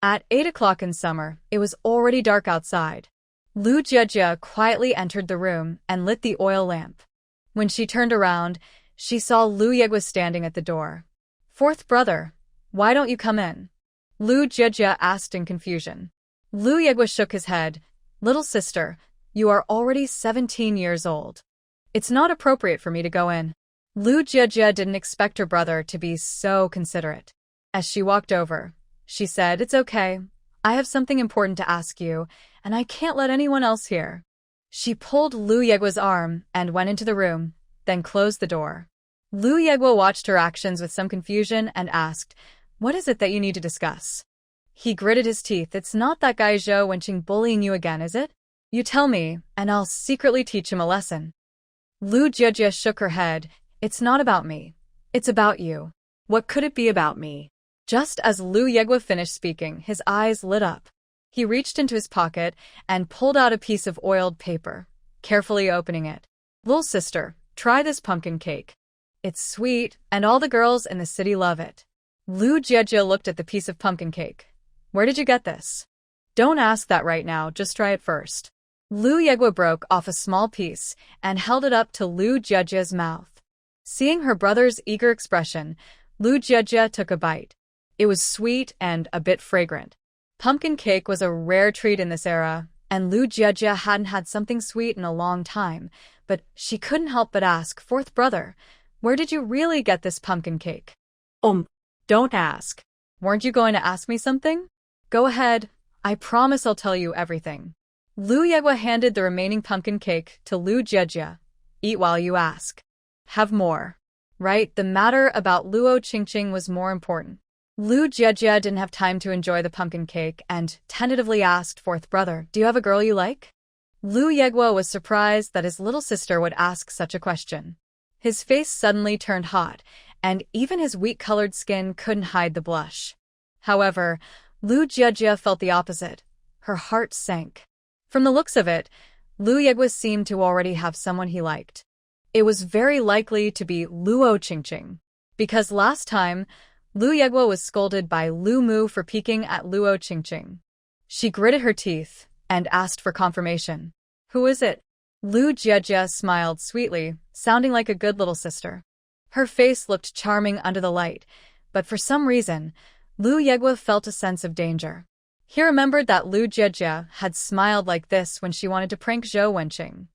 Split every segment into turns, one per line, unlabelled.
At 8 o'clock in summer, it was already dark outside. Lu Jiejie quietly entered the room and lit the oil lamp. When she turned around, she saw Lu Yegwa standing at the door. "Fourth brother, why don't you come in?" Lu Jiejie asked in confusion. Lu Yegwa shook his head. "Little sister, you are already 17 years old. It's not appropriate for me to go in." Lu Jiejie didn't expect her brother to be so considerate. As she walked over, she said, "It's okay. I have something important to ask you, and I can't let anyone else hear." She pulled Lu Yegwa's arm and went into the room, then closed the door. Lu Yegwa watched her actions with some confusion and asked, "What is it that you need to discuss?" He gritted his teeth. "It's not that guy Zhou Wenqing bullying you again, is it? You tell me, and I'll secretly teach him a lesson." Lu Jiejie shook her head. "It's not about me. It's about you." "What could it be about me?" Just as Lu Yegwa finished speaking, his eyes lit up. He reached into his pocket and pulled out a piece of oiled paper, carefully opening it. "Little sister, try this pumpkin cake. It's sweet, and all the girls in the city love it." Lu Jiejie looked at the piece of pumpkin cake. "Where did you get this?" "Don't ask that right now, just try it first." Lu Yegwa broke off a small piece and held it up to Lu Jiejie's mouth. Seeing her brother's eager expression, Lu Jiejie took a bite. It was sweet and a bit fragrant. Pumpkin cake was a rare treat in this era, and Lu Jiejie hadn't had something sweet in a long time, but she couldn't help but ask, "Fourth brother, where did you really get this pumpkin cake?" Don't ask. Weren't you going to ask me something? Go ahead. I promise I'll tell you everything." Lu Yegwa handed the remaining pumpkin cake to Lu Jiejie. "Eat while you ask. Have more." Right, the matter about Luo Qingqing was more important. Lu Jiejie didn't have time to enjoy the pumpkin cake and tentatively asked, "Fourth brother, do you have a girl you like?" Lu Yegwa was surprised that his little sister would ask such a question. His face suddenly turned hot, and even his wheat-colored skin couldn't hide the blush. However, Lu Jiejie felt the opposite. Her heart sank. From the looks of it, Lu Yegwa seemed to already have someone he liked. It was very likely to be Luo Qingqing, because last time, Lu Yegwa was scolded by Lu Mu for peeking at Luo Qingqing. She gritted her teeth and asked for confirmation. "Who is it?" Lu Jiejie smiled sweetly, sounding like a good little sister. Her face looked charming under the light, but for some reason, Lu Yegwa felt a sense of danger. He remembered that Lu Jiejie had smiled like this when she wanted to prank Zhou Wenqing.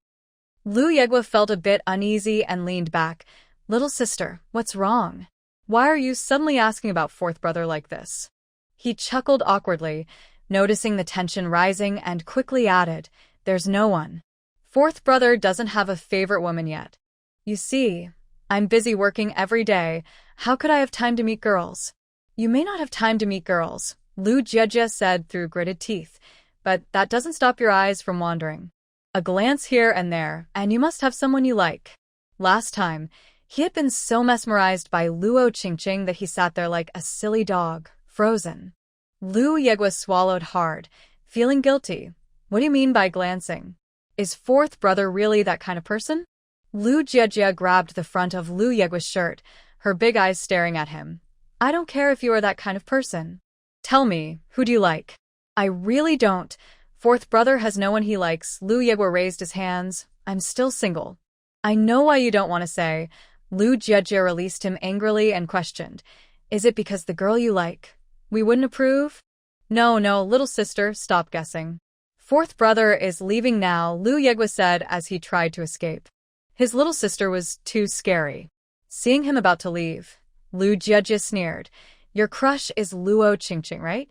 Lu Yegwa felt a bit uneasy and leaned back. "Little sister, what's wrong? Why are you suddenly asking about fourth brother like this?" He chuckled awkwardly, noticing the tension rising, and quickly added, "There's no one. Fourth brother doesn't have a favorite woman yet. You see, I'm busy working every day. How could I have time to meet girls?" "You may not have time to meet girls," Lu Jiejie said through gritted teeth, "but that doesn't stop your eyes from wandering. A glance here and there, and you must have someone you like." Last time, he had been so mesmerized by Luo Qingqing that he sat there like a silly dog, frozen. Lu Yegwa swallowed hard, feeling guilty. "What do you mean by glancing? Is fourth brother really that kind of person?" Lu Jiejie grabbed the front of Lu Yegwa's shirt, her big eyes staring at him. "I don't care if you are that kind of person. Tell me, who do you like?" "I really don't. Fourth brother has no one he likes." Lu Yegwa raised his hands. "I'm still single." "I know why you don't want to say." Lu Jiejie released him angrily and questioned, "Is it because the girl you like, we wouldn't approve?" No, little sister, stop guessing. Fourth brother is leaving now," Lu Yegwa said as he tried to escape. His little sister was too scary. Seeing him about to leave, Lu Jiejie sneered, "Your crush is Luo Qingqing, right?"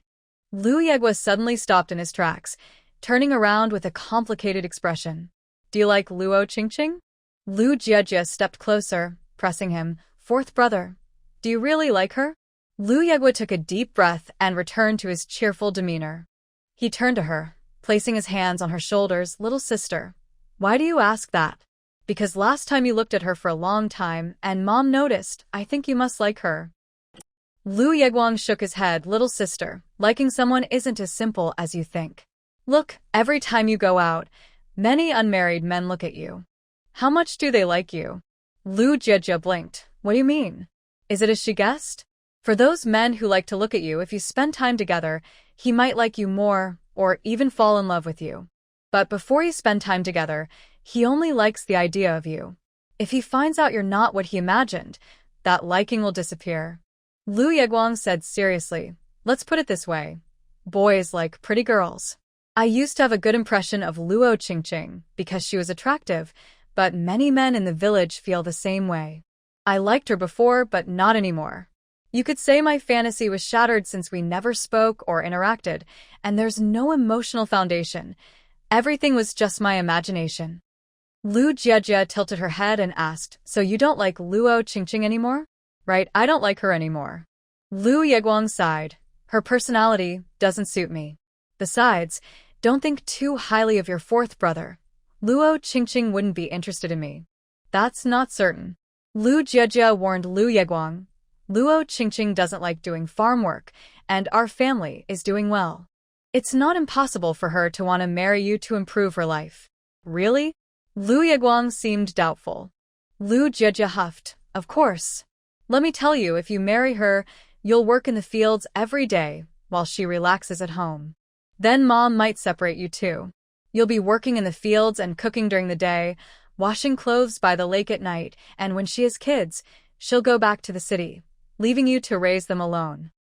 Lu Yegwa suddenly stopped in his tracks, turning around with a complicated expression. "Do you like Luo Qingqing?" Lu Jiejie stepped closer, pressing him. "Fourth brother, do you really like her?" Lu Yegwa took a deep breath and returned to his cheerful demeanor. He turned to her, placing his hands on her shoulders. "Little sister, why do you ask that?" "Because last time you looked at her for a long time, and Mom noticed. I think you must like her." Lu Yegwang shook his head. "Little sister, liking someone isn't as simple as you think. Look, every time you go out, many unmarried men look at you. How much do they like you?" Lu Jiejie blinked. "What do you mean? Is it as she guessed? For those men who like to look at you, if you spend time together, He might like you more, or even fall in love with you. But before you spend time together, he only likes the idea of you. If he finds out you're not what he imagined, that liking will disappear. Lu Yeguang said seriously, let's put it this way. Boys like pretty girls. I used to have a good impression of Luo Qingqing because she was attractive, but many men in the village feel the same way. I liked her before, but not anymore. You could say my fantasy was shattered since we never spoke or interacted, and there's no emotional foundation. Everything was just my imagination. Lu Jiejie tilted her head and asked, so you don't like Luo Qingqing anymore? Right, I don't like her anymore. Lu Yeguang sighed. Her personality doesn't suit me. Besides, don't think too highly of your fourth brother. Luo Qingqing wouldn't be interested in me. That's not certain. Lu Jiejie warned Lu Yeguang. Luo Qingqing doesn't like doing farm work, and our family is doing well. It's not impossible for her to want to marry you to improve her life. Really? Lu Yeguang seemed doubtful. Lu Jiejie huffed. Of course. Let me tell you, if you marry her, you'll work in the fields every day while she relaxes at home. Then mom might separate you too. You'll be working in the fields and cooking during the day, washing clothes by the lake at night, and when she has kids, she'll go back to the city, leaving you to raise them alone.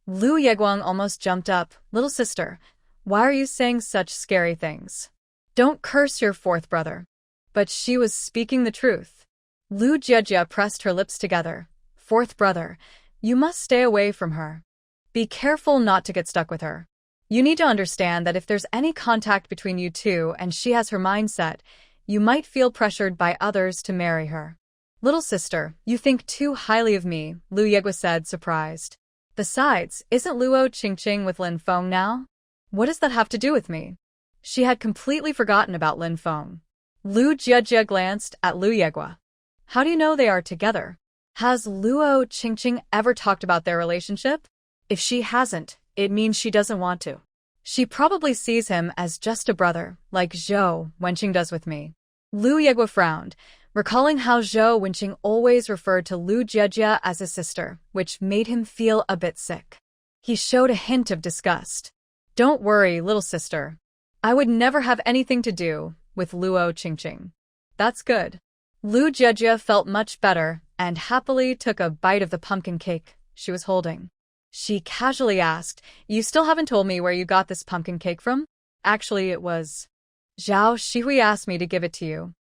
Lu Yeguang almost jumped up. Little sister, why are you saying such scary things? Don't curse your fourth brother. But she was speaking the truth. Lu Jiejie pressed her lips together. Fourth brother, you must stay away from her. Be careful not to get stuck with her. You need to understand that if there's any contact between you two and she has her mindset, you might feel pressured by others to marry her. Little sister, you think too highly of me, Lu Yeguang said, surprised. Besides, isn't Luo Qingqing with Lin Feng now? What does that have to do with me? She had completely forgotten about Lin Feng. Lu Jiejie glanced at Lu Yeguang. How do you know they are together? Has Luo Qingqing ever talked about their relationship? If she hasn't, it means she doesn't want to. She probably sees him as just a brother, like Zhou Wenqing does with me. Lu Yeguang frowned, recalling how Zhou Wenqing always referred to Lu Jiejie as a sister, which made him feel a bit sick. He showed a hint of disgust. Don't worry, little sister. I would never have anything to do with Luo Qingqing. That's good. Lu Jiejie felt much better and happily took a bite of the pumpkin cake she was holding. She casually asked, you still haven't told me where you got this pumpkin cake from? Actually, it was Zhao Shihui asked me to give it to you.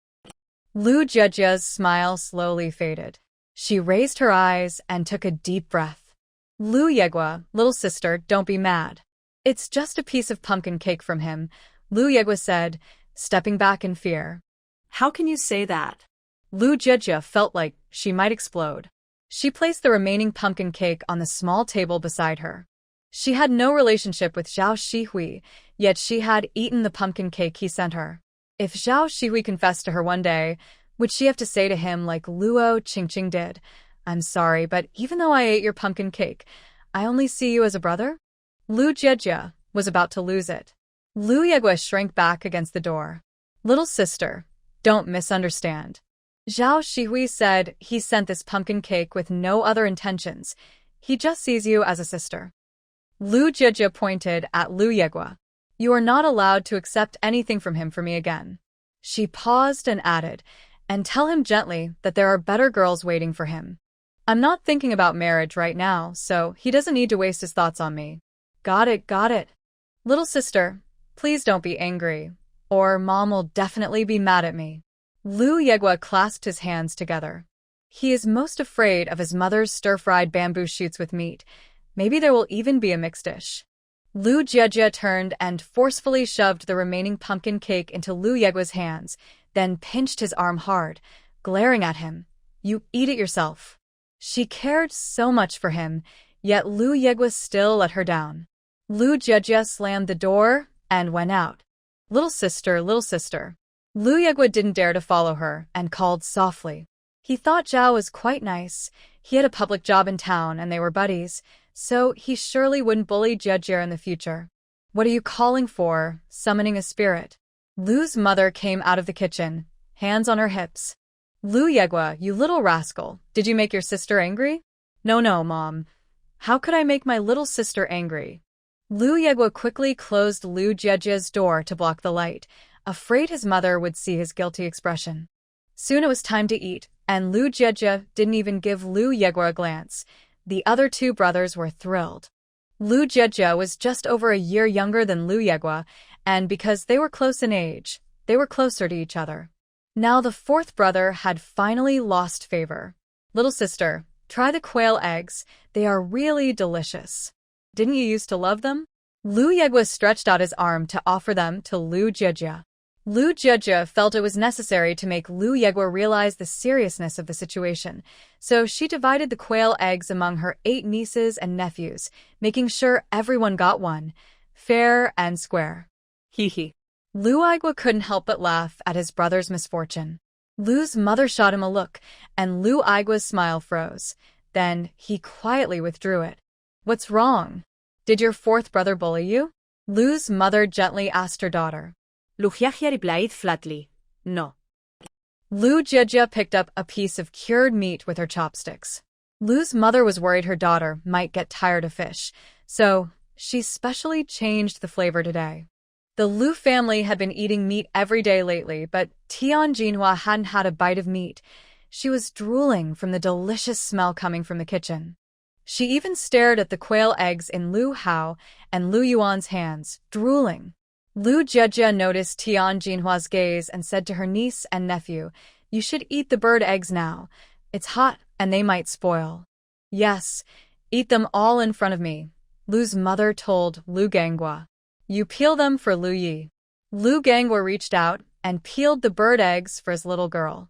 Lu Jiejie's smile slowly faded. She raised her eyes and took a deep breath. Lu Yeguang, little sister, don't be mad. It's just a piece of pumpkin cake from him, Lu Yeguang said, stepping back in fear.
How can you say that?
Lu Jiejie felt like she might explode. She placed the remaining pumpkin cake on the small table beside her. She had no relationship with Zhao Shihui, yet she had eaten the pumpkin cake he sent her. If Zhao Shihui confessed to her one day, would she have to say to him like Luo Qingqing did, I'm sorry, but even though I ate your pumpkin cake, I only see you as a brother? Lu Jiejie was about to lose it. Lu Yeguang shrank back against the door. Little sister, don't misunderstand. Zhao Shihui said he sent this pumpkin cake with no other intentions. He just sees you as a sister. Lu Jiejie pointed at Lu Yeguang. You are not allowed to accept anything from him for me again. She paused and added, and tell him gently that there are better girls waiting for him. I'm not thinking about marriage right now, so he doesn't need to waste his thoughts on me. Got it, got it. Little sister, please don't be angry, or mom will definitely be mad at me. Lu Yeguang clasped his hands together. He is most afraid of his mother's stir-fried bamboo shoots with meat. Maybe there will even be a mixed dish. Lu Jiejie turned and forcefully shoved the remaining pumpkin cake into Lu Yeguang's hands, then pinched his arm hard, glaring at him. You eat it yourself. She cared so much for him, yet Lu Yeguang still let her down. Lu Jiejie slammed the door and went out. Little sister, little sister. Lu Yeguang didn't dare to follow her and called softly. He thought Zhao was quite nice. He had a public job in town and they were buddies, so he surely wouldn't bully Jiejie in the future. What are you calling for, summoning a spirit? Lu's mother came out of the kitchen, hands on her hips. Lu Yeguang, you little rascal, did you make your sister angry? No, Mom. How could I make my little sister angry? Lu Yegua quickly closed Lu Jiejia's door to block the light, afraid his mother would see his guilty expression. Soon it was time to eat, and Lu Jiejia didn't even give Lu Yegua a glance. The other two brothers were thrilled. Lu Jiejia was just over a year younger than Lu Yegua, and because they were close in age, they were closer to each other. Now the fourth brother had finally lost favor. "Little sister, try the quail eggs. They are really delicious. Didn't you used to love them?" Lu Yegua stretched out his arm to offer them to Lu Jiejia. Lu Jiejia felt it was necessary to make Lu Yegua realize the seriousness of the situation, so she divided the quail eggs among her 8 nieces and nephews, making sure everyone got one, fair and square. Hee hee. Lu Yegua couldn't help but laugh at his brother's misfortune. Lu's mother shot him a look, and Lu Yigua's smile froze. Then he quietly withdrew it. "What's wrong? Did your fourth brother bully you?" Lu's mother gently asked her daughter.
Lu Jiejia replied flatly, "No."
Lu Jiejia picked up a piece of cured meat with her chopsticks. Lu's mother was worried her daughter might get tired of fish, so she specially changed the flavor today. The Lu family had been eating meat every day lately, but Tian Jinhua hadn't had a bite of meat. She was drooling from the delicious smell coming from the kitchen. She even stared at the quail eggs in Lu Hao and Lu Yuan's hands, drooling. Lu Jiejia noticed Tian Jinhua's gaze and said to her niece and nephew, "You should eat the bird eggs now. It's hot and they might spoil." "Yes, eat them all in front of me," Lu's mother told Lu Ganghua. "You peel them for Lu Yi." Lu Ganghua reached out and peeled the bird eggs for his little girl.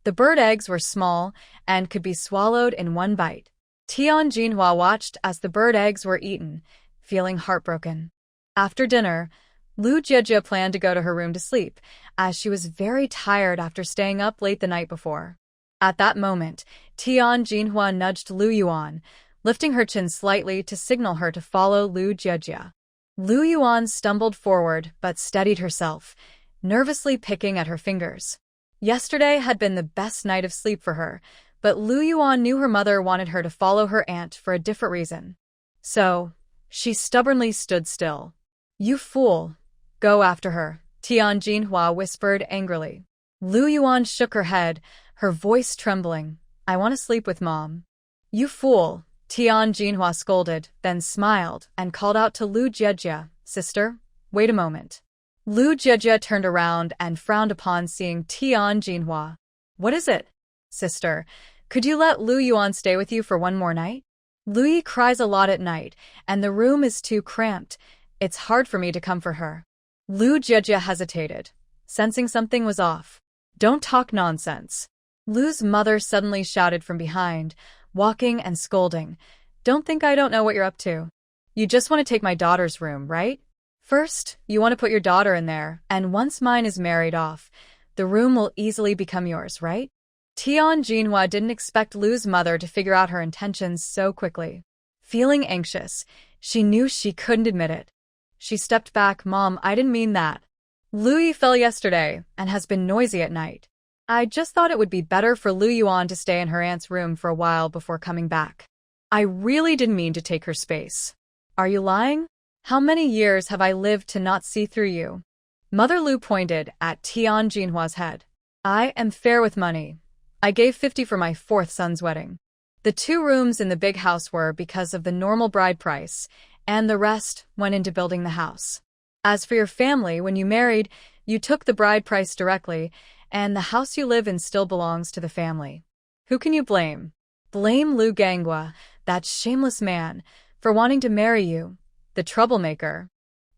The bird eggs were small and could be swallowed in one bite. Tian Jinhua watched as the bird eggs were eaten, feeling heartbroken. After dinner, Lu Jiejia planned to go to her room to sleep, as she was very tired after staying up late the night before. At that moment, Tian Jinhua nudged Lu Yuan, lifting her chin slightly to signal her to follow Lu Jiejia. Lu Yuan stumbled forward but steadied herself, nervously picking at her fingers. Yesterday had been the best night of sleep for her, but Lu Yuan knew her mother wanted her to follow her aunt for a different reason. So, she stubbornly stood still. "You fool! Go after her," Tian Jinhua whispered angrily. Lu Yuan shook her head, her voice trembling. "I want to sleep with Mom." "You fool!" Tian Jinhua scolded, then smiled and called out to Lu Jiejia, "Sister, wait a moment." Lu Jiejia turned around and frowned upon seeing Tian Jinhua. "What is it? Sister, could you let Lu Yuan stay with you for one more night? Lu Yi cries a lot at night, and the room is too cramped. It's hard for me to come for her." Lu Jiejia hesitated, sensing something was off. "Don't talk nonsense." Lu's mother suddenly shouted from behind, walking and scolding. "Don't think I don't know what you're up to. You just want to take my daughter's room, right? First, you want to put your daughter in there, and once mine is married off, the room will easily become yours, right?" Tian Jinhua didn't expect Lu's mother to figure out her intentions so quickly. Feeling anxious, she knew she couldn't admit it. She stepped back. "Mom, I didn't mean that. Lu Yi fell yesterday and has been noisy at night. I just thought it would be better for Lu Yuan to stay in her aunt's room for a while before coming back. I really didn't mean to take her space." "Are you lying? How many years have I lived to not see through you?" Mother Lu pointed at Tian Jinhua's head. "I am fair with money. I gave 50 for my 4th son's wedding. The 2 rooms in the big house were because of the normal bride price, and the rest went into building the house. As for your family, when you married, you took the bride price directly, and the house you live in still belongs to the family. Who can you blame? Blame Lu Ganghua, that shameless man, for wanting to marry you, the troublemaker.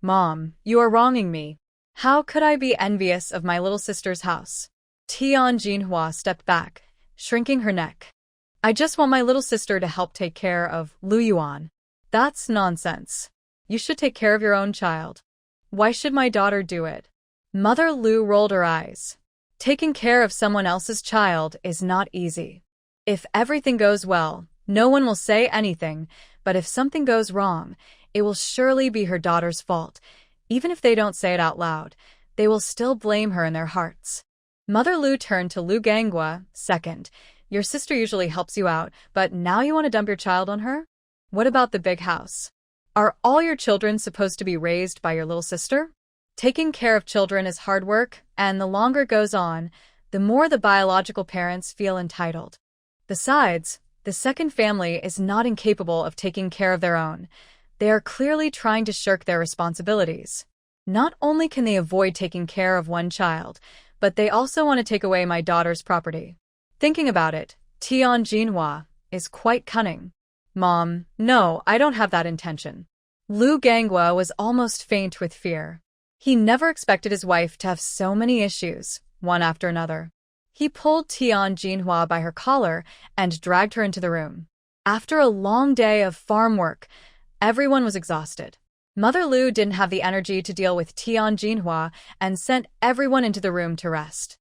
Mom, you are wronging me. How could I be envious of my little sister's house?" Tian Jinhua stepped back, shrinking her neck. "I just want my little sister to help take care of Lu Yuan." "That's nonsense. You should take care of your own child. Why should my daughter do it?" Mother Lu rolled her eyes. "Taking care of someone else's child is not easy. If everything goes well, no one will say anything, but if something goes wrong, it will surely be her daughter's fault. Even if they don't say it out loud, they will still blame her in their hearts." Mother Lu turned to Lu Ganghua. "Second, your sister usually helps you out, but now you want to dump your child on her? What about the big house? Are all your children supposed to be raised by your little sister? Taking care of children is hard work, and the longer it goes on, the more the biological parents feel entitled. Besides, the second family is not incapable of taking care of their own. They are clearly trying to shirk their responsibilities. Not only can they avoid taking care of one child, but they also want to take away my daughter's property. Thinking about it, Tian Jinhua is quite cunning. Mom, no, I don't have that intention. Lu Ganghua was almost faint with fear. He never expected his wife to have so many issues, one after another. He pulled Tian Jinhua by her collar and dragged her into the room. After a long day of farm work, everyone was exhausted. Mother Lu didn't have the energy to deal with Tian Jinhua and sent everyone into the room to rest.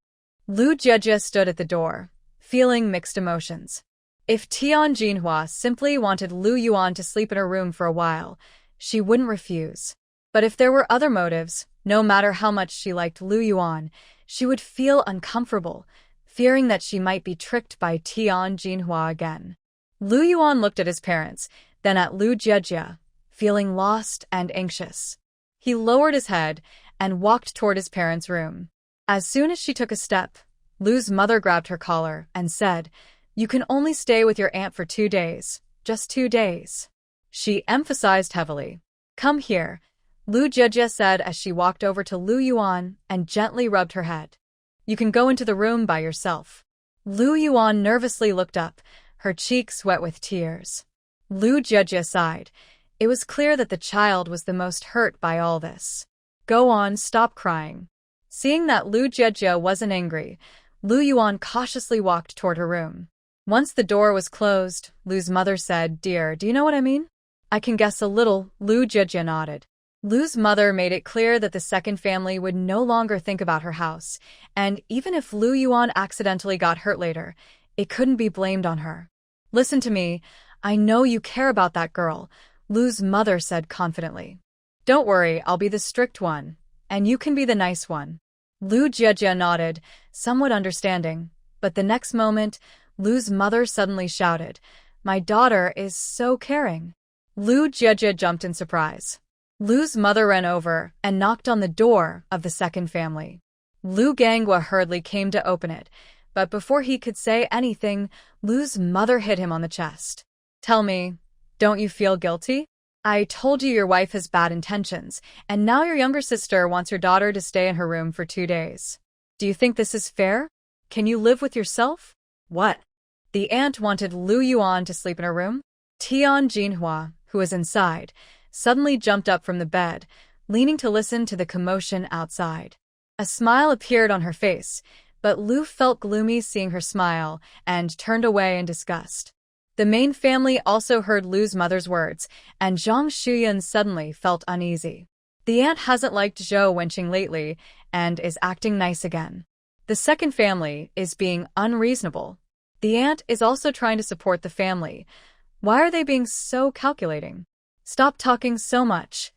Lu Jiejie stood at the door, feeling mixed emotions. If Tian Jinhua simply wanted Lu Yuan to sleep in her room for a while, she wouldn't refuse. But if there were other motives, no matter how much she liked Lu Yuan, she would feel uncomfortable, fearing that she might be tricked by Tian Jinhua again. Lu Yuan looked at his parents, then at Lu Jiejie, feeling lost and anxious. He lowered his head and walked toward his parents' room. As soon as she took a step, Lu's mother grabbed her collar and said, "You can only stay with your aunt for 2 days, just 2 days." She emphasized heavily. "Come here," Lu Jiejie said as she walked over to Lu Yuan and gently rubbed her head. "You can go into the room by yourself." Lu Yuan nervously looked up, her cheeks wet with tears. Lu Jiejie sighed. It was clear that the child was the most hurt by all this. "Go on, stop crying." Seeing that Lu Jiejie wasn't angry, Lu Yuan cautiously walked toward her room. Once the door was closed, Lu's mother said, "Dear, do you know what I mean?" "I can guess a little," Lu Jiejie nodded. Lu's mother made it clear that the second family would no longer think about her house, and even if Lu Yuan accidentally got hurt later, it couldn't be blamed on her. "Listen to me, I know you care about that girl," Lu's mother said confidently. "Don't worry, I'll be the strict one, and you can be the nice one." Lu Jiejie nodded, somewhat understanding, but the next moment, Lu's mother suddenly shouted, "My daughter is so caring." Lu Jiejie jumped in surprise. Lu's mother ran over and knocked on the door of the second family. Lu Ganghua hurriedly came to open it, but before he could say anything, Lu's mother hit him on the chest. "Tell me, don't you feel guilty? I told you your wife has bad intentions, and now your younger sister wants your daughter to stay in her room for 2 days. Do you think this is fair? Can you live with yourself?" "What?" The aunt wanted Lu Yuan to sleep in her room? Tian Jinhua, who was inside, suddenly jumped up from the bed, leaning to listen to the commotion outside. A smile appeared on her face, but Lu felt gloomy seeing her smile and turned away in disgust. The main family also heard Lu's mother's words, and Shu Yan suddenly felt uneasy. The aunt hasn't liked Zhou Wenqing lately and is acting nice again. The second family is being unreasonable. The aunt is also trying to support the family. Why are they being so calculating? "Stop talking so much.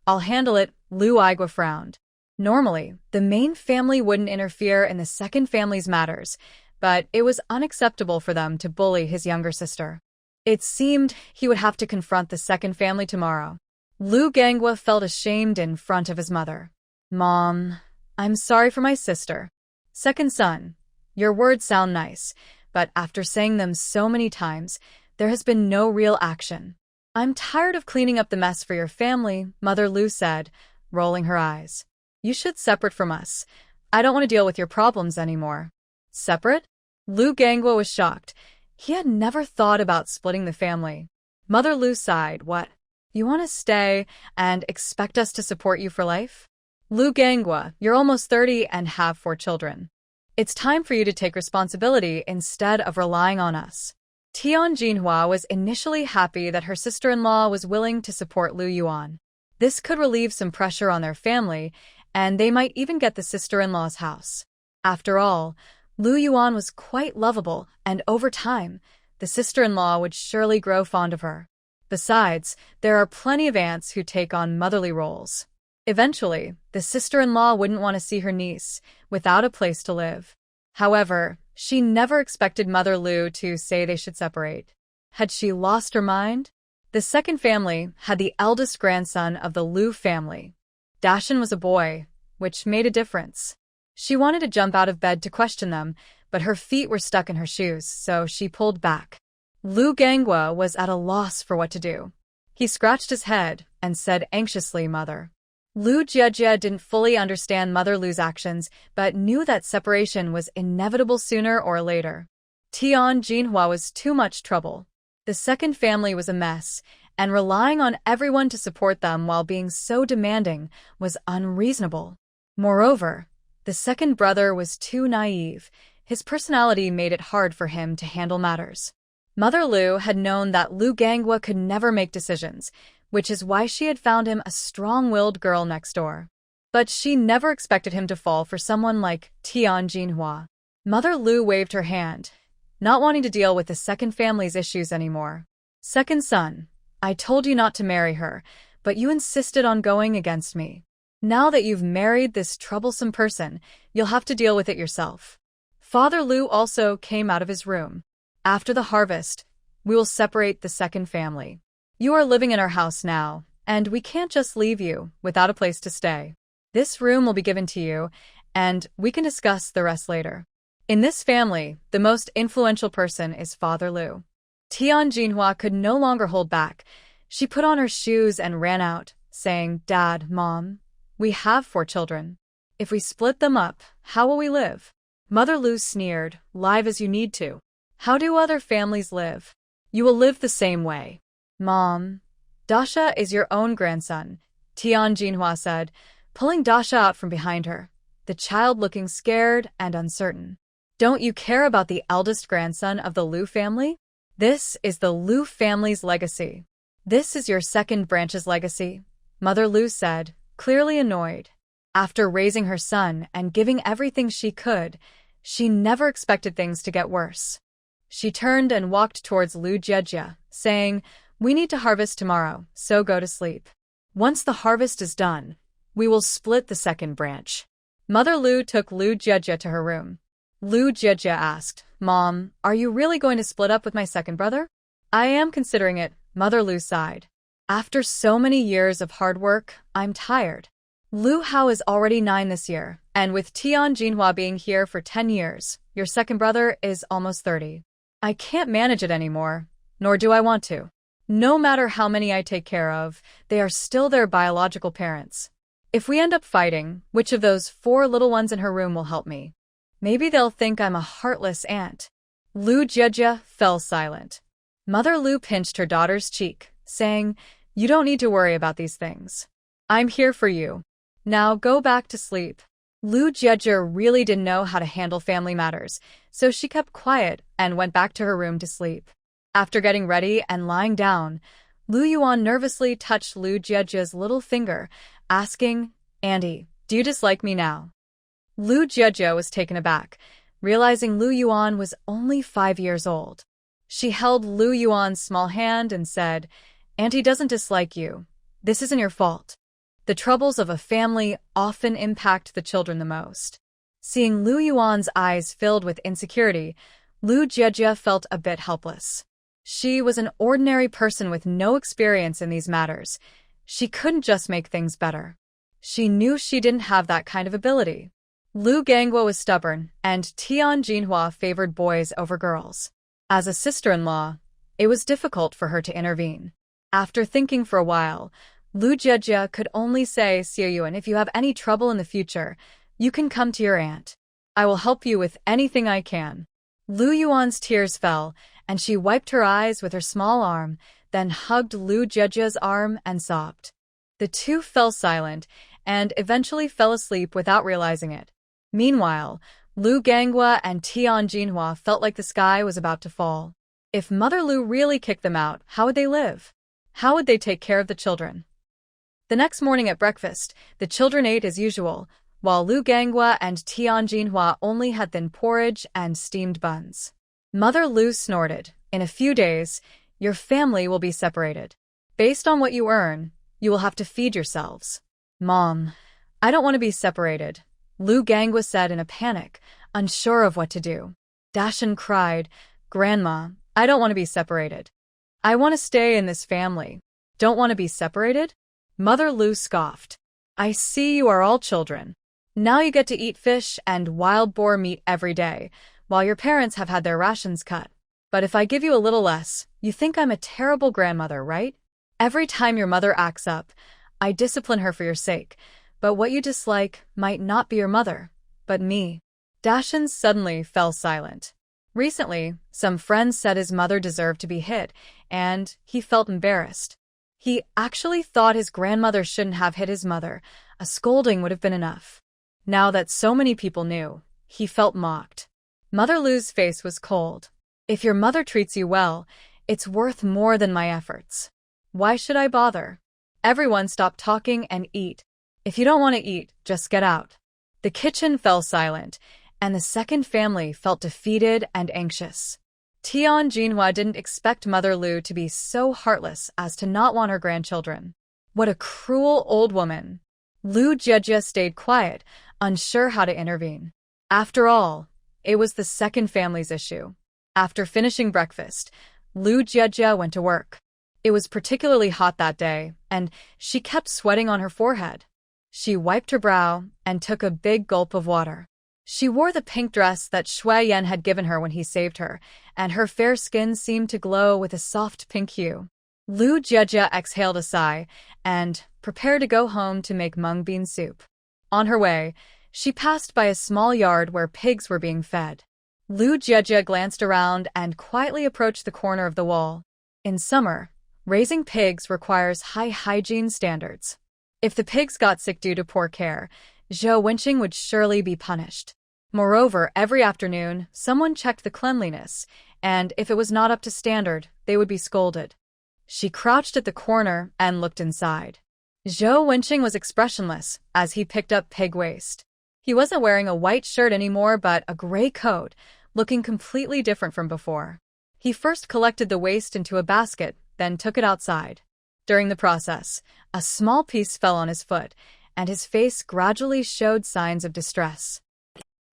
I'll handle it," Lu Igua frowned. Normally, the main family wouldn't interfere in the second family's matters, but it was unacceptable for them to bully his younger sister. It seemed he would have to confront the second family tomorrow. Lu Ganghua felt ashamed in front of his mother. "Mom, I'm sorry for my sister." "Second son, your words sound nice, but after saying them so many times, there has been no real action. I'm tired of cleaning up the mess for your family," Mother Lu said, rolling her eyes. "You should separate from us. I don't want to deal with your problems anymore." "Separate?" Lu Ganghua was shocked. He had never thought about splitting the family. Mother Lu sighed. "What? You want to stay and expect us to support you for life? Lu Ganghua, you're almost 30 and have 4 children. It's time for you to take responsibility instead of relying on us." Tian Jinhua was initially happy that her sister-in-law was willing to support Lu Yuan. This could relieve some pressure on their family, and they might even get the sister-in-law's house. After all, Lu Yuan was quite lovable, and over time, the sister-in-law would surely grow fond of her. Besides, there are plenty of aunts who take on motherly roles. Eventually, the sister-in-law wouldn't want to see her niece without a place to live. However, she never expected Mother Lu to say they should separate. Had she lost her mind? The second family had the eldest grandson of the Lu family. Dashan was a boy, which made a difference. She wanted to jump out of bed to question them, but her feet were stuck in her shoes, so she pulled back. Lu Gangwa was at a loss for what to do. He scratched his head and said anxiously, "Mother." Lu Jiejie didn't fully understand Mother Lu's actions, but knew that separation was inevitable sooner or later. Tian Jinhua was too much trouble. The second family was a mess, and relying on everyone to support them while being so demanding was unreasonable. Moreover, the second brother was too naive. His personality made it hard for him to handle matters. Mother Lu had known that Lu Gangwa could never make decisions, which is why she had found him a strong-willed girl next door. But she never expected him to fall for someone like Tian Jinhua. Mother Lu waved her hand, not wanting to deal with the second family's issues anymore. "Second son, I told you not to marry her, but you insisted on going against me. Now that you've married this troublesome person, you'll have to deal with it yourself." Father Lu also came out of his room. "After the harvest, we will separate the second family. You are living in our house now, and we can't just leave you without a place to stay. This room will be given to you, and we can discuss the rest later." In this family, the most influential person is Father Lu. Tian Jinhua could no longer hold back. She put on her shoes and ran out, saying, "Dad, Mom, we have 4 children. If we split them up, how will we live?" Mother Lu sneered, "Live as you need to. How do other families live? You will live the same way." "Mom, Dasha is your own grandson," Tian Jinhua said, pulling Dasha out from behind her, the child looking scared and uncertain. "Don't you care about the eldest grandson of the Lu family? This is the Lu family's legacy. This is your second branch's legacy," Mother Lu said, clearly annoyed. After raising her son and giving everything she could, she never expected things to get worse. She turned and walked towards Lu Jiejie, saying, "We need to harvest tomorrow, so go to sleep. Once the harvest is done, we will split the second branch." Mother Lu took Lu Jiejie to her room. Lu Jiejie asked, "Mom, are you really going to split up with my second brother?" "I am considering it," Mother Lu sighed. "After so many years of hard work, I'm tired. Lu Hao is already 9 this year, and with Tian Jinhua being here for 10 years, your second brother is almost 30. I can't manage it anymore, nor do I want to. No matter how many I take care of, they are still their biological parents. If we end up fighting, which of those 4 little ones in her room will help me? Maybe they'll think I'm a heartless aunt." Lu Jiejie fell silent. Mother Lu pinched her daughter's cheek, saying, "You don't need to worry about these things. I'm here for you. Now go back to sleep." Lu Jiejie really didn't know how to handle family matters, so she kept quiet and went back to her room to sleep. After getting ready and lying down, Lu Yuan nervously touched Lu Jiejie's little finger, asking, "Auntie, do you dislike me now?" Lu Jiejie was taken aback, realizing Lu Yuan was only 5 years old. She held Lu Yuan's small hand and said, "Auntie doesn't dislike you. This isn't your fault. The troubles of a family often impact the children the most." Seeing Lu Yuan's eyes filled with insecurity, Lu Jiejie felt a bit helpless. She was an ordinary person with no experience in these matters. She couldn't just make things better. She knew she didn't have that kind of ability. Lu Gangwa was stubborn, and Tian Jinhua favored boys over girls. As a sister-in-law, it was difficult for her to intervene. After thinking for a while, Lu Jiejie could only say, "Shu Yan, if you have any trouble in the future, you can come to your aunt. I will help you with anything I can." Lu Yuan's tears fell, and she wiped her eyes with her small arm, then hugged Lu Jiejie's arm and sobbed. The two fell silent, and eventually fell asleep without realizing it. Meanwhile, Lu Gangwa and Tian Jinhua felt like the sky was about to fall. If Mother Lu really kicked them out, how would they live? How would they take care of the children? The next morning at breakfast, the children ate as usual, while Lu Gangwa and Tian Jinhua only had thin porridge and steamed buns. Mother Lu snorted, "In a few days, your family will be separated. Based on what you earn, you will have to feed yourselves." "Mom, I don't want to be separated," Lu Gangwa said in a panic, unsure of what to do. Dashan cried, "Grandma, I don't want to be separated. I want to stay in this family. Don't want to be separated? Mother Lu scoffed. I see you are all children. Now you get to eat fish and wild boar meat every day, while your parents have had their rations cut. But if I give you a little less, you think I'm a terrible grandmother, right? Every time your mother acts up, I discipline her for your sake, but what you dislike might not be your mother, but me. Dashan suddenly fell silent. Recently, some friends said his mother deserved to be hit, and he felt embarrassed. He actually thought his grandmother shouldn't have hit his mother. A scolding would have been enough. Now that so many people knew, he felt mocked. Mother Lu's face was cold. If your mother treats you well, it's worth more than my efforts. Why should I bother? Everyone stop talking and eat. If you don't want to eat, just get out. The kitchen fell silent, and the second family felt defeated and anxious. Tian Jinhua didn't expect Mother Lu to be so heartless as to not want her grandchildren. What a cruel old woman. Lu Jiejie stayed quiet, unsure how to intervene. After all, it was the second family's issue. After finishing breakfast, Lu Jiejie went to work. It was particularly hot that day, and she kept sweating on her forehead. She wiped her brow and took a big gulp of water. She wore the pink dress that Shu Yan had given her when he saved her, and her fair skin seemed to glow with a soft pink hue. Lu Jiejie exhaled a sigh and prepared to go home to make mung bean soup. On her way, she passed by a small yard where pigs were being fed. Lu Jiejie glanced around and quietly approached the corner of the wall. In summer, raising pigs requires high hygiene standards. If the pigs got sick due to poor care, Zhou Wenqing would surely be punished. Moreover, every afternoon, someone checked the cleanliness, and if it was not up to standard, they would be scolded. She crouched at the corner and looked inside. Zhou Wenqing was expressionless as he picked up pig waste. He wasn't wearing a white shirt anymore but a gray coat, looking completely different from before. He first collected the waste into a basket, then took it outside. During the process, a small piece fell on his foot, and his face gradually showed signs of distress.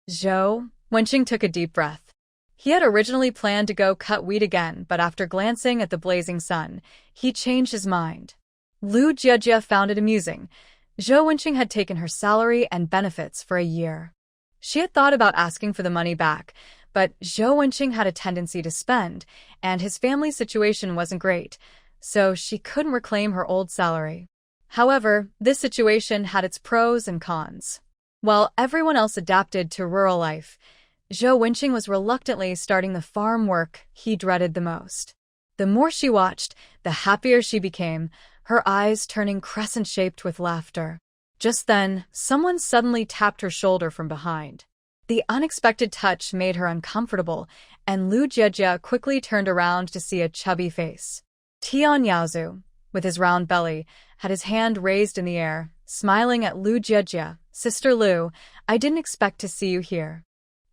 Zhou Wenqing took a deep breath. He had originally planned to go cut wheat again, but after glancing at the blazing sun, he changed his mind. Lu Jiejie found it amusing. Zhou Wenqing had taken her salary and benefits for a year. She had thought about asking for the money back, but Zhou Wenqing had a tendency to spend, and his family's situation wasn't great, so she couldn't reclaim her old salary. However, this situation had its pros and cons. While everyone else adapted to rural life, Zhou Wenqing was reluctantly starting the farm work he dreaded the most. The more she watched, the happier she became, her eyes turning crescent-shaped with laughter. Just then, someone suddenly tapped her shoulder from behind. The unexpected touch made her uncomfortable, and Lu Jiejie quickly turned around to see a chubby face. Tian Yaozu, with his round belly, had his hand raised in the air, smiling at Lu Jiejie. "Sister Lu, I didn't expect to see you here."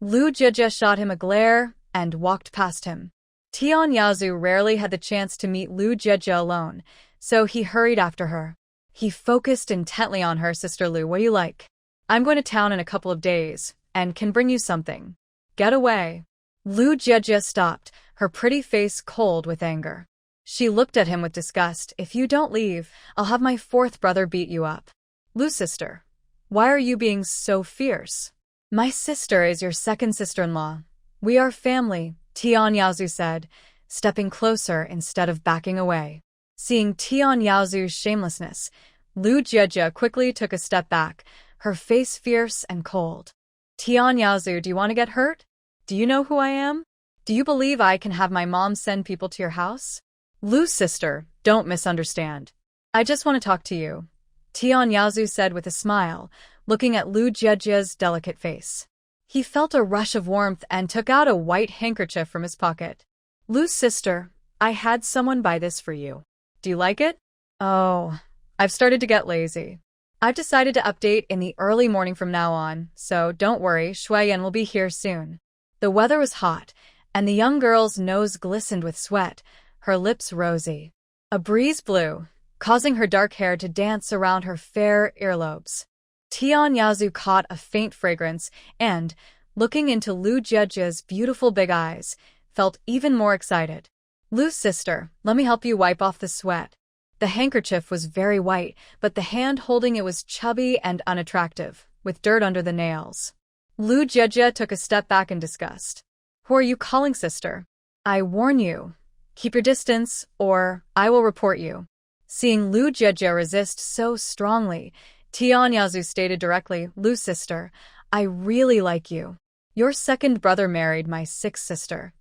Lu Jiejie shot him a glare and walked past him. Tian Yaozu rarely had the chance to meet Lu Jiejie alone, so he hurried after her. He focused intently on her. "Sister Lu, what do you like? I'm going to town in a couple of days, and can bring you something. Get away." Lu Jiejie stopped, her pretty face cold with anger. She looked at him with disgust. "If you don't leave, I'll have my fourth brother beat you up." "Lu sister, why are you being so fierce?" "My sister is your second sister-in-law. We are family," Tian Yaozu said, stepping closer instead of backing away. Seeing Tian Yaozu's shamelessness, Lu Jiejie quickly took a step back, her face fierce and cold. "Tian Yaozu, do you want to get hurt? Do you know who I am? Do you believe I can have my mom send people to your house?" "Lu sister, don't misunderstand. I just want to talk to you," Tian Yaozu said with a smile, looking at Lu Jiejie's delicate face. He felt a rush of warmth and took out a white handkerchief from his pocket. "Lu sister, I had someone buy this for you. Do you like it?" "Oh, I've started to get lazy. I've decided to update in the early morning from now on, so don't worry, Shu Yan will be here soon." The weather was hot, and the young girl's nose glistened with sweat, her lips rosy. A breeze blew, causing her dark hair to dance around her fair earlobes. Tian Yaozu caught a faint fragrance and, looking into Lu Jiejie's beautiful big eyes, felt even more excited. Lu's sister, let me help you wipe off the sweat. The handkerchief was very white, but the hand holding it was chubby and unattractive, with dirt under the nails. Lu Jieji took a step back in disgust. Who are you calling sister? I warn you. Keep your distance, or I will report you. Seeing Lu Jieji resist so strongly, Tian Yazu stated directly, Lu's sister, I really like you. Your second brother married my sixth sister.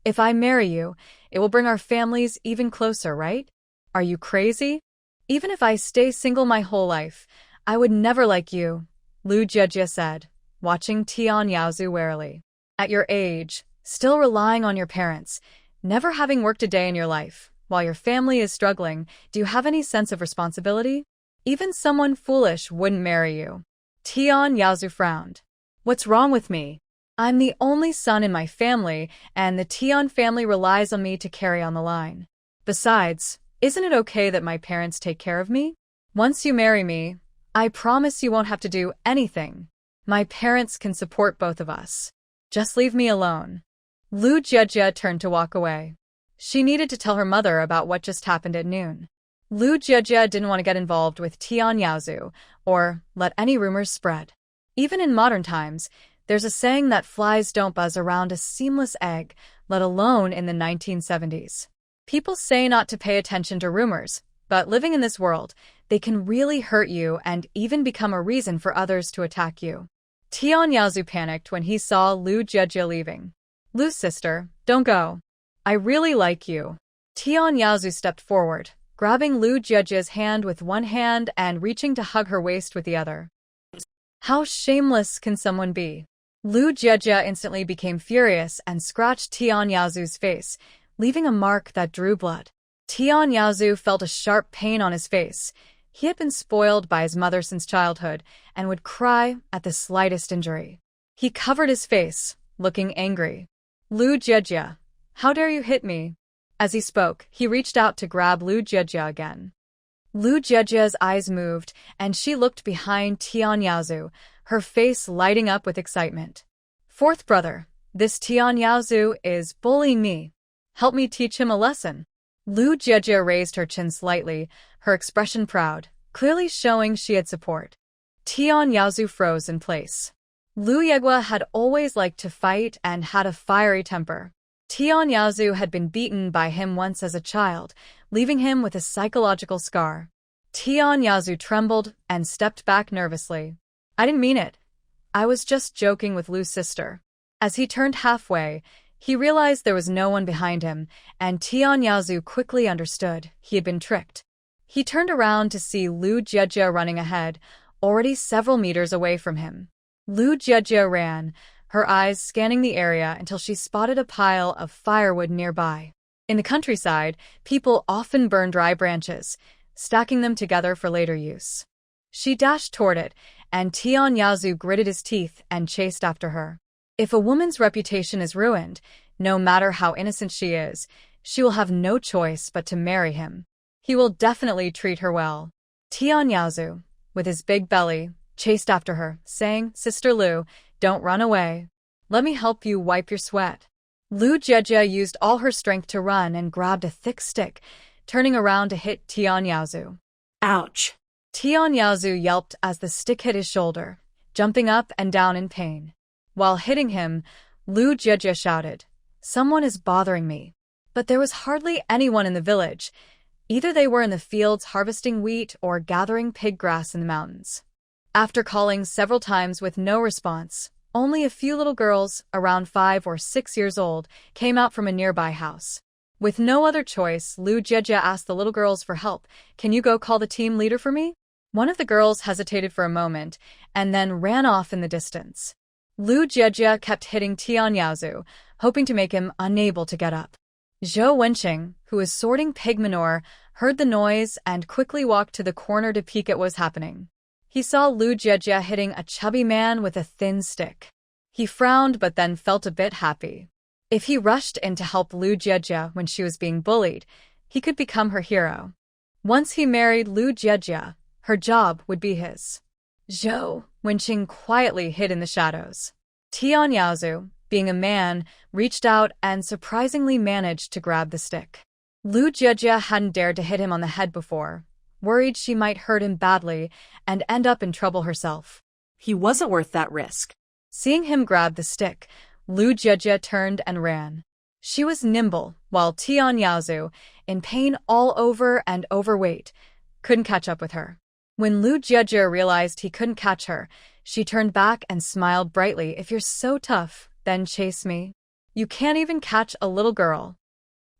If I marry you, it will bring our families even closer, right? Are you crazy? Even if I stay single my whole life, I would never like you, Lu Jieji said, watching Tian Yazu warily. At your age, still relying on your parents, never having worked a day in your life, while your family is struggling, do you have any sense of responsibility? Even someone foolish wouldn't marry you. Tian Yazu frowned. What's wrong with me? I'm the only son in my family, and the Tian family relies on me to carry on the line. Besides, isn't it okay that my parents take care of me? Once you marry me, I promise you won't have to do anything. My parents can support both of us. Just leave me alone. Lu Jieji turned to walk away. She needed to tell her mother about what just happened at noon. Lu Jieji didn't want to get involved with Tian Yazu, or let any rumors spread. Even in modern times, there's a saying that flies don't buzz around a seamless egg, let alone in the 1970s. People say not to pay attention to rumors, but living in this world, they can really hurt you and even become a reason for others to attack you. Tian Yazu panicked when he saw Lu Jieji leaving. Lu's sister, don't go. I really like you. Tian Yazu stepped forward, grabbing Lu Jieji's hand with one hand and reaching to hug her waist with the other. How shameless can someone be? Lu Jieji instantly became furious and scratched Tian Yazu's face, leaving a mark that drew blood. Tian Yazu felt a sharp pain on his face. He had been spoiled by his mother since childhood and would cry at the slightest injury. He covered his face, looking angry. Lu Jieji, how dare you hit me? As he spoke, he reached out to grab Lu Jieji again. Lu Jieji's eyes moved, and she looked behind Tian Yazu, her face lighting up with excitement. Fourth brother, this Tian Yazu is bullying me. Help me teach him a lesson. Lu Jieji raised her chin slightly, her expression proud, clearly showing she had support. Tian Yazu froze in place. Lu Yegua had always liked to fight and had a fiery temper. Tian Yazu had been beaten by him once as a child, leaving him with a psychological scar. Tian Yazu trembled and stepped back nervously. I didn't mean it. I was just joking with Lu's sister. As he turned halfway, he realized there was no one behind him, and Tian Yazu quickly understood he had been tricked. He turned around to see Lu Jieji running ahead, already several meters away from him. Lu Jieji ran, her eyes scanning the area until she spotted a pile of firewood nearby. In the countryside, people often burn dry branches, stacking them together for later use. She dashed toward it, and Tian Yazu gritted his teeth and chased after her. If a woman's reputation is ruined, no matter how innocent she is, she will have no choice but to marry him. He will definitely treat her well. Tian Yazu, with his big belly, chased after her, saying, Sister Lu, don't run away. Let me help you wipe your sweat. Lu Jieji used all her strength to run and grabbed a thick stick, turning around to hit Tian Yazu.
Ouch.
Tian Yazu yelped as the stick hit his shoulder, jumping up and down in pain. While hitting him, Lu Jieji shouted, Someone is bothering me. But there was hardly anyone in the village. Either they were in the fields harvesting wheat or gathering pig grass in the mountains. After calling several times with no response, only a few little girls, around 5 or 6 years old, came out from a nearby house. With no other choice, Lu Jieji asked the little girls for help. Can you go call the team leader for me? One of the girls hesitated for a moment and then ran off in the distance. Lu Jieji kept hitting Tian Yazu, hoping to make him unable to get up. Zhou Wenqing, who was sorting pig manure, heard the noise and quickly walked to the corner to peek at what was happening. He saw Lu Jieji hitting a chubby man with a thin stick. He frowned but then felt a bit happy. If he rushed in to help Lu Jieji when she was being bullied, he could become her hero. Once he married Lu Jieji, her job would be his. Zhou Wenqing quietly hid in the shadows. Tian Yazu, being a man, reached out and surprisingly managed to grab the stick. Lu Jiejie hadn't dared to hit him on the head before, worried she might hurt him badly and end up in trouble herself.
He wasn't worth that risk.
Seeing him grab the stick, Lu Jiejie turned and ran. She was nimble, while Tian Yaozu, in pain all over and overweight, couldn't catch up with her. When Lu Jiejie realized he couldn't catch her, she turned back and smiled brightly. If you're so tough, then chase me. You can't even catch a little girl.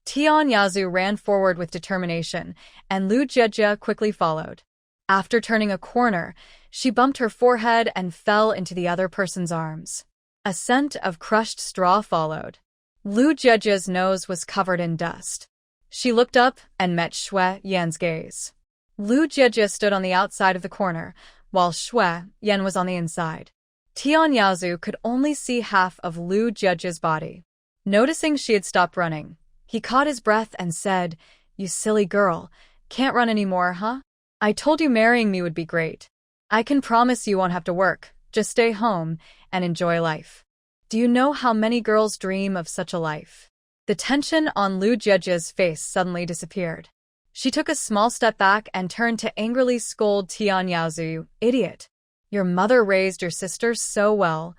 Tian Yaozu ran forward with determination, and Lu Jiejie quickly followed. After turning a corner, she bumped her forehead and fell into the other person's arms. A scent of crushed straw followed. Lu Jiejie's nose was covered in dust. She looked up and met Shu Yan's gaze. Lu Jiejie stood on the outside of the corner, while Shu Yan was on the inside. Tian Yaozu could only see half of Lu Jiejie's body. Noticing she had stopped running, he caught his breath and said, "You silly girl, can't run anymore, huh? I told you marrying me would be great. I can promise you won't have to work, just stay home and enjoy life. Do you know how many girls dream of such a life?" The tension on Lu Jiejie's face suddenly disappeared. She took a small step back and turned to angrily scold Tian Yaozu, "You idiot. Your mother raised your sister so well.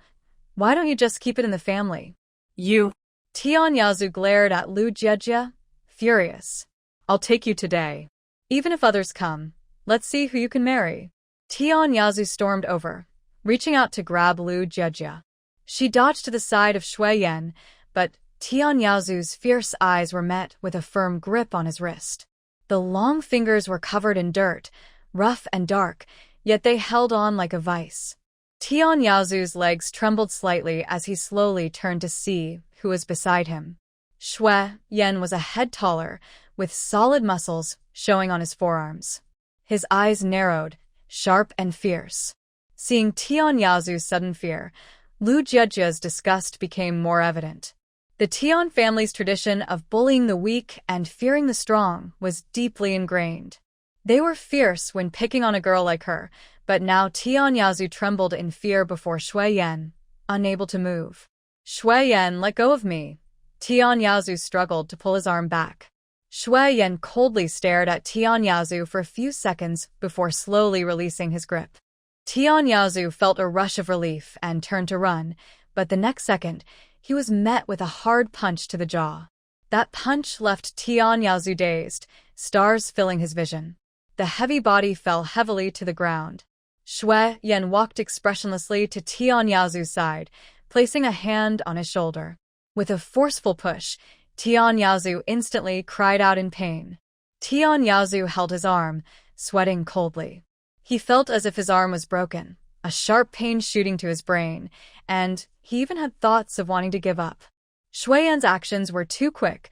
Why don't you just keep it in the family?"
You.
Tian Yaozu glared at Lu Jiejie, furious. "I'll take you today. Even if others come, let's see who you can marry." Tian Yaozu stormed over, reaching out to grab Lu Jiejie. She dodged to the side of Shu Yan, but Tian Yaozu's fierce eyes were met with a firm grip on his wrist. The long fingers were covered in dirt, rough and dark, yet they held on like a vice. Tian Yaozu's legs trembled slightly as he slowly turned to see who was beside him. Shu Yan was a head taller, with solid muscles showing on his forearms. His eyes narrowed, sharp and fierce. Seeing Tian Yaozu's sudden fear, Lu Jiejie's disgust became more evident. The Tian family's tradition of bullying the weak and fearing the strong was deeply ingrained. They were fierce when picking on a girl like her, but now Tian Yaozu trembled in fear before Shu Yan, unable to move. "Shu Yan, let go of me." Tian Yaozu struggled to pull his arm back. Shu Yan coldly stared at Tian Yaozu for a few seconds before slowly releasing his grip. Tian Yaozu felt a rush of relief and turned to run, but the next second, he was met with a hard punch to the jaw. That punch left Tian Yaozu dazed, stars filling his vision. The heavy body fell heavily to the ground. Shu Yan walked expressionlessly to Tian Yaozu's side, placing a hand on his shoulder. With a forceful push, Tian Yaozu instantly cried out in pain. Tian Yaozu held his arm, sweating coldly. He felt as if his arm was broken, a sharp pain shooting to his brain, and he even had thoughts of wanting to give up. Shu Yan's actions were too quick.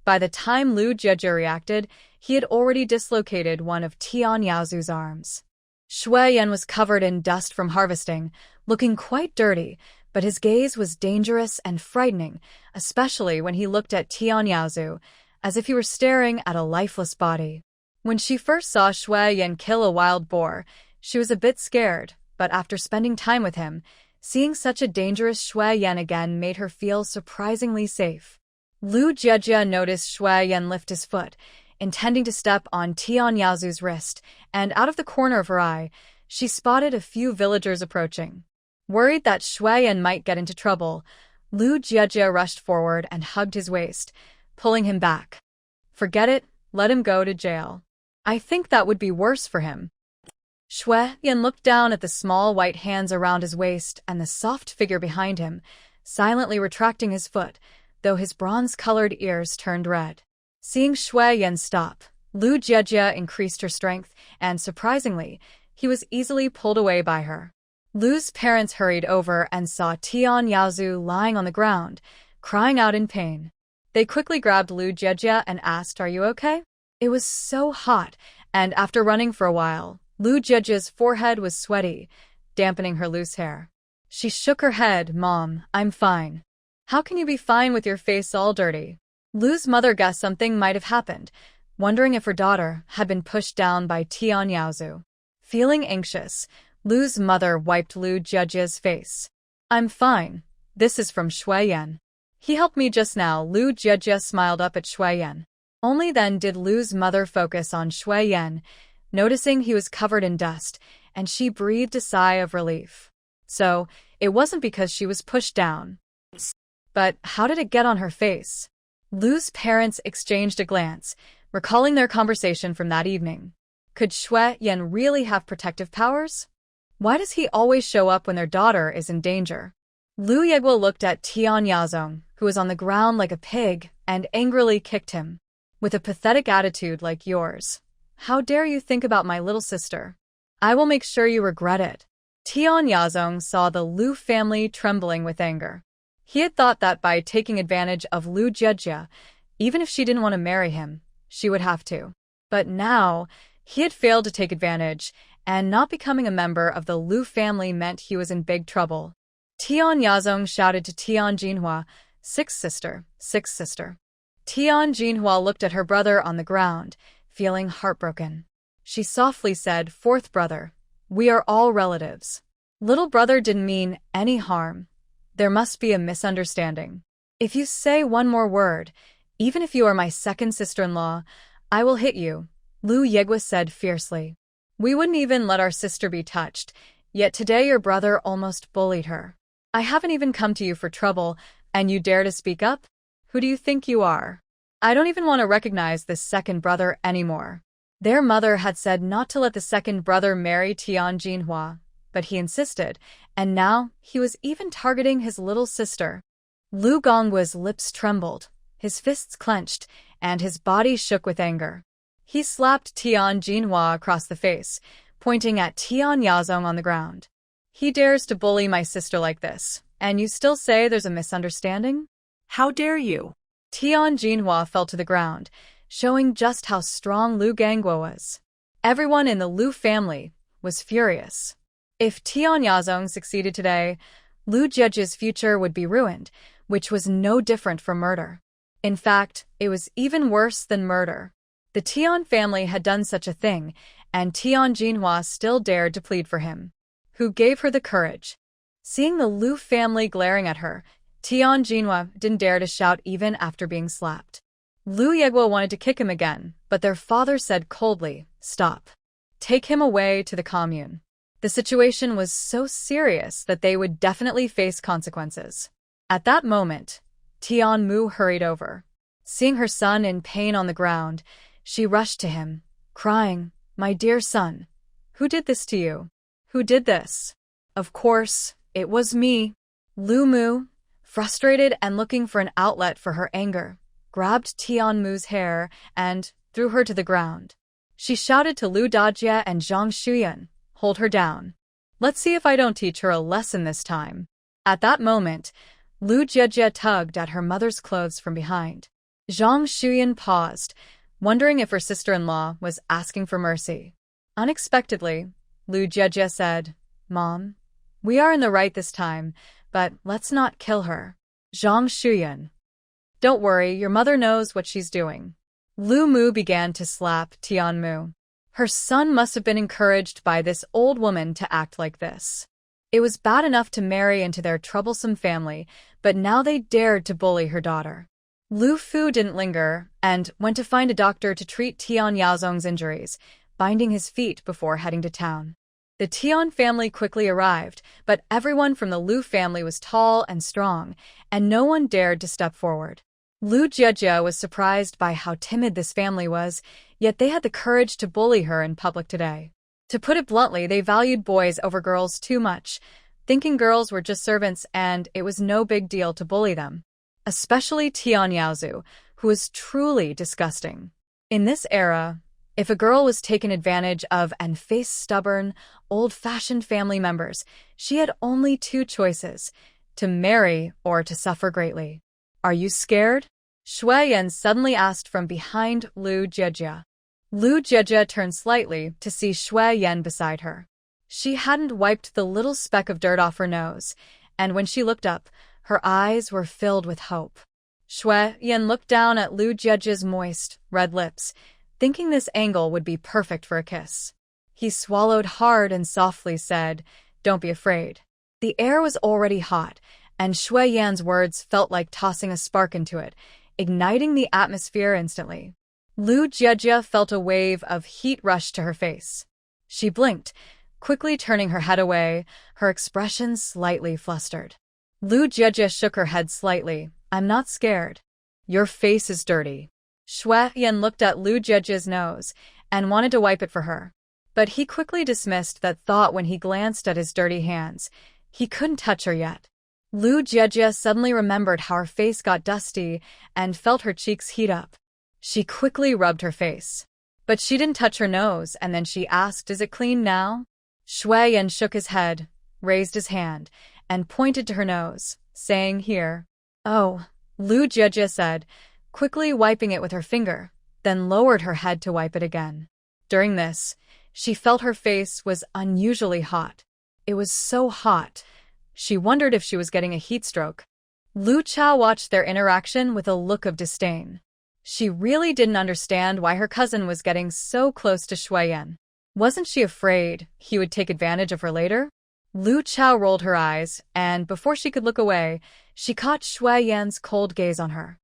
By the time Lu Jiejie reacted, he had already dislocated one of Tian Yaozu's arms. Shu Yan was covered in dust from harvesting, looking quite dirty, but his gaze was dangerous and frightening, especially when he looked at Tian Yaozu, as if he were staring at a lifeless body. When she first saw Shu Yan kill a wild boar, she was a bit scared, but after spending time with him, seeing such a dangerous Shu Yan again made her feel surprisingly safe. Lu Jiejie noticed Shu Yan lift his foot, intending to step on Tian Yaozu's wrist, and out of the corner of her eye, she spotted a few villagers approaching. Worried that Shu Yan might get into trouble, Lu Jiejie rushed forward and hugged his waist, pulling him back. "Forget it, let him go to jail. I think that would be worse for him." Shu Yan looked down at the small white hands around his waist and the soft figure behind him, silently retracting his foot, though his bronze-colored ears turned red. Seeing Shu Yan stop, Lu Jiejie increased her strength, and surprisingly, he was easily pulled away by her. Lu's parents hurried over and saw Tian Yaozu lying on the ground, crying out in pain. They quickly grabbed Lu Jiejie and asked, "Are you okay?" It was so hot, and after running for a while, Lu Jiejie's forehead was sweaty, dampening her loose hair. She shook her head. "Mom, I'm fine." "How can you be fine with your face all dirty?" Lu's mother guessed something might have happened, wondering if her daughter had been pushed down by Tian Yaozu. Feeling anxious, Lu's mother wiped Lu Jiejie's face. "I'm fine. This is from Shu Yan. He helped me just now. Lu Jie smiled up at Shu Yan. Only then did Lu's mother focus on Shu Yan, noticing he was covered in dust, and she breathed a sigh of relief. So, it wasn't because she was pushed down. But how did it get on her face? Lu's parents exchanged a glance, recalling their conversation from that evening. Could Shu Yan really have protective powers? Why does he always show up when their daughter is in danger? Lu Yegwa looked at Tian Yazong, who was on the ground like a pig, and angrily kicked him. With a pathetic attitude like yours. How dare you think about my little sister? I will make sure you regret it. Tian Yazong saw the Lu family trembling with anger. He had thought that by taking advantage of Lu Jie, even if she didn't want to marry him, she would have to. But now, he had failed to take advantage, and not becoming a member of the Lu family meant he was in big trouble. Tian Yazong shouted to Tian Jinhua, "Sixth sister, sixth sister." Tian Jinhua looked at her brother on the ground, feeling heartbroken. She softly said, "Fourth brother, we are all relatives. Little brother didn't mean any harm. There must be a misunderstanding. If you say one more word, even if you are my second sister-in-law, I will hit you," Lu Yegwa said fiercely. "We wouldn't even let our sister be touched, yet today your brother almost bullied her. I haven't even come to you for trouble, and you dare to speak up? Who do you think you are? I don't even want to recognize this second brother anymore." Their mother had said not to let the second brother marry Tian Jinhua, but he insisted, and now he was even targeting his little sister. Lu Gongwa's lips trembled, his fists clenched, and his body shook with anger. He slapped Tian Jinhua across the face, pointing at Tian Yazong on the ground. "He dares to bully my sister like this, and you still say there's a misunderstanding?
How dare you?"
Tian Jinhua fell to the ground, showing just how strong Lu Gangwa was. Everyone in the Lu family was furious. If Tian Yazong succeeded today, Lu Jie's future would be ruined, which was no different from murder. In fact, it was even worse than murder. The Tian family had done such a thing, and Tian Jinhua still dared to plead for him. Who gave her the courage? Seeing the Lu family glaring at her, Tian Jinhua didn't dare to shout even after being slapped. Lu Yegwa wanted to kick him again, but their father said coldly, "Stop. Take him away to the commune." The situation was so serious that they would definitely face consequences. At that moment, Tian Mu hurried over. Seeing her son in pain on the ground, she rushed to him, crying, "My dear son, who did this to you? Who did this?" "Of course, it was me." Lu Mu, frustrated and looking for an outlet for her anger, grabbed Tian Mu's hair and threw her to the ground. She shouted to Lu Dajie and Zhang Shuyan, "Hold her down. Let's see if I don't teach her a lesson this time." At that moment, Lu Jie tugged at her mother's clothes from behind. Zhang Shuyan paused, wondering if her sister-in-law was asking for mercy. Unexpectedly, Lu Jie said, "Mom, we are in the right this time, but let's not kill her." Zhang Shuyan. "Don't worry, your mother knows what she's doing." Lu Mu began to slap Tian Mu. Her son must have been encouraged by this old woman to act like this. It was bad enough to marry into their troublesome family, but now they dared to bully her daughter. Lu Fu didn't linger and went to find a doctor to treat Tian Yazong's injuries, binding his feet before heading to town. The Tian family quickly arrived, but everyone from the Lu family was tall and strong, and no one dared to step forward. Lu Jie was surprised by how timid this family was, yet they had the courage to bully her in public today. To put it bluntly, they valued boys over girls too much, thinking girls were just servants and it was no big deal to bully them. Especially Tian Yaozu, who was truly disgusting. In this era, if a girl was taken advantage of and faced stubborn, old-fashioned family members, she had only two choices: to marry or to suffer greatly. "Are you scared?" Shu Yan suddenly asked from behind Lu Jie. Lu Jie turned slightly to see Shu Yan beside her. She hadn't wiped the little speck of dirt off her nose, and when she looked up, her eyes were filled with hope. Shu Yan looked down at Lu Jie's moist, red lips, thinking this angle would be perfect for a kiss. He swallowed hard and softly said, "Don't be afraid." The air was already hot, and Shu Yan's words felt like tossing a spark into it, igniting the atmosphere instantly. Lu Jiejie felt a wave of heat rush to her face. She blinked, quickly turning her head away, her expression slightly flustered. Lu Jiejie shook her head slightly. I'm not scared. Your face is dirty. Shu Yan looked at Lu Jiejie's nose and wanted to wipe it for her. But he quickly dismissed that thought when he glanced at his dirty hands. He couldn't touch her yet. Lu Jiejie suddenly remembered how her face got dusty and felt her cheeks heat up. She quickly rubbed her face. But she didn't touch her nose, and then she asked, "Is it clean now?" Shu Yan shook his head, raised his hand, and pointed to her nose, saying, "Here." "Oh," Lu Jiejie said, quickly wiping it with her finger, then lowered her head to wipe it again. During this, she felt her face was unusually hot. It was so hot, she wondered if she was getting a heat stroke. Lu Chao watched their interaction with a look of disdain. She really didn't understand why her cousin was getting so close to Shu Yan. Wasn't she afraid he would take advantage of her later? Lu Chao rolled her eyes, and before she could look away, she caught Shu Yan's cold gaze on her.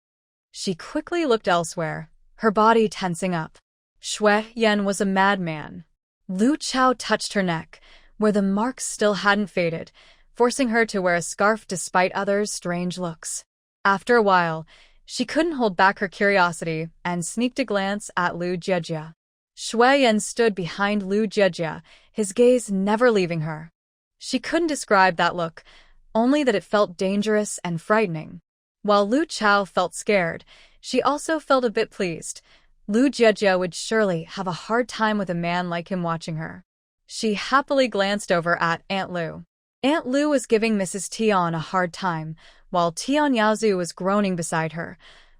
She quickly looked elsewhere, her body tensing up. Shu Yan was a madman. Lu Chao touched her neck, where the marks still hadn't faded, forcing her to wear a scarf despite others' strange looks. After a while, she couldn't hold back her curiosity and sneaked a glance at Lu Jiejie. Shu Yan stood behind Lu Jiejie, his gaze never leaving her. She couldn't describe that look, only that it felt dangerous and frightening. While Lu Chao felt scared, she also felt a bit pleased. Lu Jiejie would surely have a hard time with a man like him watching her. She happily glanced over at Aunt Lu. Aunt Lu was giving Mrs. Tian a hard time, while Tian Yaozu was groaning beside her,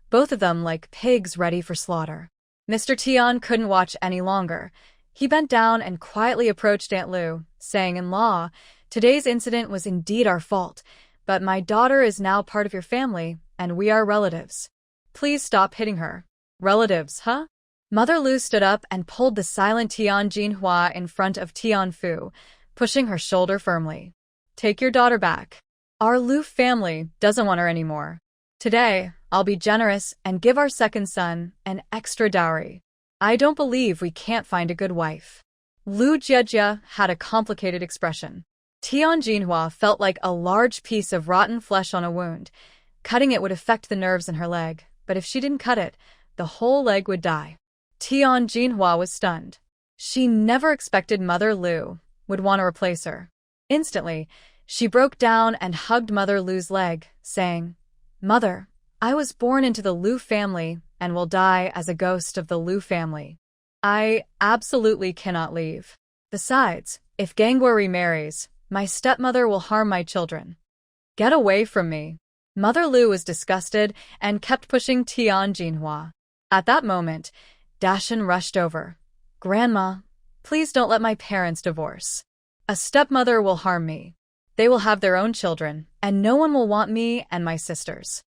both of them like pigs ready for slaughter. Mr. Tian couldn't watch any longer. He bent down and quietly approached Aunt Lu, saying, "In-law, today's incident was indeed our fault, but my daughter is now part of your family, and we are relatives. Please stop hitting her." "Relatives, huh?" Mother Lu stood up and pulled the silent Tian Jinhua in front of Tian Fu, pushing her shoulder firmly. "Take your daughter back. Our Lu family doesn't want her anymore. Today, I'll be generous and give our second son an extra dowry. I don't believe we can't find a good wife." Lu Jiejie had a complicated expression. Tian Jinhua felt like a large piece of rotten flesh on a wound. Cutting it would affect the nerves in her leg, but if she didn't cut it, the whole leg would die. Tian Jinhua was stunned. She never expected Mother Lu would want to replace her. Instantly, she broke down and hugged Mother Lu's leg, saying, "Mother, I was born into the Lu family and will die as a ghost of the Lu family. I absolutely cannot leave. Besides, if Gangwa remarries, my stepmother will harm my children. Get away from me." Mother Lu was disgusted and kept pushing Tian Jinhua. At that moment, Dashan rushed over. "Grandma, please don't let my parents divorce. A stepmother will harm me. They will have their own children, and no one will want me and my sisters."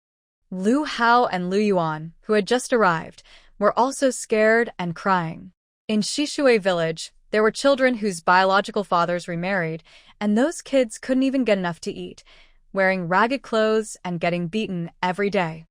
Lu Hao and Lu Yuan, who had just arrived, were also scared and crying. In Shishui village, there were children whose biological fathers remarried, and those kids couldn't even get enough to eat, wearing ragged clothes and getting beaten every day.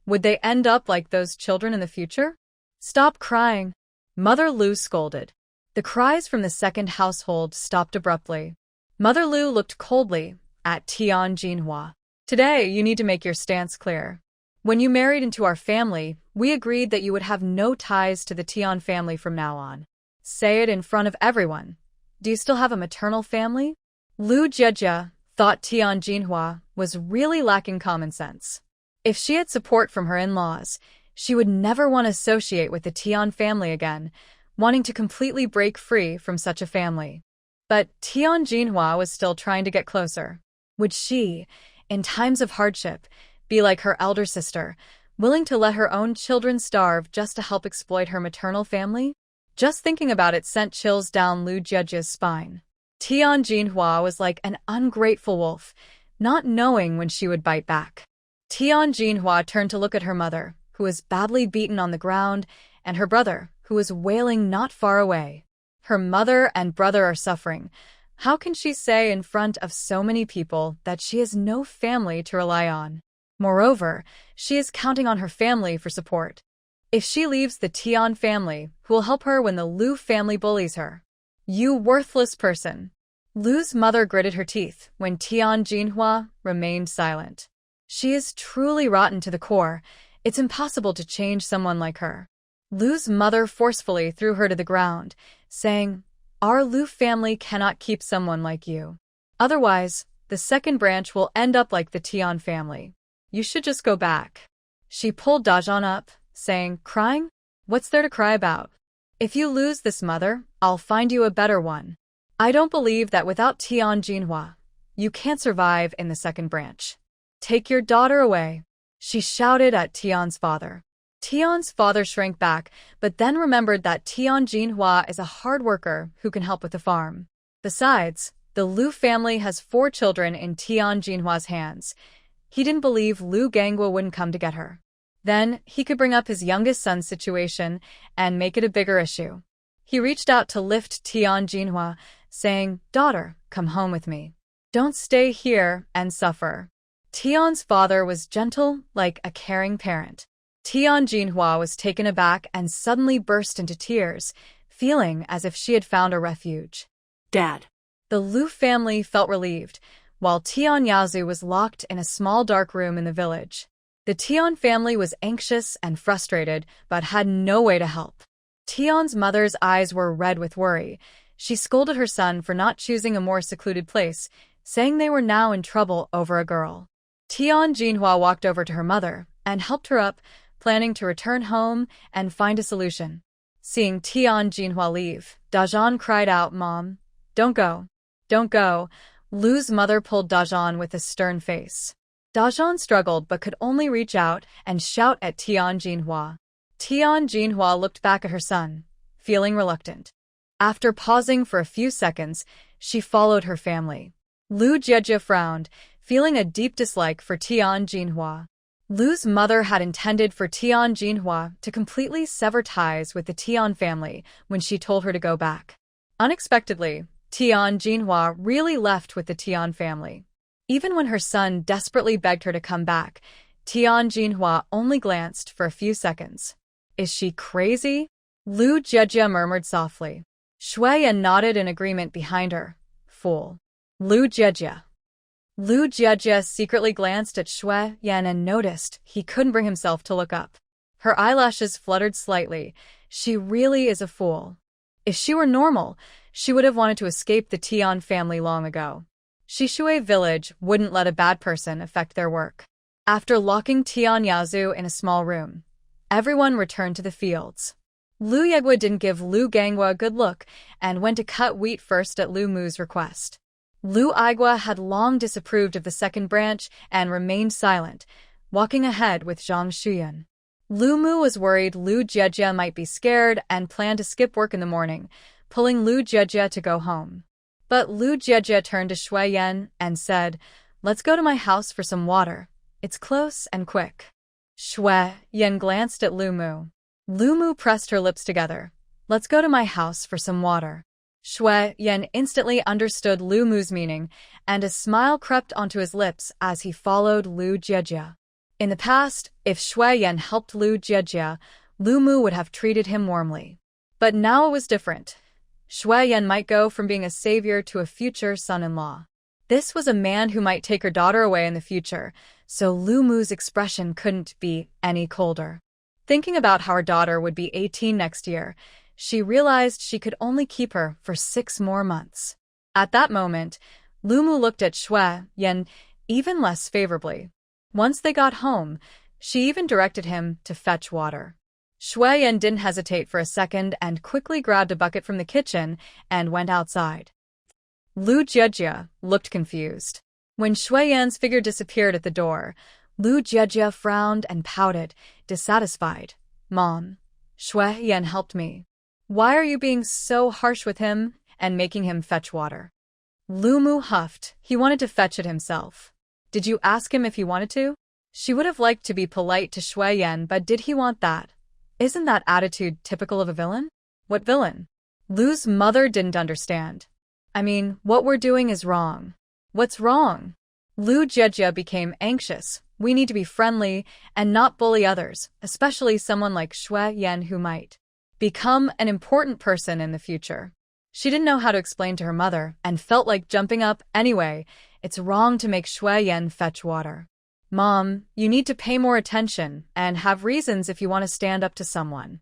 Would they end up like those children in the future? "Stop crying," Mother Lu scolded. The cries from the second household stopped abruptly. Mother Lu looked coldly at Tian Jinhua. "Today, you need to make your stance clear. When you married into our family, we agreed that you would have no ties to the Tian family from now on. Say it in front of everyone. Do you still have a maternal family?" Lu Jiejie thought Tian Jinhua was really lacking common sense. If she had support from her in-laws, she would never want to associate with the Tian family again, wanting to completely break free from such a family. But Tian Jinhua was still trying to get closer. Would she, in times of hardship, be like her elder sister, willing to let her own children starve just to help exploit her maternal family? Just thinking about it sent chills down Lu Jiejie's spine. Tian Jinhua was like an ungrateful wolf, not knowing when she would bite back. Tian Jinhua turned to look at her mother, who was badly beaten on the ground, and her brother, who was wailing not far away. Her mother and brother are suffering, How can she say in front of so many people that she has no family to rely on? Moreover, she is counting on her family for support. If she leaves the Tian family, who will help her when the Lu family bullies her? You worthless person. Lu's mother gritted her teeth when Tian Jinhua remained silent. She is truly rotten to the core. It's impossible to change someone like her. Lu's mother forcefully threw her to the ground, saying, "Our Lu family cannot keep someone like you. Otherwise, the second branch will end up like the Tian family. You should just go back." She pulled Dajan up, saying, "Crying? What's there to cry about? If you lose this mother, I'll find you a better one. I don't believe that without Tian Jinhua, you can't survive in the second branch. Take your daughter away," she shouted at Tian's father. Tian's father shrank back, but then remembered that Tian Jinhua is a hard worker who can help with the farm. Besides, the Lu family has 4 children in Tian Jinhua's hands. He didn't believe Lu Gangwa wouldn't come to get her. Then, he could bring up his youngest son's situation and make it a bigger issue. He reached out to lift Tian Jinhua, saying, "Daughter, come home with me. Don't stay here and suffer." Tian's father was gentle, like a caring parent. Tian Jinhua was taken aback and suddenly burst into tears, feeling as if she had found a refuge.
Dad.
The Lu family felt relieved, while Tian Yazu was locked in a small dark room in the village. The Tian family was anxious and frustrated, but had no way to help. Tian's mother's eyes were red with worry. She scolded her son for not choosing a more secluded place, saying they were now in trouble over a girl. Tian Jinhua walked over to her mother and helped her up, planning to return home and find a solution. Seeing Tian Jinhua leave, Dajan cried out, "Mom, don't go. Don't go." Lu's mother pulled Dajan with a stern face. Dajan struggled but could only reach out and shout at Tian Jinhua. Tian Jinhua looked back at her son, feeling reluctant. After pausing for a few seconds, she followed her family. Lu Jiejie frowned, feeling a deep dislike for Tian Jinhua. Lu's mother had intended for Tian Jinhua to completely sever ties with the Tian family when she told her to go back. Unexpectedly, Tian Jinhua really left with the Tian family. Even when her son desperately begged her to come back, Tian Jinhua only glanced for a few seconds. "Is she crazy?" Lu Jiejie murmured softly. Shu Yan nodded in agreement behind her. "Fool." Lu Jiejie. Lu Jiejie secretly glanced at Shu Yan and noticed he couldn't bring himself to look up. Her eyelashes fluttered slightly. She really is a fool. If she were normal, she would have wanted to escape the Tian family long ago. Shishui village wouldn't let a bad person affect their work. After locking Tian Yazu in a small room, everyone returned to the fields. Lu Yegwa didn't give Lu Gangwa a good look and went to cut wheat first at Lu Mu's request. Lu Igwa had long disapproved of the second branch and remained silent, walking ahead with Zhang Shuyan. Lu Mu was worried Lu Jiejie might be scared and planned to skip work in the morning, pulling Lu Jiejie to go home. But Lu Jiejie turned to Shu Yan and said, "Let's go to my house for some water. It's close and quick." Shu Yan glanced at Lu Mu. Lu Mu pressed her lips together. "Let's go to my house for some water." Shu Yan instantly understood Lu Mu's meaning, and a smile crept onto his lips as he followed Lu Jiejie. In the past, if Shu Yan helped Lu Jiejie, Lu Mu would have treated him warmly. But now it was different. Shu Yan might go from being a savior to a future son-in-law. This was a man who might take her daughter away in the future, so Lu Mu's expression couldn't be any colder. Thinking about how her daughter would be 18 next year, she realized she could only keep her for 6 more months. At that moment, Lu Mu looked at Shu Yan even less favorably. Once they got home, she even directed him to fetch water. Shu Yan didn't hesitate for a second and quickly grabbed a bucket from the kitchen and went outside. Lu Jiejie looked confused. When Shu Yan's figure disappeared at the door, Lu Jiejie frowned and pouted, dissatisfied. "Mom, Shu Yan helped me. Why are you being so harsh with him and making him fetch water?" Lu Mu huffed. He wanted to fetch it himself. Did you ask him if he wanted to? She would have liked to be polite to Shu Yan, but did he want that? Isn't that attitude typical of a villain? What villain? Lu's mother didn't understand. I mean, what we're doing is wrong. What's wrong? Lu Jejia became anxious. We need to be friendly and not bully others, especially someone like Shu Yan who might become an important person in the future. She didn't know how to explain to her mother and felt like jumping up anyway. It's wrong to make Shu Yan fetch water. Mom, you need to pay more attention and have reasons if you want to stand up to someone.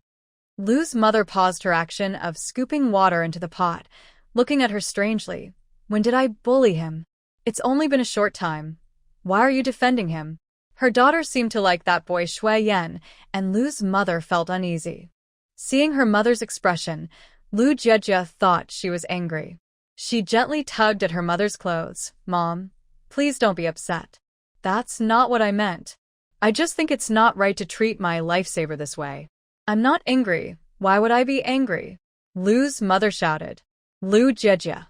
Lu's mother paused her action of scooping water into the pot, looking at her strangely. When did I bully him? It's only been a short time. Why are you defending him? Her daughter seemed to like that boy Shu Yan, and Lu's mother felt uneasy. Seeing her mother's expression, Lu Jejia thought she was angry. She gently tugged at her mother's clothes. Mom, please don't be upset. That's not what I meant. I just think it's not right to treat my lifesaver this way. I'm not angry. Why would I be angry? Lu's mother shouted. Lu Jejia.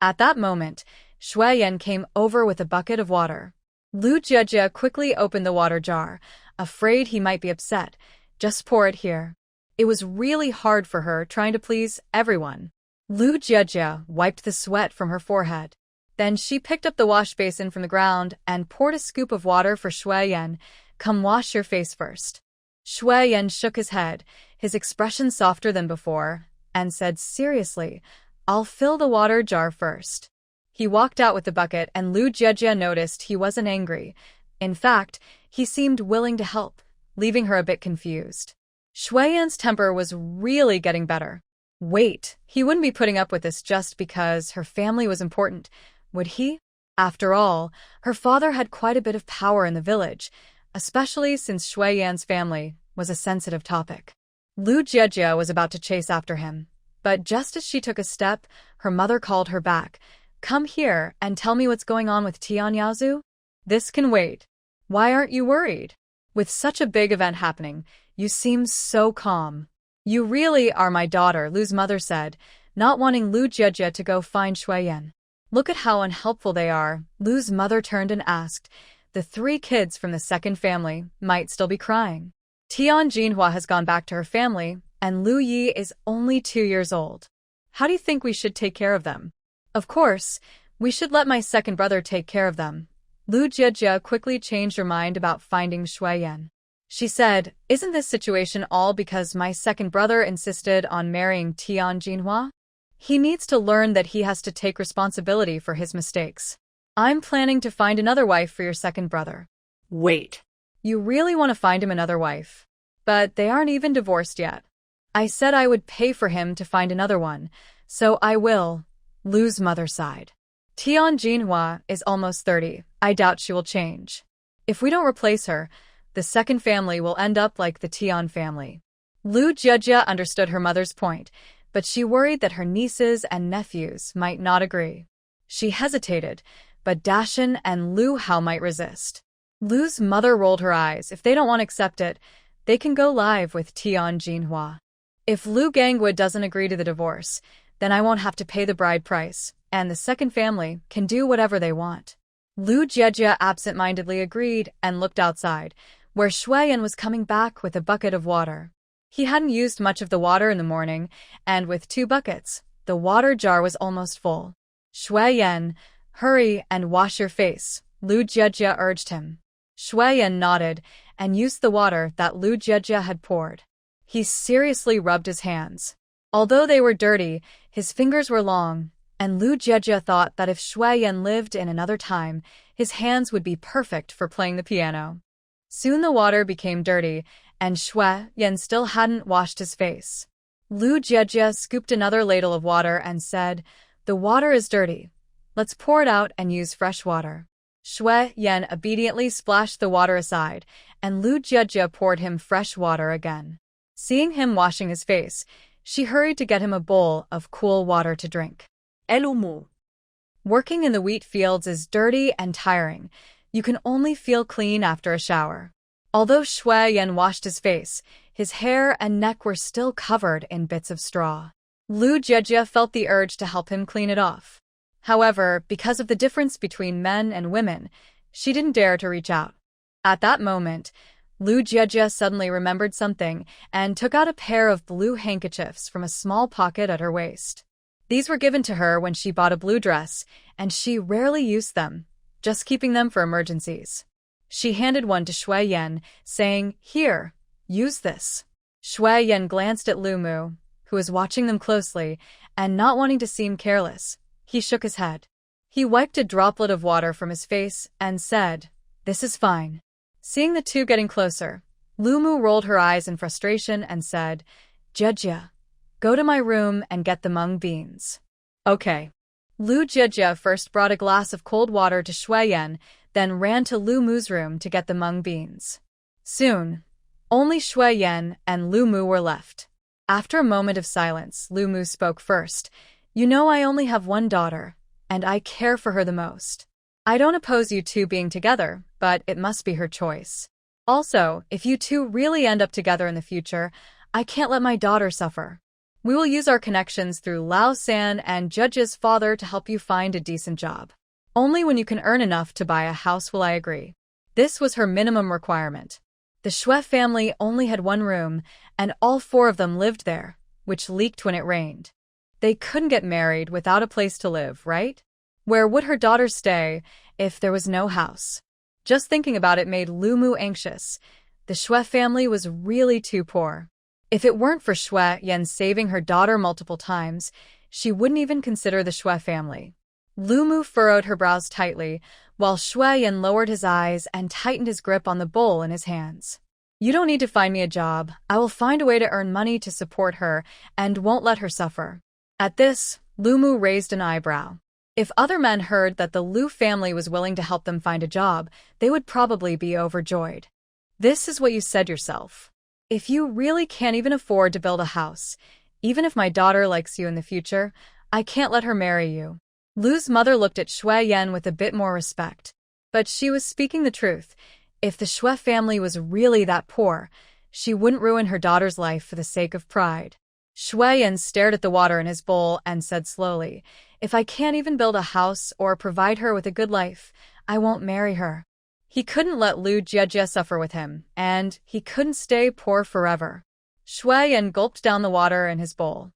At that moment, Shu Yan came over with a bucket of water. Lu Jejia quickly opened the water jar, afraid he might be upset. Just pour it here. It was really hard for her trying to please everyone. Lu Jejia wiped the sweat from her forehead. Then she picked up the wash basin from the ground and poured a scoop of water for Shu Yan. Come wash your face first. Shu Yan shook his head, his expression softer than before, and said seriously, I'll fill the water jar first. He walked out with the bucket and Lu Jejia noticed he wasn't angry. In fact, he seemed willing to help, leaving her a bit confused. Shu Yan's temper was really getting better. Wait, he wouldn't be putting up with this just because her family was important, would he? After all, her father had quite a bit of power in the village, especially since Shu Yan's family was a sensitive topic. Lu Jejia was about to chase after him, but just as she took a step, her mother called her back. Come here and tell me what's going on with Tian Yaozu? This can wait. Why aren't you worried? With such a big event happening, you seem so calm. You really are my daughter, Lu's mother said, not wanting Lu Jejia to go find Shu Yan. Look at how unhelpful they are. Lu's mother turned and asked. The 3 kids from the second family might still be crying. Tian Jinhua has gone back to her family, and Lu Yi is only 2 years old. How do you think we should take care of them? Of course, we should let my second brother take care of them. Lu Jejia quickly changed her mind about finding Shu Yan. She said, isn't this situation all because my second brother insisted on marrying Tian Jinhua? He needs to learn that he has to take responsibility for his mistakes. I'm planning to find another wife for your second brother.
Wait.
You really want to find him another wife? But they aren't even divorced yet. I said I would pay for him to find another one, so I will. Lu's mother sighed. Tian Jinhua is almost 30. I doubt she will change. If we don't replace her, the second family will end up like the Tian family. Lu Jejia understood her mother's point, but she worried that her nieces and nephews might not agree. She hesitated, but Dashan and Lu Hao might resist. Lu's mother rolled her eyes. If they don't want to accept it, they can go live with Tian Jinhua. If Lu Gangwood doesn't agree to the divorce, then I won't have to pay the bride price, and the second family can do whatever they want. Lu Jejia absent-mindedly agreed and looked outside, where Shu Yan was coming back with a bucket of water. He hadn't used much of the water in the morning, and with 2 buckets, the water jar was almost full. Shu Yan, hurry and wash your face, Lu Jejia urged him. Shu Yan nodded and used the water that Lu Jejia had poured. He seriously rubbed his hands. Although they were dirty, his fingers were long, and Lu Jejia thought that if Shu Yan lived in another time, his hands would be perfect for playing the piano. Soon the water became dirty, and Shu Yan still hadn't washed his face. Lu Jejia scooped another ladle of water and said, the water is dirty. Let's pour it out and use fresh water. Shu Yan obediently splashed the water aside, and Lu Jejia poured him fresh water again. Seeing him washing his face, she hurried to get him a bowl of cool water to drink.
Elumu.
Working in the wheat fields is dirty and tiring. You can only feel clean after a shower. Although Shu Yan washed his face, his hair and neck were still covered in bits of straw. Lu Jejia felt the urge to help him clean it off. However, because of the difference between men and women, she didn't dare to reach out. At that moment, Lu Jejia suddenly remembered something and took out a pair of blue handkerchiefs from a small pocket at her waist. These were given to her when she bought a blue dress, and she rarely used them, just keeping them for emergencies. She handed one to Shu Yan, saying, "Here, use this." Shu Yan glanced at Lu Mu, who was watching them closely, and not wanting to seem careless, he shook his head. He wiped a droplet of water from his face and said, "This is fine." Seeing the two getting closer, Lu Mu rolled her eyes in frustration and said, "Jejia, go to my room and get the mung beans." Okay. Lu Jejia first brought a glass of cold water to Shu Yan, then ran to Lu Mu's room to get the mung beans. Soon, only Shu Yan and Lu Mu were left. After a moment of silence, Lu Mu spoke first. "You know I only have one daughter, and I care for her the most. I don't oppose you two being together, but it must be her choice. Also, if you two really end up together in the future, I can't let my daughter suffer. We will use our connections through Lao San and Judge's father to help you find a decent job. Only when you can earn enough to buy a house will I agree." This was her minimum requirement. The Shu family only had one room, and all four of them lived there, which leaked when it rained. They couldn't get married without a place to live, right? Where would her daughter stay if there was no house? Just thinking about it made Lu Mu anxious. The Shu family was really too poor. If it weren't for Shu Yan saving her daughter multiple times, she wouldn't even consider the Shu family. Lu Mu furrowed her brows tightly, while Shu Yan lowered his eyes and tightened his grip on the bowl in his hands. "You don't need to find me a job. I will find a way to earn money to support her and won't let her suffer." At this, Lu Mu raised an eyebrow. If other men heard that the Lu family was willing to help them find a job, they would probably be overjoyed. "This is what you said yourself. If you really can't even afford to build a house, even if my daughter likes you in the future, I can't let her marry you." Lu's mother looked at Shu Yan with a bit more respect. But she was speaking the truth. If the Shu family was really that poor, she wouldn't ruin her daughter's life for the sake of pride. Shu Yan stared at the water in his bowl and said slowly, "If I can't even build a house or provide her with a good life, I won't marry her." He couldn't let Lu Jejia suffer with him, and he couldn't stay poor forever. Shu Yan gulped down the water in his bowl.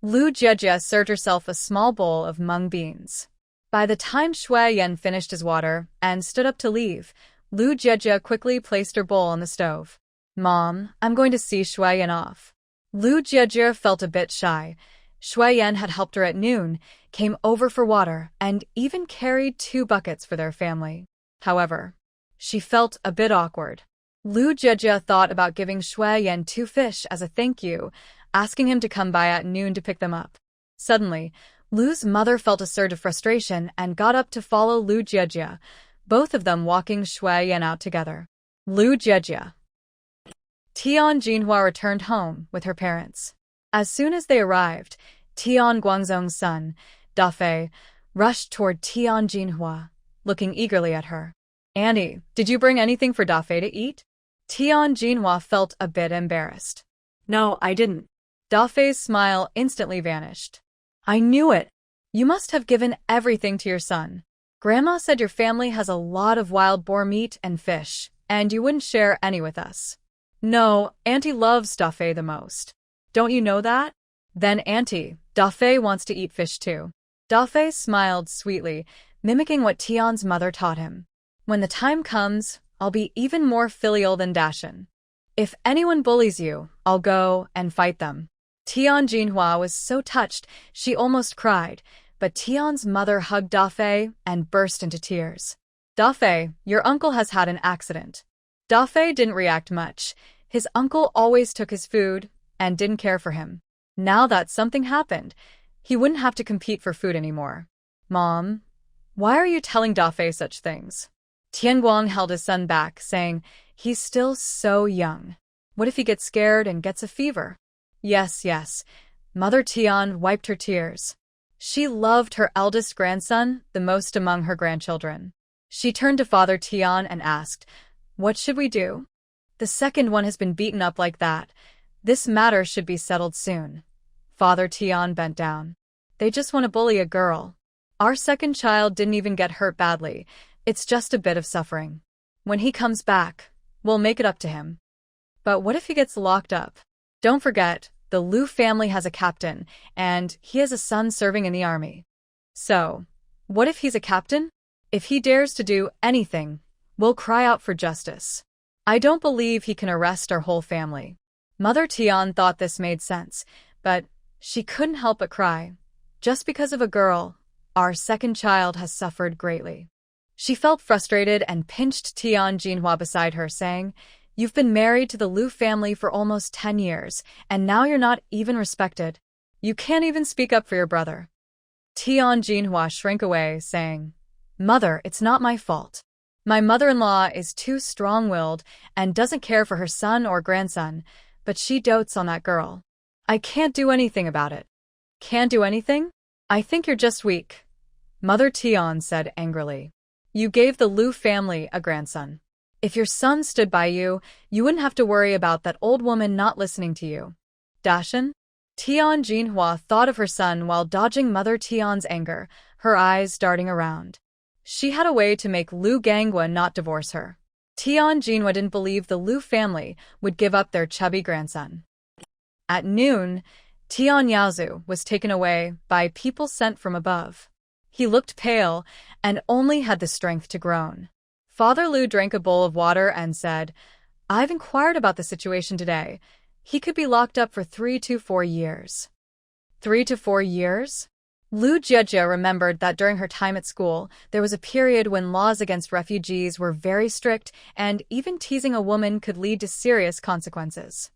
Lu Jejia served herself a small bowl of mung beans. By the time Shu Yan finished his water and stood up to leave, Lu Jejia quickly placed her bowl on the stove. "Mom, I'm going to see Shu Yan off." Lu Jejia felt a bit shy. Shu Yan had helped her at noon, came over for water, and even carried 2 buckets for their family. However, she felt a bit awkward. Lu Jejia thought about giving Shu Yan 2 fish as a thank you, asking him to come by at noon to pick them up. Suddenly, Lu's mother felt a surge of frustration and got up to follow Lu Jejia, both of them walking Shu Yan out together. Lu Jejia. Tian Jinhua returned home with her parents. As soon as they arrived, Tian Guangzong's son, Dafei, rushed toward Tian Jinhua, looking eagerly at her. "Annie, did you bring anything for Dafei to eat?" Tian Jinhua felt a bit embarrassed.
No, I didn't.
Dafei's smile instantly vanished. "I knew it. You must have given everything to your son. Grandma said your family has a lot of wild boar meat and fish, and you wouldn't share any with us." "No, Auntie loves Dafei the most. Don't you know that?" "Then Auntie, Dafei wants to eat fish too." Dafei smiled sweetly, mimicking what Tian's mother taught him. "When the time comes, I'll be even more filial than Dashin. If anyone bullies you, I'll go and fight them." Tian Jinhua was so touched she almost cried, but Tian's mother hugged Dafei and burst into tears. "Dafei, your uncle has had an accident." Dafei didn't react much. His uncle always took his food and didn't care for him. Now that something happened, he wouldn't have to compete for food anymore. "Mom, why are you telling Dafei such things?" Tianguang held his son back, saying, "He's still so young. What if he gets scared and gets a fever?" Yes. Mother Tian wiped her tears. She loved her eldest grandson the most among her grandchildren. She turned to Father Tian and asked, "What should we do? The second one has been beaten up like that. This matter should be settled soon." Father Tian bent down. "They just want to bully a girl. Our second child didn't even get hurt badly. It's just a bit of suffering. When he comes back, we'll make it up to him." "But what if he gets locked up? Don't forget, The Lu family has a captain, and he has a son serving in the army. So, what if he's a captain? If he dares to do anything, we'll cry out for justice. I don't believe he can arrest our whole family. Mother Tian thought this made sense, but she couldn't help but cry. Just because of a girl, our second child has suffered greatly. She felt frustrated and pinched Tian Jinhua beside her, saying, "You've been married to the Lu family for almost 10 years, and now you're not even respected. You can't even speak up for your brother." Tian Jinhua shrank away, saying, "Mother, it's not my fault. My mother-in-law is too strong-willed and doesn't care for her son or grandson, but she dotes on that girl. I can't do anything about it." "Can't do anything? I think you're just weak," Mother Tian said angrily. "You gave the Lu family a grandson. If your son stood by you, you wouldn't have to worry about that old woman not listening to you." Dashan? Tian Jinhua thought of her son while dodging Mother Tian's anger, her eyes darting around. She had a way to make Lu Gangwa not divorce her. Tian Jinhua didn't believe the Lu family would give up their chubby grandson. At noon, Tian Yaozu was taken away by people sent from above. He looked pale and only had the strength to groan. Father Lu drank a bowl of water and said, "I've inquired about the situation today. He could be locked up for 3 to 4 years. 3 to 4 years? Lu Jiejie remembered that during her time at school, there was a period when laws against refugees were very strict and even teasing a woman could lead to serious consequences.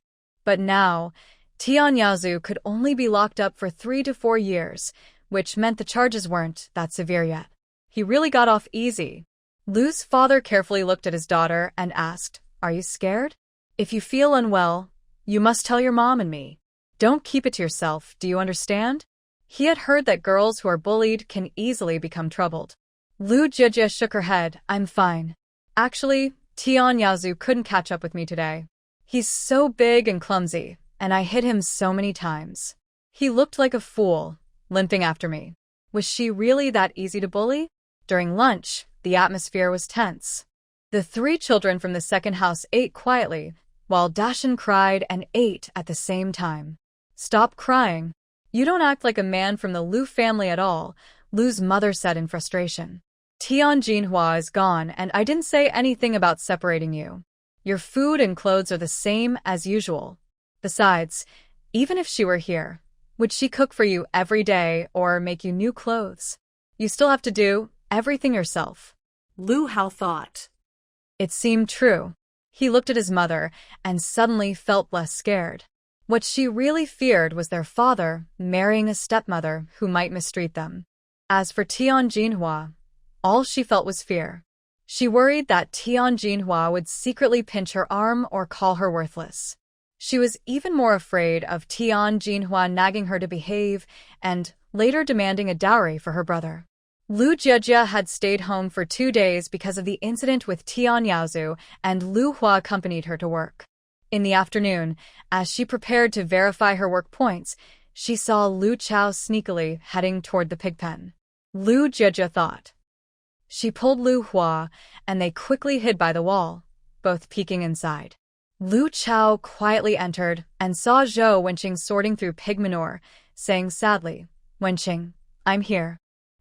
But now, Tian Yaozu could only be locked up for 3 to 4 years, which meant the charges weren't that severe yet. He really got off easy. Lu's father carefully looked at his daughter and asked, "Are you scared? If you feel unwell, you must tell your mom and me. Don't keep it to yourself, do you understand?" He had heard that girls who are bullied can easily become troubled. Lu Jiejie shook her head. "I'm fine. Actually, Tian Yaozu couldn't catch up with me today. He's so big and clumsy, and I hit him so many times. He looked like a fool, limping after me. Was she really that easy to bully?" During lunch, the atmosphere was tense. The 3 children from the second house ate quietly, while Dashan cried and ate at the same time. "Stop crying. You don't act like a man from the Lu family at all," Lu's mother said in frustration. "Tian Jinhua is gone, and I didn't say anything about separating you. Your food and clothes are the same as usual. Besides, even if she were here, would she cook for you every day or make you new clothes? You still have to do everything yourself."
Lu Hao thought.
It seemed true. He looked at his mother and suddenly felt less scared. What she really feared was their father marrying a stepmother who might mistreat them. As for Tian Jinhua, all she felt was fear. She worried that Tian Jinhua would secretly pinch her arm or call her worthless. She was even more afraid of Tian Jinhua nagging her to behave and later demanding a dowry for her brother. Lu Jiejie had stayed home for 2 days because of the incident with Tian Yaozu, and Lu Hua accompanied her to work. In the afternoon, as she prepared to verify her work points, she saw Lu Chao sneakily heading toward the pigpen. Lu Jiejie thought. She pulled Lu Hua, and they quickly hid by the wall, both peeking inside. Lu Chao quietly entered and saw Zhou Wenqing sorting through pig manure, saying sadly, "Wenqing, I'm here."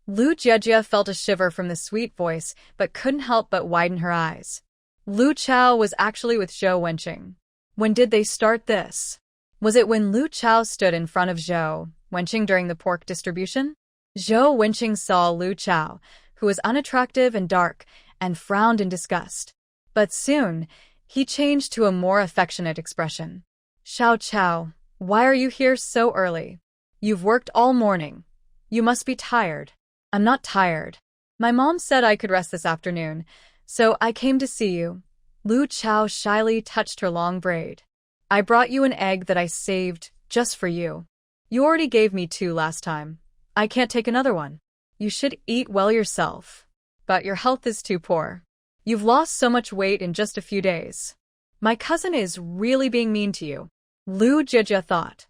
Lu Jiejie felt a shiver from the sweet voice, but couldn't help but widen her eyes. Lu Chao was actually with Zhou Wenqing. When did they start this? Was it when Lu Chao stood in front of Zhou Wenqing during the pork distribution? Zhou Wenqing saw Lu Chao, who was unattractive and dark, and frowned in disgust. But soon, he changed to a more affectionate expression. "Xiao Chao, why are you here so early? You've worked all morning. You must be tired." "I'm not tired. My mom said I could rest this afternoon, so I came to see you." Lu Chao shyly touched her long braid. "I brought you an egg that I saved just for you. You already gave me 2 last time. I can't take another one. You should eat well yourself. But your health is too poor. You've lost so much weight in just a few days. My cousin is really being mean to you." Lu Jiejie thought.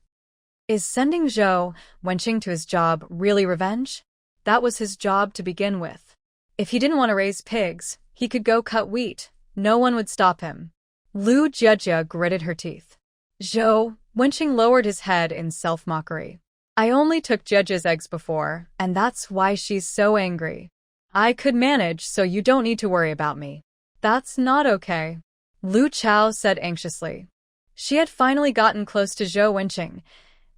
Is sending Zhou Wenqing to his job really revenge? That was his job to begin with. If he didn't want to raise pigs, he could go cut wheat. No one would stop him. Lu Jiejie gritted her teeth. Zhou Wenqing lowered his head in self-mockery. I only took Jejje's eggs before, and that's why she's so angry. I could manage, so you don't need to worry about me. That's not okay, Lu Chao said anxiously. She had finally gotten close to Zhou Wenqing.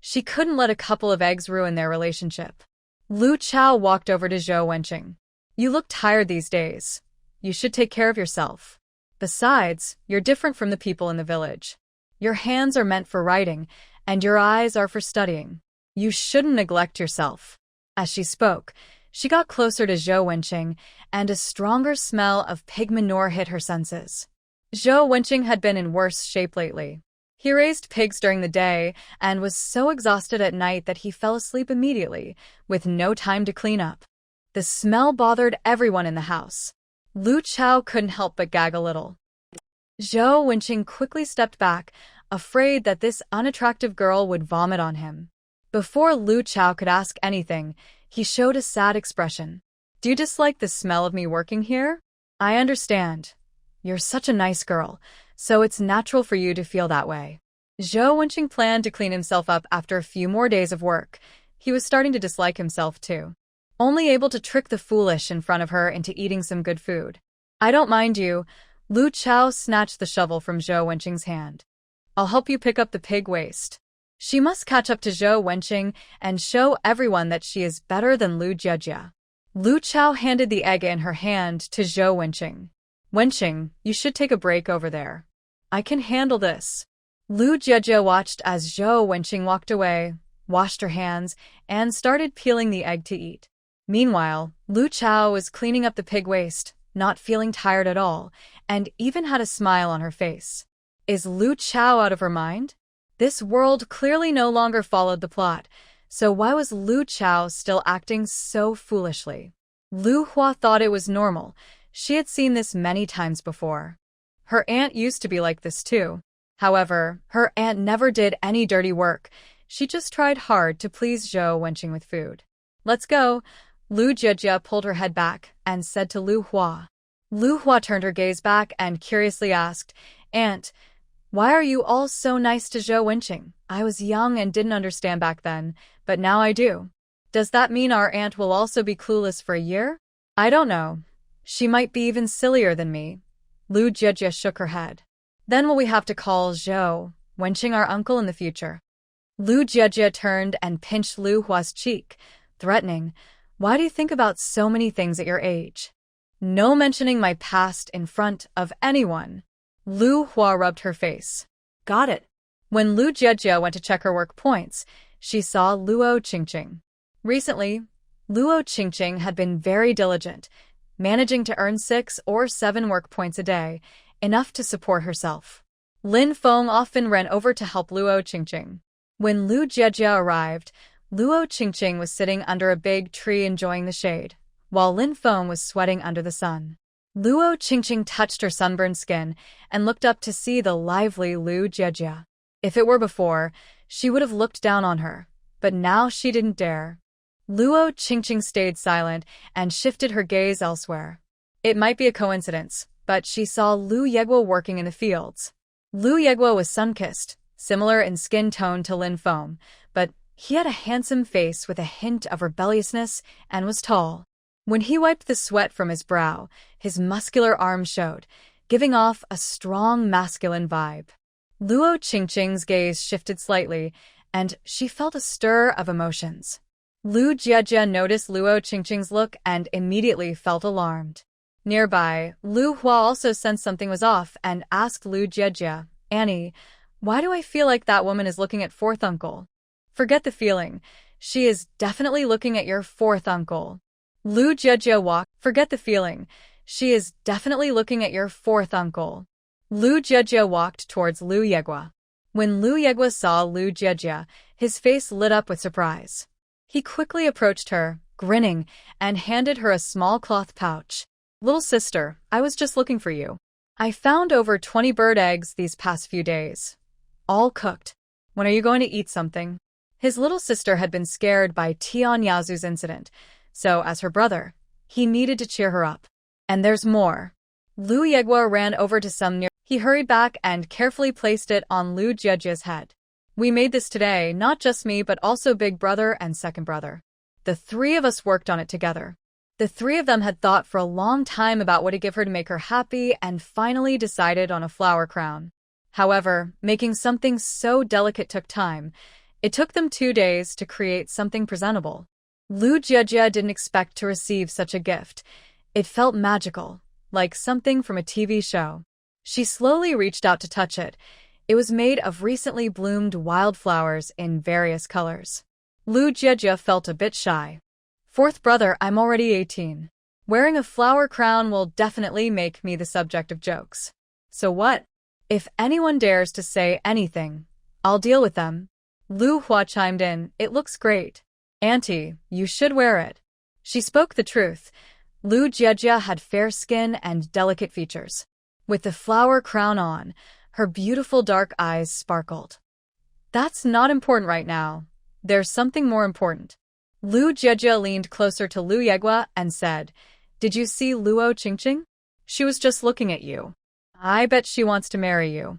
She couldn't let a couple of eggs ruin their relationship. Lu Chao walked over to Zhou Wenqing. You look tired these days. You should take care of yourself. Besides, you're different from the people in the village. Your hands are meant for writing, and your eyes are for studying. You shouldn't neglect yourself. As she spoke, she got closer to Zhou Wenqing, and a stronger smell of pig manure hit her senses. Zhou Wenqing had been in worse shape lately. He raised pigs during the day and was so exhausted at night that he fell asleep immediately, with no time to clean up. The smell bothered everyone in the house. Lu Chao couldn't help but gag a little. Zhou Wenqing quickly stepped back, afraid that this unattractive girl would vomit on him. Before Lu Chao could ask anything, he showed a sad expression. Do you dislike the smell of me working here? I understand. You're such a nice girl, so it's natural for you to feel that way. Zhou Wenqing planned to clean himself up after a few more days of work. He was starting to dislike himself too. Only able to trick the foolish in front of her into eating some good food. I don't mind you. Lu Chao snatched the shovel from Zhou Wenqing's hand. I'll help you pick up the pig waste. She must catch up to Zhou Wenqing and show everyone that she is better than Lu Jejia. Lu Chao handed the egg in her hand to Zhou Wenqing. Wenqing, you should take a break over there. I can handle this. Lu Jejia watched as Zhou Wenqing walked away, washed her hands, and started peeling the egg to eat. Meanwhile, Lu Chao was cleaning up the pig waste, not feeling tired at all, and even had a smile on her face. Is Lu Chao out of her mind? This world clearly no longer followed the plot, so why was Lu Chao still acting so foolishly? Lu Hua thought it was normal. She had seen this many times before. Her aunt used to be like this too. However, her aunt never did any dirty work. She just tried hard to please Zhou Wenqing with food. Let's go. Lu Jejia pulled her head back and said to Lu Hua. Lu Hua turned her gaze back and curiously asked, Aunt, why are you all so nice to Zhou Wenqing? I was young and didn't understand back then, but now I do. Does that mean our aunt will also be clueless for a year? I don't know. She might be even sillier than me. Lu Jejia shook her head. Then will we have to call Zhou Wenqing our uncle in the future? Lu Jejia turned and pinched Lu Hua's cheek, threatening, Why do you think about so many things at your age? No mentioning my past in front of anyone. Lu Hua rubbed her face. Got it. When Lu Jejia went to check her work points, she saw Luo Qingqing. Recently, Luo Qingqing had been very diligent, managing to earn 6 or 7 work points a day, enough to support herself. Lin Feng often ran over to help Luo Qingqing. When Lu Jejia arrived, Luo Qingqing was sitting under a big tree enjoying the shade, while Lin Feng was sweating under the sun. Luo Qingqing touched her sunburned skin and looked up to see the lively Lu Jejia. If it were before, she would have looked down on her, but now she didn't dare. Luo Qingqing stayed silent and shifted her gaze elsewhere. It might be a coincidence, but she saw Lu Yegua working in the fields. Lu Yegua was sun-kissed, similar in skin tone to Lin Feng, but he had a handsome face with a hint of rebelliousness and was tall. When he wiped the sweat from his brow, his muscular arms showed, giving off a strong masculine vibe. Luo Qingqing's gaze shifted slightly, and she felt a stir of emotions. Lu Jejia noticed Luo Qingqing's look and immediately felt alarmed. Nearby, Lu Hua also sensed something was off and asked Lu Jejia, Annie, why do I feel like that woman is looking at fourth uncle? Forget the feeling. She is definitely looking at your fourth uncle. Lu Jejia walked. Forget the feeling. She is definitely looking at your fourth uncle. Lu Jejia walked towards Lu Yegua. When Lu Yegua saw Lu Jejia, his face lit up with surprise. He quickly approached her, grinning, and handed her a small cloth pouch. Little sister, I was just looking for you. I found over 20 bird eggs these past few days. All cooked. When are you going to eat something? His little sister had been scared by Tian Yazu's incident, so as her brother, he needed to cheer her up. And there's more. Lu Yegua ran over to some near He hurried back and carefully placed it on Lu Jiejia's head. We made this today, not just me but also big brother and second brother. The three of us worked on it together. The three of them had thought for a long time about what to give her to make her happy and finally decided on a flower crown. However, making something so delicate took time. It took them 2 days to create something presentable. Lu Jiejie didn't expect to receive such a gift. It felt magical, like something from a TV show. She slowly reached out to touch it. It was made of recently bloomed wildflowers in various colors. Lu Jiejie felt a bit shy. Fourth brother, I'm already 18. Wearing a flower crown will definitely make me the subject of jokes. So what? If anyone dares to say anything, I'll deal with them. Lu Hua chimed in, it looks great. Auntie, you should wear it. She spoke the truth. Lu Jiejie had fair skin and delicate features. With the flower crown on, her beautiful dark eyes sparkled. That's not important right now. There's something more important. Lu Jiejie leaned closer to Lu Yegua and said, Did you see Luo Qingqing? She was just looking at you. I bet she wants to marry you.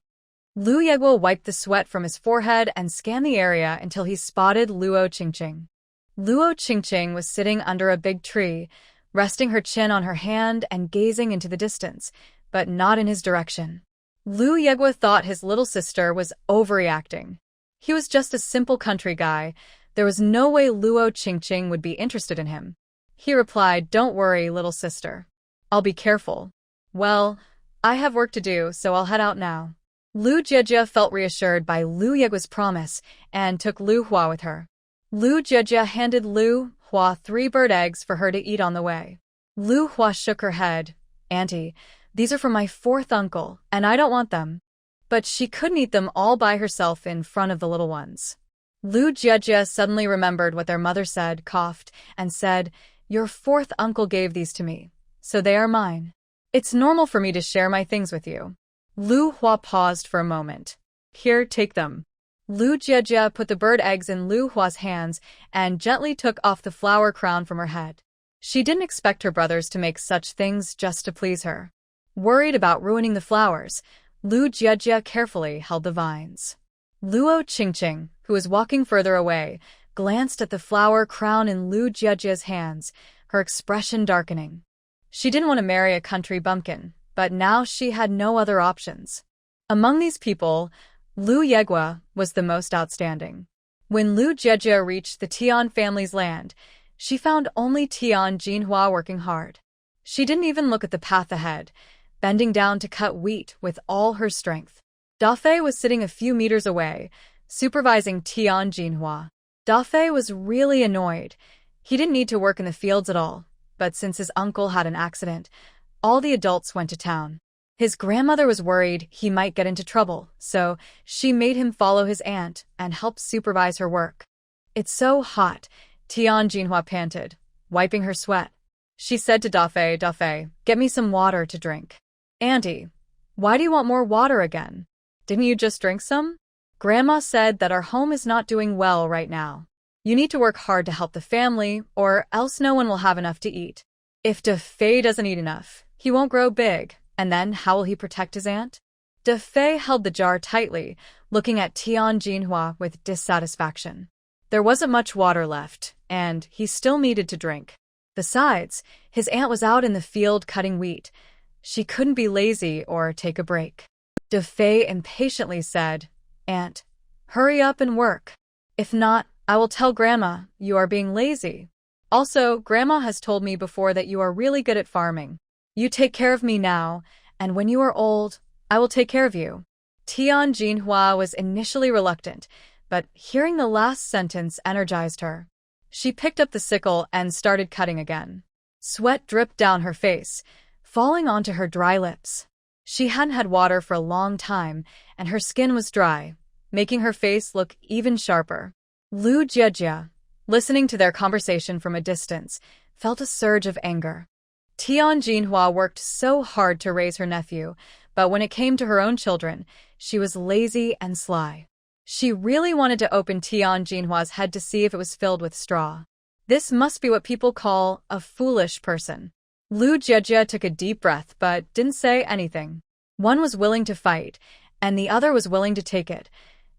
Lu Yegua wiped the sweat from his forehead and scanned the area until he spotted Luo Qingqing. Luo Qingqing was sitting under a big tree, resting her chin on her hand and gazing into the distance, but not in his direction. Lu Yegua thought his little sister was overreacting. He was just a simple country guy. There was no way Luo Qingqing would be interested in him. He replied, Don't worry, little sister. I'll be careful. Well, I have work to do, so I'll head out now. Lu Jiejie felt reassured by Lu Yegua's promise and took Lu Hua with her. Lu Jiejie handed Lu Hua 3 bird eggs for her to eat on the way. Lu Hua shook her head. Auntie, these are from my 4th uncle, and I don't want them. But she couldn't eat them all by herself in front of the little ones. Lu Jiejie suddenly remembered what their mother said, coughed, and said, Your 4th uncle gave these to me, so they are mine. It's normal for me to share my things with you. Lu Hua paused for a moment. Here, take them. Lu Jiejie put the bird eggs in Lu Hua's hands and gently took off the flower crown from her head. She didn't expect her brothers to make such things just to please her. Worried about ruining the flowers, Lu Jiejie carefully held the vines. Luo Qingqing, who was walking further away, glanced at the flower crown in Lu Jiejie's hands, her expression darkening. She didn't want to marry a country bumpkin, but now she had no other options. Among these people, Lu Yegua was the most outstanding. When Lu Jiejie reached the Tian family's land, she found only Tian Jinhua working hard. She didn't even look at the path ahead, bending down to cut wheat with all her strength. Dafei was sitting a few meters away, supervising Tian Jinhua. Dafei was really annoyed. He didn't need to work in the fields at all, but since his uncle had an accident, all the adults went to town. His grandmother was worried he might get into trouble, so she made him follow his aunt and help supervise her work. It's so hot, Tian Jinhua panted, wiping her sweat. She said to Dafei, Dafei, get me some water to drink. Auntie, why do you want more water again? Didn't you just drink some? Grandma said that our home is not doing well right now. You need to work hard to help the family, or else no one will have enough to eat. If Dafei doesn't eat enough, he won't grow big, and then how will he protect his aunt? Dafei held the jar tightly, looking at Tian Jinhua with dissatisfaction. There wasn't much water left, and he still needed to drink. Besides, his aunt was out in the field cutting wheat. She couldn't be lazy or take a break. Dafei impatiently said, Aunt, hurry up and work. If not, I will tell Grandma you are being lazy. Also, Grandma has told me before that you are really good at farming. You take care of me now, and when you are old, I will take care of you. Tian Jinhua was initially reluctant, but hearing the last sentence energized her. She picked up the sickle and started cutting again. Sweat dripped down her face, falling onto her dry lips. She hadn't had water for a long time, and her skin was dry, making her face look even sharper. Lu Jiejie, listening to their conversation from a distance, felt a surge of anger. Tian Jinhua worked so hard to raise her nephew, but when it came to her own children, she was lazy and sly. She really wanted to open Tian Jinhua's head to see if it was filled with straw. This must be what people call a foolish person. Lu Jiejie took a deep breath but didn't say anything. One was willing to fight, and the other was willing to take it.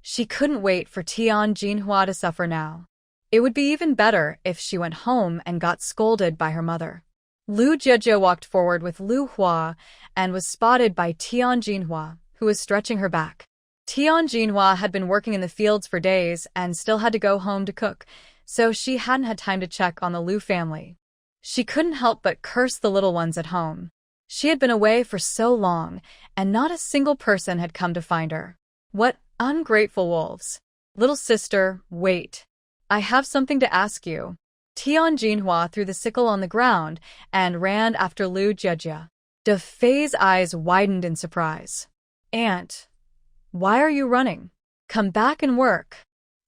She couldn't wait for Tian Jinhua to suffer now. It would be even better if she went home and got scolded by her mother. Lu Jiejie walked forward with Lu Hua and was spotted by Tian Jinhua, who was stretching her back. Tian Jinhua had been working in the fields for days and still had to go home to cook, so she hadn't had time to check on the Lu family. She couldn't help but curse the little ones at home. She had been away for so long, and not a single person had come to find her. What ungrateful wolves. Little sister, wait. I have something to ask you. Tian Jinhua threw the sickle on the ground and ran after Lu Jiejie. De Fei's eyes widened in surprise. Aunt, why are you running? Come back and work.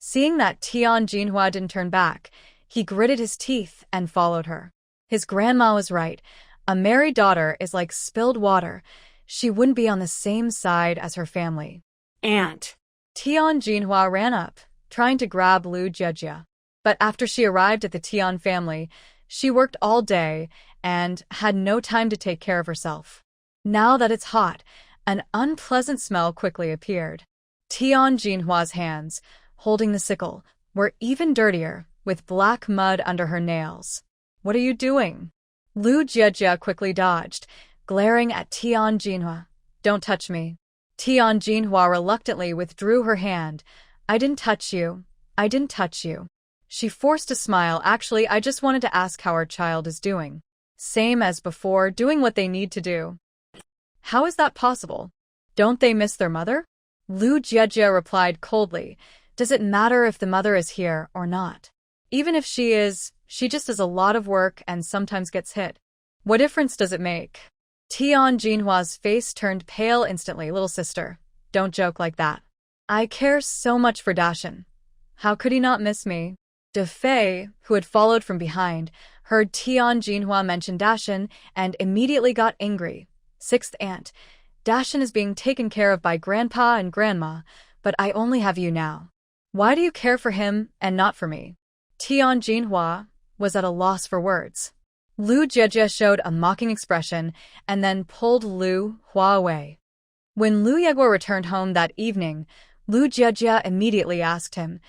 Seeing that Tian Jinhua didn't turn back, he gritted his teeth and followed her. His grandma was right. A married daughter is like spilled water. She wouldn't be on the same side as her family.
Aunt.
Tian Jinhua ran up, trying to grab Lu Jiejie. But after she arrived at the Tian family, she worked all day and had no time to take care of herself. Now that it's hot, an unpleasant smell quickly appeared. Tian Jinhua's hands, holding the sickle, were even dirtier, with black mud under her nails. What are you doing? Lu Jiejie quickly dodged, glaring at Tian Jinhua. Don't touch me. Tian Jinhua reluctantly withdrew her hand. I didn't touch you. I didn't touch you. She forced a smile. Actually, I just wanted to ask how our child is doing. Same as before, doing what they need to do. How is that possible? Don't they miss their mother? Lu Jiejie replied coldly. Does it matter if the mother is here or not? Even if she is, she just does a lot of work and sometimes gets hit. What difference does it make? Tian Jinhua's face turned pale instantly. Little sister, don't joke like that. I care so much for Dashan. How could he not miss me? De Fei, who had followed from behind, heard Tian Jinhua mention Dashan and immediately got angry. Sixth aunt, Dashan is being taken care of by Grandpa and Grandma, but I only have you now. Why do you care for him and not for me? Tian Jinhua was at a loss for words. Lu Jiejie showed a mocking expression and then pulled Lu Hua away. When Lu Yegua returned home that evening, Lu Jiejie immediately asked him,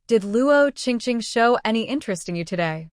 Did Luo Qingqing show any interest in you today?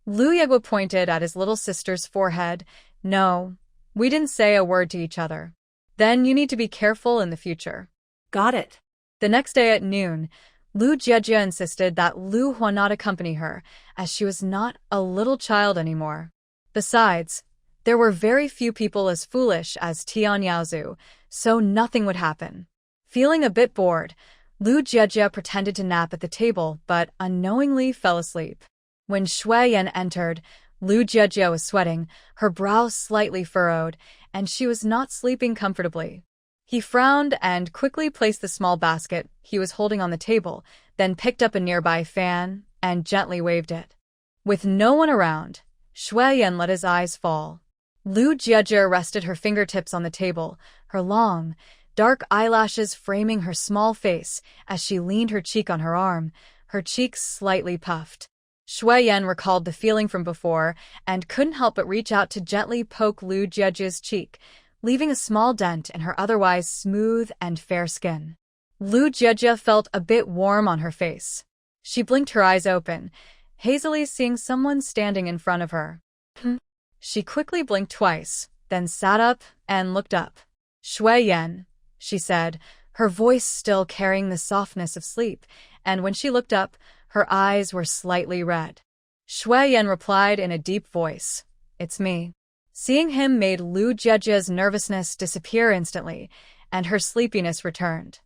Lu Yegua pointed at his little sister's forehead. No, we didn't say a word to each other. Then you need to be careful in the future.
Got it.
The next day at noon, Lu Jiejie insisted that Lu Hua not accompany her, as she was not a little child anymore. Besides, there were very few people as foolish as Tian Yaozu, so nothing would happen. Feeling a bit bored, Lu Jiejie pretended to nap at the table but unknowingly fell asleep. When Shu Yan entered, Lu Jiejie was sweating, her brow slightly furrowed, and she was not sleeping comfortably. He frowned and quickly placed the small basket he was holding on the table, then picked up a nearby fan and gently waved it. With no one around, Shu Yan let his eyes fall. Lu Jiejie rested her fingertips on the table, her long, dark eyelashes framing her small face as she leaned her cheek on her arm, her cheeks slightly puffed. Shu Yan recalled the feeling from before and couldn't help but reach out to gently poke Lu Jiejie's cheek, leaving a small dent in her otherwise smooth and fair skin. Lu Jiejie felt a bit warm on her face. She blinked her eyes open, hazily seeing someone standing in front of her. She quickly blinked twice, then sat up and looked up. Shu Yan, she said, her voice still carrying the softness of sleep, and when she looked up, her eyes were slightly red. Shu Yan replied in a deep voice, It's me. Seeing him made Lu Jiejie's nervousness disappear instantly, and her sleepiness returned.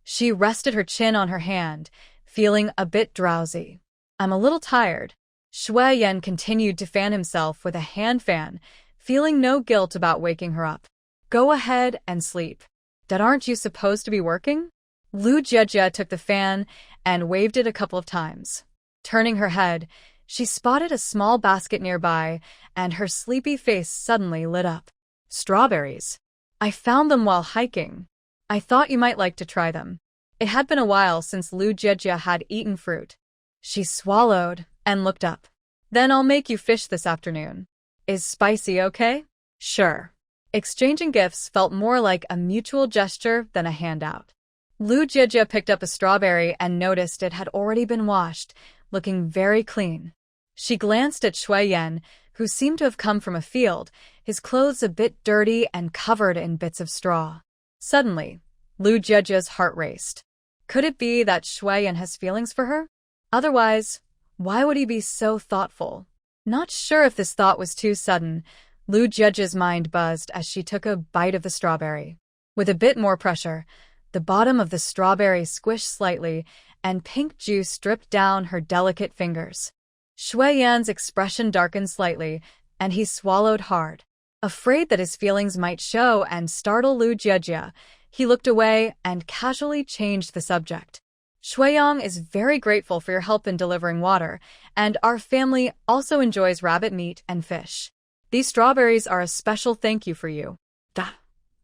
She rested her chin on her hand, feeling a bit drowsy. I'm a little tired. Shu Yan continued to fan himself with a hand fan, feeling no guilt about waking her up. Go ahead and sleep. Dad, aren't you supposed to be working? Lu Jiejie took the fan and waved it a couple of times. Turning her head, she spotted a small basket nearby, and her sleepy face suddenly lit up. Strawberries. I found them while hiking. I thought you might like to try them. It had been a while since Lu Jiejie had eaten fruit. She swallowed and looked up. Then I'll make you fish this afternoon. Is spicy okay? Sure. Exchanging gifts felt more like a mutual gesture than a handout. Lu Jieje picked up a strawberry and noticed it had already been washed, looking very clean. She glanced at Shu Yan, who seemed to have come from a field, his clothes a bit dirty and covered in bits of straw. Suddenly, Lu Jieje's heart raced. Could it be that Shu Yan has feelings for her? Otherwise, why would he be so thoughtful? Not sure if this thought was too sudden, Lu Jieje's mind buzzed as she took a bite of the strawberry. With a bit more pressure, the bottom of the strawberry squished slightly, and pink juice dripped down her delicate fingers. Shu Yan's expression darkened slightly, and he swallowed hard. Afraid that his feelings might show and startle Lu Jieje, he looked away and casually changed the subject. Shuiyang is very grateful for your help in delivering water, and our family also enjoys rabbit meat and fish. These strawberries are a special thank you for you.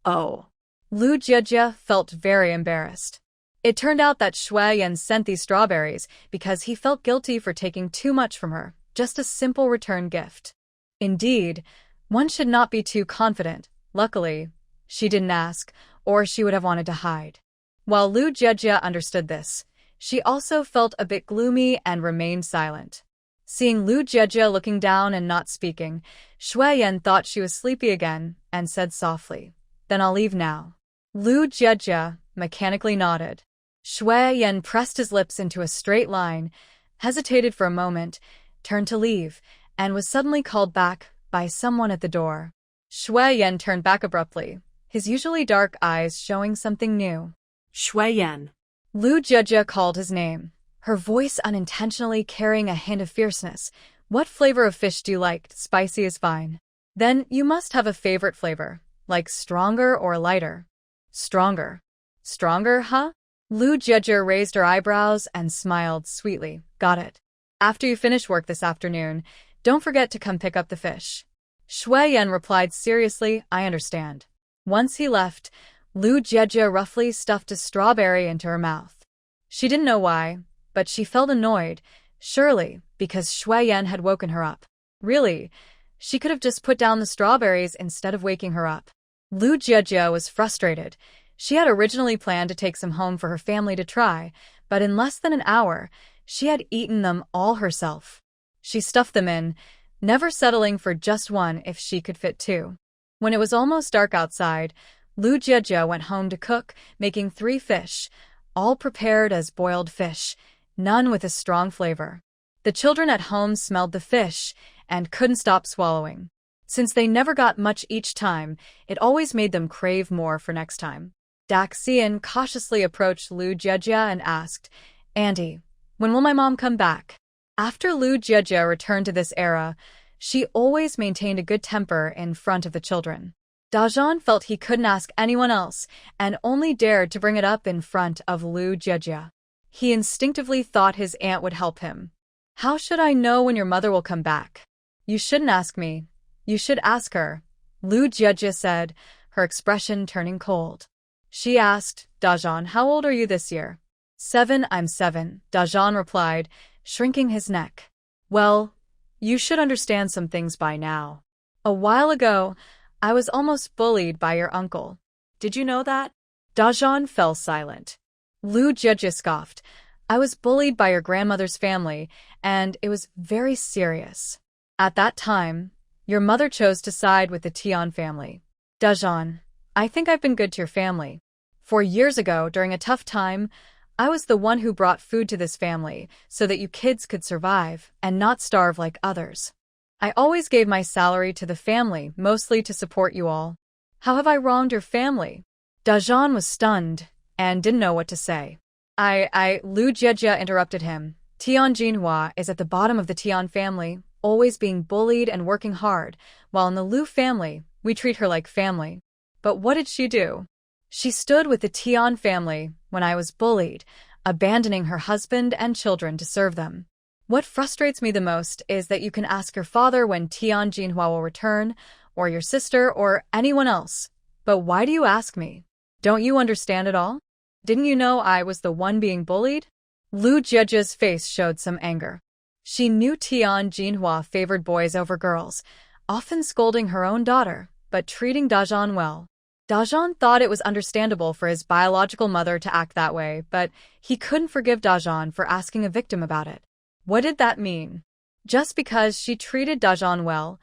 Oh.
Lu Jieje felt very embarrassed. It turned out that Shu Yan sent these strawberries because he felt guilty for taking too much from her, just a simple return gift. Indeed, one should not be too confident. Luckily, she didn't ask, or she would have wanted to hide. While Lu Jieje understood this, she also felt a bit gloomy and remained silent. Seeing Lu Jieje looking down and not speaking, Shu Yan thought she was sleepy again and said softly, "Then I'll leave now." Lu Jieje mechanically nodded. Shu Yan pressed his lips into a straight line, hesitated for a moment, turned to leave, and was suddenly called back by someone at the door. Shu Yan turned back abruptly, his usually dark eyes showing something new.
Shu Yan.
Lu Jieje called his name, her voice unintentionally carrying a hint of fierceness. "What flavor of fish do you like? Spicy is fine." "Then you must have a favorite flavor, like stronger or lighter." "Stronger." "Stronger, huh?" Lu Jieje raised her eyebrows and smiled sweetly. "Got it. After you finish work this afternoon, don't forget to come pick up the fish." Shu Yan replied seriously, "I understand." Once he left, Lu Jieje roughly stuffed a strawberry into her mouth. She didn't know why, but she felt annoyed, surely because Shu Yan had woken her up. Really, she could have just put down the strawberries instead of waking her up. Lu Jieje was frustrated. She had originally planned to take some home for her family to try, but in less than an hour, she had eaten them all herself. She stuffed them in, never settling for just one if she could fit two. When it was almost dark outside, Lu Jieje went home to cook, making 3 fish, all prepared as boiled fish, none with a strong flavor. The children at home smelled the fish and couldn't stop swallowing. Since they never got much each time, it always made them crave more for next time. Tian cautiously approached Lu Jieje and asked, "Auntie, when will my mom come back?" After Lu Jieje returned to this era, she always maintained a good temper in front of the children. Dajan felt he couldn't ask anyone else and only dared to bring it up in front of Lu Jieje. He instinctively thought his aunt would help him. "How should I know when your mother will come back?" "You shouldn't ask me. You should ask her," Lu Jieje said, her expression turning cold. She asked, "Dajan, how old are you this year?" "7, I'm 7, Dajan replied, shrinking his neck. "Well, you should understand some things by now. A while ago, I was almost bullied by your uncle. Did you know that?" Dajan fell silent. Lu Jieje scoffed. "I was bullied by your grandmother's family, and it was very serious. At that time, your mother chose to side with the Tian family." "Dajan, I think I've been good to your family. 4 years ago, during a tough time, I was the one who brought food to this family so that you kids could survive and not starve like others. I always gave my salary to the family, mostly to support you all. How have I wronged your family?" Dajan was stunned and didn't know what to say. Lu Jieje interrupted him. "Tian Jinhua is at the bottom of the Tian family, always being bullied and working hard, while in the Lu family, we treat her like family. But what did she do? She stood with the Tian family when I was bullied, abandoning her husband and children to serve them. What frustrates me the most is that you can ask your father when Tian Jinhua will return, or your sister, or anyone else. But why do you ask me? Don't you understand at all? Didn't you know I was the one being bullied?" Lu Jieje's face showed some anger. She knew Tian Jinhua favored boys over girls, often scolding her own daughter, but treating Dajan well. Dajan thought it was understandable for his biological mother to act that way, but he couldn't forgive Dajan for asking a victim about it. What did that mean? Just because she treated Dajan well,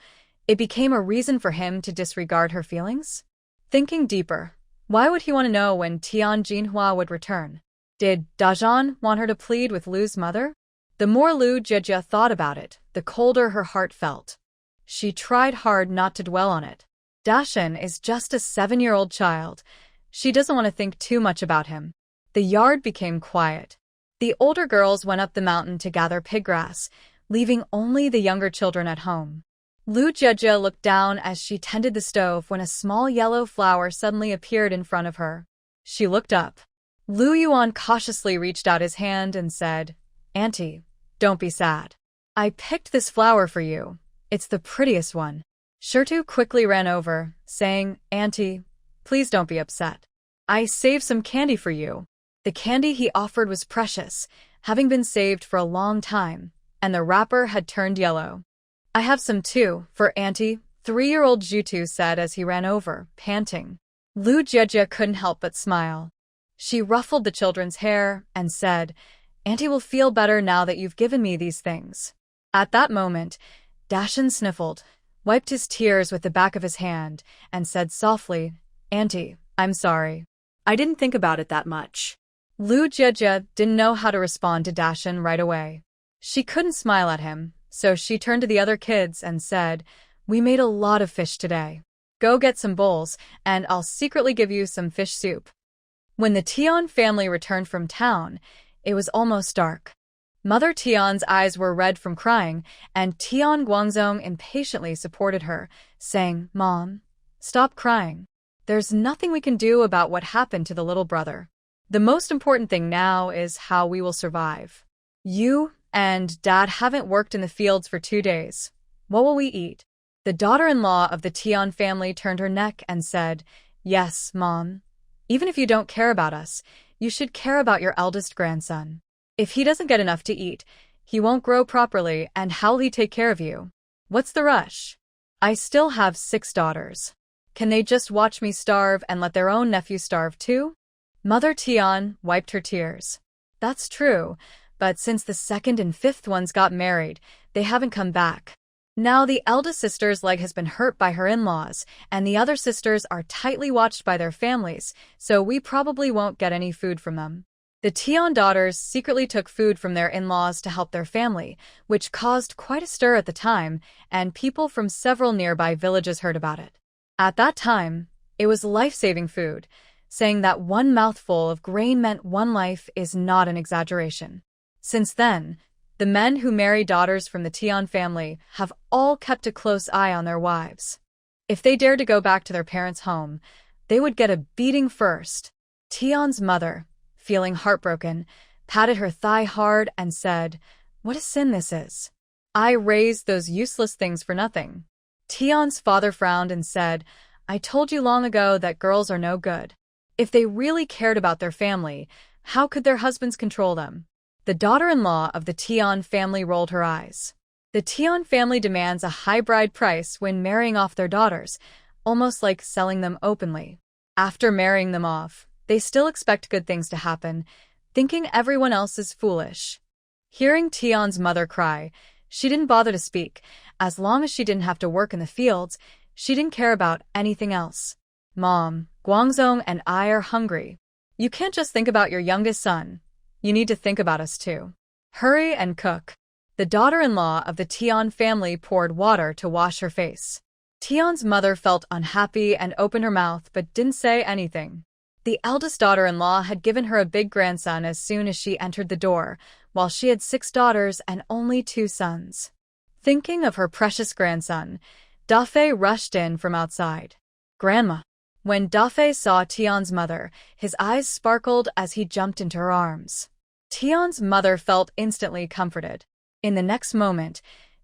it became a reason for him to disregard her feelings? Thinking deeper, why would he want to know when Tian Jinhua would return? Did Dajan want her to plead with Lu's mother? The more Lu Jejia thought about it, the colder her heart felt. She tried hard not to dwell on it. Dashan is just a 7-year-old child. She doesn't want to think too much about him. The yard became quiet. The older girls went up the mountain to gather piggrass, leaving only the younger children at home. Lu Jejia looked down as she tended the stove when a small yellow flower suddenly appeared in front of her. She looked up. Lu Yuan cautiously reached out his hand and said, "Auntie, don't be sad. I picked this flower for you. It's the prettiest one." Shirtu quickly ran over, saying, "Auntie, please don't be upset. I saved some candy for you." The candy he offered was precious, having been saved for a long time, and the wrapper had turned yellow. "I have some too, for Auntie," 3-year-old Jutu said as he ran over, panting. Lu Jejia couldn't help but smile. She ruffled the children's hair and said, "Auntie will feel better now that you've given me these things." At that moment, Dashan sniffled, wiped his tears with the back of his hand, and said softly, "Auntie, I'm sorry.
I didn't think about it that much."
Lu Jejia didn't know how to respond to Dashan right away. She couldn't smile at him, so she turned to the other kids and said, "We made a lot of fish today. Go get some bowls, and I'll secretly give you some fish soup." When the Tian family returned from town, it was almost dark. Mother Tian's eyes were red from crying, and Tian Guangzong impatiently supported her, saying, "Mom, stop crying. There's nothing we can do about what happened to the little brother. The most important thing now is how we will survive. You and Dad haven't worked in the fields for 2 days. What will we eat?" The daughter-in-law of the Tian family turned her neck and said, "Yes, Mom. Even if you don't care about us, you should care about your eldest grandson. If he doesn't get enough to eat, he won't grow properly, and how'll he take care of you? What's the rush? I still have 6 daughters. Can they just watch me starve and let their own nephew starve too?" Mother Tian wiped her tears. "That's true, but since the 2nd and 5th ones got married, they haven't come back. Now the eldest sister's leg has been hurt by her in-laws, and the other sisters are tightly watched by their families, so we probably won't get any food from them." The Tian daughters secretly took food from their in-laws to help their family, which caused quite a stir at the time, and people from several nearby villages heard about it. At that time, it was life-saving food, saying that 1 mouthful of grain meant 1 life is not an exaggeration. Since then, the men who marry daughters from the Tian family have all kept a close eye on their wives. If they dared to go back to their parents' home, they would get a beating first. Tian's mother, feeling heartbroken, patted her thigh hard and said, "What a sin this is. I raised those useless things for nothing." Tian's father frowned and said, "I told you long ago that girls are no good. If they really cared about their family, how could their husbands control them?" The daughter-in-law of the Tian family rolled her eyes. The Tian family demands a high bride price when marrying off their daughters, almost like selling them openly. After marrying them off, they still expect good things to happen, thinking everyone else is foolish. Hearing Tian's mother cry, she didn't bother to speak. As long as she didn't have to work in the fields, she didn't care about anything else. "Mom, Guangzong and I are hungry. You can't just think about your youngest son. You need to think about us too. Hurry and cook." The daughter-in-law of the Tian family poured water to wash her face. Tian's mother felt unhappy and opened her mouth but didn't say anything. The eldest daughter-in-law had given her a big grandson as soon as she entered the door, while she had 6 daughters and only 2 sons. Thinking of her precious grandson, Dafei rushed in from outside. "Grandma." When Dafei saw Tian's mother, his eyes sparkled as he jumped into her arms. Tian's mother felt instantly comforted. In the next moment,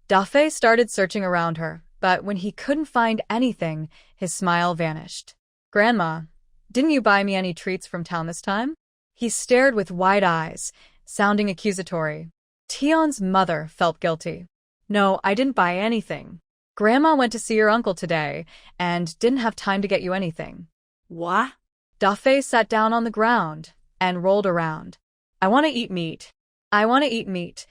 Dafei started searching around her, but when he couldn't find anything, his smile vanished. "Grandma, didn't you buy me any treats from town this time?" He stared with wide eyes, sounding accusatory. Tian's mother felt guilty. "No, I didn't buy anything. Grandma went to see your uncle today and didn't have time to get you anything.
What?
Dafei sat down on the ground and rolled around. I want to eat meat. I want to eat meat.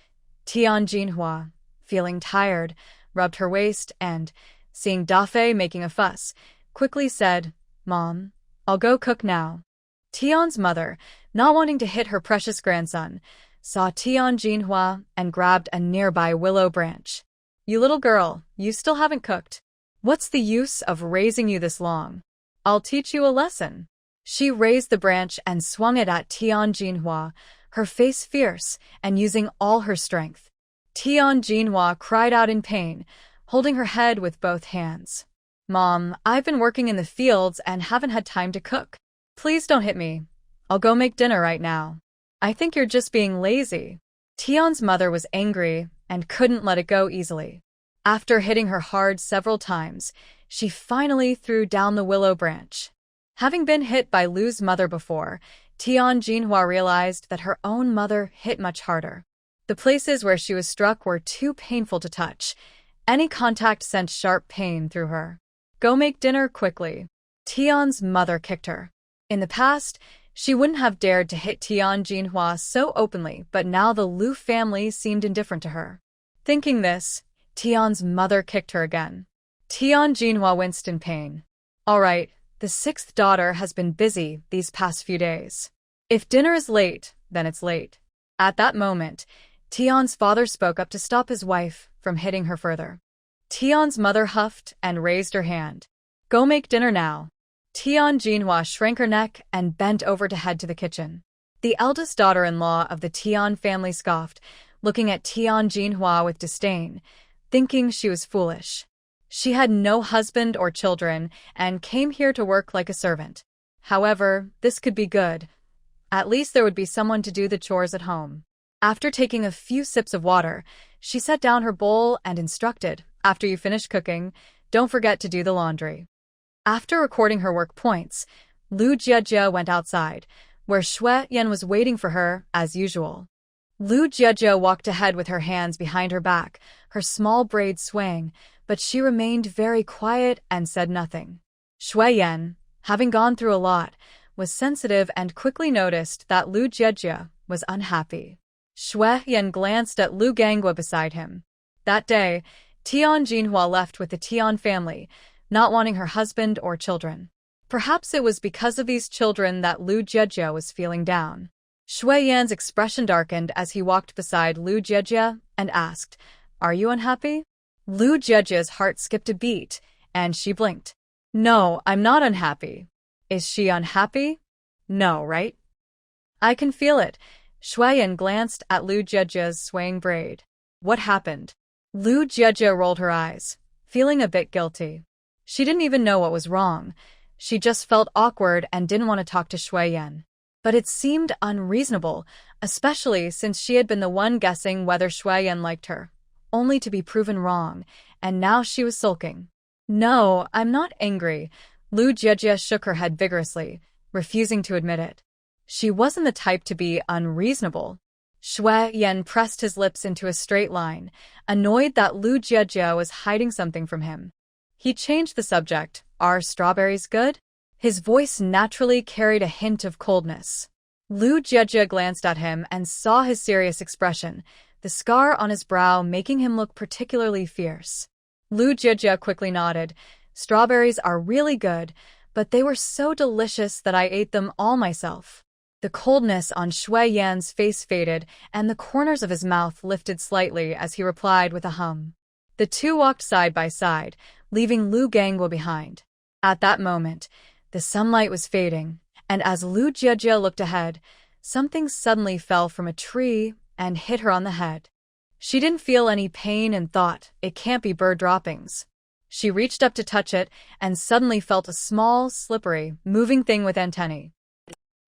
Tian Jinhua, feeling tired, rubbed her waist and, seeing Dafei making a fuss, quickly said, Mom, I'll go cook now. Tian's mother, not wanting to hit her precious grandson, saw Tian Jinhua and grabbed a nearby willow branch. You little girl, you still haven't cooked. What's the use of raising you this long? I'll teach you a lesson. She raised the branch and swung it at Tian Jinhua, her face fierce and using all her strength. Tian Jinhua cried out in pain, holding her head with both hands. Mom, I've been working in the fields and haven't had time to cook. Please don't hit me. I'll go make dinner right now. I think you're just being lazy. Tian's mother was angry and couldn't let it go easily. After hitting her hard several times, she finally threw down the willow branch. Having been hit by Lu's mother before, Tian Jinhua realized that her own mother hit much harder. The places where she was struck were too painful to touch. Any contact sent sharp pain through her. Go make dinner quickly. Tian's mother kicked her. In the past, she wouldn't have dared to hit Tian Jinhua so openly, but now the Lu family seemed indifferent to her. Thinking this, Tian's mother kicked her again. Tian Jinhua winced in pain. All right, the sixth daughter has been busy these past few days. If dinner is late, then it's late. At that moment, Tian's father spoke up to stop his wife from hitting her further. Tian's mother huffed and raised her hand. Go make dinner now. Tian Jinhua shrank her neck and bent over to head to the kitchen. The eldest daughter-in-law of the Tian family scoffed, looking at Tian Jinhua with disdain, thinking she was foolish. She had no husband or children and came here to work like a servant. However, this could be good. At least there would be someone to do the chores at home. After taking a few sips of water, she set down her bowl and instructed, after you finish cooking, don't forget to do the laundry. After recording her work points, Lu Jiejie went outside, where Shu Yan was waiting for her, as usual. Lu Jiejie walked ahead with her hands behind her back, her small braids swaying, but she remained very quiet and said nothing. Shu Yan, having gone through a lot, was sensitive and quickly noticed that Lu Jiejie was unhappy. Shu Yan glanced at Lu Gangwa beside him. That day, Tian Jinhua left with the Tian family, not wanting her husband or children. Perhaps it was because of these children that Lu Jiejie was feeling down. Shu Yan's expression darkened as he walked beside Lu Jiejie and asked, Are you unhappy? Lu Jiejie's heart skipped a beat, and she blinked. No, I'm not unhappy. Is she unhappy? No, right? I can feel it. Shu Yan glanced at Lu Jiejie's swaying braid. What happened? Lu Jiejie rolled her eyes, feeling a bit guilty. She didn't even know what was wrong. She just felt awkward and didn't want to talk to Shu Yan. But it seemed unreasonable, especially since she had been the one guessing whether Shu Yan liked her, only to be proven wrong, and now she was sulking. No, I'm not angry. Lu Jiejie shook her head vigorously, refusing to admit it. She wasn't the type to be unreasonable. Shu Yan pressed his lips into a straight line, annoyed that Lu Jiejie was hiding something from him. He changed the subject. Are strawberries good? His voice naturally carried a hint of coldness. Lu Jiejie glanced at him and saw his serious expression, the scar on his brow making him look particularly fierce. Lu Jiejie quickly nodded. Strawberries are really good, but they were so delicious that I ate them all myself. The coldness on Shu Yan's face faded, and the corners of his mouth lifted slightly as he replied with a hum. The two walked side by side, leaving Lu Gangwa behind. At that moment, the sunlight was fading, and as Lu Jiejie looked ahead, something suddenly fell from a tree and hit her on the head. She didn't feel any pain and thought, it can't be bird droppings. She reached up to touch it and suddenly felt a small, slippery, moving thing with antennae.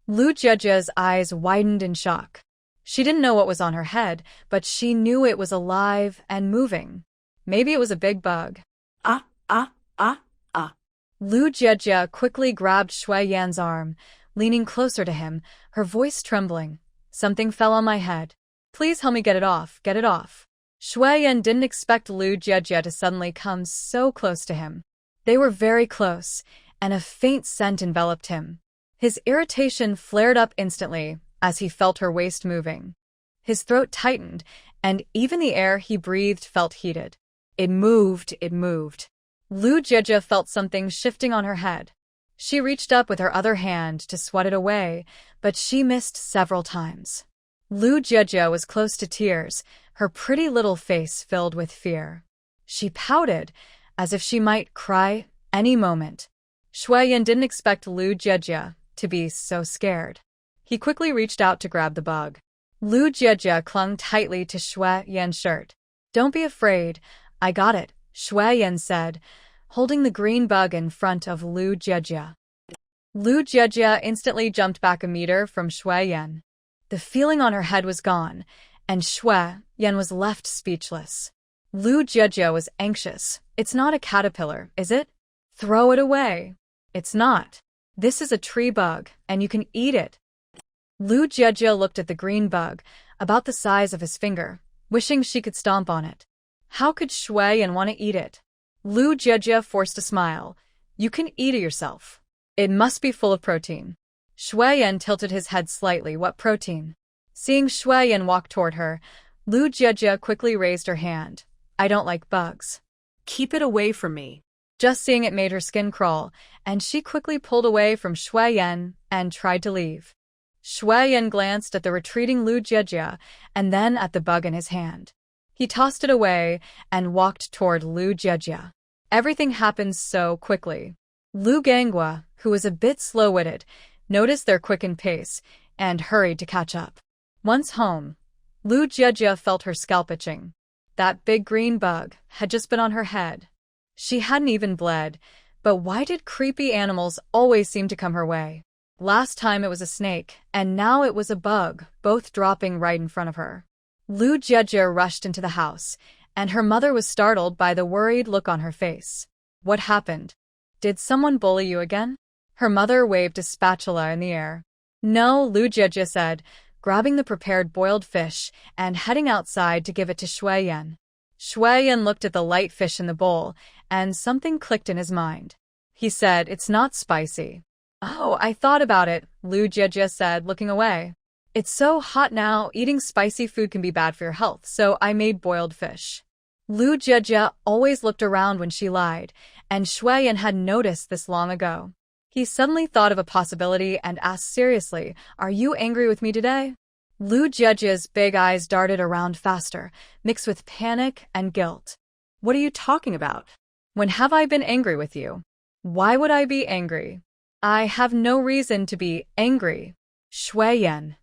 Lu Jiejie's eyes widened in shock. She didn't know what was on her head, but she knew it was alive and moving. Maybe it was a big bug. Lu Jiejie quickly grabbed Shu Yan's arm, leaning closer to him, her voice trembling. Something fell on my head. Please help me get it off, get it off. Shu Yan didn't expect Lu Jiejie to suddenly come so close to him. They were very close, and a faint scent enveloped him. His irritation flared up instantly as he felt her waist moving. His throat tightened, and even the air he breathed felt heated. It moved. Lu Jiejie felt something shifting on her head. She reached up with her other hand to swat it away, but she missed several times. Lu Jiejie was close to tears, her pretty little face filled with fear. She pouted, as if she might cry any moment. Shu Yan didn't expect Lu Jiejie to be so scared. He quickly reached out to grab the bug. Lu Jiejie clung tightly to Shu Yan's shirt. "Don't be afraid, I got it," Shu Yan said, holding the green bug in front of Lu Jiejie. Lu Jiejie instantly jumped back a meter from Shu Yan. The feeling on her head was gone, and Shu Yan was left speechless. Lu Jiejie was anxious. "It's not a caterpillar, is it? Throw it away." "It's not. This is a tree bug, and you can eat it." Lu Jiejie looked at the green bug, about the size of his finger, wishing she could stomp on it. How could Shu Yan want to eat it? Lu Jiejie forced a smile. "You can eat it yourself. It must be full of protein." Shu Yan tilted his head slightly. "What protein?" Seeing Shu Yan walk toward her, Lu Jiejie quickly raised her hand. "I don't like bugs.
Keep it away from me."
Just seeing it made her skin crawl, and she quickly pulled away from Shu Yan and tried to leave. Shu Yan glanced at the retreating Lu Jiejie and then at the bug in his hand. He tossed it away and walked toward Lu Jiejie. Everything happened so quickly. Lu Ganghua, who was a bit slow-witted, noticed their quickened pace and hurried to catch up. Once home, Lu Jiejie felt her scalp itching. That big green bug had just been on her head. She hadn't even bled, but why did creepy animals always seem to come her way? Last time it was a snake, and now it was a bug, both dropping right in front of her. Lu Jiejie rushed into the house, and her mother was startled by the worried look on her face. "What happened? Did someone bully you again?" Her mother waved a spatula in the air. "No," Lu Jiejie said, grabbing the prepared boiled fish and heading outside to give it to Shu Yan. Shu Yan looked at the light fish in the bowl, and something clicked in his mind. He said, "It's not spicy." "Oh, I thought about it," Lu Jiejie said, looking away. "It's so hot now, eating spicy food can be bad for your health, so I made boiled fish." Lu Jiejie always looked around when she lied, and Shu Yan had noticed this long ago. He suddenly thought of a possibility and asked seriously, "Are you angry with me today?" Lu Jiejie's big eyes darted around faster, mixed with panic and guilt. "What are you talking about? When have I been angry with you? Why would I be angry? I have no reason to be angry." "Shu Yan."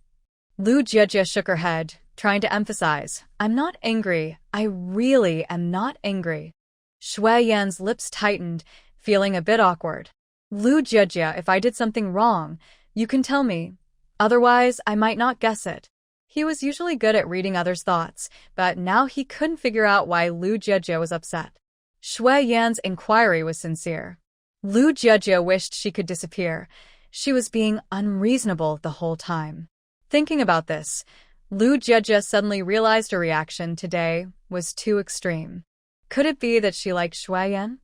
Lu Jiejie shook her head, trying to emphasize, "I'm not angry. I really am not angry." Shu Yan's lips tightened, feeling a bit awkward. "Lu Jiejie, if I did something wrong, you can tell me. Otherwise, I might not guess it." He was usually good at reading others' thoughts, but now he couldn't figure out why Lu Jiejie was upset. Shu Yan's inquiry was sincere. Lu Jiejie wished she could disappear. She was being unreasonable the whole time. Thinking about this, Lu Jiejie suddenly realized her reaction today was too extreme. Could it be that she liked Shu Yan?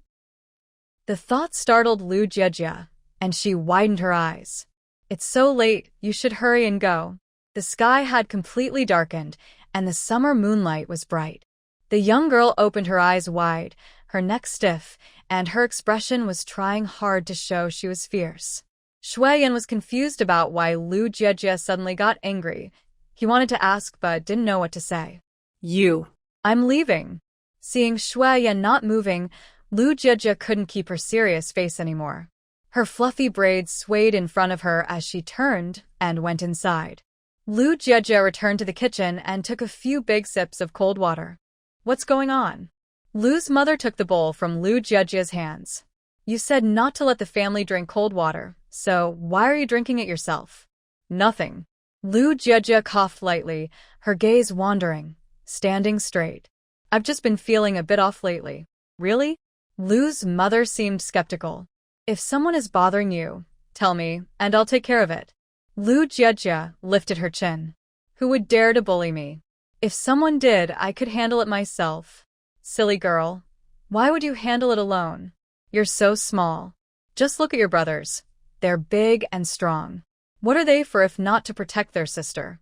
The thought startled Lu Jiejie, and she widened her eyes. "It's so late, you should hurry and go." The sky had completely darkened, and the summer moonlight was bright. The young girl opened her eyes wide, her neck stiff, and her expression was trying hard to show she was fierce. Shu Yan was confused about why Lu Jiejie suddenly got angry. He wanted to ask but didn't know what to say.
"You."
"I'm leaving." Seeing Shu Yan not moving, Lu Jiejie couldn't keep her serious face anymore. Her fluffy braids swayed in front of her as she turned and went inside. Lu Jiejie returned to the kitchen and took a few big sips of cold water. "What's going on?" Lu's mother took the bowl from Lu Jiejie's hands. "You said not to let the family drink cold water, so why are you drinking it yourself?" "Nothing." Lu Jiejie coughed lightly, her gaze wandering, standing straight. "I've just been feeling a bit off lately." "Really?" Lu's mother seemed skeptical. "If someone is bothering you, tell me, and I'll take care of it." Lu Jiejie lifted her chin. "Who would dare to bully me?" If someone did, I could handle it myself. Silly girl. Why would you handle it alone? You're so small. Just look at your brothers. They're big and strong. What are they for if not to protect their sister?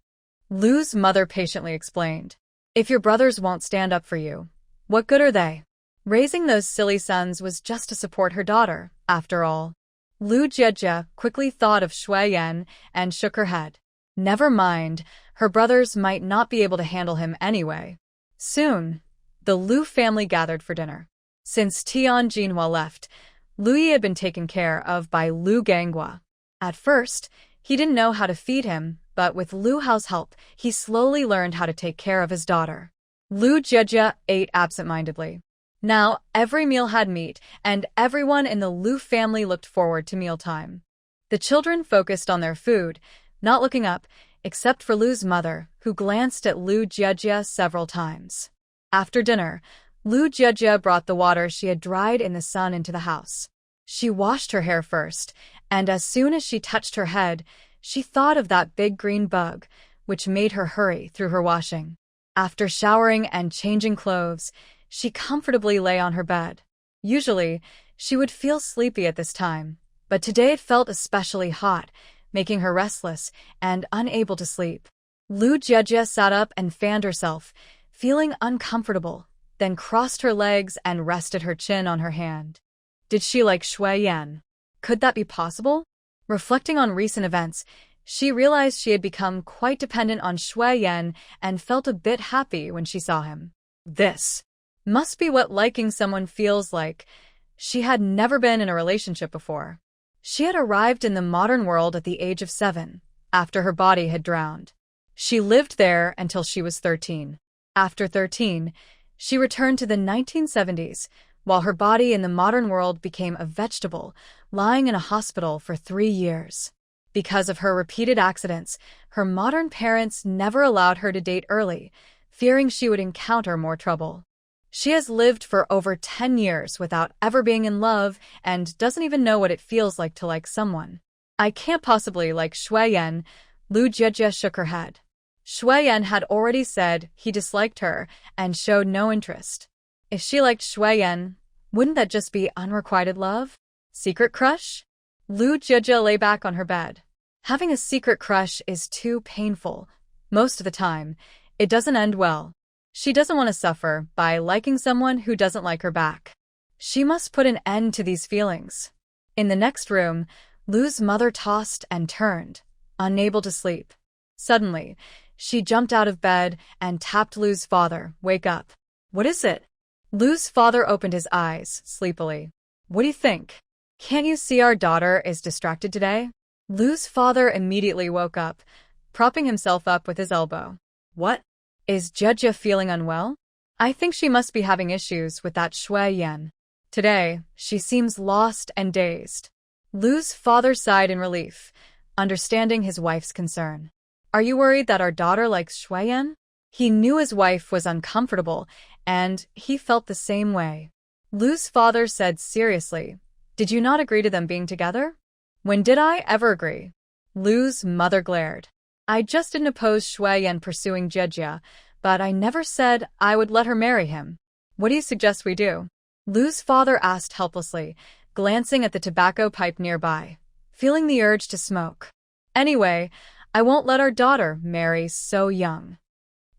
Lu's mother patiently explained. If your brothers won't stand up for you, what good are they? Raising those silly sons was just to support her daughter, after all. Lu Jiejie quickly thought of Shu Yan and shook her head. Never mind, her brothers might not be able to handle him anyway. Soon, the Lu family gathered for dinner. Since Tian Jinhua left, Lu Yi had been taken care of by Lu Ganghua. At first, he didn't know how to feed him, but with Lu Hao's help, he slowly learned how to take care of his daughter. Lu Jiejie ate absent-mindedly. Now, every meal had meat, and everyone in the Lu family looked forward to mealtime. The children focused on their food, not looking up, except for Lu's mother, who glanced at Lu Jiejie several times. After dinner, Lu Jiejie brought the water she had dried in the sun into the house. She washed her hair first, and as soon as she touched her head, she thought of that big green bug, which made her hurry through her washing. After showering and changing clothes, she comfortably lay on her bed. Usually, she would feel sleepy at this time, but today it felt especially hot, making her restless and unable to sleep. Lu Jiejie sat up and fanned herself, feeling uncomfortable, then crossed her legs and rested her chin on her hand. Did she like Shu Yan? Could that be possible? Reflecting on recent events, she realized she had become quite dependent on Shu Yan and felt a bit happy when she saw him. This must be what liking someone feels like. She had never been in a relationship before. She had arrived in the modern world at the age of 7, after her body had drowned. She lived there until she was 13. After 13, she returned to the 1970s, while her body in the modern world became a vegetable, lying in a hospital for 3 years. Because of her repeated accidents, her modern parents never allowed her to date early, fearing she would encounter more trouble. She has lived for over 10 years without ever being in love and doesn't even know what it feels like to like someone. I can't possibly like Shu Yan. Lu Jiejie shook her head. Shu Yan had already said he disliked her and showed no interest. If she liked Shu Yan, wouldn't that just be unrequited love? Secret crush? Lu Jiejie lay back on her bed. Having a secret crush is too painful. Most of the time, it doesn't end well. She doesn't want to suffer by liking someone who doesn't like her back. She must put an end to these feelings. In the next room, Lu's mother tossed and turned, unable to sleep. Suddenly, she jumped out of bed and tapped Lu's father. Wake up. What is it? Lu's father opened his eyes sleepily. What do you think? Can't you see our daughter is distracted today? Lu's father immediately woke up, propping himself up with his elbow. What? Is Jiejie feeling unwell? I think she must be having issues with that Shu Yan. Today, she seems lost and dazed. Lu's father sighed in relief, understanding his wife's concern. Are you worried that our daughter likes Shu Yan? He knew his wife was uncomfortable, and he felt the same way. Lu's father said seriously, Did you not agree to them being together? When did I ever agree? Lu's mother glared. I just didn't oppose Shu Yan pursuing Jiejie, but I never said I would let her marry him. What do you suggest we do? Lu's father asked helplessly, glancing at the tobacco pipe nearby, feeling the urge to smoke. Anyway, I won't let our daughter marry so young.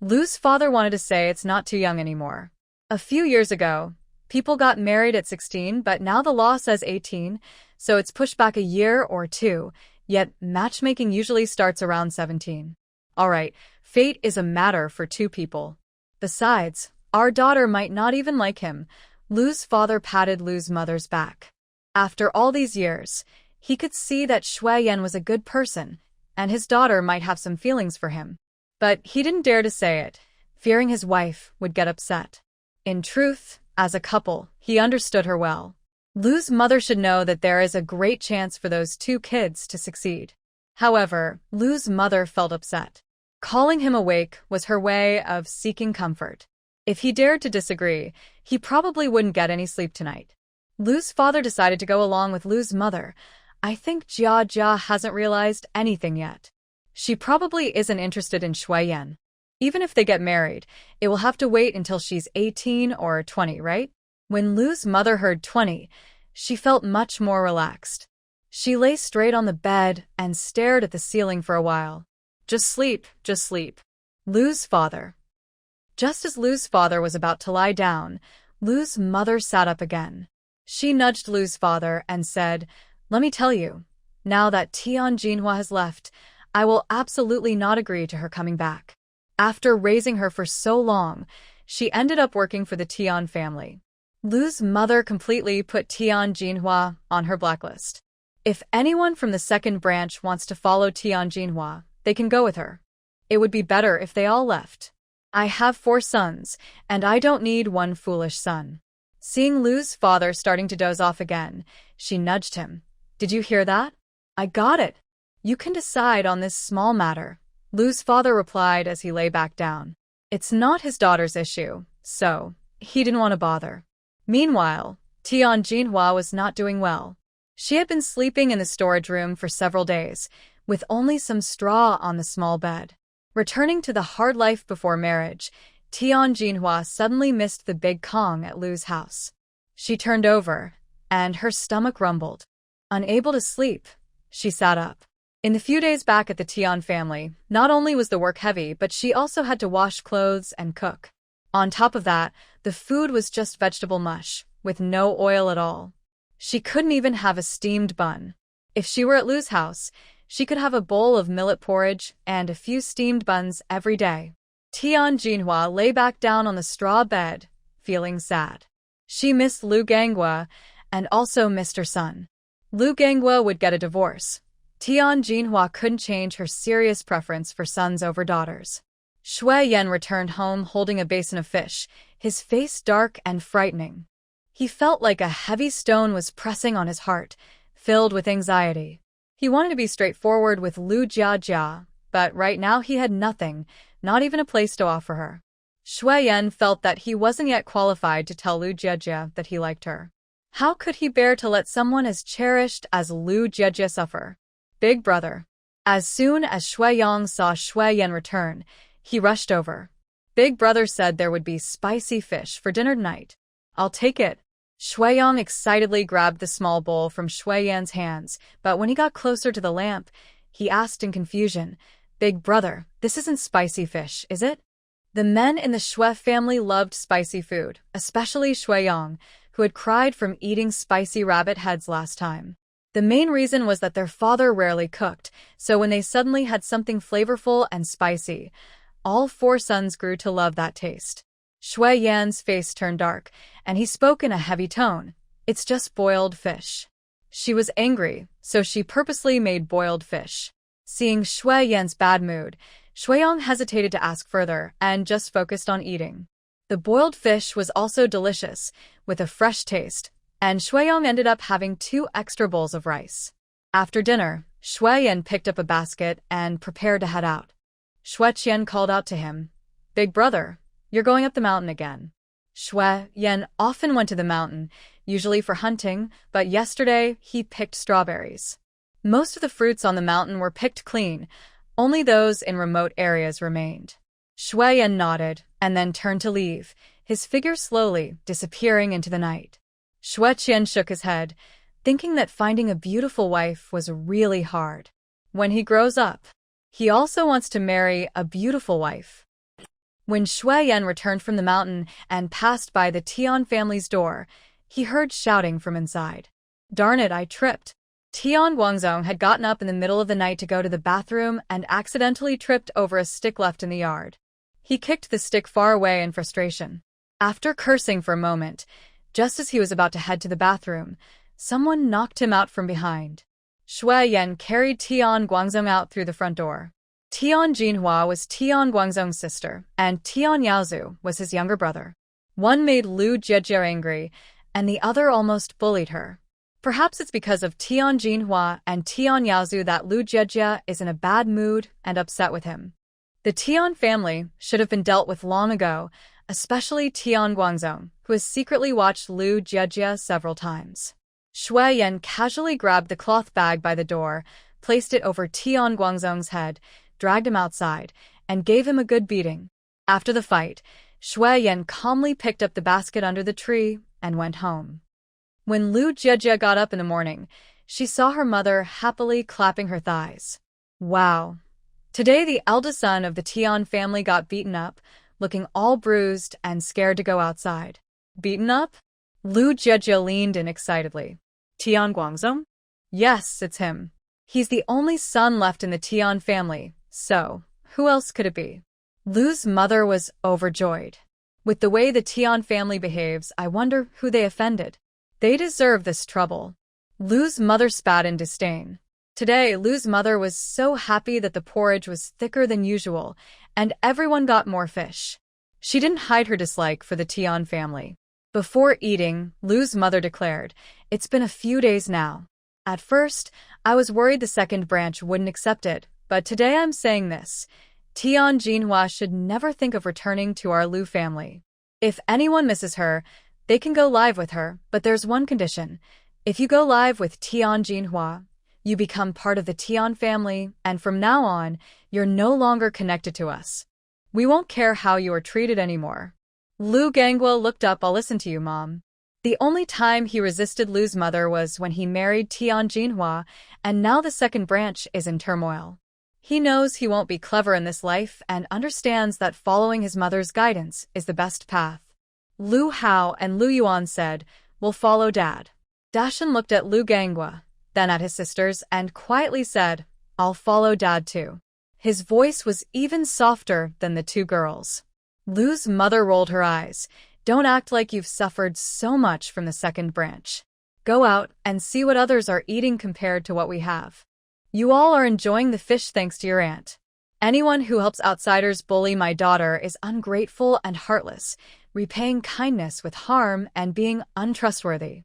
Lu's father wanted to say it's not too young anymore. A few years ago, people got married at 16, but now the law says 18, so it's pushed back a year or two. Yet, matchmaking usually starts around 17. Alright, fate is a matter for two people. Besides, our daughter might not even like him. Lu's father patted Lu's mother's back. After all these years, he could see that Shu Yan was a good person, and his daughter might have some feelings for him. But he didn't dare to say it, fearing his wife would get upset. In truth, as a couple, he understood her well. Lu's mother should know that there is a great chance for those two kids to succeed. However, Lu's mother felt upset. Calling him awake was her way of seeking comfort. If he dared to disagree, he probably wouldn't get any sleep tonight. Lu's father decided to go along with Lu's mother. I think Jiejie hasn't realized anything yet. She probably isn't interested in Shu Yan. Even if they get married, it will have to wait until she's 18 or 20, right? When Lu's mother heard 20, she felt much more relaxed. She lay straight on the bed and stared at the ceiling for a while. Just sleep, just sleep. Lu's father. Just as Lu's father was about to lie down, Lu's mother sat up again. She nudged Lu's father and said, "Let me tell you, now that Tian Jinhua has left, I will absolutely not agree to her coming back." After raising her for so long, she ended up working for the Tian family. Lu's mother completely put Tian Jinhua on her blacklist. If anyone from the second branch wants to follow Tian Jinhua, they can go with her. It would be better if they all left. I have 4 sons, and I don't need one foolish son. Seeing Lu's father starting to doze off again, she nudged him. "Did you hear that? I got it. You can decide on this small matter," Lu's father replied as he lay back down. It's not his daughter's issue, so he didn't want to bother. Meanwhile, Tian Jinhua was not doing well. She had been sleeping in the storage room for several days, with only some straw on the small bed. Returning to the hard life before marriage, Tian Jinhua suddenly missed the big Kong at Lu's house. She turned over, and her stomach rumbled. Unable to sleep, she sat up. In the few days back at the Tian family, not only was the work heavy, but she also had to wash clothes and cook. On top of that, the food was just vegetable mush, with no oil at all. She couldn't even have a steamed bun. If she were at Lu's house, she could have a bowl of millet porridge and a few steamed buns every day. Tian Jinhua lay back down on the straw bed, feeling sad. She missed Lu Ganghua and also missed her son. Lu Ganghua would get a divorce. Tian Jinhua couldn't change her serious preference for sons over daughters. Shu Yan returned home holding a basin of fish, his face dark and frightening. He felt like a heavy stone was pressing on his heart, filled with anxiety. He wanted to be straightforward with Lu Jiajia, but right now he had nothing, not even a place to offer her. Shu Yan felt that he wasn't yet qualified to tell Lu Jiajia that he liked her. How could he bear to let someone as cherished as Lu Jiajia suffer? Big brother. As soon as Shu Yang saw Shu Yan return, he rushed over. Big brother said there would be spicy fish for dinner tonight. "I'll take it." Shu Yang excitedly grabbed the small bowl from Shu Yan's hands, but when he got closer to the lamp, he asked in confusion, "Big brother, this isn't spicy fish, is it?" The men in the Shu family loved spicy food, especially Shu Yang, who had cried from eating spicy rabbit heads last time. The main reason was that their father rarely cooked, so when they suddenly had something flavorful and spicy, all 4 sons grew to love that taste. Shu Yan's face turned dark, and he spoke in a heavy tone. "It's just boiled fish." She was angry, so she purposely made boiled fish. Seeing Shu Yan's bad mood, Shu Yang hesitated to ask further and just focused on eating. The boiled fish was also delicious, with a fresh taste, and Shu Yang ended up having 2 extra bowls of rice. After dinner, Shu Yan picked up a basket and prepared to head out. Shu Qian called out to him, "Big brother, you're going up the mountain again." Shu Yan often went to the mountain, usually for hunting, but yesterday he picked strawberries. Most of the fruits on the mountain were picked clean, only those in remote areas remained. Shu Yan nodded and then turned to leave, his figure slowly disappearing into the night. Shu Qian shook his head, thinking that finding a beautiful wife was really hard. When he grows up, he also wants to marry a beautiful wife. When Shu Yan returned from the mountain and passed by the Tian family's door, he heard shouting from inside. "Darn it, I tripped." Tian Guangzong had gotten up in the middle of the night to go to the bathroom and accidentally tripped over a stick left in the yard. He kicked the stick far away in frustration. After cursing for a moment, just as he was about to head to the bathroom, someone knocked him out from behind. Shu Yan carried Tian Guangzong out through the front door. Tian Jinhua was Tian Guangzong's sister, and Tian Yaozu was his younger brother. One made Lu Jiejie angry, and the other almost bullied her. Perhaps it's because of Tian Jinhua and Tian Yaozu that Lu Jiejie is in a bad mood and upset with him. The Tian family should have been dealt with long ago, especially Tian Guangzong, who has secretly watched Lu Jiejie several times. Shu Yan casually grabbed the cloth bag by the door, placed it over Tian Guangzong's head, dragged him outside, and gave him a good beating. After the fight, Shu Yan calmly picked up the basket under the tree and went home. When Lu Jiejie got up in the morning, she saw her mother happily clapping her thighs. Wow! Today the eldest son of the Tian family got beaten up, looking all bruised and scared to go outside. Beaten up? Lu Jiejie leaned in excitedly.
Tian Guangzhong?
Yes, it's him. He's the only son left in the Tian family, so who else could it be? Lu's mother was overjoyed. With the way the Tian family behaves, I wonder who they offended. They deserve this trouble. Lu's mother spat in disdain. Today, Lu's mother was so happy that the porridge was thicker than usual, and everyone got more fish. She didn't hide her dislike for the Tian family. Before eating, Lu's mother declared, "It's been a few days now. At first, I was worried the second branch wouldn't accept it, but today I'm saying this. Tian Jinhua should never think of returning to our Lu family. If anyone misses her, they can go live with her, but there's one condition. If you go live with Tian Jinhua, you become part of the Tian family, and from now on, you're no longer connected to us. We won't care how you are treated anymore." Lu Gangwa looked up. "I'll listen to you, Mom." The only time he resisted Lu's mother was when he married Tian Jinhua, and now the second branch is in turmoil. He knows he won't be clever in this life and understands that following his mother's guidance is the best path. Lu Hao and Lu Yuan said, "We'll follow Dad." Dashan looked at Lu Gangwa, then at his sisters, and quietly said, "I'll follow Dad too." His voice was even softer than the two girls. Lu's mother rolled her eyes. "Don't act like you've suffered so much from the second branch. Go out and see what others are eating compared to what we have. You all are enjoying the fish thanks to your aunt. Anyone who helps outsiders bully my daughter is ungrateful and heartless, repaying kindness with harm and being untrustworthy."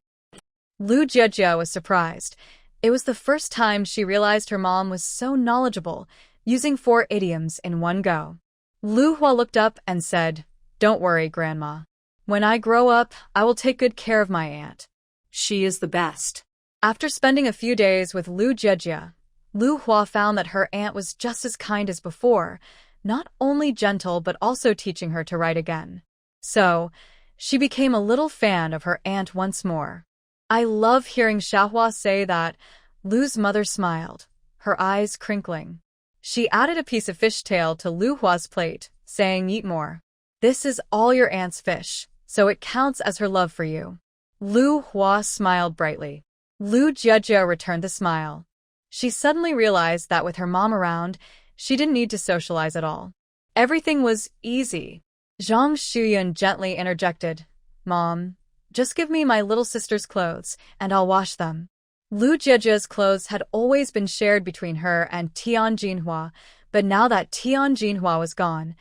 Lu Jiejie was surprised. It was the first time she realized her mom was so knowledgeable, using 4 idioms in one go. Lu Hua looked up and said, "Don't worry, Grandma. When I grow up, I will take good care of my aunt.
She is the best."
After spending a few days with Lu Jiejie, Lu Hua found that her aunt was just as kind as before, not only gentle but also teaching her to write again. So, she became a little fan of her aunt once more. "I love hearing Xiaohua say that." Lu's mother smiled, her eyes crinkling. She added a piece of fishtail to Lu Hua's plate, saying, "Eat more. This is all your aunt's fish, so it counts as her love for you." Lu Hua smiled brightly. Lu Jiejie returned the smile. She suddenly realized that with her mom around, she didn't need to socialize at all. Everything was easy. Shu Yan gently interjected, "Mom, just give me my little sister's clothes, and I'll wash them." Lu Jiejie's clothes had always been shared between her and Tian Jinhua, but now that Tian Jinhua was gone,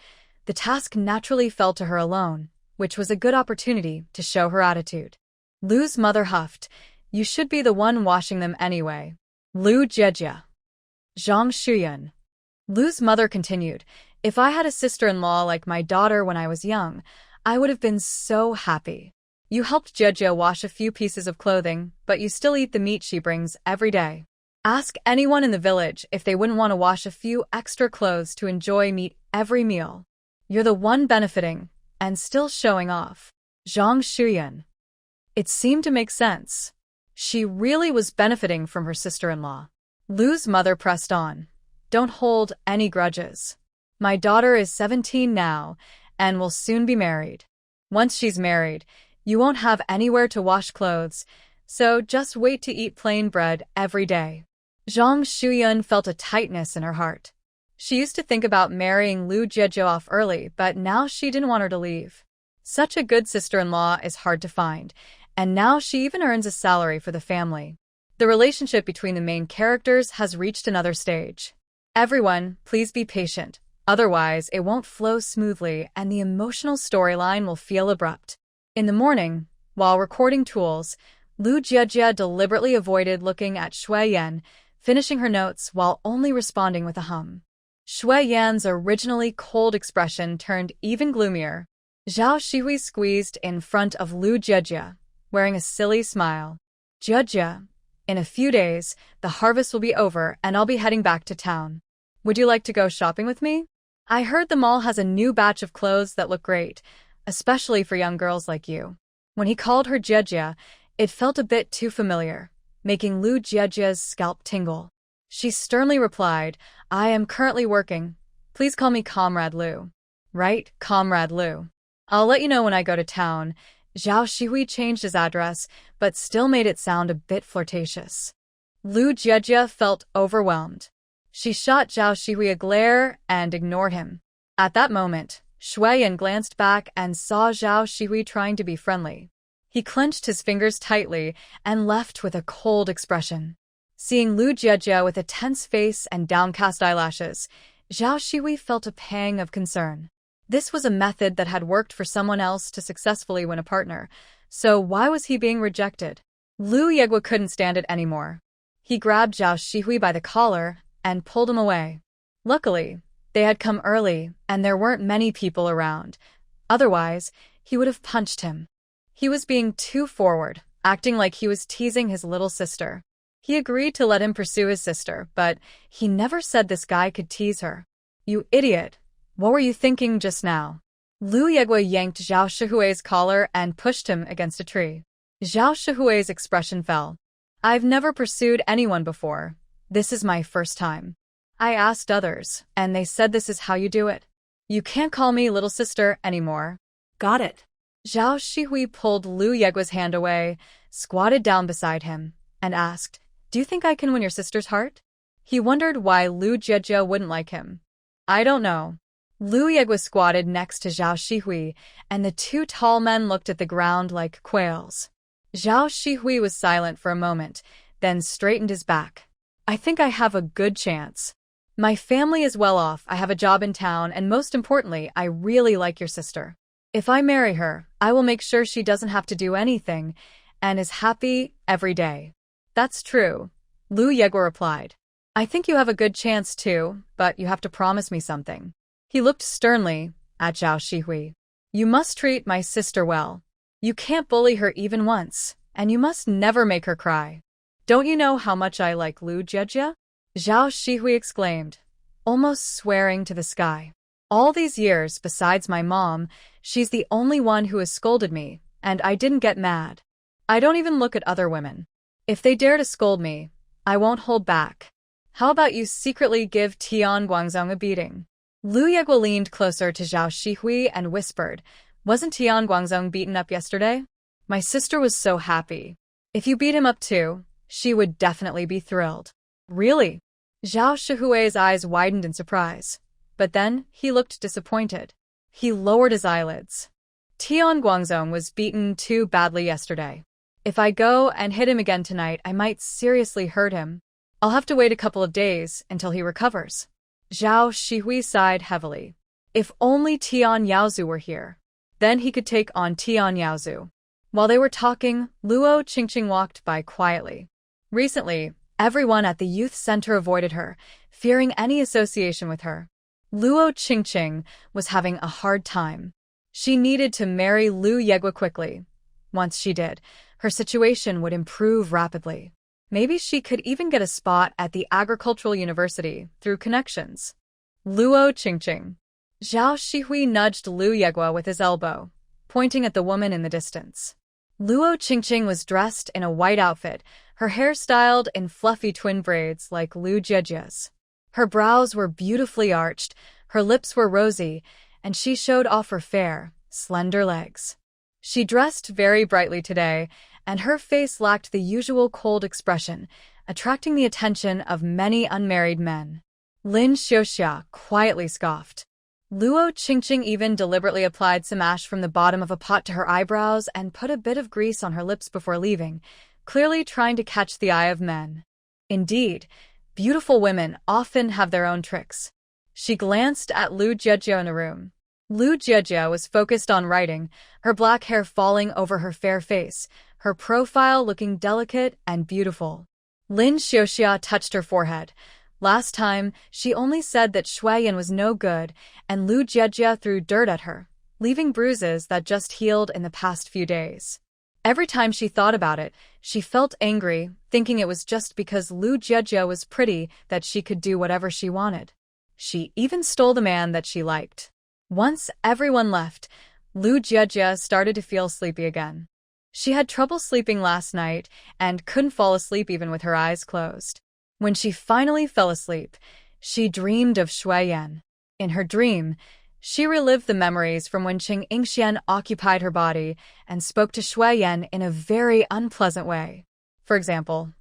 the task naturally fell to her alone, which was a good opportunity to show her attitude. Lu's mother huffed, "You should be the one washing them anyway." Lu Jiejie. Shu Yan. Lu's mother continued, "If I had a sister-in-law like my daughter when I was young, I would have been so happy. You helped Jiejie wash a few pieces of clothing, but you still eat the meat she brings every day. Ask anyone in the village if they wouldn't want to wash a few extra clothes to enjoy meat every meal. You're the one benefiting, and still showing off." Shu Yan. It seemed to make sense. She really was benefiting from her sister-in-law. Lu's mother pressed on, "Don't hold any grudges. My daughter is 17 now, and will soon be married. Once she's married, you won't have anywhere to wash clothes, so just wait to eat plain bread every day." Shu Yan felt a tightness in her heart. She used to think about marrying Lu Jiejie off early, but now she didn't want her to leave. Such a good sister-in-law is hard to find, and now she even earns a salary for the family. The relationship between the main characters has reached another stage. Everyone, please be patient, otherwise it won't flow smoothly and the emotional storyline will feel abrupt. In the morning, while recording tools, Lu Jiejie deliberately avoided looking at Shu Yan, finishing her notes while only responding with a hum. Shu Yan's originally cold expression turned even gloomier. Zhao Shihui squeezed in front of Lu Jiejie, wearing a silly smile. "Jiejie, in a few days, the harvest will be over and I'll be heading back to town. Would you like to go shopping with me?" I heard the mall has a new batch of clothes that look great, especially for young girls like you. When he called her Jejia, it felt a bit too familiar, making Lu Jejia's scalp tingle. She sternly replied, I am currently working. Please call me Comrade Lu. Right, Comrade Lu. I'll let you know when I go to town. Zhao Shihui changed his address, but still made it sound a bit flirtatious. Lu Jejia felt overwhelmed. She shot Zhao Shihui a glare and ignored him. At that moment, Shu Yan glanced back and saw Zhao Shihui trying to be friendly. He clenched his fingers tightly and left with a cold expression. Seeing Lu Jejia with a tense face and downcast eyelashes, Zhao Shihui felt a pang of concern. This was a method that had worked for someone else to successfully win a partner, so why was he being rejected? Lu Yegua couldn't stand it anymore. He grabbed Zhao Shihui by the collar and pulled him away. Luckily, they had come early and there weren't many people around. Otherwise, he would have punched him. He was being too forward, acting like he was teasing his little sister. He agreed to let him pursue his sister, but he never said this guy could tease her. You idiot! What were you thinking just now? Lu Yegua yanked Zhao Shihui's collar and pushed him against a tree. Zhao Shihui's expression fell. I've never pursued anyone before. This is my first time. I asked others, and they said this is how you do it. You can't call me little sister anymore.
Got it.
Zhao Shihui pulled Lu Yegua's hand away, squatted down beside him, and asked, Do you think I can win your sister's heart? He wondered why Lu Jejia wouldn't like him. I don't know. Lu Yegua squatted next to Zhao Shihui, and the two tall men looked at the ground like quails. Zhao Shihui was silent for a moment, then straightened his back. I think I have a good chance. My family is well off, I have a job in town, and most importantly, I really like your sister. If I marry her, I will make sure she doesn't have to do anything, and is happy every day. That's true, Lu Yegua replied. I think you have a good chance too, but you have to promise me something. He looked sternly at Zhao Shihui. You must treat my sister well. You can't bully her even once, and you must never make her cry. Don't you know how much I like Lu Jejia? Zhao Shihui exclaimed, almost swearing to the sky. All these years, besides my mom, she's the only one who has scolded me, and I didn't get mad. I don't even look at other women. If they dare to scold me, I won't hold back. How about you secretly give Tian Guangzong a beating? Lu Yegua leaned closer to Zhao Shihui and whispered, Wasn't Tian Guangzong beaten up yesterday? My sister was so happy. If you beat him up too, she would definitely be thrilled. Really? Zhao Shihui's eyes widened in surprise. But then, he looked disappointed. He lowered his eyelids. Tian Guangzong was beaten too badly yesterday. If I go and hit him again tonight, I might seriously hurt him. I'll have to wait a couple of days until he recovers. Zhao Shihui sighed heavily. If only Tian Yaozu were here. Then he could take on Tian Yaozu. While they were talking, Luo Qingqing walked by quietly. Recently, everyone at the youth center avoided her, fearing any association with her. Luo Qingqing was having a hard time. She needed to marry Lu Yegua quickly. Once she did, her situation would improve rapidly. Maybe she could even get a spot at the agricultural university through connections. Luo Qingqing. Zhao Shihui nudged Lu Yegua with his elbow, pointing at the woman in the distance. Luo Qingqing was dressed in a white outfit, her hair styled in fluffy twin braids like Lu Jejia's. Her brows were beautifully arched, her lips were rosy, and she showed off her fair, slender legs. She dressed very brightly today, and her face lacked the usual cold expression, attracting the attention of many unmarried men. Lin Xiuxia quietly scoffed. Luo Qingqing even deliberately applied some ash from the bottom of a pot to her eyebrows and put a bit of grease on her lips before leaving, clearly trying to catch the eye of men. Indeed, beautiful women often have their own tricks. She glanced at Lu Jejia in a room. Lu Jejia was focused on writing, her black hair falling over her fair face, her profile looking delicate and beautiful. Lin Xiuxia touched her forehead. Last time, she only said that Shu Yan was no good, and Lu Jejia threw dirt at her, leaving bruises that just healed in the past few days. Every time she thought about it, she felt angry, thinking it was just because Lu Jejia was pretty that she could do whatever she wanted. She even stole the man that she liked. Once everyone left, Lu Jiejie started to feel sleepy again. She had trouble sleeping last night and couldn't fall asleep even with her eyes closed. When she finally fell asleep, she dreamed of Shu Yan. In her dream, she relived the memories from when Qing Yingxian occupied her body and spoke to Shu Yan in a very unpleasant way. For example,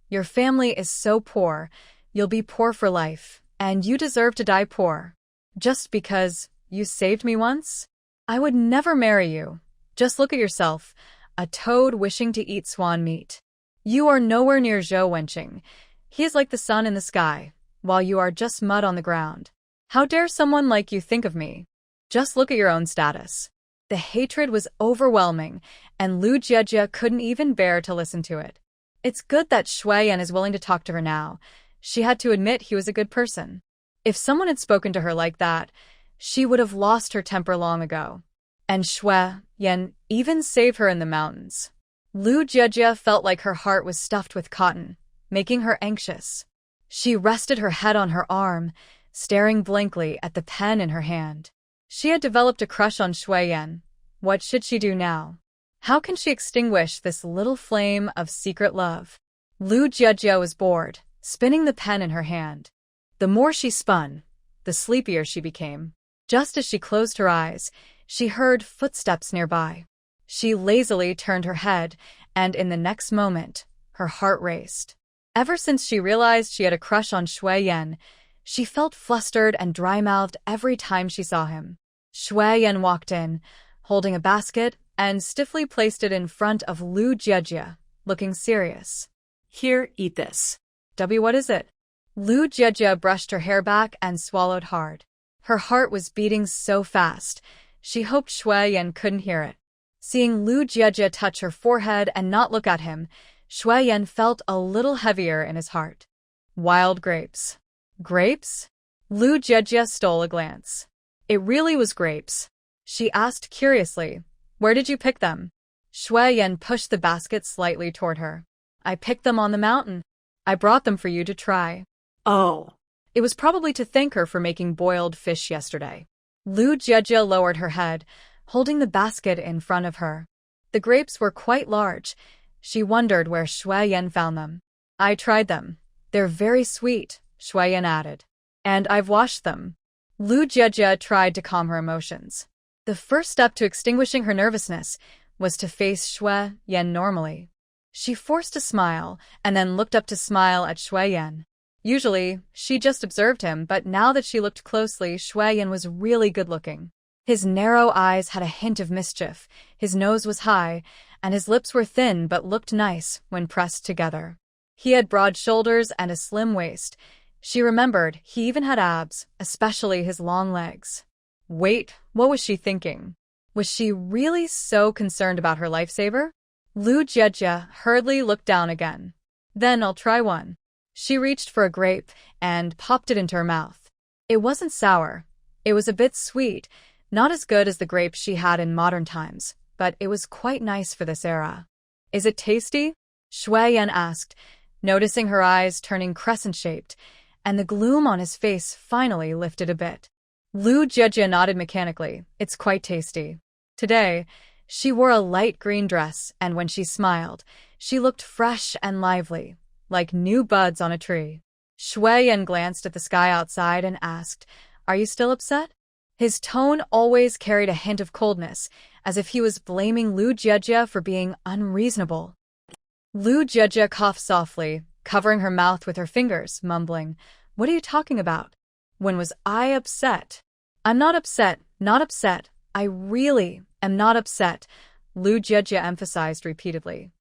"Your family is so poor, you'll be poor for life, and you deserve to die poor. Just because you saved me once? I would never marry you. Just look at yourself, a toad wishing to eat swan meat. You are nowhere near Zhou Wenqing. He is like the sun in the sky, while you are just mud on the ground. How dare someone like you think of me? Just look at your own status." The hatred was overwhelming, and Lu Jiejie couldn't even bear to listen to it. It's good that Shu Yan is willing to talk to her now. She had to admit he was a good person. If someone had spoken to her like that, she would have lost her temper long ago. And Shu Yan even saved her in the mountains. Lu Jiejie felt like her heart was stuffed with cotton, making her anxious. She rested her head on her arm, staring blankly at the pen in her hand. She had developed a crush on Shu Yan. What should she do now? How can she extinguish this little flame of secret love? Lu Jiejie was bored, spinning the pen in her hand. The more she spun, the sleepier she became. Just as she closed her eyes, she heard footsteps nearby. She lazily turned her head, and in the next moment, her heart raced. Ever since she realized she had a crush on Shu Yan, she felt flustered and dry-mouthed every time she saw him. Shu Yan walked in, holding a basket, and stiffly placed it in front of Lu Jiejie, looking serious.
"Here, eat this."
What is it? Lu Jiejie brushed her hair back and swallowed hard. Her heart was beating so fast, she hoped Shu Yan couldn't hear it. Seeing Lu Jiejie touch her forehead and not look at him, Shu Yan felt a little heavier in his heart. Wild grapes. Grapes? Lu Jiejie stole a glance. It really was grapes. She asked curiously, "Where did you pick them?" Shu Yan pushed the basket slightly toward her. "I picked them on the mountain. I brought them for you to try."
Oh.
It was probably to thank her for making boiled fish yesterday. Lu Jiejie lowered her head, holding the basket in front of her. The grapes were quite large. She wondered where Shu Yan found them. "I tried them. They're very sweet," Shu Yan added. "And I've washed them." Lu Jiejie tried to calm her emotions. The first step to extinguishing her nervousness was to face Shu Yan normally. She forced a smile and then looked up to smile at Shu Yan. Usually, she just observed him, but now that she looked closely, Shu Yan was really good-looking. His narrow eyes had a hint of mischief, his nose was high, and his lips were thin but looked nice when pressed together. He had broad shoulders and a slim waist. She remembered he even had abs, especially his long legs. Wait, what was she thinking? Was she really so concerned about her lifesaver? Lu Jiejie hurriedly looked down again. "Then I'll try one." She reached for a grape and popped it into her mouth. It wasn't sour. It was a bit sweet, not as good as the grapes she had in modern times, but it was quite nice for this era. "Is it tasty?" Shu Yan asked, noticing her eyes turning crescent-shaped, and the gloom on his face finally lifted a bit. Lu Jiejie nodded mechanically. "It's quite tasty." Today, she wore a light green dress, and when she smiled, she looked fresh and lively, like new buds on a tree. Shu Yan glanced at the sky outside and asked, "Are you still upset?" His tone always carried a hint of coldness, as if he was blaming Lu Jiejie for being unreasonable. Lu Jiejie coughed softly, covering her mouth with her fingers, mumbling, "What are you talking about? When was I upset?" "I'm not upset, not upset. I really am not upset," Lu Jiejie emphasized repeatedly.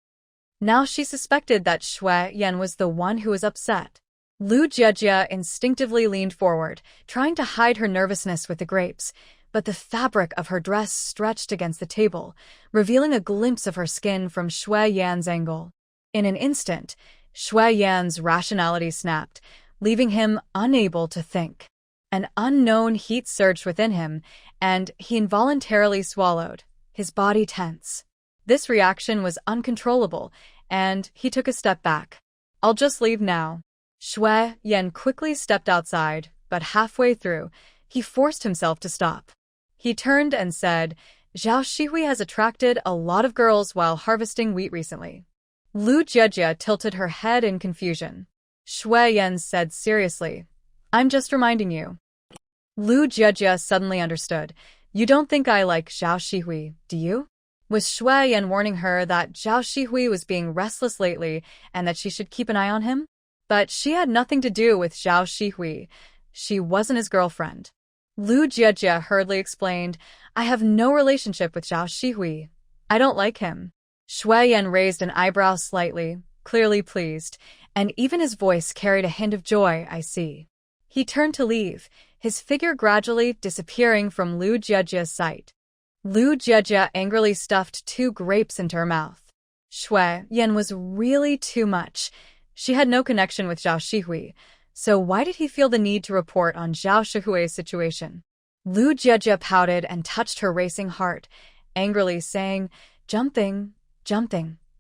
Now she suspected that Shu Yan was the one who was upset. Lu Jiejie instinctively leaned forward, trying to hide her nervousness with the grapes, but the fabric of her dress stretched against the table, revealing a glimpse of her skin from Shu Yan's angle. In an instant, Shu Yan's rationality snapped, leaving him unable to think. An unknown heat surged within him, and he involuntarily swallowed, his body tense. This reaction was uncontrollable, and he took a step back. "I'll just leave now." Shu Yan quickly stepped outside, but halfway through, he forced himself to stop. He turned and said, Zhao Shihui has attracted a lot of girls while harvesting wheat recently. Lu Jiejie tilted her head in confusion. Shu Yan said seriously, I'm just reminding you. Lu Jiejie suddenly understood. You don't think I like Zhao Shihui, do you? Was Shu Yan warning her that Zhao Shihui was being restless lately and that she should keep an eye on him? But she had nothing to do with Zhao Shihui. She wasn't his girlfriend. Lu Jiejie hurriedly explained, I have no relationship with Zhao Shihui. I don't like him. Shu Yan raised an eyebrow slightly, clearly pleased, and even his voice carried a hint of joy, I see. He turned to leave, his figure gradually disappearing from Lu Jiejie's sight. Lu Jiejie angrily stuffed 2 grapes into her mouth. Shu Yan was really too much. She had no connection with Zhao Shihui, so why did he feel the need to report on Zhao Shihui's situation? Lu Jiejie pouted and touched her racing heart, angrily saying, Jumping.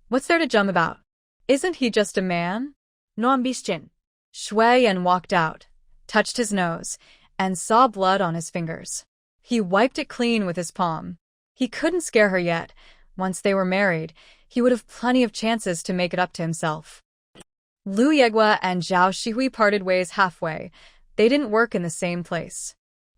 What's there to jump about? Isn't he just a man? No ambition. Shu Yan walked out, touched his nose, and saw blood on his fingers. He wiped it clean with his palm. He couldn't scare her yet. Once they were married, he would have plenty of chances to make it up to himself. Lu Yegua and Zhao Shihui parted ways halfway. They didn't work in the same place.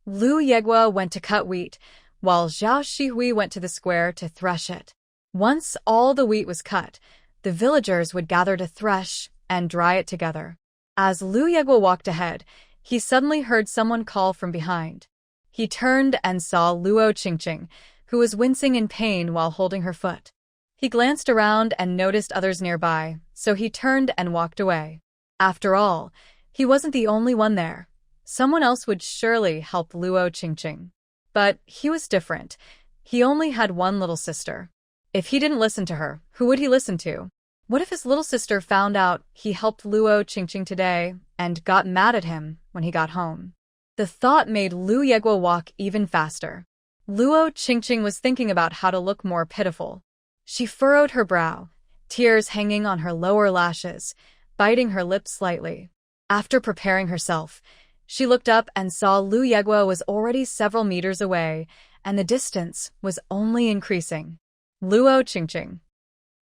Lu Yegua went to cut wheat, while Zhao Shihui went to the square to thresh it. Once all the wheat was cut, the villagers would gather to thresh and dry it together. As Lu Yegua walked ahead, he suddenly heard someone call from behind. He turned and saw Luo Qingqing, who was wincing in pain while holding her foot. He glanced around and noticed others nearby, so he turned and walked away. After all, he wasn't the only one there. Someone else would surely help Luo Qingqing. But he was different. He only had one little sister. If he didn't listen to her, who would he listen to? What if his little sister found out he helped Luo Qingqing today and got mad at him when he got home? The thought made Lu Yegua walk even faster. Luo Qingqing was thinking about how to look more pitiful. She furrowed her brow, tears hanging on her lower lashes, biting her lips slightly. After preparing herself, she looked up and saw Lu Yegua was already several meters away, and the distance was only increasing. Luo Qingqing.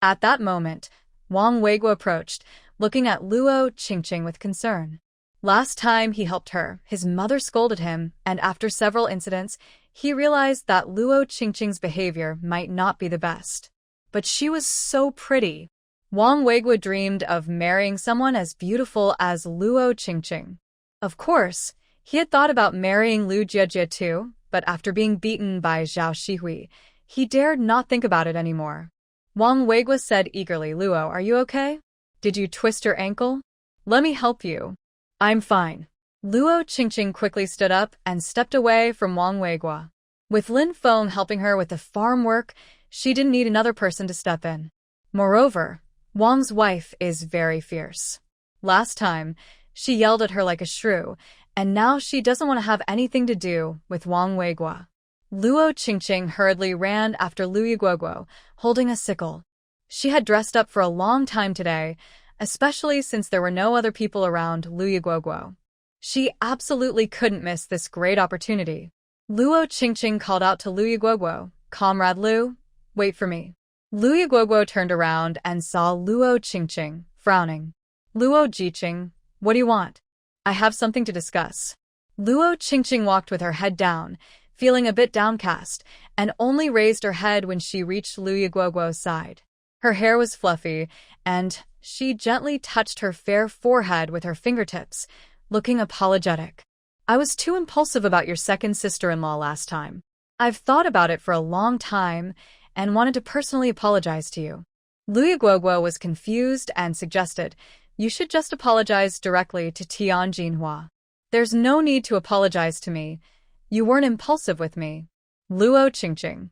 At that moment, Wang Weiguo approached, looking at Luo Qingqing with concern. Last time he helped her, his mother scolded him, and after several incidents, he realized that Luo Qingqing's behavior might not be the best. But she was so pretty. Wang Weiguo dreamed of marrying someone as beautiful as Luo Qingqing. Of course, he had thought about marrying Lu Jiejie too, but after being beaten by Zhao Shihui, he dared not think about it anymore. Wang Weiguo said eagerly, Luo, are you okay? Did you twist your ankle? Let me help you. I'm fine. Luo Qingqing quickly stood up and stepped away from Wang Weiguo. With Lin Feng helping her with the farm work, she didn't need another person to step in. Moreover, Wang's wife is very fierce. Last time, she yelled at her like a shrew, and now she doesn't want to have anything to do with Wang Weiguo. Luo Qingqing hurriedly ran after Lu Yiguoguo, holding a sickle. She had dressed up for a long time today, especially since there were no other people around Lu Yiguoguo. She absolutely couldn't miss this great opportunity. Luo Qingqing called out to Lu Yiguoguo, Comrade Lu, wait for me. Lu Yiguoguo turned around and saw Luo Qingqing, frowning. Luo Jiqing, what do you want? I have something to discuss. Luo Qingqing walked with her head down, feeling a bit downcast, and only raised her head when she reached Lu Yiguoguo's side. Her hair was fluffy, and she gently touched her fair forehead with her fingertips, looking apologetic. I was too impulsive about your second sister-in-law last time. I've thought about it for a long time and wanted to personally apologize to you. Lu Yiguoguo was confused and suggested, you should just apologize directly to Tian Jinhua. There's no need to apologize to me. You weren't impulsive with me. Luo Qingqing.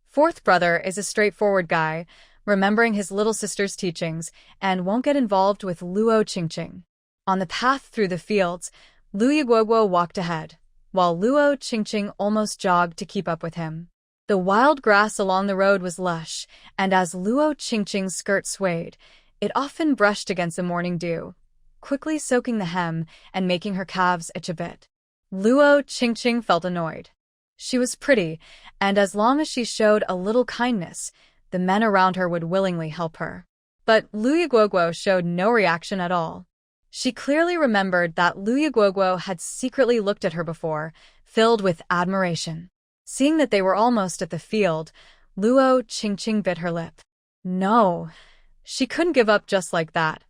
Fourth brother is a straightforward guy, remembering his little sister's teachings, and won't get involved with Luo Qingqing. On the path through the fields, Lu Yiguoguo walked ahead, while Luo Qingqing almost jogged to keep up with him. The wild grass along the road was lush, and as Luo Qingqing's skirt swayed, it often brushed against the morning dew. quickly soaking the hem and making her calves itch a bit. Luo Qingqing felt annoyed. She was pretty, and as long as she showed a little kindness, the men around her would willingly help her. But Lu Yiguoguo showed no reaction at all. She clearly remembered that Lu Yiguoguo had secretly looked at her before, filled with admiration. Seeing that they were almost at the field, Luo Qingqing bit her lip. No, she couldn't give up just like that.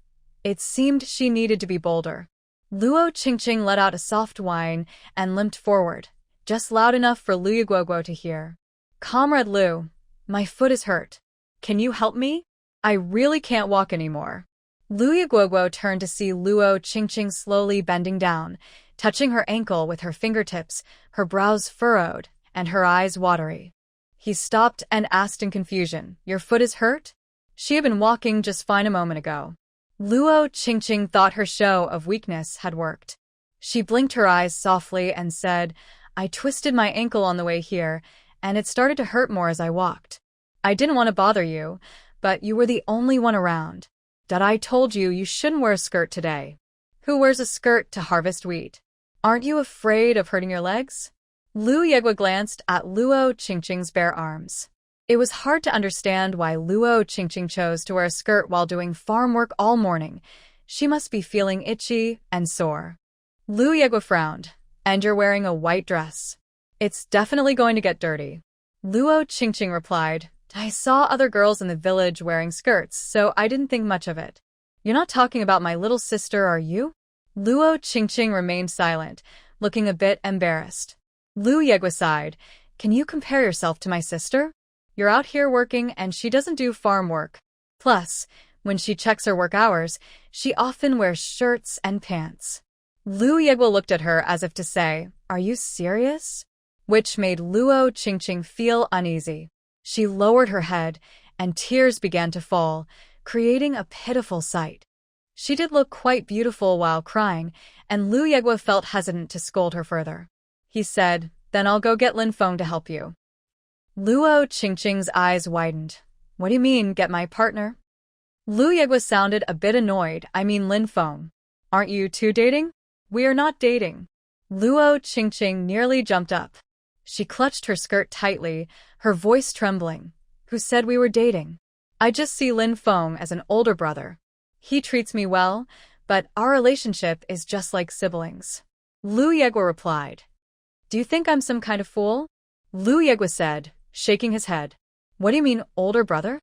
It seemed she needed to be bolder. Luo Qingqing let out a soft whine and limped forward, just loud enough for Lu Yiguoguo to hear. Comrade Lu, my foot is hurt. Can you help me? I really can't walk anymore. Lu Yiguoguo turned to see Luo Qingqing slowly bending down, touching her ankle with her fingertips, her brows furrowed, and her eyes watery. He stopped and asked in confusion, Your foot is hurt? She had been walking just fine a moment ago. Luo Qingqing thought her show of weakness had worked. She blinked her eyes softly and said, I twisted my ankle on the way here, and it started to hurt more as I walked. I didn't want to bother you, but you were the only one around. Dad, I told you you shouldn't wear a skirt today. Who wears a skirt to harvest wheat? Aren't you afraid of hurting your legs? Lu Yegua glanced at Luo Qingqing's bare arms. It was hard to understand why Luo Qingqing chose to wear a skirt while doing farm work all morning. She must be feeling itchy and sore. Lu Yegua frowned. And you're wearing a white dress. It's definitely going to get dirty. Luo Qingqing replied, I saw other girls in the village wearing skirts, so I didn't think much of it. You're not talking about my little sister, are you? Luo Qingqing remained silent, looking a bit embarrassed. Lu Yegua sighed. Can you compare yourself to my sister? You're out here working and she doesn't do farm work. Plus, when she checks her work hours, she often wears shirts and pants. Lu Yegua looked at her as if to say, Are you serious? Which made Luo Qingqing feel uneasy. She lowered her head, and tears began to fall, creating a pitiful sight. She did look quite beautiful while crying, and Lu Yegua felt hesitant to scold her further. He said, Then I'll go get Lin Feng to help you. Luo Qingqing's eyes widened. What do you mean, get my partner? Lu Yegua sounded a bit annoyed. I mean Lin Feng. Aren't you two dating? We are not dating. Luo Qingqing nearly jumped up. She clutched her skirt tightly, her voice trembling. Who said we were dating? I just see Lin Feng as an older brother. He treats me well, but our relationship is just like siblings. Lu Yegua replied. Do you think I'm some kind of fool? Lu Yegua said, shaking his head. What do you mean, older brother?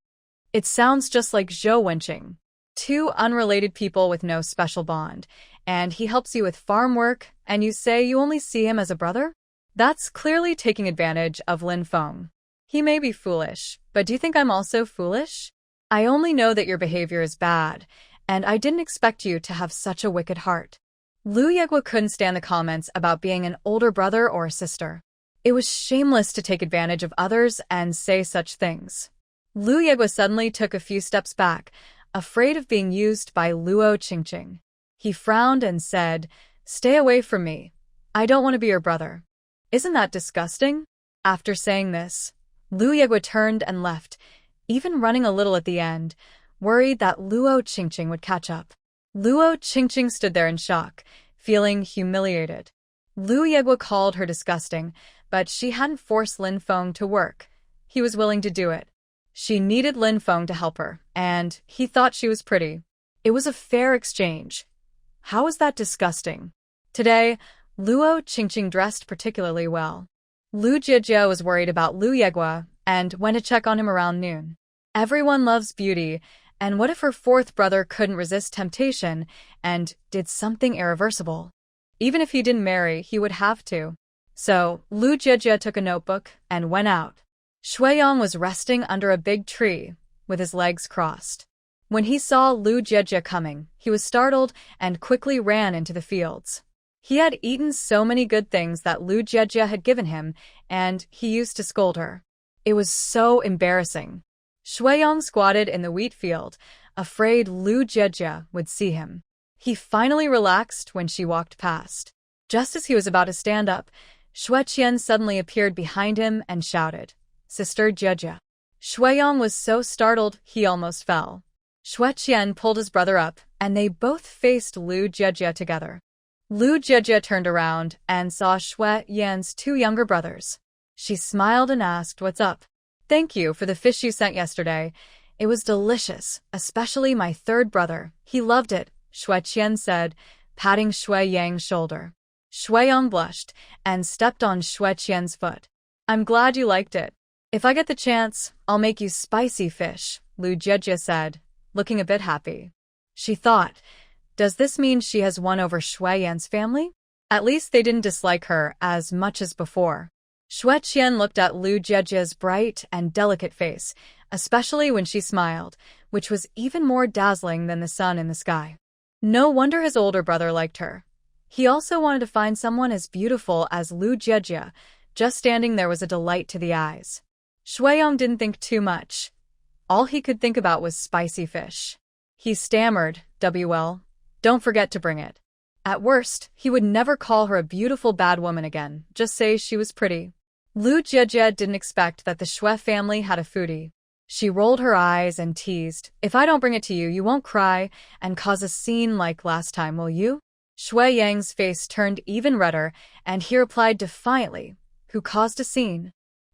It sounds just like Zhou Wenqing. Two unrelated people with no special bond, and he helps you with farm work, and you say you only see him as a brother? That's clearly taking advantage of Lin Feng. He may be foolish, but do you think I'm also foolish? I only know that your behavior is bad, and I didn't expect you to have such a wicked heart. Lu Yegua couldn't stand the comments about being an older brother or a sister. It was shameless to take advantage of others and say such things. Lu Yegua suddenly took a few steps back, afraid of being used by Luo Qingqing. He frowned and said, Stay away from me. I don't want to be your brother. Isn't that disgusting? After saying this, Lu Yegua turned and left, even running a little at the end, worried that Luo Qingqing would catch up. Luo Qingqing stood there in shock, feeling humiliated. Lu Yegua called her disgusting, but she hadn't forced Lin Feng to work. He was willing to do it. She needed Lin Feng to help her, and he thought she was pretty. It was a fair exchange. How was that disgusting? Today, Luo Qingqing dressed particularly well. Lu Jijia was worried about Lu Yegua and went to check on him around noon. Everyone loves beauty, and what if her fourth brother couldn't resist temptation and did something irreversible? Even if he didn't marry, he would have to. So, Lu Jijia took a notebook and went out. Shuyan was resting under a big tree, with his legs crossed. When he saw Lu Jijia coming, he was startled and quickly ran into the fields. He had eaten so many good things that Lu Jijia had given him, and he used to scold her. It was so embarrassing. Shuyan squatted in the wheat field, afraid Lu Jijia would see him. He finally relaxed when she walked past. Just as he was about to stand up, Shuyan suddenly appeared behind him and shouted, Sister Jijia. Shuyan was so startled he almost fell. Tian pulled his brother up, and they both faced Lu Jie together. Lu Jie turned around and saw Shu Yan's two younger brothers. She smiled and asked, "What's up?" "Thank you for the fish you sent yesterday. It was delicious, especially my third brother. He loved it," Shu Yan said, patting Shu Yang's shoulder. Shu Yang blushed and stepped on Shu Yan's foot. "I'm glad you liked it. If I get the chance, I'll make you spicy fish," Lu Jie said, looking a bit happy. She thought, does this mean she has won over Shu Yan's family? At least they didn't dislike her as much as before. Shu Yan looked at Lu Jie's bright and delicate face, especially when she smiled, which was even more dazzling than the sun in the sky. No wonder his older brother liked her. He also wanted to find someone as beautiful as Lu Jie. Just standing there was a delight to the eyes. Shu Yang didn't think too much. All he could think about was spicy fish. He stammered, "Well, don't forget to bring it." At worst, he would never call her a beautiful bad woman again, just say she was pretty. Lu Jie didn't expect that the Shu family had a foodie. She rolled her eyes and teased, "If I don't bring it to you, you won't cry and cause a scene like last time, will you?" Shu Yang's face turned even redder, and he replied defiantly, "Who caused a scene?"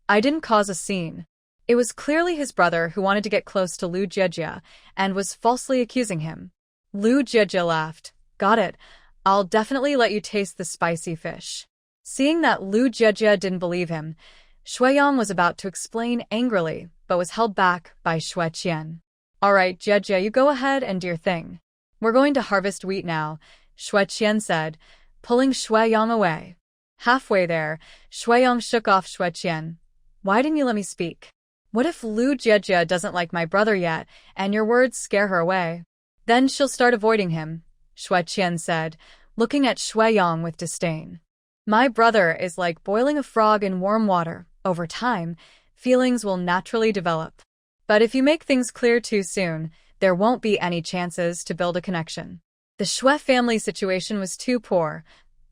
"I didn't cause a scene." It was clearly his brother who wanted to get close to Lu Jie and was falsely accusing him. Lu Jie laughed. "Got it. I'll definitely let you taste the spicy fish." Seeing that Lu Jie didn't believe him, Shu Yang was about to explain angrily, but was held back by Shu Yan. "All right, Jie, you go ahead and do your thing. We're going to harvest wheat now," Shu Yan said, pulling Shu Yang away. Halfway there, Shu Yang shook off Shu Yan. "Why didn't you let me speak? What if Lu Jie doesn't like my brother yet, and your words scare her away? Then she'll start avoiding him," Shu Yan said, looking at Shu Yang with disdain. "My brother is like boiling a frog in warm water. Over time, feelings will naturally develop. But if you make things clear too soon, there won't be any chances to build a connection." The Shu family situation was too poor.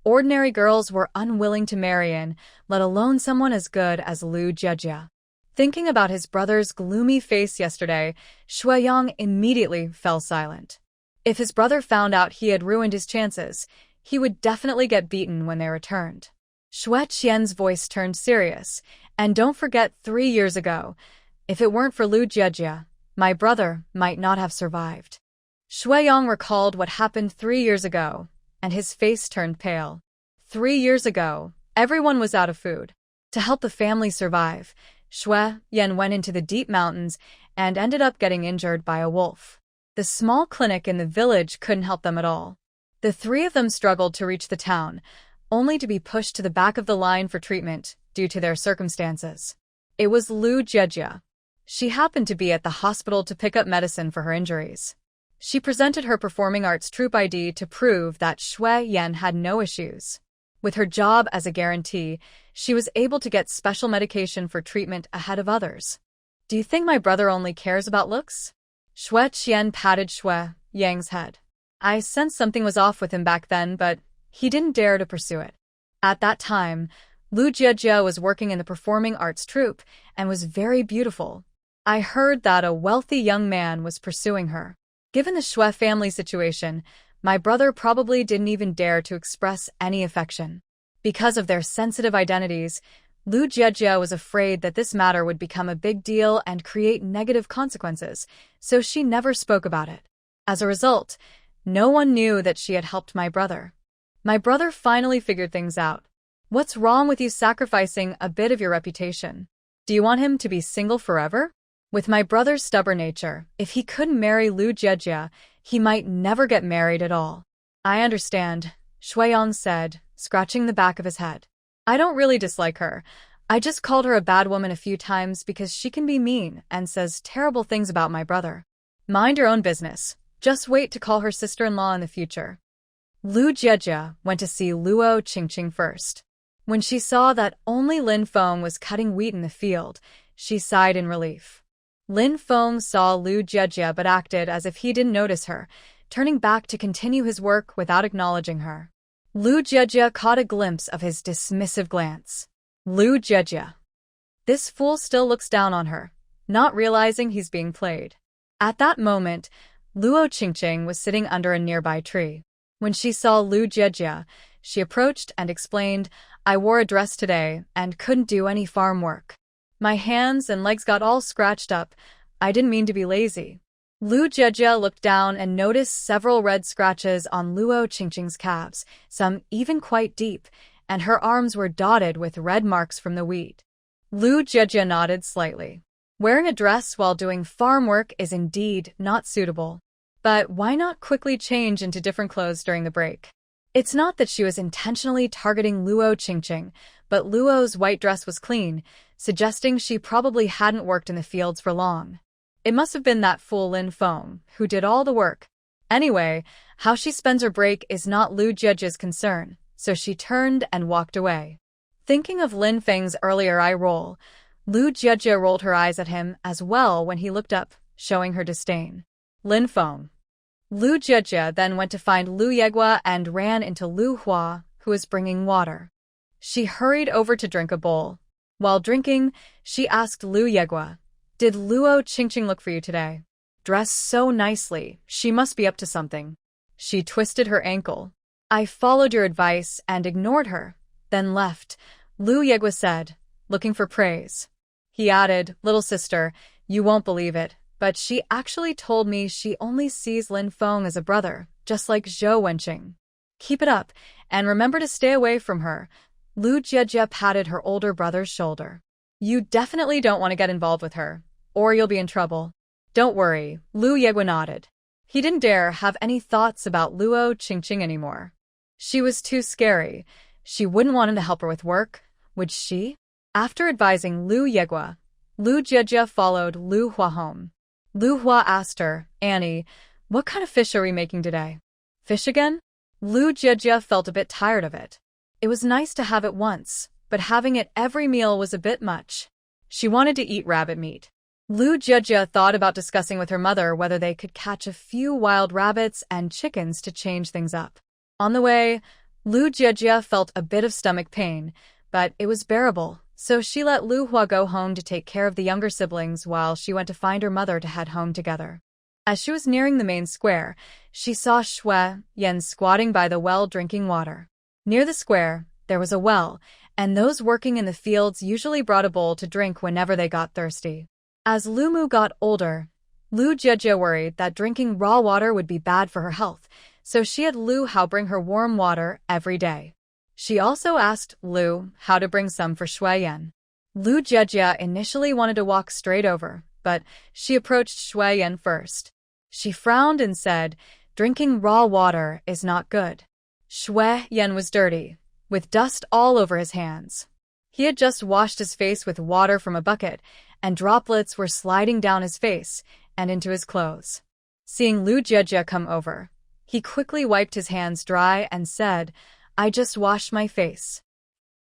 Ordinary girls were unwilling to marry in, let alone someone as good as Lu Jie. Thinking about his brother's gloomy face yesterday, Shu Yang immediately fell silent. If his brother found out he had ruined his chances, he would definitely get beaten when they returned. Shu Yan's voice turned serious. "And don't forget 3 years ago. If it weren't for Lu Jie, my brother might not have survived." Shu Yang recalled what happened 3 years ago, and his face turned pale. 3 years ago, everyone was out of food. To help the family survive, Shu Yan went into the deep mountains and ended up getting injured by a wolf. The small clinic in the village couldn't help them at all. The three of them struggled to reach the town, only to be pushed to the back of the line for treatment due to their circumstances. It was Lu Jie. She happened to be at the hospital to pick up medicine for her injuries. She presented her performing arts troupe ID to prove that Shu Yan had no issues. With her job as a guarantee, she was able to get special medication for treatment ahead of others. "Do you think my brother only cares about looks?" Shu Yan patted Shu Yang's head. "I sensed something was off with him back then, but he didn't dare to pursue it." At that time, Lu Jie was working in the performing arts troupe and was very beautiful. "I heard that a wealthy young man was pursuing her. Given the Shu family situation, my brother probably didn't even dare to express any affection. Because of their sensitive identities, Lu Jie was afraid that this matter would become a big deal and create negative consequences, so she never spoke about it. As a result, no one knew that she had helped my brother. My brother finally figured things out. What's wrong with you sacrificing a bit of your reputation? Do you want him to be single forever? With my brother's stubborn nature, if he couldn't marry Lu Jie, he might never get married at all." "I understand," Shu Yang said, scratching the back of his head. "I don't really dislike her. I just called her a bad woman a few times because she can be mean and says terrible things about my brother. Mind your own business. Just wait to call her sister-in-law in the future." Lu Jie went to see Luo Qingqing first. When she saw that only Lin Feng was cutting wheat in the field, she sighed in relief. Lin Feng saw Lu Jie but acted as if he didn't notice her, turning back to continue his work without acknowledging her. Lu Jie caught a glimpse of his dismissive glance. Lu Jie. This fool still looks down on her, not realizing he's being played. At that moment, Luo Qingqing was sitting under a nearby tree. When she saw Lu Jiejie, she approached and explained, "I wore a dress today and couldn't do any farm work. My hands and legs got all scratched up. I didn't mean to be lazy." Lu Jiejie looked down and noticed several red scratches on Luo Qingqing's calves, some even quite deep, and her arms were dotted with red marks from the wheat. Lu Jiejie nodded slightly. Wearing a dress while doing farm work is indeed not suitable. But why not quickly change into different clothes during the break? It's not that she was intentionally targeting Luo Qingqing, but Luo's white dress was clean, suggesting she probably hadn't worked in the fields for long. It must have been that fool Lin Feng who did all the work. Anyway, how she spends her break is not Lu Jiejie's concern, so she turned and walked away. Thinking of Lin Feng's earlier eye roll, Lu Jiejie rolled her eyes at him as well when he looked up, showing her disdain. Lin Feng. Lu Jiejie then went to find Lu Yegua and ran into Lu Hua, who was bringing water. She hurried over to drink a bowl. While drinking, she asked Lu Yegua, "Did Luo Qingqing look for you today? Dressed so nicely, she must be up to something." She twisted her ankle. "I followed your advice and ignored her, then left," Lu Yegua said, looking for praise. He added, "Little sister, you won't believe it, but she actually told me she only sees Lin Feng as a brother, just like Zhou Wenqing. Keep it up, and remember to stay away from her." Lu Jiejie patted her older brother's shoulder. "You definitely don't want to get involved with her, or you'll be in trouble." "Don't worry," Lu Yegua nodded. He didn't dare have any thoughts about Luo Qingqing anymore. She was too scary. She wouldn't want him to help her with work, would she? After advising Lu Yegua, Lu Jiejie followed Lu Hua home. Lu Hua asked her, "Annie, what kind of fish are we making today?" "Fish again?" Lu Jiejie felt a bit tired of it. It was nice to have it once, but having it every meal was a bit much. She wanted to eat rabbit meat. Lu Jiejie thought about discussing with her mother whether they could catch a few wild rabbits and chickens to change things up. On the way, Lu Jiejie felt a bit of stomach pain, but it was bearable, so she let Lu Hua go home to take care of the younger siblings while she went to find her mother to head home together. As she was nearing the main square, she saw Shu Yan squatting by the well drinking water. Near the square, there was a well, and those working in the fields usually brought a bowl to drink whenever they got thirsty. As Lu Mu got older, Lu Jiejie worried that drinking raw water would be bad for her health, so she had Lu Hao bring her warm water every day. She also asked Lu how to bring some for Shu Yan. Lu Jiejie initially wanted to walk straight over, but she approached Shu Yan first. She frowned and said, "Drinking raw water is not good." Shu Yan was dirty, with dust all over his hands. He had just washed his face with water from a bucket, and droplets were sliding down his face and into his clothes. Seeing Lu Jiejie come over, he quickly wiped his hands dry and said, "I just washed my face."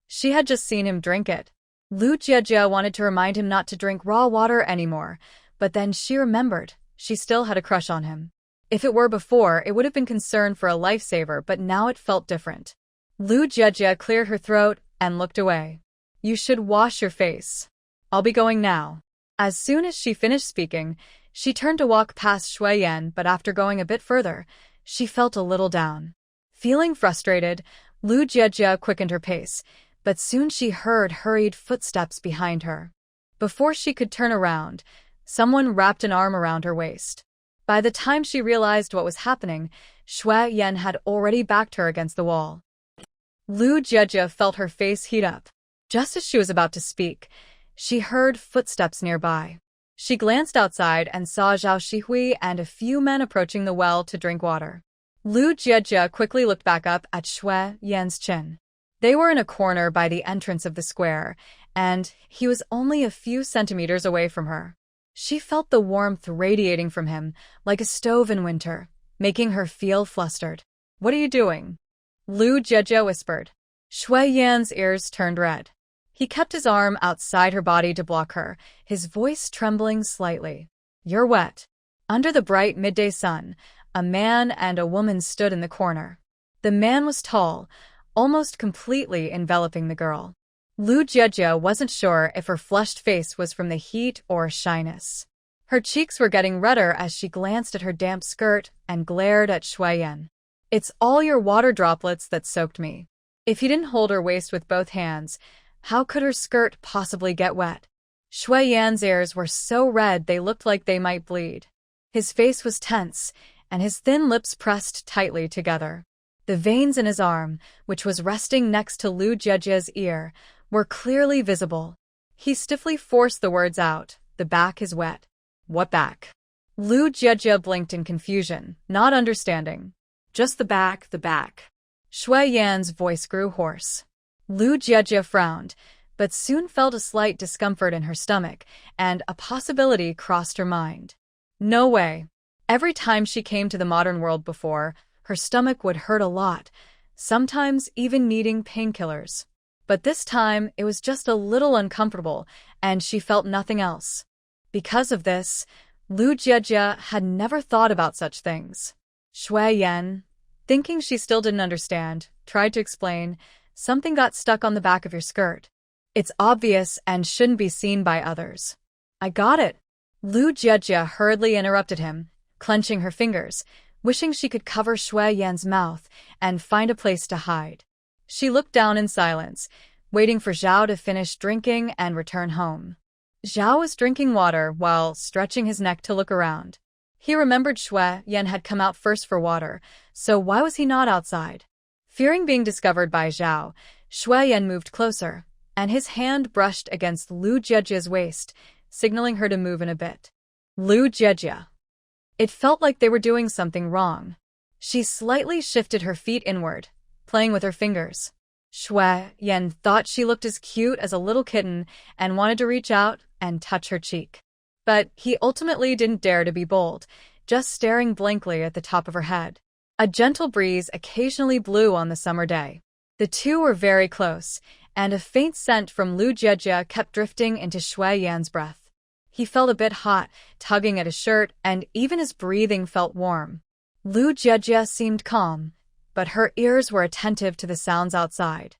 She had just seen him drink it. Lu Jiejie wanted to remind him not to drink raw water anymore, but then she remembered she still had a crush on him. If it were before, it would have been concern for a lifesaver, but now it felt different. Lu Jiejie cleared her throat and looked away. "You should wash your face. I'll be going now." As soon as she finished speaking, she turned to walk past Shu Yan, but after going a bit further, she felt a little down. Feeling frustrated, Lu Jiejie quickened her pace, but soon she heard hurried footsteps behind her. Before she could turn around, someone wrapped an arm around her waist. By the time she realized what was happening, Shu Yan had already backed her against the wall. Lu Jiejie felt her face heat up. Just as she was about to speak, she heard footsteps nearby. She glanced outside and saw Zhao Shihui and a few men approaching the well to drink water. Lu Jiejie quickly looked back up at Shu Yan's chin. They were in a corner by the entrance of the square, and he was only a few centimeters away from her. She felt the warmth radiating from him, like a stove in winter, making her feel flustered. "What are you doing?" Lu Jiejie whispered. Shu Yan's ears turned red. He kept his arm outside her body to block her, his voice trembling slightly. "You're wet." Under the bright midday sun, a man and a woman stood in the corner. The man was tall, almost completely enveloping the girl. Lu Jiejie wasn't sure if her flushed face was from the heat or shyness. Her cheeks were getting redder as she glanced at her damp skirt and glared at Shu Yan. "It's all your water droplets that soaked me." If he didn't hold her waist with both hands, how could her skirt possibly get wet? Shu Yan's ears were so red they looked like they might bleed. His face was tense, and his thin lips pressed tightly together. The veins in his arm, which was resting next to Lu Jiejia's ear, were clearly visible. He stiffly forced the words out. "The back is wet." "What back?" Lu Jiejia blinked in confusion, not understanding.
Just the back, the back.
Shu Yan's voice grew hoarse. Lu Jiejia frowned, but soon felt a slight discomfort in her stomach, and a possibility crossed her mind. No way. Every time she came to the modern world before, her stomach would hurt a lot, sometimes even needing painkillers. But this time, it was just a little uncomfortable, and she felt nothing else. Because of this, Lu Jiejia had never thought about such things. Shu Yan, thinking she still didn't understand, tried to explain, "Something got stuck on the back of your skirt. It's obvious and shouldn't be seen by others." "I got it." Lu Jiejia hurriedly interrupted him, clenching her fingers, wishing she could cover Shu Yan's mouth and find a place to hide. She looked down in silence, waiting for Zhao to finish drinking and return home. Zhao was drinking water while stretching his neck to look around. He remembered Shu Yan had come out first for water, so why was he not outside? Fearing being discovered by Zhao, Shu Yan moved closer, and his hand brushed against Lu Jiejia's waist, signaling her to move in a bit. Lu Jiejia. It felt like they were doing something wrong. She slightly shifted her feet inward, playing with her fingers. Shu Yan thought she looked as cute as a little kitten and wanted to reach out and touch her cheek. But he ultimately didn't dare to be bold, just staring blankly at the top of her head. A gentle breeze occasionally blew on the summer day. The two were very close, and a faint scent from Lu Jiejia kept drifting into Shu Yan's breath. He felt a bit hot, tugging at his shirt, and even his breathing felt warm. Lu Jiejia seemed calm, but her ears were attentive to the sounds outside.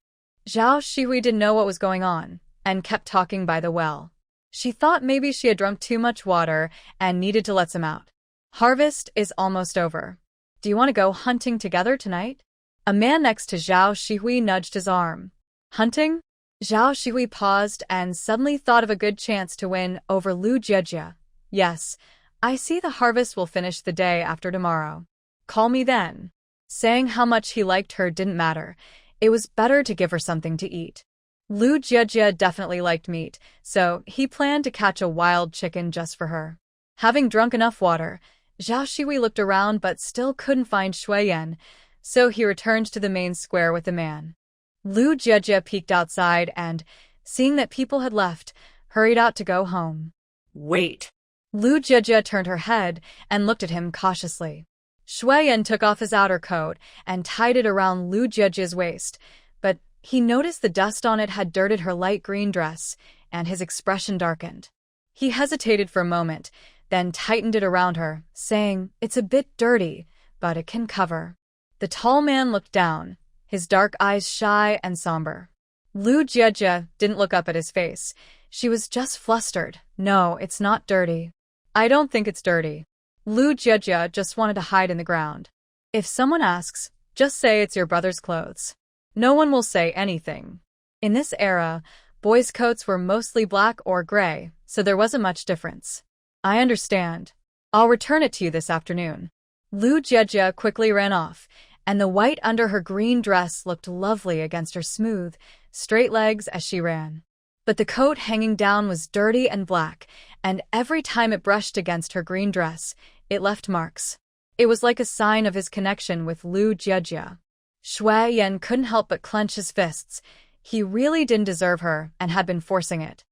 Zhao Shihui didn't know what was going on, and kept talking by the well. She thought maybe she had drunk too much water and needed to let some out. "Harvest is almost over. Do you want to go hunting together tonight?" A man next to Zhao Shihui nudged his arm. "Hunting?" Zhao Shihui paused and suddenly thought of a good chance to win over Lu Jiejia. "Yes, I see the harvest will finish the day after tomorrow. Call me then." Saying how much he liked her didn't matter. It was better to give her something to eat. Lu Jiejia definitely liked meat, so he planned to catch a wild chicken just for her. Having drunk enough water, Zhao Shihui looked around but still couldn't find Shu Yan, so he returned to the main square with the man. Lu Jiejia peeked outside and, seeing that people had left, hurried out to go home.
"Wait."
Lu Jiejia turned her head and looked at him cautiously. Shu Yan took off his outer coat and tied it around Lu Jiejia's waist, but he noticed the dust on it had dirted her light green dress, and his expression darkened. He hesitated for a moment, then tightened it around her, saying, "It's a bit dirty, but it can cover." The tall man looked down, his dark eyes shy and somber. Lu Jiejia didn't look up at his face. She was just flustered. "No, it's not dirty." "I don't think it's dirty." Lu Jiejia just wanted to hide in the ground. "If someone asks, just say it's your brother's clothes. No one will say anything." In this era, boys' coats were mostly black or gray, so there wasn't much difference. "I understand. I'll return it to you this afternoon." Lu Jiejia quickly ran off, and the white under her green dress looked lovely against her smooth, straight legs as she ran. But the coat hanging down was dirty and black, and every time it brushed against her green dress, it left marks. It was like a sign of his connection with Lu Jiejia. Shu Yan couldn't help but clench his fists. He really didn't deserve her and had been forcing it.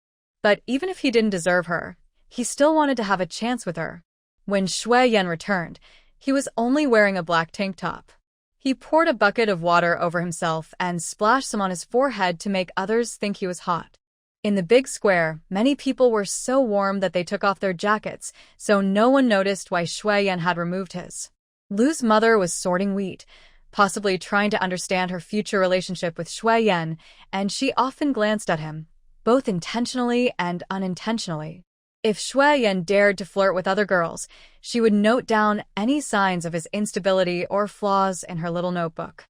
But even if he didn't deserve her, he still wanted to have a chance with her. When Shu Yan returned, he was only wearing a black tank top. He poured a bucket of water over himself and splashed some on his forehead to make others think he was hot. In the big square, many people were so warm that they took off their jackets, so no one noticed why Shu Yan had removed his. Lu's mother was sorting wheat, possibly trying to understand her future relationship with Shu Yan, and she often glanced at him, both intentionally and unintentionally. If Shu Yan dared to flirt with other girls, she would note down any signs of his instability or flaws in her little notebook.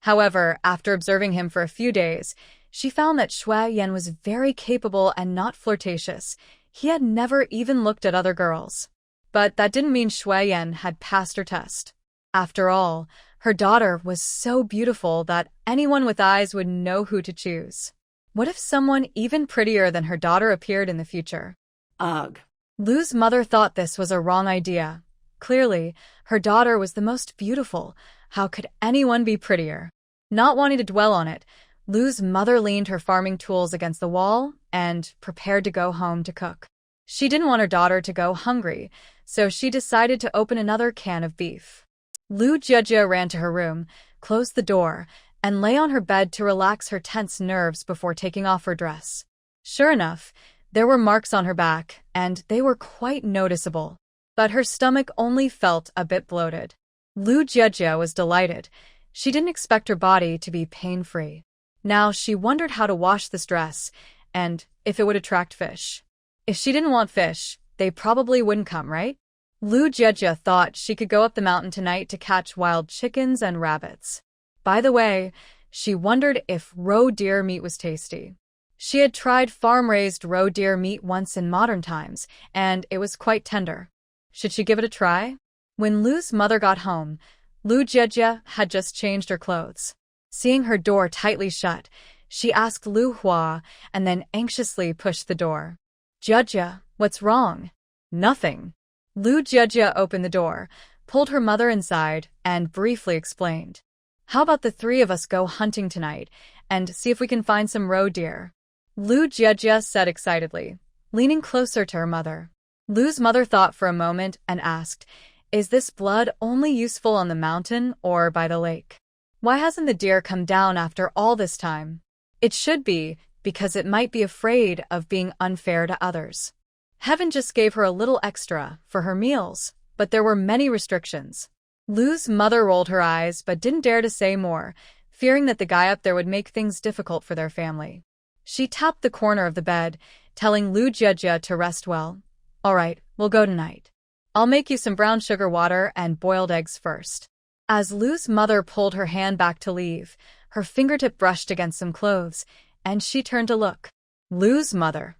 However, after observing him for a few days, she found that Shu Yan was very capable and not flirtatious. He had never even looked at other girls. But that didn't mean Shu Yan had passed her test. After all, her daughter was so beautiful that anyone with eyes would know who to choose. What if someone even prettier than her daughter appeared in the future?
Ugh.
Lu's mother thought this was a wrong idea. Clearly, her daughter was the most beautiful. How could anyone be prettier? Not wanting to dwell on it, Lu's mother leaned her farming tools against the wall and prepared to go home to cook. She didn't want her daughter to go hungry, so she decided to open another can of beef. Lu Jiejie ran to her room, closed the door, and lay on her bed to relax her tense nerves before taking off her dress. Sure enough, there were marks on her back, and they were quite noticeable. But her stomach only felt a bit bloated. Lu Jiejie was delighted. She didn't expect her body to be pain-free. Now she wondered how to wash this dress, and if it would attract fish. If she didn't want fish, they probably wouldn't come, right? Lu Jiejie thought she could go up the mountain tonight to catch wild chickens and rabbits. By the way, she wondered if roe deer meat was tasty. She had tried farm-raised roe deer meat once in modern times, and it was quite tender. Should she give it a try? When Lu's mother got home, Lu Jiejie had just changed her clothes. Seeing her door tightly shut, she asked Lu Hua and then anxiously pushed the door. "Jiejie, what's wrong?" "Nothing." Lu Jiejie opened the door, pulled her mother inside, and briefly explained. "How about the three of us go hunting tonight and see if we can find some roe deer?" Lu Jiejie said excitedly, leaning closer to her mother. Lu's mother thought for a moment and asked, "Is this blood only useful on the mountain or by the lake? Why hasn't the deer come down after all this time?" "It should be, because it might be afraid of being unfair to others. Heaven just gave her a little extra for her meals, but there were many restrictions." Lu's mother rolled her eyes but didn't dare to say more, fearing that the guy up there would make things difficult for their family. She tapped the corner of the bed, telling Lu Jiejie to rest well. "All right, we'll go tonight. I'll make you some brown sugar water and boiled eggs first." As Lu's mother pulled her hand back to leave, her fingertip brushed against some clothes, and she turned to look. Lu's mother.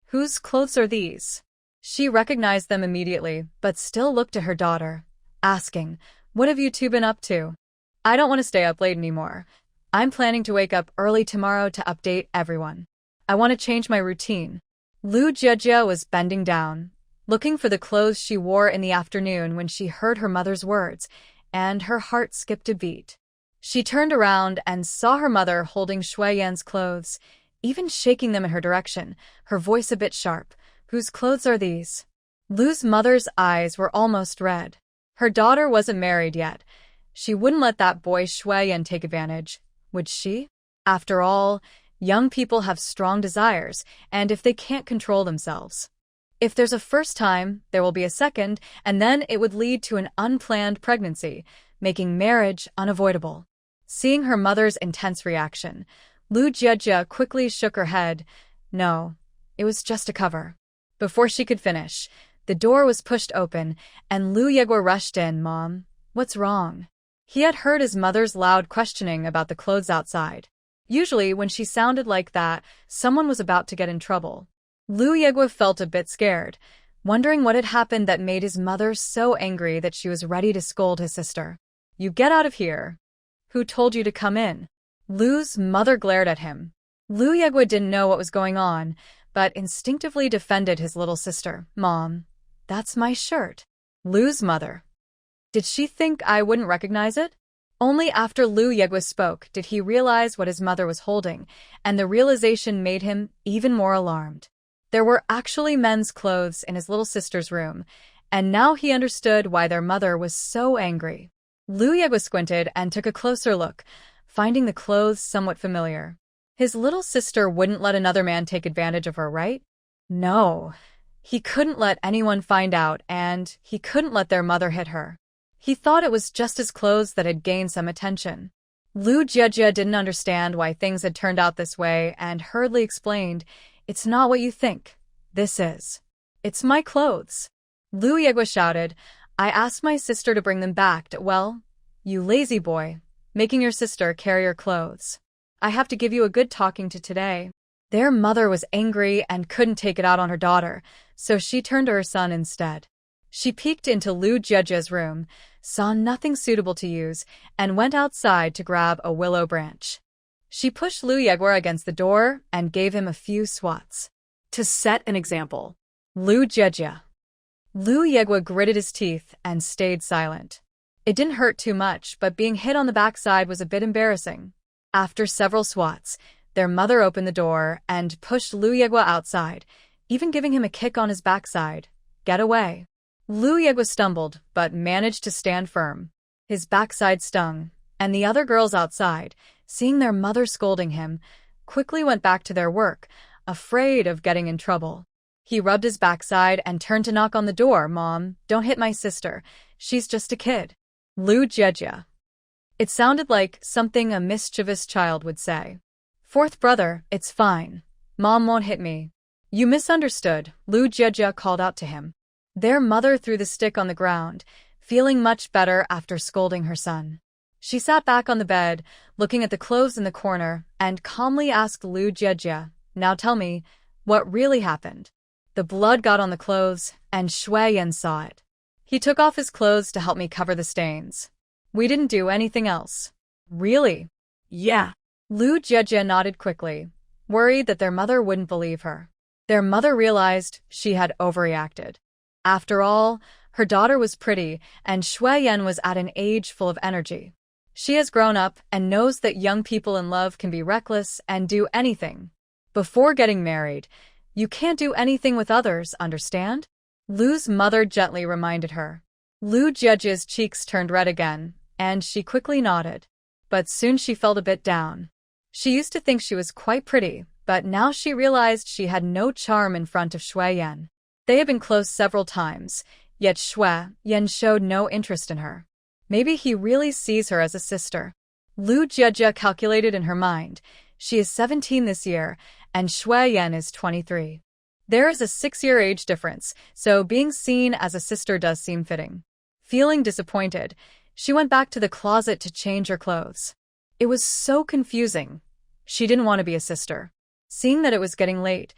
"Whose clothes are these?" She recognized them immediately, but still looked at her daughter, asking, "What have you two been up to?" "I don't want to stay up late anymore. I'm planning to wake up early tomorrow to update everyone. I want to change my routine." Lu Jiejie was bending down, looking for the clothes she wore in the afternoon when she heard her mother's words, and her heart skipped a beat. She turned around and saw her mother holding Shu Yan's clothes, even shaking them in her direction, her voice a bit sharp. "Whose clothes are these?" Lu's mother's eyes were almost red. Her daughter wasn't married yet. She wouldn't let that boy Shu Yan take advantage, would she? After all, young people have strong desires, and if they can't control themselves. If there's a first time, there will be a second, and then it would lead to an unplanned pregnancy, making marriage unavoidable. Seeing her mother's intense reaction, Lu Jiejie quickly shook her head. No, it was just a cover. Before she could finish, the door was pushed open, and Lu Jiejie rushed in. "Mom, what's wrong?" He had heard his mother's loud questioning about the clothes outside. Usually, when she sounded like that, someone was about to get in trouble. Lu Jiejie felt a bit scared, wondering what had happened that made his mother so angry that she was ready to scold his sister. "You get out of here. Who told you to come in?" Lu's mother glared at him. Lu Jiejie didn't know what was going on, but instinctively defended his little sister. "Mom, that's my shirt." Lu's mother. Did she think I wouldn't recognize it? Only after Lu Jiejie spoke did he realize what his mother was holding, and the realization made him even more alarmed. There were actually men's clothes in his little sister's room, and now he understood why their mother was so angry. Lu Jiejie squinted and took a closer look, finding the clothes somewhat familiar. His little sister wouldn't let another man take advantage of her, right? No. He couldn't let anyone find out, and he couldn't let their mother hit her. He thought it was just his clothes that had gained some attention. Lu Jiejie didn't understand why things had turned out this way and hurriedly explained, "It's not what you think. This is." It's my clothes. Lu Yegua shouted. I asked my sister to bring them back. Well, you lazy boy, making your sister carry your clothes. I have to give you a good talking to today. Their mother was angry and couldn't take it out on her daughter, so she turned to her son instead. She peeked into Lu Jiejia's room, saw nothing suitable to use, and went outside to grab a willow branch. She pushed Lu Yegua against the door and gave him a few swats.
To set an example.
Lu Jiejia. Lu Yegua gritted his teeth and stayed silent. It didn't hurt too much, but being hit on the backside was a bit embarrassing. After several swats, their mother opened the door and pushed Lu Yegua outside, even giving him a kick on his backside. Get away. Lu Yegua stumbled, but managed to stand firm. His backside stung, and the other girls outside, seeing their mother scolding him, quickly went back to their work, afraid of getting in trouble. He rubbed his backside and turned to knock on the door. Mom, don't hit my sister. She's just a kid. Lu Jiejia. It sounded like something a mischievous child would say. Fourth brother, it's fine. Mom won't hit me. You misunderstood, Lu Jiejia called out to him. Their mother threw the stick on the ground, feeling much better after scolding her son. She sat back on the bed, looking at the clothes in the corner, and calmly asked Lu Jiejia, now tell me, what really happened? The blood got on the clothes, and Shu Yan saw it. He took off his clothes to help me cover the stains. We didn't do anything else. Really?
Yeah.
Lu Jiejia nodded quickly, worried that their mother wouldn't believe her. Their mother realized she had overreacted. After all, her daughter was pretty, and Shu Yan was at an age full of energy. She has grown up and knows that young people in love can be reckless and do anything. Before getting married, you can't do anything with others, understand? Lu's mother gently reminded her. Lu Jiejia's cheeks turned red again, and she quickly nodded. But soon she felt a bit down. She used to think she was quite pretty, but now she realized she had no charm in front of Shu Yan. They had been close several times, yet Shu Yan showed no interest in her. Maybe he really sees her as a sister. Lu Jiejia calculated in her mind. She is 17 this year, and Shu Yan is 23. There is a 6-year age difference, so being seen as a sister does seem fitting. Feeling disappointed, she went back to the closet to change her clothes. It was so confusing. She didn't want to be a sister. Seeing that it was getting late,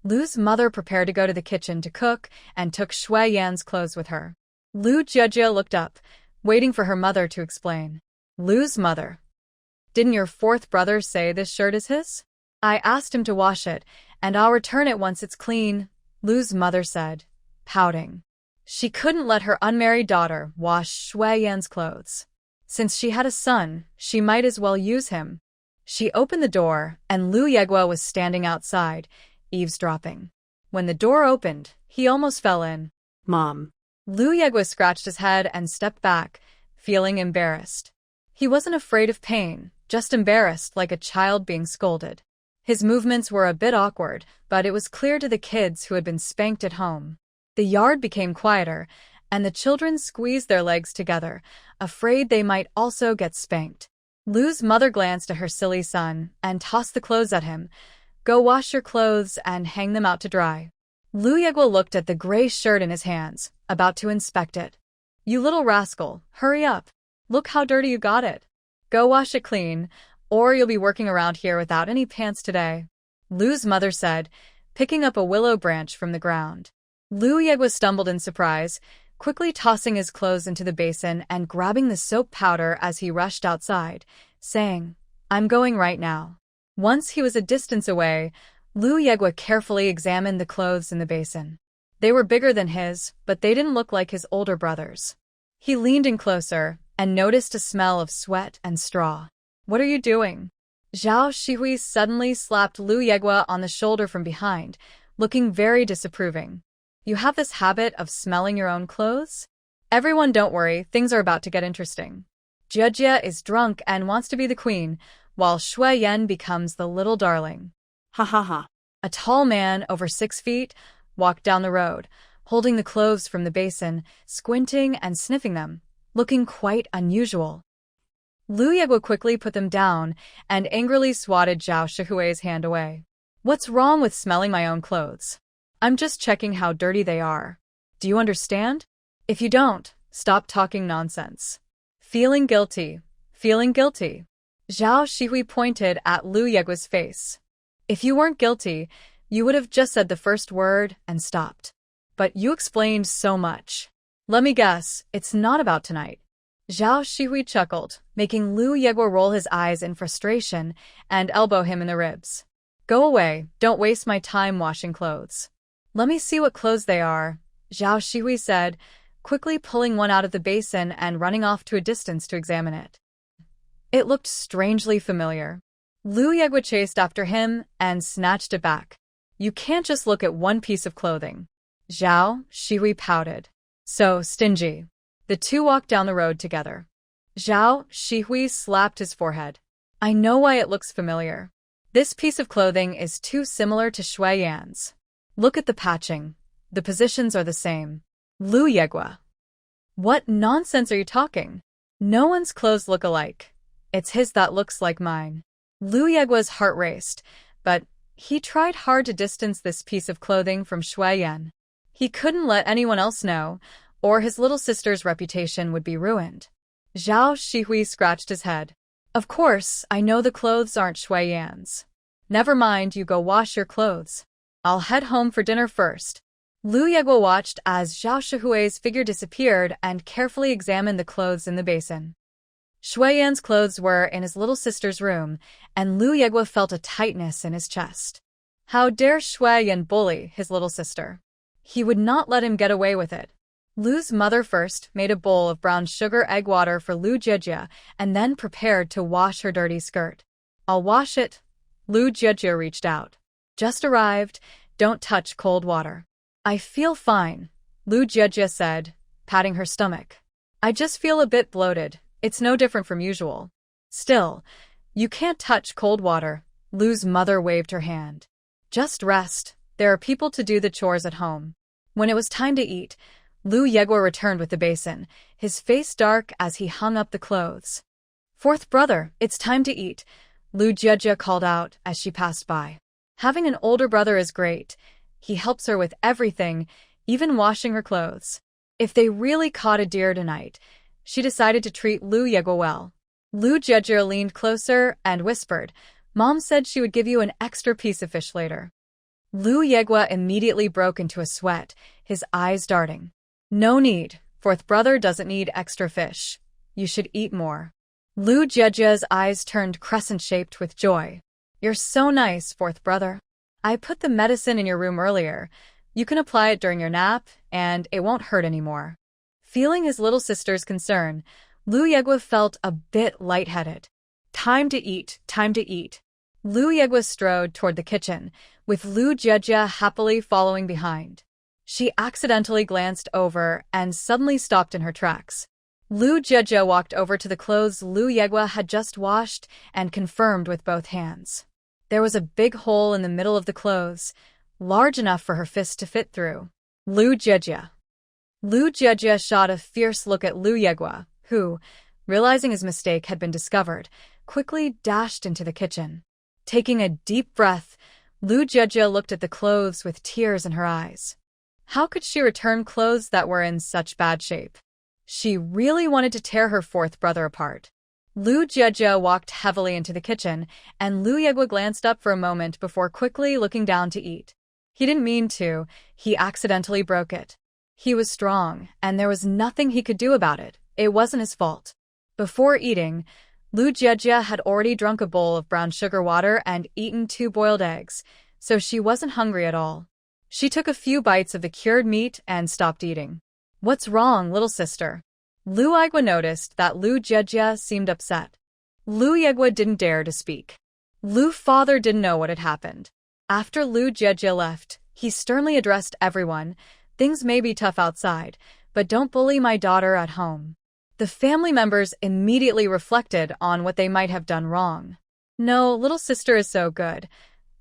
Lu's mother prepared to go to the kitchen to cook and took Shu Yan's clothes with her. Lu Jiejia looked up, waiting for her mother to explain. Lu's mother. Didn't your fourth brother say this shirt is his? I asked him to wash it, and I'll return it once it's clean, Lu's mother said, pouting. She couldn't let her unmarried daughter wash Shu Yan's clothes. Since she had a son, she might as well use him. She opened the door, and Lu Yegua was standing outside, eavesdropping. When the door opened, he almost fell in.
Mom.
Lu Yegua scratched his head and stepped back, feeling embarrassed. He wasn't afraid of pain, just embarrassed like a child being scolded. His movements were a bit awkward, but it was clear to the kids who had been spanked at home. The yard became quieter, and the children squeezed their legs together, afraid they might also get spanked. Lu's mother glanced at her silly son and tossed the clothes at him. Go wash your clothes and hang them out to dry. Lu Yegua looked at the gray shirt in his hands, about to inspect it. You little rascal, hurry up. Look how dirty you got it. Go wash it clean, or you'll be working around here without any pants today, Lu's mother said, picking up a willow branch from the ground. Lu Yegua stumbled in surprise, quickly tossing his clothes into the basin and grabbing the soap powder as he rushed outside, saying, I'm going right now. Once he was a distance away, Lu Yegua carefully examined the clothes in the basin. They were bigger than his, but they didn't look like his older brother's. He leaned in closer and noticed a smell of sweat and straw. What are you doing? Zhao Shihui suddenly slapped Lu Yegua on the shoulder from behind, looking very disapproving. You have this habit of smelling your own clothes? Everyone, don't worry, things are about to get interesting. Jiejia is drunk and wants to be the queen, while Shu Yan becomes the little darling.
Ha ha ha.
A tall man over 6 feet walked down the road, holding the clothes from the basin, squinting and sniffing them, looking quite unusual. Lu Yegua quickly put them down and angrily swatted Zhao Shihui's hand away. What's wrong with smelling my own clothes? I'm just checking how dirty they are. Do you understand? If you don't, stop talking nonsense. Feeling guilty. Feeling guilty. Zhao Shihui pointed at Lu Yegua's face. If you weren't guilty, you would have just said the first word and stopped. But you explained so much. Let me guess, it's not about tonight. Zhao Shihui chuckled, making Lu Yegua roll his eyes in frustration and elbow him in the ribs. Go away, don't waste my time washing clothes. Let me see what clothes they are, Zhao Shihui said, quickly pulling one out of the basin and running off to a distance to examine it. It looked strangely familiar. Lu Yegua chased after him and snatched it back. You can't just look at one piece of clothing. Zhao Shihui pouted. So stingy. The two walked down the road together. Zhao Shihui slapped his forehead. I know why it looks familiar. This piece of clothing is too similar to Shu Yan's. Look at the patching. The positions are the same. Lu Yegua. What nonsense are you talking? No one's clothes look alike. It's his that looks like mine. Lu Yegua's heart raced, but he tried hard to distance this piece of clothing from Shu Yan. He couldn't let anyone else know, or his little sister's reputation would be ruined. Zhao Shihui scratched his head. Of course, I know the clothes aren't Shu Yan's. Never mind, you go wash your clothes. I'll head home for dinner first. Lu Yegua watched as Zhao Shihui's figure disappeared and carefully examined the clothes in the basin. Shu Yan's clothes were in his little sister's room, and Lu Yegua felt a tightness in his chest. How dare Shu Yan bully his little sister? He would not let him get away with it. Lu's mother first made a bowl of brown sugar egg water for Lu Jejia and then prepared to wash her dirty skirt. I'll wash it. Lu Jejia reached out. Just arrived. Don't touch cold water. I feel fine, Lu Jejia said, patting her stomach. I just feel a bit bloated. It's no different from usual. Still, you can't touch cold water. Lu's mother waved her hand. Just rest. There are people to do the chores at home. When it was time to eat, Lu Yegua returned with the basin, his face dark as he hung up the clothes. Fourth brother, it's time to eat, Lu Jejia called out as she passed by. Having an older brother is great. He helps her with everything, even washing her clothes. If they really caught a deer tonight, she decided to treat Lu Yegua well. Lu Jejia leaned closer and whispered, Mom said she would give you an extra piece of fish later. Lu Yegua immediately broke into a sweat, his eyes darting. No need. Fourth brother doesn't need extra fish. You should eat more. Lu Jejia's eyes turned crescent-shaped with joy. You're so nice, fourth brother. I put the medicine in your room earlier. You can apply it during your nap, and it won't hurt anymore. Feeling his little sister's concern, Lu Yegua felt a bit lightheaded. Time to eat, time to eat. Lu Yegua strode toward the kitchen, with Lu Jejia happily following behind. She accidentally glanced over and suddenly stopped in her tracks. Lu Jejia walked over to the clothes Lu Yegua had just washed and confirmed with both hands. There was a big hole in the middle of the clothes, large enough for her fist to fit through. Lu Jejia. Lu Jejia shot a fierce look at Lu Yegua, who, realizing his mistake had been discovered, quickly dashed into the kitchen. Taking a deep breath, Lu Jejia looked at the clothes with tears in her eyes. How could she return clothes that were in such bad shape? She really wanted to tear her fourth brother apart. Lu Jejia walked heavily into the kitchen, and Lu Yegua glanced up for a moment before quickly looking down to eat. He didn't mean to, he accidentally broke it. He was strong, and there was nothing he could do about it. It wasn't his fault. Before eating, Lu Jejia had already drunk a bowl of brown sugar water and eaten 2 boiled eggs, so she wasn't hungry at all. She took a few bites of the cured meat and stopped eating. What's wrong, little sister? Lu Yegua noticed that Lu Jejia seemed upset. Lu Yegua didn't dare to speak. Lu father didn't know what had happened. After Lu Jejia left, he sternly addressed everyone. Things may be tough outside, but don't bully my daughter at home. The family members immediately reflected on what they might have done wrong. No, little sister is so good.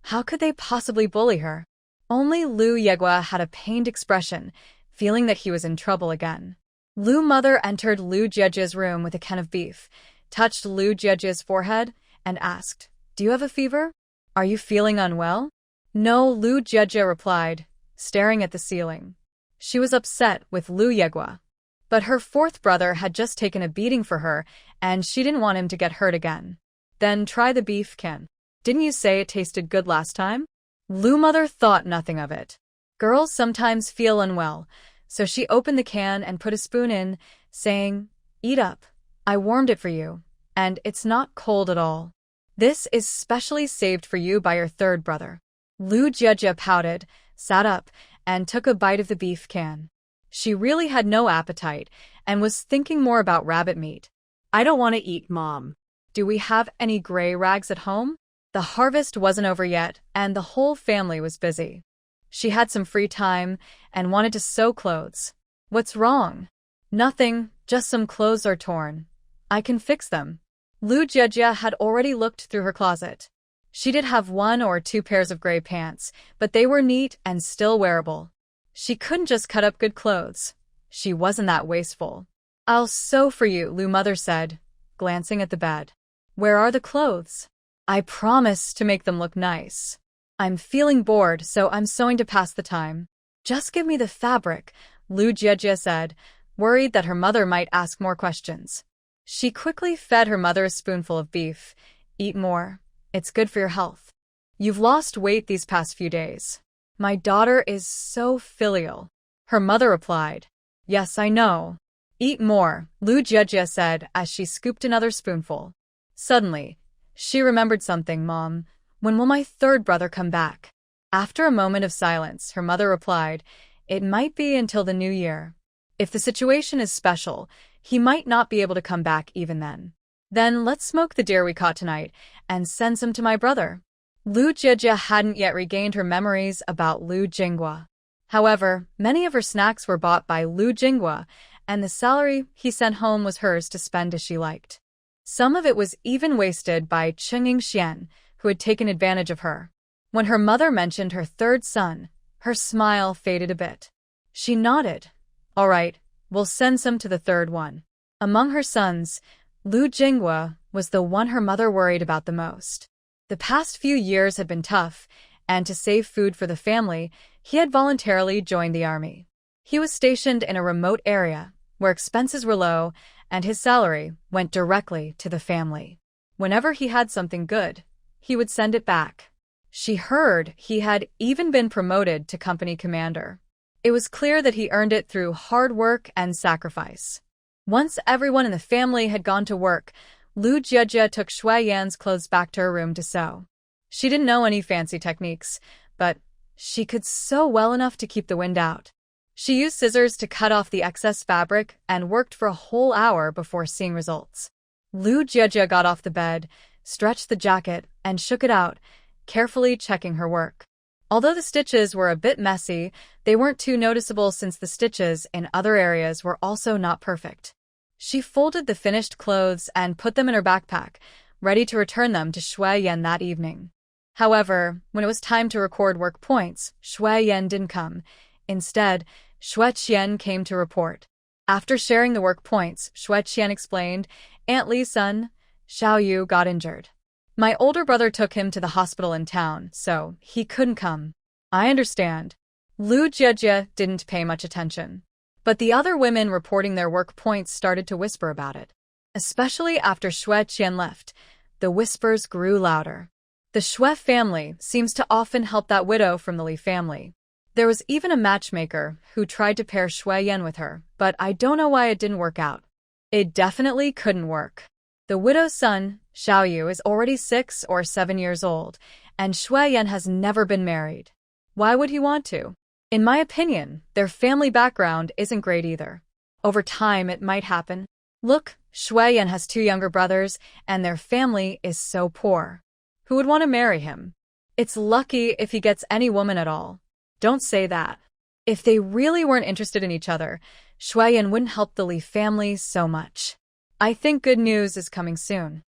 How could they possibly bully her? Only Lu Yegua had a pained expression, feeling that he was in trouble again. Lu mother entered Lu Jejia's room with a can of beef, touched Lu Jejia's forehead, and asked, Do you have a fever? Are you feeling unwell? No, Lu Jejia replied. staring at the ceiling. She was upset with Lu Yegua. But her fourth brother had just taken a beating for her, and she didn't want him to get hurt again. Then try the beef can. Didn't you say it tasted good last time? Lu mother thought nothing of it. Girls sometimes feel unwell, so she opened the can and put a spoon in, saying, "Eat up. I warmed it for you, and it's not cold at all. This is specially saved for you by your third brother." Lu Jejia pouted, sat up, and took a bite of the beef can. She really had no appetite and was thinking more about rabbit meat.
I don't want to eat, Mom.
Do we have any gray rags at home? The harvest wasn't over yet, and the whole family was busy. She had some free time and wanted to sew clothes. What's wrong? Nothing, just some clothes are torn. I can fix them. Lu Jejia had already looked through her closet. She did have 1 or 2 pairs of gray pants, but they were neat and still wearable. She couldn't just cut up good clothes. She wasn't that wasteful. "I'll sew for you," Lu mother said, glancing at the bed. "Where are the clothes? I promise to make them look nice. I'm feeling bored, so I'm sewing to pass the time." "Just give me the fabric," Lu Jejia said, worried that her mother might ask more questions. She quickly fed her mother a spoonful of beef. "Eat more. It's good for your health. You've lost weight these past few days." "My daughter is so filial," her mother replied. "Yes, I know. Eat more," Lu Jejia said as she scooped another spoonful. Suddenly, she remembered something. "Mom, when will my third brother come back?" After a moment of silence, her mother replied, "It might be until the new year. If the situation is special, he might not be able to come back even then. Then let's smoke the deer we caught tonight and send some to my brother." Lu Jejia hadn't yet regained her memories about Lu Jinghua. However, many of her snacks were bought by Lu Jinghua, and the salary he sent home was hers to spend as she liked. Some of it was even wasted by Cunning Xian, who had taken advantage of her. When her mother mentioned her third son, her smile faded a bit. She nodded. "All right, we'll send some to the third one." Among her sons, Lu Jinghua was the one her mother worried about the most. The past few years had been tough, and to save food for the family, he had voluntarily joined the army. He was stationed in a remote area, where expenses were low, and his salary went directly to the family. Whenever he had something good, he would send it back. She heard he had even been promoted to company commander. It was clear that he earned it through hard work and sacrifice. Once everyone in the family had gone to work, Lu Jejia took Shu Yan's clothes back to her room to sew. She didn't know any fancy techniques, but she could sew well enough to keep the wind out. She used scissors to cut off the excess fabric and worked for a whole hour before seeing results. Lu Jejia got off the bed, stretched the jacket, and shook it out, carefully checking her work. Although the stitches were a bit messy, they weren't too noticeable since the stitches in other areas were also not perfect. She folded the finished clothes and put them in her backpack, ready to return them to Shu Yan that evening. However, when it was time to record work points, Shu Yan didn't come. Instead, Shu Yan came to report. After sharing the work points, Shu Yan explained, "Aunt Li's son, Xiao Yu, got injured. My older brother took him to the hospital in town, so he couldn't come." "I understand." Lu Jejia didn't pay much attention. But the other women reporting their work points started to whisper about it. Especially after Shu Yan left, the whispers grew louder. The Shu family seems to often help that widow from the Li family. There was even a matchmaker who tried to pair Shu Yan with her, but I don't know why it didn't work out. It definitely couldn't work. The widow's son, Xiao Yu, is already 6 or 7 years old, and Shu Yan has never been married. Why would he want to? In my opinion, their family background isn't great either. Over time, it might happen. Look, Shu Yan has 2 younger brothers, and their family is so poor. Who would want to marry him? It's lucky if he gets any woman at all. Don't say that. If they really weren't interested in each other, Shu Yan wouldn't help the Li family so much. I think good news is coming soon.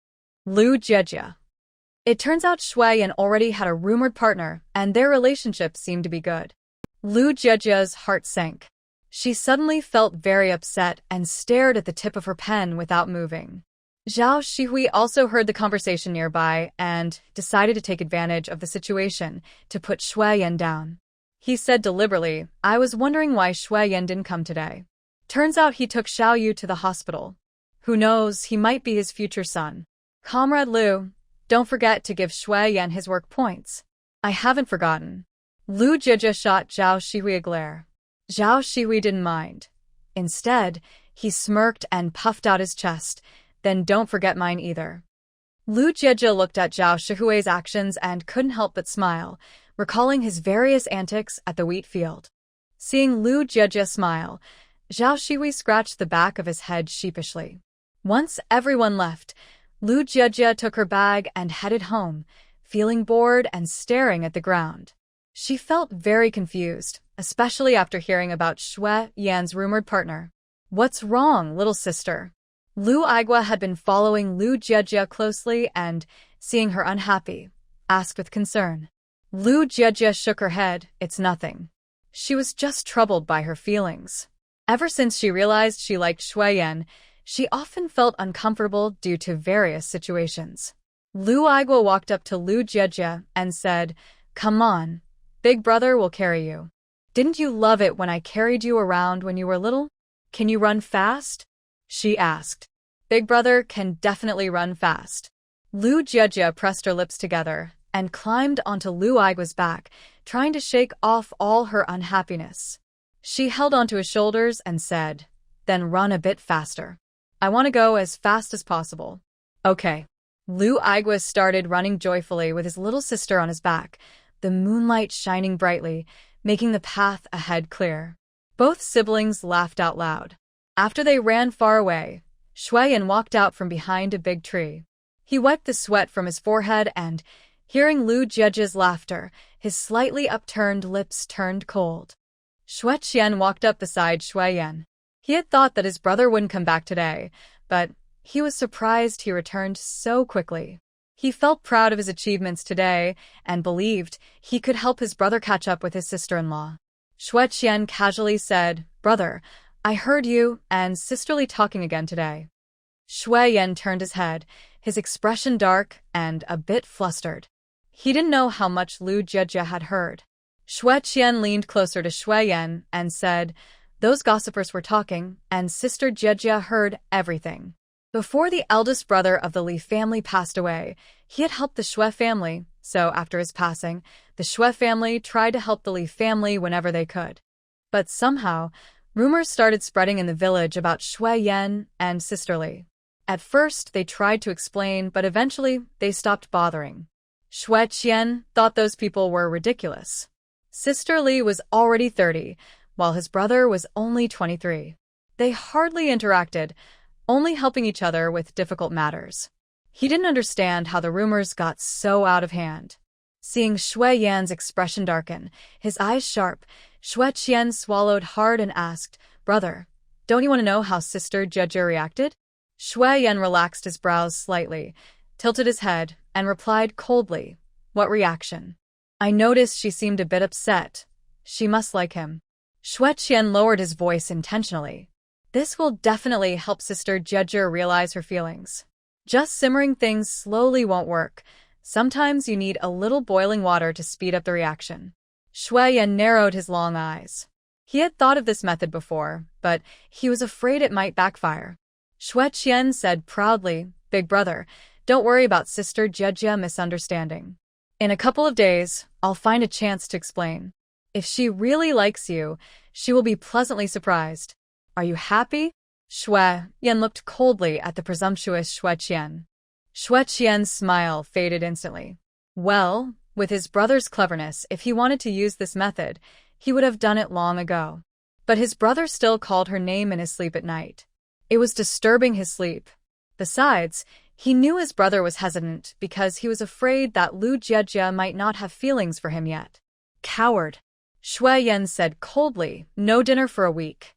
Lu Jejia. It turns out Shu Yan already had a rumored partner, and their relationship seemed to be good. Lu Jejia's heart sank. She suddenly felt very upset and stared at the tip of her pen without moving. Zhao Shihui also heard the conversation nearby and decided to take advantage of the situation to put Shu Yan down. He said deliberately, I was wondering why Shu Yan didn't come today. Turns out he took Xiao Yu to the hospital. Who knows, he might be his future son. Comrade Lu, don't forget to give Shu Yan his work points. I haven't forgotten. Lu Jijia shot Zhao Shihui a glare. Zhao Shihui didn't mind. Instead, he smirked and puffed out his chest. Then don't forget mine either. Lu Jijia looked at Zhao Shihui's actions and couldn't help but smile, recalling his various antics at the wheat field. Seeing Lu Jijia smile, Zhao Shihui scratched the back of his head sheepishly. Once everyone left, Lu Jijia took her bag and headed home, feeling bored and staring at the ground. She felt very confused, especially after hearing about Shu Yan's rumored partner. What's wrong, little sister? Lu Aigua had been following Lu Jijia closely and, seeing her unhappy, asked with concern. Lu Jijia shook her head. It's nothing. She was just troubled by her feelings. Ever since she realized she liked Shu Yan, she often felt uncomfortable due to various situations. Lu Aigua walked up to Lu Jijia and said, Come on, big brother will carry you. Didn't you love it when I carried you around when you were little? Can you run fast? She asked. Big brother can definitely run fast. Lu Jijia pressed her lips together and climbed onto Lu Aigua's back, trying to shake off all her unhappiness. She held onto his shoulders and said, Then run a bit faster. I want to go as fast as possible. Okay. Lu Aigua started running joyfully with his little sister on his back, the moonlight shining brightly, making the path ahead clear. Both siblings laughed out loud. After they ran far away, Shu Yan walked out from behind a big tree. He wiped the sweat from his forehead and, hearing Lu Jijia's laughter, his slightly upturned lips turned cold. Shu Yan walked up beside Shu Yan. He had thought that his brother wouldn't come back today, but he was surprised he returned so quickly. He felt proud of his achievements today and believed he could help his brother catch up with his sister-in-law. Shu Yan casually said, Brother, I heard you and sisterly talking again today. Shu Yan turned his head, his expression dark and a bit flustered. He didn't know how much Lu Jijia had heard. Shu Yan leaned closer to Shu Yan and said, Those gossipers were talking, and Sister Jijia heard everything. Before the eldest brother of the Li family passed away, he had helped the Shu family, so after his passing, the Shu family tried to help the Li family whenever they could. But somehow, rumors started spreading in the village about Shu Yan and Sister Li. At first, they tried to explain, but eventually, they stopped bothering. Shu Yan thought those people were ridiculous. Sister Li was already 30, while his brother was only 23. They hardly interacted, only helping each other with difficult matters. He didn't understand how the rumors got so out of hand. Seeing Shu Yan's expression darken, his eyes sharp, Shu Yan swallowed hard and asked, Brother, don't you want to know how Sister Jijia reacted? Shu Yan relaxed his brows slightly, tilted his head, and replied coldly, What reaction? I noticed she seemed a bit upset. She must like him. Shu Yan lowered his voice intentionally. This will definitely help Sister Jijia realize her feelings. Just simmering things slowly won't work. Sometimes you need a little boiling water to speed up the reaction. Shu Yan narrowed his long eyes. He had thought of this method before, but he was afraid it might backfire. Shu Yan said proudly, Big brother, don't worry about Sister Jijia misunderstanding. In a couple of days, I'll find a chance to explain. If she really likes you, she will be pleasantly surprised. Are you happy? Shu Yan looked coldly at the presumptuous Shu Yan. Shu Yan's smile faded instantly. Well, with his brother's cleverness, if he wanted to use this method, he would have done it long ago. But his brother still called her name in his sleep at night. It was disturbing his sleep. Besides, he knew his brother was hesitant because he was afraid that Lu Jijia might not have feelings for him yet. Coward. Shu Yan said coldly, No dinner for a week.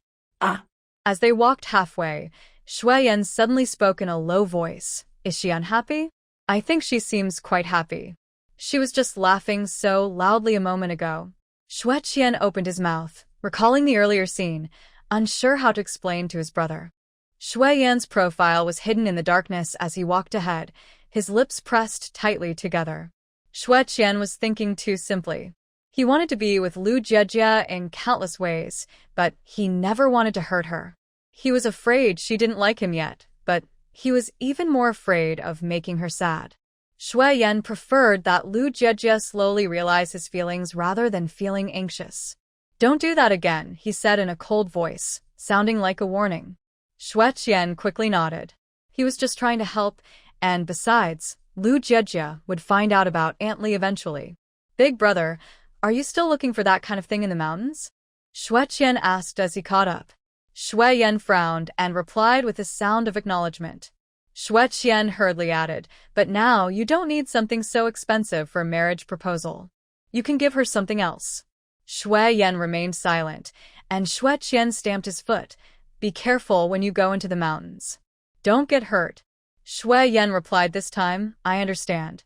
As they walked halfway, Shu Yan suddenly spoke in a low voice. Is she unhappy? I think she seems quite happy. She was just laughing so loudly a moment ago. Shu Yan opened his mouth, recalling the earlier scene, unsure how to explain to his brother. Shu Yan's profile was hidden in the darkness as he walked ahead, his lips pressed tightly together. Shu Yan was thinking too simply. He wanted to be with Lu Jejia in countless ways, but he never wanted to hurt her. He was afraid she didn't like him yet, but he was even more afraid of making her sad. Shu Yan preferred that Lu Jejia slowly realize his feelings rather than feeling anxious. "Don't do that again," he said in a cold voice, sounding like a warning. Shu Yan quickly nodded. He was just trying to help, and besides, Lu Jejia would find out about Aunt Li eventually. "Big brother, are you still looking for that kind of thing in the mountains?" Shu Yan asked as he caught up. Shu Yan frowned and replied with a sound of acknowledgement. Shu Yan hurriedly added, "But now you don't need something so expensive for a marriage proposal. You can give her something else." Shu Yan remained silent, and Shu Yan stamped his foot. "Be careful when you go into the mountains. Don't get hurt." Shu Yan replied this time, "I understand."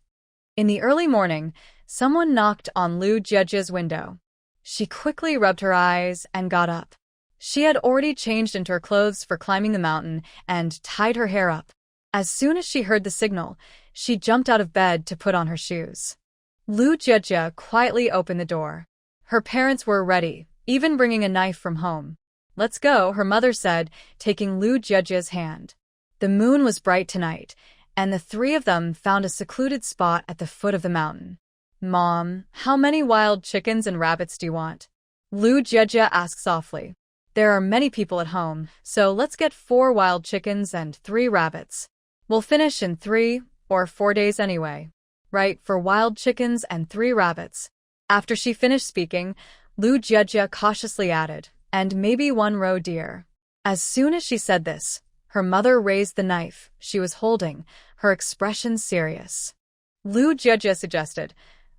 In the early morning, someone knocked on Lu Jejia's window. She quickly rubbed her eyes and got up. She had already changed into her clothes for climbing the mountain and tied her hair up. As soon as she heard the signal, she jumped out of bed to put on her shoes. Lu Jejia quietly opened the door. Her parents were ready, even bringing a knife from home. "Let's go," her mother said, taking Lu Jejia's hand. The moon was bright tonight, and the three of them found a secluded spot at the foot of the mountain. "Mom, how many wild chickens and rabbits do you want?" Lu Jejia asked softly. "There are many people at home, so let's get 4 wild chickens and 3 rabbits. We'll finish in 3 or 4 days anyway." "Right, for wild chickens and 3 rabbits." After she finished speaking, Lu Jejia cautiously added, "And maybe 1 roe deer." As soon as she said this, her mother raised the knife she was holding, her expression serious. Lu Jejia suggested,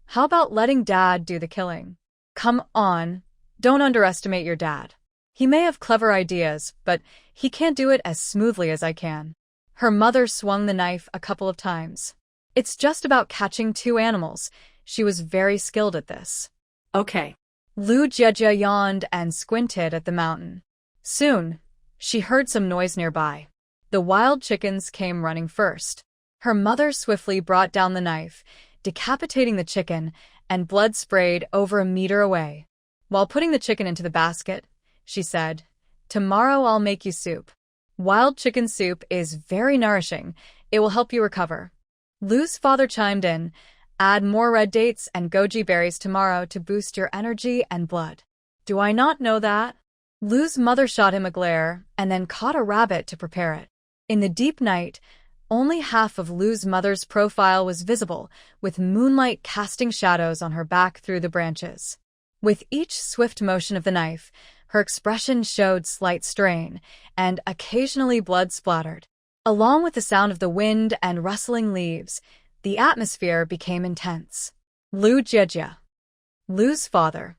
"How about letting Dad do the killing?" "Come on, don't underestimate your dad. He may have clever ideas, but he can't do it as smoothly as I can." Her mother swung the knife a couple of times. "It's just about catching 2 animals. She was very skilled at this."
Okay.
Lu Jejia yawned and squinted at the mountain. Soon, she heard some noise nearby. The wild chickens came running first. Her mother swiftly brought down the knife, decapitating the chicken, and blood sprayed over a meter away. While putting the chicken into the basket, she said, "Tomorrow I'll make you soup. Wild chicken soup is very nourishing. It will help you recover." Lu's father chimed in, "Add more red dates and goji berries tomorrow to boost your energy and blood." "Do I not know that?" Lu's mother shot him a glare and then caught a rabbit to prepare it. In the deep night, only half of Lu's mother's profile was visible, with moonlight casting shadows on her back through the branches. With each swift motion of the knife, her expression showed slight strain, and occasionally blood splattered. Along with the sound of the wind and rustling leaves, the atmosphere became intense. Lu Jejia, Lu's father.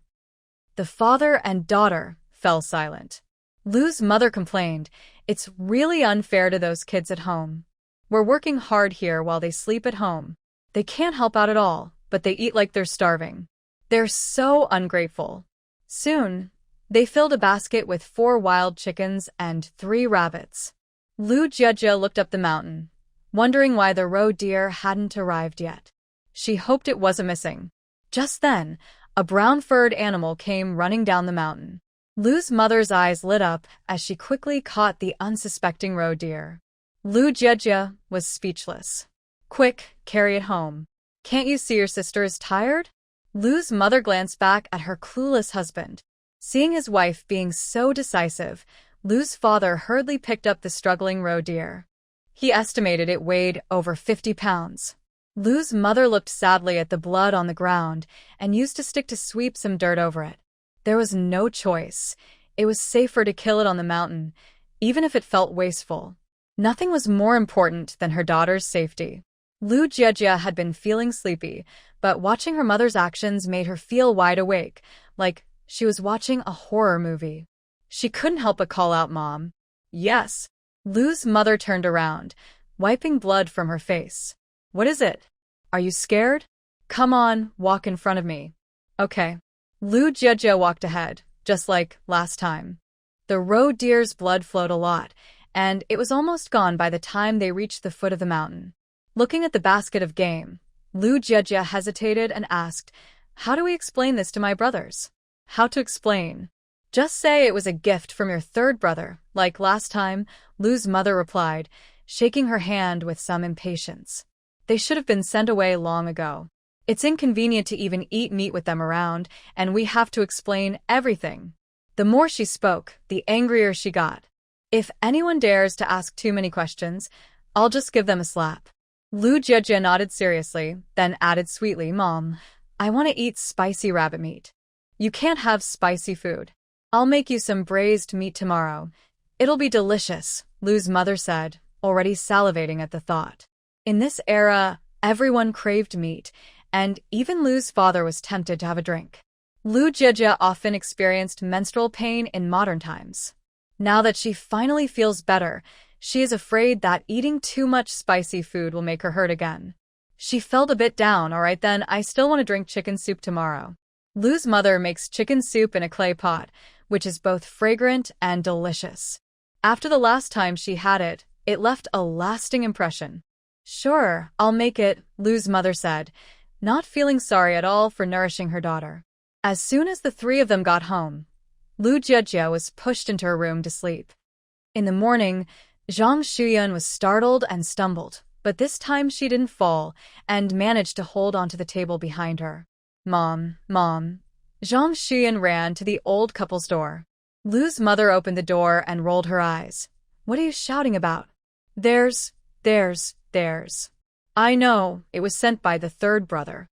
The father and daughter fell silent. Lu's mother complained, "It's really unfair to those kids at home. We're working hard here while they sleep at home. They can't help out at all, but they eat like they're starving. They're so ungrateful." Soon, they filled a basket with 4 wild chickens and 3 rabbits. Lu Jejia looked up the mountain, wondering why the roe deer hadn't arrived yet. She hoped it wasn't missing. Just then, a brown-furred animal came running down the mountain. Lu's mother's eyes lit up as she quickly caught the unsuspecting roe deer. Lu Jejia was speechless. "Quick, carry it home. Can't you see your sister is tired?" Lu's mother glanced back at her clueless husband. Seeing his wife being so decisive, Lu's father hurriedly picked up the struggling roe deer. He estimated it weighed over 50 pounds. Lu's mother looked sadly at the blood on the ground and used a stick to sweep some dirt over it. There was no choice. It was safer to kill it on the mountain, even if it felt wasteful. Nothing was more important than her daughter's safety. Lu Jejia had been feeling sleepy, but watching her mother's actions made her feel wide awake, like she was watching a horror movie. She couldn't help but call out, "Mom." "Yes." Lu's mother turned around, wiping blood from her face. "What is it? Are you scared? Come on, walk in front of me." "Okay." Lu Jejia walked ahead, just like last time. The roe deer's blood flowed a lot, and it was almost gone by the time they reached the foot of the mountain. Looking at the basket of game, Lu Jejia hesitated and asked, How do we explain this to my brothers? How to explain? Just say it was a gift from your third brother, like last time, Lu's mother replied, shaking her hand with some impatience. They should have been sent away long ago. It's inconvenient to even eat meat with them around, and we have to explain everything. The more she spoke, the angrier she got. If anyone dares to ask too many questions, I'll just give them a slap. Lu Jie nodded seriously, then added sweetly, Mom, I want to eat spicy rabbit meat. You can't have spicy food. I'll make you some braised meat tomorrow. It'll be delicious, Lu's mother said, already salivating at the thought. In this era, everyone craved meat, and even Lu's father was tempted to have a drink. Lu Jie often experienced menstrual pain in modern times. Now that she finally feels better, she is afraid that eating too much spicy food will make her hurt again. She felt a bit down. All right then, I still want to drink chicken soup tomorrow. Lu's mother makes chicken soup in a clay pot, which is both fragrant and delicious. After the last time she had it, it left a lasting impression. Sure, I'll make it, Lu's mother said, not feeling sorry at all for nourishing her daughter. As soon as the three of them got home, Lu Jie was pushed into her room to sleep. In the morning, Shu Yan was startled and stumbled, but this time she didn't fall and managed to hold onto the table behind her. Mom, Mom. Shu Yan ran to the old couple's door. Lu's mother opened the door and rolled her eyes. What are you shouting about? There's. I know, it was sent by the third brother.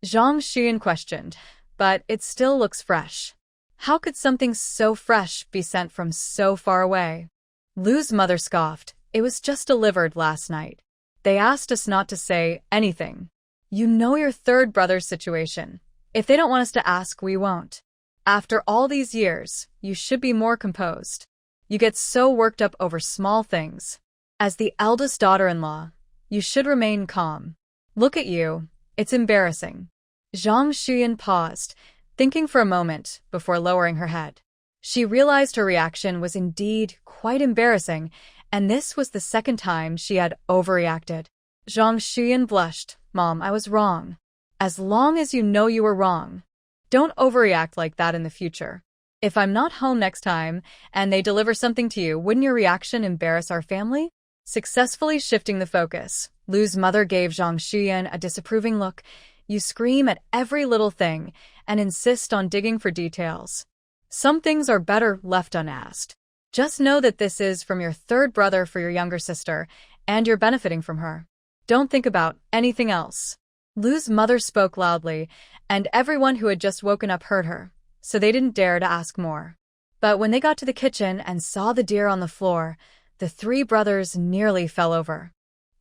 Shu Yan questioned, but it still looks fresh. How could something so fresh be sent from so far away? Lu's mother scoffed. It was just delivered last night. They asked us not to say anything. You know your third brother's situation. If they don't want us to ask, we won't. After all these years, you should be more composed. You get so worked up over small things. As the eldest daughter-in-law, you should remain calm. Look at you. It's embarrassing. Shu Yan paused, thinking for a moment before lowering her head. She realized her reaction was indeed quite embarrassing, and this was the second time she had overreacted. Shu Yan blushed. Mom, I was wrong. As long as you know you were wrong, don't overreact like that in the future. If I'm not home next time and they deliver something to you, wouldn't your reaction embarrass our family? Successfully shifting the focus, Lu's mother gave Shu Yan a disapproving look. You scream at every little thing and insist on digging for details. Some things are better left unasked. Just know that this is from your third brother for your younger sister, and you're benefiting from her. Don't think about anything else. Lu's mother spoke loudly, and everyone who had just woken up heard her, so they didn't dare to ask more. But when they got to the kitchen and saw the deer on the floor, the three brothers nearly fell over.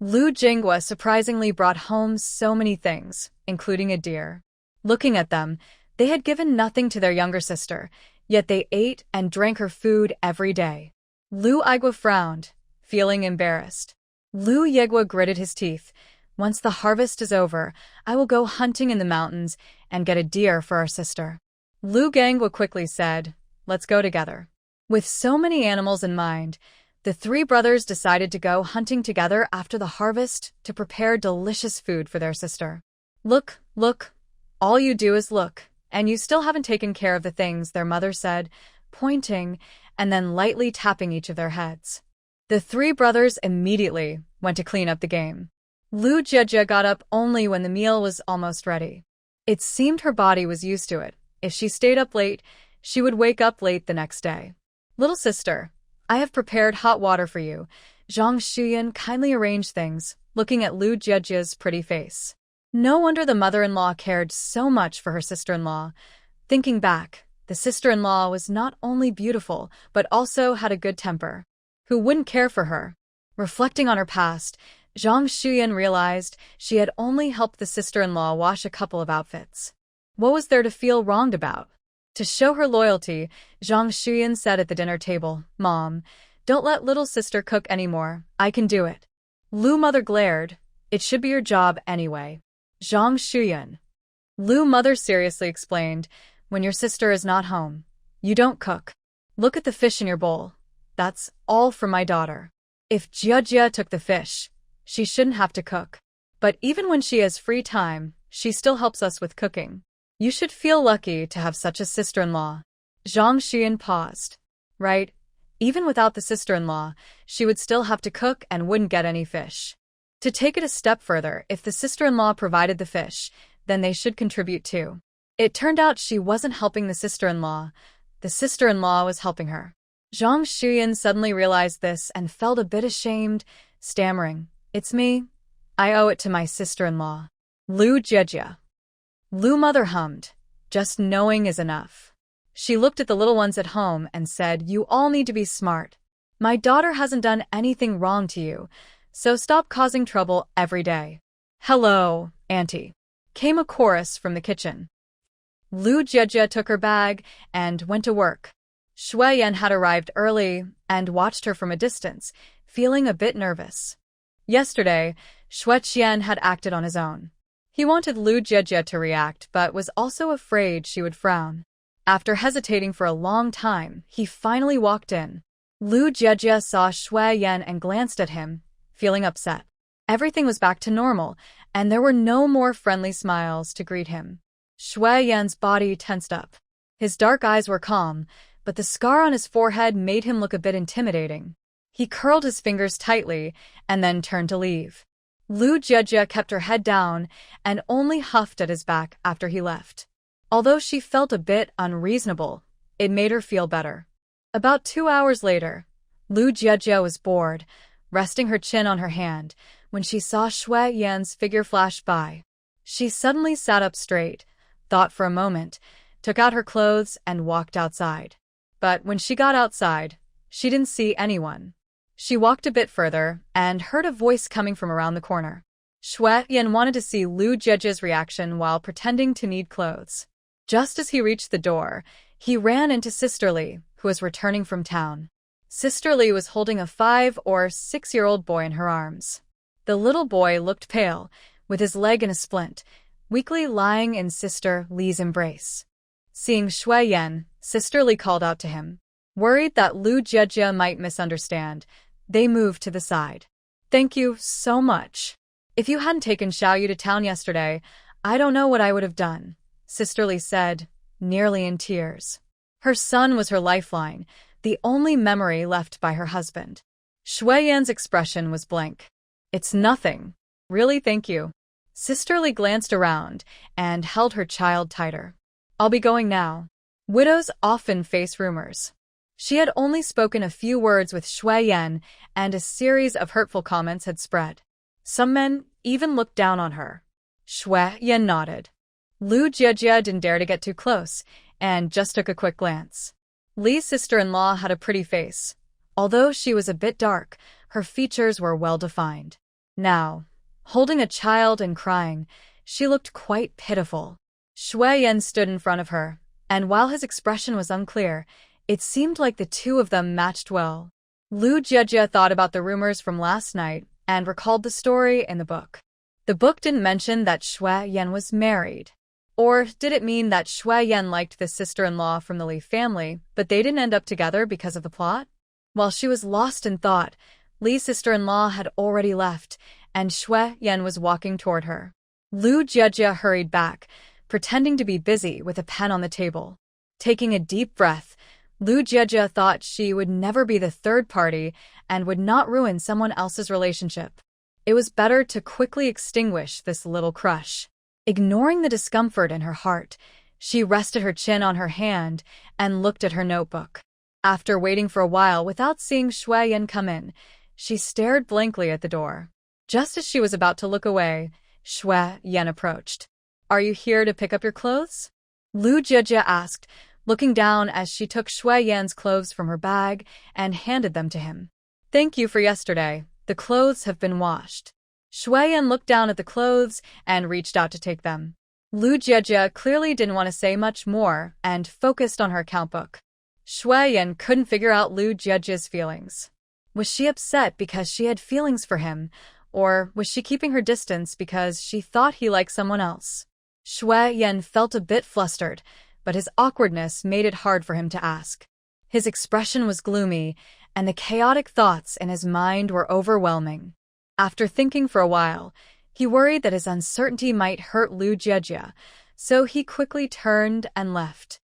Lu Jingwa surprisingly brought home so many things, including a deer. Looking at them, they had given nothing to their younger sister, yet they ate and drank her food every day. Lu Igwa frowned, feeling embarrassed. Lu Yegwa gritted his teeth. Once the harvest is over, I will go hunting in the mountains and get a deer for our sister. Lu Gangwa quickly said, Let's go together. With so many animals in mind, the three brothers decided to go hunting together after the harvest to prepare delicious food for their sister. Look, all you do is look, and you still haven't taken care of the things, their mother said, pointing and then lightly tapping each of their heads. The three brothers immediately went to clean up the game. Lu Jie got up only when the meal was almost ready. It seemed her body was used to it. If she stayed up late, she would wake up late the next day. Little sister, I have prepared hot water for you. Shu Yan kindly arranged things, looking at Lu Jie's pretty face. No wonder the mother-in-law cared so much for her sister-in-law. Thinking back, the sister-in-law was not only beautiful, but also had a good temper. Who wouldn't care for her? Reflecting on her past, Shu Yan realized she had only helped the sister-in-law wash a couple of outfits. What was there to feel wronged about? To show her loyalty, Shu Yan said at the dinner table, Mom, don't let little sister cook anymore. I can do it. Lu mother glared. It should be your job anyway. Shu Yan. Lu mother seriously explained, when your sister is not home, you don't cook. Look at the fish in your bowl. That's all for my daughter. If Jia took the fish, she shouldn't have to cook. But even when she has free time, she still helps us with cooking. You should feel lucky to have such a sister-in-law. Shu Yan paused. Right? Even without the sister-in-law, she would still have to cook and wouldn't get any fish. To take it a step further, if the sister-in-law provided the fish, then they should contribute too. It turned out she wasn't helping the sister-in-law. The sister-in-law was helping her. Shu Yan suddenly realized this and felt a bit ashamed, stammering, "It's me. I owe it to my sister-in-law." Lu Jejia. Lu mother hummed, "Just knowing is enough." She looked at the little ones at home and said, "You all need to be smart. My daughter hasn't done anything wrong to you, so stop causing trouble every day." "Hello, Auntie," came a chorus from the kitchen. Lu Jejia took her bag and went to work. Shu Yan had arrived early and watched her from a distance, feeling a bit nervous. Yesterday, Shu Yan had acted on his own. He wanted Lu Jejia to react, but was also afraid she would frown. After hesitating for a long time, he finally walked in. Lu Jejia saw Shu Yan and glanced at him, feeling upset. Everything was back to normal, and there were no more friendly smiles to greet him. Shu Yan's body tensed up. His dark eyes were calm, but the scar on his forehead made him look a bit intimidating. He curled his fingers tightly and then turned to leave. Lu Jejia kept her head down and only huffed at his back after he left. Although she felt a bit unreasonable, it made her feel better. About 2 hours later, Lu Jejia was bored, resting her chin on her hand, when she saw Shu Yan's figure flash by. She suddenly sat up straight, thought for a moment, took out her clothes and walked outside. But when she got outside, she didn't see anyone. She walked a bit further and heard a voice coming from around the corner. Shu Yan wanted to see Lu Jejia's reaction while pretending to need clothes. Just as he reached the door, he ran into Sisterly, who was returning from town. Sisterly was holding a 5- or 6-year-old boy in her arms. The little boy looked pale, with his leg in a splint, weakly lying in Sister Li's embrace. Seeing Shu Yan, Sisterly called out to him. Worried that Lu Jejia might misunderstand, they moved to the side. "Thank you so much. If you hadn't taken Xiaoyu to town yesterday, I don't know what I would have done," Sisterly said, nearly in tears. Her son was her lifeline, the only memory left by her husband. Shu Yan's expression was blank. "It's nothing. Really, thank you." Sisterly glanced around and held her child tighter. "I'll be going now." Widows often face rumors. She had only spoken a few words with Shu Yan, and a series of hurtful comments had spread. Some men even looked down on her. Shu Yan nodded. Lu Jejia didn't dare to get too close, and just took a quick glance. Li's sister-in-law had a pretty face. Although she was a bit dark, her features were well-defined. Now, holding a child and crying, she looked quite pitiful. Shu Yan stood in front of her, and while his expression was unclear, it seemed like the two of them matched well. Lu Jejia thought about the rumors from last night and recalled the story in the book. The book didn't mention that Shu Yan was married. Or did it mean that Shu Yan liked the sister-in-law from the Li family, but they didn't end up together because of the plot? While she was lost in thought, Li's sister-in-law had already left, and Shu Yan was walking toward her. Lu Jejia hurried back, pretending to be busy with a pen on the table. Taking a deep breath, Lu Jejia thought she would never be the third party and would not ruin someone else's relationship. It was better to quickly extinguish this little crush. Ignoring the discomfort in her heart, she rested her chin on her hand and looked at her notebook. After waiting for a while without seeing Shu Yan come in, she stared blankly at the door. Just as she was about to look away, Shu Yan approached. "Are you here to pick up your clothes?" Lu Jejia asked, looking down as she took Shu Yan's clothes from her bag and handed them to him. "Thank you for yesterday. The clothes have been washed." Shu Yan looked down at the clothes and reached out to take them. Lu Jejia clearly didn't want to say much more and focused on her account book. Shu Yan couldn't figure out Lu Jejia's feelings. Was she upset because she had feelings for him, or was she keeping her distance because she thought he liked someone else? Shu Yan felt a bit flustered, but his awkwardness made it hard for him to ask. His expression was gloomy, and the chaotic thoughts in his mind were overwhelming. After thinking for a while, he worried that his uncertainty might hurt Lu Jejia, so he quickly turned and left.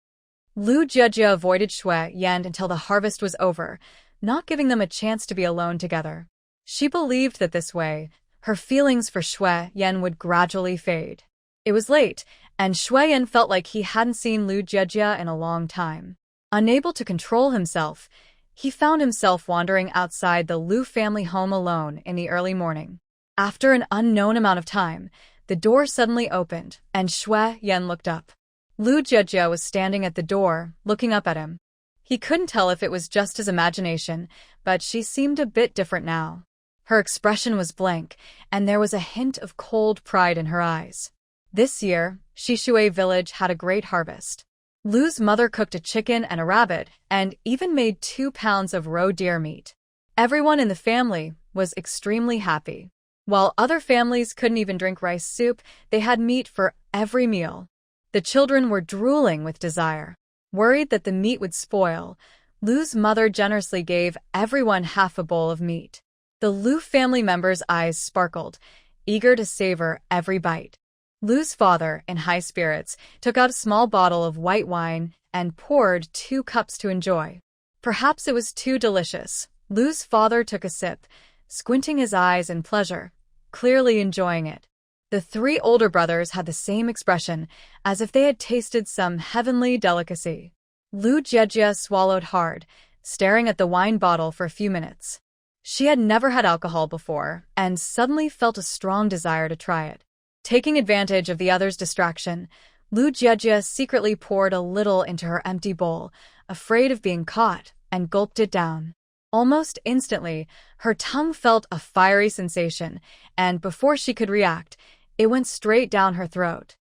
Lu Jiejie avoided Shu Yan until the harvest was over, not giving them a chance to be alone together. She believed that this way, her feelings for Shu Yan would gradually fade. It was late, and Shu Yan felt like he hadn't seen Lu Jiejie in a long time. Unable to control himself, he found himself wandering outside the Lu family home alone in the early morning. After an unknown amount of time, the door suddenly opened, and Shu Yan looked up. Lu Jiejie was standing at the door, looking up at him. He couldn't tell if it was just his imagination, but she seemed a bit different now. Her expression was blank, and there was a hint of cold pride in her eyes. This year, Shishui village had a great harvest. Lu's mother cooked a chicken and a rabbit, and even made 2 pounds of raw deer meat. Everyone in the family was extremely happy. While other families couldn't even drink rice soup, they had meat for every meal. The children were drooling with desire. Worried that the meat would spoil, Lu's mother generously gave everyone half a bowl of meat. The Lu family members' eyes sparkled, eager to savor every bite. Lu's father, in high spirits, took out a small bottle of white wine and poured 2 cups to enjoy. Perhaps it was too delicious. Lu's father took a sip, squinting his eyes in pleasure, clearly enjoying it. The 3 older brothers had the same expression, as if they had tasted some heavenly delicacy. Lu Jiejie swallowed hard, staring at the wine bottle for a few minutes. She had never had alcohol before, and suddenly felt a strong desire to try it. Taking advantage of the others' distraction, Lu Jiejie secretly poured a little into her empty bowl, afraid of being caught, and gulped it down. Almost instantly, her tongue felt a fiery sensation, and before she could react, it went straight down her throat.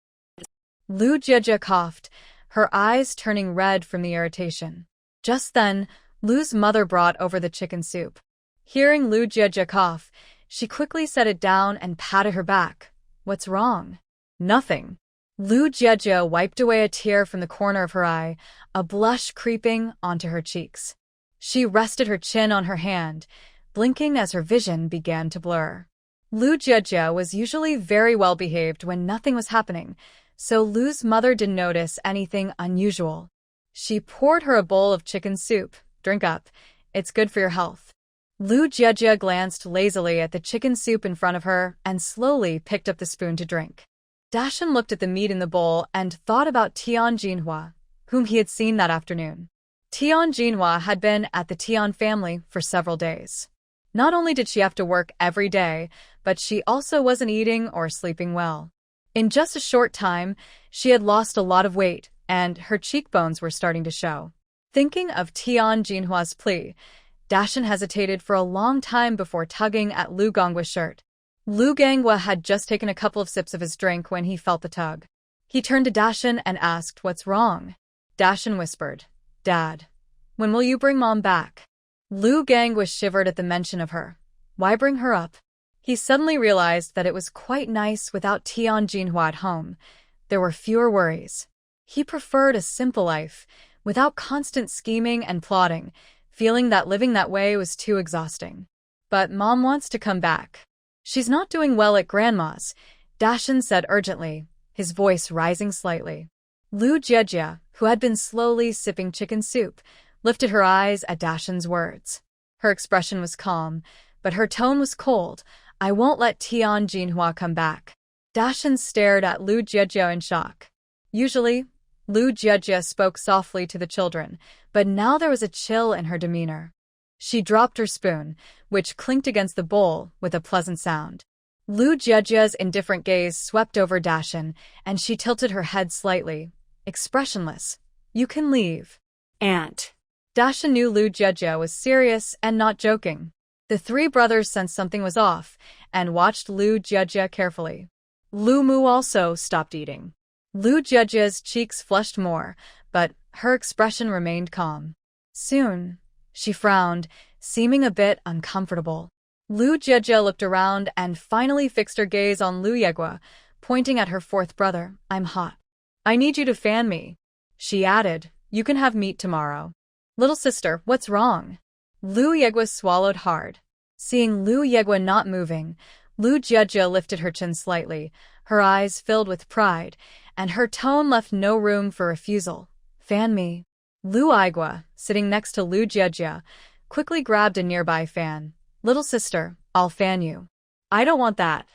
Lu Jiejie coughed, her eyes turning red from the irritation. Just then, Lu's mother brought over the chicken soup. Hearing Lu Jiejie cough, she quickly set it down and patted her back. "What's wrong?" "Nothing." Lu Jiejie wiped away a tear from the corner of her eye, a blush creeping onto her cheeks. She rested her chin on her hand, blinking as her vision began to blur. Lu Jiejie was usually very well behaved when nothing was happening, so Lu's mother didn't notice anything unusual. She poured her a bowl of chicken soup. "Drink up. It's good for your health." Lu Jiejie glanced lazily at the chicken soup in front of her and slowly picked up the spoon to drink. Dashan looked at the meat in the bowl and thought about Tian Jinhua, whom he had seen that afternoon. Tian Jinhua had been at the Tian family for several days. Not only did she have to work every day, but she also wasn't eating or sleeping well. In just a short time, she had lost a lot of weight, and her cheekbones were starting to show. Thinking of Tian Jinhua's plea, Dashan hesitated for a long time before tugging at Lu Gongwa's shirt. Lu Gongwa had just taken a couple of sips of his drink when he felt the tug. He turned to Dashan and asked, "What's wrong?" Dashan whispered, "Dad, when will you bring Mom back?" Lu Gongwa shivered at the mention of her. Why bring her up? He suddenly realized that it was quite nice without Tian Jinhua at home. There were fewer worries. He preferred a simple life, without constant scheming and plotting, feeling that living that way was too exhausting. But Mom wants to come back. "She's not doing well at Grandma's," Dashan said urgently, his voice rising slightly. Lu Jiejie, who had been slowly sipping chicken soup, lifted her eyes at Dashan's words. Her expression was calm, but her tone was cold. "I won't let Tian Jinhua come back." Dashan stared at Lu Jiejie in shock. Usually, Lu Jiejie spoke softly to the children, but now there was a chill in her demeanor. She dropped her spoon, which clinked against the bowl with a pleasant sound. Lu Jiejie's indifferent gaze swept over Dashan, and she tilted her head slightly, expressionless. "You can leave."
"Aunt."
Dashan knew Lu Jiejie was serious and not joking. The 3 brothers sensed something was off and watched Lu Jiejie carefully. Lu Mu also stopped eating. Lu Jiejie's cheeks flushed more, but her expression remained calm. Soon, she frowned, seeming a bit uncomfortable. Lu Jiejie looked around and finally fixed her gaze on Lu Jiejie, pointing at her 4th brother. "I'm hot. I need you to fan me." She added, "You can have meat tomorrow." "Little sister, what's wrong?" Lu Jiejie swallowed hard. Seeing Lu Jiejie not moving, Lu Jiejie lifted her chin slightly, her eyes filled with pride, and her tone left no room for refusal. "Fan me." Lu Aigua, sitting next to Lu Jiejia, quickly grabbed a nearby fan. "Little sister, I'll fan you."
I don't want that.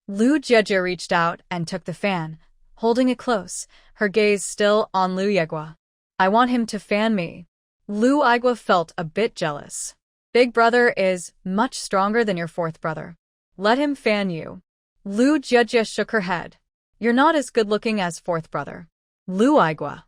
Lu Jiejia reached out and took the fan, holding it close, her gaze still on Lu Aigua. "I want him to fan me." Lu Aigua felt a bit jealous. "Big brother is much stronger than your fourth brother. Let him fan you." Lu Jiejia shook her head. "You're not as good-looking as fourth brother." Lu Aigua.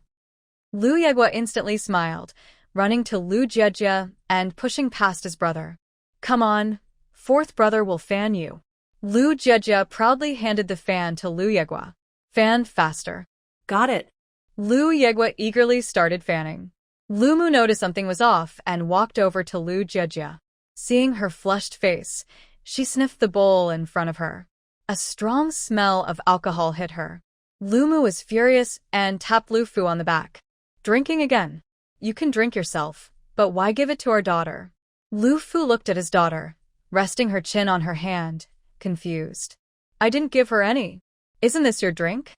Lu Aigua instantly smiled, running to Lu Jiejia and pushing past his brother. "Come on, fourth brother will fan you." Lu Jiejia proudly handed the fan to Lu Aigua. "Fan faster."
Got it.
Lu Aigua eagerly started fanning. Lu Mu noticed something was off and walked over to Lu Jiejia. Seeing her flushed face, she sniffed the bowl in front of her. A strong smell of alcohol hit her. Lu Mu was furious and tapped Lu Fu on the back. "Drinking again. You can drink yourself, but why give it to our daughter?" Lu Fu looked at his daughter, resting her chin on her hand, confused. "I didn't give her any. Isn't this your drink?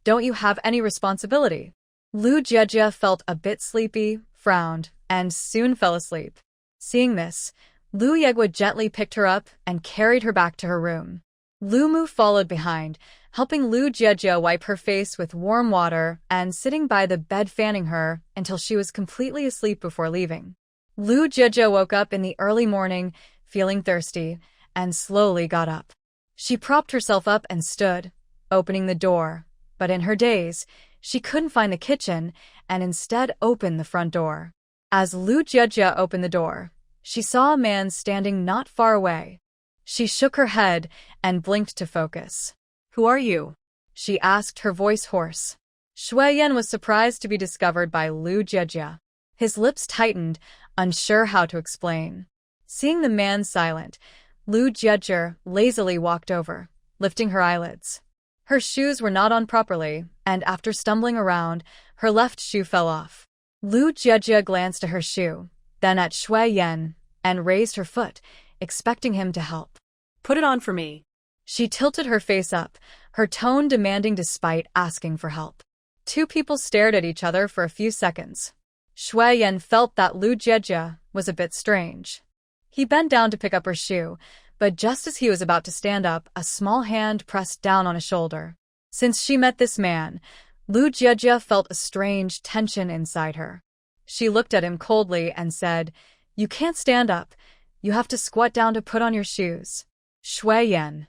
Don't you have any responsibility?" Lu Jiejia felt a bit sleepy, frowned, and soon fell asleep. Seeing this, Lu Aigua gently picked her up and carried her back to her room. Lu Mu followed behind, helping Lu Jiejia wipe her face with warm water and sitting by the bed fanning her until she was completely asleep before leaving. Lu Jiejia woke up in the early morning, feeling thirsty, and slowly got up. She propped herself up and stood, opening the door, but in her daze, she couldn't find the kitchen and instead opened the front door. As Lu Jiejia opened the door, she saw a man standing not far away. She shook her head and blinked to focus.
Who are you?
She asked, her voice hoarse. Shu Yan was surprised to be discovered by Lu Jiejia. His lips tightened, unsure how to explain. Seeing the man silent, Lu Jiejia lazily walked over, lifting her eyelids. Her shoes were not on properly, and after stumbling around, her left shoe fell off. Lu Jiejia glanced at her shoe, then at Shu Yan, and raised her foot, expecting him to help.
Put it on for me.
She tilted her face up, her tone demanding despite asking for help. Two people stared at each other for a few seconds. Shu Yan felt that Lu Jiejia was a bit strange. He bent down to pick up her shoe, but just as he was about to stand up, a small hand pressed down on his shoulder. Since she met this man, Lu Jiejia felt a strange tension inside her. She looked at him coldly and said, "You can't stand up. You have to squat down to put on your shoes." Shu Yan.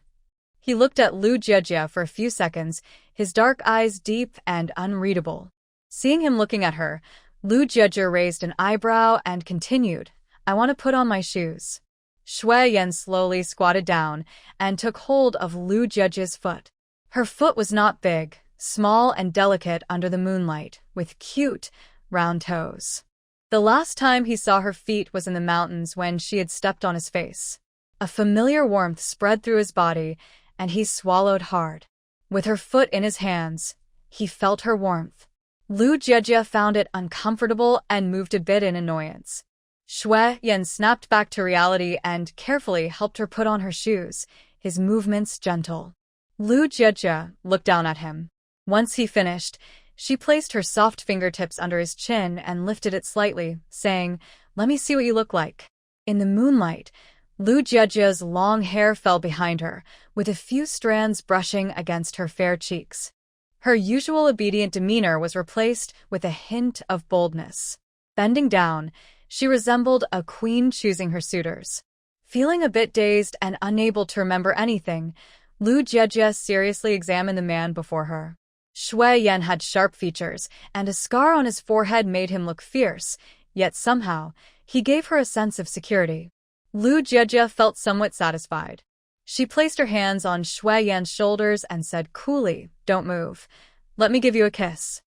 He looked at Lu Jiejia for a few seconds, his dark eyes deep and unreadable. Seeing him looking at her, Lu Jiejia raised an eyebrow and continued, "I want to put on my shoes." Shu Yan slowly squatted down and took hold of Lu Jiejia's foot. Her foot was not big, small and delicate under the moonlight, with cute, round toes. The last time he saw her feet was in the mountains when she had stepped on his face. A familiar warmth spread through his body, and he swallowed hard. With her foot in his hands, he felt her warmth. Lu Jiejia found it uncomfortable and moved a bit in annoyance. Shu Yan snapped back to reality and carefully helped her put on her shoes, his movements gentle. Lu Jiejia looked down at him. Once he finished, she placed her soft fingertips under his chin and lifted it slightly, saying, "Let me see what you look like." In the moonlight, Lu Jiejia's long hair fell behind her, with a few strands brushing against her fair cheeks. Her usual obedient demeanor was replaced with a hint of boldness. Bending down, she resembled a queen choosing her suitors. Feeling a bit dazed and unable to remember anything, Lu Jiejia seriously examined the man before her. Shu Yan had sharp features, and a scar on his forehead made him look fierce, yet somehow, he gave her a sense of security. Lu Jiejia felt somewhat satisfied. She placed her hands on Shu Yan's shoulders and said coolly, "Don't move. Let me give you a kiss."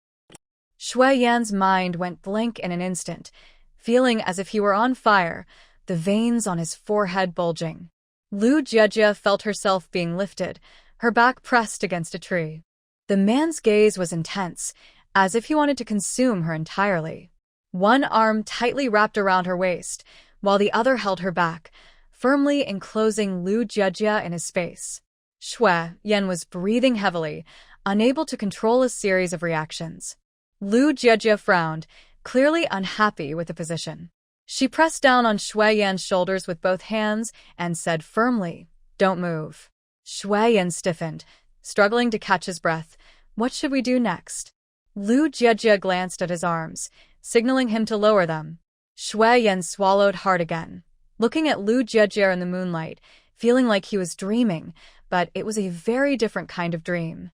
Shu Yan's mind went blank in an instant, feeling as if he were on fire, the veins on his forehead bulging. Lu Jiejia felt herself being lifted, her back pressed against a tree. The man's gaze was intense, as if he wanted to consume her entirely. One arm tightly wrapped around her waist, while the other held her back, firmly enclosing Lu Jiejia in his space. Shu Yan was breathing heavily, unable to control a series of reactions. Lu Jiejie frowned, clearly unhappy with the position. She pressed down on Shu Yan's shoulders with both hands and said firmly, "Don't move." Shu Yan stiffened, struggling to catch his breath. What should we do next? Lu Jiejie glanced at his arms, signaling him to lower them. Shu Yan swallowed hard again, looking at Lu Jiejie in the moonlight, feeling like he was dreaming, but it was a very different kind of dream.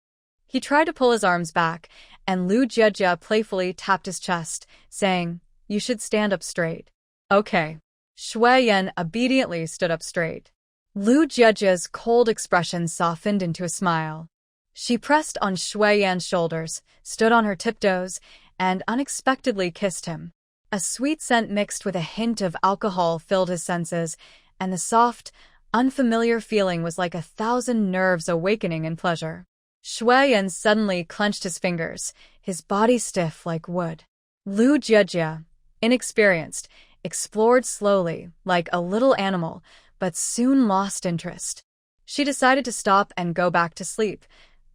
He tried to pull his arms back, and Lu Jiejie playfully tapped his chest, saying, "You should stand up straight." "Okay." Shu Yan obediently stood up straight. Lu Jiejie's cold expression softened into a smile. She pressed on Shu Yan's shoulders, stood on her tiptoes, and unexpectedly kissed him. A sweet scent mixed with a hint of alcohol filled his senses, and the soft, unfamiliar feeling was like 1,000 nerves awakening in pleasure. Shu Yan suddenly clenched his fingers, his body stiff like wood. Lu Jiejie, inexperienced, explored slowly, like a little animal, but soon lost interest. She decided to stop and go back to sleep,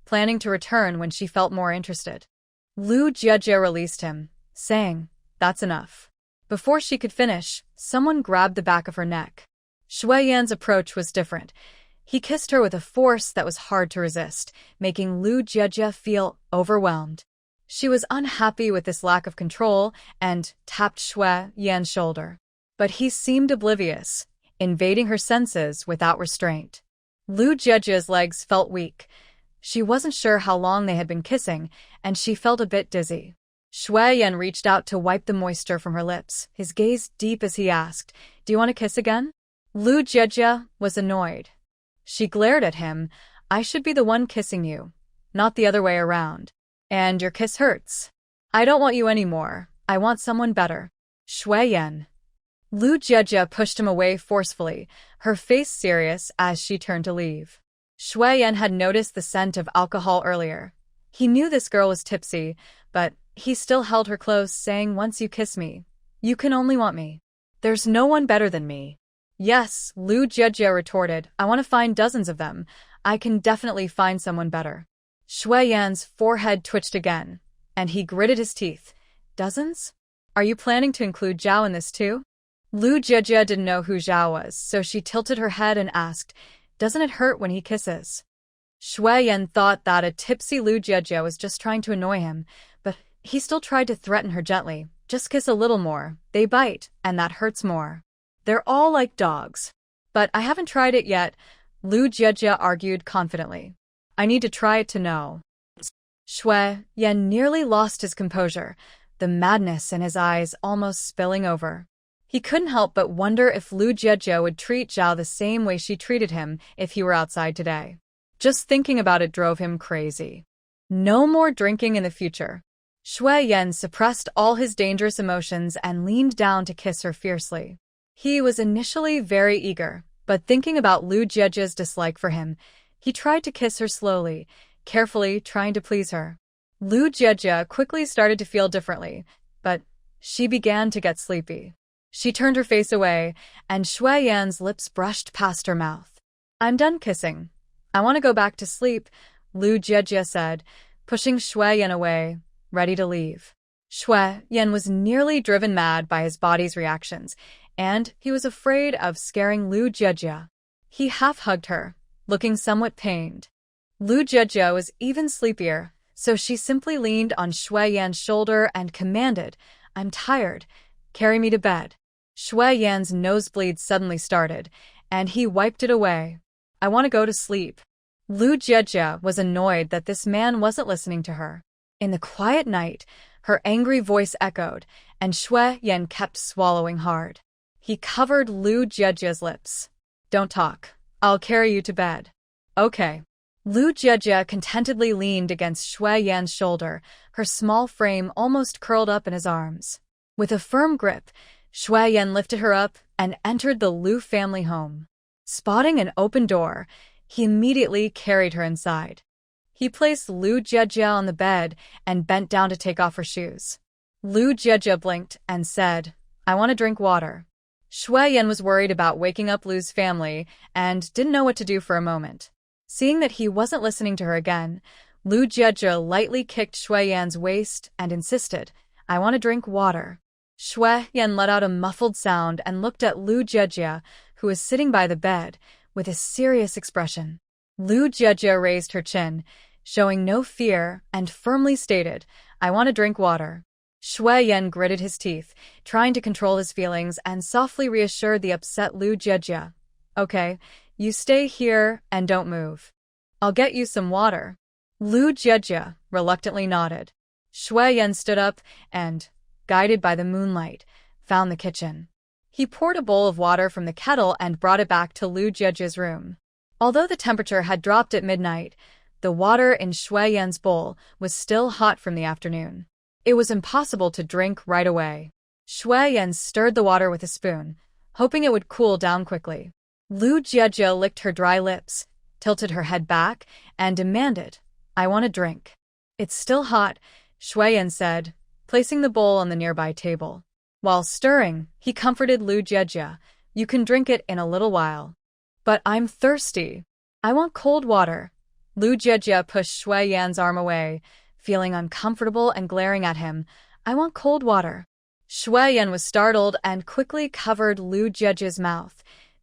planning to return when she felt more interested. Lu Jiejie released him, saying, "That's enough." Before she could finish, someone grabbed the back of her neck. Shu Yan's approach was different. He kissed her with a force that was hard to resist, making Lu Jiejie feel overwhelmed. She was unhappy with this lack of control and tapped Shu Yan's shoulder. But he seemed oblivious, invading her senses without restraint. Lu Jiejie's legs felt weak. She wasn't sure how long they had been kissing, and she felt a bit dizzy. Shu Yan reached out to wipe the moisture from her lips, his gaze deep as he asked, "Do you want to kiss again?" Lu Jiejie was annoyed. She glared at him. "I should be the one kissing you, not the other way around. And your kiss hurts. I don't want you anymore. I want someone better." Shu Yan. Lu Jiejie pushed him away forcefully, her face serious as she turned to leave. Shu Yan had noticed the scent of alcohol earlier. He knew this girl was tipsy, but he still held her close, saying, "Once you kiss me, you can only want me. There's no one better than me." "Yes," Lu Jiejie retorted. "I want to find dozens of them. I can definitely find someone better." Shu Yan's forehead twitched again, and he gritted his teeth. "Dozens? Are you planning to include Zhao in this too?" Lu Jiejie didn't know who Zhao was, so she tilted her head and asked, "Doesn't it hurt when he kisses?" Shu Yan thought that a tipsy Lu Jiejie was just trying to annoy him, but he still tried to threaten her gently. "Just kiss a little more. They bite, and that hurts more. They're all like dogs." "But I haven't tried it yet," Lu Jiejie argued confidently. "I need to try it to know." Shu Yan nearly lost his composure, the madness in his eyes almost spilling over. He couldn't help but wonder if Lu Jiejie would treat Zhao the same way she treated him if he were outside today. Just thinking about it drove him crazy. No more drinking in the future. Shu Yan suppressed all his dangerous emotions and leaned down to kiss her fiercely. He was initially very eager, but thinking about Lu Jiejie's dislike for him, he tried to kiss her slowly, carefully trying to please her. Lu Jiejie quickly started to feel differently, but she began to get sleepy. She turned her face away, and Shu Yan's lips brushed past her mouth. "I'm done kissing. I want to go back to sleep," Lu Jiejie said, pushing Shu Yan away, ready to leave. Shu Yan was nearly driven mad by his body's reactions, and he was afraid of scaring Lu Jiejie. He half-hugged her, looking somewhat pained. Lu Jiejie was even sleepier, so she simply leaned on Shu Yan's shoulder and commanded, "I'm tired. Carry me to bed." Shu Yan's nosebleed suddenly started, and he wiped it away. "I want to go to sleep." Lu Jiejie was annoyed that this man wasn't listening to her. In the quiet night, her angry voice echoed, and Shu Yan kept swallowing hard. He covered Lu Jiejie's lips. "Don't talk. I'll carry you to bed." "Okay." Lu Jiejie contentedly leaned against Shu Yan's shoulder, her small frame almost curled up in his arms. With a firm grip, Shu Yan lifted her up and entered the Lu family home. Spotting an open door, he immediately carried her inside. He placed Lu Jiejie on the bed and bent down to take off her shoes. Lu Jiejie blinked and said, "I want to drink water." Shu Yan was worried about waking up Lu's family and didn't know what to do for a moment. Seeing that he wasn't listening to her again, Lu Jieje lightly kicked Shu Yan's waist and insisted, I want to drink water. Shu Yan let out a muffled sound and looked at Lu Jieje, who was sitting by the bed, with a serious expression. Lu Jieje raised her chin, showing no fear, and firmly stated, I want to drink water. Shu Yan gritted his teeth, trying to control his feelings, and softly reassured the upset Lu Jieje. Okay, you stay here and don't move. I'll get you some water. Lu Jieje reluctantly nodded. Shu Yan stood up and, guided by the moonlight, found the kitchen. He poured a bowl of water from the kettle and brought it back to Lu Jieje's room. Although the temperature had dropped at midnight, the water in Shu Yan's bowl was still hot from the afternoon. It was impossible to drink right away. Shu Yan stirred the water with a spoon, hoping it would cool down quickly. Lu Jieje licked her dry lips, tilted her head back, and demanded, I want a drink. It's still hot, Shu Yan said, placing the bowl on the nearby table. While stirring, he comforted Lu Jieje, you can drink it in a little while. But I'm thirsty. I want cold water. Lu Jieje pushed Shu Yan's arm away, feeling uncomfortable and glaring at him. I want cold water. Shu Yan was startled and quickly covered Lu Jieje's mouth,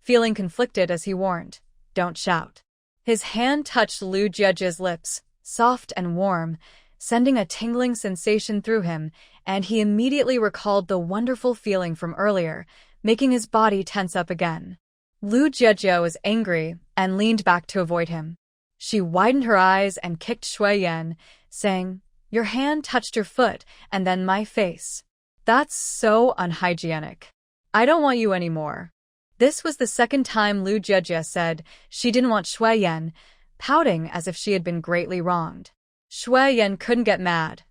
feeling conflicted as he warned, don't shout. His hand touched Lu Jieje's lips, soft and warm, sending a tingling sensation through him, and he immediately recalled the wonderful feeling from earlier, making his body tense up again. Lu Jieje was angry and leaned back to avoid him. She widened her eyes and kicked Shu Yan, saying, your hand touched your foot and then my face. That's so unhygienic. I don't want you anymore. This was the second time Lu Jieje said she didn't want Shu Yan, pouting as if she had been greatly wronged. Shu Yan couldn't get mad.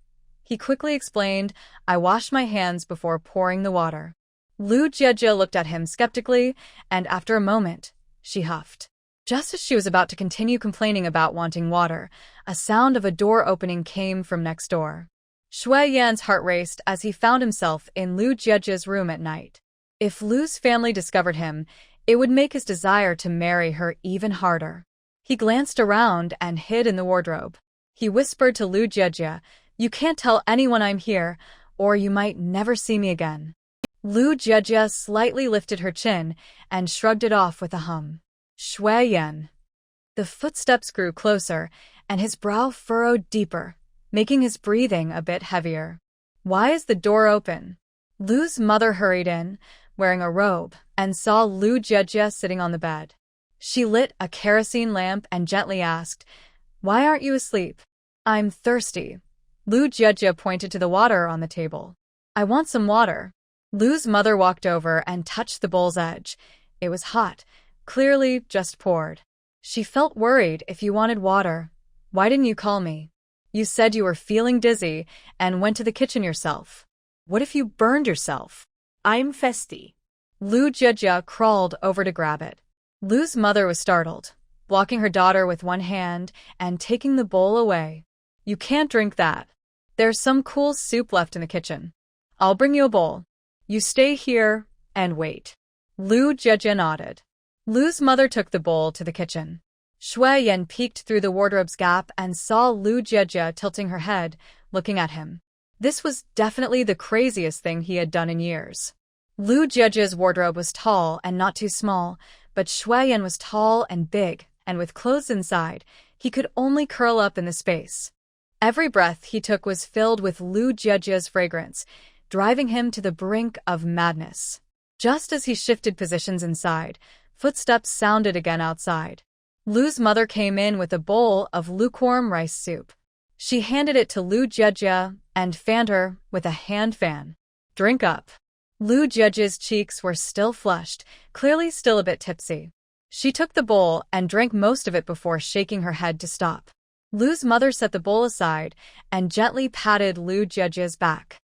He quickly explained, I washed my hands before pouring the water. Lu Jieje looked at him skeptically, and after a moment, she huffed. Just as she was about to continue complaining about wanting water, a sound of a door opening came from next door. Shu Yan's heart raced as he found himself in Lu Jieje's room at night. If Lu's family discovered him, it would make his desire to marry her even harder. He glanced around and hid in the wardrobe. He whispered to Lu Jieje, you can't tell anyone I'm here, or you might never see me again. Lu Jieje slightly lifted her chin and shrugged it off with a hum. Shu Yan. The footsteps grew closer, and his brow furrowed deeper, making his breathing a bit heavier. Why is the door open? Lu's mother hurried in, wearing a robe, and saw Lu Jieje sitting on the bed. She lit a kerosene lamp and gently asked, why aren't you asleep? I'm thirsty. Lu Jieje pointed to the water on the table. I want some water. Lu's mother walked over and touched the bowl's edge. It was hot, clearly just poured. She felt worried. If you wanted water, why didn't you call me? You said you were feeling dizzy and went to the kitchen yourself. What if you burned yourself?
I'm festy.
Lu Jieje crawled over to grab it. Lu's mother was startled, blocking her daughter with one hand and taking the bowl away. You can't drink that. There's some cool soup left in the kitchen. I'll bring you a bowl. You stay here and wait. Lu Jieje nodded. Lu's mother took the bowl to the kitchen. Shu Yan peeked through the wardrobe's gap and saw Lu Jieje tilting her head, looking at him. This was definitely the craziest thing he had done in years. Lu Jieje's wardrobe was tall and not too small, but Shu Yan was tall and big, and with clothes inside, he could only curl up in the space. Every breath he took was filled with Lu Jieje's fragrance, driving him to the brink of madness. Just as he shifted positions inside, footsteps sounded again outside. Lu's mother came in with a bowl of lukewarm rice soup. She handed it to Lu Jieje and fanned her with a hand fan. Drink up. Lu Jieje's cheeks were still flushed, clearly still a bit tipsy. She took the bowl and drank most of it before shaking her head to stop. Lu's mother set the bowl aside and gently patted Lu Jieje's back.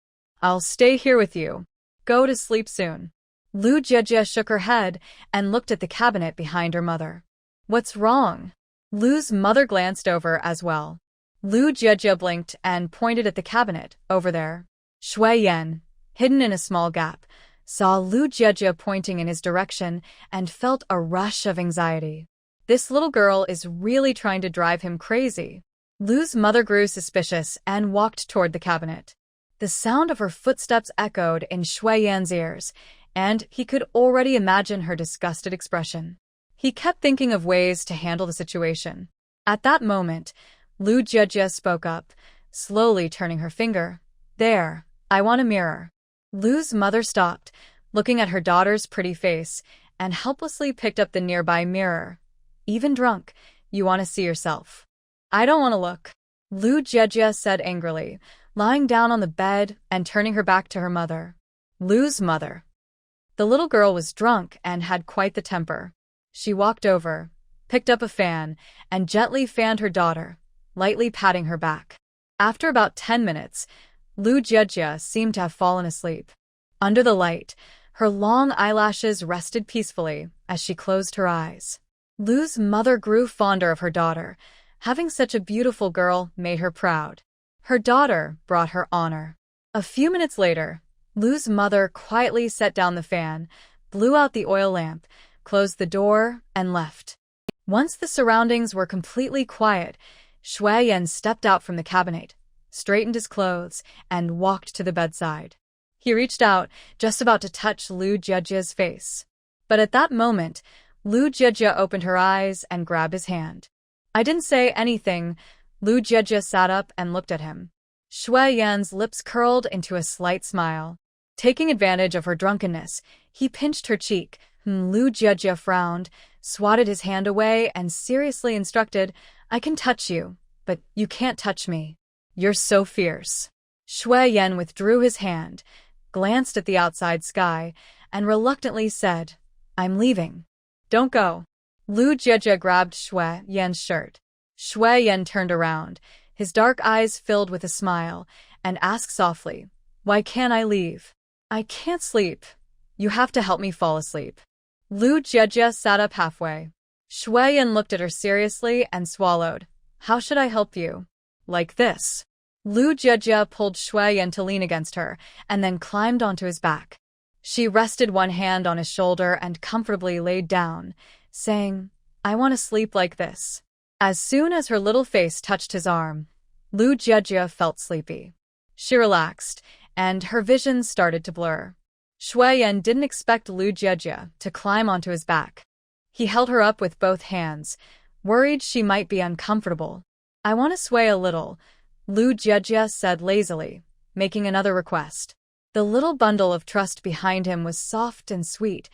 I'll stay here with you. Go to sleep soon. Lu Jieje shook her head and looked at the cabinet behind her mother. What's wrong? Lu's mother glanced over as well. Lu Jieje blinked and pointed at the cabinet, over there. Shu Yan, hidden in a small gap, saw Lu Jieje pointing in his direction and felt a rush of anxiety. This little girl is really trying to drive him crazy. Lu's mother grew suspicious and walked toward the cabinet. The sound of her footsteps echoed in Shu Yan's ears, and he could already imagine her disgusted expression. He kept thinking of ways to handle the situation. At that moment, Lu Jiejie spoke up, slowly turning her finger. There, I want a mirror. Lu's mother stopped, looking at her daughter's pretty face, and helplessly picked up the nearby mirror. Even drunk, you want to see yourself. I don't want to look, Lu Jiejie said angrily, lying down on the bed and turning her back to her mother. Lu's mother. The little girl was drunk and had quite the temper. She walked over, picked up a fan, and gently fanned her daughter, lightly patting her back. After about 10 minutes, Lu Jiejie seemed to have fallen asleep. Under the light, her long eyelashes rested peacefully as she closed her eyes. Lu's mother grew fonder of her daughter. Having such a beautiful girl made her proud. Her daughter brought her honor. A few minutes later, Lu's mother quietly set down the fan, blew out the oil lamp, closed the door, and left. Once the surroundings were completely quiet, Shu Yan stepped out from the cabinet, straightened his clothes, and walked to the bedside. He reached out, just about to touch Lu Jiejie's face. But at that moment, Lu Jiejie opened her eyes and grabbed his hand. I didn't say anything. Lu Jiejie sat up and looked at him. Shu Yan's lips curled into a slight smile. Taking advantage of her drunkenness, he pinched her cheek. Lu Jiejie frowned, swatted his hand away, and seriously instructed, I can touch you, but you can't touch me. You're so fierce. Shu Yan withdrew his hand, glanced at the outside sky, and reluctantly said, I'm leaving. Don't go. Lu Jiejie grabbed Shu Yan's shirt. Shu Yan turned around, his dark eyes filled with a smile, and asked softly, Why can't I leave? I can't sleep. You have to help me fall asleep. Lu Jiejie sat up halfway. Shu Yan looked at her seriously and swallowed. How should I help you? Like this. Lu Jiejie pulled Shu Yan to lean against her, and then climbed onto his back. She rested one hand on his shoulder and comfortably laid down, saying, I want to sleep like this. As soon as her little face touched his arm, Lu Jiejie felt sleepy. She relaxed, and her vision started to blur. Shu Yan didn't expect Lu Jiejie to climb onto his back. He held her up with both hands, worried she might be uncomfortable. I want to sway a little, Lu Jiejie said lazily, making another request. The little bundle of trust behind him was soft and sweet,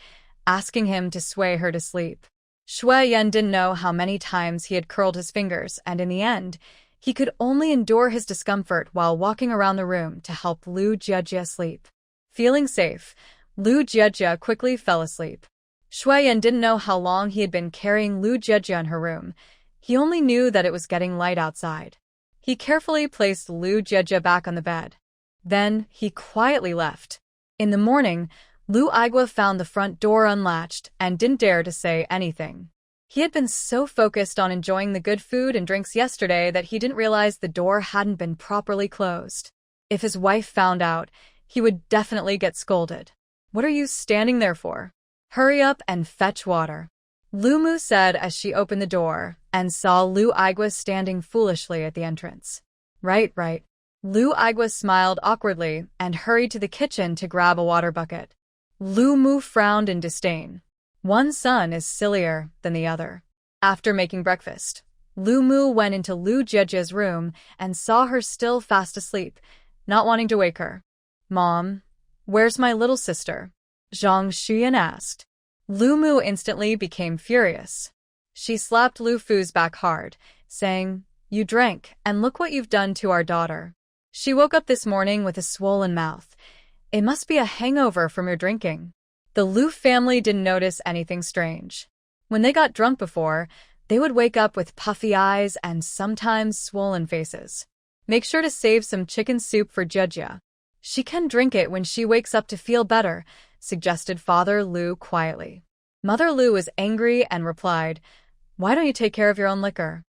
asking him to sway her to sleep. Shu Yan didn't know how many times he had curled his fingers, and in the end, he could only endure his discomfort while walking around the room to help Lu Jiejie sleep. Feeling safe, Lu Jiejie quickly fell asleep. Shu Yan didn't know how long he had been carrying Lu Jiejie in her room. He only knew that it was getting light outside. He carefully placed Lu Jiejie back on the bed. Then he quietly left. In the morning, Lu Jiejie found the front door unlatched and didn't dare to say anything. He had been so focused on enjoying the good food and drinks yesterday that he didn't realize the door hadn't been properly closed. If his wife found out, he would definitely get scolded. What are you standing there for? Hurry up and fetch water. Lu Mu said as she opened the door and saw Lu Jiejie standing foolishly at the entrance. Right. Lu Jiejie smiled awkwardly and hurried to the kitchen to grab a water bucket. Lu Mu frowned in disdain. One son is sillier than the other. After making breakfast, Lu Mu went into Lu Jiejie's room and saw her still fast asleep, not wanting to wake her. Mom, where's my little sister? Shu Yan asked. Lu Mu instantly became furious. She slapped Lu Fu's back hard, saying, You drank, and look what you've done to our daughter. She woke up this morning with a swollen mouth. It must be a hangover from your drinking. The Lu family didn't notice anything strange. When they got drunk before, they would wake up with puffy eyes and sometimes swollen faces. Make sure to save some chicken soup for Jiejie. She can drink it when she wakes up to feel better, suggested Father Lu quietly. Mother Lu was angry and replied, Why don't you take care of your own liquor?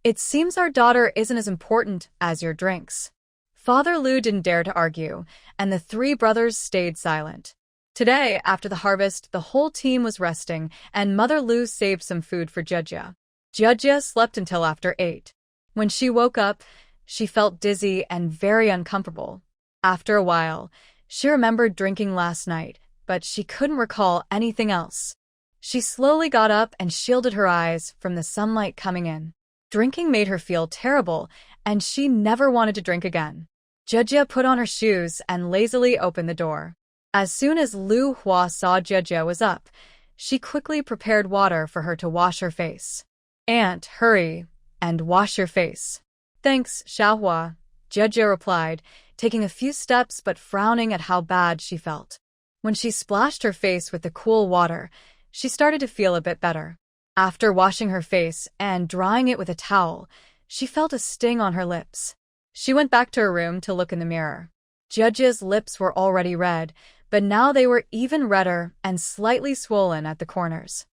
It seems our daughter isn't as important as your drinks. Father Lu didn't dare to argue, and the three brothers stayed silent. Today, after the harvest, the whole team was resting, and Mother Lu saved some food for Jejia. Jejia slept until after 8. When she woke up, she felt dizzy and very uncomfortable. After a while, she remembered drinking last night, but she couldn't recall anything else. She slowly got up and shielded her eyes from the sunlight coming in. Drinking made her feel terrible, and she never wanted to drink again. Jejia put on her shoes and lazily opened the door. As soon as Lu Hua saw Jejia was up, she quickly prepared water for her to wash her face. "Aunt, hurry and wash your face." "Thanks, Xiaohua," Jejia replied, taking a few steps but frowning at how bad she felt. When she splashed her face with the cool water, she started to feel a bit better. After washing her face and drying it with a towel, she felt a sting on her lips. She went back to her room to look in the mirror. Jejia's lips were already red, but now they were even redder and slightly swollen at the corners.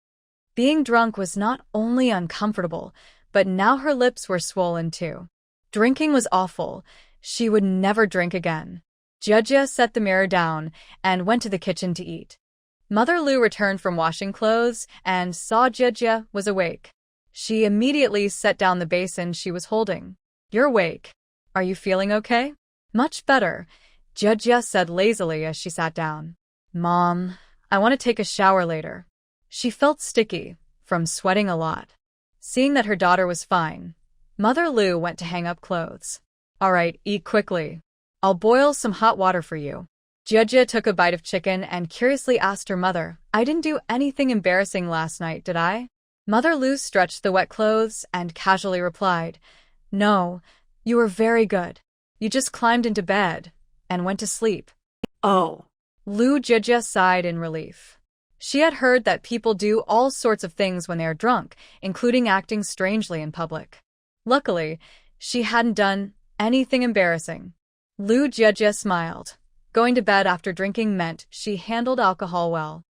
Being drunk was not only uncomfortable, but now her lips were swollen too. Drinking was awful. She would never drink again. Jejia set the mirror down and went to the kitchen to eat. Mother Lu returned from washing clothes and saw Jejia was awake. She immediately set down the basin she was holding. "You're awake. Are you feeling okay?" "Much better," Jejia said lazily as she sat down. "Mom, I want to take a shower later." She felt sticky from sweating a lot. Seeing that her daughter was fine, Mother Lu went to hang up clothes. "All right, eat quickly. I'll boil some hot water for you." Jejia took a bite of chicken and curiously asked her mother, "I didn't do anything embarrassing last night, did I?" Mother Lu stretched the wet clothes and casually replied, "No, you were very good. You just climbed into bed and went to sleep."
Oh.
Jejia sighed in relief. She had heard that people do all sorts of things when they are drunk, including acting strangely in public. Luckily, she hadn't done anything embarrassing. Jejia smiled. Going to bed after drinking meant she handled alcohol well.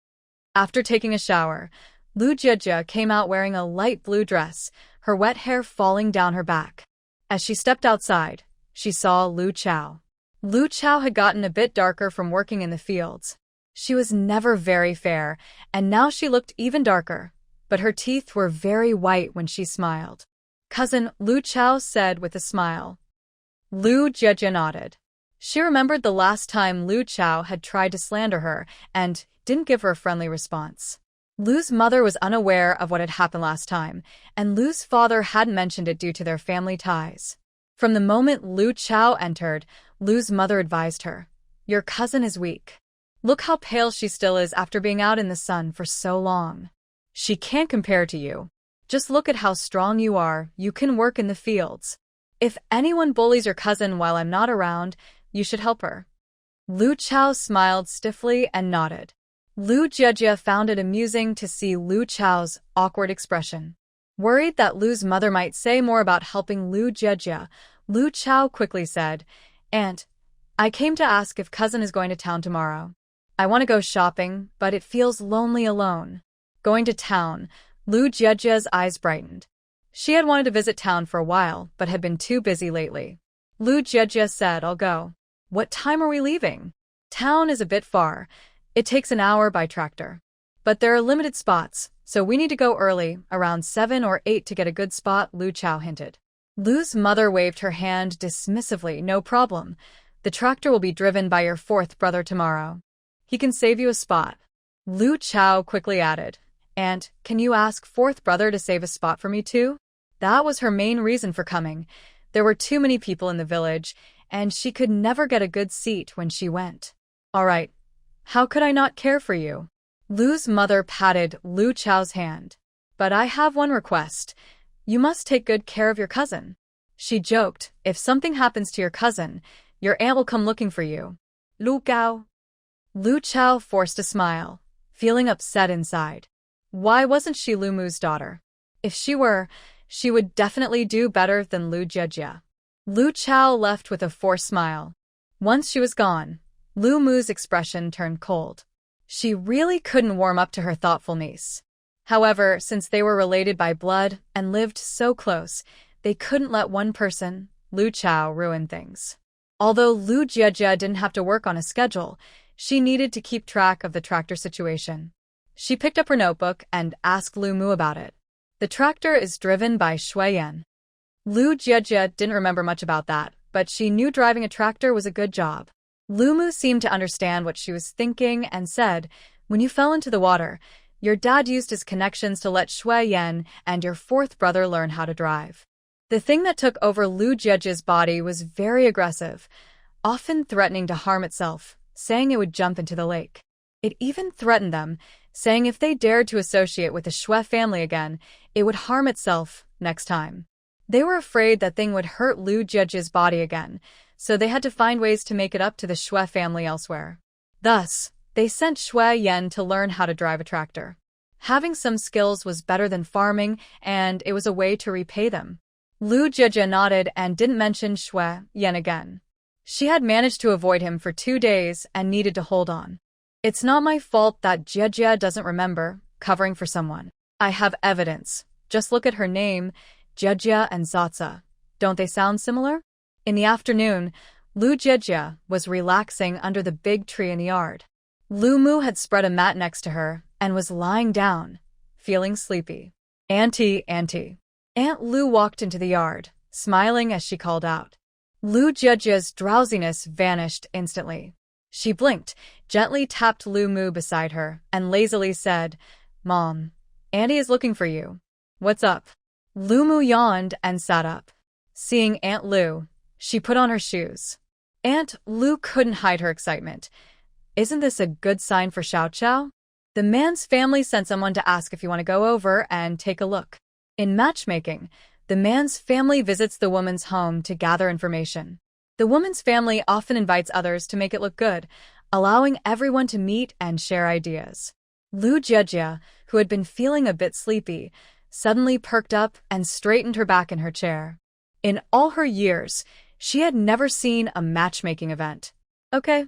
After taking a shower, Jejia came out wearing a light blue dress, her wet hair falling down her back. As she stepped outside, she saw Lu Chao. Lu Chao had gotten a bit darker from working in the fields. She was never very fair, and now she looked even darker, but her teeth were very white when she smiled. "Cousin," Lu Chao said with a smile. Jejia nodded. She remembered the last time Lu Chao had tried to slander her and didn't give her a friendly response. Lu's mother was unaware of what had happened last time, and Lu's father hadn't mentioned it due to their family ties. From the moment Lu Chao entered, Lu's mother advised her, "Your cousin is weak. Look how pale she still is after being out in the sun for so long. She can't compare to you. Just look at how strong you are. You can work in the fields. If anyone bullies your cousin while I'm not around, you should help her." Lu Chao smiled stiffly and nodded. Jejia found it amusing to see Lu Chao's awkward expression. Worried that Lu's mother might say more about helping Jejia, Lu Chao quickly said, "Aunt, I came to ask if cousin is going to town tomorrow. I want to go shopping, but it feels lonely alone." Going to town, Jejia's eyes brightened. She had wanted to visit town for a while, but had been too busy lately. Jejia said, "I'll go." "What time are we leaving?" "Town is a bit far. It takes an hour by tractor. But there are limited spots, so we need to go early, around 7 or 8 to get a good spot," Lu Chao hinted. Lu's mother waved her hand dismissively. "No problem. The tractor will be driven by your fourth brother tomorrow. He can save you a spot." Lu Chao quickly added, "Aunt, can you ask fourth brother to save a spot for me too?" That was her main reason for coming. There were too many people in the village, and she could never get a good seat when she went. "All right. How could I not care for you?" Lu's mother patted Lu Chao's hand. "But I have one request. You must take good care of your cousin." She joked, "If something happens to your cousin, your aunt will come looking for you." Lu Gao. Lu Chao forced a smile, feeling upset inside. Why wasn't she Lu Mu's daughter? If she were, she would definitely do better than Jejia. Lu Chao left with a forced smile. Once she was gone, Lu Mu's expression turned cold. She really couldn't warm up to her thoughtful niece. However, since they were related by blood and lived so close, they couldn't let one person, Lu Chao, ruin things. Although Jejia didn't have to work on a schedule, she needed to keep track of the tractor situation. She picked up her notebook and asked Lu Mu about it. The tractor is driven by Shu Yan. Lu Jiejie didn't remember much about that, but she knew driving a tractor was a good job. Lu Mu seemed to understand what she was thinking and said, "When you fell into the water, your dad used his connections to let Shu Yan and your fourth brother learn how to drive." The thing that took over Lu Jiejie's body was very aggressive, often threatening to harm itself, saying it would jump into the lake. It even threatened them, saying if they dared to associate with the Shu family again, it would harm itself next time. They were afraid that thing would hurt Lu Jiejie's body again, so they had to find ways to make it up to the Shu family elsewhere. Thus, they sent Shu Yan to learn how to drive a tractor. Having some skills was better than farming, and it was a way to repay them. Lu Jiejie nodded and didn't mention Shu Yan again. She had managed to avoid him for 2 days and needed to hold on. "It's not my fault that Jiejie doesn't remember covering for someone. I have evidence. Just look at her name, Jiejie and Zatsa. Don't they sound similar?" In the afternoon, Lu Jiejie was relaxing under the big tree in the yard. Lu Mu had spread a mat next to her and was lying down, feeling sleepy. "Auntie, Auntie." Aunt Lu walked into the yard, smiling as she called out. Lu Jiejie's drowsiness vanished instantly. She blinked, gently tapped Lu Mu beside her, and lazily said, "Mom, Auntie is looking for you. What's up?" Lu Mu yawned and sat up. Seeing Aunt Lu, she put on her shoes. Aunt Lu couldn't hide her excitement. "Isn't this a good sign for Xiao Xiao? The man's family sent someone to ask if you want to go over and take a look." In matchmaking, the man's family visits the woman's home to gather information. The woman's family often invites others to make it look good, allowing everyone to meet and share ideas. Lu Jiejie, who had been feeling a bit sleepy, suddenly perked up and straightened her back in her chair. In all her years, she had never seen a matchmaking event. Okay,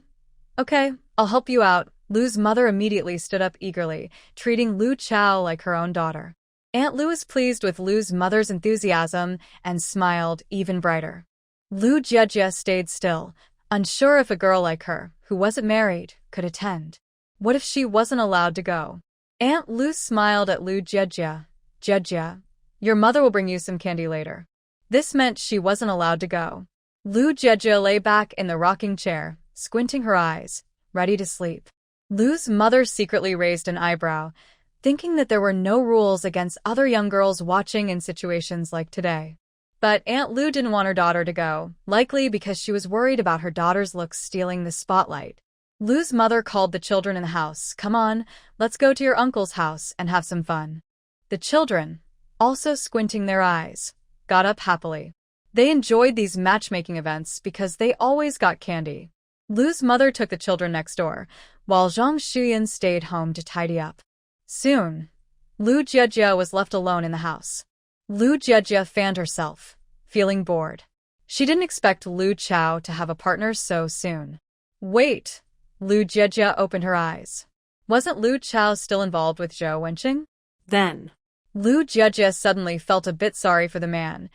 I'll help you out." Lu's mother immediately stood up eagerly, treating Lu Chao like her own daughter. Aunt Lu was pleased with Lu's mother's enthusiasm and smiled even brighter. Lu Jiejie stayed still, unsure if a girl like her, who wasn't married, could attend. What if she wasn't allowed to go? Aunt Lu smiled at Lu Jiejie. "Jiejie, your mother will bring you some candy later." This meant she wasn't allowed to go. Lu Jiejie lay back in the rocking chair, squinting her eyes, ready to sleep. Lu's mother secretly raised an eyebrow, thinking that there were no rules against other young girls watching in situations like today. But Aunt Lu didn't want her daughter to go, likely because she was worried about her daughter's looks stealing the spotlight. Lu's mother called the children in the house. "Come on, let's go to your uncle's house and have some fun." The children, also squinting their eyes, got up happily. They enjoyed these matchmaking events because they always got candy. Lu's mother took the children next door, while Shu Yan stayed home to tidy up. Soon, Lu Jiejie was left alone in the house. Lu Jiejie fanned herself, feeling bored. She didn't expect Lu Chao to have a partner so soon. Wait, Lu Jiejie opened her eyes. Wasn't Lu Chao still involved with Zhou Wenqing?
Then,
Lu Jiejie suddenly felt a bit sorry for the man.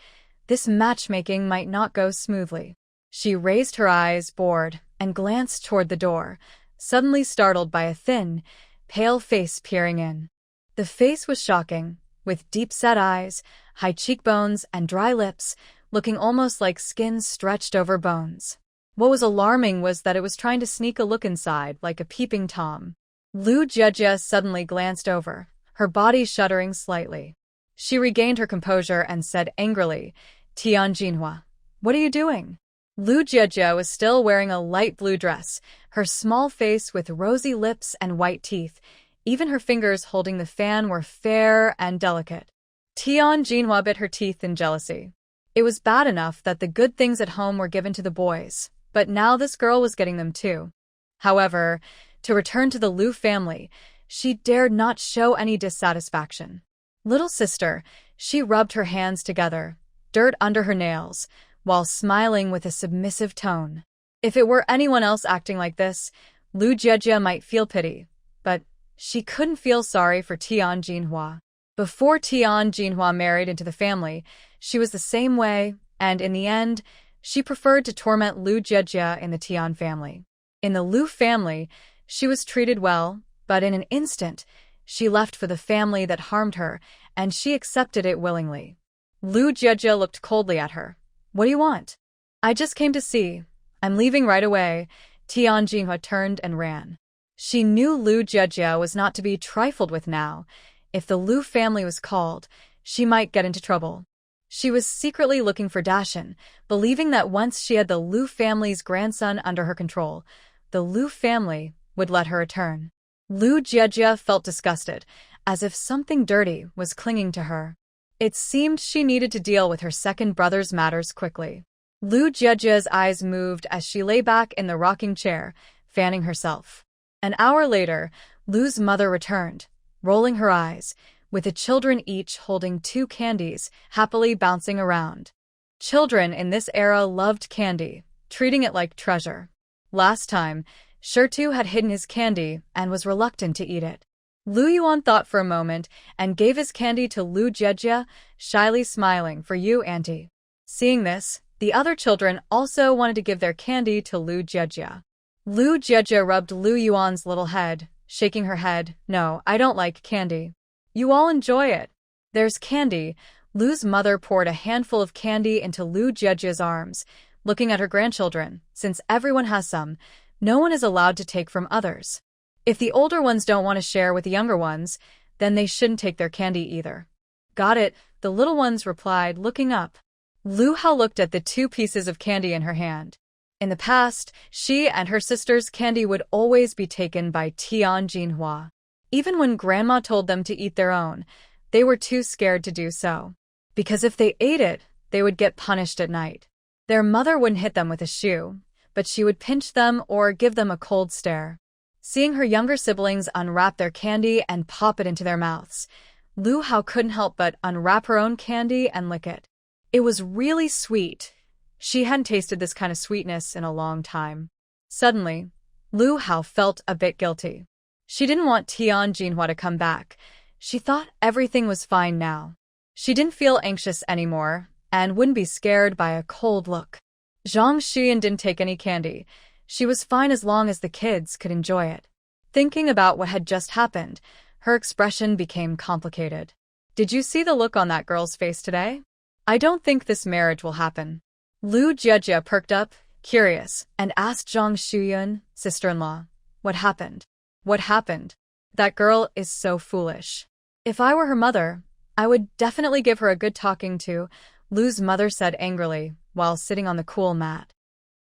This matchmaking might not go smoothly. She raised her eyes, bored, and glanced toward the door, suddenly startled by a thin, pale face peering in. The face was shocking, with deep-set eyes, high cheekbones, and dry lips, looking almost like skin stretched over bones. What was alarming was that it was trying to sneak a look inside, like a peeping Tom. Lu Jiejie suddenly glanced over, her body shuddering slightly. She regained her composure and said angrily, "Tian Jinhua, what are you doing?" Lu Jiejie was still wearing a light blue dress, her small face with rosy lips and white teeth. Even her fingers holding the fan were fair and delicate. Tian Jinhua bit her teeth in jealousy. It was bad enough that the good things at home were given to the boys, but now this girl was getting them too. However, to return to the Lu family, she dared not show any dissatisfaction. "Little sister," she rubbed her hands together, dirt under her nails, while smiling with a submissive tone. If it were anyone else acting like this, Lu Jiejie might feel pity, but she couldn't feel sorry for Tian Jinhua. Before Tian Jinhua married into the family, she was the same way, and in the end, she preferred to torment Lu Jiejie in the Tian family. In the Lu family, she was treated well, but in an instant, she left for the family that harmed her, and she accepted it willingly. Lu Jiejie looked coldly at her. What do you want? I just came to see. I'm leaving right away. Tian Jinhua turned and ran. She knew Lu Jiejie was not to be trifled with now. If the Lu family was called, she might get into trouble. She was secretly looking for Dashan, believing that once she had the Lu family's grandson under her control, the Lu family would let her return. Lu Jiejie felt disgusted, as if something dirty was clinging to her. It seemed she needed to deal with her second brother's matters quickly. Lu Jiejie's eyes moved as she lay back in the rocking chair, fanning herself. An hour later, Lu's mother returned, rolling her eyes, with the children each holding 2 candies, happily bouncing around. Children in this era loved candy, treating it like treasure. Last time, Shirtu had hidden his candy and was reluctant to eat it. Lu Yuan thought for a moment and gave his candy to Lu Jiejie, shyly smiling, "For you, auntie." Seeing this, the other children also wanted to give their candy to Lu Jiejie. Lu Jiejie rubbed Lu Yuan's little head, shaking her head. "No, I don't like candy. You all enjoy it." "There's candy." Lu's mother poured a handful of candy into Lu Jiejie's arms, looking at her grandchildren. Since everyone has some, no one is allowed to take from others. If the older ones don't want to share with the younger ones, then they shouldn't take their candy either. "Got it," the little ones replied, looking up. Lu Hao looked at the 2 pieces of candy in her hand. In the past, she and her sister's candy would always be taken by Tian Jinhua. Even when Grandma told them to eat their own, they were too scared to do so. Because if they ate it, they would get punished at night. Their mother wouldn't hit them with a shoe, but she would pinch them or give them a cold stare. Seeing her younger siblings unwrap their candy and pop it into their mouths, Lu Hao couldn't help but unwrap her own candy and lick it. It was really sweet. She hadn't tasted this kind of sweetness in a long time. Suddenly, Lu Hao felt a bit guilty. She didn't want Tian Jinhua to come back. She thought everything was fine now. She didn't feel anxious anymore and wouldn't be scared by a cold look. Shu Yan didn't take any candy. She was fine as long as the kids could enjoy it. Thinking about what had just happened, her expression became complicated. "Did you see the look on that girl's face today? I don't think this marriage will happen." Lu Jiejie perked up, curious, and asked Shu Yan, sister-in-law, "What happened?" "What happened? That girl is so foolish. If I were her mother, I would definitely give her a good talking to," Lu's mother said angrily, while sitting on the cool mat.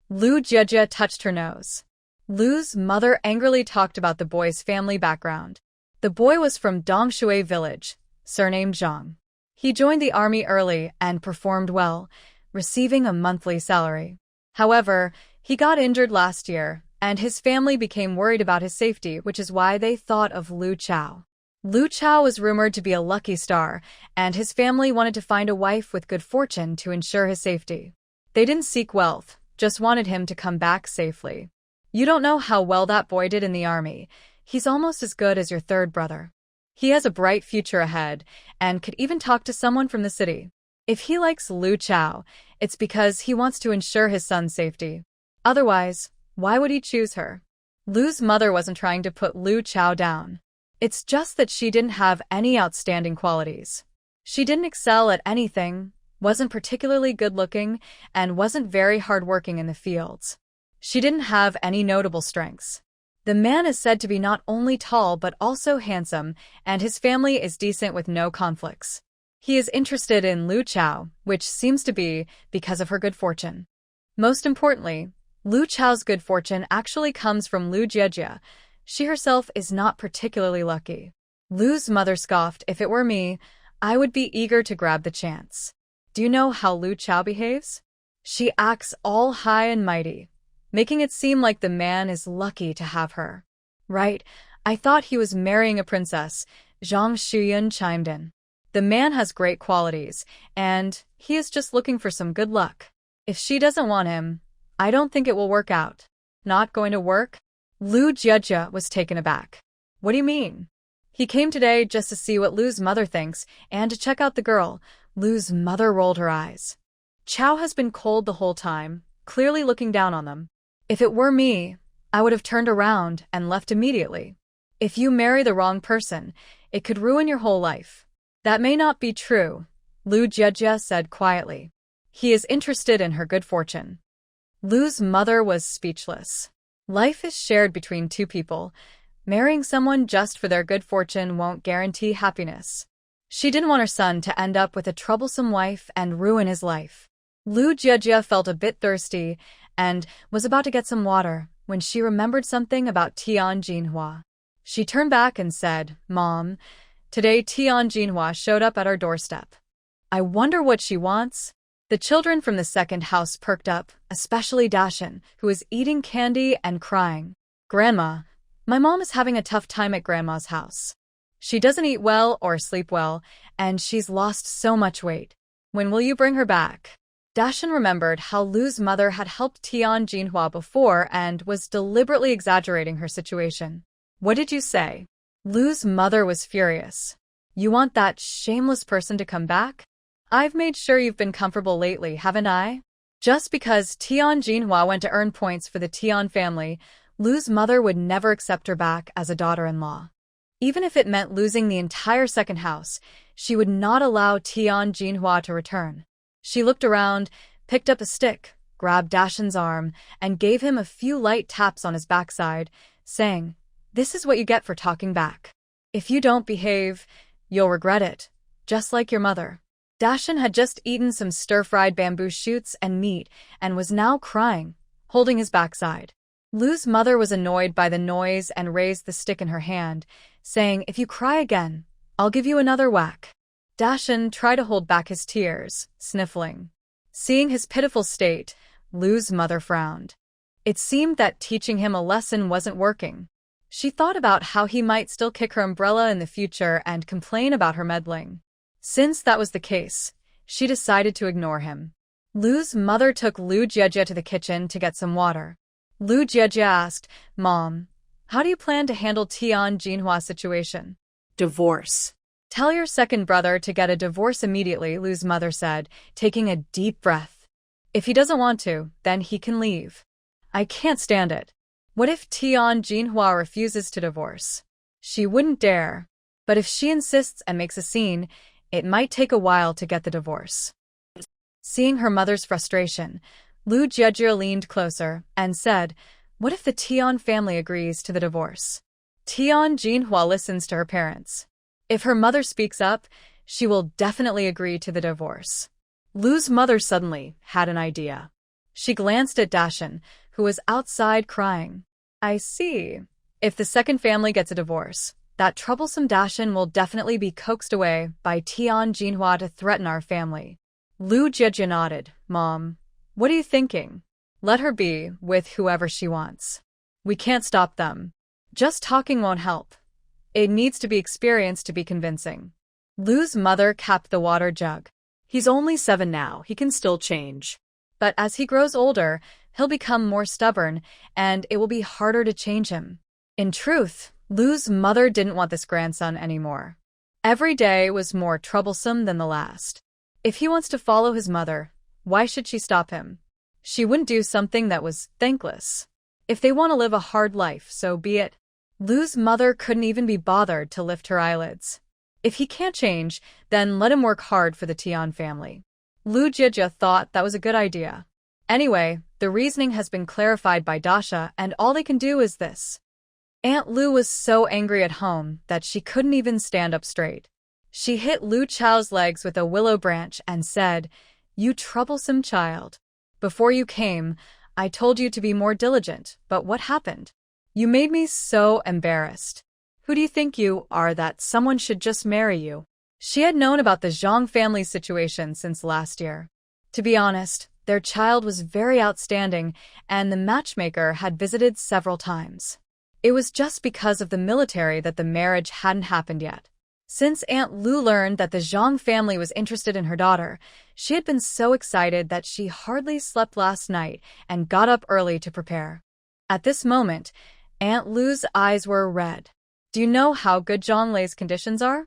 Lu Jiejie touched her nose. Lu's mother angrily talked about the boy's family background. The boy was from Dongshui village, surnamed Zhang. He joined the army early and performed well, receiving a monthly salary. However, he got injured last year, and his family became worried about his safety, which is why they thought of Lu Chao. Lu Chao was rumored to be a lucky star, and his family wanted to find a wife with good fortune to ensure his safety. They didn't seek wealth, just wanted him to come back safely. "You don't know how well that boy did in the army. He's almost as good as your third brother. He has a bright future ahead, and could even talk to someone from the city. If he likes Lu Chao, it's because he wants to ensure his son's safety. Otherwise, why would he choose her?" Lu's mother wasn't trying to put Lu Chao down. It's just that she didn't have any outstanding qualities. She didn't excel at anything, wasn't particularly good-looking, and wasn't very hard-working in the fields. She didn't have any notable strengths. The man is said to be not only tall but also handsome, and his family is decent with no conflicts. He is interested in Lu Chao, which seems to be because of her good fortune. Most importantly, Lu Chao's good fortune actually comes from Lu Jiejie. She herself is not particularly lucky. Lu's mother scoffed, "If it were me, I would be eager to grab the chance." Do you know how Lu Chao behaves? She acts all high and mighty, making it seem like the man is lucky to have her. "Right, I thought he was marrying a princess," Shu Yan chimed in. "The man has great qualities, and he is just looking for some good luck. If she doesn't want him, I don't think it will work out." "Not going to work?" Lu Jiejie was taken aback. "What do you mean?" "He came today just to see what Lu's mother thinks and to check out the girl." Lu's mother rolled her eyes. Chao has been cold the whole time, clearly looking down on them. "If it were me, I would have turned around and left immediately. If you marry the wrong person, it could ruin your whole life. That may not be true, Lu Jiejie said quietly. He is interested in her good fortune. Lu's mother was speechless. Life is shared between two people. Marrying someone just for their good fortune won't guarantee happiness. She didn't want her son to end up with a troublesome wife and ruin his life. Lu Jiejie felt a bit thirsty and was about to get some water when she remembered something about Tian Jinhua. She turned back and said, "Mom, today Tian Jinhua showed up at our doorstep. I wonder what she wants." The children from the second house perked up, especially Dashan, who was eating candy and crying. "Grandma, my mom is having a tough time at Grandma's house. She doesn't eat well or sleep well, and she's lost so much weight. When will you bring her back?" Dashan remembered how Lu's mother had helped Tian Jinhua before and was deliberately exaggerating her situation. "What did you say?" Lu's mother was furious. "You want that shameless person to come back? I've made sure you've been comfortable lately, haven't I?" Just because Tian Jinhua went to earn points for the Tian family, Lu's mother would never accept her back as a daughter-in-law. Even if it meant losing the entire second house, she would not allow Tian Jinhua to return. She looked around, picked up a stick, grabbed Dashan's arm, and gave him a few light taps on his backside, saying, "This is what you get for talking back. If you don't behave, you'll regret it, just like your mother." Dashan had just eaten some stir-fried bamboo shoots and meat and was now crying, holding his backside. Lu's mother was annoyed by the noise and raised the stick in her hand, saying, "If you cry again, I'll give you another whack." Dashan tried to hold back his tears, sniffling. Seeing his pitiful state, Lu's mother frowned. It seemed that teaching him a lesson wasn't working. She thought about how he might still kick her umbrella in the future and complain about her meddling. Since that was the case, she decided to ignore him. Lu's mother took Lu Jiejie to the kitchen to get some water. Lu Jiejie asked, "Mom, how do you plan to handle Tian Jinhua's situation?"
Divorce.
"Tell your second brother to get a divorce immediately," Lu's mother said, taking a deep breath. "If he doesn't want to, then he can leave. I can't stand it." What if Tian Jinhua refuses to divorce? She wouldn't dare. But if she insists and makes a scene, it might take a while to get the divorce. Seeing her mother's frustration, Lu Jiejie leaned closer and said, "What if the Tian family agrees to the divorce? Tian Jinhua listens to her parents. If her mother speaks up, she will definitely agree to the divorce." Lu's mother suddenly had an idea. She glanced at Dashan, who was outside crying. "I see. If the second family gets a divorce, that troublesome Dashan will definitely be coaxed away by Tian Jinhua to threaten our family." Lu Jiejie nodded. "Mom, what are you thinking? Let her be with whoever she wants. We can't stop them. Just talking won't help. It needs to be experienced to be convincing." Lu's mother capped the water jug.
He's only 7 now, he can still change.
But as he grows older, he'll become more stubborn, and it will be harder to change him. In truth, Lu's mother didn't want this grandson anymore. Every day was more troublesome than the last. If he wants to follow his mother, why should she stop him? She wouldn't do something that was thankless. If they want to live a hard life, so be it. Lu's mother couldn't even be bothered to lift her eyelids. If he can't change, then let him work hard for the Tian family. Lu Jiejie thought that was a good idea. Anyway, the reasoning has been clarified by Dasha, and all they can do is this. Aunt Lu was so angry at home that she couldn't even stand up straight. She hit Lu Chao's legs with a willow branch and said, "You troublesome child. Before you came, I told you to be more diligent, but what happened? You made me so embarrassed. Who do you think you are that someone should just marry you?" She had known about the Zhang family's situation since last year. To be honest, their child was very outstanding, and the matchmaker had visited several times. It was just because of the military that the marriage hadn't happened yet. Since Aunt Lu learned that the Zhang family was interested in her daughter, she had been so excited that she hardly slept last night and got up early to prepare. At this moment, Aunt Lu's eyes were red. Do you know how good Zhang Lei's conditions are?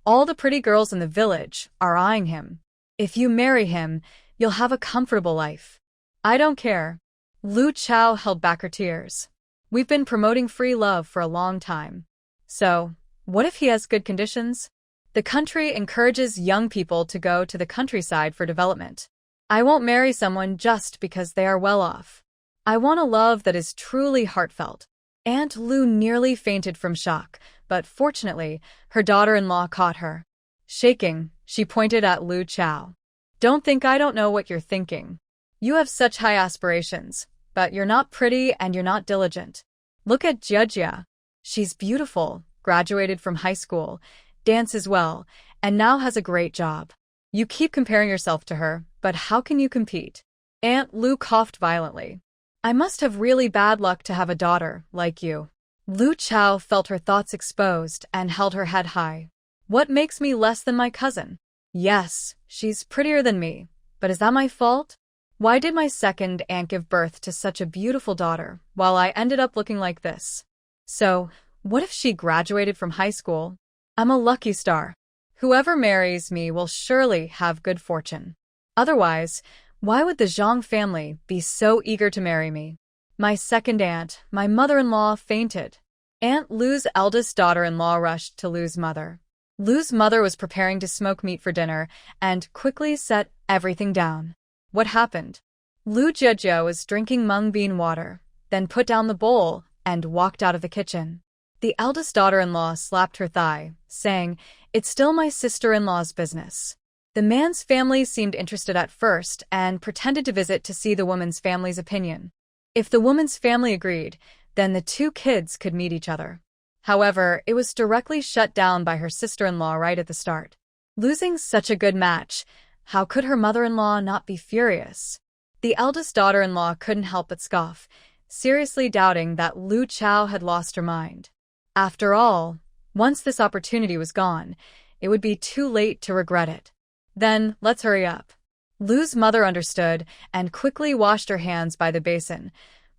All the pretty girls in the village are eyeing him. If you marry him, you'll have a comfortable life. I don't care. Lu Chao held back her tears. We've been promoting free love for a long time. So, what if he has good conditions? The country encourages young people to go to the countryside for development. I won't marry someone just because they are well off. I want a love that is truly heartfelt. Aunt Lu nearly fainted from shock, but fortunately, her daughter-in-law caught her. Shaking, she pointed at Lu Chao. Don't think I don't know what you're thinking. You have such high aspirations, but you're not pretty and you're not diligent. Look at Jia. She's beautiful, graduated from high school, dances well, and now has a great job. You keep comparing yourself to her, but how can you compete? Aunt Lu coughed violently. I must have really bad luck to have a daughter like you. Lu Chao felt her thoughts exposed and held her head high. What makes me less than my cousin? Yes, she's prettier than me, but is that my fault? Why did my second aunt give birth to such a beautiful daughter, while I ended up looking like this? So, what if she graduated from high school? I'm a lucky star. Whoever marries me will surely have good fortune. Otherwise, why would the Zhang family be so eager to marry me? My second aunt, my mother-in-law, fainted. Aunt Lu's eldest daughter-in-law rushed to Lu's mother. Lu's mother was preparing to smoke meat for dinner and quickly set everything down. What happened? Lu Jia was drinking mung bean water, then put down the bowl and walked out of the kitchen. The eldest daughter-in-law slapped her thigh, saying, "It's still my sister-in-law's business." The man's family seemed interested at first and pretended to visit to see the woman's family's opinion. If the woman's family agreed, then the two kids could meet each other. However, it was directly shut down by her sister-in-law right at the start. Losing such a good match, how could her mother-in-law not be furious? The eldest daughter-in-law couldn't help but scoff, seriously doubting that Lu Chao had lost her mind. After all, once this opportunity was gone, it would be too late to regret it. Then, let's hurry up. Lu's mother understood and quickly washed her hands by the basin,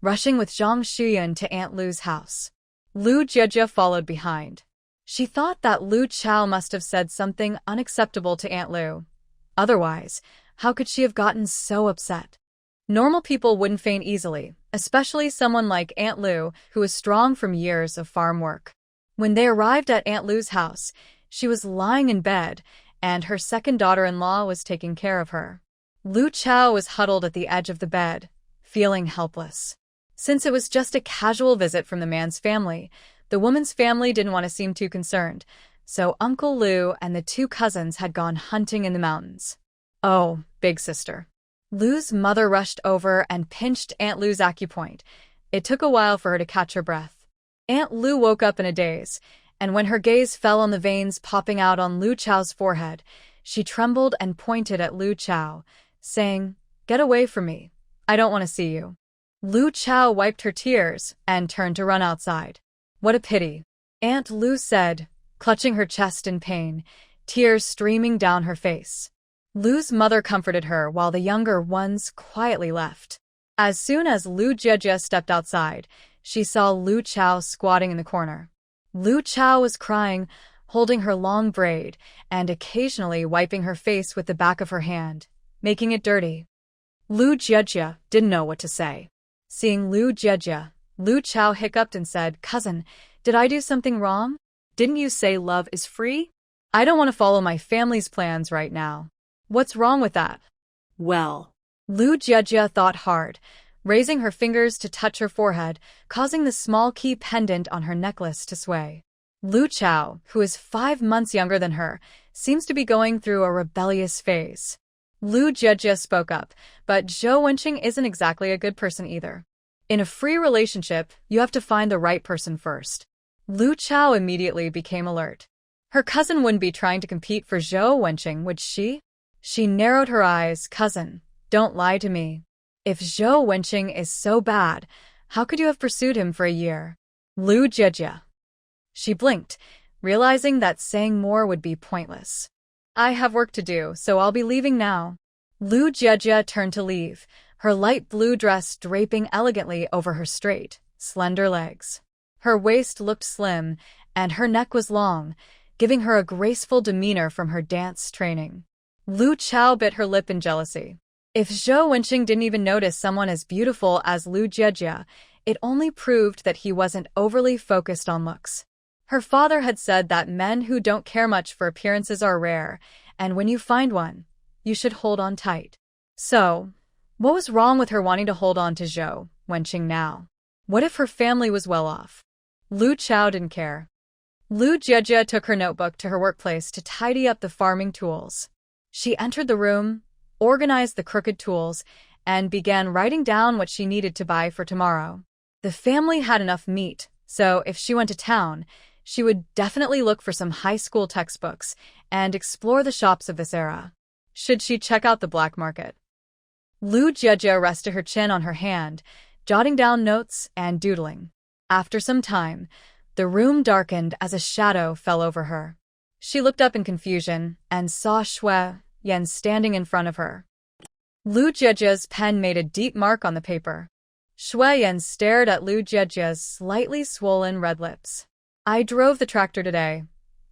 rushing with Shu Yan to Aunt Lu's house. Lu Jia followed behind. She thought that Lu Chao must have said something unacceptable to Aunt Lu. Otherwise, how could she have gotten so upset? Normal people wouldn't faint easily, especially someone like Aunt Lu, who was strong from years of farm work. When they arrived at Aunt Lu's house, she was lying in bed, and her second daughter-in-law was taking care of her. Lu Chao was huddled at the edge of the bed, feeling helpless. Since it was just a casual visit from the man's family, the woman's family didn't want to seem too concerned, so Uncle Lu and the two cousins had gone hunting in the mountains. Oh, big sister. Lu's mother rushed over and pinched Aunt Lu's acupoint. It took a while for her to catch her breath. Aunt Lu woke up in a daze, and when her gaze fell on the veins popping out on Lu Chao's forehead, she trembled and pointed at Lu Chao, saying, "Get away from me. I don't want to see you." Lu Chao wiped her tears and turned to run outside. What a pity, Aunt Lu said, clutching her chest in pain, tears streaming down her face. Lu's mother comforted her while the younger ones quietly left. As soon as Lu Jia stepped outside, she saw Lu Chao squatting in the corner. Lu Chao was crying, holding her long braid, and occasionally wiping her face with the back of her hand, making it dirty. Lu Jia didn't know what to say. Seeing Lu Jia, Lu Chao hiccuped and said, "Cousin, did I do something wrong? Didn't you say love is free? I don't want to follow my family's plans right now. What's wrong with that?"
Well,
Lu Jia thought hard, raising her fingers to touch her forehead, causing the small key pendant on her necklace to sway. Lu Chao, who is 5 months younger than her, seems to be going through a rebellious phase. Lu Jia spoke up, but Zhou Wenqing isn't exactly a good person either. In a free relationship, you have to find the right person first. Lu Chao immediately became alert. Her cousin wouldn't be trying to compete for Zhou Wenqing, would she? She narrowed her eyes. "Cousin, don't lie to me. If Zhou Wenqing is so bad, how could you have pursued him for a year?" Lu Jia. She blinked, realizing that saying more would be pointless. "I have work to do, so I'll be leaving now." Lu Jia turned to leave, her light blue dress draping elegantly over her straight, slender legs. Her waist looked slim, and her neck was long, giving her a graceful demeanor from her dance training. Lu Chao bit her lip in jealousy. If Zhou Wenqing didn't even notice someone as beautiful as Lu Jia, it only proved that he wasn't overly focused on looks. Her father had said that men who don't care much for appearances are rare, and when you find one, you should hold on tight. So, what was wrong with her wanting to hold on to Zhou Wenqing now? What if her family was well off? Lu Chao didn't care. Lu Jiejie took her notebook to her workplace to tidy up the farming tools. She entered the room, organized the crooked tools, and began writing down what she needed to buy for tomorrow. The family had enough meat, so if she went to town, she would definitely look for some high school textbooks and explore the shops of this era. Should she check out the black market? Lu Jiejie rested her chin on her hand, jotting down notes and doodling. After some time, the room darkened as a shadow fell over her. She looked up in confusion and saw Shu Yan standing in front of her. Lu Jiejie's pen made a deep mark on the paper. Shu Yan stared at Lu Jiejie's slightly swollen red lips. I drove the tractor today.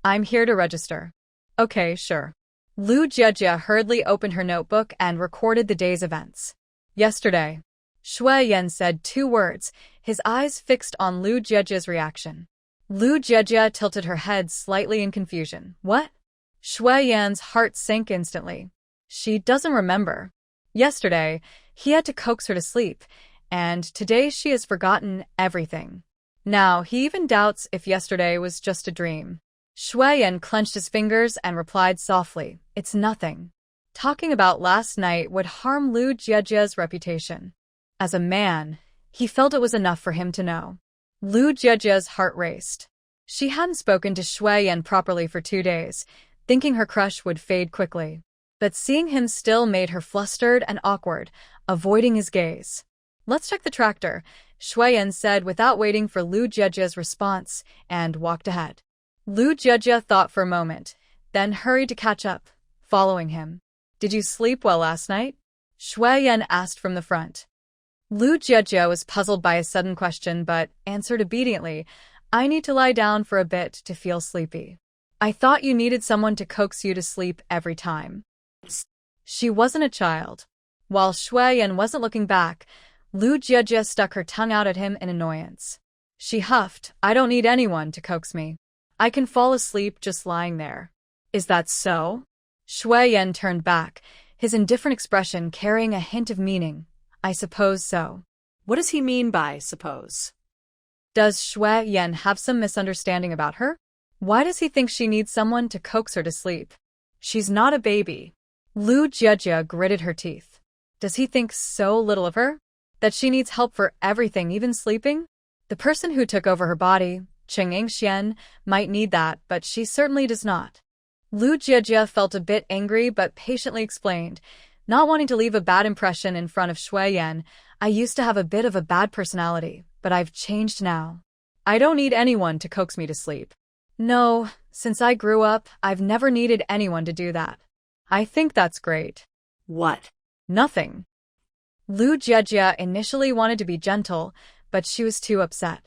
I'm here to register. Okay, sure. Lu Jiejie hurriedly opened her notebook and recorded the day's events. Yesterday. Shu Yan said 2 words, his eyes fixed on Lu Jiejie's reaction. Lu Jiejie tilted her head slightly in confusion. What? Shu Yan's heart sank instantly. She doesn't remember. Yesterday, he had to coax her to sleep, and today she has forgotten everything. Now, he even doubts if yesterday was just a dream. Shu Yan clenched his fingers and replied softly, It's nothing. Talking about last night would harm Lu Jiejie's reputation. As a man, he felt it was enough for him to know. Lu Jiejie's heart raced. She hadn't spoken to Shu Yan properly for 2 days, thinking her crush would fade quickly. But seeing him still made her flustered and awkward, avoiding his gaze. Let's check the tractor, Shu Yan said without waiting for Lu Jiejie's response, and walked ahead. Lu Jiejie thought for a moment, then hurried to catch up, following him. Did you sleep well last night? Shu Yan asked from the front. Lu Jiejie was puzzled by a sudden question but answered obediently, I need to lie down for a bit to feel sleepy. I thought you needed someone to coax you to sleep every time. She wasn't a child. While Shu Yan wasn't looking back, Lu Jiejie stuck her tongue out at him in annoyance. She huffed, I don't need anyone to coax me. I can fall asleep just lying there. Is that so? Shu Yan turned back, his indifferent expression carrying a hint of meaning. I suppose so.
What does he mean by suppose?
Does Shu Yan have some misunderstanding about her? Why does he think she needs someone to coax her to sleep? She's not a baby. Lu Jiejie gritted her teeth. Does he think so little of her? That she needs help for everything, even sleeping? The person who took over her body, Cheng Xian, might need that, but she certainly does not. Lu Jiejie felt a bit angry but patiently explained, not wanting to leave a bad impression in front of Shu Yan. I used to have a bit of a bad personality, but I've changed now. I don't need anyone to coax me to sleep. No, since I grew up, I've never needed anyone to do that. I think that's great.
What?
Nothing. Lu Jiejie initially wanted to be gentle, but she was too upset.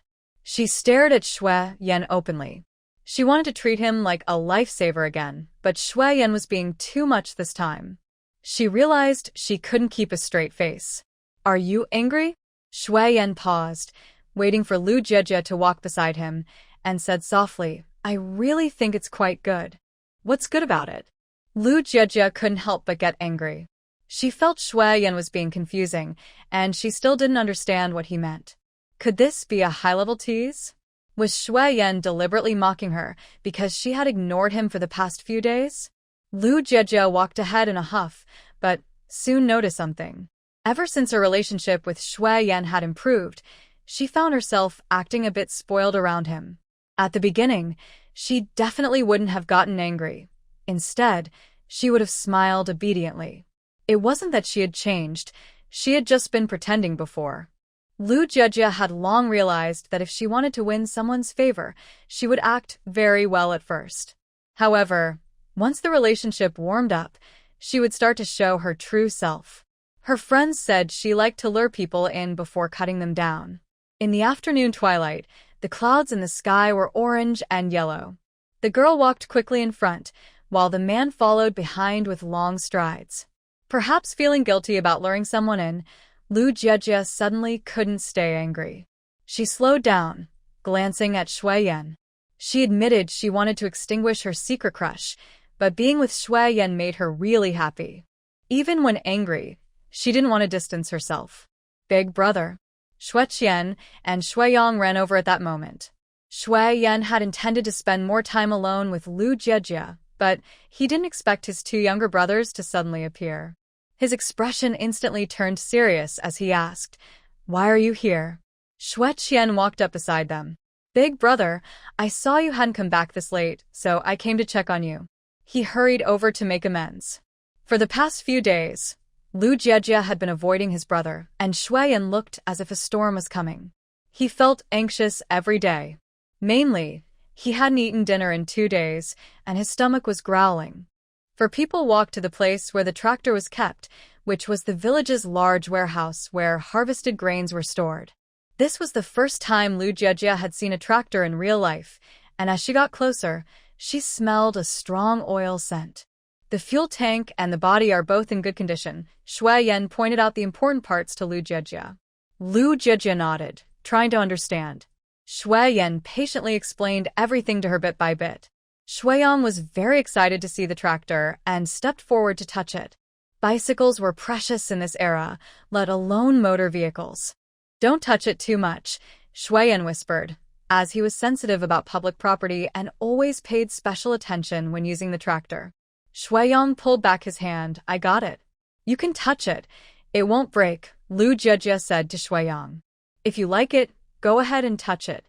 She stared at Shu Yan openly. She wanted to treat him like a lifesaver again, but Shu Yan was being too much this time. She realized she couldn't keep a straight face. Are you angry? Shu Yan paused, waiting for Lu Jiejie to walk beside him, and said softly, I really think it's quite good. What's good about it? Lu Jiejie couldn't help but get angry. She felt Shu Yan was being confusing, and she still didn't understand what he meant. Could this be a high-level tease? Was Shu Yan deliberately mocking her because she had ignored him for the past few days? Lu Jiejie walked ahead in a huff, but soon noticed something. Ever since her relationship with Shu Yan had improved, she found herself acting a bit spoiled around him. At the beginning, she definitely wouldn't have gotten angry. Instead, she would have smiled obediently. It wasn't that she had changed, she had just been pretending before. Lu Jiejie had long realized that if she wanted to win someone's favor, she would act very well at first. However, once the relationship warmed up, she would start to show her true self. Her friends said she liked to lure people in before cutting them down. In the afternoon twilight, the clouds in the sky were orange and yellow. The girl walked quickly in front, while the man followed behind with long strides. Perhaps feeling guilty about luring someone in, Lu Jiejie suddenly couldn't stay angry. She slowed down, glancing at Shu Yan. She admitted she wanted to extinguish her secret crush, but being with Shu Yan made her really happy. Even when angry, she didn't want to distance herself. Big brother. Shu Yan and Shu Yang ran over at that moment. Shu Yan had intended to spend more time alone with Lu Jiejie, but he didn't expect his two younger brothers to suddenly appear. His expression instantly turned serious as he asked, "Why are you here?" Shu Yan walked up beside them. "Big brother, I saw you hadn't come back this late, so I came to check on you." He hurried over to make amends. For the past few days, Lu Jiejie had been avoiding his brother, and Shu Yan looked as if a storm was coming. He felt anxious every day. Mainly, he hadn't eaten dinner in 2 days, and his stomach was growling. For people walked to the place where the tractor was kept, which was the village's large warehouse where harvested grains were stored. This was the first time Lu Jiejie had seen a tractor in real life, and as she got closer, she smelled a strong oil scent. The fuel tank and the body are both in good condition. Shu Yan pointed out the important parts to Lu Jiejie. Lu Jiejie nodded, trying to understand. Shu Yan patiently explained everything to her bit by bit. Shu Yang was very excited to see the tractor and stepped forward to touch it. Bicycles were precious in this era, let alone motor vehicles. "Don't touch it too much," Shu Yan whispered, as he was sensitive about public property and always paid special attention when using the tractor. Shu Yang pulled back his hand. "I got it. You can touch it. It won't break," Lu Jiejie said to Shu Yang. "If you like it, go ahead and touch it.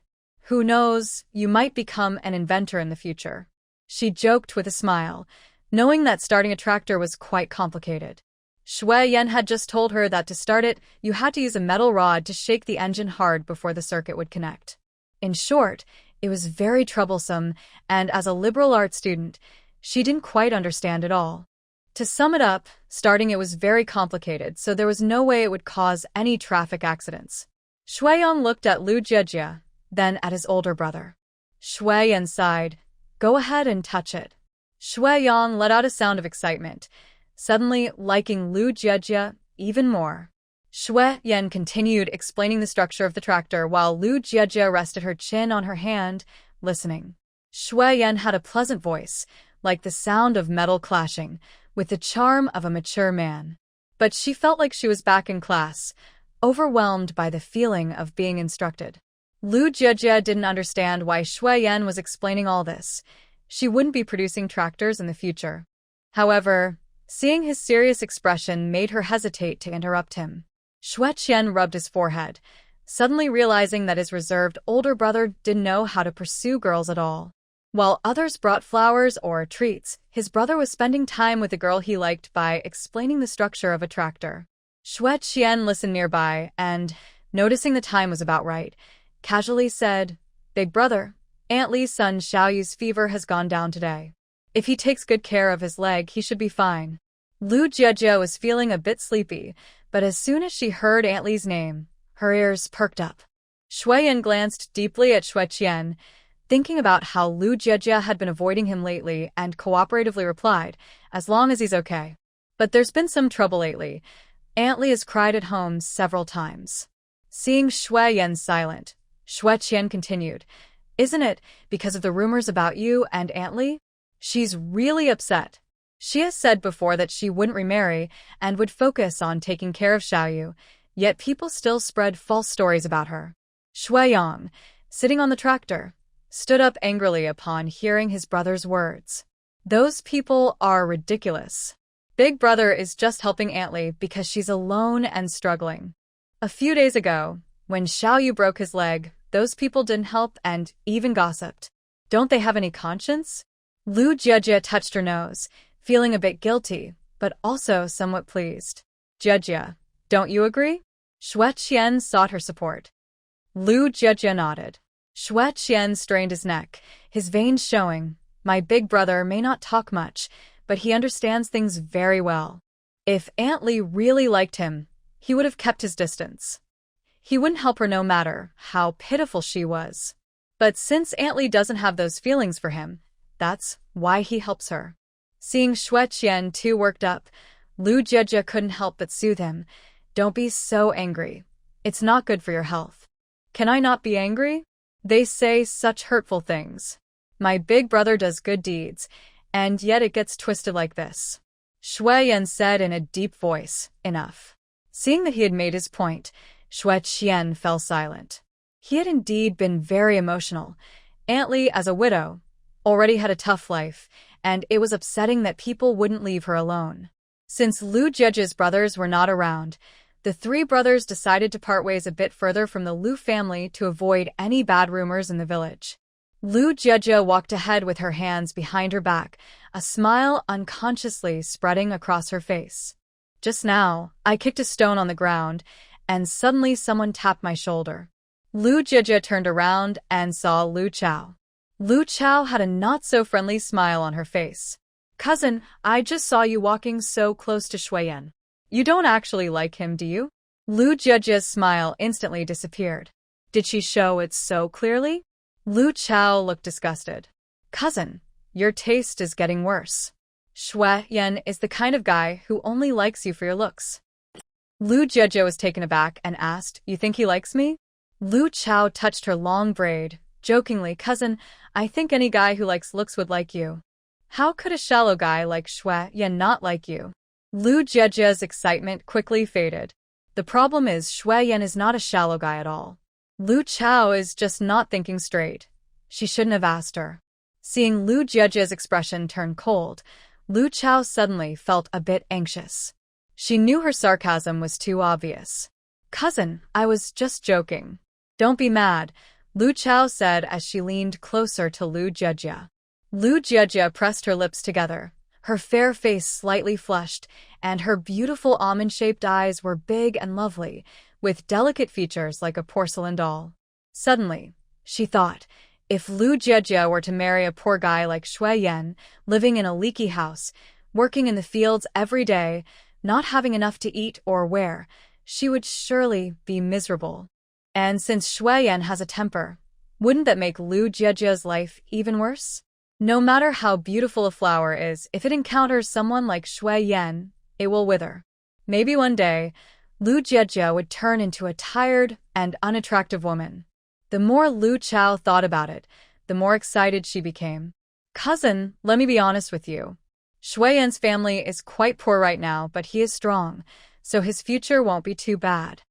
Who knows, you might become an inventor in the future." She joked with a smile, knowing that starting a tractor was quite complicated. Shu Yan had just told her that to start it, you had to use a metal rod to shake the engine hard before the circuit would connect. In short, it was very troublesome, and as a liberal arts student, she didn't quite understand it all. To sum it up, starting it was very complicated, so there was no way it would cause any traffic accidents. Shu Yang looked at Lu Jiejie, then at his older brother. Shu Yan sighed. "Go ahead and touch it." Shu Yang let out a sound of excitement, suddenly liking Lu Jiejie even more. Shu Yan continued explaining the structure of the tractor while Lu Jiejie rested her chin on her hand, listening. Shu Yan had a pleasant voice, like the sound of metal clashing, with the charm of a mature man. But she felt like she was back in class, overwhelmed by the feeling of being instructed. Lu Jiejie didn't understand why Shu Yan was explaining all this. She wouldn't be producing tractors in the future. However, seeing his serious expression made her hesitate to interrupt him. Shu Yan rubbed his forehead, suddenly realizing that his reserved older brother didn't know how to pursue girls at all. While others brought flowers or treats, his brother was spending time with a girl he liked by explaining the structure of a tractor. Shu Yan listened nearby and, noticing the time was about right, casually said, "Big brother, Aunt Lee's son Xiaoyu's fever has gone down today. If he takes good care of his leg, he should be fine." Lu Jiejie was feeling a bit sleepy, but as soon as she heard Aunt Lee's name, her ears perked up. Shu Yan glanced deeply at Shu Yan, thinking about how Lu Jiejie had been avoiding him lately and cooperatively replied, "As long as he's okay. But there's been some trouble lately. Aunt Lee has cried at home several times." Seeing Shu Yan silent, Shu Yan continued, "Isn't it because of the rumors about you and Aunt Lee? She's really upset. She has said before that she wouldn't remarry and would focus on taking care of Xiaoyu, yet people still spread false stories about her." Shu Yang, sitting on the tractor, stood up angrily upon hearing his brother's words. "Those people are ridiculous. Big brother is just helping Aunt Lee because she's alone and struggling. A few days ago, when Xiaoyu broke his leg, those people didn't help and even gossiped. Don't they have any conscience?" Lu Jiejie touched her nose, feeling a bit guilty, but also somewhat pleased. "Jiejie, don't you agree?" Shu Yan sought her support. Lu Jiejie nodded. Shu Yan strained his neck, his veins showing. "My big brother may not talk much, but he understands things very well. If Aunt Lee really liked him, he would have kept his distance. He wouldn't help her no matter how pitiful she was. But since Aunt Lee doesn't have those feelings for him, that's why he helps her." Seeing Shu Yan too worked up, Lu Jiejie couldn't help but soothe him. "Don't be so angry. It's not good for your health." Can I not be angry? They say such hurtful things. My big brother does good deeds, and yet it gets twisted like this. Shu Yan said in a deep voice, enough. Seeing that he had made his point, Shu Yan fell silent. He had indeed been very emotional. Aunt Li, as a widow, already had a tough life, and it was upsetting that people wouldn't leave her alone. Since Lu Jiejia's brothers were not around, the three brothers decided to part ways a bit further from the Lu family to avoid any bad rumors in the village. Lu Jiejia walked ahead with her hands behind her back, a smile unconsciously spreading across her face. Just now, I kicked a stone on the ground, and suddenly someone tapped my shoulder. Lu Jiejia turned around and saw Lu Chao. Lu Chao had a not-so-friendly smile on her face. Cousin, I just saw you walking so close to Shu Yan. You don't actually like him, do you? Lu Jiejia's smile instantly disappeared. Did she show it so clearly? Lu Chao looked disgusted. Cousin, your taste is getting worse. Shu Yan is the kind of guy who only likes you for your looks. Lu Jiejia was taken aback and asked, You think he likes me? Lu Chao touched her long braid, jokingly, Cousin, I think any guy who likes looks would like you. How could a shallow guy like Shu Yan not like you? Lu Jiejia's excitement quickly faded. The problem is Shu Yan is not a shallow guy at all. Lu Chao is just not thinking straight. She shouldn't have asked her. Seeing Lu Jiejia's expression turn cold, Lu Chao suddenly felt a bit anxious. She knew her sarcasm was too obvious. Cousin, I was just joking. Don't be mad, Lu Chao said as she leaned closer to Lu Jiejia. Lu Jiejia pressed her lips together. Her fair face slightly flushed, and her beautiful almond-shaped eyes were big and lovely, with delicate features like a porcelain doll. Suddenly, she thought, if Lu Jiejia were to marry a poor guy like Shu Yan, living in a leaky house, working in the fields every day, not having enough to eat or wear, she would surely be miserable. And since Shu Yan has a temper, wouldn't that make Lu Jiejia's life even worse? No matter how beautiful a flower is, if it encounters someone like Shu Yan, it will wither. Maybe one day, Lu Jiejia would turn into a tired and unattractive woman. The more Lu Chao thought about it, the more excited she became. Cousin, let me be honest with you. Shu Yan's family is quite poor right now, but he is strong, so his future won't be too bad.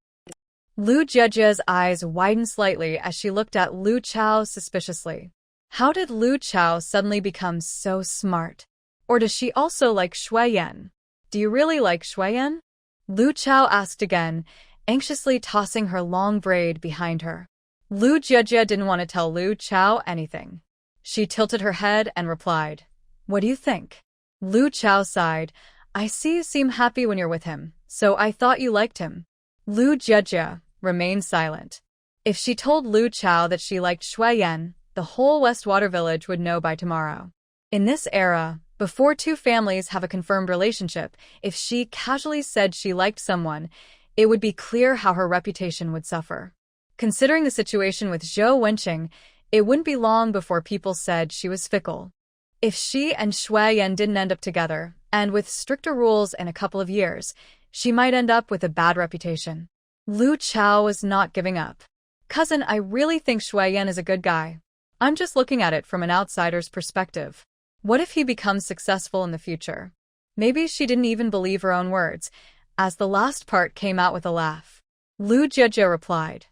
Lu Jiejia's eyes widened slightly as she looked at Lu Chao suspiciously. How did Lu Chao suddenly become so smart? Or does she also like Shu Yan? Do you really like Shu Yan? Lu Chao asked again, anxiously tossing her long braid behind her. Lu Jiejia didn't want to tell Lu Chao anything. She tilted her head and replied, What do you think? Lu Chao sighed. I see you seem happy when you're with him, so I thought you liked him. Lu Jiejia remained silent. If she told Lu Chao that she liked Shu Yan, the whole Westwater village would know by tomorrow. In this era, before two families have a confirmed relationship, if she casually said she liked someone, it would be clear how her reputation would suffer. Considering the situation with Zhou Wenqing, it wouldn't be long before people said she was fickle. If she and Shu Yan didn't end up together, and with stricter rules in a couple of years, she might end up with a bad reputation. Lu Chao was not giving up. Cousin, I really think Shu Yan is a good guy. I'm just looking at it from an outsider's perspective. What if he becomes successful in the future? Maybe she didn't even believe her own words, as the last part came out with a laugh. Lu Jiejia replied.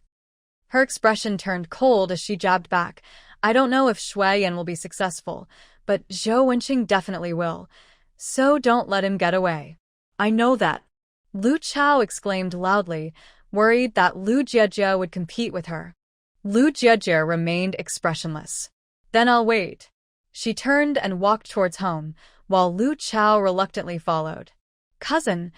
Her expression turned cold as she jabbed back. I don't know if Shu Yan will be successful, but Zhou Wenqing definitely will. So don't let him get away. I know that. Lu Chao exclaimed loudly, worried that Lu Jiejia would compete with her. Lu Jiejia remained expressionless. Then I'll wait. She turned and walked towards home, while Lu Chao reluctantly followed. Cousin,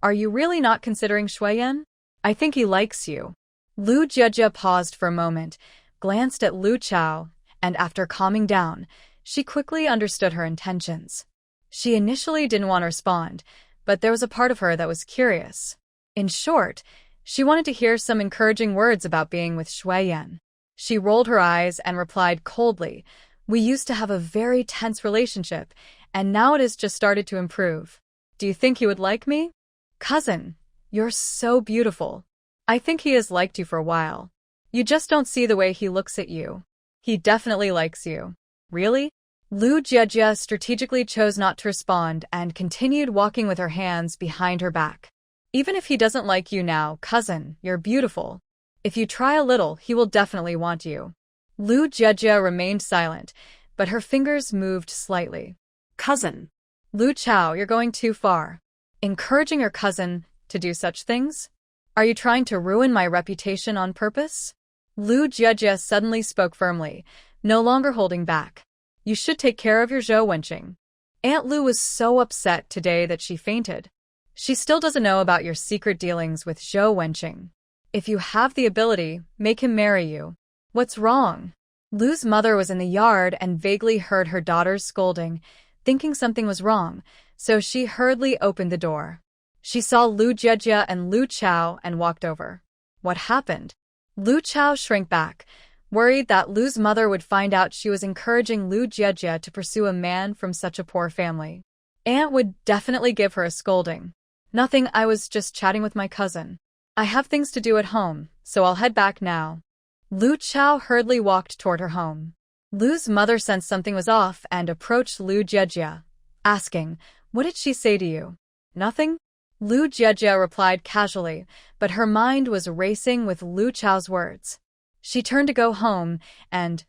are you really not considering Shu Yan? I think he likes you. Lu Jiejia paused for a moment, glanced at Lu Chao, and after calming down, she quickly understood her intentions. She initially didn't want to respond, but there was a part of her that was curious. In short, she wanted to hear some encouraging words about being with Shu Yan. She rolled her eyes and replied coldly, We used to have a very tense relationship, and now it has just started to improve. Do you think he would like me? Cousin, you're so beautiful. I think he has liked you for a while. You just don't see the way he looks at you. He definitely likes you. Really? Lu Jiejie strategically chose not to respond and continued walking with her hands behind her back. Even if he doesn't like you now, cousin, you're beautiful. If you try a little, he will definitely want you. Lu Jiejie remained silent, but her fingers moved slightly.
Cousin.
Lu Chao, you're going too far. Encouraging your cousin to do such things? Are you trying to ruin my reputation on purpose? Lu Jiejie suddenly spoke firmly, no longer holding back. You should take care of your Zhou Wenqing. Aunt Lu was so upset today that she fainted. She still doesn't know about your secret dealings with Zhou Wenqing. If you have the ability, make him marry you. What's wrong? Lu's mother was in the yard and vaguely heard her daughter's scolding, thinking something was wrong, so she hurriedly opened the door. She saw Lu Jiejie and Lu Chao and walked over. What happened? Lu Chao shrank back, worried that Lu's mother would find out she was encouraging Lu Jiejie to pursue a man from such a poor family. Aunt would definitely give her a scolding. Nothing, I was just chatting with my cousin. I have things to do at home, so I'll head back now. Lu Chao hurriedly walked toward her home. Lu's mother sensed something was off and approached Lu Jiejie, asking, "What did she say to you?" "Nothing?" Lu Jiejie replied casually, but her mind was racing with Lu Chao's words. She turned to go home and,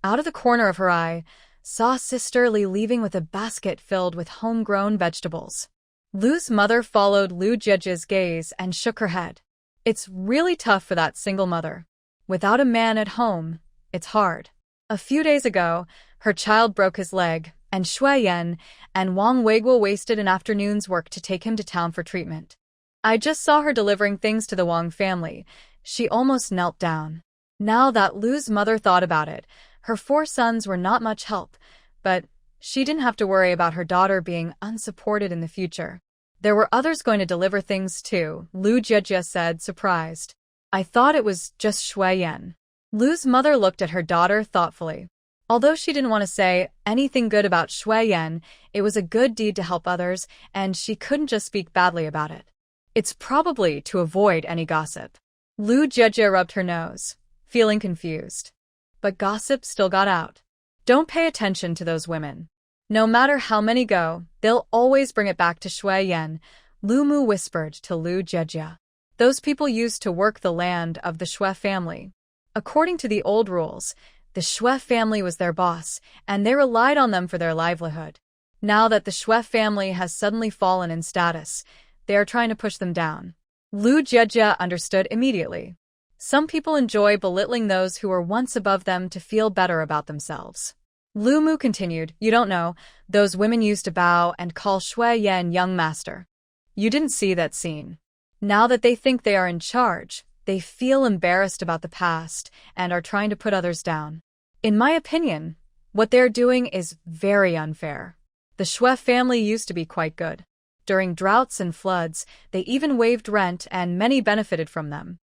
out of the corner of her eye, saw Sister Li leaving with a basket filled with homegrown vegetables. Lu's mother followed Lu Jiejie's gaze and shook her head. It's really tough for that single mother. Without a man at home, it's hard. A few days ago, her child broke his leg, and Shu Yan and Wang Weiguo wasted an afternoon's work to take him to town for treatment. I just saw her delivering things to the Wang family. She almost knelt down. Now that Lu's mother thought about it, her 4 sons were not much help, but she didn't have to worry about her daughter being unsupported in the future. There were others going to deliver things too, Lu Jiejie said, surprised. I thought it was just Shu Yan. Lu's mother looked at her daughter thoughtfully. Although she didn't want to say anything good about Shu Yan, it was a good deed to help others, and she couldn't just speak badly about it. It's probably to avoid any gossip. Lu Jiejie rubbed her nose, feeling confused. But gossip still got out. Don't pay attention to those women. No matter how many go, they'll always bring it back to Shu Yan, Lu Mu whispered to Lu Jiejie. Those people used to work the land of the Shu family. According to the old rules, the Shu family was their boss, and they relied on them for their livelihood. Now that the Shu family has suddenly fallen in status, they are trying to push them down. Lu Jiejie understood immediately. Some people enjoy belittling those who were once above them to feel better about themselves. Lu Mu continued, You don't know, those women used to bow and call Shu Yan young master. You didn't see that scene. Now that they think they are in charge, they feel embarrassed about the past and are trying to put others down. In my opinion, what they're doing is very unfair. The Shu family used to be quite good. During droughts and floods, they even waived rent and many benefited from them.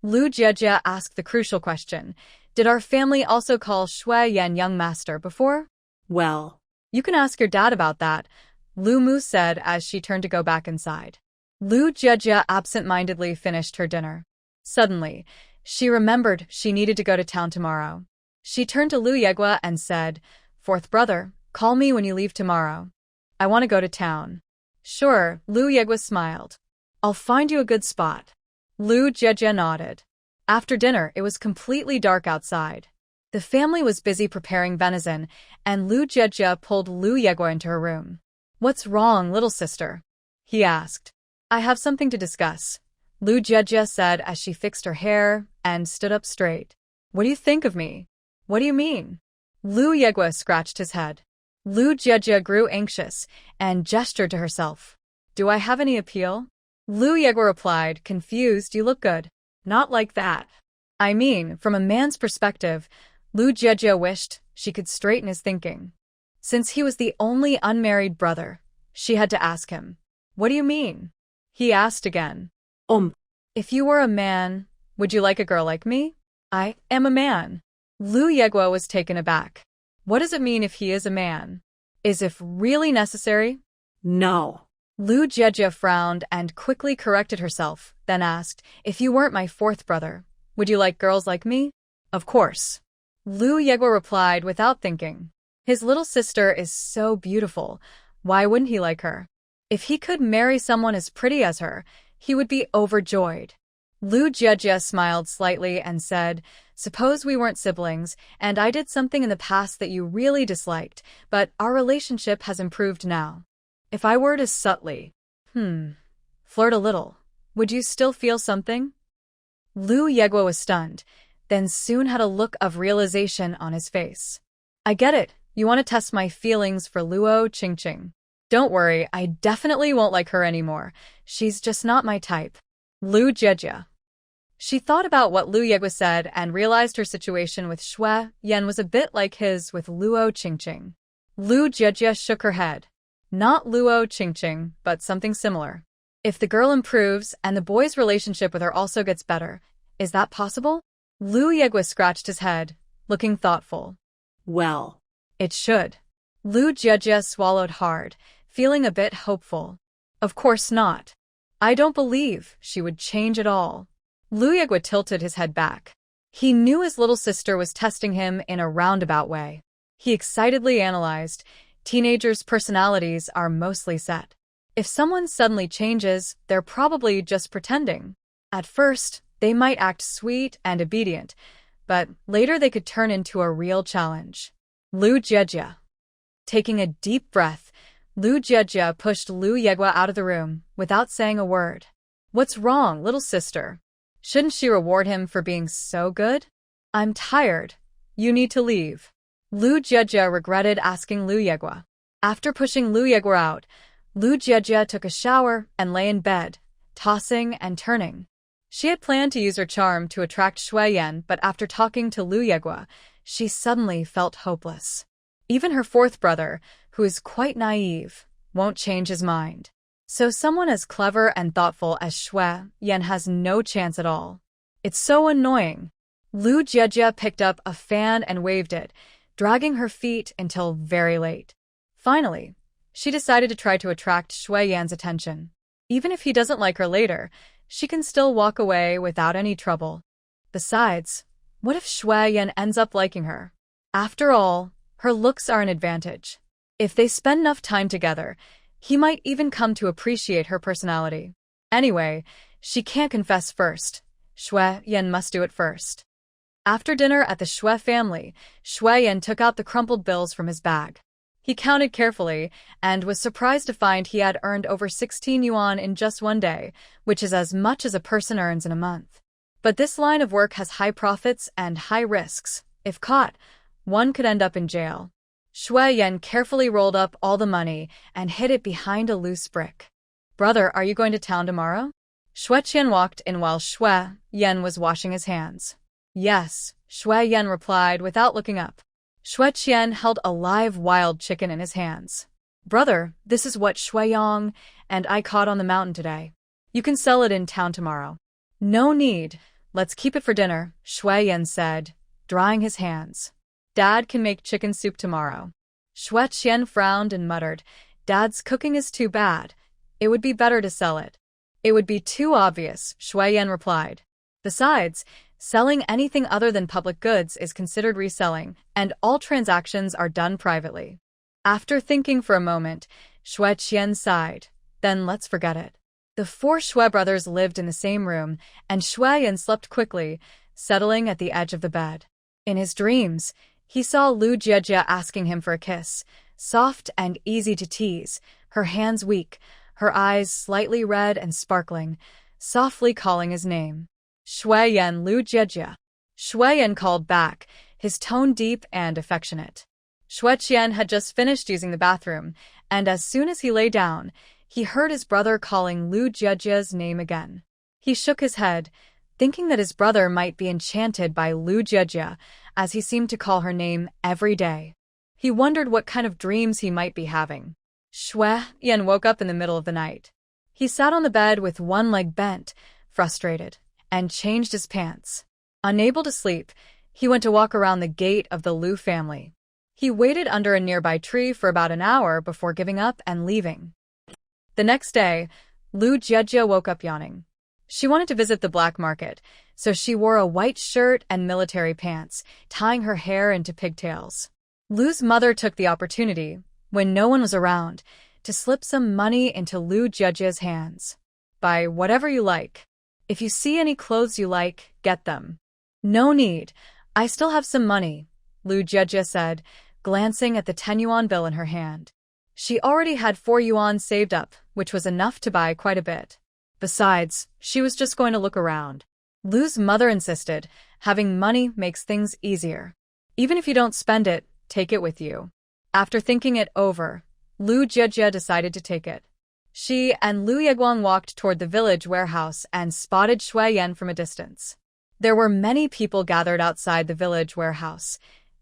Lu Jiejie asked the crucial question, Did our family also call Shu Yan young master before?
Well,
you can ask your dad about that, Lu Mu said as she turned to go back inside. Lu Jiejie absent-mindedly finished her dinner. Suddenly, she remembered she needed to go to town tomorrow. She turned to Lu Yegue and said, Fourth brother, call me when you leave tomorrow. I want to go to town. Sure, Lu Yegue smiled. I'll find you a good spot. Lu Jiejie nodded. After dinner, it was completely dark outside. The family was busy preparing venison, and Lu Jiejie pulled Lu Yegue into her room. What's wrong, little sister? He asked. I have something to discuss, Lu Jiejie said as she fixed her hair and stood up straight. What do you think of me? What do you mean? Lu Yegue scratched his head. Lu Jiejie grew anxious and gestured to herself. Do I have any appeal? Lu Yegue replied, confused, You look good. Not like that. I mean, from a man's perspective, Lu Jiejie wished she could straighten his thinking. Since he was the only unmarried brother, she had to ask him. What do you mean? He asked again. If you were a man, would you like a girl like me? I am a man. Lu Yegue was taken aback. What does it mean if he is a man? Is if really necessary?
No.
Lu Jiejie frowned and quickly corrected herself, then asked, If you weren't my fourth brother, Would you like girls like me? Of course. Lu Yegua replied without thinking. His little sister is so beautiful. Why wouldn't he like her? If he could marry someone as pretty as her, he would be overjoyed. Lu Jiejie smiled slightly and said, suppose we weren't siblings, and I did something in the past that you really disliked, but our relationship has improved now. If I were to subtly, flirt a little, would you still feel something? Lu Yegua was stunned, then soon had a look of realization on his face. I get it, you want to test my feelings for Luo Qingqing. Don't worry, I definitely won't like her anymore. She's just not my type. Lu Jiejie. She thought about what Lu Yegua said and realized her situation with Shu Yan was a bit like his with Luo Qingqing. Lu Jiejie shook her head. Not Luo Qingqing, but something similar. If the girl improves and the boy's relationship with her also gets better, is that possible? Lu Yegua scratched his head, looking thoughtful.
Well,
it should. Lu Jiejie swallowed hard, feeling a bit hopeful. Of course not. I don't believe she would change at all. Lu Yegua tilted his head back. He knew his little sister was testing him in a roundabout way. He excitedly analyzed, teenagers' personalities are mostly set. If someone suddenly changes, they're probably just pretending. At first, they might act sweet and obedient, but later they could turn into a real challenge. Lu Jiejie. Taking a deep breath, Lu Jiejie pushed Lu Yegua out of the room without saying a word. What's wrong, little sister? Shouldn't she reward him for being so good? I'm tired. You need to leave. Lu Jiejie regretted asking Lu Yegua. After pushing Lu Yegua out, Lu Jiejie took a shower and lay in bed, tossing and turning. She had planned to use her charm to attract Shu Yan, but after talking to Lu Yegua, she suddenly felt hopeless. Even her fourth brother, who is quite naive, won't change his mind. So someone as clever and thoughtful as Shu Yan has no chance at all. It's so annoying. Lu Jiejie picked up a fan and waved it, dragging her feet until very late. Finally, she decided to try to attract Shu Yan's attention. Even if he doesn't like her later, she can still walk away without any trouble. Besides, what if Shu Yan ends up liking her? After all, her looks are an advantage. If they spend enough time together, he might even come to appreciate her personality. Anyway, she can't confess first. Shu Yan must do it first. After dinner at the Shu family, Shu Yan took out the crumpled bills from his bag. He counted carefully and was surprised to find he had earned over 16 yuan in just one day, which is as much as a person earns in a month. But this line of work has high profits and high risks. If caught, one could end up in jail. Shu Yan carefully rolled up all the money and hid it behind a loose brick. Brother, are you going to town tomorrow? Shu Yan walked in while Shu Yan was washing his hands. Yes, Shu Yan replied without looking up. Shu Yan held a live wild chicken in his hands. Brother, this is what Shu Yang and I caught on the mountain today. You can sell it in town tomorrow. No need. Let's keep it for dinner, Shu Yan said, drying his hands. Dad can make chicken soup tomorrow. Shu Yan frowned and muttered, Dad's cooking is too bad. It would be better to sell it. It would be too obvious, Shu Yan replied. Besides, selling anything other than public goods is considered reselling, and all transactions are done privately. After thinking for a moment, Shu Yan sighed. Then let's forget it. The four Shu brothers lived in the same room, and Shu Yan slept quickly, settling at the edge of the bed. In his dreams, he saw Lu Jiejie asking him for a kiss, soft and easy to tease, her hands weak, her eyes slightly red and sparkling, softly calling his name. Shu Yan, Lu Jiejie. Shu Yan called back, his tone deep and affectionate. Shu Yan had just finished using the bathroom, and as soon as he lay down, he heard his brother calling Lu Jiejie's name again. He shook his head, thinking that his brother might be enchanted by Lu Jiejie, as he seemed to call her name every day. He wondered what kind of dreams he might be having. Shu Yan woke up in the middle of the night. He sat on the bed with one leg bent, frustrated, and changed his pants. Unable to sleep, he went to walk around the gate of the Lu family. He waited under a nearby tree for about an hour before giving up and leaving. The next day, Lu Jiejie woke up yawning. She wanted to visit the black market, so she wore a white shirt and military pants, tying her hair into pigtails. Lu's mother took the opportunity, when no one was around, to slip some money into Lu Jiejia's hands. Buy whatever you like. If you see any clothes you like, get them. No need. I still have some money, Lu Jiejia said, glancing at the 10 yuan bill in her hand. She already had 4 yuan saved up, which was enough to buy quite a bit. Besides, she was just going to look around. Lu's mother insisted, having money makes things easier. Even if you don't spend it, take it with you. After thinking it over, Lu Jiejia decided to take it. She and Lu Yeguang walked toward the village warehouse and spotted Shu Yan from a distance. There were many people gathered outside the village warehouse,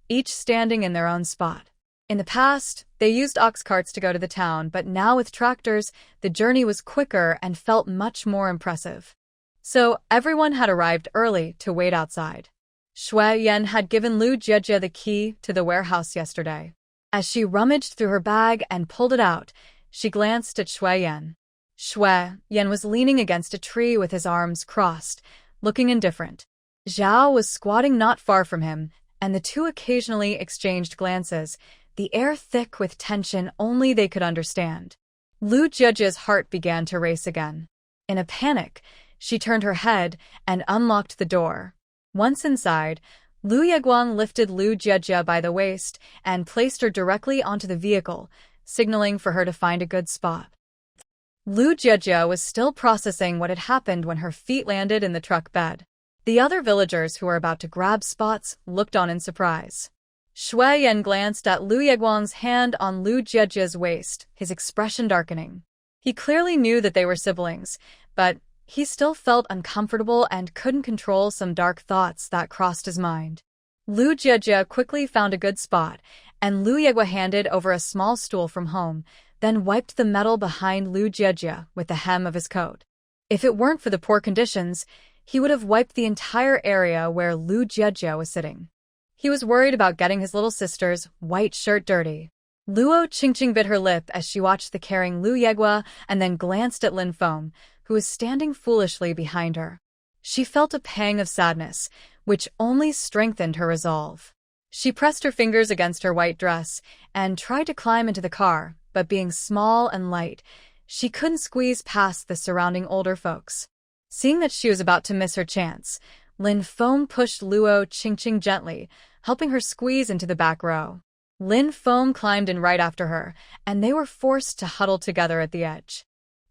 each standing in their own spot. In the past, they used ox carts to go to the town, but now with tractors, the journey was quicker and felt much more impressive. So everyone had arrived early to wait outside. Shu Yan had given Lu Jiejia the key to the warehouse yesterday. As she rummaged through her bag and pulled it out, she glanced at Shu Yan. Shu Yan was leaning against a tree with his arms crossed, looking indifferent. Zhao was squatting not far from him, and the two occasionally exchanged glances, the air thick with tension only they could understand. Lu Jiejia's heart began to race again. In a panic, she turned her head and unlocked the door. Once inside, Lu Yeguang lifted Lu Jiejia by the waist and placed her directly onto the vehicle, signaling for her to find a good spot. Lu Jiejia was still processing what had happened when her feet landed in the truck bed. The other villagers who were about to grab spots looked on in surprise. Shu Yan glanced at Lu Yeguang's hand on Lu Jiejia's waist, his expression darkening. He clearly knew that they were siblings, but he still felt uncomfortable and couldn't control some dark thoughts that crossed his mind. Lu Jiejia quickly found a good spot, and Lu Yegua handed over a small stool from home, then wiped the metal behind Lu Jiejia with the hem of his coat. If it weren't for the poor conditions, he would have wiped the entire area where Lu Jiejia was sitting. He was worried about getting his little sister's white shirt dirty. Luo Qingqing bit her lip as she watched the caring Lu Yegua and then glanced at Lin Feng, who was standing foolishly behind her. She felt a pang of sadness, which only strengthened her resolve. She pressed her fingers against her white dress and tried to climb into the car, but being small and light, she couldn't squeeze past the surrounding older folks. Seeing that she was about to miss her chance, Lin Feng pushed Luo Qingqing gently, helping her squeeze into the back row. Lin Feng climbed in right after her, and they were forced to huddle together at the edge.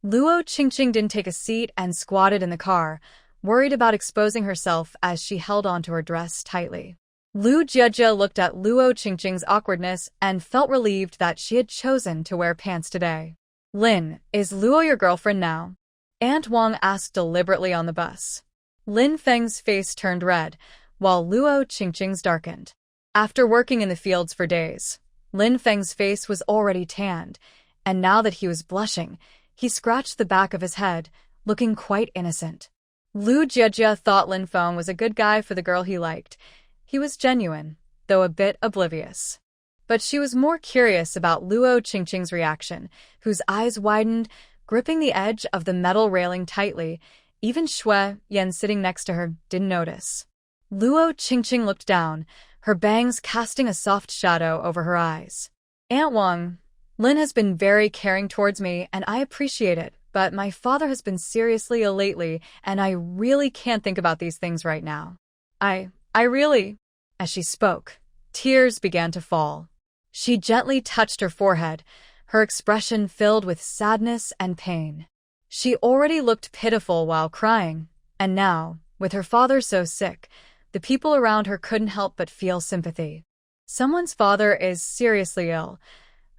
Luo Qingqing didn't take a seat and squatted in the car, worried about exposing herself as she held onto her dress tightly. Lu Jiejia looked at Luo Qingqing's awkwardness and felt relieved that she had chosen to wear pants today. Lin, is Luo your girlfriend now? Aunt Wang asked deliberately on the bus. Lin Feng's face turned red, while Luo Qingqing's darkened. After working in the fields for days, Lin Feng's face was already tanned, and now that he was blushing, he scratched the back of his head, looking quite innocent. Lu Jiejia thought Lin Feng was a good guy for the girl he liked. He was genuine, though a bit oblivious. But she was more curious about Luo Qingqing's reaction, whose eyes widened, gripping the edge of the metal railing tightly. Even Shu Yan sitting next to her didn't notice. Luo Qingqing looked down, her bangs casting a soft shadow over her eyes. Aunt Wang, Lin has been very caring towards me, and I appreciate it, but my father has been seriously ill lately, and I really can't think about these things right now. I really... As she spoke, tears began to fall. She gently touched her forehead, her expression filled with sadness and pain. She already looked pitiful while crying, and now, with her father so sick, the people around her couldn't help but feel sympathy. Someone's father is seriously ill.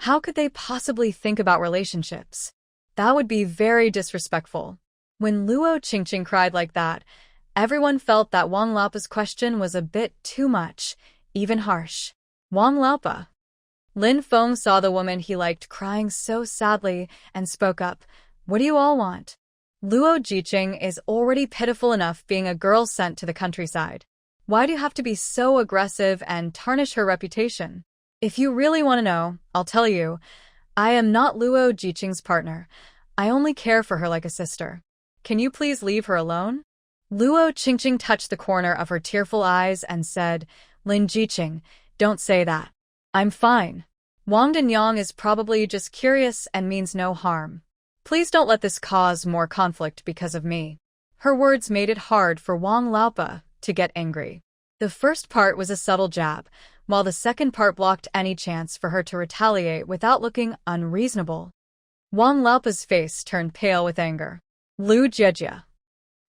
How could they possibly think about relationships? That would be very disrespectful. When Luo Qingqing cried like that, everyone felt that Wang Laopa's question was a bit too much, even harsh. Wang Laopa. Lin Feng saw the woman he liked crying so sadly and spoke up. What do you all want? Luo Jiqing is already pitiful enough being a girl sent to the countryside. Why do you have to be so aggressive and tarnish her reputation? If you really want to know, I'll tell you. I am not Luo Jiqing's partner. I only care for her like a sister. Can you please leave her alone? Luo Qingqing touched the corner of her tearful eyes and said, Lin Jiqing, don't say that. I'm fine. Wang Dinyang is probably just curious and means no harm. Please don't let this cause more conflict because of me. Her words made it hard for Wang Laopa to get angry. The first part was a subtle jab, while the second part blocked any chance for her to retaliate without looking unreasonable. Wang Laopa's face turned pale with anger. Lu Jiejie.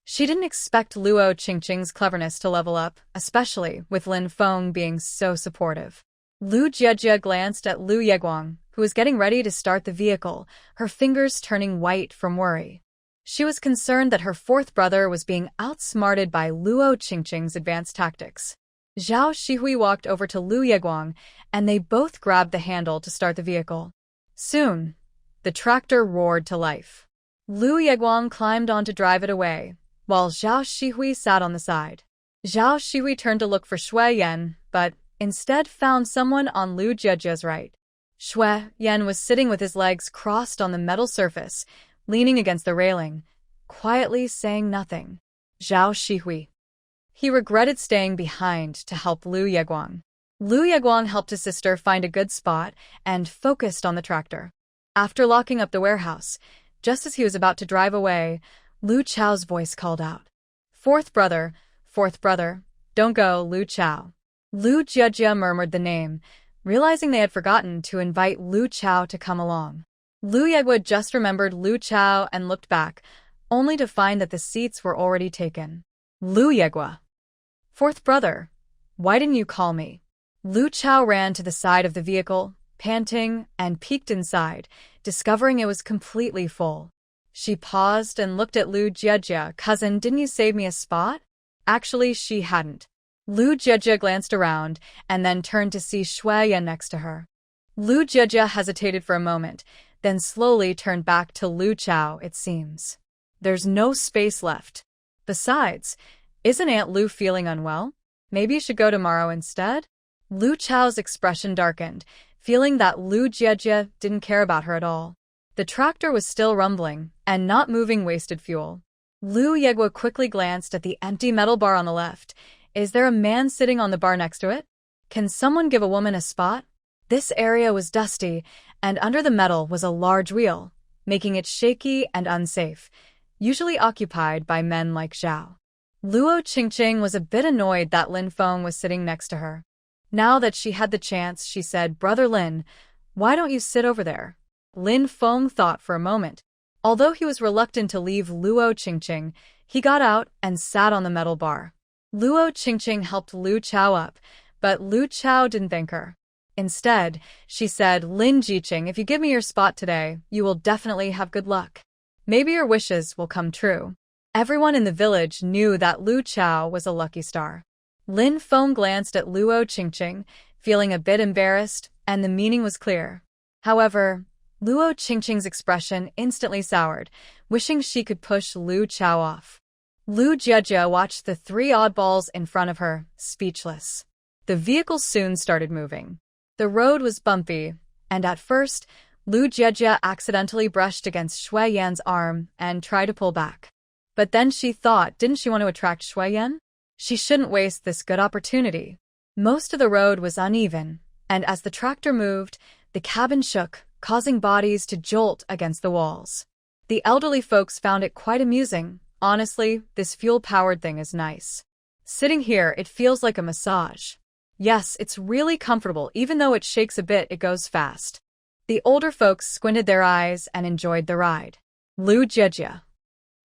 She didn't expect Luo Qingqing's cleverness to level up, especially with Lin Feng being so supportive. Lu Jiejie glanced at Lu Yeguang, who was getting ready to start the vehicle, her fingers turning white from worry. She was concerned that her fourth brother was being outsmarted by Luo Qingqing's advanced tactics. Zhao Shihui walked over to Lu Yeguang, and they both grabbed the handle to start the vehicle. Soon, the tractor roared to life. Lu Yeguang climbed on to drive it away, while Zhao Shihui sat on the side. Zhao Shihui turned to look for Shu Yan, but instead found someone on Lu Jiejie's right. Shu Yan was sitting with his legs crossed on the metal surface, leaning against the railing, quietly saying nothing. Zhao Shihui. He regretted staying behind to help Lu Yeguang. Lu Yeguang helped his sister find a good spot and focused on the tractor. After locking up the warehouse, just as he was about to drive away, Lu Chao's voice called out. Fourth brother, don't go, Lu Chao. Lu Jiejie murmured the name, realizing they had forgotten to invite Lu Chao to come along. Lu Yeguang just remembered Lu Chao and looked back, only to find that the seats were already taken. Lu Yeguang. Fourth brother, why didn't you call me? Lu Chao ran to the side of the vehicle, panting, and peeked inside, discovering it was completely full. She paused and looked at Lu Jiejie. Cousin, didn't you save me a spot? Actually, she hadn't. Lu Jiejie glanced around and then turned to see Shu Yan next to her. Lu Jiejie hesitated for a moment, then slowly turned back to Lu Chao, it seems. There's no space left. Besides, isn't Aunt Lu feeling unwell? Maybe you should go tomorrow instead? Lu Chao's expression darkened, feeling that Lu Jiejie didn't care about her at all. The tractor was still rumbling, and not moving wasted fuel. Lu Yeguang quickly glanced at the empty metal bar on the left. Is there a man sitting on the bar next to it? Can someone give a woman a spot? This area was dusty, and under the metal was a large wheel, making it shaky and unsafe, usually occupied by men like Zhao. Luo Qingqing was a bit annoyed that Lin Feng was sitting next to her. Now that she had the chance, she said, Brother Lin, why don't you sit over there? Lin Feng thought for a moment. Although he was reluctant to leave Luo Qingqing, he got out and sat on the metal bar. Luo Qingqing helped Lu Chao up, but Lu Chao didn't thank her. Instead, she said, Lin Jiqing, if you give me your spot today, you will definitely have good luck. Maybe your wishes will come true. Everyone in the village knew that Lu Chao was a lucky star. Lin Feng glanced at Luo Qingqing, feeling a bit embarrassed, and the meaning was clear. However, Luo Qingqing's expression instantly soured, wishing she could push Lu Chao off. Lu Jiejie watched the three oddballs in front of her, speechless. The vehicle soon started moving. The road was bumpy, and at first, Lu Jiejie accidentally brushed against Shu Yan's arm and tried to pull back. But then she thought, didn't she want to attract Shu Yan? She shouldn't waste this good opportunity. Most of the road was uneven, and as the tractor moved, the cabin shook, causing bodies to jolt against the walls. The elderly folks found it quite amusing. Honestly, this fuel-powered thing is nice. Sitting here, it feels like a massage. Yes, it's really comfortable. Even though it shakes a bit, it goes fast. The older folks squinted their eyes and enjoyed the ride. Lu Jiejie.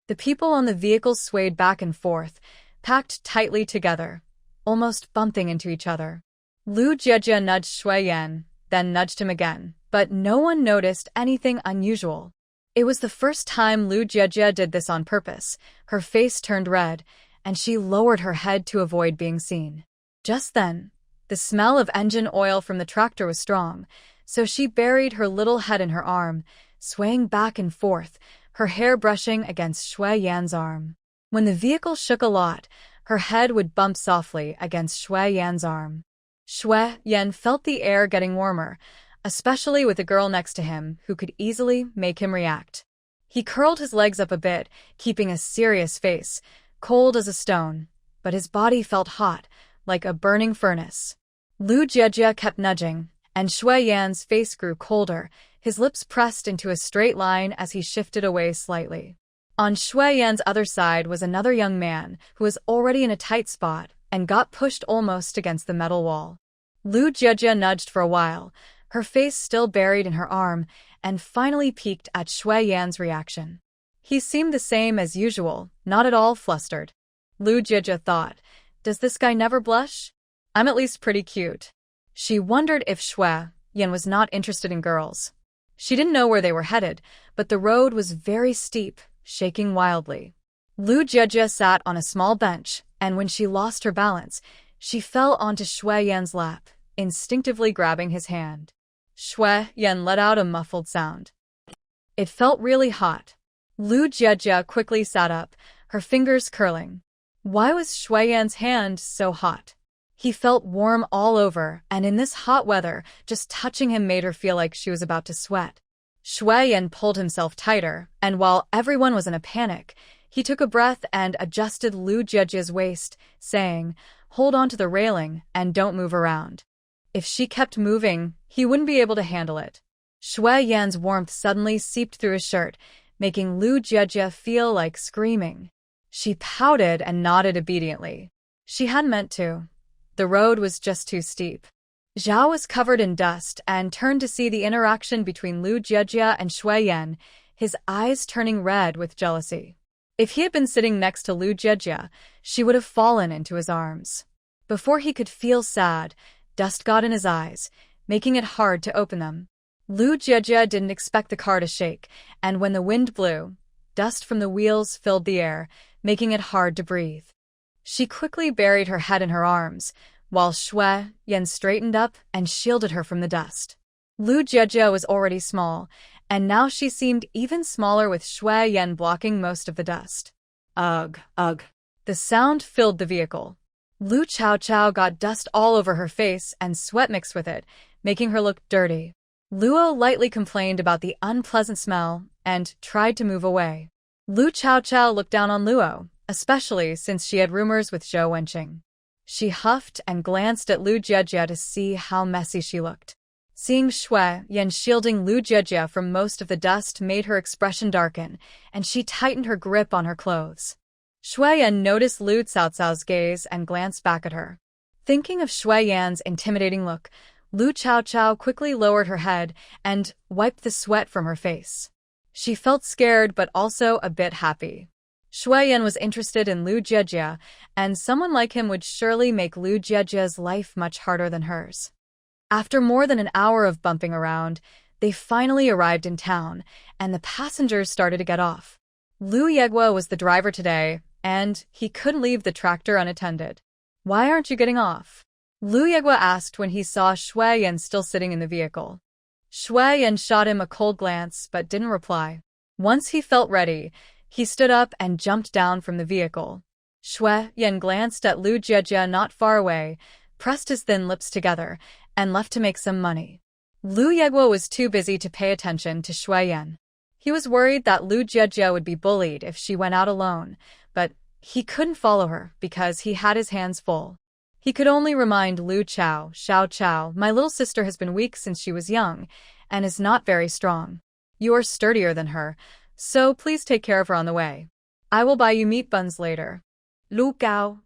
The people on the vehicle swayed back and forth, packed tightly together, almost bumping into each other. Lu Jiejie nudged Shu Yan, then nudged him again, but no one noticed anything unusual. It was the first time Lu Jiejie did this on purpose. Her face turned red, and she lowered her head to avoid being seen. Just then, the smell of engine oil from the tractor was strong, so she buried her little head in her arm, swaying back and forth, her hair brushing against Shu Yan's arm. When the vehicle shook a lot, her head would bump softly against Shu Yan's arm. Shu Yan felt the air getting warmer, especially with the girl next to him who could easily make him react. He curled his legs up a bit, keeping a serious face, cold as a stone, but his body felt hot, like a burning furnace. Lu Jiejie kept nudging, and Shu Yan's face grew colder, his lips pressed into a straight line as he shifted away slightly. On Shu Yan's other side was another young man who was already in a tight spot and got pushed almost against the metal wall. Lu Jiejie nudged for a while, her face still buried in her arm, and finally peeked at Shu Yan's reaction. He seemed the same as usual, not at all flustered. Lu Jiejie thought, does this guy never blush? I'm at least pretty cute. She wondered if Shu Yan was not interested in girls. She didn't know where they were headed, but the road was very steep, shaking wildly. Lu Jiejie sat on a small bench, and when she lost her balance, she fell onto Shu Yan's lap, instinctively grabbing his hand. Shu Yan let out a muffled sound. It felt really hot. Lu Jiejie quickly sat up, her fingers curling. Why was Shu Yan's hand so hot? He felt warm all over, and in this hot weather, just touching him made her feel like she was about to sweat. Shu Yan pulled himself tighter, and while everyone was in a panic, he took a breath and adjusted Lu Jiejie's waist, saying, hold on to the railing and don't move around. If she kept moving, he wouldn't be able to handle it. Shu Yan's warmth suddenly seeped through his shirt, making Lu Jiejie feel like screaming. She pouted and nodded obediently. She hadn't meant to. The road was just too steep. Zhao was covered in dust and turned to see the interaction between Lu Jiejie and Shu Yan, his eyes turning red with jealousy. If he had been sitting next to Lu Jiejie, she would have fallen into his arms. Before he could feel sad, dust got in his eyes, making it hard to open them. Lu Jiejie didn't expect the car to shake, and when the wind blew, dust from the wheels filled the air, making it hard to breathe. She quickly buried her head in her arms, while Shu Yan straightened up and shielded her from the dust. Lu Jiejie was already small, and now she seemed even smaller with Shu Yan blocking most of the dust. Ugh, ugh. The sound filled the vehicle. Lu Chaochao got dust all over her face and sweat mixed with it, making her look dirty. Luo lightly complained about the unpleasant smell and tried to move away. Lu Chaochao looked down on Luo, especially since she had rumors with Zhou Wenqing. She huffed and glanced at Lu Jiejie to see how messy she looked. Seeing Shu Yan shielding Lu Jiejie from most of the dust made her expression darken, and she tightened her grip on her clothes. Shu Yan noticed Lu Caocao's gaze and glanced back at her. Thinking of Shu Yan's intimidating look, Lu Chaochao quickly lowered her head and wiped the sweat from her face. She felt scared but also a bit happy. Shu Yan was interested in Lu Jiejie, and someone like him would surely make Lu Jiejie's life much harder than hers. After more than an hour of bumping around, they finally arrived in town, and the passengers started to get off. Lu Jiejie was the driver today, and he couldn't leave the tractor unattended. Why aren't you getting off? Lu Jiejie asked when he saw Shu Yan still sitting in the vehicle. Shu Yan shot him a cold glance but didn't reply. Once he felt ready, he stood up and jumped down from the vehicle. Shu Yan glanced at Lu Jiejie not far away, pressed his thin lips together, and left to make some money. Lu Jiejie was too busy to pay attention to Shu Yan. He was worried that Lu Jiejie would be bullied if she went out alone, but he couldn't follow her because he had his hands full. He could only remind Lu Xiao, my little sister has been weak since she was young, and is not very strong. You are sturdier than her, so please take care of her on the way. I will buy you meat buns later. Lu Gao.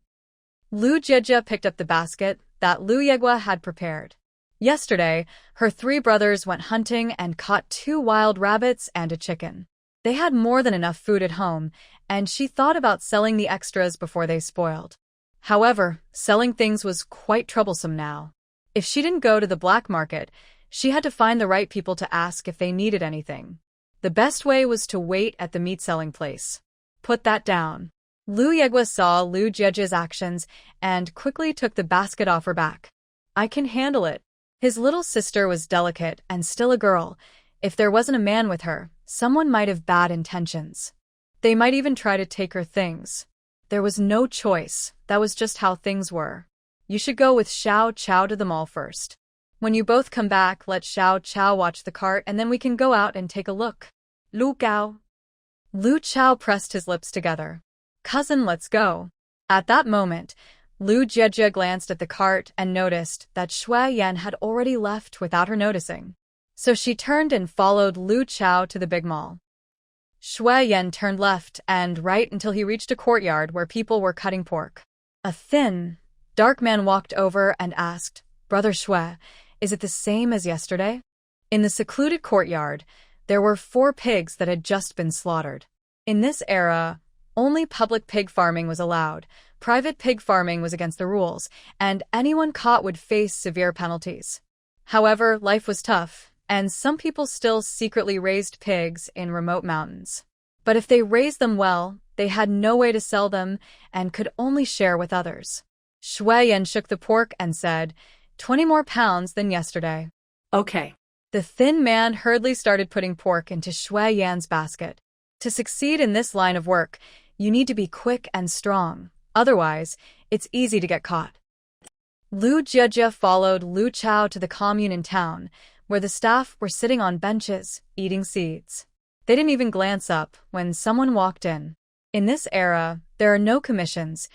Lu Jiejie picked up the basket that Lu Jiejie had prepared. Yesterday, her 3 brothers went hunting and caught 2 wild rabbits and a chicken. They had more than enough food at home, and she thought about selling the extras before they spoiled. However, selling things was quite troublesome now. If she didn't go to the black market, she had to find the right people to ask if they needed anything. The best way was to wait at the meat-selling place. Put that down. Lu Jiejie saw Lu Jiejie's actions and quickly took the basket off her back. I can handle it. His little sister was delicate and still a girl. If there wasn't a man with her, someone might have bad intentions. They might even try to take her things. There was no choice. That was just how things were. You should go with Xiao Chao to the mall first. When you both come back, let Xiao Chao watch the cart and then we can go out and take a look. Lu Gao. Lu Chao pressed his lips together. Cousin, let's go. At that moment, Lu Jejia glanced at the cart and noticed that Shu Yan had already left without her noticing. So she turned and followed Lu Chao to the big mall. Shu Yan turned left and right until he reached a courtyard where people were cutting pork. A thin, dark man walked over and asked, "Brother Shui, is it the same as yesterday?" In the secluded courtyard, there were 4 pigs that had just been slaughtered. In this era, only public pig farming was allowed. Private pig farming was against the rules, and anyone caught would face severe penalties. However, life was tough, and some people still secretly raised pigs in remote mountains. But if they raised them well, they had no way to sell them and could only share with others. Shu Yan shook the pork and said, 20 more pounds than yesterday.
Okay.
The thin man hurriedly started putting pork into Shu Yan's basket. To succeed in this line of work, you need to be quick and strong. Otherwise, it's easy to get caught. Lu Jejia followed Lu Chao to the commune in town, where the staff were sitting on benches, eating seeds. They didn't even glance up when someone walked in. In this era, there are no commissions,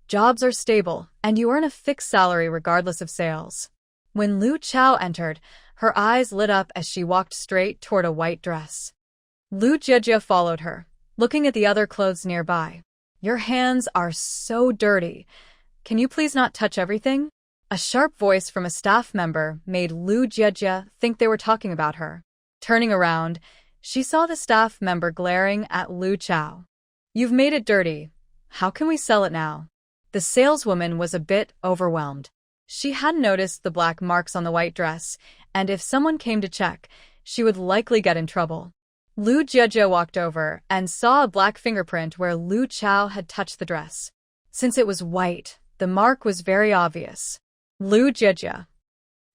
jobs are stable, and you earn a fixed salary regardless of sales. When Lu Chao entered, her eyes lit up as she walked straight toward a white dress. Lu Jejia followed her, looking at the other clothes nearby. Your hands are so dirty. Can you please not touch everything? A sharp voice from a staff member made Lu Jejia think they were talking about her. Turning around, she saw the staff member glaring at Lu Chao. You've made it dirty. How can we sell it now? The saleswoman was a bit overwhelmed. She hadn't noticed the black marks on the white dress, and if someone came to check, she would likely get in trouble. Lu Jejia walked over and saw a black fingerprint where Lu Chao had touched the dress. Since it was white, the mark was very obvious. Lu Jejia.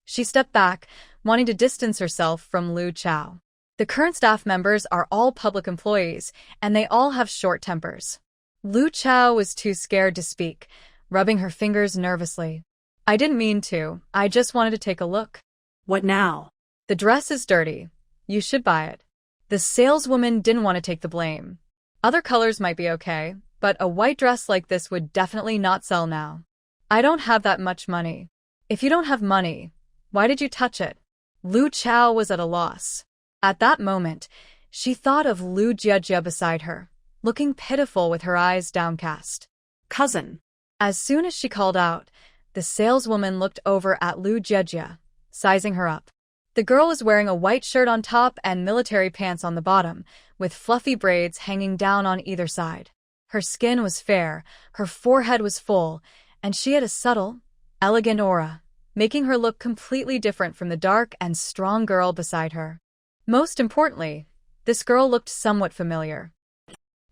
She stepped back, wanting to distance herself from Lu Chao. The current staff members are all public employees, and they all have short tempers. Lu Chao was too scared to speak, rubbing her fingers nervously. I didn't mean to, I just wanted to take a look.
What now?
The dress is dirty. You should buy it. The saleswoman didn't want to take the blame. Other colors might be okay, but a white dress like this would definitely not sell now. I don't have that much money. If you don't have money, why did you touch it? Lu Chao was at a loss. At that moment, she thought of Lu Jejia beside her, looking pitiful with her eyes downcast.
Cousin.
As soon as she called out, the saleswoman looked over at Lu Jejia, sizing her up. The girl was wearing a white shirt on top and military pants on the bottom, with fluffy braids hanging down on either side. Her skin was fair, her forehead was full, and she had a subtle, elegant aura, making her look completely different from the dark and strong girl beside her. Most importantly, this girl looked somewhat familiar.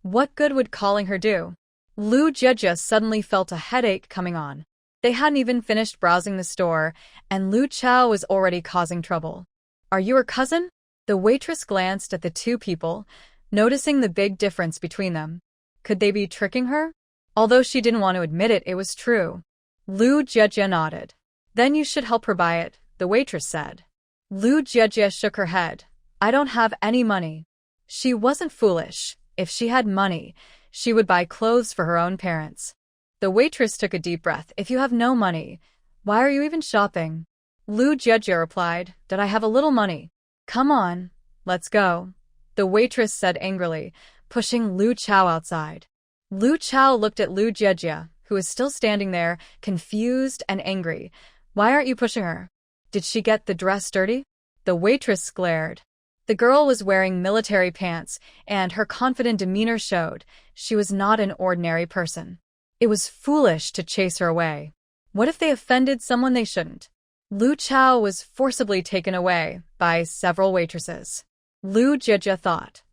What good would calling her do? Lu Jejia suddenly felt a headache coming on. They hadn't even finished browsing the store, and Lu Chao was already causing trouble. Are you her cousin? The waitress glanced at the two people, noticing the big difference between them. Could they be tricking her? Although she didn't want to admit it, it was true. Lu Jejia nodded. Then you should help her buy it, the waitress said. Lu Jejia shook her head. I don't have any money. She wasn't foolish. If she had money, she would buy clothes for her own parents. The waitress took a deep breath. If you have no money, why are you even shopping? Lu Jejia replied, Did I have a little money? Come on, let's go. The waitress said angrily, pushing Lu Chao outside. Lu Chao looked at Lu Jejia, who was still standing there, confused and angry. Why aren't you pushing her? Did she get the dress dirty? The waitress glared. The girl was wearing military pants, and her confident demeanor showed she was not an ordinary person. It was foolish to chase her away. What if they offended someone they shouldn't? Lu Chao was forcibly taken away by several waitresses. Lu Jejia thought.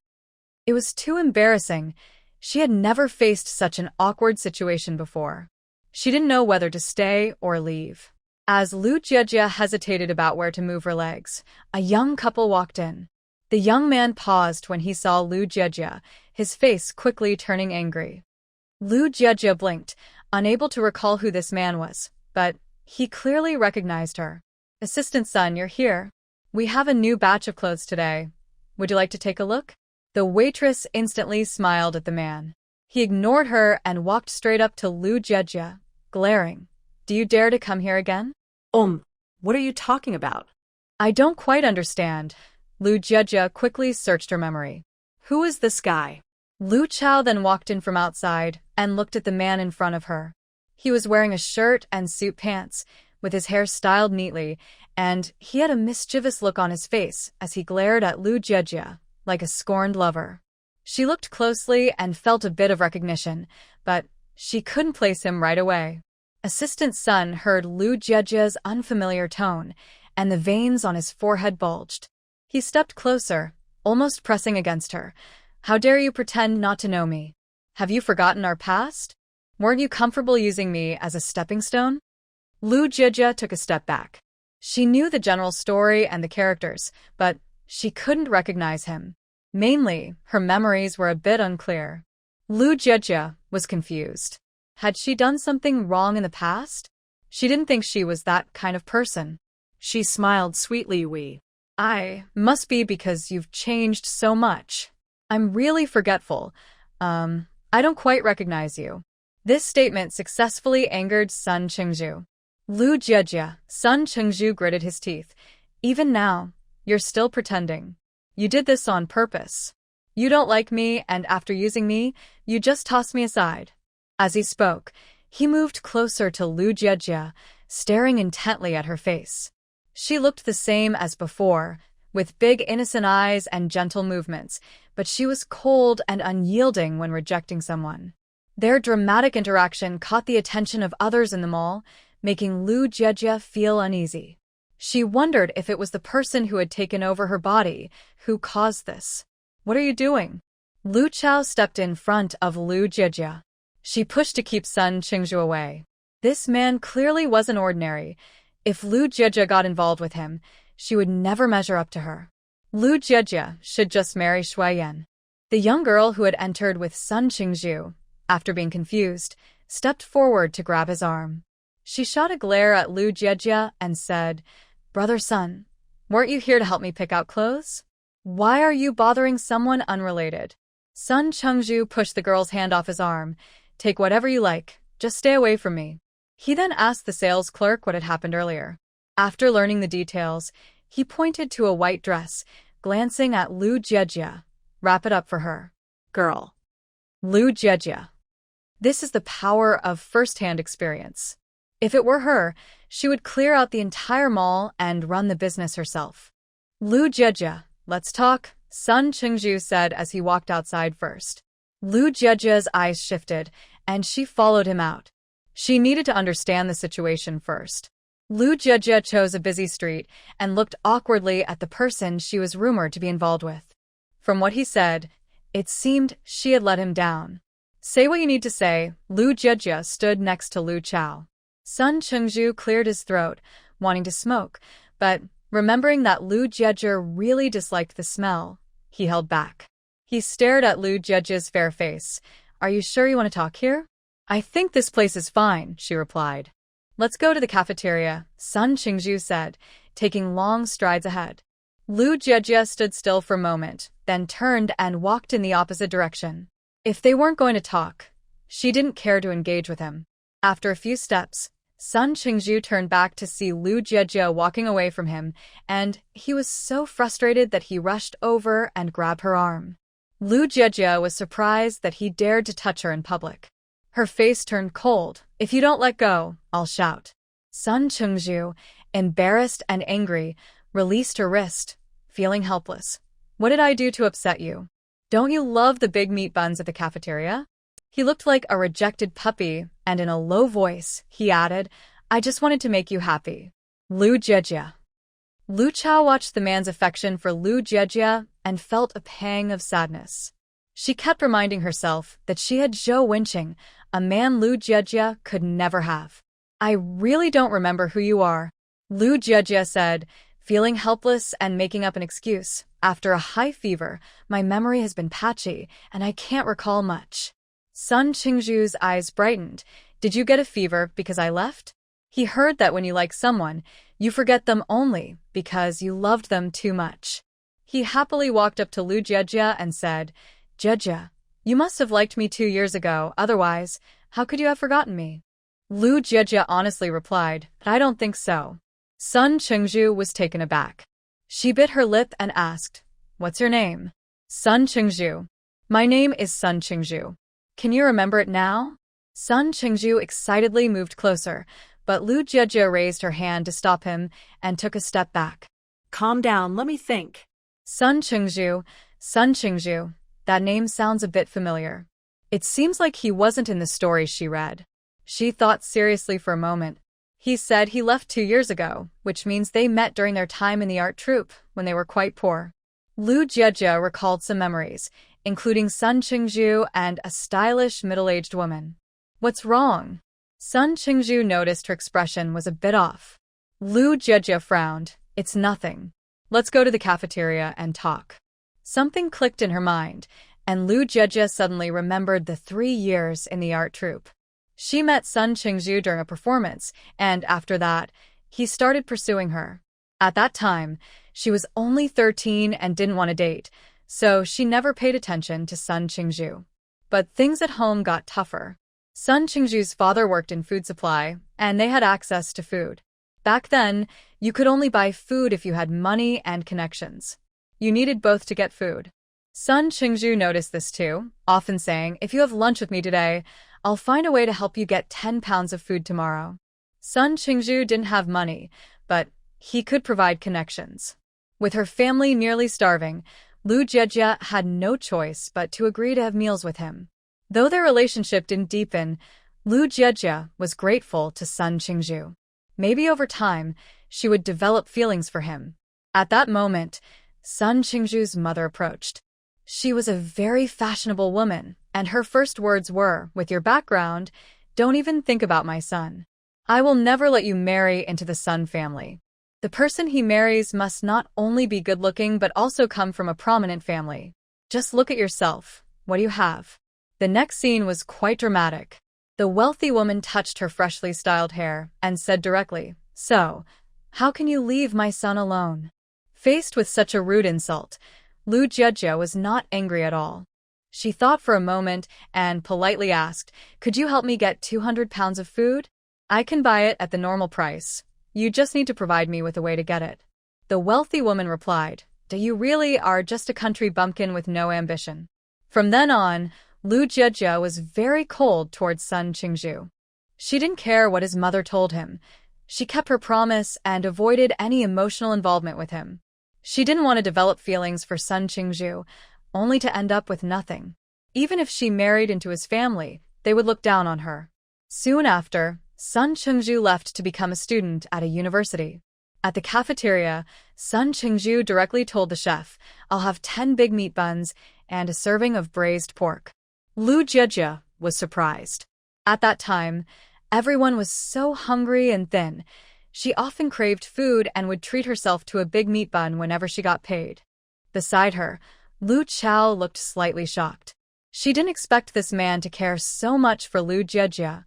It was too embarrassing. She had never faced such an awkward situation before. She didn't know whether to stay or leave. As Lu Jejia hesitated about where to move her legs, a young couple walked in. The young man paused when he saw Lu Jejia, his face quickly turning angry. Lu Jejia blinked, unable to recall who this man was, but he clearly recognized her. Assistant son, you're here. We have a new batch of clothes today. Would you like to take a look? The waitress instantly smiled at the man. He ignored her and walked straight up to Lu Jejia, glaring. Do you dare to come here again?
What are you talking about?
I don't quite understand. Lu Jejia quickly searched her memory.
Who is this guy?
Lu Chao then walked in from outside and looked at the man in front of her. He was wearing a shirt and suit pants, with his hair styled neatly, and he had a mischievous look on his face as he glared at Lu Jejia, like a scorned lover. She looked closely and felt a bit of recognition, but she couldn't place him right away. Assistant Sun heard Lu Jejia's unfamiliar tone, and the veins on his forehead bulged. He stepped closer, almost pressing against her. How dare you pretend not to know me? Have you forgotten our past? Weren't you comfortable using me as a stepping stone? Lu Jejia took a step back. She knew the general story and the characters, but she couldn't recognize him. Mainly, her memories were a bit unclear. Lu Jejia was confused. Had she done something wrong in the past? She didn't think she was that kind of person.
She smiled sweetly.
I must be because you've changed so much. I'm really forgetful. I don't quite recognize you. This statement successfully angered Sun Chengzhu. Lu Jejia, Sun Chengzhu gritted his teeth. Even now, you're still pretending. You did this on purpose. You don't like me, and after using me, you just toss me aside. As he spoke, he moved closer to Lu Jejia, staring intently at her face. She looked the same as before, with big innocent eyes and gentle movements, but she was cold and unyielding when rejecting someone. Their dramatic interaction caught the attention of others in the mall, making Lu Jejia feel uneasy. She wondered if it was the person who had taken over her body who caused this. What are you doing? Lu Chao stepped in front of Lu Jejia. She pushed to keep Sun Chengzhu away. This man clearly wasn't ordinary. If Lu Jejia got involved with him, she would never measure up to her. Lu Jejia should just marry Shu Yan. The young girl who had entered with Sun Chengzhu, after being confused, stepped forward to grab his arm. She shot a glare at Lu Jejia and said, Brother Sun, weren't you here to help me pick out clothes? Why are you bothering someone unrelated? Sun Chengzhu pushed the girl's hand off his arm. Take whatever you like, just stay away from me. He then asked the sales clerk what had happened earlier. After learning the details, he pointed to a white dress, glancing at Lu Jejia. Wrap it up for her.
Girl.
Lu Jejia. This is the power of first-hand experience. If it were her, she would clear out the entire mall and run the business herself. Lu Jejia, let's talk, Sun Chengzhu said as he walked outside first. Lu Jejia's eyes shifted, and she followed him out. She needed to understand the situation first. Lu Jejia chose a busy street and looked awkwardly at the person she was rumored to be involved with. From what he said, it seemed she had let him down. Say what you need to say. Lu Jejia stood next to Lu Chao. Sun Chengzhu cleared his throat, wanting to smoke, but remembering that Lu Jejia really disliked the smell, he held back. He stared at Lu Jejia's fair face. Are you sure you want to talk here? I think this place is fine, she replied. Let's go to the cafeteria, Sun Chengzhu said, taking long strides ahead. Lu Jejia stood still for a moment, then turned and walked in the opposite direction. If they weren't going to talk, she didn't care to engage with him. After a few steps, Sun Chengzhu turned back to see Lu Jejia walking away from him, and he was so frustrated that he rushed over and grabbed her arm. Lu Jejia was surprised that he dared to touch her in public. Her face turned cold. If you don't let go, I'll shout. Sun Chengzhu, embarrassed and angry, released her wrist, feeling helpless. What did I do to upset you? Don't you love the big meat buns at the cafeteria? He looked like a rejected puppy, and in a low voice, he added, I just wanted to make you happy. Lu Jejia. Lu Chao watched the man's affection for Lu Jejia and felt a pang of sadness. She kept reminding herself that she had Zhou Wenqing, a man Lu Jejia could never have. I really don't remember who you are, Lu Jejia said, feeling helpless and making up an excuse. After a high fever, my memory has been patchy, and I can't recall much. Sun Chengzhu's eyes brightened. Did you get a fever because I left? He heard that when you like someone, you forget them only because you loved them too much. He happily walked up to Lu Jejia and said, Jejia, You must have liked me 2 years ago, otherwise, how could you have forgotten me? Lu Jie honestly replied, but I don't think so. Sun Qingzhu was taken aback. She bit her lip and asked, What's your name? Sun Qingzhu. My name is Sun Qingzhu. Can you remember it now? Sun Qingzhu excitedly moved closer, but Lu Jie raised her hand to stop him and took a step back.
Calm down, let me think.
Sun Qingzhu, that name sounds a bit familiar. It seems like he wasn't in the stories she read. She thought seriously for a moment. He said he left 2 years ago, which means they met during their time in the art troupe, when they were quite poor. Lu Jie recalled some memories, including Sun Qingzhu and a stylish middle-aged woman. What's wrong? Sun Qingzhu noticed her expression was a bit off. Lu Jie frowned. It's nothing. Let's go to the cafeteria and talk. Something clicked in her mind, and Lu Jie suddenly remembered the 3 years in the art troupe. She met Sun Qingzhu during a performance, and after that, he started pursuing her. At that time, she was only 13 and didn't want to date, so she never paid attention to Sun Qingzhu. But things at home got tougher. Sun Qingzhu's father worked in food supply, and they had access to food. Back then, you could only buy food if you had money and connections. You needed both to get food. Sun Qingzhu noticed this too, often saying, If you have lunch with me today, I'll find a way to help you get 10 pounds of food tomorrow. Sun Qingzhu didn't have money, but he could provide connections. With her family nearly starving, Lu Jie had no choice but to agree to have meals with him. Though their relationship didn't deepen, Lu Jie was grateful to Sun Qingzhu. Maybe over time, she would develop feelings for him. At that moment, Sun Qingzhu's mother approached. She was a very fashionable woman, and her first words were, With your background, don't even think about my son. I will never let you marry into the Sun family. The person he marries must not only be good-looking but also come from a prominent family. Just look at yourself. What do you have? The next scene was quite dramatic. The wealthy woman touched her freshly styled hair and said directly, So, how can you leave my son alone? Faced with such a rude insult, Lu Jie was not angry at all. She thought for a moment and politely asked, Could you help me get 200 pounds of food? I can buy it at the normal price. You just need to provide me with a way to get it. The wealthy woman replied, Do you really are just a country bumpkin with no ambition? From then on, Lu Jie was very cold towards Sun Qingzhu. She didn't care what his mother told him. She kept her promise and avoided any emotional involvement with him. She didn't want to develop feelings for Sun Qingzhu, only to end up with nothing. Even if she married into his family, they would look down on her. Soon after, Sun Qingzhu left to become a student at a university. At the cafeteria, Sun Qingzhu directly told the chef, I'll have 10 big meat buns and a serving of braised pork. Lu Jie was surprised. At that time, everyone was so hungry and thin. She often craved food and would treat herself to a big meat bun whenever she got paid. Beside her, Lu Chao looked slightly shocked. She didn't expect this man to care so much for Lu Jie,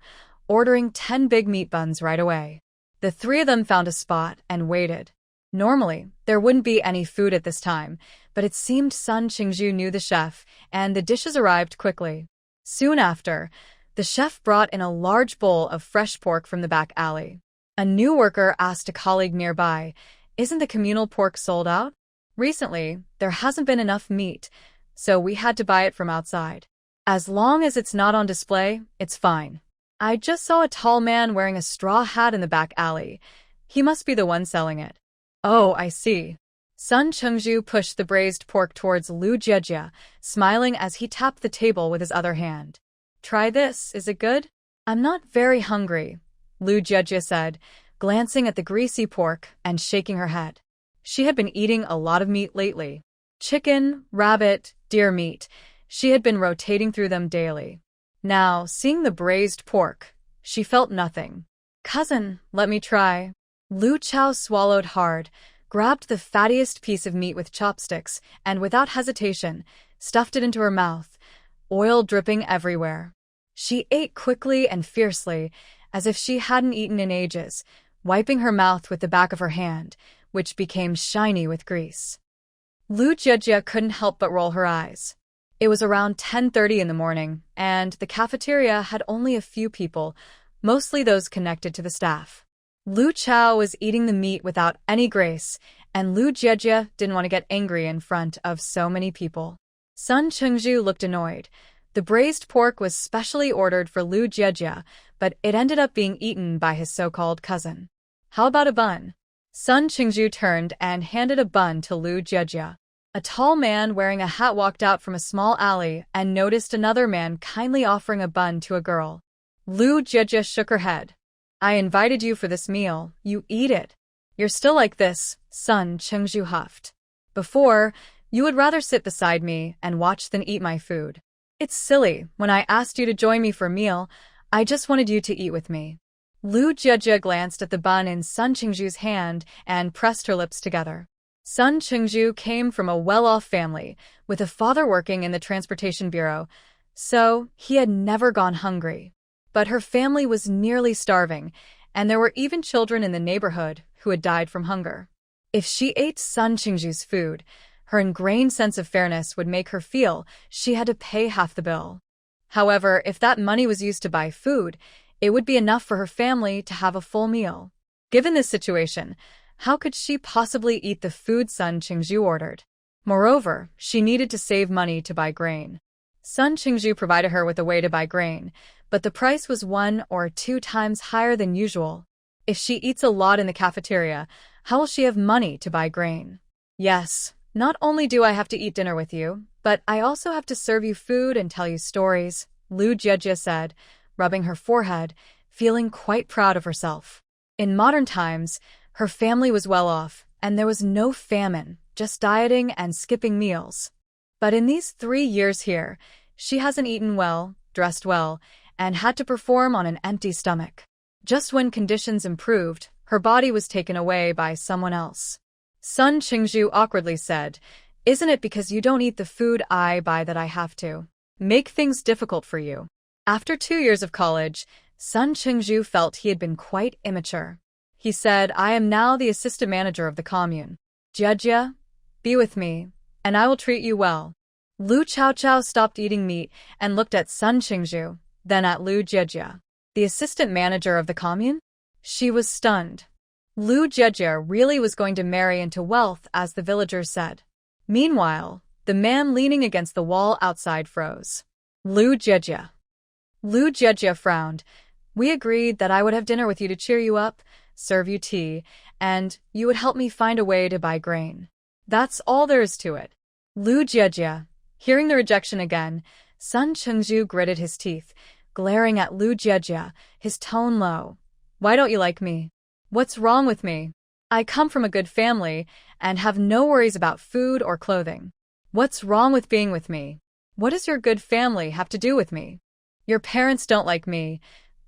ordering 10 big meat buns right away. The three of them found a spot and waited. Normally, there wouldn't be any food at this time, but it seemed Sun Qingzhu knew the chef, and the dishes arrived quickly. Soon after, the chef brought in a large bowl of fresh pork from the back alley. A new worker asked a colleague nearby, Isn't the communal pork sold out? Recently, there hasn't been enough meat, so we had to buy it from outside. As long as it's not on display, it's fine. I just saw a tall man wearing a straw hat in the back alley. He must be the one selling it. Oh, I see. Sun Qingzhu pushed the braised pork towards Lu Jie, smiling as he tapped the table with his other hand. Try this, is it good? I'm not very hungry, Lu Jie said, glancing at the greasy pork and shaking her head. She had been eating a lot of meat lately. Chicken, rabbit, deer meat. She had been rotating through them daily. Now, seeing the braised pork, she felt nothing. Cousin, let me try. Lu Chao swallowed hard, grabbed the fattiest piece of meat with chopsticks, and without hesitation, stuffed it into her mouth, oil dripping everywhere. She ate quickly and fiercely, as if she hadn't eaten in ages, wiping her mouth with the back of her hand, which became shiny with grease. Lu Jie couldn't help but roll her eyes. It was around 10:30 in the morning, and the cafeteria had only a few people, mostly those connected to the staff. Lu Chao was eating the meat without any grace, and Lu Jiejie didn't want to get angry in front of so many people. Sun Chengzhu looked annoyed. The braised pork was specially ordered for Lu Jiejie, but it ended up being eaten by his so-called cousin. How about a bun? Sun Chengzhu turned and handed a bun to Lu Jiejie. A tall man wearing a hat walked out from a small alley and noticed another man kindly offering a bun to a girl. Lu Jiejie shook her head. I invited you for this meal, you eat it. You're still like this, Sun Chengzhu huffed. Before, you would rather sit beside me and watch than eat my food. It's silly, when I asked you to join me for a meal, I just wanted you to eat with me. Lu Jiejie glanced at the bun in Sun Chengzhu's hand and pressed her lips together. Sun Chengzhu came from a well-off family, with a father working in the Transportation Bureau, so he had never gone hungry. But her family was nearly starving, and there were even children in the neighborhood who had died from hunger. If she ate Sun Chengzhu's food, her ingrained sense of fairness would make her feel she had to pay half the bill. However, if that money was used to buy food, it would be enough for her family to have a full meal. Given this situation, how could she possibly eat the food Sun Chengzhu ordered? Moreover, she needed to save money to buy grain. Sun Chengzhu provided her with a way to buy grain, but the price was 1 or 2 times higher than usual. If she eats a lot in the cafeteria, how will she have money to buy grain? Yes, not only do I have to eat dinner with you, but I also have to serve you food and tell you stories, Lu Jiejie said, rubbing her forehead, feeling quite proud of herself. In modern times, her family was well off, and there was no famine, just dieting and skipping meals. But in these 3 years here, she hasn't eaten well, dressed well, and had to perform on an empty stomach. Just when conditions improved, her body was taken away by someone else. Sun Chengzhu awkwardly said, Isn't it because you don't eat the food I buy that I have to make things difficult for you? After 2 years of college, Sun Chengzhu felt he had been quite immature. He said, I am now the assistant manager of the commune. Jiejie, be with me, and I will treat you well. Lu Chao stopped eating meat and looked at Sun Chengzhu, then at Lu Jiejie. The assistant manager of the commune? She was stunned. Lu Jiejie really was going to marry into wealth, as the villagers said. Meanwhile, the man leaning against the wall outside froze. Lu Jiejie. Lu Jiejie frowned. We agreed that I would have dinner with you to cheer you up, serve you tea, and you would help me find a way to buy grain. That's all there is to it. Lu Jiejie. Hearing the rejection again, Sun Chengzhu gritted his teeth, glaring at Lu Jiejie, his tone low. Why don't you like me? What's wrong with me? I come from a good family and have no worries about food or clothing. What's wrong with being with me? What does your good family have to do with me? Your parents don't like me.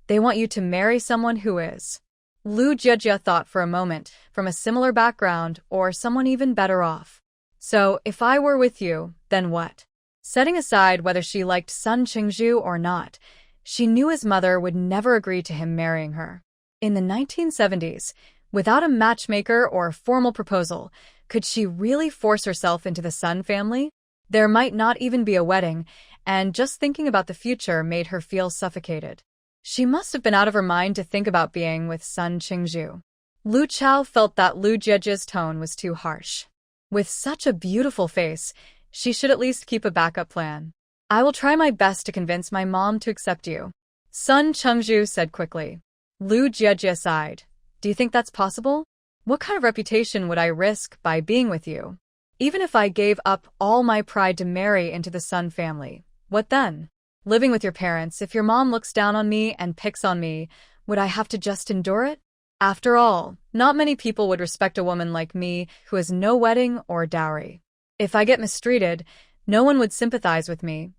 They want you to marry someone who is. Lu Jiejie thought for a moment, from a similar background or someone even better off. So, if I were with you, then what? Setting aside whether she liked Sun Chengzhu or not, she knew his mother would never agree to him marrying her. In the 1970s, without a matchmaker or a formal proposal, could she really force herself into the Sun family? There might not even be a wedding, and just thinking about the future made her feel suffocated. She must have been out of her mind to think about being with Sun Chengzhu. Lu Chao felt that Lu Jiejie's tone was too harsh. With such a beautiful face, she should at least keep a backup plan. I will try my best to convince my mom to accept you, Sun Chengzhu said quickly. Lu Jiejie sighed. Do you think that's possible? What kind of reputation would I risk by being with you? Even if I gave up all my pride to marry into the Sun family, what then? Living with your parents, if your mom looks down on me and picks on me, would I have to just endure it? After all, not many people would respect a woman like me who has no wedding or dowry. If I get mistreated, no one would sympathize with me.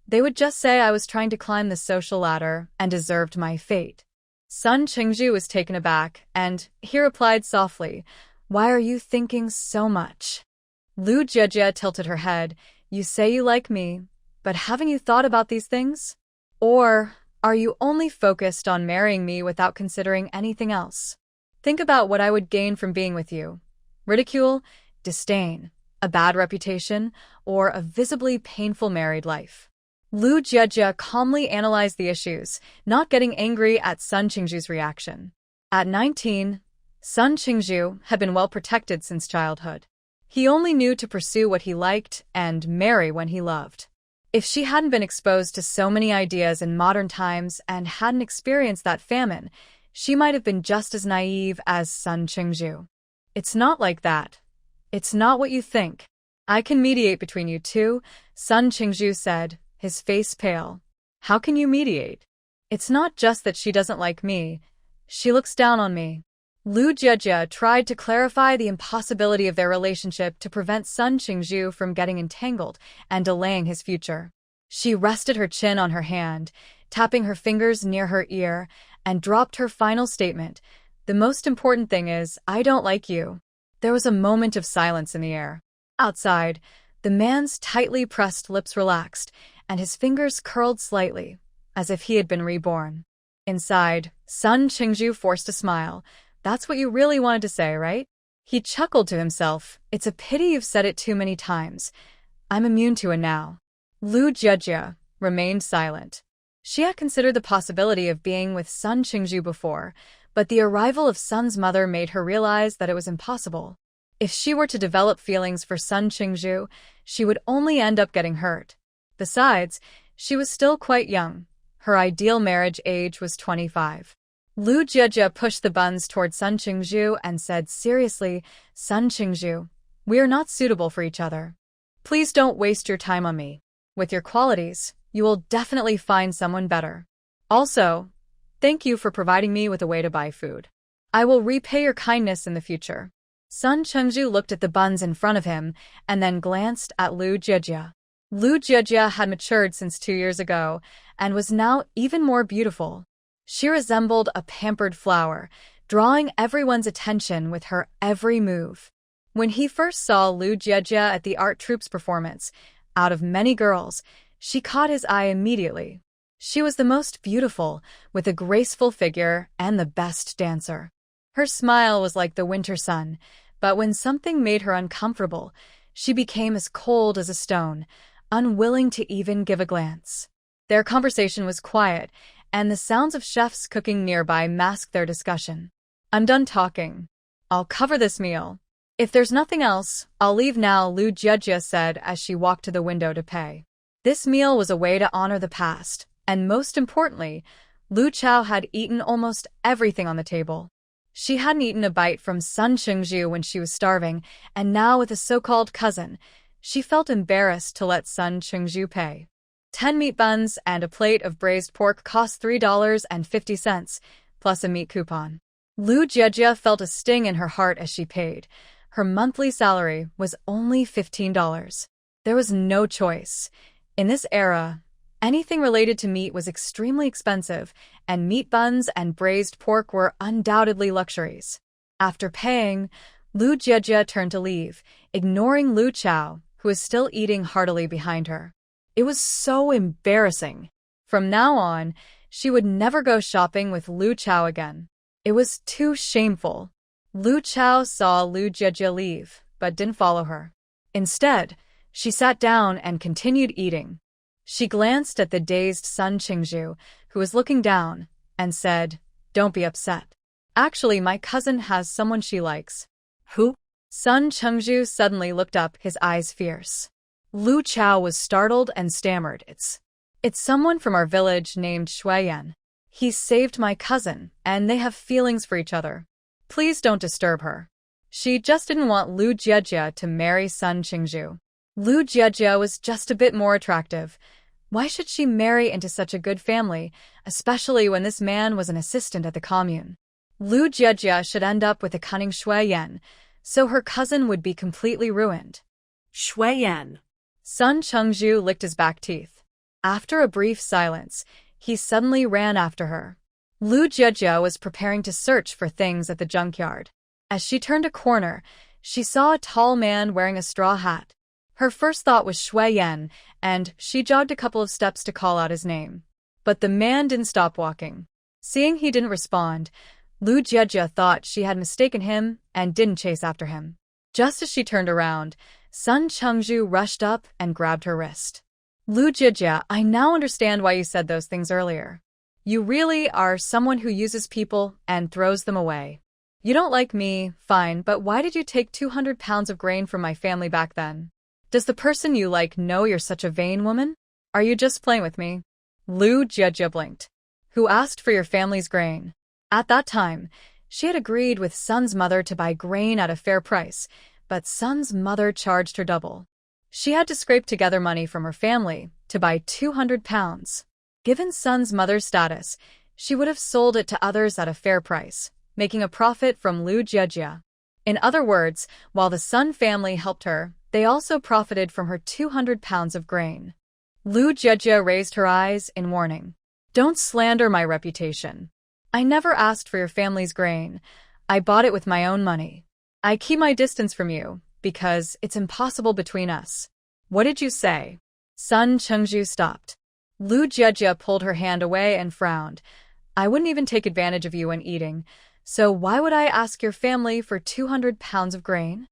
They would just say I was trying to climb the social ladder and deserved my fate. Sun Chengzhu was taken aback, and he replied softly, Why are you thinking so much? Lu Jiejie tilted her head. You say you like me, but haven't you thought about these things? Or are you only focused on marrying me without considering anything else? Think about what I would gain from being with you. Ridicule, disdain, a bad reputation, or a visibly painful married life. Lu Jiejie calmly analyzed the issues, not getting angry at Sun Qingzhu's reaction. At 19, Sun Qingzhu had been well protected since childhood. He only knew to pursue what he liked and marry when he loved. If she hadn't been exposed to so many ideas in modern times and hadn't experienced that famine, she might have been just as naive as Sun Qingzhu. It's not like that. It's not what you think. I can mediate between you two, Sun Qingzhu said, his face pale. How can you mediate? It's not just that she doesn't like me. She looks down on me. Lu Jiejie tried to clarify the impossibility of their relationship to prevent Sun Qingzhu from getting entangled and delaying his future. She rested her chin on her hand, tapping her fingers near her ear, and dropped her final statement. The most important thing is, I don't like you. There was a moment of silence in the air. Outside, the man's tightly pressed lips relaxed, and his fingers curled slightly, as if he had been reborn. Inside, Sun Qingzhu forced a smile. That's what you really wanted to say, right? He chuckled to himself. It's a pity you've said it too many times. I'm immune to it now. Lu Jiejie remained silent. She had considered the possibility of being with Sun Qingzhu before, but the arrival of Sun's mother made her realize that it was impossible. If she were to develop feelings for Sun Qingzhu, she would only end up getting hurt. Besides, she was still quite young. Her ideal marriage age was 25. Lu Jiejie pushed the buns toward Sun Qingzhu and said seriously, Sun Qingzhu, we are not suitable for each other. Please don't waste your time on me. With your qualities, you will definitely find someone better. Also, thank you for providing me with a way to buy food. I will repay your kindness in the future. Sun Qingzhu looked at the buns in front of him and then glanced at Lu Jiejie. Lu Jiejie had matured since 2 years ago and was now even more beautiful. She resembled a pampered flower, drawing everyone's attention with her every move. When he first saw Lu Jiejie at the art troupe's performance, out of many girls, she caught his eye immediately. She was the most beautiful, with a graceful figure and the best dancer. Her smile was like the winter sun, but when something made her uncomfortable, she became as cold as a stone, unwilling to even give a glance. Their conversation was quiet, and the sounds of chefs cooking nearby masked their discussion. I'm done talking. I'll cover this meal. If there's nothing else, I'll leave now, Lu Jiejie said as she walked to the window to pay. This meal was a way to honor the past, and most importantly, Lu Chao had eaten almost everything on the table. She hadn't eaten a bite from Sun Qingzhu when she was starving, and now with a so-called cousin, she felt embarrassed to let Sun Qingzhu pay. 10 meat buns and a plate of braised pork cost $3.50, plus a meat coupon. Lu Jiejie felt a sting in her heart as she paid. Her monthly salary was only $15. There was no choice. In this era, anything related to meat was extremely expensive, and meat buns and braised pork were undoubtedly luxuries. After paying, Lu Jiejie turned to leave, ignoring Lu Chao, who was still eating heartily behind her. It was so embarrassing. From now on, she would never go shopping with Lu Chao again. It was too shameful. Lu Chao saw Lu Jiejie leave, but didn't follow her. Instead, she sat down and continued eating. She glanced at the dazed Sun Qingzhu, who was looking down, and said, Don't be upset. Actually, my cousin has someone she likes.
Who?
Sun Qingzhu suddenly looked up, his eyes fierce. Lu Chao was startled and stammered, It's someone from our village named Shu Yan. He saved my cousin, and they have feelings for each other. Please don't disturb her. She just didn't want Lu Jiejie to marry Sun Qingzhu. Lu Jiejie was just a bit more attractive. Why should she marry into such a good family, especially when this man was an assistant at the commune? Lu Jiejie should end up with a cunning Shu Yan, so her cousin would be completely ruined.
Shu Yan.
Sun Qingzhu licked his back teeth. After a brief silence, he suddenly ran after her. Lu Jiejie was preparing to search for things at the junkyard. As she turned a corner, she saw a tall man wearing a straw hat. Her first thought was Shu Yan, and she jogged a couple of steps to call out his name. But the man didn't stop walking. Seeing he didn't respond, Lu Jiejie thought she had mistaken him and didn't chase after him. Just as she turned around, Sun Chengju rushed up and grabbed her wrist. Lu Jijia, I now understand why you said those things earlier. You really are someone who uses people and throws them away. You don't like me, fine, but why did you take 200 pounds of grain from my family back then? Does the person you like know you're such a vain woman? Are you just playing with me? Lu Jijia blinked. Who asked for your family's grain? At that time, she had agreed with Sun's mother to buy grain at a fair price, but Sun's mother charged her double. She had to scrape together money from her family to buy 200 pounds. Given Sun's mother's status, she would have sold it to others at a fair price, making a profit from Lu Jijia. In other words, while the Sun family helped her, they also profited from her 200 pounds of grain. Lu Jijia raised her eyes in warning. Don't slander my reputation. I never asked for your family's grain. I bought it with my own money. I keep my distance from you, because it's impossible between us. What did you say? Sun Chengju stopped. Lu Jijia pulled her hand away and frowned. I wouldn't even take advantage of you when eating, so why would I ask your family for 200 pounds of grain?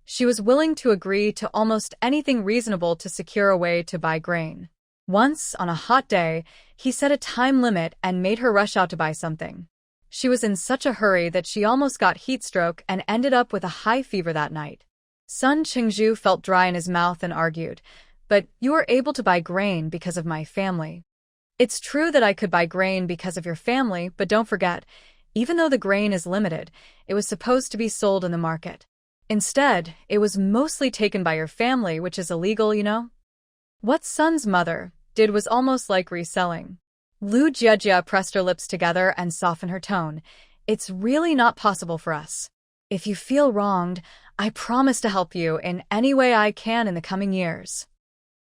She was willing to agree to almost anything reasonable to secure a way to buy grain. Once, on a hot day, he set a time limit and made her rush out to buy something. She was in such a hurry that she almost got heat stroke and ended up with a high fever that night. Sun Chengju felt dry in his mouth and argued, but you were able to buy grain because of my family. It's true that I could buy grain because of your family, but don't forget, even though the grain is limited, it was supposed to be sold in the market. Instead, it was mostly taken by your family, which is illegal, you know? What Sun's mother did was almost like reselling. Lu Jijia pressed her lips together and softened her tone. It's really not possible for us. If you feel wronged, I promise to help you in any way I can in the coming years.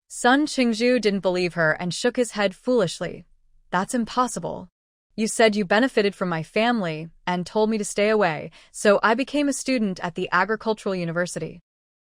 Sun Chengju didn't believe her and shook his head foolishly. That's impossible. You said you benefited from my family and told me to stay away, so I became a student at the agricultural university.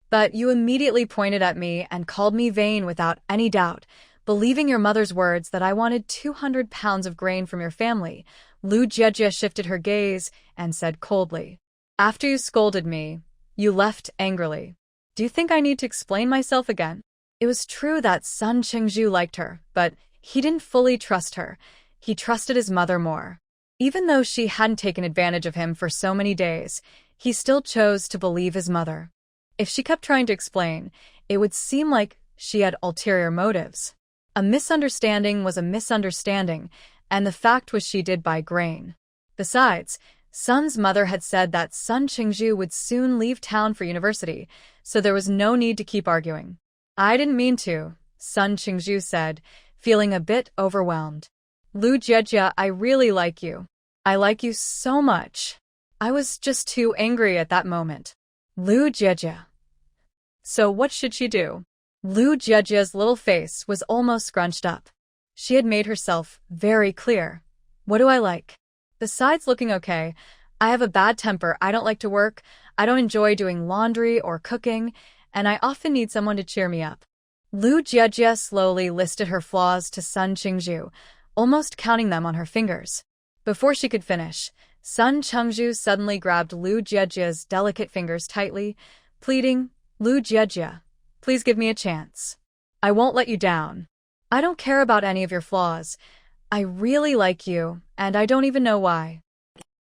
But you immediately pointed at me and called me vain without any doubt, believing your mother's words that I wanted 200 pounds of grain from your family. Lu Jijia shifted her gaze and said coldly, after you scolded me, you left angrily. Do you think I need to explain myself again? It was true that Sun Chengju liked her, but he didn't fully trust her. He trusted his mother more. Even though she hadn't taken advantage of him for so many days, he still chose to believe his mother. If she kept trying to explain, it would seem like she had ulterior motives. A misunderstanding was a misunderstanding, and the fact was she did buy grain. Besides, Sun's mother had said that Sun Chengju would soon leave town for university, so there was no need to keep arguing. I didn't mean to, Sun Chengju said, feeling a bit overwhelmed. Lu Jijia, I really like you. I like you so much. I was just too angry at that moment. Lu Jijia. So what should she do? Lu Jijia's little face was almost scrunched up. She had made herself very clear. What do I like? Besides looking okay, I have a bad temper, I don't like to work, I don't enjoy doing laundry or cooking, and I often need someone to cheer me up. Lu Jijia slowly listed her flaws to Sun Chengju, almost counting them on her fingers. Before she could finish, Sun Chengju suddenly grabbed Lu Jijia's delicate fingers tightly, pleading, Lu Jijia, please give me a chance. I won't let you down. I don't care about any of your flaws. I really like you, and I don't even know why.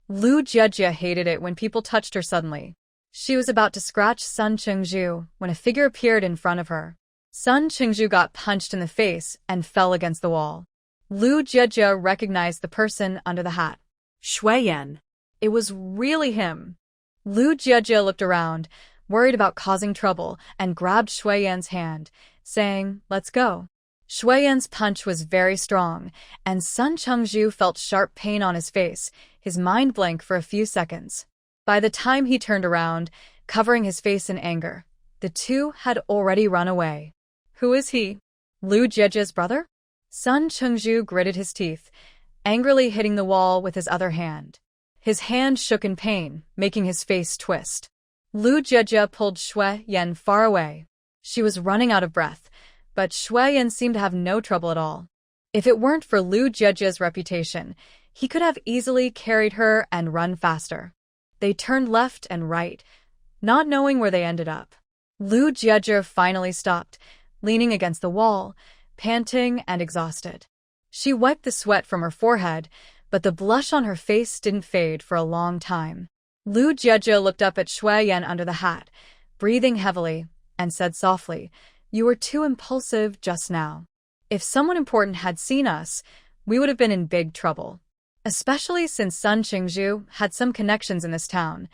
Lu Jijia hated it when people touched her suddenly. She was about to scratch Sun Chengju when a figure appeared in front of her. Sun Chengju got punched in the face and fell against the wall. Lu Jijia recognized the person under the hat.
Shu Yan.
It was really him. Lu Jijia looked around, worried about causing trouble, and grabbed Shu Yan's hand, saying, let's go. Shu Yan's punch was very strong, and Sun Chengju felt sharp pain on his face, his mind blank for a few seconds. By the time he turned around, covering his face in anger, the two had already run away. Who is he? Lu Jijia's brother? Sun Chengju gritted his teeth, angrily hitting the wall with his other hand. His hand shook in pain, making his face twist. Lu Jijia pulled Shu Yan far away. She was running out of breath, but Shu Yan seemed to have no trouble at all. If it weren't for Lu Jijia's reputation, he could have easily carried her and run faster. They turned left and right, not knowing where they ended up. Lu Jiejie finally stopped, leaning against the wall, panting and exhausted. She wiped the sweat from her forehead, but the blush on her face didn't fade for a long time. Lu Jiejie looked up at Shu Yan under the hat, breathing heavily, and said softly, "You were too impulsive just now. If someone important had seen us, we would have been in big trouble. Especially since Sun Qingzhu had some connections in this town.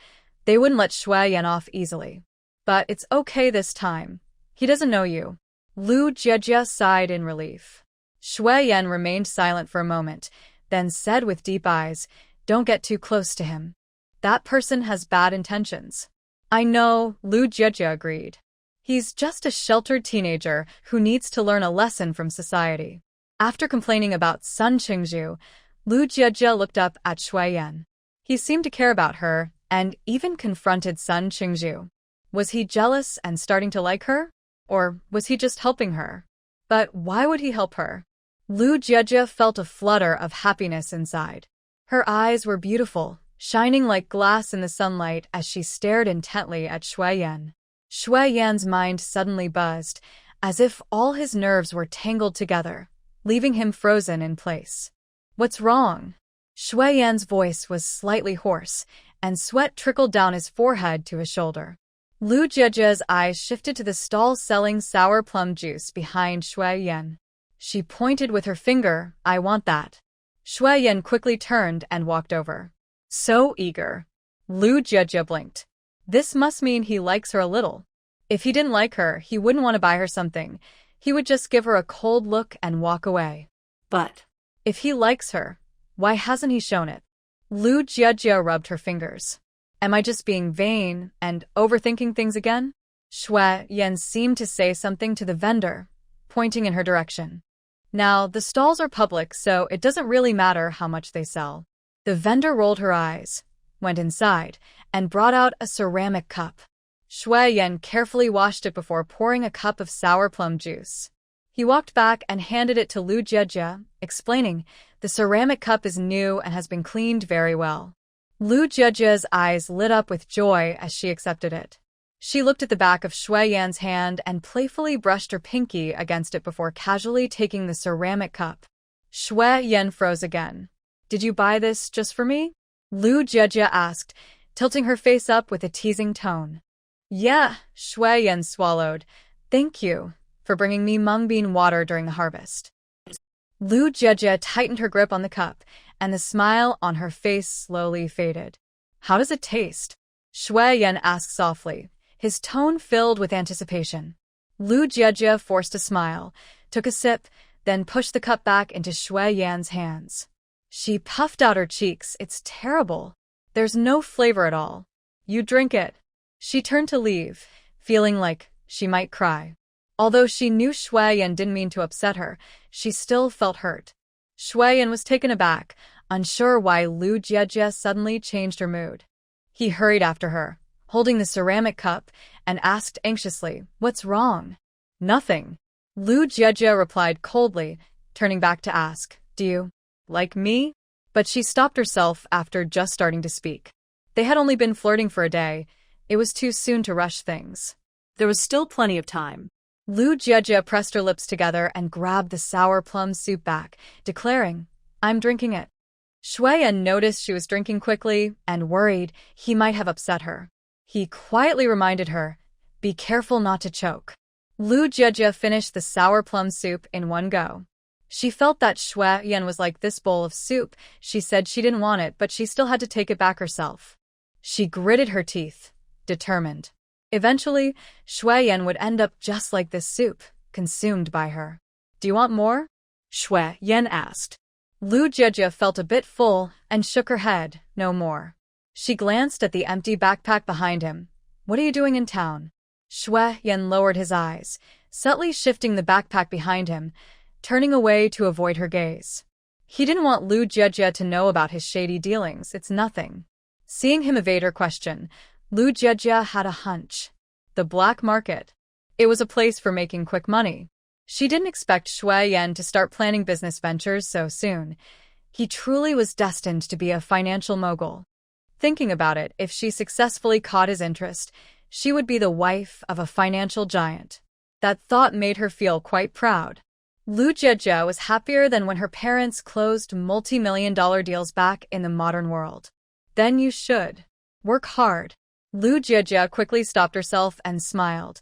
They wouldn't let Shu Yan off easily. But it's okay this time. He doesn't know you." Lu Jiejie sighed in relief. Shu Yan remained silent for a moment, then said with deep eyes, "Don't get too close to him. That person has bad intentions." "I know," Lu Jiejie agreed. "He's just a sheltered teenager who needs to learn a lesson from society." After complaining about Sun Qingzhu, Lu Jiejie looked up at Shu Yan. He seemed to care about her and even confronted Sun Qingzhu. Was he jealous and starting to like her? Or was he just helping her? But why would he help her? Lu Jiejie felt a flutter of happiness inside. Her eyes were beautiful, shining like glass in the sunlight as she stared intently at Shu Yan. Shu Yan's mind suddenly buzzed, as if all his nerves were tangled together, leaving him frozen in place. "What's wrong?" Shu Yan's voice was slightly hoarse, and sweat trickled down his forehead to his shoulder. Lu Jiejie's eyes shifted to the stall selling sour plum juice behind Shu Yan. She pointed with her finger, "I want that." Shu Yan quickly turned and walked over. So eager. Lu Jiejie blinked. This must mean he likes her a little. If he didn't like her, he wouldn't want to buy her something. He would just give her a cold look and walk away. But if he likes her, why hasn't he shown it? Lu Jiejie rubbed her fingers. Am I just being vain and overthinking things again? Shu Yan seemed to say something to the vendor, pointing in her direction. Now, the stalls are public, so it doesn't really matter how much they sell. The vendor rolled her eyes, went inside, and brought out a ceramic cup. Shu Yan carefully washed it before pouring a cup of sour plum juice. He walked back and handed it to Lu Jiejie, explaining, "The ceramic cup is new and has been cleaned very well." Lu Jiejie's eyes lit up with joy as she accepted it. She looked at the back of Shu Yan's hand and playfully brushed her pinky against it before casually taking the ceramic cup. Shu Yan froze again. "Did you buy this just for me?" Lu Jiejie asked, tilting her face up with a teasing tone. "Yeah," Shu Yan swallowed. "Thank you for bringing me mung bean water during the harvest." Lu Jiejie tightened her grip on the cup, and the smile on her face slowly faded. "How does it taste?" Shu Yan asked softly, his tone filled with anticipation. Lu Jiejie forced a smile, took a sip, then pushed the cup back into Shu Yan's hands. She puffed out her cheeks. "It's terrible. There's no flavor at all. You drink it." She turned to leave, feeling like she might cry. Although she knew Shu Yan didn't mean to upset her, she still felt hurt. Shu Yan was taken aback, unsure why Lu Jiejie suddenly changed her mood. He hurried after her, holding the ceramic cup, and asked anxiously, "What's wrong?" "Nothing." Lu Jiejie replied coldly, turning back to ask, "Do you like me?" But she stopped herself after just starting to speak. They had only been flirting for a day. It was too soon to rush things.
There was still plenty of time.
Lu Jiejie pressed her lips together and grabbed the sour plum soup back, declaring, "I'm drinking it." Shu Yan noticed she was drinking quickly and worried he might have upset her. He quietly reminded her, "Be careful not to choke." Lu Jiejie finished the sour plum soup in one go. She felt that Shu Yan was like this bowl of soup. She said she didn't want it, but she still had to take it back herself. She gritted her teeth, determined. Eventually, Shu Yan would end up just like this soup, consumed by her. "Do you want more?" Shu Yan asked. Lu Jiejie felt a bit full and shook her head, "No more." She glanced at the empty backpack behind him. "What are you doing in town?" Shu Yan lowered his eyes, subtly shifting the backpack behind him, turning away to avoid her gaze. He didn't want Lu Jiejie to know about his shady dealings. It's nothing. Seeing him evade her question, Lu Jiejie had a hunch. The black market. It was a place for making quick money. She didn't expect Shu Yan to start planning business ventures so soon. He truly was destined to be a financial mogul. Thinking about it, if she successfully caught his interest, She would be the wife of a financial giant. That thought made her feel quite proud. Lu Jiejie was happier than when her parents closed multi-million-dollar deals back in the modern world. Then you should work hard. Lu Jiejie quickly stopped herself and smiled.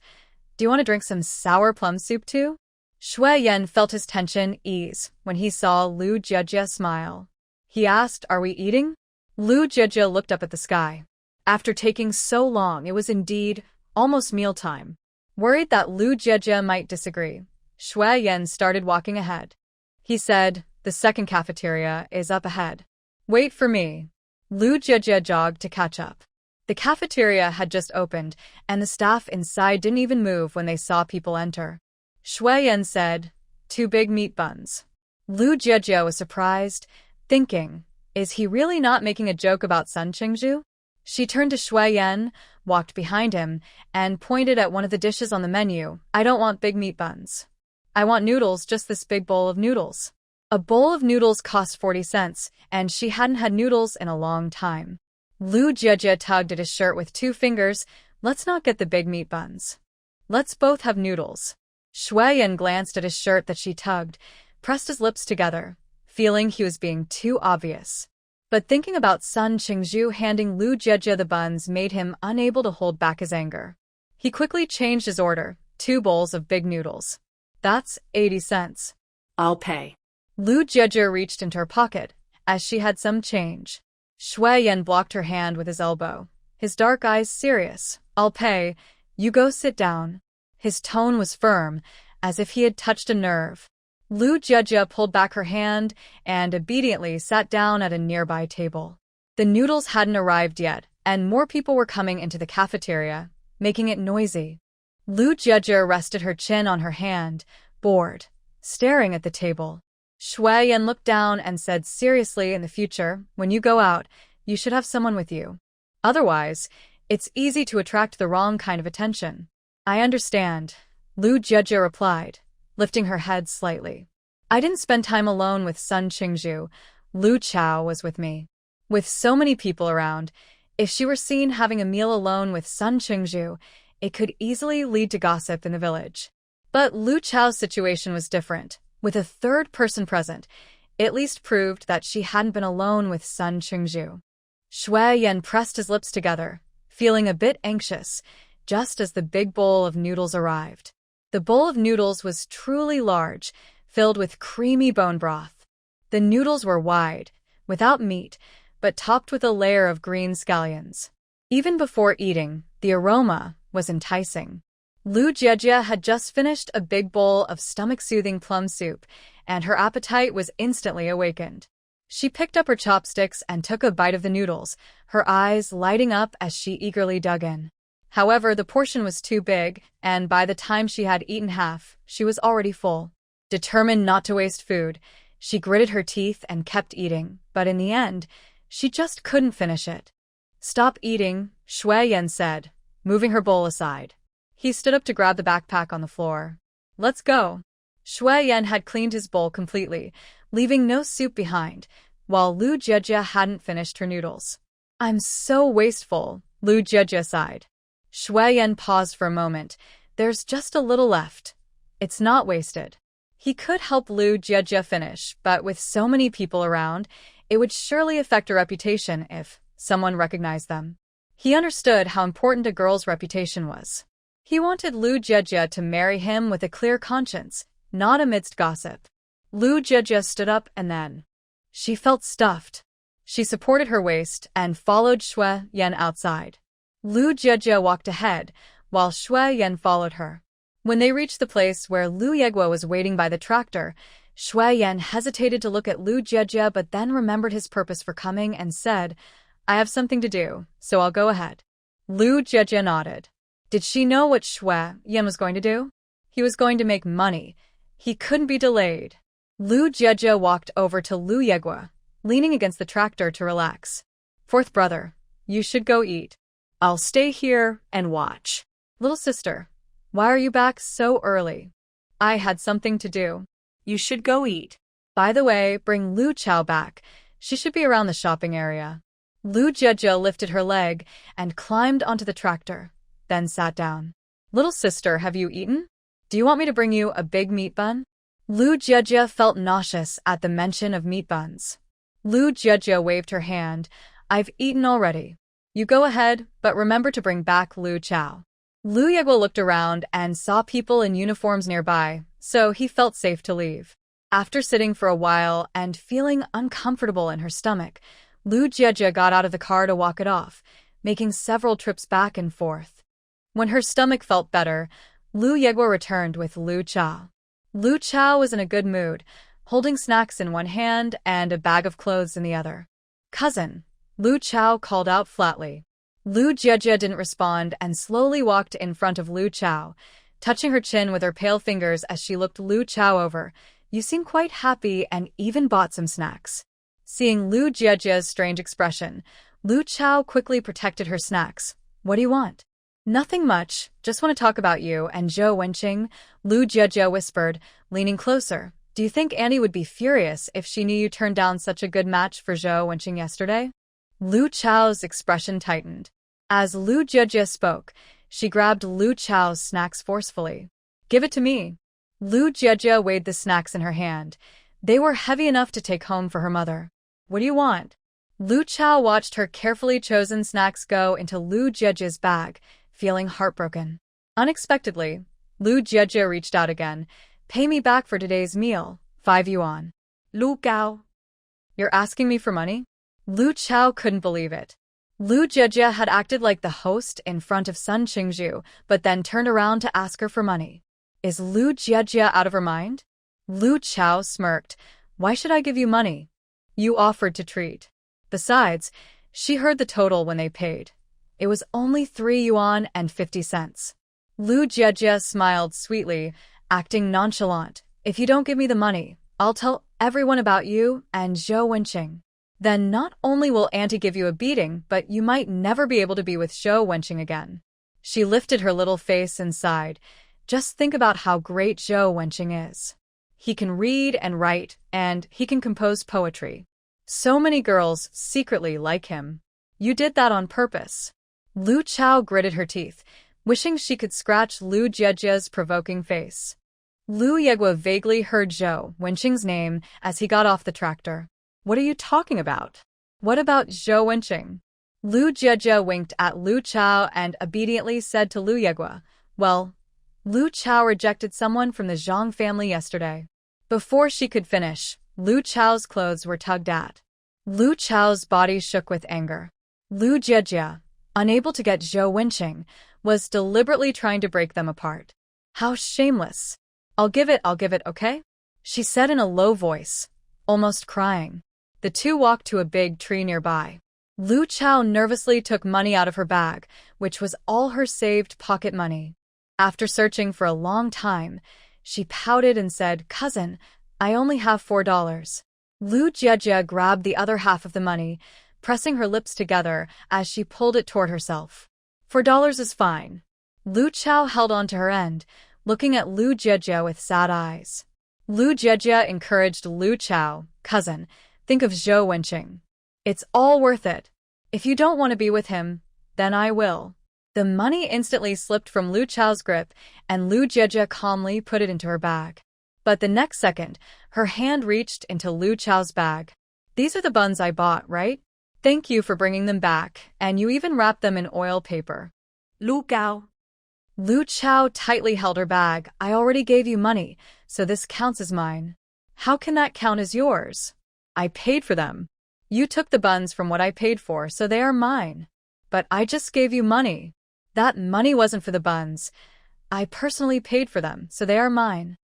Do you want to drink some sour plum soup too? Shu Yan felt his tension ease when he saw Lu Jiejie smile. He asked, are we eating? Lu Jiejie looked up at the sky. After taking so long, it was indeed almost mealtime. Worried that Lu Jiejie might disagree, Shu Yan started walking ahead. He said, the second cafeteria is up ahead. Wait for me. Lu Jiejie jogged to catch up. The cafeteria had just opened, and the staff inside didn't even move when they saw people enter. Shu Yan said, 2 big meat buns. Lu Jiejie was surprised, thinking, is he really not making a joke about Sun Qingzhu? She turned to Shu Yan, walked behind him, and pointed at one of the dishes on the menu. I don't want big meat buns. I want noodles, just this big bowl of noodles. A bowl of noodles cost 40 cents, and she hadn't had noodles in a long time. Lu Jiejie tugged at his shirt with 2 fingers. Let's not get the big meat buns. Let's both have noodles. Shu Yan glanced at his shirt that she tugged, pressed his lips together, feeling he was being too obvious. But thinking about Sun Qingzhu handing Lu Jiejie the buns made him unable to hold back his anger. He quickly changed his order, 2 bowls of big noodles. That's 80 cents.
I'll pay.
Lu Jiejie reached into her pocket, as she had some change. Shu Yan blocked her hand with his elbow, his dark eyes serious. I'll pay. You go sit down. His tone was firm, as if he had touched a nerve. Lu Jiejie pulled back her hand and obediently sat down at a nearby table. The noodles hadn't arrived yet, and more people were coming into the cafeteria, making it noisy. Lu Jiejie rested her chin on her hand, bored, staring at the table. Shu Yan looked down and said seriously, in the future, when you go out, you should have someone with you. Otherwise, it's easy to attract the wrong kind of attention. I understand, Lu Jiejie replied, lifting her head slightly. I didn't spend time alone with Sun Qingzhu. Lu Chao was with me. With so many people around, if she were seen having a meal alone with Sun Qingzhu, it could easily lead to gossip in the village. But Lu Chao's situation was different. With a third person present, it at least proved that she hadn't been alone with Sun Qingzhu. Shu Yan pressed his lips together, feeling a bit anxious, just as the big bowl of noodles arrived. The bowl of noodles was truly large, filled with creamy bone broth. The noodles were wide, without meat, but topped with a layer of green scallions. Even before eating, the aroma was enticing. Lu Jiejie had just finished a big bowl of stomach-soothing plum soup, and her appetite was instantly awakened. She picked up her chopsticks and took a bite of the noodles, her eyes lighting up as she eagerly dug in. However, the portion was too big, and by the time she had eaten half, she was already full. Determined not to waste food, she gritted her teeth and kept eating, but in the end, she just couldn't finish it. Stop eating, Shu Yan said, moving her bowl aside. He stood up to grab the backpack on the floor. Let's go. Shu Yan had cleaned his bowl completely, leaving no soup behind, while Lu Jiejie hadn't finished her noodles. I'm so wasteful, Lu Jiejie sighed. Shu Yan paused for a moment. There's just a little left. It's not wasted. He could help Lu Jiejie finish, but with so many people around, it would surely affect her reputation if someone recognized them. He understood how important a girl's reputation was. He wanted Lu Jiejie to marry him with a clear conscience, not amidst gossip. Lu Jiejie stood up and then. She felt stuffed. She supported her waist and followed Shu Yan outside. Lu Jiejie walked ahead, while Shu Yan followed her. When they reached the place where Lu Jiejie was waiting by the tractor, Shu Yan hesitated to look at Lu Jiejie but then remembered his purpose for coming and said, I have something to do, so I'll go ahead. Lu Jiejie nodded. Did she know what Shu Yan was going to do? He was going to make money. He couldn't be delayed. Lu Jiejie walked over to Lu Jiejie, leaning against the tractor to relax. Fourth brother, you should go eat. I'll stay here and watch. Little sister, why are you back so early? I had something to do.
You should go eat.
By the way, bring Lu Chao back. She should be around the shopping area. Lu Jiejie lifted her leg and climbed onto the tractor, then sat down. Little sister, have you eaten? Do you want me to bring you a big meat bun? Lu Jiejie felt nauseous at the mention of meat buns. Lu Jiejie waved her hand. I've eaten already. You go ahead, but remember to bring back Lu Chao. Lu Yegua looked around and saw people in uniforms nearby, so he felt safe to leave. After sitting for a while and feeling uncomfortable in her stomach, Lu Jiejie got out of the car to walk it off, making several trips back and forth. When her stomach felt better, Lu Yegua returned with Lu Chao. Lu Chao was in a good mood, holding snacks in one hand and a bag of clothes in the other. Cousin, Lu Chao called out flatly. Lu Jiejie didn't respond and slowly walked in front of Lu Chao, touching her chin with her pale fingers as she looked Lu Chao over. You seem quite happy and even bought some snacks. Seeing Lu Jiejie's strange expression, Lu Chao quickly protected her snacks. What do you want? Nothing much, just want to talk about you and Zhou Wenqing, Lu Jiejie whispered, leaning closer. Do you think Annie would be furious if she knew you turned down such a good match for Zhou Wenqing yesterday? Lu Chao's expression tightened. As Lu Jiejie spoke, she grabbed Lu Chao's snacks forcefully. Give it to me. Lu Jiejie weighed the snacks in her hand. They were heavy enough to take home for her mother. What do you want? Lu Chao watched her carefully chosen snacks go into Lu Jiejie's bag, feeling heartbroken. Unexpectedly, Lu Jiejie reached out again. Pay me back for today's meal, 5 yuan. Lu Gao. You're asking me for money? Lu Chao couldn't believe it. Lu Jiejie had acted like the host in front of Sun Qingzhu, but then turned around to ask her for money. Is Lu Jiejie out of her mind? Lu Chao smirked. Why should I give you money? You offered to treat. Besides, she heard the total when they paid. It was only 3 yuan and 50 cents. Lu Jiejie smiled sweetly, acting nonchalant. If you don't give me the money, I'll tell everyone about you and Zhou Wenqing. Then not only will Auntie give you a beating, but you might never be able to be with Zhou Wenqing again. She lifted her little face and sighed. Just think about how great Zhou Wenqing is. He can read and write, and he can compose poetry. So many girls secretly like him. You did that on purpose. Lu Chao gritted her teeth, wishing she could scratch Lu Jiejie's provoking face. Lu Yegua vaguely heard Zhou Wenqing's name as he got off the tractor. What are you talking about? What about Zhou Wenqing? Lu Jiejie winked at Lu Chao and obediently said to Lu Yegua, well, Lu Chao rejected someone from the Zhang family yesterday. Before she could finish, Lu Chao's clothes were tugged at. Lu Chao's body shook with anger. Lu Jiejie, unable to get Zhou Wenqing, was deliberately trying to break them apart. How shameless. I'll give it, okay? She said in a low voice, almost crying. The two walked to a big tree nearby. Lu Chao nervously took money out of her bag, which was all her saved pocket money. After searching for a long time, she pouted and said, Cousin, I only have $4. Lu Jiejie grabbed the other half of the money, pressing her lips together as she pulled it toward herself. $4 is fine. Lu Chao held on to her end, looking at Lu Jiejie with sad eyes. Lu Jiejie encouraged Lu Chao, Cousin, think of Zhou Wenqing. It's all worth it. If you don't want to be with him, then I will. The money instantly slipped from Lu Chao's grip, and Lu Jiejie calmly put it into her bag. But the next second, her hand reached into Lu Chao's bag. These are the buns I bought, right? Thank you for bringing them back, and you even wrapped them in oil paper.
Lu Gao.
Lu Chao tightly held her bag. I already gave you money, so this counts as mine. How can that count as yours? I paid for them. You took the buns from what I paid for, so they are mine. But I just gave you money. That money wasn't for the buns. I personally paid for them, so they are mine.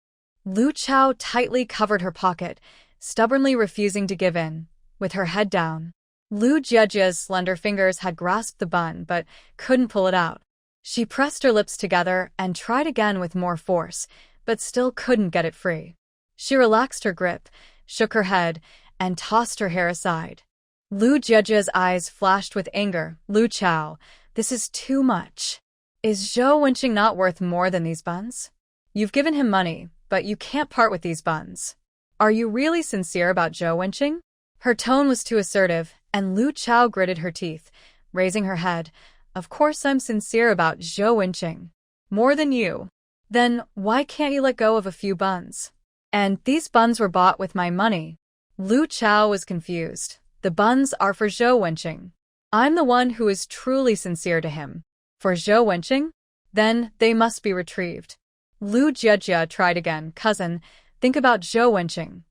Lu Chao tightly covered her pocket, stubbornly refusing to give in, with her head down. Lu Jiejie's slender fingers had grasped the bun but couldn't pull it out. She pressed her lips together and tried again with more force, but still couldn't get it free. She relaxed her grip, shook her head, and tossed her hair aside. Lu Jiejie's eyes flashed with anger. Lu Chao, this is too much. Is Zhou Wenqing not worth more than these buns? You've given him money, but you can't part with these buns. Are you really sincere about Zhou Wenqing? Her tone was too assertive, and Lu Chao gritted her teeth, raising her head. Of course I'm sincere about Zhou Wenqing. More than you. Then why can't you let go of a few buns? And these buns were bought with my money. Lu Chao was confused. The buns are for Zhou Wenqing. I'm the one who is truly sincere to him. For Zhou Wenqing? Then they must be retrieved. Lu Jiejie tried again. Cousin, think about Zhou Wenqing.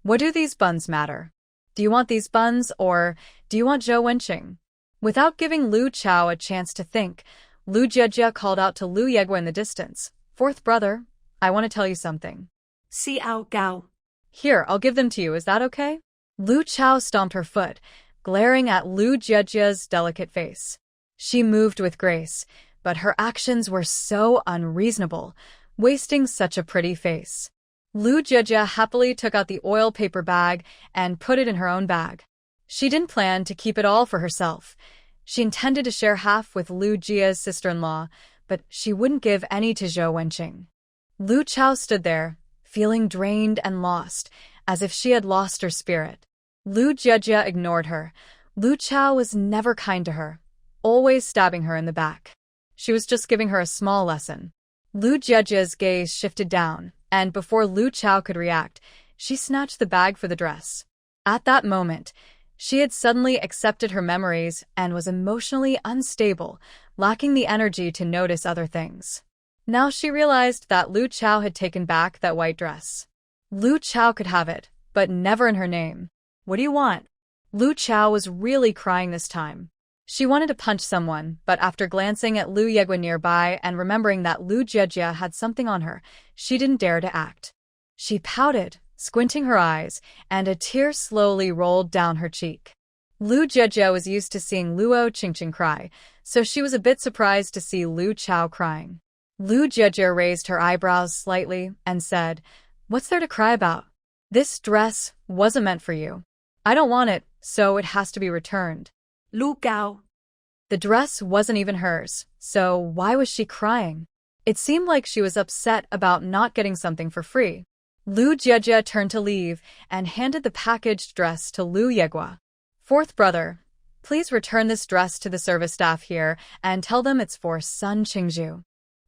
What do these buns matter? Do you want these buns or do you want Zhou Wenqing? Without giving Lu Chao a chance to think, Lu Jiejie called out to Lu Yegua in the distance. Fourth brother, I want to tell you something.
Xiao Gao.
Here, I'll give them to you, is that okay? Lu Chao stomped her foot, glaring at Lu Jiejie's delicate face. She moved with grace, but her actions were so unreasonable, wasting such a pretty face. Lu Jiejie happily took out the oil paper bag and put it in her own bag. She didn't plan to keep it all for herself. She intended to share half with Lu Jia's sister-in-law, but she wouldn't give any to Zhou Wenqing. Lu Chao stood there, feeling drained and lost, as if she had lost her spirit. Lu Jiejie ignored her. Lu Chao was never kind to her, always stabbing her in the back. She was just giving her a small lesson. Lu Jiejie's gaze shifted down, and before Lu Chao could react, she snatched the bag for the dress. At that moment, she had suddenly accepted her memories and was emotionally unstable, lacking the energy to notice other things. Now she realized that Lu Chao had taken back that white dress. Lu Chao could have it, but never in her name. What do you want? Lu Chao was really crying this time. She wanted to punch someone, but after glancing at Lu Yegua nearby and remembering that Lu Jiejie had something on her, she didn't dare to act. She pouted, squinting her eyes, and a tear slowly rolled down her cheek. Lu Jiejie was used to seeing Luo Qingqing cry, so she was a bit surprised to see Lu Chao crying. Lu Jiejie raised her eyebrows slightly and said, "What's there to cry about? This dress wasn't meant for you. I don't want it, so it has to be returned."
Lu Gao.
The dress wasn't even hers, so why was she crying? It seemed like she was upset about not getting something for free. Lu Jiejie turned to leave and handed the packaged dress to Lu Yegua. Fourth brother, please return this dress to the service staff here and tell them it's for Sun Qingzhu.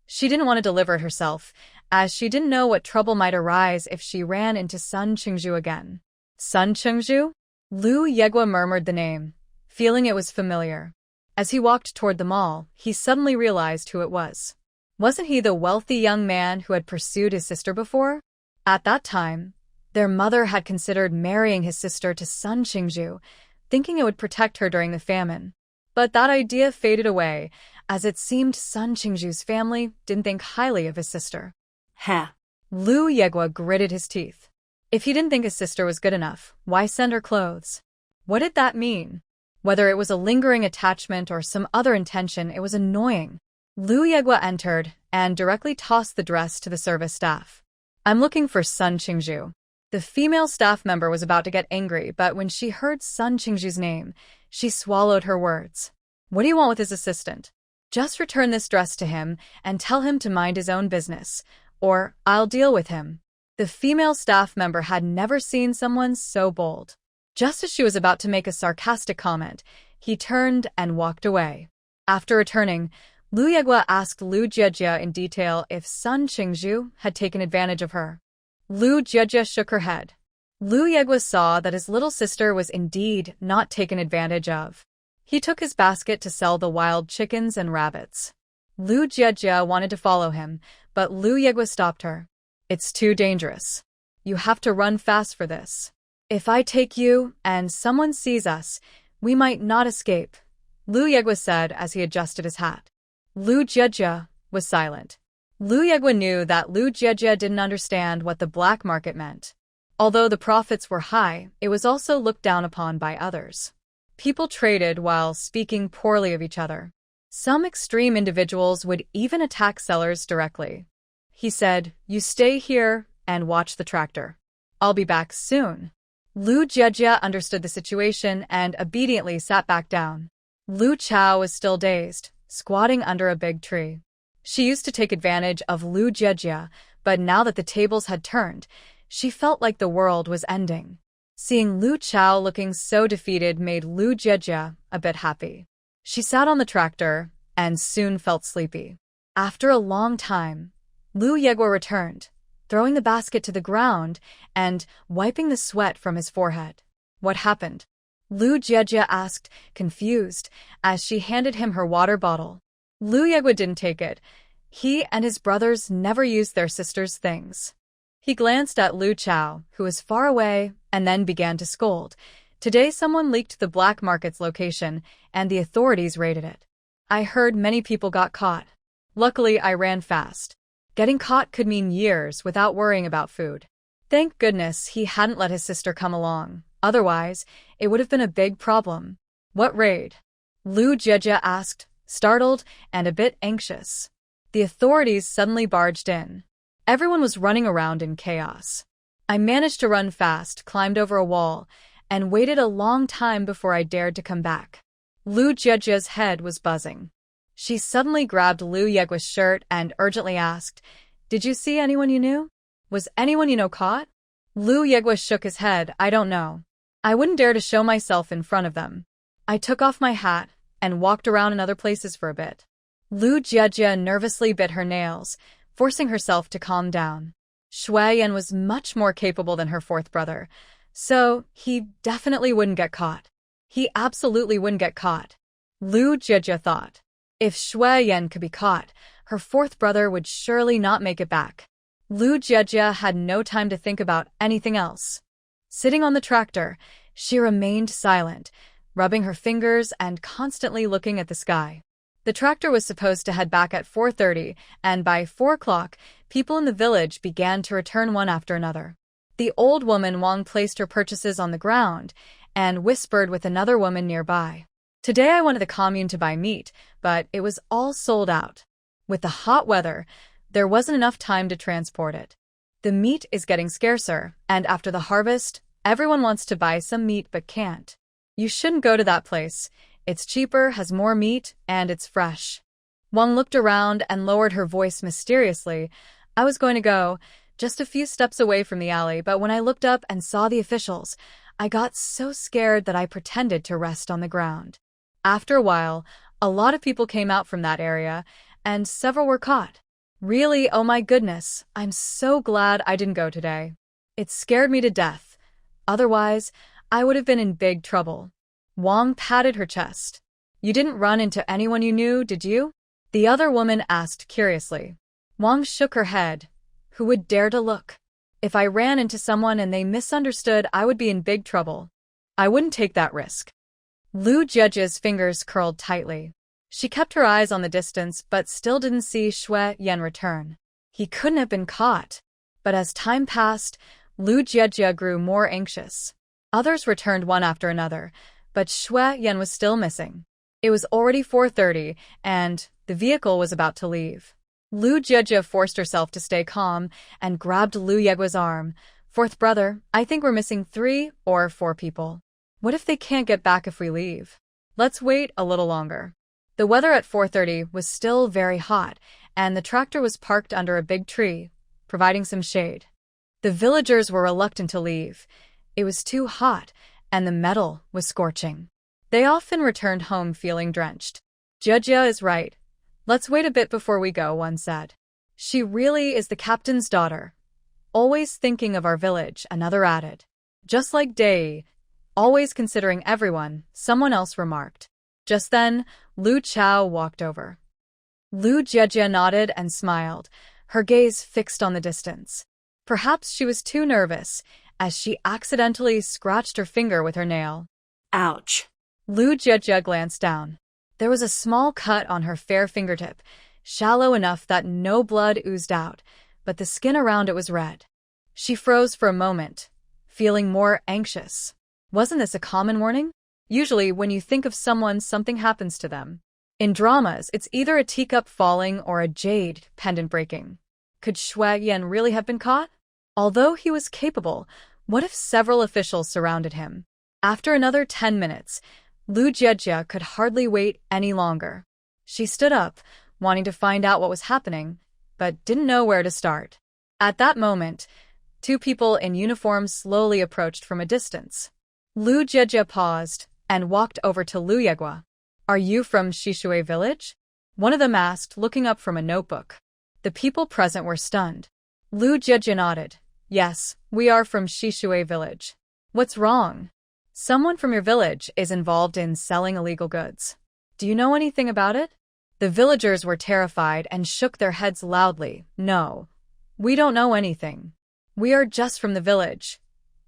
She didn't want to deliver it herself, as she didn't know what trouble might arise if she ran into Sun Qingzhu again. Sun Qingzhu? Lu Yegua murmured the name, feeling it was familiar. As he walked toward the mall, he suddenly realized who it was. Wasn't he the wealthy young man who had pursued his sister before? At that time, their mother had considered marrying his sister to Sun Qingzhu, thinking it would protect her during the famine. But that idea faded away, as it seemed Sun Qingzhu's family didn't think highly of his sister.
Ha.
Lu Yegua gritted his teeth. If he didn't think his sister was good enough, why send her clothes? What did that mean? Whether it was a lingering attachment or some other intention, it was annoying. Lu Yegua entered and directly tossed the dress to the service staff. "I'm looking for Sun Qingzhu." The female staff member was about to get angry, but when she heard Sun Qingzhu's name, she swallowed her words. "What do you want with his assistant? Just return this dress to him and tell him to mind his own business, or I'll deal with him." The female staff member had never seen someone so bold. Just as she was about to make a sarcastic comment, he turned and walked away. After returning, Lu Yegua asked Lu Jiejie in detail if Sun Qingzhu had taken advantage of her. Lu Jiejie shook her head. Lu Yegua saw that his little sister was indeed not taken advantage of. He took his basket to sell the wild chickens and rabbits. Lu Jiejie wanted to follow him, but Lu Yegua stopped her. "It's too dangerous. You have to run fast for this. If I take you and someone sees us, we might not escape," Lu Yegua said as he adjusted his hat. Lu Jiejie was silent. Lu Yegua knew that Lu Jiejie didn't understand what the black market meant. Although the profits were high, it was also looked down upon by others. People traded while speaking poorly of each other. Some extreme individuals would even attack sellers directly. He said, "You stay here and watch the tractor. I'll be back soon." Lu Jiejie understood the situation and obediently sat back down. Lu Chao was still dazed, squatting under a big tree. She used to take advantage of Lu Jiejie, but now that the tables had turned, she felt like the world was ending. Seeing Lu Chao looking so defeated made Lu Jiejie a bit happy. She sat on the tractor and soon felt sleepy. After a long time, Lu Yegua returned, throwing the basket to the ground and wiping the sweat from his forehead. What happened? Lu Jiejie asked, confused, as she handed him her water bottle. Lu Yegua didn't take it. He and his brothers never used their sister's things. He glanced at Lu Chao, who was far away, and then began to scold. Today someone leaked the black market's location, and the authorities raided it. I heard many people got caught. Luckily, I ran fast. Getting caught could mean years without worrying about food. Thank goodness he hadn't let his sister come along. Otherwise, it would have been a big problem. What raid? Lu Jiejie asked, startled and a bit anxious. The authorities suddenly barged in. Everyone was running around in chaos. I managed to run fast, climbed over a wall, and waited a long time before I dared to come back. Lu Jiejie's head was buzzing. She suddenly grabbed Lu Yegua's shirt and urgently asked, "Did you see anyone you knew? Was anyone you know caught?" Lu Yegua shook his head. "I don't know. I wouldn't dare to show myself in front of them." I took off my hat and walked around in other places for a bit. Lu Jiejie nervously bit her nails, forcing herself to calm down. Shu Yan was much more capable than her fourth brother, so he definitely wouldn't get caught. He absolutely wouldn't get caught. Lu Jiejie thought. If Shu Yan could be caught, her fourth brother would surely not make it back. Lu Jiejie had no time to think about anything else. Sitting on the tractor, she remained silent, rubbing her fingers and constantly looking at the sky. The tractor was supposed to head back at 4:30, and by 4 o'clock, people in the village began to return one after another. The old woman Wang placed her purchases on the ground and whispered with another woman nearby. Today I went to the commune to buy meat, but it was all sold out. With the hot weather, there wasn't enough time to transport it. The meat is getting scarcer, and after the harvest, everyone wants to buy some meat but can't. You shouldn't go to that place. It's cheaper, has more meat, and it's fresh. Wang looked around and lowered her voice mysteriously. I was going to go, just a few steps away from the alley, but when I looked up and saw the officials, I got so scared that I pretended to rest on the ground. After a while, a lot of people came out from that area, and several were caught. Really, oh my goodness, I'm so glad I didn't go today. It scared me to death. Otherwise, I would have been in big trouble. Wang patted her chest. You didn't run into anyone you knew, did you? The other woman asked curiously. Wang shook her head. Who would dare to look? If I ran into someone and they misunderstood, I would be in big trouble. I wouldn't take that risk. Lu Jiejie's fingers curled tightly. She kept her eyes on the distance but still didn't see Shu Yan return. He couldn't have been caught. But as time passed, Lu Jiejie grew more anxious. Others returned one after another, but Shu Yan was still missing. It was already 4:30, and the vehicle was about to leave. Lu Jiejie forced herself to stay calm and grabbed Lu Yegua's arm. Fourth brother, I think we're missing 3 or 4 people. What if they can't get back if we leave? Let's wait a little longer. The weather at 4:30 was still very hot, and the tractor was parked under a big tree, providing some shade. The villagers were reluctant to leave. It was too hot, and the metal was scorching. They often returned home feeling drenched. Jiejie is right. Let's wait a bit before we go, one said. She really is the captain's daughter. Always thinking of our village, another added. Just like Dei, always considering everyone, someone else remarked. Just then, Lu Chao walked over. Lu Jiejie nodded and smiled, her gaze fixed on the distance. Perhaps she was too nervous, as she accidentally scratched her finger with her nail.
Ouch.
Lu Jiejie glanced down. There was a small cut on her fair fingertip, shallow enough that no blood oozed out, but the skin around it was red. She froze for a moment, feeling more anxious. Wasn't this a common warning? Usually, when you think of someone, something happens to them. In dramas, it's either a teacup falling or a jade pendant breaking. Could Shu Yan really have been caught? Although he was capable, what if several officials surrounded him? After another 10 minutes, Lu Jiejie could hardly wait any longer. She stood up, wanting to find out what was happening, but didn't know where to start. At that moment, 2 people in uniform slowly approached from a distance. Lu Jiejie paused and walked over to Lu Yegua. Are you from Shishui village? one of them asked, looking up from a notebook. The people present were stunned. Lu Jejia nodded. Yes, we are from Shishui village. What's wrong? Someone from your village is involved in selling illegal goods. Do you know anything about it? The villagers were terrified and shook their heads loudly. No, we don't know anything. We are just from the village.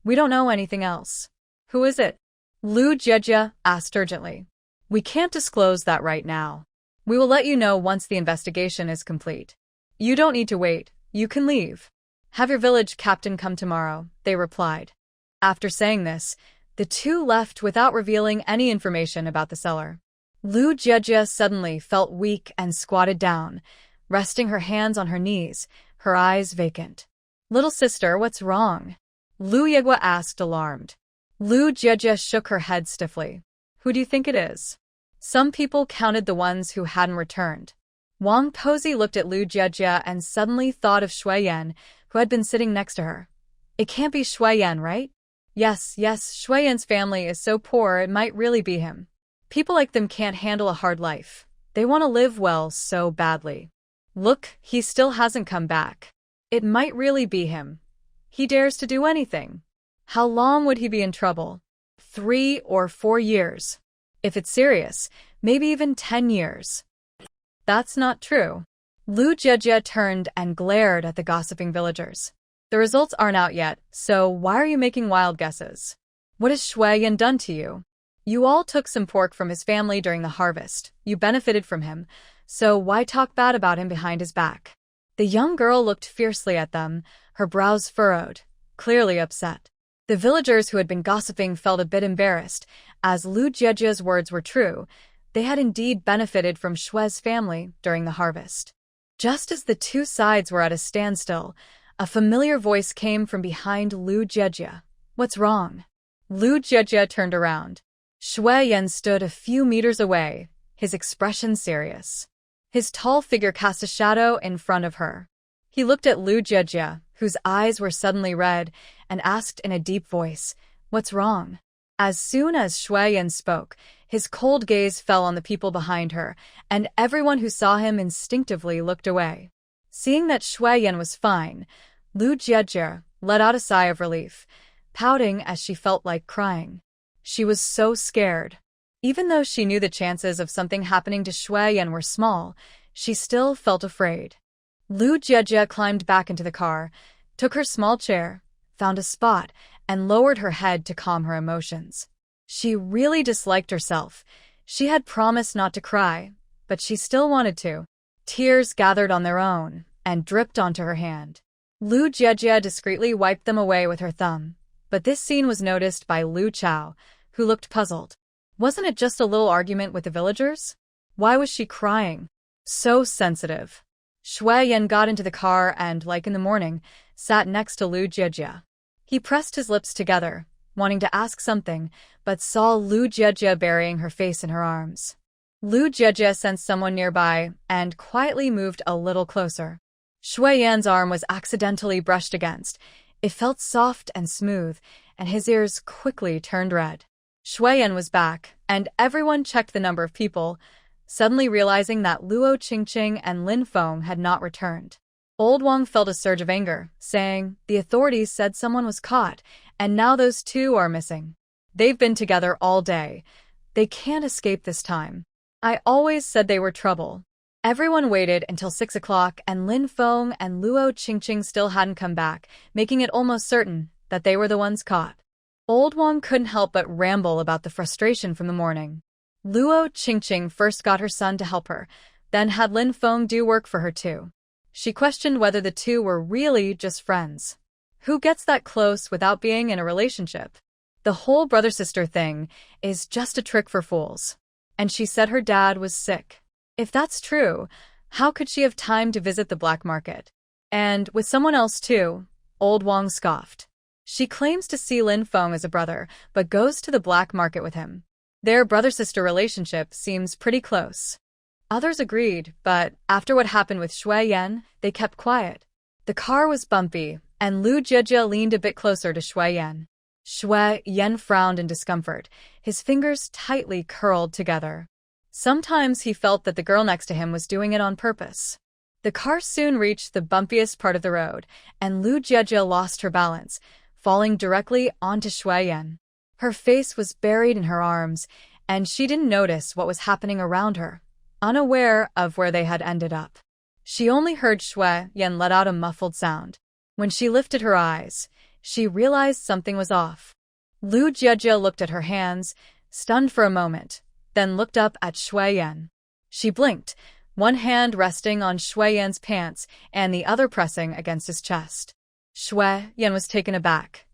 We don't know anything else. Who is it? Lu Jejia asked urgently. We can't disclose that right now. We will let you know once the investigation is complete. You don't need to wait. You can leave. Have your village captain come tomorrow, they replied. After saying this, the two left without revealing any information about the seller. Lu Jejia suddenly felt weak and squatted down, resting her hands on her knees, her eyes vacant. Little sister, what's wrong? Lu Yegua asked, alarmed. Lu Jejia shook her head stiffly. Who do you think it is? Some people counted the ones who hadn't returned. Wang Pozi looked at Lu Jejia and suddenly thought of Shu Yan, who had been sitting next to her. It can't be Shu Yan, right? Yes, Shu Yan's family is so poor it might really be him. People like them can't handle a hard life. They want to live well so badly. Look, he still hasn't come back. It might really be him. He dares to do anything. How long would he be in trouble? 3 or 4 years. If it's serious, maybe even 10 years. That's not true. Lu Jejia turned and glared at the gossiping villagers. The results aren't out yet, so why are you making wild guesses? What has Shu Yan done to you? You all took some pork from his family during the harvest. You benefited from him, so why talk bad about him behind his back? The young girl looked fiercely at them, her brows furrowed, clearly upset. The villagers who had been gossiping felt a bit embarrassed, as Lu Jejia's words were true. They had indeed benefited from Shue's family during the harvest. Just as the two sides were at a standstill, a familiar voice came from behind Lu Jejia. What's wrong? Lu Jejia turned around. Shu Yan stood a few meters away, his expression serious. His tall figure cast a shadow in front of her. He looked at Lu Jejia, whose eyes were suddenly red, and asked in a deep voice, What's wrong? As soon as Shu Yan spoke, his cold gaze fell on the people behind her, and everyone who saw him instinctively looked away. Seeing that Shu Yan was fine, Lu Jejia let out a sigh of relief, pouting as she felt like crying. She was so scared. Even though she knew the chances of something happening to Shu Yan were small, she still felt afraid. Lu Jejia climbed back into the car, took her small chair, found a spot, and lowered her head to calm her emotions. She really disliked herself. She had promised not to cry, but she still wanted to. Tears gathered on their own and dripped onto her hand. Lu Jejia discreetly wiped them away with her thumb, but this scene was noticed by Lu Chao, who looked puzzled. Wasn't it just a little argument with the villagers? Why was she crying? So sensitive. Shu Yan got into the car and, like in the morning, sat next to Lu Jejia. He pressed his lips together, wanting to ask something, but saw Lu Jejia burying her face in her arms. Lu Jejia sensed someone nearby and quietly moved a little closer. Shu Yan's arm was accidentally brushed against. It felt soft and smooth, and his ears quickly turned red. Shu Yan was back, and everyone checked the number of people, suddenly realizing that Luo Qingqing and Lin Feng had not returned. Old Wang felt a surge of anger, saying, The authorities said someone was caught, and now those two are missing. They've been together all day. They can't escape this time. I always said they were trouble. Everyone waited until 6 o'clock, and Lin Feng and Luo Qingqing still hadn't come back, making it almost certain that they were the ones caught. Old Wang couldn't help but ramble about the frustration from the morning. Luo Qingqing first got her son to help her, then had Lin Feng do work for her too. She questioned whether the two were really just friends. Who gets that close without being in a relationship? The whole brother-sister thing is just a trick for fools. And she said her dad was sick. If that's true, how could she have time to visit the black market? And with someone else too, Old Wang scoffed. She claims to see Lin Feng as a brother, but goes to the black market with him. Their brother-sister relationship seems pretty close. Others agreed, but after what happened with Shu Yan, they kept quiet. The car was bumpy, and Lu Jejia leaned a bit closer to Shu Yan. Shu Yan frowned in discomfort, his fingers tightly curled together. Sometimes he felt that the girl next to him was doing it on purpose. The car soon reached the bumpiest part of the road, and Lu Jiejie lost her balance, falling directly onto Shu Yan. Her face was buried in her arms, and she didn't notice what was happening around her, unaware of where they had ended up. She only heard Shu Yan let out a muffled sound. When she lifted her eyes, she realized something was off. Lu Jiejie looked at her hands, stunned for a moment, then looked up at Shu Yan. She blinked, one hand resting on Shu Yan's pants and the other pressing against his chest. Shu Yan was taken aback.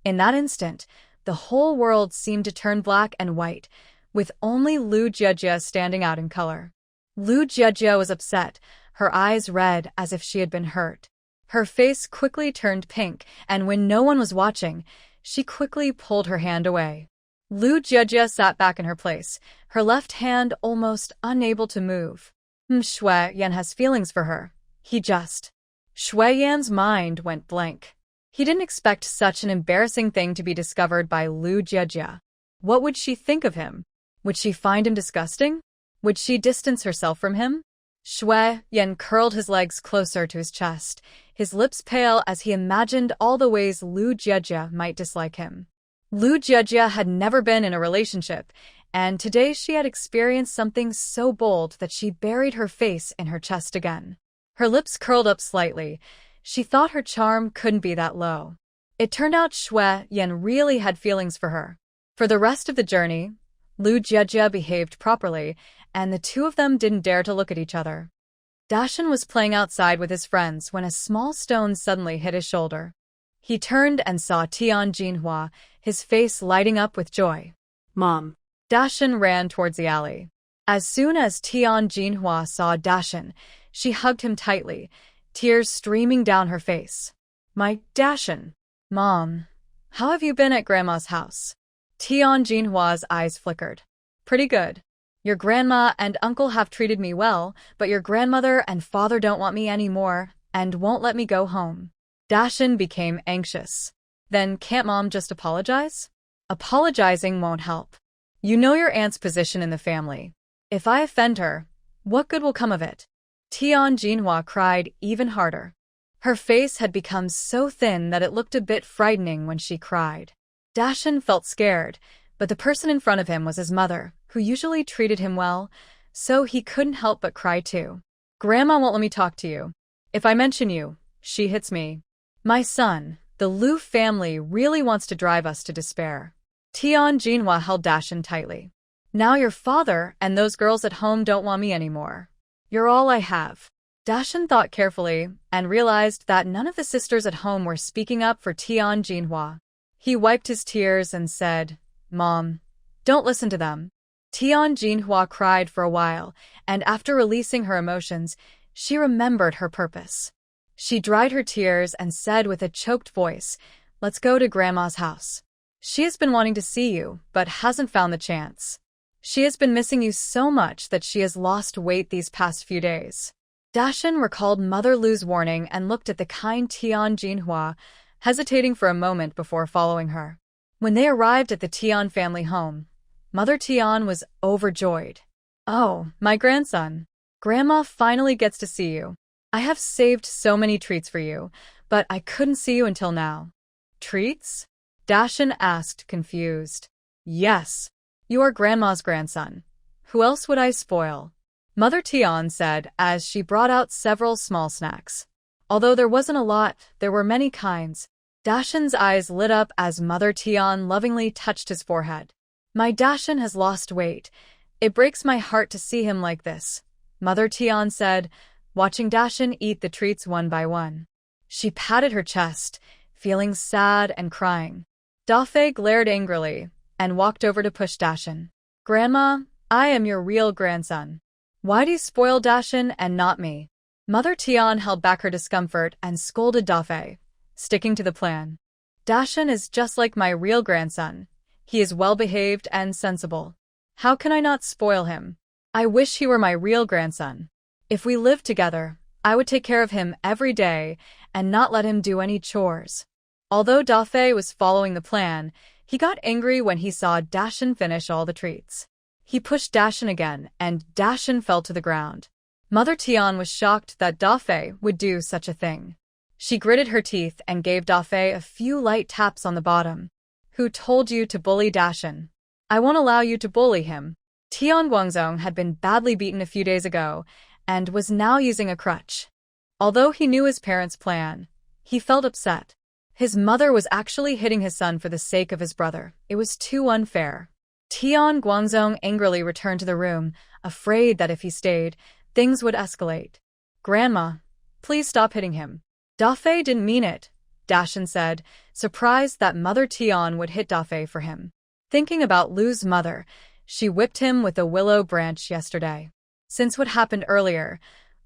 In that instant, the whole world seemed to turn black and white, with only Lu Jiejie standing out in color. Lu Jiejie was upset, her eyes red as if she had been hurt. Her face quickly turned pink, and when no one was watching, she quickly pulled her hand away. Lu Jiejie sat back in her place, her left hand almost unable to move. Shu Yan has feelings for her. Shu Yan's mind went blank. He didn't expect such an embarrassing thing to be discovered by Lu Jiejie. What would she think of him? Would she find him disgusting? Would she distance herself from him? Shu Yan curled his legs closer to his chest, his lips pale as he imagined all the ways Lu Jiejie might dislike him. Lu Jiejie had never been in a relationship, and today she had experienced something so bold that she buried her face in her chest again. Her lips curled up slightly. She thought her charm couldn't be that low. It turned out Shu Yan really had feelings for her. For the rest of the journey, Lu Jiejie behaved properly, and the two of them didn't dare to look at each other. Dashan was playing outside with his friends when a small stone suddenly hit his shoulder. He turned and saw Tian Jinhua, his face lighting up with joy.
Mom.
Dashan ran towards the alley. As soon as Tian Jinhua saw Dashan, she hugged him tightly, tears streaming down her face. My Dashan. Mom, how have you been at Grandma's house? Tian Jinhua's eyes flickered. Pretty good. Your grandma and uncle have treated me well, but your grandmother and father don't want me anymore and won't let me go home. Dashan became anxious. Then can't Mom just apologize? Apologizing won't help. You know your aunt's position in the family. If I offend her, what good will come of it? Tian Jinhua cried even harder. Her face had become so thin that it looked a bit frightening when she cried. Dashan felt scared, but the person in front of him was his mother, who usually treated him well, so he couldn't help but cry too. Grandma won't let me talk to you. If I mention you, she hits me. My son, the Lu family really wants to drive us to despair. Tian Jinhua held Dashan tightly. Now your father and those girls at home don't want me anymore. You're all I have. Dashan thought carefully and realized that none of the sisters at home were speaking up for Tian Jinhua. He wiped his tears and said, Mom, don't listen to them. Tian Jinhua cried for a while, and after releasing her emotions, she remembered her purpose. She dried her tears and said with a choked voice, Let's go to Grandma's house. She has been wanting to see you, but hasn't found the chance. She has been missing you so much that she has lost weight these past few days. Dashan recalled Mother Lu's warning and looked at the kind Tian Jinhua, hesitating for a moment before following her. When they arrived at the Tian family home, Mother Tian was overjoyed. Oh, my grandson. Grandma finally gets to see you. I have saved so many treats for you, but I couldn't see you until now. Treats? Dashan asked, confused. Yes. You are Grandma's grandson. Who else would I spoil? Mother Tian said as she brought out several small snacks. Although there wasn't a lot, there were many kinds. Dashan's eyes lit up as Mother Tian lovingly touched his forehead. My Dashan has lost weight. It breaks my heart to see him like this, Mother Tian said, watching Dashan eat the treats one by one. She patted her chest, feeling sad and crying. Dafei glared angrily and walked over to push Dashan. Grandma, I am your real grandson. Why do you spoil Dashan and not me? Mother Tian held back her discomfort and scolded Dafei, sticking to the plan. Dashan is just like my real grandson. He is well-behaved and sensible. How can I not spoil him? I wish he were my real grandson. If we lived together, I would take care of him every day and not let him do any chores. Although Dafei was following the plan, he got angry when he saw Dashan finish all the treats. He pushed Dashin again, and Dashin fell to the ground. Mother Tian was shocked that Dafei would do such a thing. She gritted her teeth and gave Dafei a few light taps on the bottom. Who told you to bully Dashin? I won't allow you to bully him. Tian Guangzong had been badly beaten a few days ago and was now using a crutch. Although he knew his parents' plan, he felt upset. His mother was actually hitting his son for the sake of his brother. It was too unfair. Tian Guangzong angrily returned to the room, afraid that if he stayed, things would escalate. Grandma, please stop hitting him. Dafei didn't mean it, Dashin said, surprised that Mother Tian would hit Dafei for him. Thinking about Lu's mother, she whipped him with a willow branch yesterday. Since what happened earlier,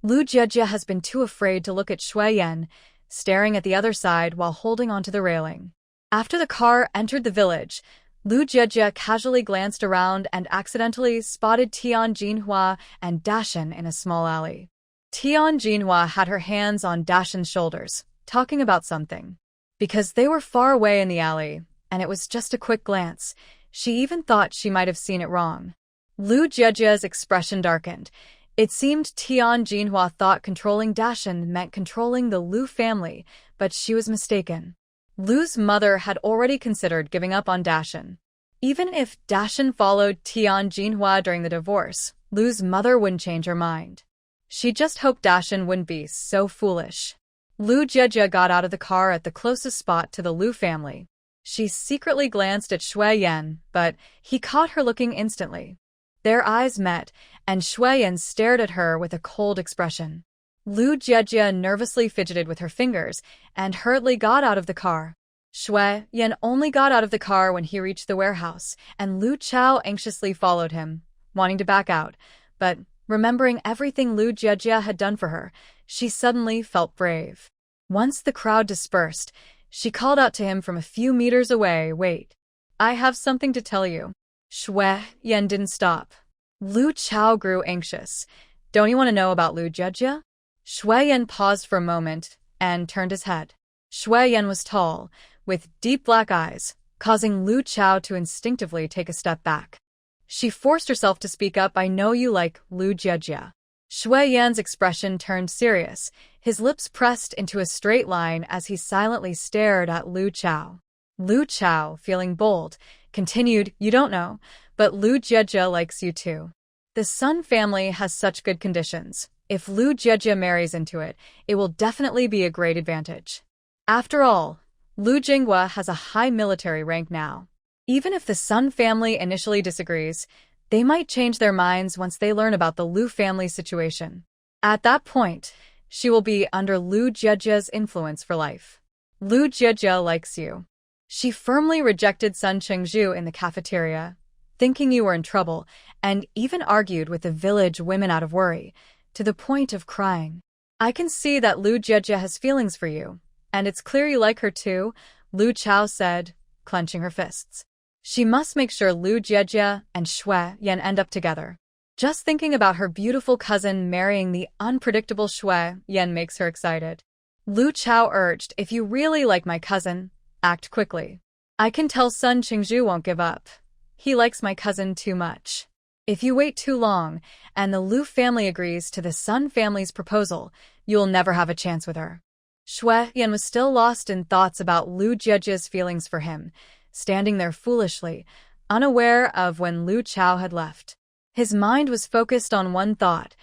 Lu Jiejie has been too afraid to look at Shu Yan, staring at the other side while holding onto the railing. After the car entered the village, Lu Jiejie casually glanced around and accidentally spotted Tian Jinhua and Dashin in a small alley. Tian Jinhua had her hands on Dashin's shoulders, talking about something. Because they were far away in the alley, and it was just a quick glance, she even thought she might have seen it wrong. Lu Jiejie's expression darkened. It seemed Tian Jinhua thought controlling Dashin meant controlling the Lu family, but she was mistaken. Lu's mother had already considered giving up on Dashin. Even if Dashin followed Tian Jinhua during the divorce, Lu's mother wouldn't change her mind. She just hoped Dashin wouldn't be so foolish. Lu Jiejie got out of the car at the closest spot to the Lu family. She secretly glanced at Shu Yan, but he caught her looking instantly. Their eyes met, and Shu Yan stared at her with a cold expression. Lu Jiejie nervously fidgeted with her fingers and hurriedly got out of the car. Shu Yan only got out of the car when he reached the warehouse, and Lu Chao anxiously followed him, wanting to back out, but remembering everything Lu Jiejie had done for her, she suddenly felt brave. Once the crowd dispersed, she called out to him from a few meters away, "Wait. I have something to tell you." Shu Yan didn't stop. Lu Chao grew anxious. "Don't you want to know about Lu Jiejie?" Shu Yan paused for a moment and turned his head. Shu Yan was tall, with deep black eyes, causing Lu Chao to instinctively take a step back. She forced herself to speak up, "I know you like Lu Jiejie." Shu Yan's expression turned serious, his lips pressed into a straight line as he silently stared at Lu Chao. Lu Chao, feeling bold, continued, "You don't know, but Lu Jiejie likes you too. The Sun family has such good conditions. If Lu Jiejie marries into it, it will definitely be a great advantage. After all, Lu Jinghua has a high military rank now. Even if the Sun family initially disagrees, they might change their minds once they learn about the Lu family situation. At that point, she will be under Lu Jiejie's influence for life. Lu Jiejie likes you." She firmly rejected Sun Chengzhu in the cafeteria, thinking you were in trouble, and even argued with the village women out of worry, to the point of crying. "I can see that Lu Jiejie has feelings for you, and it's clear you like her too," Lu Chao said, clenching her fists. She must make sure Lu Jiejie and Shu Yan end up together. Just thinking about her beautiful cousin marrying the unpredictable Shu Yan makes her excited. Lu Chao urged, "If you really like my cousin, act quickly. I can tell Sun Chengzhu won't give up. He likes my cousin too much. If you wait too long, and the Lu family agrees to the Sun family's proposal, you'll never have a chance with her." Shu Yan was still lost in thoughts about Lu Jiejie's feelings for him, standing there foolishly, unaware of when Lu Chao had left. His mind was focused on one thought.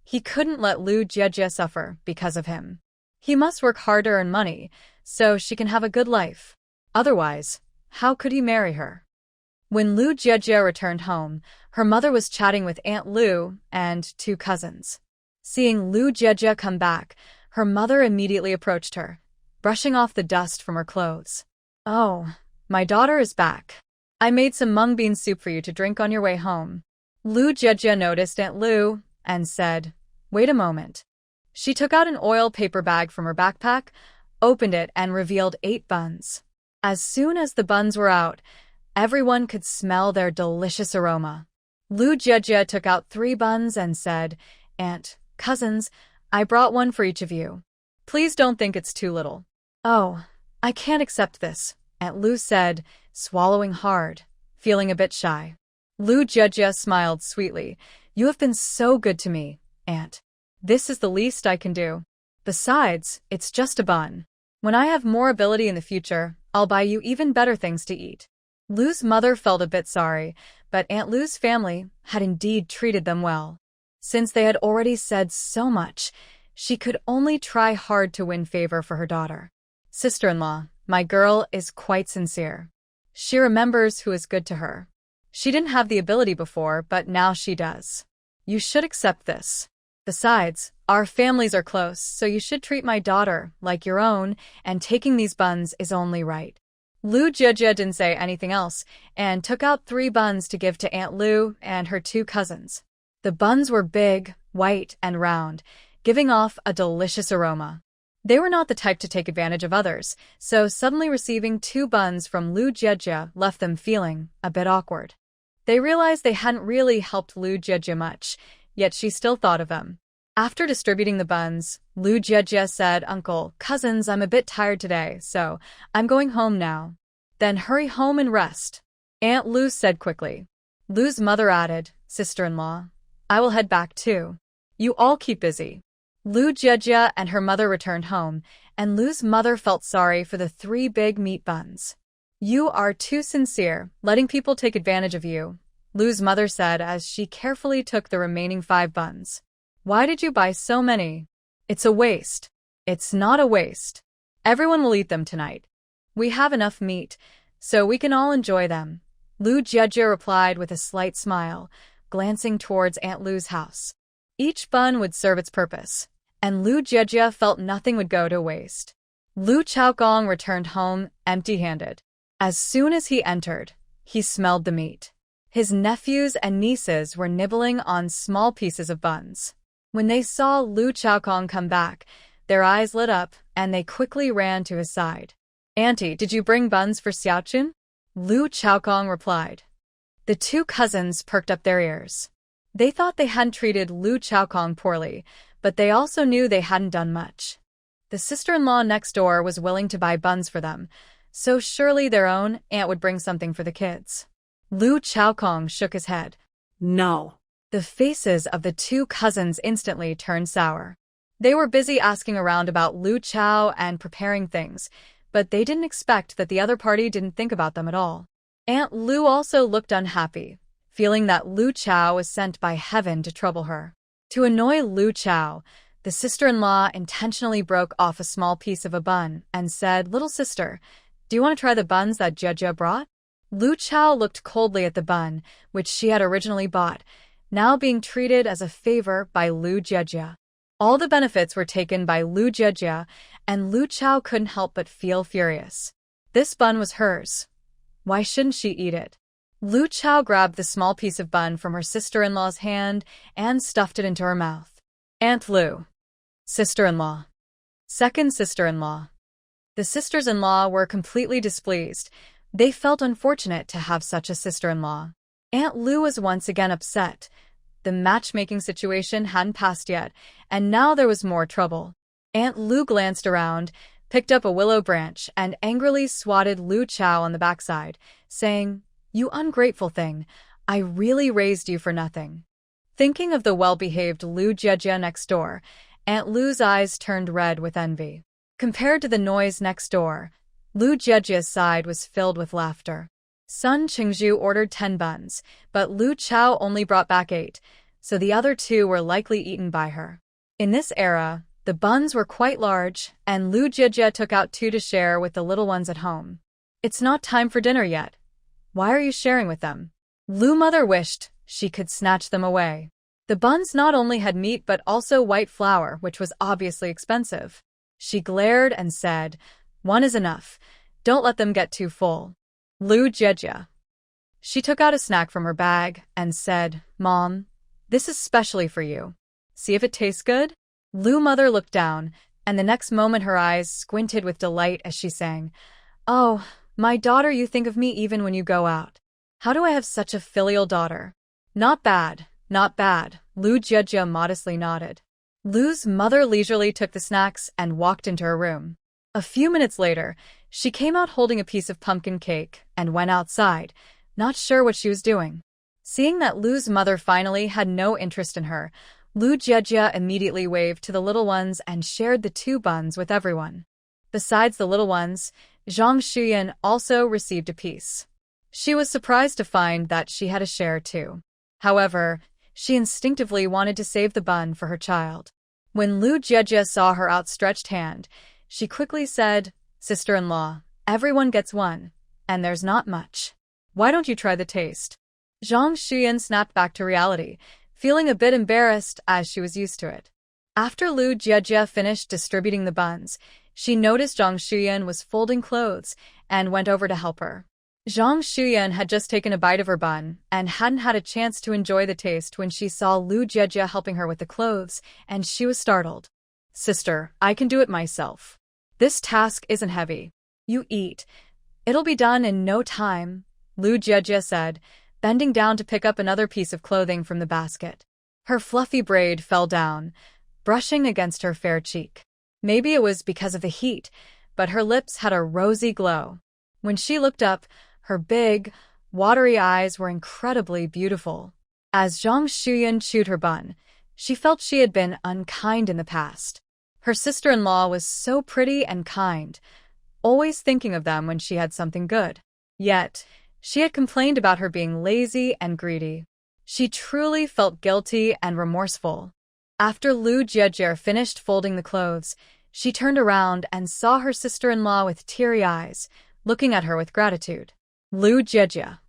He couldn't let Lu Jiejie suffer because of him. He must work hard to earn money, so she can have a good life. Otherwise, how could he marry her? When Lu Jiejie returned home, her mother was chatting with Aunt Lu and two cousins. Seeing Lu Jiejie come back, her mother immediately approached her, brushing off the dust from her clothes. "Oh, my daughter is back. I made some mung bean soup for you to drink on your way home." Lu Jiejie noticed Aunt Lu and said, "Wait a moment." She took out an oil paper bag from her backpack, opened it, and revealed 8 buns. As soon as the buns were out, everyone could smell their delicious aroma. Lu Jiejie took out 3 buns and said, "Aunt, cousins, I brought one for each of you. Please don't think it's too little." "Oh, I can't accept this," Aunt Lu said, swallowing hard, feeling a bit shy. Lu Jejia smiled sweetly. You have been so good to me, Aunt. This is the least I can do. Besides, it's just a bun. When I have more ability in the future, I'll buy you even better things to eat. Lu's mother felt a bit sorry, but Aunt Lu's family had indeed treated them well. Since they had already said so much, she could only try hard to win favor for her daughter. Sister-in-law, my girl is quite sincere. She remembers who is good to her. She didn't have the ability before, but now she does. You should accept this. Besides, our families are close, so you should treat my daughter like your own, and taking these buns is only right. Lu Jejia didn't say anything else, and took out 3 buns to give to Aunt Lu and her 2 cousins. The buns were big, white, and round, giving off a delicious aroma. They were not the type to take advantage of others, so suddenly receiving 2 buns from Lu Jejia left them feeling a bit awkward. They realized they hadn't really helped Lu Jejia much, yet she still thought of them. After distributing the buns, Lu Jejia said, Uncle, cousins, I'm a bit tired today, so I'm going home now. Then hurry home and rest, Aunt Lu said quickly. Lu's mother added, Sister-in-law, I will head back too. You all keep busy. Lu Jejia and her mother returned home, and Lu's mother felt sorry for the 3 big meat buns. You are too sincere, letting people take advantage of you, Lu's mother said as she carefully took the remaining 5 buns. Why did you buy so many? It's a waste. It's not a waste. Everyone will eat them tonight. We have enough meat, so we can all enjoy them, Lu Jejia replied with a slight smile, glancing towards Aunt Lu's house. Each bun would serve its purpose, and Lu Jejia felt nothing would go to waste. Lu Chaogong returned home empty-handed. As soon as he entered, he smelled the meat. His nephews and nieces were nibbling on small pieces of buns. When they saw Lu Chaogong come back, their eyes lit up, and they quickly ran to his side. Auntie, did you bring buns for Xiaochun? Lu Chaogong replied. The 2 cousins perked up their ears. They thought they hadn't treated Lu Chaogong poorly, but they also knew they hadn't done much. The sister-in-law next door was willing to buy buns for them, so surely their own aunt would bring something for the kids. Lu Chaogong shook his head.
No.
The faces of the 2 cousins instantly turned sour. They were busy asking around about Lu Chao and preparing things, but they didn't expect that the other party didn't think about them at all. Aunt Lu also looked unhappy, feeling that Lu Chao was sent by heaven to trouble her. To annoy Lu Chao, the sister-in-law intentionally broke off a small piece of a bun and said, Little sister, do you want to try the buns that Jejia brought? Lu Chao looked coldly at the bun, which she had originally bought, now being treated as a favor by Lu Jejia. All the benefits were taken by Lu Jejia, and Lu Chao couldn't help but feel furious. This bun was hers. Why shouldn't she eat it? Lu Chao grabbed the small piece of bun from her sister-in-law's hand and stuffed it into her mouth. Aunt Lu. Sister-in-law. Second sister-in-law. The sisters-in-law were completely displeased. They felt unfortunate to have such a sister-in-law. Aunt Lu was once again upset. The matchmaking situation hadn't passed yet, and now there was more trouble. Aunt Lu glanced around, picked up a willow branch, and angrily swatted Lu Chao on the backside, saying, You ungrateful thing, I really raised you for nothing. Thinking of the well-behaved Lu Jejia next door, Aunt Lu's eyes turned red with envy. Compared to the noise next door, Lu Jejia's side was filled with laughter. Sun Qingzhu ordered 10 buns, but Lu Chao only brought back 8, so the other 2 were likely eaten by her. In this era, the buns were quite large, and Lu Jejia took out 2 to share with the little ones at home. It's not time for dinner yet. Why are you sharing with them? Lu mother wished she could snatch them away. The buns not only had meat but also white flour, which was obviously expensive. She glared and said, One is enough. Don't let them get too full. Lu Jejia. She took out a snack from her bag and said, Mom, this is specially for you. See if it tastes good? Lu mother looked down, and the next moment her eyes squinted with delight as she sang, Oh, my daughter, you think of me even when you go out. How do I have such a filial daughter? Not bad, not bad, Lu Jejia modestly nodded. Lu's mother leisurely took the snacks and walked into her room. A few minutes later, she came out holding a piece of pumpkin cake and went outside, not sure what she was doing. Seeing that Lu's mother finally had no interest in her, Lu Jiejie immediately waved to the little ones and shared the 2 buns with everyone. Besides the little ones, Shu Yan also received a piece. She was surprised to find that she had a share too. However, she instinctively wanted to save the bun for her child. When Lu Jiejie saw her outstretched hand, she quickly said, "Sister-in-law, everyone gets one, and there's not much. Why don't you try the taste?" Shu Yan snapped back to reality, feeling a bit embarrassed as she was used to it. After Lu Jiejie finished distributing the buns, she noticed Shu Yan was folding clothes and went over to help her. Shu Yan had just taken a bite of her bun and hadn't had a chance to enjoy the taste when she saw Lu Jiejie helping her with the clothes, and she was startled. "Sister, I can do it myself. This task isn't heavy. You eat. It'll be done in no time," Lu Jiejie said, bending down to pick up another piece of clothing from the basket. Her fluffy braid fell down, brushing against her fair cheek. Maybe it was because of the heat, but her lips had a rosy glow. When she looked up, her big, watery eyes were incredibly beautiful. As Shu Yan chewed her bun, she felt she had been unkind in the past. Her sister-in-law was so pretty and kind, always thinking of them when she had something good. Yet, she had complained about her being lazy and greedy. She truly felt guilty and remorseful. After Lu Jiejie finished folding the clothes, she turned around and saw her sister-in-law with teary eyes, looking at her with gratitude. Lu Jiejie.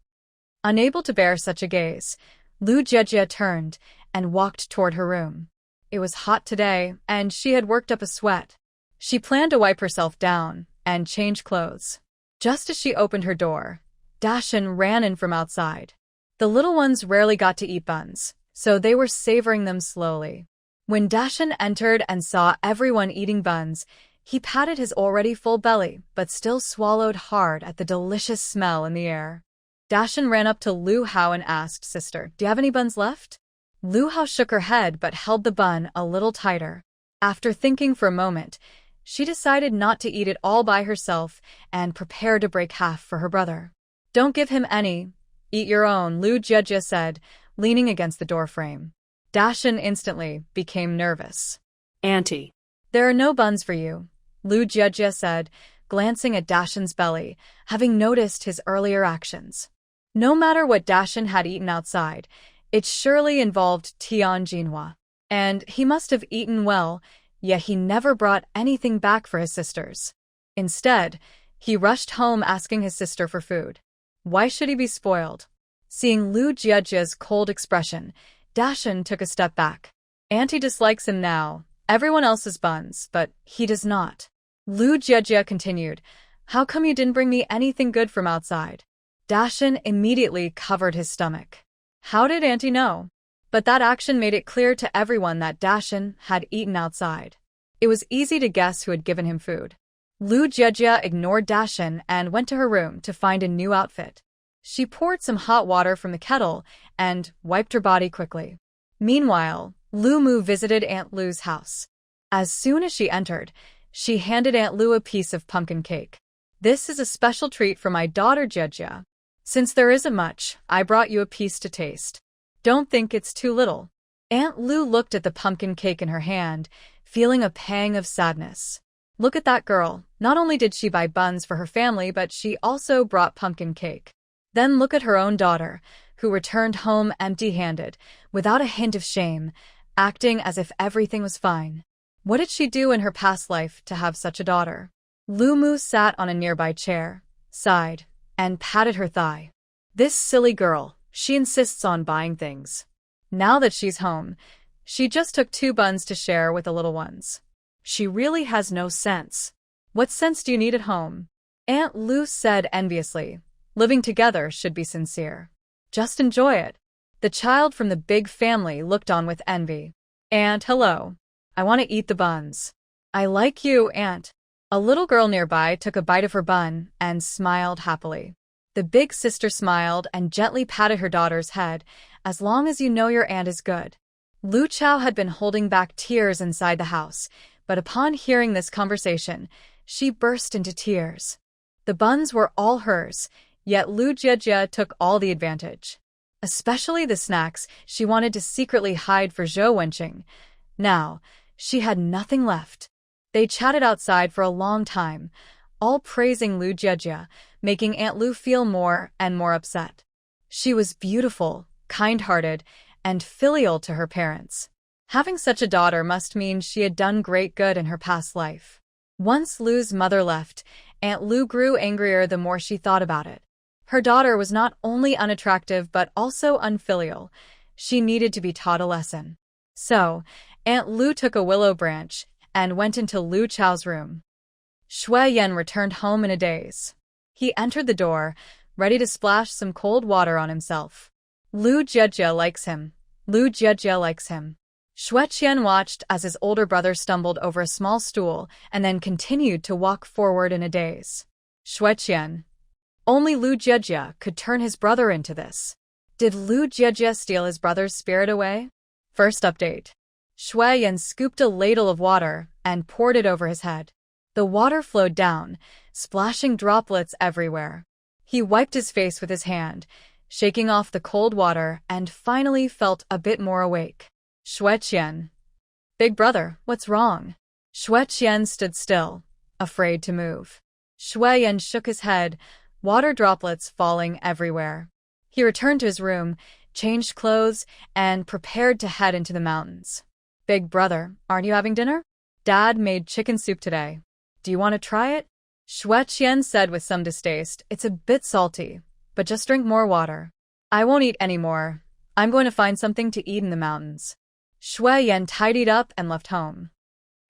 Unable to bear such a gaze, Lu Jiejie turned and walked toward her room. It was hot today, and she had worked up a sweat. She planned to wipe herself down and change clothes. Just as she opened her door, Dashan ran in from outside. The little ones rarely got to eat buns, so they were savoring them slowly. When Dashan entered and saw everyone eating buns, he patted his already full belly, but still swallowed hard at the delicious smell in the air. Dashan ran up to Lu Hao and asked, "Sister, do you have any buns left?" Lu Hao shook her head but held the bun a little tighter. After thinking for a moment, she decided not to eat it all by herself and prepared to break half for her brother. "Don't give him any. Eat your own," Lu Jiejie said, leaning against the doorframe. Dashan instantly became nervous.
"Auntie.
"There are no buns for you," Lu Jiejie said, glancing at Dashan's belly, having noticed his earlier actions. No matter what Dashan had eaten outside, it surely involved Tian Jinhua. And he must have eaten well, yet he never brought anything back for his sisters. Instead, he rushed home asking his sister for food. Why should he be spoiled? Seeing Lu Jiejie's cold expression, Dashan took a step back. Auntie dislikes him now. Everyone else has buns, but he does not. Lu Jiejie continued, "How come you didn't bring me anything good from outside?" Dashan immediately covered his stomach. How did Auntie know? But that action made it clear to everyone that Dashan had eaten outside. It was easy to guess who had given him food. Lu Jiejie ignored Dashan and went to her room to find a new outfit. She poured some hot water from the kettle and wiped her body quickly. Meanwhile, Lu Mu visited Aunt Lu's house. As soon as she entered, she handed Aunt Lu a piece of pumpkin cake. "This is a special treat for my daughter Jiejie. Since there isn't much, I brought you a piece to taste. Don't think it's too little." Aunt Lu looked at the pumpkin cake in her hand, feeling a pang of sadness. Look at that girl. Not only did she buy buns for her family, but she also brought pumpkin cake. Then look at her own daughter, who returned home empty-handed, without a hint of shame, acting as if everything was fine. What did she do in her past life to have such a daughter? Lu Mu sat on a nearby chair, sighed, and patted her thigh. This silly girl, she insists on buying things. Now that she's home, she just took 2 buns to share with the little ones. She really has no sense. What sense do you need at home? Aunt Lu said enviously. Living together should be sincere. Just enjoy it. The child from the big family looked on with envy. "Aunt, hello. I want to eat the buns." "I like you, Aunt." A little girl nearby took a bite of her bun and smiled happily. The big sister smiled and gently patted her daughter's head. "As long as you know your aunt is good." Lu Chao had been holding back tears inside the house, but upon hearing this conversation, she burst into tears. The buns were all hers, yet Lu Jiejie took all the advantage. especially the snacks she wanted to secretly hide for Zhou Wenqing. Now, she had nothing left. They chatted outside for a long time, all praising Lu Jiejie, making Aunt Lu feel more and more upset. She was beautiful, kind-hearted, and filial to her parents. Having such a daughter must mean she had done great good in her past life. Once Lu's mother left, Aunt Lu grew angrier the more she thought about it. Her daughter was not only unattractive but also unfilial. She needed to be taught a lesson. So, Aunt Lu took a willow branch and went into Lu Chao's room. Shu Yan returned home in a daze. He entered the door, ready to splash some cold water on himself. Lu Jiejie likes him. Lu Jiejie likes him. Shu Yan watched as his older brother stumbled over a small stool and then continued to walk forward in a daze. Shu Yan. Only Lu Jiejie could turn his brother into this. Did Lu Jiejie steal his brother's spirit away? First update. Shu Yan scooped a ladle of water and poured it over his head. The water flowed down, splashing droplets everywhere. He wiped his face with his hand, shaking off the cold water, and finally felt a bit more awake. Shu Yan. Big brother, what's wrong? Shu Yan stood still, afraid to move. Shu Yan shook his head, water droplets falling everywhere. He returned to his room, changed clothes, and prepared to head into the mountains. Big brother, aren't you having dinner? Dad made chicken soup today. Do you want to try it? Shu Yan said with some distaste. It's a bit salty, but just drink more water. I won't eat any more. I'm going to find something to eat in the mountains. Shu Yan tidied up and left home.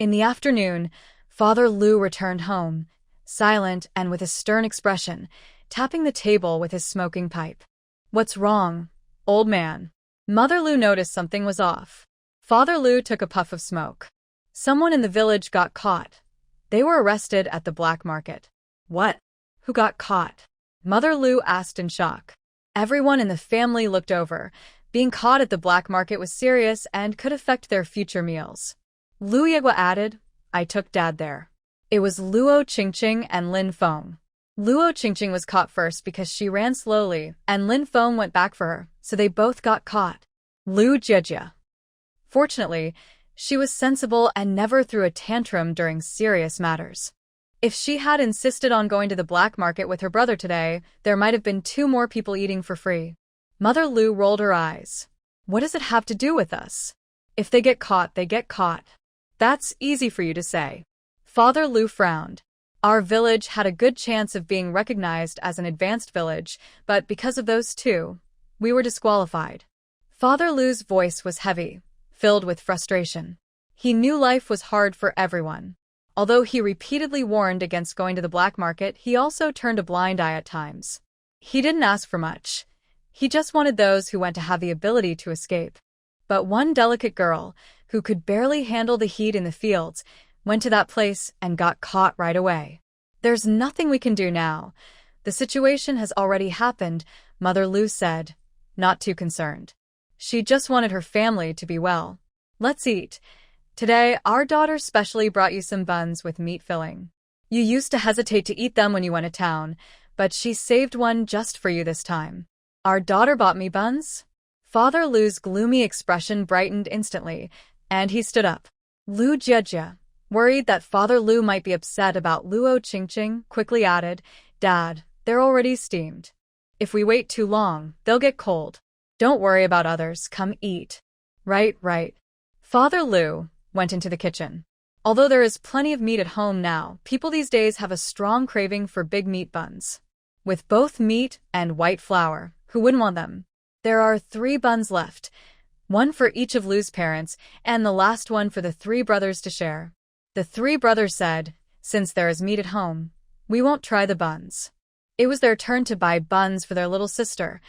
In the afternoon, Father Lu returned home, silent and with a stern expression, tapping the table with his smoking pipe. What's wrong, old man? Mother Lu noticed something was off. Father Lu took a puff of smoke. Someone in the village got caught. They were arrested at the black market. What? Who got caught? Mother Lu asked in shock. Everyone in the family looked over. Being caught at the black market was serious and could affect their future meals. Lu Jiejie added, I took Dad there. It was Luo Qingqing and Lin Feng. Luo Qingqing was caught first because she ran slowly, and Lin Feng went back for her, so they both got caught. Lu Jiejie. Fortunately, she was sensible and never threw a tantrum during serious matters. If she had insisted on going to the black market with her brother today, there might have been 2 more people eating for free. Mother Lu rolled her eyes. What does it have to do with us? If they get caught, they get caught. That's easy for you to say. Father Lu frowned. Our village had a good chance of being recognized as an advanced village, but because of those 2, we were disqualified. Father Lu's voice was heavy, filled with frustration. He knew life was hard for everyone. Although he repeatedly warned against going to the black market, he also turned a blind eye at times. He didn't ask for much. He just wanted those who went to have the ability to escape. But one delicate girl, who could barely handle the heat in the fields, went to that place and got caught right away. There's nothing we can do now. The situation has already happened, Mother Lu said, not too concerned. She just wanted her family to be well. Let's eat. Today, our daughter specially brought you some buns with meat filling. You used to hesitate to eat them when you went to town, but she saved one just for you this time. Our daughter bought me buns? Father Lu's gloomy expression brightened instantly, and he stood up. Lu Jiejie, worried that Father Lu might be upset about Luo Qingqing, quickly added, Dad, they're already steamed. If we wait too long, they'll get cold. Don't worry about others, come eat. Right. Father Lu went into the kitchen. Although there is plenty of meat at home now, people these days have a strong craving for big meat buns. With both meat and white flour, who wouldn't want them? There are 3 buns left, one for each of Lu's parents, and the last one for the 3 brothers to share. The 3 brothers said, since there is meat at home, we won't try the buns. It was their turn to buy buns for their little sister.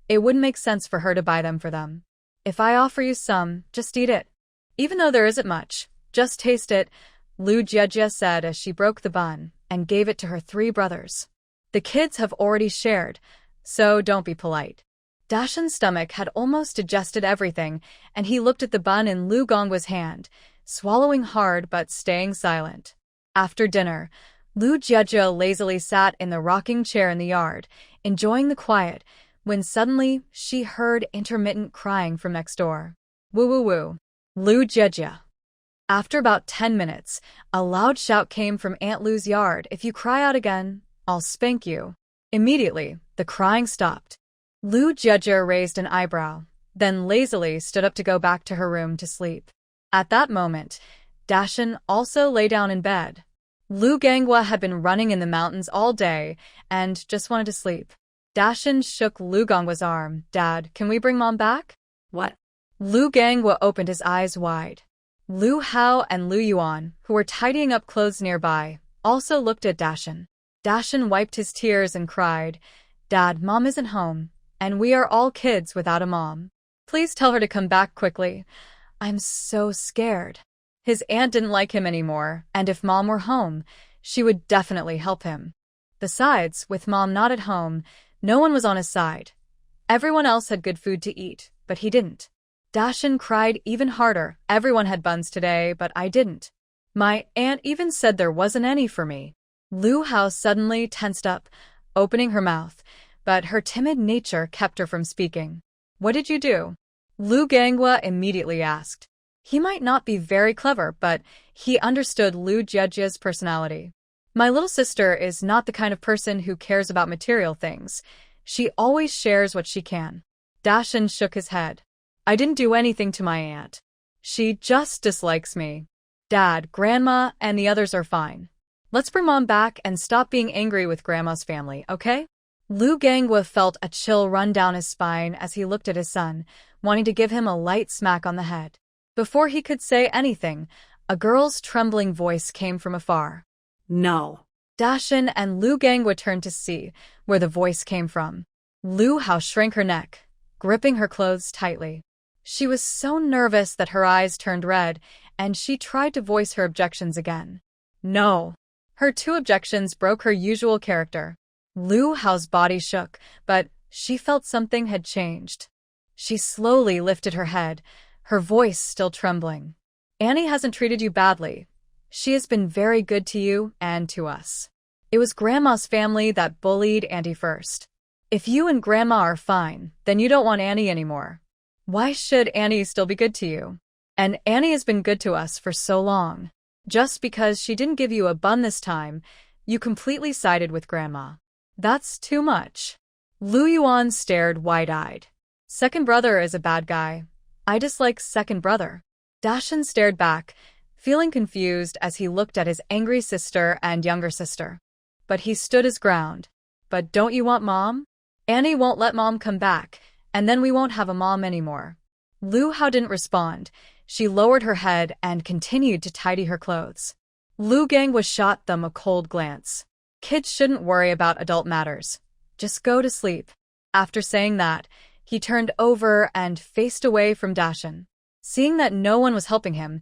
It wouldn't make sense for her to buy them for them. If I offer you some, just eat it. Even though there isn't much, just taste it, Lu Jiejie said as she broke the bun and gave it to her 3 brothers. The kids have already shared, so don't be polite. Dashan's stomach had almost digested everything, and he looked at the bun in Lu Gongwa's hand, swallowing hard but staying silent. After dinner, Lu Jiejie lazily sat in the rocking chair in the yard, enjoying the quiet, when suddenly she heard intermittent crying from next door. Woo woo woo. Lu Jejia. After about 10 minutes, a loud shout came from Aunt Lu's yard. If you cry out again, I'll spank you. Immediately, the crying stopped. Lu Jejia raised an eyebrow, then lazily stood up to go back to her room to sleep. At that moment, Dashin also lay down in bed. Lu Ganghwa had been running in the mountains all day and just wanted to sleep. Dashin shook Lu Ganghwa's arm. Dad, can we bring Mom back?
What?
Lu Ganghwa opened his eyes wide. Lu Hao and Lu Yuan, who were tidying up clothes nearby, also looked at Dashin. Dashin wiped his tears and cried, Dad, Mom isn't home, and we are all kids without a mom. Please tell her to come back quickly. I'm so scared. His aunt didn't like him anymore, and if Mom were home, she would definitely help him. Besides, with Mom not at home, no one was on his side. Everyone else had good food to eat, but he didn't. Dashin cried even harder. Everyone had buns today, but I didn't. My aunt even said there wasn't any for me. Lu Hao suddenly tensed up, opening her mouth, but her timid nature kept her from speaking. What did you do? Lu Ganghwa immediately asked. He might not be very clever, but he understood Lu Jejia's personality. My little sister is not the kind of person who cares about material things. She always shares what she can. Dashin shook his head. I didn't do anything to my aunt. She just dislikes me. Dad, Grandma, and the others are fine. Let's bring Mom back and stop being angry with Grandma's family, okay? Lu Ganghwa felt a chill run down his spine as he looked at his son, wanting to give him a light smack on the head. Before he could say anything, a girl's trembling voice came from afar.
No.
Dashin and Lu Ganghwa turned to see where the voice came from. Lu Hao shrank her neck, gripping her clothes tightly. She was so nervous that her eyes turned red, and she tried to voice her objections again. No. Her two objections broke her usual character. Lu Hao's body shook, but she felt something had changed. She slowly lifted her head, her voice still trembling. Annie hasn't treated you badly. She has been very good to you and to us. It was Grandma's family that bullied Auntie first. If you and Grandma are fine, then you don't want Annie anymore. Why should Annie still be good to you? And Annie has been good to us for so long. Just because she didn't give you a bun this time, you completely sided with Grandma. That's too much. Lu Yuan stared wide-eyed. Second brother is a bad guy. I dislike second brother. Dashin stared back, feeling confused as he looked at his angry sister and younger sister. But he stood his ground. But don't you want Mom? Annie won't let Mom come back, and then we won't have a mom anymore. Lu Hao didn't respond. She lowered her head and continued to tidy her clothes. Lu Ganghwa shot them a cold glance. Kids shouldn't worry about adult matters. Just go to sleep. After saying that, he turned over and faced away from Dashin. Seeing that no one was helping him,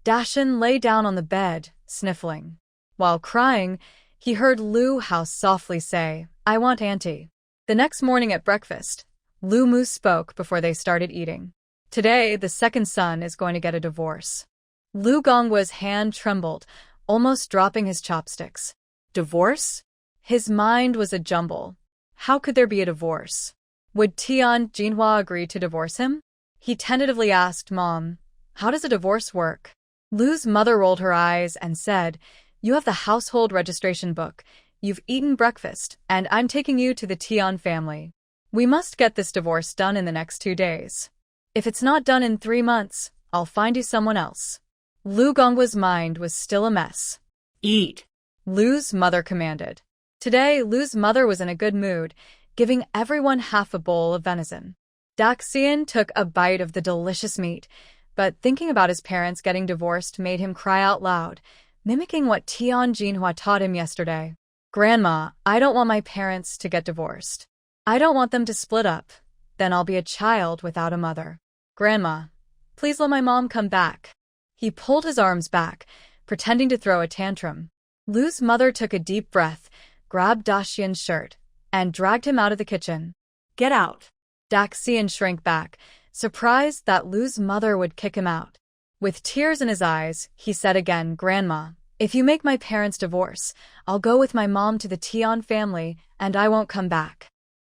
Dashin lay down on the bed, sniffling. While crying, he heard Lu Hao softly say, I want Auntie. The next morning at breakfast, Lu Mu spoke before they started eating. Today, the second son is going to get a divorce. Lu Ganghwa's hand trembled, almost dropping his chopsticks. Divorce? His mind was a jumble. How could there be a divorce? Would Tian Jinhua agree to divorce him? He tentatively asked Mom, how does a divorce work? Lu's mother rolled her eyes and said, you have the household registration book, you've eaten breakfast, and I'm taking you to the Tian family. We must get this divorce done in the next 2 days. If it's not done in 3 months, I'll find you someone else. Lu Ganghwa's mind was still a mess.
Eat.
Lu's mother commanded. Today, Lu's mother was in a good mood, giving everyone half a bowl of venison. Xian took a bite of the delicious meat, but thinking about his parents getting divorced made him cry out loud, mimicking what Tian Jinhua taught him yesterday. Grandma, I don't want my parents to get divorced. I don't want them to split up. Then I'll be a child without a mother. Grandma, please let my mom come back. He pulled his arms back, pretending to throw a tantrum. Lu's mother took a deep breath, grabbed Daxian's shirt, and dragged him out of the kitchen.
Get out.
Daxian shrank back, surprised that Lu's mother would kick him out. With tears in his eyes, he said again, Grandma, if you make my parents divorce, I'll go with my mom to the Tian family, and I won't come back.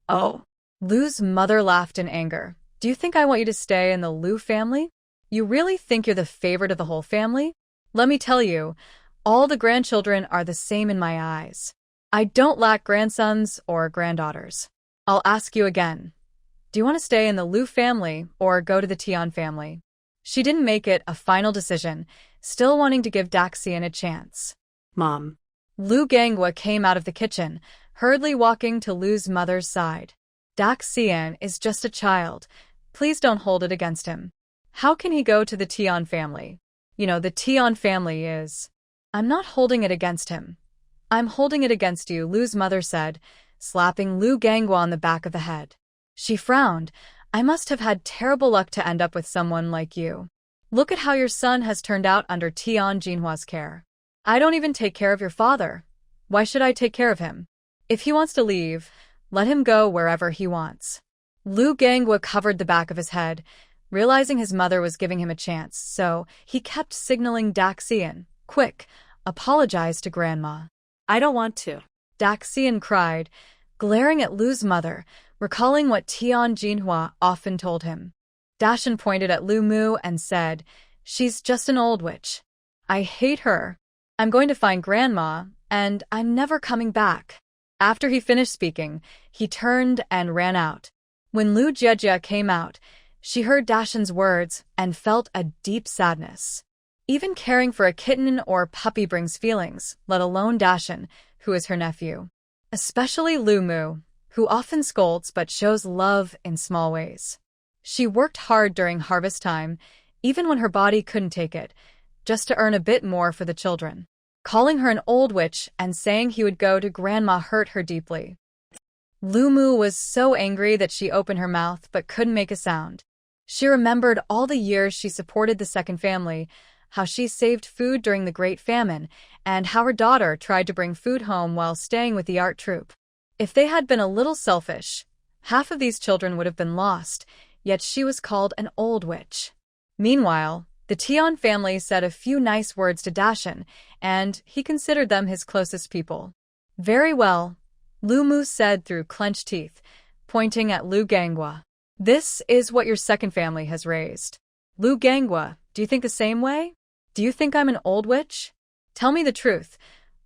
Oh.
Lu's mother laughed in anger. Do you think I want you to stay in the Lu family? You really think you're the favorite of the whole family? Let me tell you, all the grandchildren are the same in my eyes. I don't lack grandsons or granddaughters. I'll ask you again. Do you want to stay in the Lu family or go to the Tian family? She didn't make it a final decision, still wanting to give Daxian a chance.
Mom.
Lu Gangwa came out of the kitchen, hurriedly walking to Lu's mother's side. Daxian is just a child. Please don't hold it against him. How can he go to the Tian family? You know, the Tian family is... I'm not holding it against him. I'm holding it against you, Lu's mother said, slapping Lu Gangwa on the back of the head. She frowned. I must have had terrible luck to end up with someone like you. Look at how your son has turned out under Tian Jinhua's care. I don't even take care of your father. Why should I take care of him? If he wants to leave, let him go wherever he wants. Lu Gangwa covered the back of his head, realizing his mother was giving him a chance, so he kept signaling Daxian, quick, apologize to Grandma.
I don't want to.
Daxian cried, glaring at Lu's mother, recalling what Tian Jinhua often told him. Dashan pointed at Lu Mu and said, she's just an old witch. I hate her. I'm going to find Grandma, and I'm never coming back. After he finished speaking, he turned and ran out. When Lu Jejia came out, she heard Dashan's words and felt a deep sadness. Even caring for a kitten or puppy brings feelings, let alone Dashan, who is her nephew. Especially Lu Mu, who often scolds but shows love in small ways. She worked hard during harvest time, even when her body couldn't take it, just to earn a bit more for the children. Calling her an old witch and saying he would go to Grandma hurt her deeply. Lu Mu was so angry that she opened her mouth but couldn't make a sound. She remembered all the years she supported the second family, how she saved food during the Great Famine, and how her daughter tried to bring food home while staying with the art troupe. If they had been a little selfish, half of these children would have been lost, yet she was called an old witch. Meanwhile, the Tian family said a few nice words to Dashan, and he considered them his closest people. Very well, Lu Mu said through clenched teeth, pointing at Lu Gangwa. This is what your second family has raised. Lu Gangwa, do you think the same way? Do you think I'm an old witch? Tell me the truth.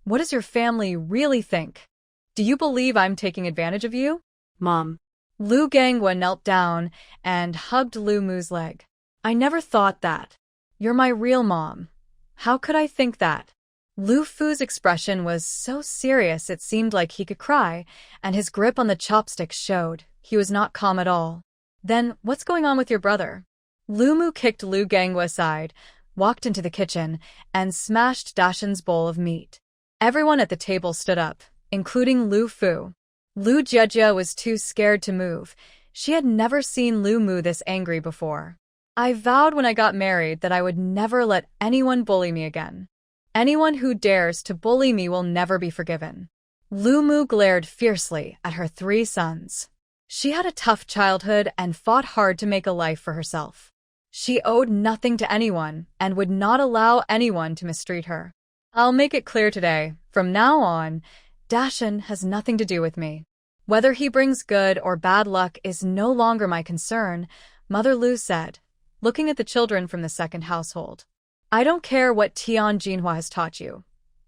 What does your family really think? Do you believe I'm taking advantage of you?
Mom.
Lu Gangwa knelt down and hugged Lu Mu's leg. I never thought that. You're my real mom. How could I think that? Lu Fu's expression was so serious it seemed like he could cry, and his grip on the chopsticks showed he was not calm at all. Then, what's going on with your brother? Lu Mu kicked Lu Gangwa aside, walked into the kitchen, and smashed Dashan's bowl of meat. Everyone at the table stood up, including Lu Fu. Lu Jejia was too scared to move. She had never seen Lu Mu this angry before. I vowed when I got married that I would never let anyone bully me again. Anyone who dares to bully me will never be forgiven. Lu Mu glared fiercely at her three sons. She had a tough childhood and fought hard to make a life for herself. She owed nothing to anyone and would not allow anyone to mistreat her. I'll make it clear today, from now on, Dashan has nothing to do with me. Whether he brings good or bad luck is no longer my concern, Mother Lu said, looking at the children from the second household. I don't care what Tian Jinhua has taught you.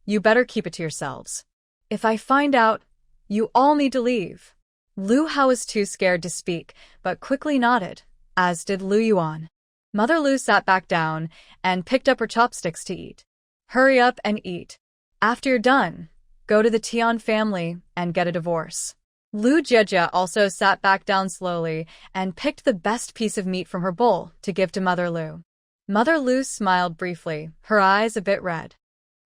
You better keep it to yourselves. If I find out, you all need to leave. Lu Hao was too scared to speak, but quickly nodded, as did Lu Yuan. Mother Lu sat back down and picked up her chopsticks to eat. Hurry up and eat. After you're done, go to the Tian family and get a divorce. Lu Jejia also sat back down slowly and picked the best piece of meat from her bowl to give to Mother Lu. Mother Lu smiled briefly, her eyes a bit red.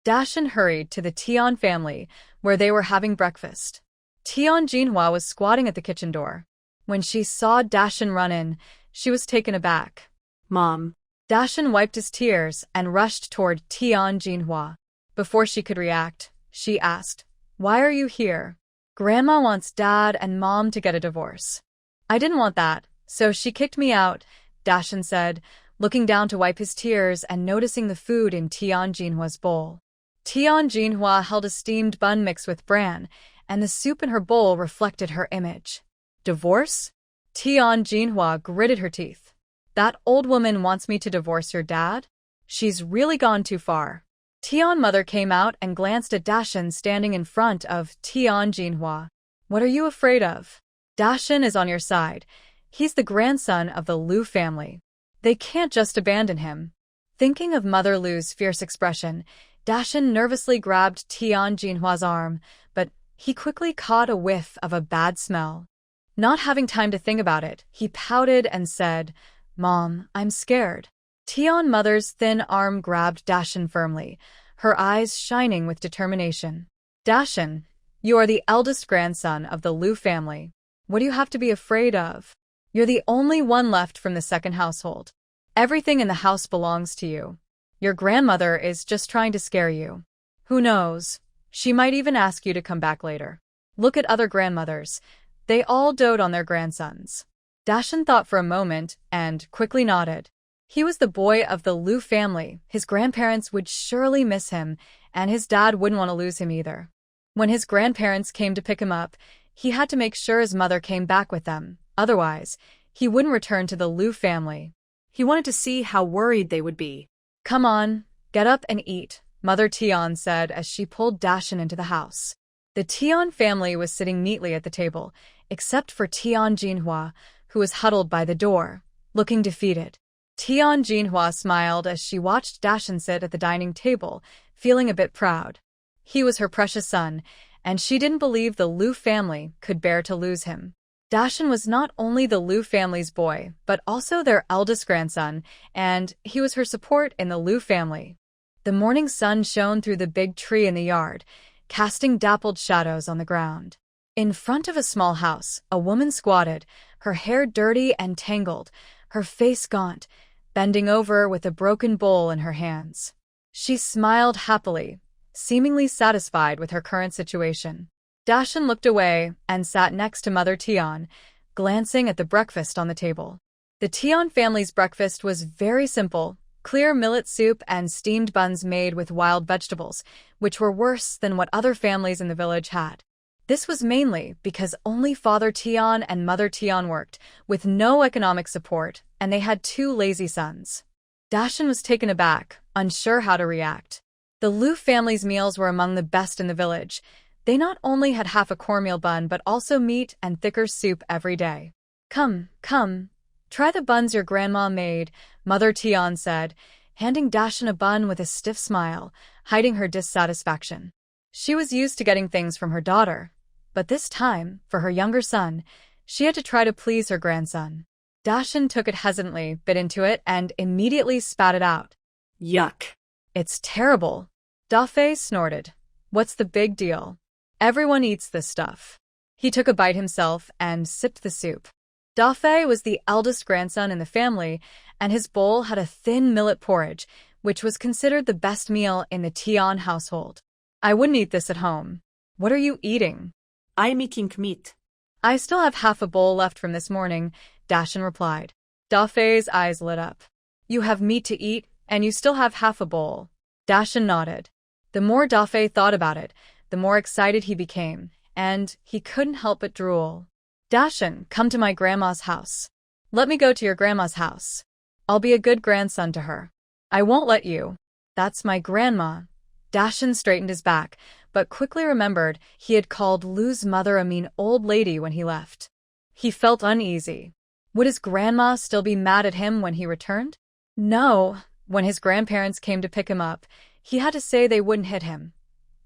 Dashan hurried to the Tian family, where they were having breakfast. Tian Jinhua was squatting at the kitchen door. When she saw Dashan run in, she was taken aback.
Mom.
Dashan wiped his tears and rushed toward Tian Jinhua. Before she could react, she asked, Why are you here? Grandma wants Dad and Mom to get a divorce. I didn't want that, so she kicked me out, Dashan said, looking down to wipe his tears and noticing the food in Tian Jinhua's bowl. Tian Jinhua held a steamed bun mixed with bran, and the soup in her bowl reflected her image. Divorce? Tian Jinhua gritted her teeth. That old woman wants me to divorce your dad? She's really gone too far. Tian mother came out and glanced at Dashin standing in front of Tian Jinhua. What are you afraid of? Dashin is on your side. He's the grandson of the Lu family. They can't just abandon him. Thinking of Mother Lu's fierce expression, Dashin nervously grabbed Tian Jinhua's arm, but he quickly caught a whiff of a bad smell. Not having time to think about it, he pouted and said, "Mom, I'm scared." Tian mother's thin arm grabbed Dashin firmly, her eyes shining with determination. "Dashin, you are the eldest grandson of the Lu family. What do you have to be afraid of? You're the only one left from the second household. Everything in the house belongs to you. Your grandmother is just trying to scare you. Who knows? She might even ask you to come back later. Look at other grandmothers. They all dote on their grandsons." Dashin thought for a moment and quickly nodded. He was the boy of the Lu family. His grandparents would surely miss him, and his dad wouldn't want to lose him either. When his grandparents came to pick him up, he had to make sure his mother came back with them. Otherwise, he wouldn't return to the Lu family.
He wanted to see how worried they would be.
"Come on, get up and eat," Mother Tian said as she pulled Dashin into the house. The Tian family was sitting neatly at the table, except for Tian Jinhua, who was huddled by the door, looking defeated. Tian Jinhua smiled as she watched Dashin sit at the dining table, feeling a bit proud. He was her precious son, and she didn't believe the Lu family could bear to lose him. Dashin was not only the Lu family's boy, but also their eldest grandson, and he was her support in the Lu family. The morning sun shone through the big tree in the yard, casting dappled shadows on the ground. In front of a small house, a woman squatted, her hair dirty and tangled, her face gaunt, bending over with a broken bowl in her hands. She smiled happily, seemingly satisfied with her current situation. Dashin looked away and sat next to Mother Tian, glancing at the breakfast on the table. The Tian family's breakfast was very simple: clear millet soup and steamed buns made with wild vegetables, which were worse than what other families in the village had. This was mainly because only Father Tian and Mother Tian worked, with no economic support, and they had two lazy sons. Dashin was taken aback, unsure how to react. The Lu family's meals were among the best in the village. They not only had half a cornmeal bun but also meat and thicker soup every day. Come, try the buns your grandma made," Mother Tian said, handing Dashin a bun with a stiff smile, hiding her dissatisfaction. She was used to getting things from her daughter, but this time, for her younger son, she had to try to please her grandson. Dashin took it hesitantly, bit into it, and immediately spat it out.
Yuck.
"It's terrible." Dafei snorted. "What's the big deal? Everyone eats this stuff." He took a bite himself and sipped the soup. Dafei was the eldest grandson in the family, and his bowl had a thin millet porridge, which was considered the best meal in the Tian household. "I wouldn't eat this at home." "What are you eating?"
"I am eating meat."
"I still have half a bowl left from this morning," Dashin replied. Dafei's eyes lit up. "You have meat to eat, and you still have half a bowl." Dashin nodded. The more Dafei thought about it, the more excited he became, and he couldn't help but drool. "Dashin, come to my grandma's house." "Let me go to your grandma's house. I'll be a good grandson to her." "I won't let you." "That's my grandma." Dashin straightened his back, but quickly remembered he had called Lu's mother a mean old lady when he left. He felt uneasy. Would his grandma still be mad at him when he returned? No. When his grandparents came to pick him up, he had to say they wouldn't hit him.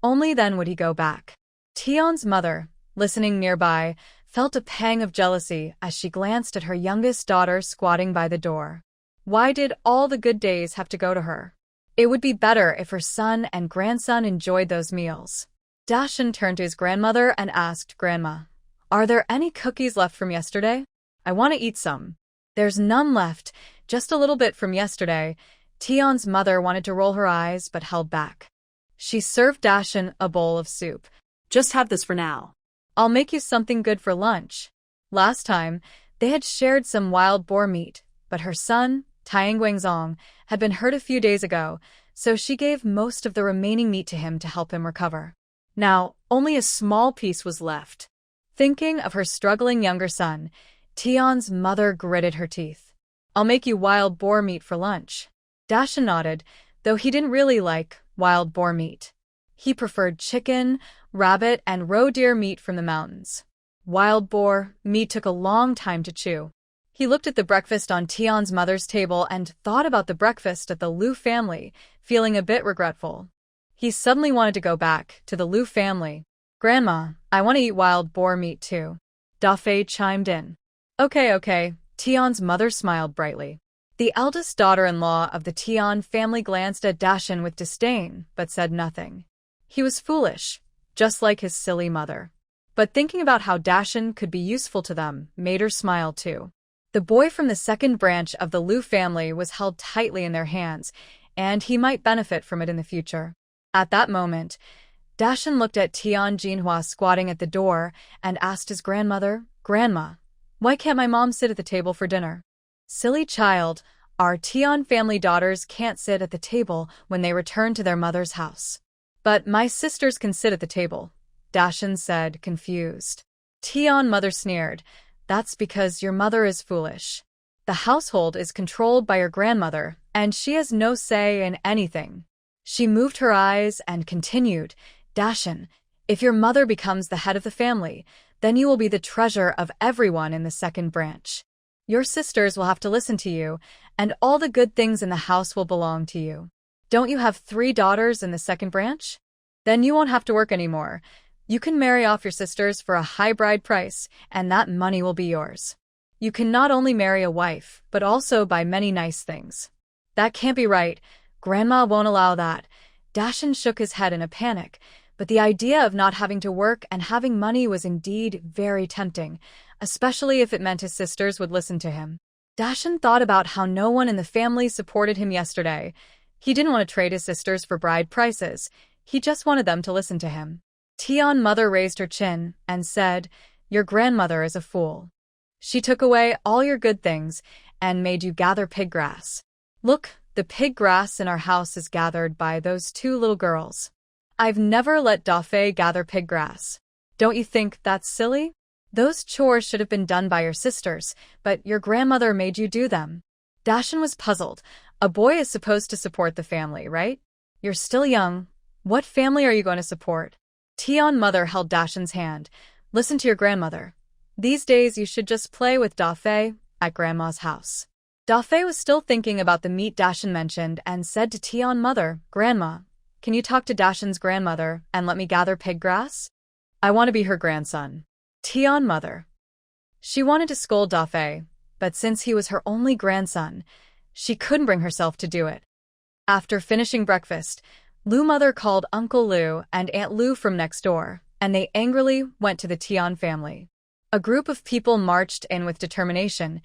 Only then would he go back. Tian's mother, listening nearby, felt a pang of jealousy as she glanced at her youngest daughter squatting by the door. Why did all the good days have to go to her? It would be better if her son and grandson enjoyed those meals. Dashin turned to his grandmother and asked, "Grandma, are there any cookies left from yesterday? I want to eat some." "There's none left, just a little bit from yesterday." Tian's mother wanted to roll her eyes but held back. She served Dashin a bowl of soup.
"Just have this for now.
I'll make you something good for lunch." Last time, they had shared some wild boar meat, but her son, Tian Guangzong, had been hurt a few days ago, so she gave most of the remaining meat to him to help him recover. Now, only a small piece was left. Thinking of her struggling younger son, Tian's mother gritted her teeth. I'll make you wild boar meat for lunch. Dashan nodded, though he didn't really like wild boar meat. He preferred chicken, rabbit, and roe deer meat from the mountains. Wild boar meat took a long time to chew. He looked at the breakfast on Tian's mother's table and thought about the breakfast at the Liu family, feeling a bit regretful. He suddenly wanted to go back to the Liu family. Grandma, I want to eat wild boar meat too. Dafei chimed in. Okay. Tian's mother smiled brightly. The eldest daughter-in-law of the Tian family glanced at Dashan with disdain, but said nothing. He was foolish, just like his silly mother. But thinking about how Dashan could be useful to them made her smile too. The boy from the second branch of the Liu family was held tightly in their hands, and he might benefit from it in the future. At that moment, Dashan looked at Tian Jinhua squatting at the door and asked his grandmother, Grandma, why can't my mom sit at the table for dinner? Silly child, our Tian family daughters can't sit at the table when they return to their mother's house. But my sisters can sit at the table, Dashan said, confused. Tian mother sneered. That's because your mother is foolish. The household is controlled by your grandmother, and she has no say in anything. She moved her eyes and continued, Dashan, if your mother becomes the head of the family, then you will be the treasure of everyone in the second branch. Your sisters will have to listen to you, and all the good things in the house will belong to you. Don't you have 3 daughters in the second branch? Then you won't have to work anymore. You can marry off your sisters for a high bride price, and that money will be yours. You can not only marry a wife, but also buy many nice things. That can't be right. Grandma won't allow that. Dashan shook his head in a panic, but the idea of not having to work and having money was indeed very tempting, especially if it meant his sisters would listen to him. Dashan thought about how no one in the family supported him yesterday. He didn't want to trade his sisters for bride prices. He just wanted them to listen to him. Tian mother raised her chin and said, Your grandmother is a fool. She took away all your good things and made you gather pig grass. Look, the pig grass in our house is gathered by those 2 little girls. I've never let Dafei gather pig grass. Don't you think that's silly? Those chores should have been done by your sisters, but your grandmother made you do them. Dashan was puzzled. A boy is supposed to support the family, right? You're still young. What family are you going to support? Tian mother held Dashan's hand. Listen to your grandmother. These days you should just play with Dafei at grandma's house. Dafei was still thinking about the meat Dashan mentioned and said to Tian mother, Grandma, can you talk to Dashan's grandmother and let me gather pig grass? I want to be her grandson. Tian mother. She wanted to scold Dafei, but since he was her only grandson, she couldn't bring herself to do it. After finishing breakfast, Lu mother called Uncle Lu and Aunt Lu from next door, and they angrily went to the Tian family. A group of people marched in with determination,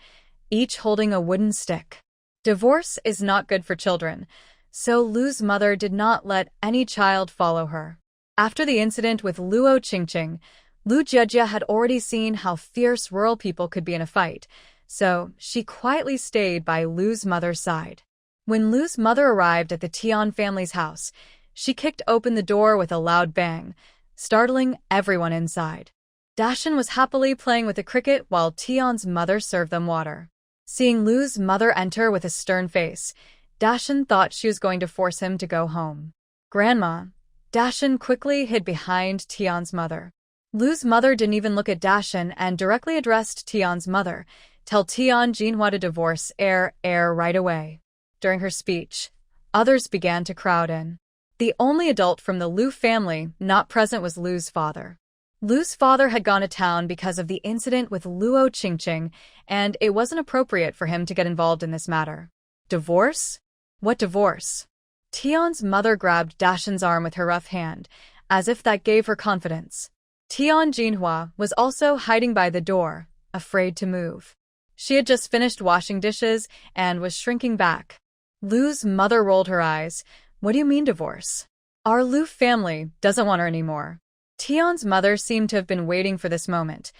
each holding a wooden stick. Divorce is not good for children, so Lu's mother did not let any child follow her. After the incident with Luo Qingqing, Lu Jejia had already seen how fierce rural people could be in a fight, so she quietly stayed by Lu's mother's side. When Lu's mother arrived at the Tian family's house, she kicked open the door with a loud bang, startling everyone inside. Dashan was happily playing with a cricket while Tian's mother served them water. Seeing Lu's mother enter with a stern face, Dashan thought she was going to force him to go home. Grandma. Dashan quickly hid behind Tian's mother. Lu's mother didn't even look at Dashan and directly addressed Tian's mother, tell Tian Jinhua to divorce heir right away. During her speech, others began to crowd in. The only adult from the Lu family not present was Lu's father. Lu's father had gone to town because of the incident with Luo Qingqing, and it wasn't appropriate for him to get involved in this matter. Divorce? What divorce? Tian's mother grabbed Dashan's arm with her rough hand, as if that gave her confidence. Tian Jinhua was also hiding by the door, afraid to move. She had just finished washing dishes and was shrinking back. Lu's mother rolled her eyes. What do you mean divorce? Our Lu family doesn't want her anymore. Tian's mother seemed to have been waiting for this moment.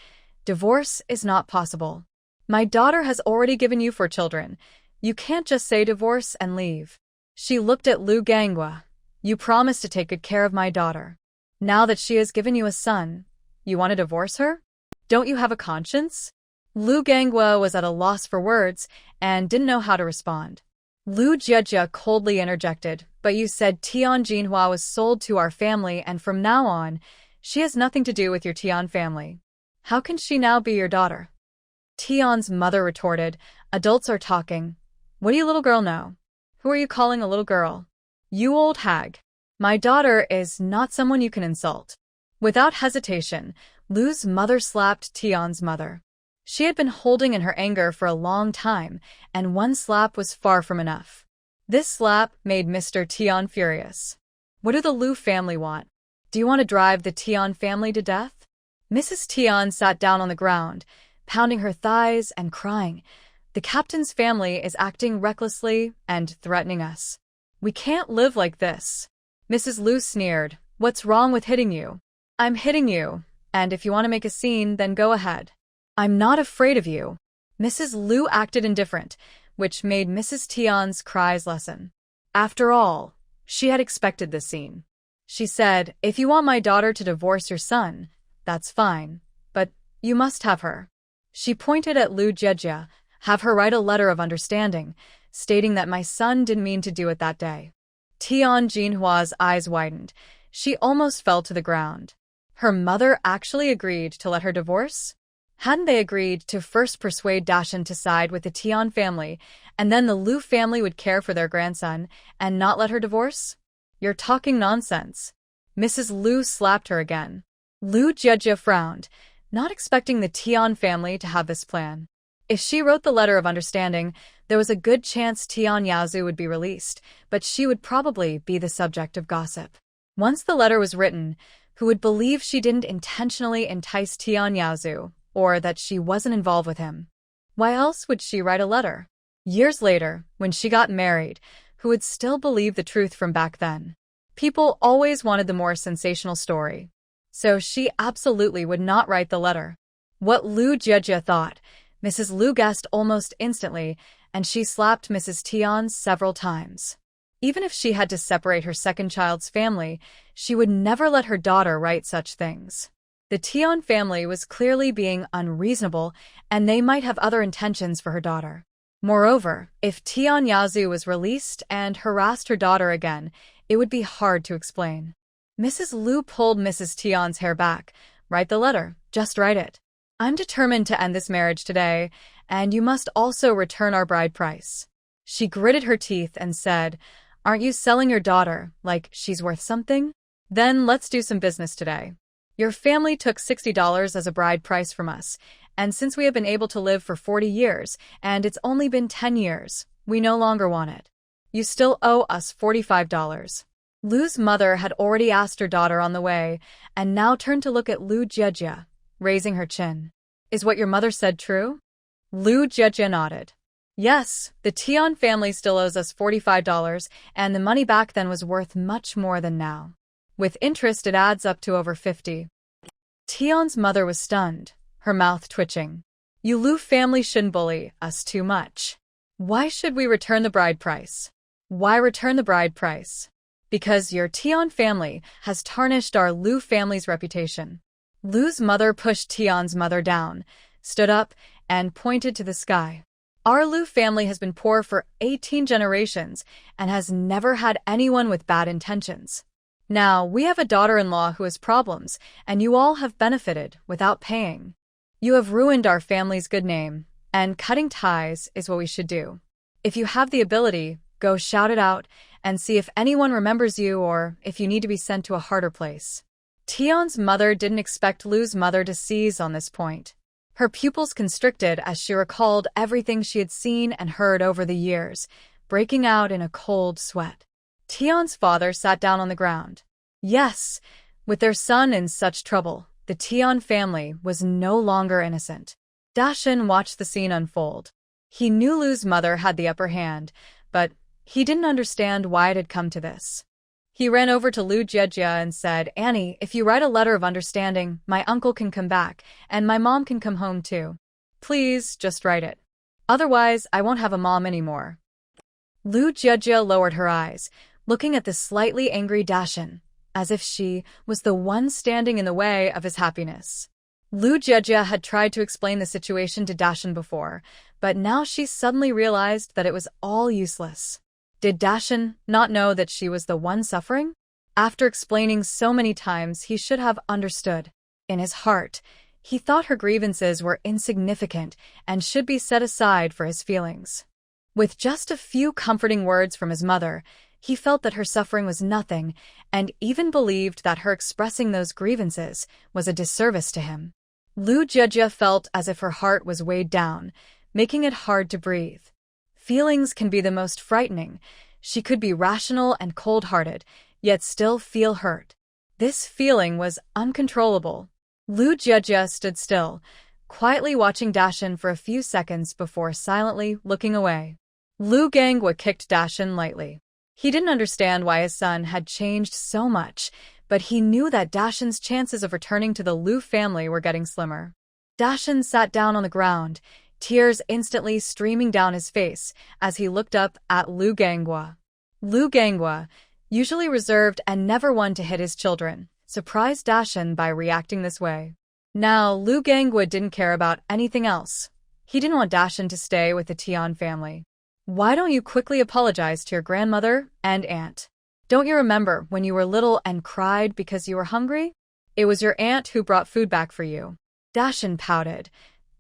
Divorce is not possible. My daughter has already given you 4 children. You can't just say divorce and leave. She looked at Lu Ganghua. You promised to take good care of my daughter. Now that she has given you a son, you want to divorce her? Don't you have a conscience? Lu Ganghua was at a loss for words and didn't know how to respond. Lu Jiejia coldly interjected, but you said Tian Jinhua was sold to our family and from now on, she has nothing to do with your Tian family. How can she now be your daughter? Tian's mother retorted, adults are talking. What do you little girl know? Who are you calling a little girl? You old hag. My daughter is not someone you can insult. Without hesitation, Lu's mother slapped Tian's mother. She had been holding in her anger for a long time, and one slap was far from enough. This slap made Mr. Tian furious. What do the Lu family want? Do you want to drive the Tian family to death? Mrs. Tian sat down on the ground, pounding her thighs and crying. The captain's family is acting recklessly and threatening us. We can't live like this. Mrs. Lu sneered. What's wrong with hitting you? I'm hitting you, and if you want to make a scene, then go ahead. I'm not afraid of you. Mrs. Lu acted indifferent, which made Mrs. Tian's cries lessen. After all, she had expected this scene. She said, if you want my daughter to divorce your son, that's fine, but you must have her. She pointed at Lu Jiejia, have her write a letter of understanding, stating that my son didn't mean to do it that day. Tian Jinhua's eyes widened. She almost fell to the ground. Her mother actually agreed to let her divorce? Hadn't they agreed to first persuade Dashan to side with the Tian family, and then the Lu family would care for their grandson and not let her divorce? You're talking nonsense. Mrs. Lu slapped her again. Lu Jiejia frowned, not expecting the Tian family to have this plan. If she wrote the letter of understanding, there was a good chance Tian Yaozu would be released, but she would probably be the subject of gossip. Once the letter was written, who would believe she didn't intentionally entice Tian Yaozu, or that she wasn't involved with him? Why else would she write a letter? Years later, when she got married, who would still believe the truth from back then? People always wanted the more sensational story. So she absolutely would not write the letter. What Lu Jiejia thought, Mrs. Lu guessed almost instantly, and she slapped Mrs. Tian several times. Even if she had to separate her second child's family, she would never let her daughter write such things. The Tian family was clearly being unreasonable, and they might have other intentions for her daughter. Moreover, if Tian Yaozu was released and harassed her daughter again, it would be hard to explain. Mrs. Lu pulled Mrs. Tian's hair back. Write the letter. Just write it. I'm determined to end this marriage today, and you must also return our bride price. She gritted her teeth and said, aren't you selling your daughter like she's worth something? Then let's do some business today. Your family took $60 as a bride price from us, and since we have been able to live for 40 years, and it's only been 10 years, we no longer want it. You still owe us $45. Lu's mother had already asked her daughter on the way, and now turned to look at Lu Jiejia, raising her chin. Is what your mother said true? Lu Jiejia nodded. Yes, the Tian family still owes us $45, and the money back then was worth much more than now. With interest, it adds up to over 50. Tian's mother was stunned, her mouth twitching. You Lu family shouldn't bully us too much. Why should we return the bride price? Why return the bride price? Because your Tian family has tarnished our Lu family's reputation. Lu's mother pushed Tian's mother down, stood up, and pointed to the sky. Our Lu family has been poor for 18 generations and has never had anyone with bad intentions. Now, we have a daughter-in-law who has problems, and you all have benefited without paying. You have ruined our family's good name, and cutting ties is what we should do. If you have the ability, go shout it out and see if anyone remembers you or if you need to be sent to a harder place. Tian's mother didn't expect Lu's mother to seize on this point. Her pupils constricted as she recalled everything she had seen and heard over the years, breaking out in a cold sweat. Tian's father sat down on the ground. Yes, with their son in such trouble, the Tian family was no longer innocent. Dashan watched the scene unfold. He knew Lu's mother had the upper hand, but he didn't understand why it had come to this. He ran over to Lu Jiejia and said, Annie, if you write a letter of understanding, my uncle can come back, and my mom can come home too. Please, just write it. Otherwise, I won't have a mom anymore. Lu Jiejia lowered her eyes, looking at the slightly angry Dashan, as if she was the one standing in the way of his happiness. Lu Jejia had tried to explain the situation to Dashin before, but now she suddenly realized that it was all useless. Did Dashin not know that she was the one suffering? After explaining so many times, he should have understood. In his heart, he thought her grievances were insignificant and should be set aside for his feelings. With just a few comforting words from his mother, he felt that her suffering was nothing and even believed that her expressing those grievances was a disservice to him. Lu Jejia felt as if her heart was weighed down, making it hard to breathe. Feelings can be the most frightening. She could be rational and cold-hearted, yet still feel hurt. This feeling was uncontrollable. Lu Jejia stood still, quietly watching Dashin for a few seconds before silently looking away. Lu Gangwa kicked Dashin lightly. He didn't understand why his son had changed so much, but he knew that Dashin's chances of returning to the Lu family were getting slimmer. Dashin sat down on the ground, tears instantly streaming down his face as he looked up at Lu Gangwa. Lu Gangwa, usually reserved and never one to hit his children, surprised Dashin by reacting this way. Now, Lu Gangwa didn't care about anything else. He didn't want Dashin to stay with the Tian family. Why don't you quickly apologize to your grandmother and aunt? Don't you remember when you were little and cried because you were hungry? It was your aunt who brought food back for you. Dashin pouted.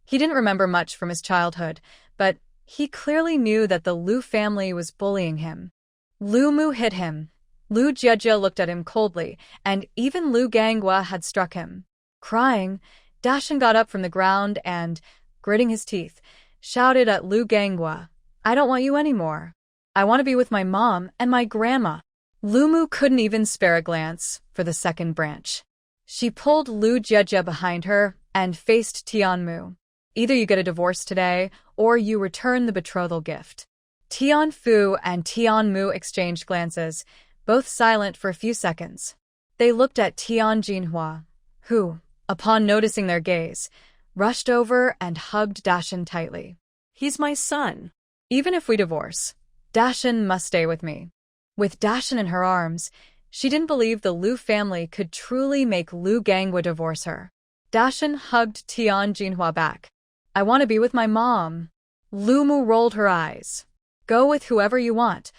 He didn't remember much from his childhood, but he clearly knew that the Lu family was bullying him. Lu Mu hit him. Lu Jejia looked at him coldly, and even Lu Gangwa had struck him. Crying, Dashin got up from the ground and, gritting his teeth, shouted at Lu Gangwa, "I don't want you anymore. I want to be with my mom and my grandma." Lu Mu couldn't even spare a glance for the second branch. She pulled Lu Jejia behind her and faced Tian Mu. Either you get a divorce today, or you return the betrothal gift. Tian Fu and Tian Mu exchanged glances, both silent for a few seconds. They looked at Tian Jinhua, who, upon noticing their gaze, rushed over and hugged Dashin tightly.
He's my son.
Even if we divorce, Dashin must stay with me. With Dashin in her arms, she didn't believe the Lu family could truly make Lu Gangwa divorce her. Dashin hugged Tian Jinhua back. "I want to be with my mom." Lu Mu rolled her eyes. "Go with whoever you want.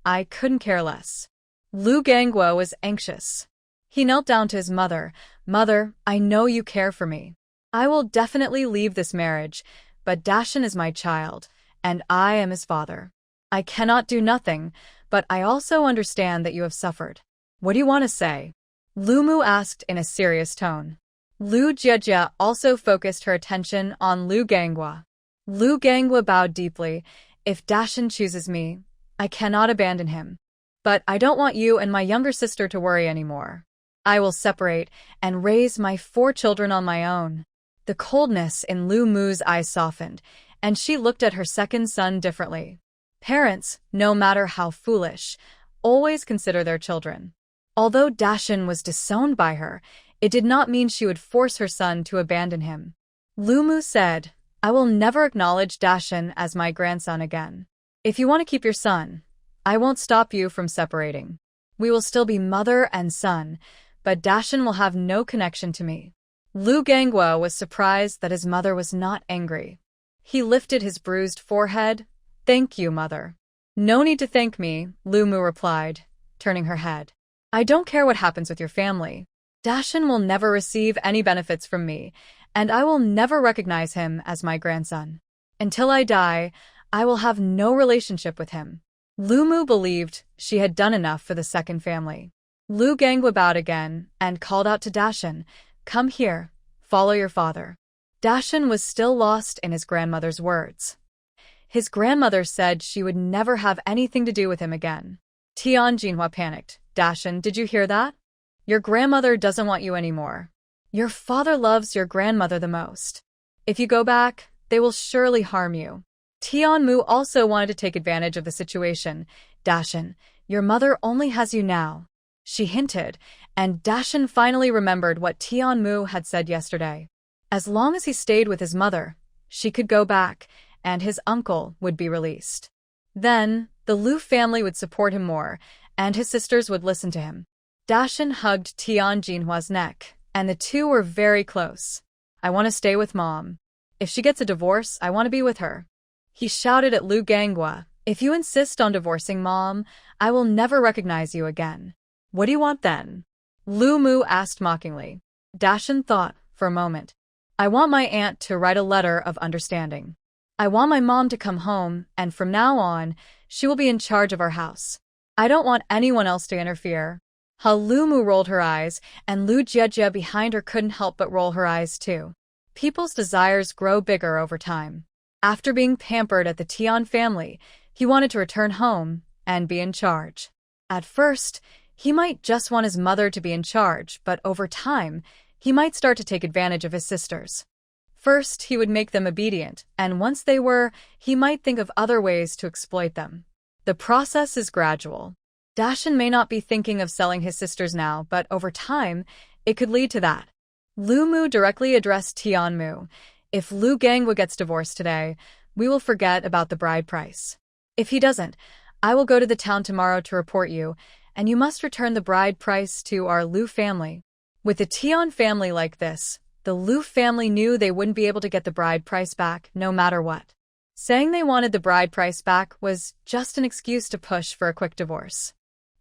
I couldn't care less." Lu Gangwa was anxious. He knelt down to his mother. "Mother, I know you care for me. I will definitely leave this marriage, but Dashin is my child, and I am his father. I cannot do nothing, but I also understand that you have suffered. What do you want to say?" Lu Mu asked in a serious tone. Lu Jejia also focused her attention on Lu Gangwa. Lu Gangwa bowed deeply. "If Dashin chooses me, I cannot abandon him. But I don't want you and my younger sister to worry anymore. I will separate and raise my 4 children on my own." The coldness in Lu Mu's eyes softened, and she looked at her second son differently. Parents, no matter how foolish, always consider their children. Although Dashin was disowned by her, it did not mean she would force her son to abandon him. Lu Mu said, "I will never acknowledge Dashin as my grandson again. If you want to keep your son, I won't stop you from separating. We will still be mother and son, but Dashin will have no connection to me." Lu Gangwa was surprised that his mother was not angry. He lifted his bruised forehead. "Thank you, mother." "No need to thank me," Lu Mu replied, turning her head. "I don't care what happens with your family. Dashin will never receive any benefits from me, and I will never recognize him as my grandson. Until I die, I will have no relationship with him." Lu Mu believed she had done enough for the second family. Lu Gangwa bowed again and called out to Dashin, "Come here, follow your father." Dashin was still lost in his grandmother's words. His grandmother said she would never have anything to do with him again. Tian Jinhua panicked. "Dashin, did you hear that? Your grandmother doesn't want you anymore. Your father loves your grandmother the most. If you go back, they will surely harm you." Tian Mu also wanted to take advantage of the situation. "Dashin, your mother only has you now," she hinted, and Dashin finally remembered what Tian Mu had said yesterday. As long as he stayed with his mother, she could go back, and his uncle would be released. Then, the Lu family would support him more, and his sisters would listen to him. Dashin hugged Tian Jinhua's neck, and the two were very close. I want to stay with Mom. If she gets a divorce, I want to be with her. He shouted at Lu Ganghwa, if you insist on divorcing Mom, I will never recognize you again. What do you want then? Lu Mu asked mockingly. Dashan thought for a moment. I want my aunt to write a letter of understanding. I want my mom to come home, and from now on, she will be in charge of our house. I don't want anyone else to interfere. Lu Mu rolled her eyes, and Lu Jiejie behind her couldn't help but roll her eyes too. People's desires grow bigger over time. After being pampered at the Tian family, he wanted to return home and be in charge. At first, he might just want his mother to be in charge, but over time, he might start to take advantage of his sisters. First, he would make them obedient, and once they were, he might think of other ways to exploit them. The process is gradual. Dashan may not be thinking of selling his sisters now, but over time, it could lead to that. Lu Mu directly addressed Tian Mu. If Lu Ganghwa gets divorced today, we will forget about the bride price. If he doesn't, I will go to the town tomorrow to report you, and you must return the bride price to our Lu family. With the Tian family like this, the Lu family knew they wouldn't be able to get the bride price back no matter what. Saying they wanted the bride price back was just an excuse to push for a quick divorce.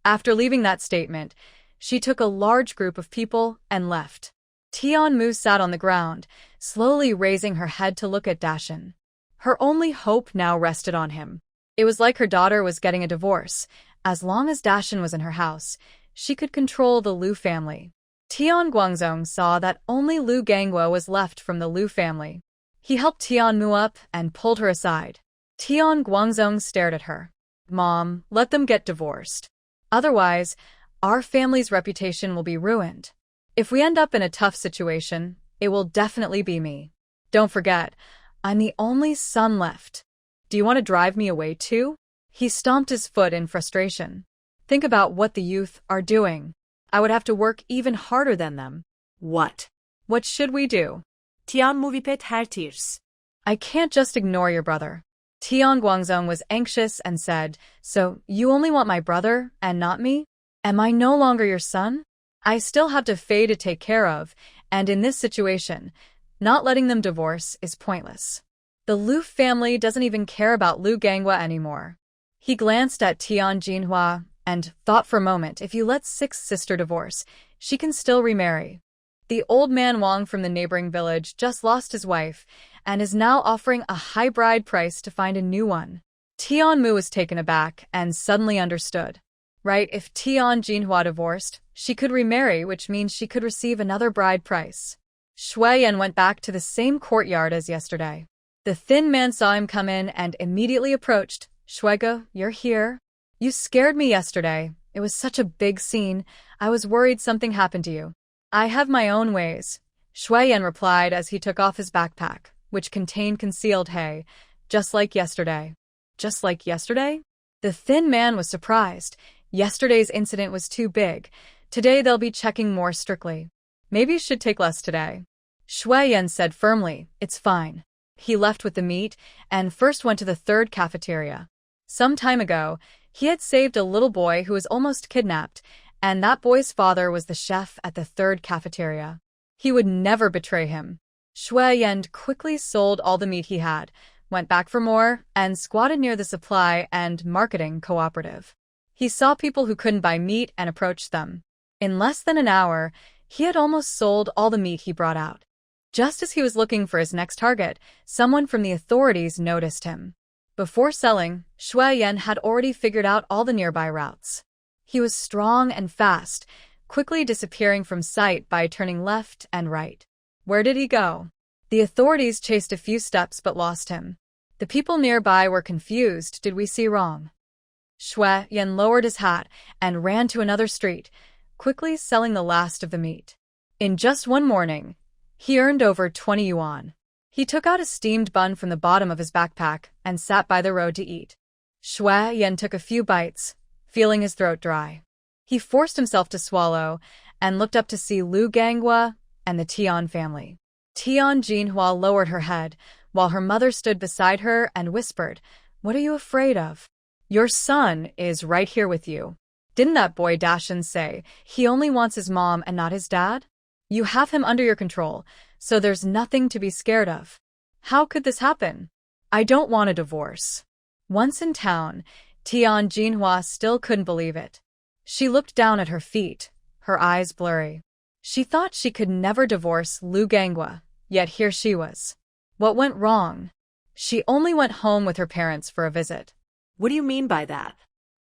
After leaving that statement, she took a large group of people and left. Tian Mu sat on the ground, slowly raising her head to look at Dashan. Her only hope now rested on him. It was like her daughter was getting a divorce. As long as Dashan was in her house, she could control the Lu family. Tian Guangzong saw that only Lu Ganghwa was left from the Lu family. He helped Tian Mu up and pulled her aside. Tian Guangzong stared at her. Mom, let them get divorced. Otherwise, our family's reputation will be ruined. If we end up in a tough situation, it will definitely be me. Don't forget, I'm the only son left. Do you want to drive me away too? He stomped his foot in frustration. Think about what the youth are doing. I would have to work even harder than them.
What?
What should we do?
Tian Movipet Hertirs.
I can't just ignore your brother. Tian Guangzong was anxious and said, so you only want my brother and not me? Am I no longer your son? I still have to Fei to take care of, and in this situation, not letting them divorce is pointless. The Lu family doesn't even care about Lu Ganghwa anymore. He glanced at Tian Jinhua and thought for a moment, if you let Sixth sister divorce, she can still remarry. The old man Wang from the neighboring village just lost his wife and is now offering a high bride price to find a new one. Tian Mu was taken aback and suddenly understood. Right, if Tian Jinhua divorced, she could remarry, which means she could receive another bride price. Shu Yan went back to the same courtyard as yesterday. The thin man saw him come in and immediately approached. Shuego, you're here? You scared me yesterday. It was such a big scene. I was worried something happened to you. I have my own ways, Shu Yan replied as he took off his backpack, which contained concealed hay, just like yesterday. Just like yesterday? The thin man was surprised. Yesterday's incident was too big. Today they'll be checking more strictly. Maybe you should take less today. Shu Yan said firmly, it's fine. He left with the meat and first went to the third cafeteria. Some time ago, he had saved a little boy who was almost kidnapped, and that boy's father was the chef at the third cafeteria. He would never betray him. Shu Yan quickly sold all the meat he had, went back for more, and squatted near the supply and marketing cooperative. He saw people who couldn't buy meat and approached them. In less than an hour, he had almost sold all the meat he brought out. Just as he was looking for his next target, someone from the authorities noticed him. Before selling, Shu Yan had already figured out all the nearby routes. He was strong and fast, quickly disappearing from sight by turning left and right. Where did he go? The authorities chased a few steps but lost him. The people nearby were confused. Did we see wrong? Shu Yan lowered his hat and ran to another street, quickly selling the last of the meat. In just one morning, he earned over 20 yuan. He took out a steamed bun from the bottom of his backpack and sat by the road to eat. Shu Yan took a few bites, feeling his throat dry. He forced himself to swallow and looked up to see Lu Ganghwa and the Tian family. Tian Jinhua lowered her head, while her mother stood beside her and whispered, "What are you afraid of? Your son is right here with you. Didn't that boy Dashan say he only wants his mom and not his dad?" You have him under your control, so there's nothing to be scared of. How could this happen? I don't want a divorce. Once in town, Tian Jinhua still couldn't believe it. She looked down at her feet, her eyes blurry. She thought she could never divorce Lu Gangwa, yet here she was. What went wrong? She only went home with her parents for a visit.
What do you mean by that?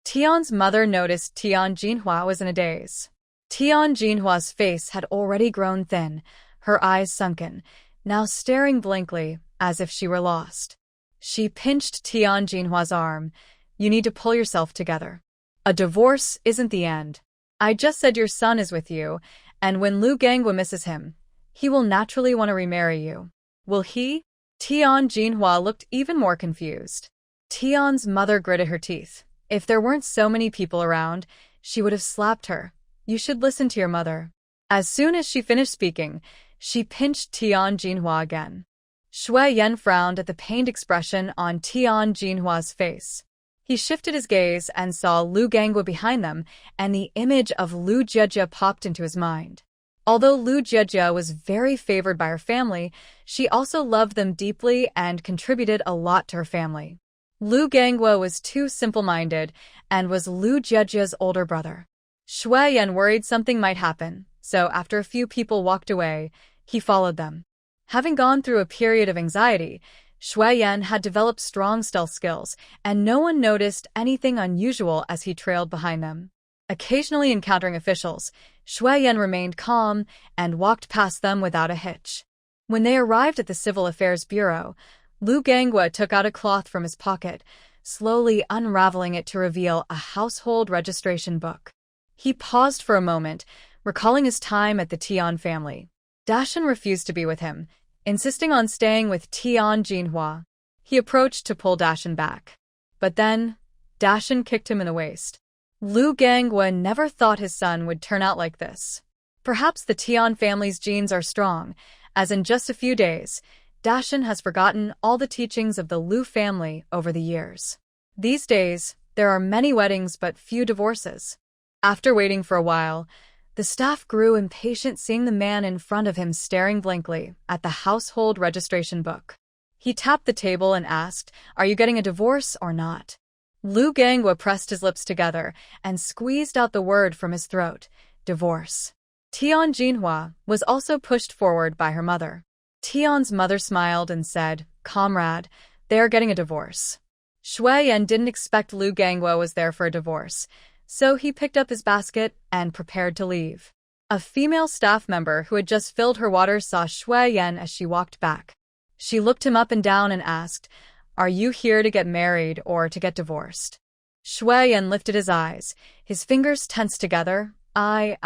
Tian's mother noticed Tian Jinhua was in a daze. Tian Jinhua's face had already grown thin, her eyes sunken, now staring blankly as if she were lost. She pinched Tian Jinhua's arm. You need to pull yourself together. A divorce isn't the end. I just said your son is with you, and when Lu Gangwa misses him, he will naturally want to remarry you. Will he? Tian Jinhua looked even more confused. Tian's mother gritted her teeth. If there weren't so many people around, she would have slapped her. You should listen to your mother. As soon as she finished speaking, she pinched Tian Jinhua again. Shu Yan frowned at the pained expression on Tian Jinhua's face. He shifted his gaze and saw Lu Gangwa behind them, and the image of Lu Jiejie popped into his mind. Although Lu Jiejie was very favored by her family, she also loved them deeply and contributed a lot to her family. Lu Gangwa was too simple-minded and was Lu Jiejie's older brother. Shu Yan worried something might happen, so after a few people walked away, he followed them. Having gone through a period of anxiety, Shu Yan had developed strong stealth skills, and no one noticed anything unusual as he trailed behind them. Occasionally encountering officials, Shu Yan remained calm and walked past them without a hitch. When they arrived at the Civil Affairs Bureau, Lu Gangwa took out a cloth from his pocket, slowly unraveling it to reveal a household registration book. He paused for a moment, recalling his time at the Tian family. Dashan refused to be with him, insisting on staying with Tian Jinhua. He approached to pull Dashan back. But then, Dashan kicked him in the waist. Lu Gangwa never thought his son would turn out like this. Perhaps the Tian family's genes are strong, as in just a few days, Dashan has forgotten all the teachings of the Lu family over the years. These days, there are many weddings but few divorces. After waiting for a while, the staff grew impatient seeing the man in front of him staring blankly at the household registration book. He tapped the table and asked, "Are you getting a divorce or not?" Lu Gangwa pressed his lips together and squeezed out the word from his throat, "Divorce." Tian Jinhua was also pushed forward by her mother. Tian's mother smiled and said, "Comrade, they are getting a divorce." Shu Yan didn't expect Lu Gangwa was there for a divorce, so he picked up his basket and prepared to leave. A female staff member who had just filled her water saw Shu Yan as she walked back. She looked him up and down and asked, "Are you here to get married or to get divorced?" Shu Yan lifted his eyes, his fingers tensed together. I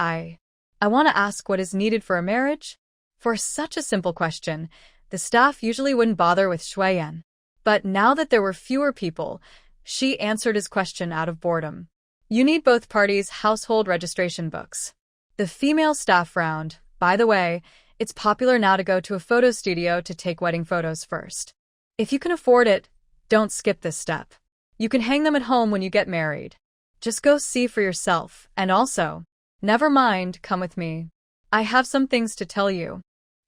want to ask what is needed for a marriage?" For such a simple question, the staff usually wouldn't bother with Shu Yan. But now that there were fewer people, she answered his question out of boredom. "You need both parties' household registration books." The female staff frowned. "By the way, it's popular now to go to a photo studio to take wedding photos first. If you can afford it, don't skip this step. You can hang them at home when you get married. Just go see for yourself, and also, never mind, come with me. I have some things to tell you."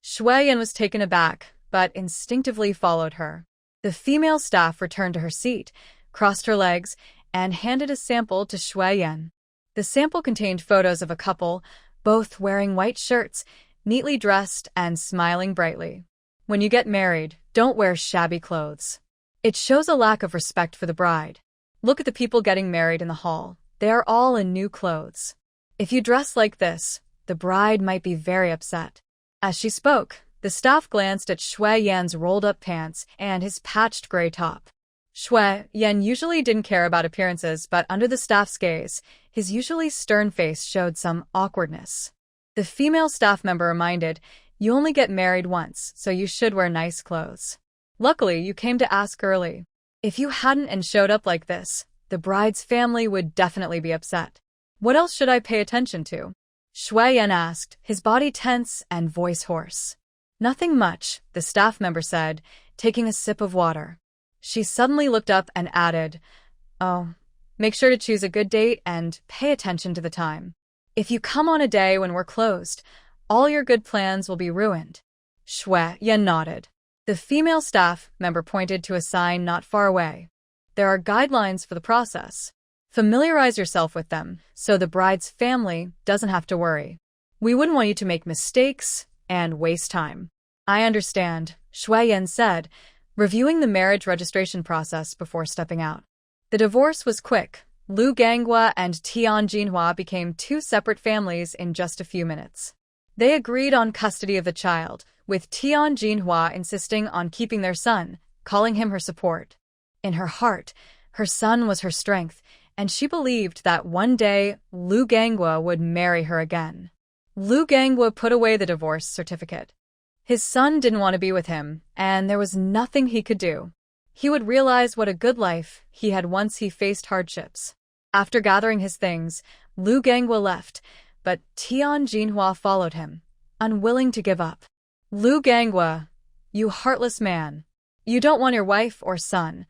Shu Yan was taken aback, but instinctively followed her. The female staff returned to her seat, crossed her legs, and handed a sample to Shu Yan. The sample contained photos of a couple, both wearing white shirts, neatly dressed and smiling brightly. When you get married, don't wear shabby clothes. It shows a lack of respect for the bride. Look at the people getting married in the hall. They are all in new clothes. If you dress like this, the bride might be very upset. As she spoke, the staff glanced at Shu Yan's rolled-up pants and his patched gray top. Shu Yan usually didn't care about appearances, but under the staff's gaze, his usually stern face showed some awkwardness. The female staff member reminded, "You only get married once, so you should wear nice clothes. Luckily, you came to ask early. If you hadn't and showed up like this, the bride's family would definitely be upset. What else should I pay attention to?" Shu Yan asked, his body tense and voice hoarse. "Nothing much," the staff member said, taking a sip of water. She suddenly looked up and added, "Oh, make sure to choose a good date and pay attention to the time. If you come on a day when we're closed, All your good plans will be ruined. Shu Yan nodded. The female staff member pointed to a sign not far away. There are guidelines for the process. Familiarize yourself with them so the bride's family doesn't have to worry. We wouldn't want you to make mistakes and waste time. I understand, Shu Yan said, reviewing the marriage registration process before stepping out. The divorce was quick. Lu Ganghua and Tian Jinhua became two separate families in just a few minutes. They agreed on custody of the child, with Tian Jinhua insisting on keeping their son, calling him her support. In her heart, her son was her strength, and she believed that one day Lu Ganghua would marry her again. Lu Ganghua put away the divorce certificate. His son didn't want to be with him, and there was nothing he could do. He would realize what a good life he had once he faced hardships. After gathering his things, Lu Ganghua left, but Tian Jinhua followed him, unwilling to give up. Lu Ganghua, you heartless man. You don't want your wife or son,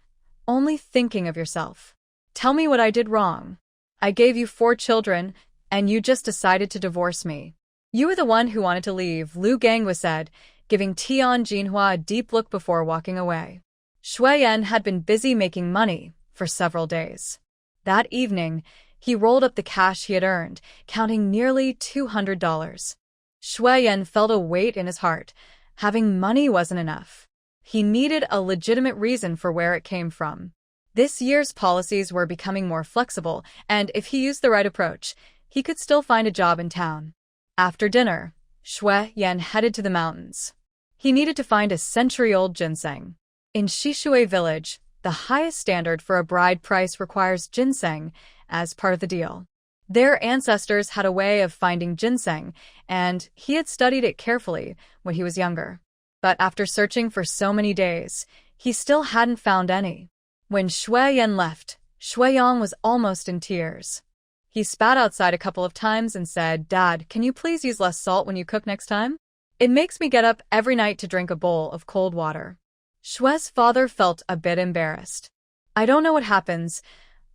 only thinking of yourself. Tell me what I did wrong. I gave you 4 children, and you just decided to divorce me. You were the one who wanted to leave, Lu Ganghua said, giving Tian Jinhua a deep look before walking away. Shu Yan had been busy making money for several days. That evening, he rolled up the cash he had earned, counting nearly $200. Shu Yan felt a weight in his heart. Having money wasn't enough. He needed a legitimate reason for where it came from. This year's policies were becoming more flexible, and if he used the right approach, he could still find a job in town. After dinner, Shu Yan headed to the mountains. He needed to find a century-old ginseng. In Shishui village, the highest standard for a bride price requires ginseng as part of the deal. Their ancestors had a way of finding ginseng, and he had studied it carefully when he was younger. But after searching for so many days, he still hadn't found any. When Shu Yan left, Shu Yang was almost in tears. He spat outside a couple of times and said, "Dad, can you please use less salt when you cook next time? It makes me get up every night to drink a bowl of cold water." Shue's father felt a bit embarrassed. "I don't know what happens.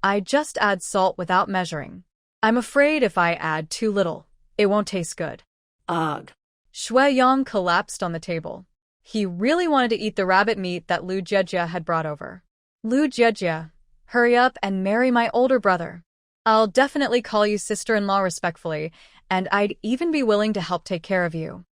I just add salt without measuring. I'm afraid if I add too little, it won't taste good."
Ugh.
Shu Yang collapsed on the table. He really wanted to eat the rabbit meat that Lu Jejia had brought over. "Lu Jejia, hurry up and marry my older brother. I'll definitely call you sister-in-law respectfully, and I'd even be willing to help take care of you."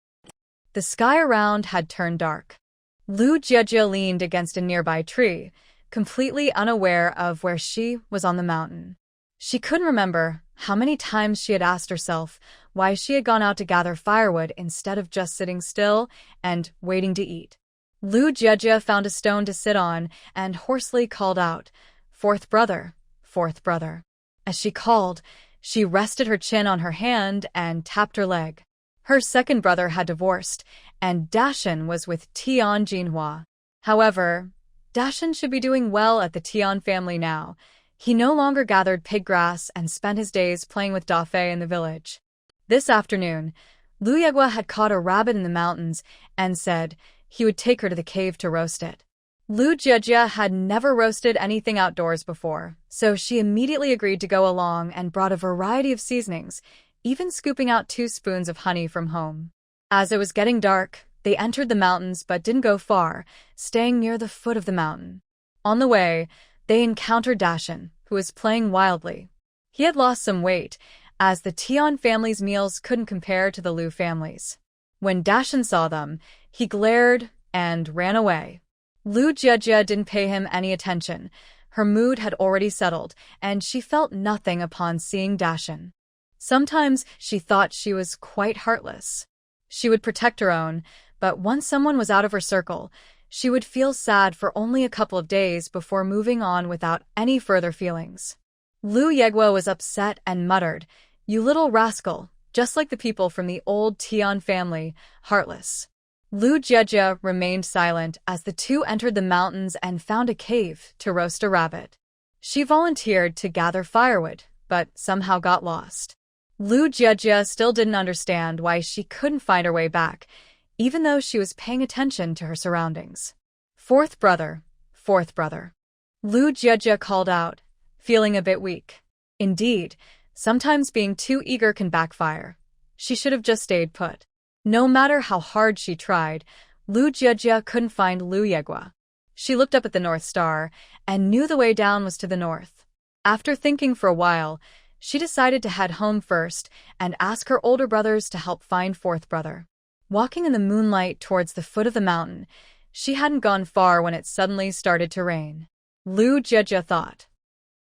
The sky around had turned dark. Lu Jejia leaned against a nearby tree, completely unaware of where she was on the mountain. She couldn't remember how many times she had asked herself why she had gone out to gather firewood instead of just sitting still and waiting to eat. Lu Jejia found a stone to sit on and hoarsely called out, "Fourth brother, fourth brother." As she called, she rested her chin on her hand and tapped her leg. Her second brother had divorced, and Dashan was with Tian Jinhua. However, Dashan should be doing well at the Tian family now. He no longer gathered pig grass and spent his days playing with Dafei in the village. This afternoon, Lu Yegua had caught a rabbit in the mountains and said he would take her to the cave to roast it. Lu Jejia had never roasted anything outdoors before, so she immediately agreed to go along and brought a variety of seasonings, even scooping out 2 spoons of honey from home. As it was getting dark, they entered the mountains but didn't go far, staying near the foot of the mountain. On the way, they encountered Dashan, who was playing wildly. He had lost some weight, as the Tian family's meals couldn't compare to the Lu family's. When Dashan saw them, he glared and ran away. Lu Jejia didn't pay him any attention. Her mood had already settled, and she felt nothing upon seeing Dashan. Sometimes she thought she was quite heartless. She would protect her own, but once someone was out of her circle, she would feel sad for only a couple of days before moving on without any further feelings. Lu Yegua was upset and muttered, "You little rascal, just like the people from the old Tian family, heartless." Lu Jejia remained silent as the two entered the mountains and found a cave to roast a rabbit. She volunteered to gather firewood, but somehow got lost. Lu Jejia still didn't understand why she couldn't find her way back, even though she was paying attention to her surroundings. "Fourth brother, fourth brother." Lu Jejia called out, feeling a bit weak. Indeed, sometimes being too eager can backfire. She should have just stayed put. No matter how hard she tried, Lu Jiejie couldn't find Lu Yegua. She looked up at the North Star and knew the way down was to the north. After thinking for a while, she decided to head home first and ask her older brothers to help find fourth brother. Walking in the moonlight towards the foot of the mountain, she hadn't gone far when it suddenly started to rain. Lu Jiejie thought.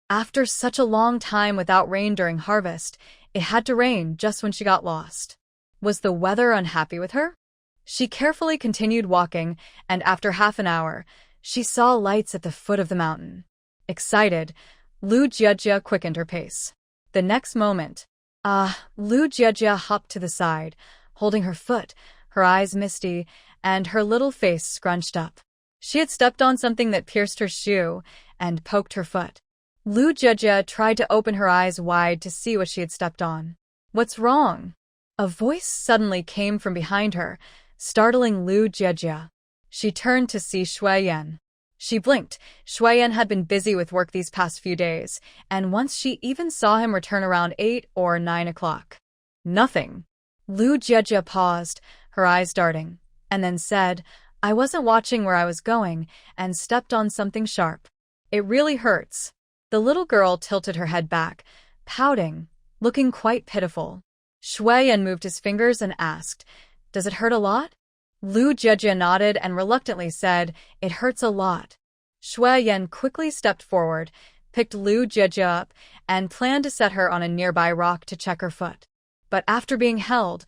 After such a long time without rain during harvest, it had to rain just when she got lost. Was the weather unhappy with her? She carefully continued walking, and after half an hour, she saw lights at the foot of the mountain. Excited, Lu Jiejie quickened her pace. The next moment, Lu Jiejie hopped to the side, holding her foot, her eyes misty, and her little face scrunched up. She had stepped on something that pierced her shoe and poked her foot. Lu Jiejie tried to open her eyes wide to see what she had stepped on. What's wrong? A voice suddenly came from behind her, startling Lu Jiejie. She turned to see Shu Yan. She blinked. Shu Yan had been busy with work these past few days, and once she even saw him return around 8 or 9 o'clock. Nothing. Lu Jiejie paused, her eyes darting, and then said, I wasn't watching where I was going, and stepped on something sharp. It really hurts. The little girl tilted her head back, pouting, looking quite pitiful. Shu Yan moved his fingers and asked, Does it hurt a lot? Lu Jiejie nodded and reluctantly said, It hurts a lot. Shu Yan quickly stepped forward, picked Lu Jiejie up, and planned to set her on a nearby rock to check her foot. But after being held,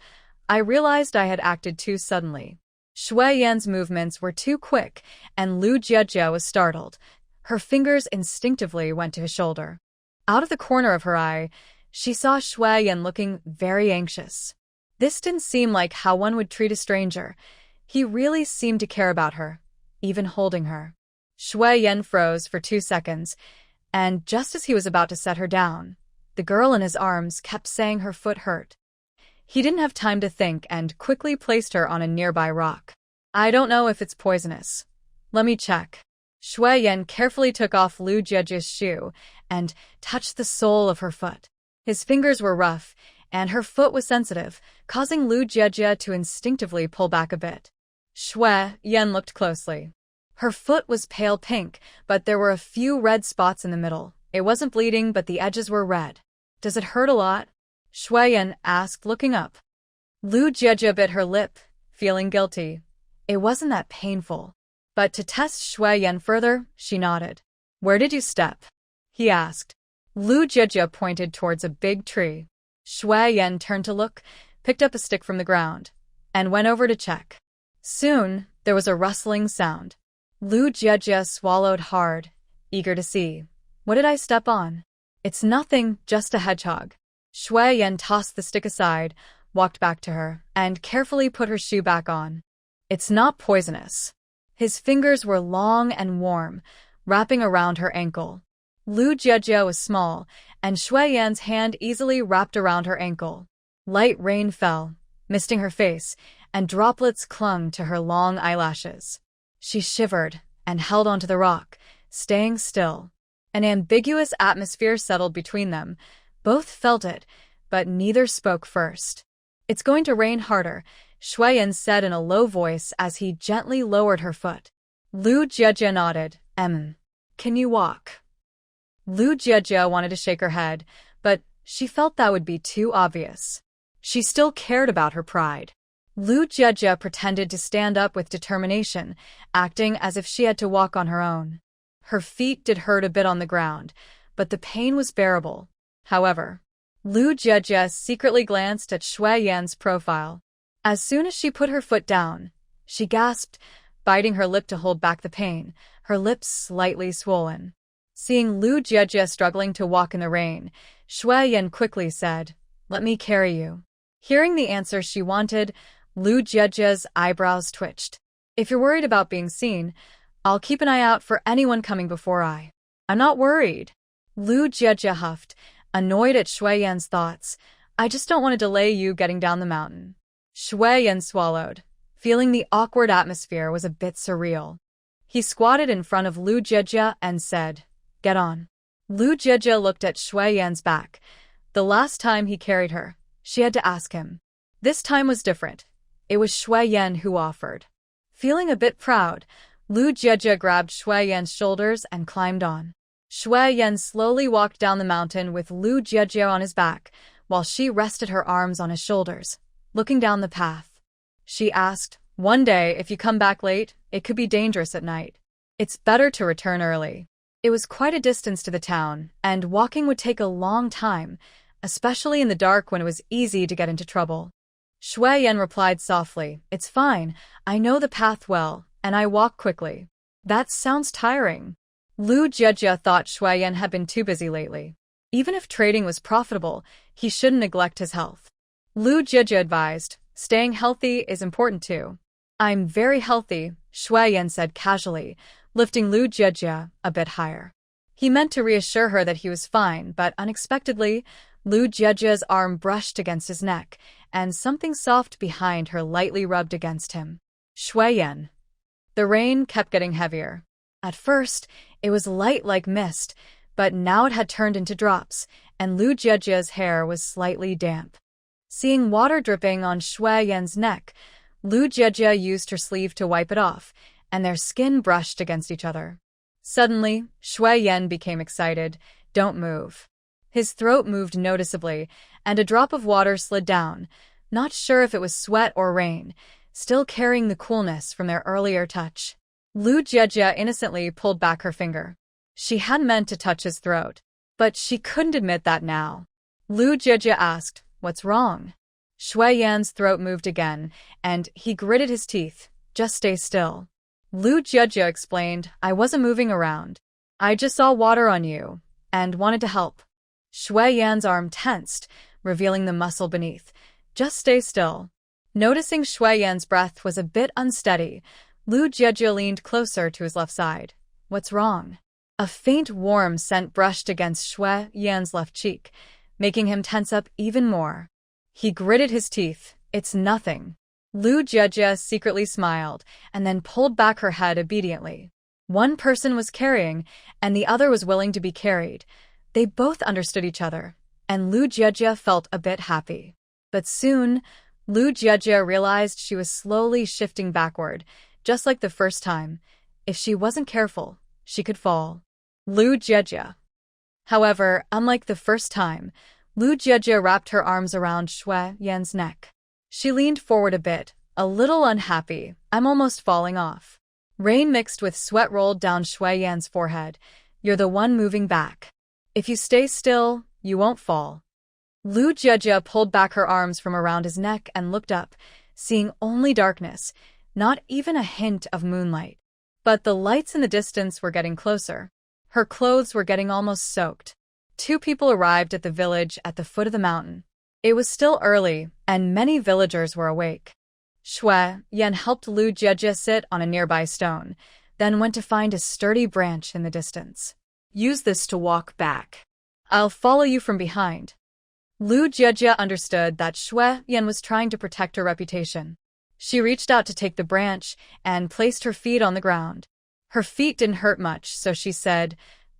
I realized I had acted too suddenly. Shu Yan's movements were too quick, and Lu Jiejie was startled. Her fingers instinctively went to his shoulder. Out of the corner of her eye, she saw Shu Yan looking very anxious. This didn't seem like how one would treat a stranger. He really seemed to care about her, even holding her. Shu Yan froze for 2 seconds, and just as he was about to set her down, the girl in his arms kept saying her foot hurt. He didn't have time to think and quickly placed her on a nearby rock. I don't know if it's poisonous. Let me check. Shu Yan carefully took off Lu Jiejie's shoe and touched the sole of her foot. His fingers were rough, and her foot was sensitive, causing Lu Jiejie to instinctively pull back a bit. Shu Yan looked closely. Her foot was pale pink, but there were a few red spots in the middle. It wasn't bleeding, but the edges were red. Does it hurt a lot? Shu Yan asked, looking up. Lu Jiejie bit her lip, feeling guilty. It wasn't that painful. But to test Shu Yan further, she nodded. Where did you step? He asked. Lu Jiejie pointed towards a big tree. Shu Yan turned to look, picked up a stick from the ground, and went over to check. Soon, there was a rustling sound. Lu Jiejie swallowed hard, eager to see. What did I step on? It's nothing, just a hedgehog. Shu Yan tossed the stick aside, walked back to her, and carefully put her shoe back on. It's not poisonous. His fingers were long and warm, wrapping around her ankle. Lu Jiejie was small, and Shu Yan's hand easily wrapped around her ankle. Light rain fell, misting her face, and droplets clung to her long eyelashes. She shivered and held onto the rock, staying still. An ambiguous atmosphere settled between them. Both felt it, but neither spoke first. It's going to rain harder, Shu Yan said in a low voice as he gently lowered her foot. Lu Jiejie nodded. Can you walk? Lu Jiejie wanted to shake her head, but she felt that would be too obvious. She still cared about her pride. Lu Jiejie pretended to stand up with determination, acting as if she had to walk on her own. Her feet did hurt a bit on the ground, but the pain was bearable. However, Lu Jiejie secretly glanced at Shu Yan's profile. As soon as she put her foot down, she gasped, biting her lip to hold back the pain, her lips slightly swollen. Seeing Lu Jiejie struggling to walk in the rain, Shu Yan quickly said, Let me carry you. Hearing the answer she wanted, Lu Jiejie's eyebrows twitched. If you're worried about being seen, I'll keep an eye out for anyone coming before I'm not worried. Lu Jiejie huffed, annoyed at Shu Yan's thoughts. I just don't want to delay you getting down the mountain. Shu Yan swallowed, feeling the awkward atmosphere was a bit surreal. He squatted in front of Lu Jiejie and said, Get on. Lu Jiejie looked at Shu Yan's back. The last time he carried her, she had to ask him. This time was different. It was Shu Yan who offered. Feeling a bit proud, Lu Jieji grabbed Shu Yan's shoulders and climbed on. Shu Yan slowly walked down the mountain with Lu Jieji on his back, while she rested her arms on his shoulders, looking down the path. She asked, "One day, if you come back late, it could be dangerous at night. It's better to return early." It was quite a distance to the town, and walking would take a long time, especially in the dark when it was easy to get into trouble. Shu Yan replied softly, "It's fine, I know the path well, and I walk quickly." "That sounds tiring." Lu Jieji thought Shu Yan had been too busy lately. Even if trading was profitable, he shouldn't neglect his health. Lu Jieji advised, "Staying healthy is important too." "I'm very healthy," Shu Yan said casually, lifting Lu Jieji a bit higher. He meant to reassure her that he was fine, but unexpectedly, Lu Jieji's arm brushed against his neck, and something soft behind her lightly rubbed against him. "Shu Yan." The rain kept getting heavier. At first, it was light like mist, but now it had turned into drops, and Lu Jieji's hair was slightly damp. Seeing water dripping on Shu Yan's neck, Lu Jieji used her sleeve to wipe it off, and their skin brushed against each other. Suddenly, Shu Yan became excited. "Don't move." His throat moved noticeably, and a drop of water slid down, not sure if it was sweat or rain, still carrying the coolness from their earlier touch. Lu Jieji innocently pulled back her finger. She hadn't meant to touch his throat, but she couldn't admit that now. Lu Jieji asked, "What's wrong?" Shu Yan's throat moved again, and he gritted his teeth. "Just stay still." Lu Jieji explained, "I wasn't moving around. I just saw water on you, and wanted to help." Shu Yan's arm tensed, revealing the muscle beneath. "Just stay still." Noticing Shu Yan's breath was a bit unsteady, Lu Jieji leaned closer to his left side. "What's wrong?" A faint warm scent brushed against Shu Yan's left cheek, making him tense up even more. He gritted his teeth. "It's nothing." Lu Jieji secretly smiled, and then pulled back her head obediently. One person was carrying, and the other was willing to be carried. They both understood each other, and Lu Jieji felt a bit happy. But soon, Lu Jieji realized she was slowly shifting backward, just like the first time. If she wasn't careful, she could fall. Lu Jieji. However, unlike the first time, Lu Jieji wrapped her arms around Shu Yan's neck. She leaned forward a bit, a little unhappy. "I'm almost falling off." Rain mixed with sweat rolled down Shu Yan's forehead. "You're the one moving back. If you stay still, you won't fall." Lu Jieji pulled back her arms from around his neck and looked up, seeing only darkness, not even a hint of moonlight. But the lights in the distance were getting closer. Her clothes were getting almost soaked. 2 people arrived at the village at the foot of the mountain. It was still early, and many villagers were awake. Shu Yan helped Lu Jieji sit on a nearby stone, then went to find a sturdy branch in the distance. "Use this to walk back. I'll follow you from behind." Lu Jieji understood that Shu Yan was trying to protect her reputation. She reached out to take the branch and placed her feet on the ground. Her feet didn't hurt much, so she said,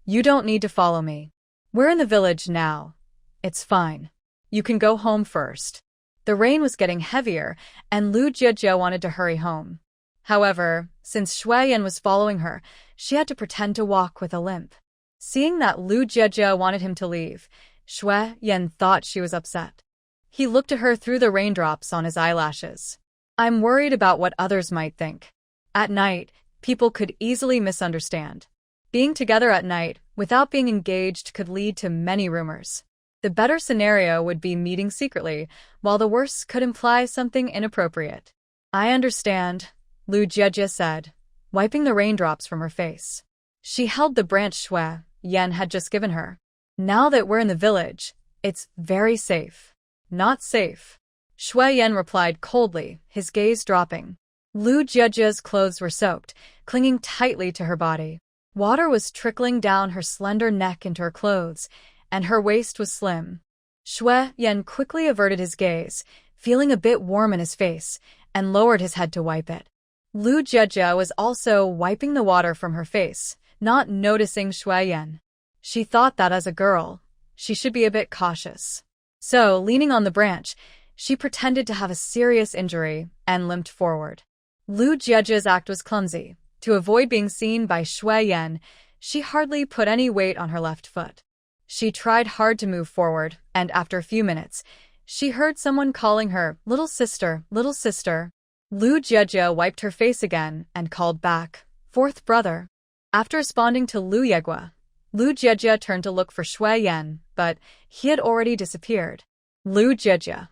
"You don't need to follow me. We're in the village now. It's fine. You can go home first." The rain was getting heavier, and Lu Jieji wanted to hurry home. However, since Shu Yan was following her, she had to pretend to walk with a limp. Seeing that Lu Jieji wanted him to leave, Shu Yan thought she was upset. He looked at her through the raindrops on his eyelashes. "I'm worried about what others might think. At night, people could easily misunderstand. Being together at night, without being engaged, could lead to many rumors. The better scenario would be meeting secretly, while the worse could imply something inappropriate." "I understand," Lu Jieji said, wiping the raindrops from her face. She held the branch Shu Yan had just given her. "Now that we're in the village, it's very safe." "Not safe," Shu Yan replied coldly, his gaze dropping. Lu Jieji's clothes were soaked, clinging tightly to her body. Water was trickling down her slender neck into her clothes, and her waist was slim. Shu Yan quickly averted his gaze, feeling a bit warm in his face, and lowered his head to wipe it. Lu Jieji was also wiping the water from her face, not noticing Shu Yan. She thought that as a girl, she should be a bit cautious. So, leaning on the branch, She pretended to have a serious injury and limped forward. Lu Jiejia's act was clumsy. To avoid being seen by Shu Yan, she hardly put any weight on her left foot. She tried hard to move forward, and after a few minutes, she heard someone calling her, "Little sister, little sister." Lu Jiejie wiped her face again and called back, "Fourth brother." After responding to Lu Yegua, Lu Jiejie turned to look for Shu Yan, but he had already disappeared. Lu Jiejie.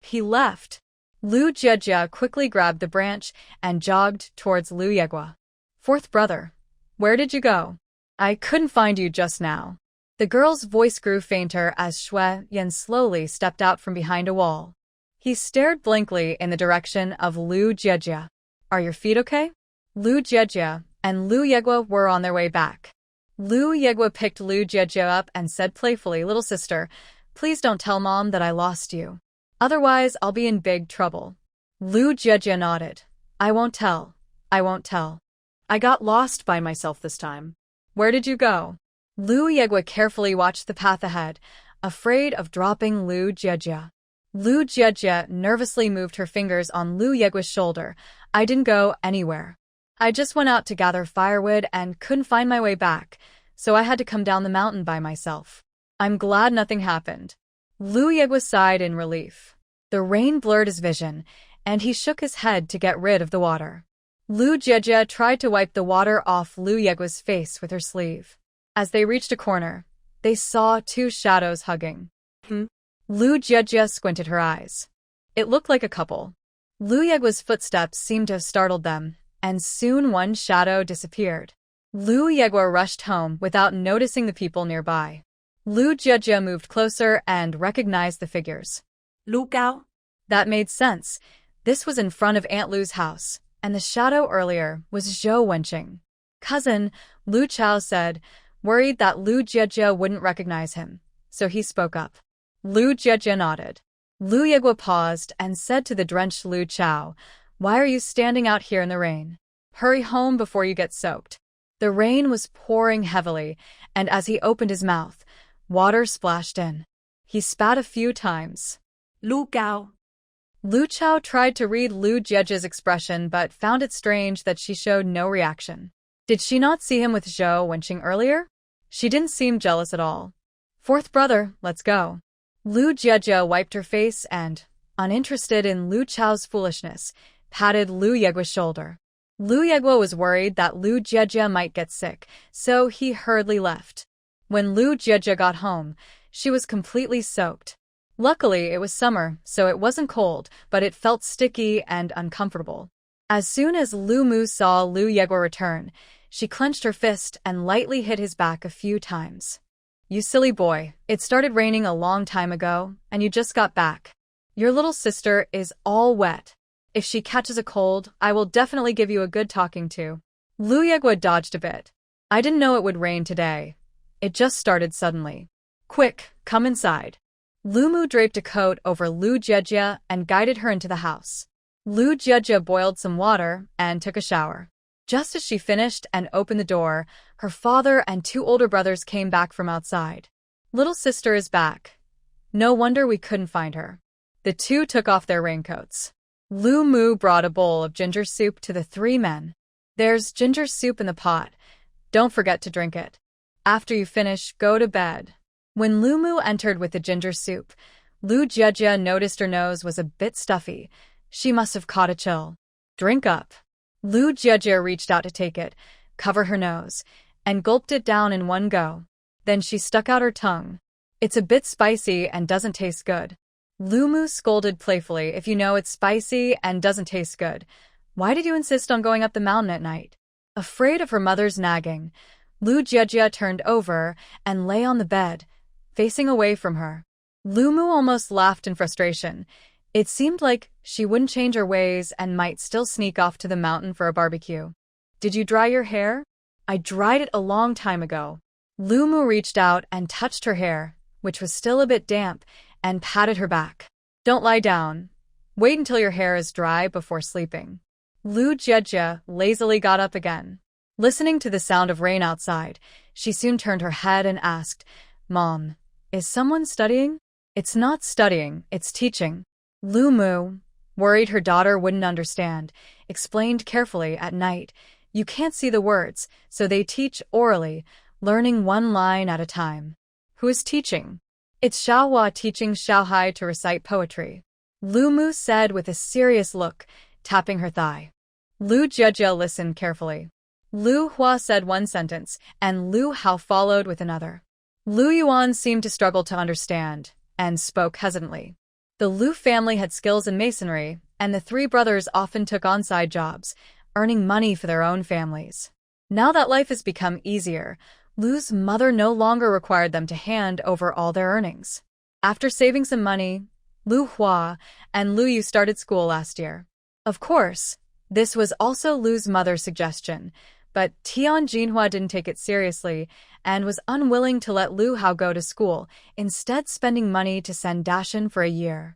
He left. Lu Jiejie quickly grabbed the branch and jogged towards Lu Yegua. "Fourth brother, where did you go? I couldn't find you just now." The girl's voice grew fainter as Shu Yan slowly stepped out from behind a wall. He stared blankly in the direction of Lu Jiejie. "Are your feet okay?" Lu Jiejie and Lu Yegua were on their way back. Lu Yegua picked Lu Jiejie up and said playfully, "Little sister, please don't tell Mom that I lost you. Otherwise, I'll be in big trouble." Lu Jiejie nodded. "I won't tell. I won't tell.
I got lost by myself this time."
"Where did you go?" Lu Yegua carefully watched the path ahead, afraid of dropping Lu Jiejie. Lu Jiejie nervously moved her fingers on Lu Yegua's shoulder. "I didn't go anywhere. I just went out to gather firewood and couldn't find my way back, so I had to come down the mountain by myself. I'm glad nothing happened." Lu Yegua sighed in relief. The rain blurred his vision, and he shook his head to get rid of the water. Lu Jiejie tried to wipe the water off Lu Yegua's face with her sleeve. As they reached a corner, they saw two shadows hugging. Lu Jiejie squinted her eyes. It looked like a couple. Lu Yegua's footsteps seemed to have startled them, and soon one shadow disappeared. Lu Yegua rushed home without noticing the people nearby. Lu Jiejie moved closer and recognized the figures.
Lu Gao?
That made sense. This was in front of Aunt Lu's house, and the shadow earlier was Zhou Wenqing. "Cousin," Lu Chao said, worried that Lu Jiejie wouldn't recognize him, so he spoke up. Lu Jiejie nodded. Lu Yegua paused and said to the drenched Lu Chao, "Why are you standing out here in the rain? Hurry home before you get soaked." The rain was pouring heavily, and as he opened his mouth, water splashed in. He spat a few times.
Lu Gao.
Lu Chao tried to read Lu Jiejie's expression but found it strange that she showed no reaction. Did she not see him with Zhou Wenqing earlier? She didn't seem jealous at all. "Fourth brother, let's go." Lu Jiejie wiped her face and, uninterested in Lu Chao's foolishness, patted Lu Yegua's shoulder. Lu Yegua was worried that Lu Jiejie might get sick, so he hurriedly left. When Lu Jiejie got home, she was completely soaked. Luckily, it was summer, so it wasn't cold, but it felt sticky and uncomfortable. As soon as Lu Mu saw Lu Yegua return, she clenched her fist and lightly hit his back a few times. "You silly boy, it started raining a long time ago, and you just got back. Your little sister is all wet. If she catches a cold, I will definitely give you a good talking to." Lu Yegua dodged a bit. "I didn't know it would rain today. It just started suddenly. Quick, come inside." Lu Mu draped a coat over Lu Jiejie and guided her into the house. Lu Jiejie boiled some water and took a shower. Just as she finished and opened the door, her father and two older brothers came back from outside. "Little sister is back. No wonder we couldn't find her." The two took off their raincoats. Lu Mu brought a bowl of ginger soup to the three men. "There's ginger soup in the pot. Don't forget to drink it. After you finish, go to bed." When Lu Mu entered with the ginger soup, Lu Jiejie noticed her nose was a bit stuffy. She must have caught a chill. "Drink up." Lu Jiejie reached out to take it, cover her nose, and gulped it down in one go. Then she stuck out her tongue. "It's a bit spicy and doesn't taste good." Lu Mu scolded playfully, "If you know it's spicy and doesn't taste good, why did you insist on going up the mountain at night?" Afraid of her mother's nagging, Lu Jiejie turned over and lay on the bed, facing away from her. Lu Mu almost laughed in frustration. It seemed like she wouldn't change her ways and might still sneak off to the mountain for a barbecue. "Did you dry your hair?" "I dried it a long time ago." Lu Mu reached out and touched her hair, which was still a bit damp, and patted her back. "Don't lie down. Wait until your hair is dry before sleeping." Lu Jiejie lazily got up again. Listening to the sound of rain outside, she soon turned her head and asked, "Mom, is someone studying?" "It's not studying, it's teaching." Lu Mu, worried her daughter wouldn't understand, explained carefully at night. You can't see the words, so they teach orally, learning one line at a time. Who is teaching? It's Xiaohua teaching Xiaohai to recite poetry. Lu Mu said with a serious look, tapping her thigh. Lu Jejia listened carefully. Lu Hua said one sentence, and Lu Hao followed with another. Lu Yuan seemed to struggle to understand, and spoke hesitantly. The Lu family had skills in masonry, and the three brothers often took on side jobs, earning money for their own families. Now that life has become easier, Lu's mother no longer required them to hand over all their earnings. After saving some money, Lu Hua and Lu Yu started school last year. Of course, this was also Lu's mother's suggestion, but Tian Jinhua didn't take it seriously and was unwilling to let Lu Hao go to school, instead spending money to send Dashin for a year.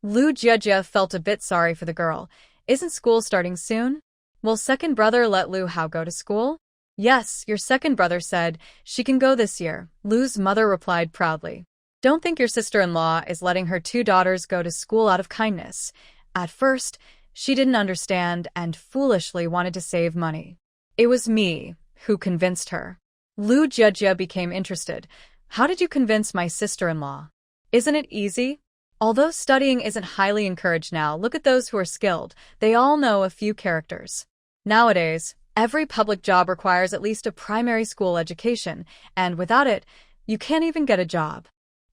Lu Jejia felt a bit sorry for the girl. Isn't school starting soon? Will second brother let Lu Hao go to school? Yes, your second brother said she can go this year, Lu's mother replied proudly. Don't think your sister-in-law is letting her two daughters go to school out of kindness. At first, she didn't understand and foolishly wanted to save money. It was me who convinced her. Lu Jejia became interested. How did you convince my sister-in-law? Isn't it easy? Although studying isn't highly encouraged now, look at those who are skilled. They all know a few characters. Nowadays, every public job requires at least a primary school education, and without it, you can't even get a job.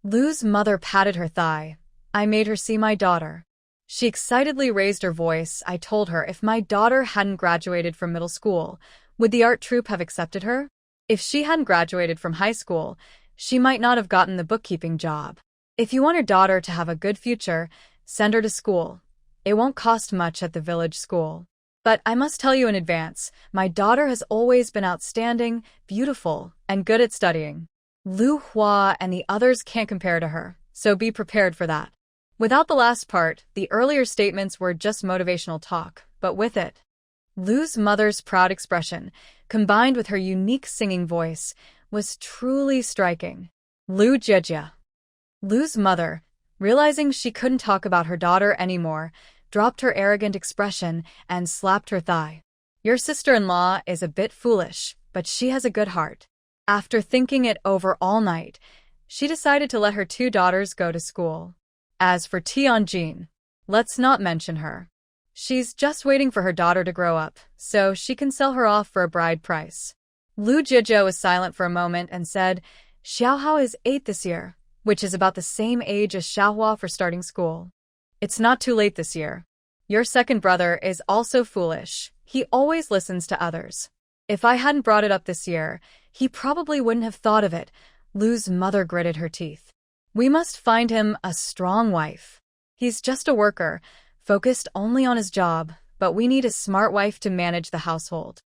Lu's mother patted her thigh. I made her see my daughter. She excitedly raised her voice. I told her if my daughter hadn't graduated from middle school, would the art troupe have accepted her? If she hadn't graduated from high school, she might not have gotten the bookkeeping job. If you want your daughter to have a good future, send her to school. It won't cost much at the village school. But I must tell you in advance, my daughter has always been outstanding, beautiful, and good at studying. Lu Hua and the others can't compare to her, so be prepared for that. Without the last part, the earlier statements were just motivational talk, but with it, Lu's mother's proud expression, combined with her unique singing voice, was truly striking. Lu Jejia. Lu's mother, realizing she couldn't talk about her daughter anymore, dropped her arrogant expression and slapped her thigh. Your sister-in-law is a bit foolish, but she has a good heart. After thinking it over all night, she decided to let her two daughters go to school. As for Tianjin, let's not mention her. She's just waiting for her daughter to grow up, so she can sell her off for a bride price. Lu Jejia was silent for a moment and said, Xiaohao is 8 this year, which is about the same age as Xiaohua for starting school. It's not too late this year. Your second brother is also foolish. He always listens to others. If I hadn't brought it up this year, he probably wouldn't have thought of it. Lu's mother gritted her teeth. We must find him a strong wife. He's just a worker, focused only on his job, but we need a smart wife to manage the household.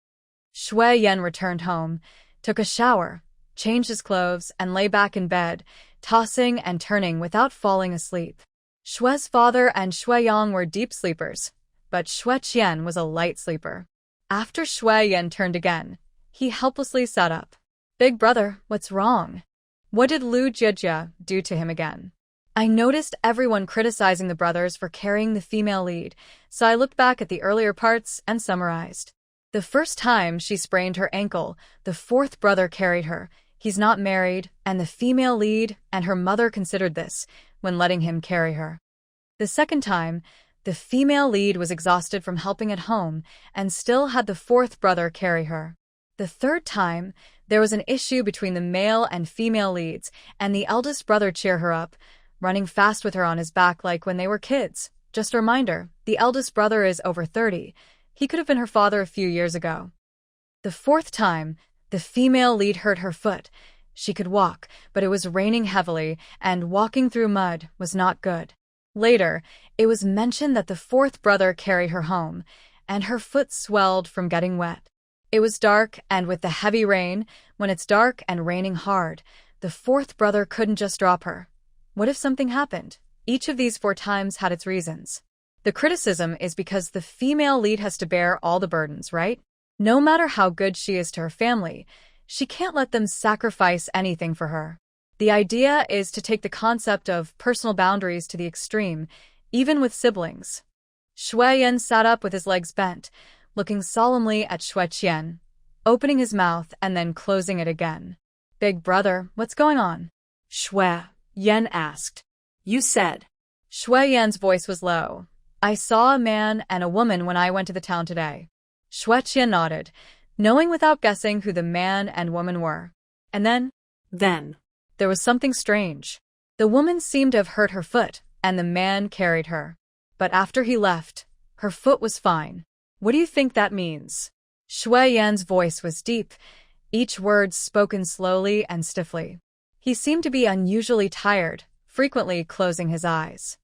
Shu Yan returned home, took a shower, changed his clothes, and lay back in bed, tossing and turning without falling asleep. Shue's father and Shu Yang were deep sleepers, but Shu Qian was a light sleeper. After Shu Yan turned again, he helplessly sat up. Big brother, what's wrong? What did Lu Jejia do to him again? I noticed everyone criticizing the brothers for carrying the female lead, so I looked back at the earlier parts and summarized. The first time she sprained her ankle, the fourth brother carried her. He's not married, and the female lead and her mother considered this when letting him carry her. The second time, the female lead was exhausted from helping at home and still had the fourth brother carry her. The third time, there was an issue between the male and female leads, and the eldest brother cheered her up, running fast with her on his back like when they were kids. Just a reminder, the eldest brother is over 30. He could have been her father a few years ago. The fourth time, the female lead hurt her foot. She could walk, but it was raining heavily, and walking through mud was not good. Later, it was mentioned that the fourth brother carried her home, and her foot swelled from getting wet. It was dark, and with the heavy rain, when it's dark and raining hard, the fourth brother couldn't just drop her. What if something happened? Each of these 4 times had its reasons. The criticism is because the female lead has to bear all the burdens, right? No matter how good she is to her family, she can't let them sacrifice anything for her. The idea is to take the concept of personal boundaries to the extreme. even with siblings. Shu Yan sat up with his legs bent, looking solemnly at Shu Yan, opening his mouth and then closing it again. Big brother, what's going on?
Shu Yan asked. You said.
Shu Yan's voice was low. I saw a man and a woman when I went to the town today. Shu Yan nodded, knowing without guessing who the man and woman were. And then?
Then.
There was something strange. The woman seemed to have hurt her foot, and the man carried her. But after he left, her foot was fine. What do you think that means? Shu Yan's voice was deep, each word spoken slowly and stiffly. He seemed to be unusually tired, frequently closing his eyes.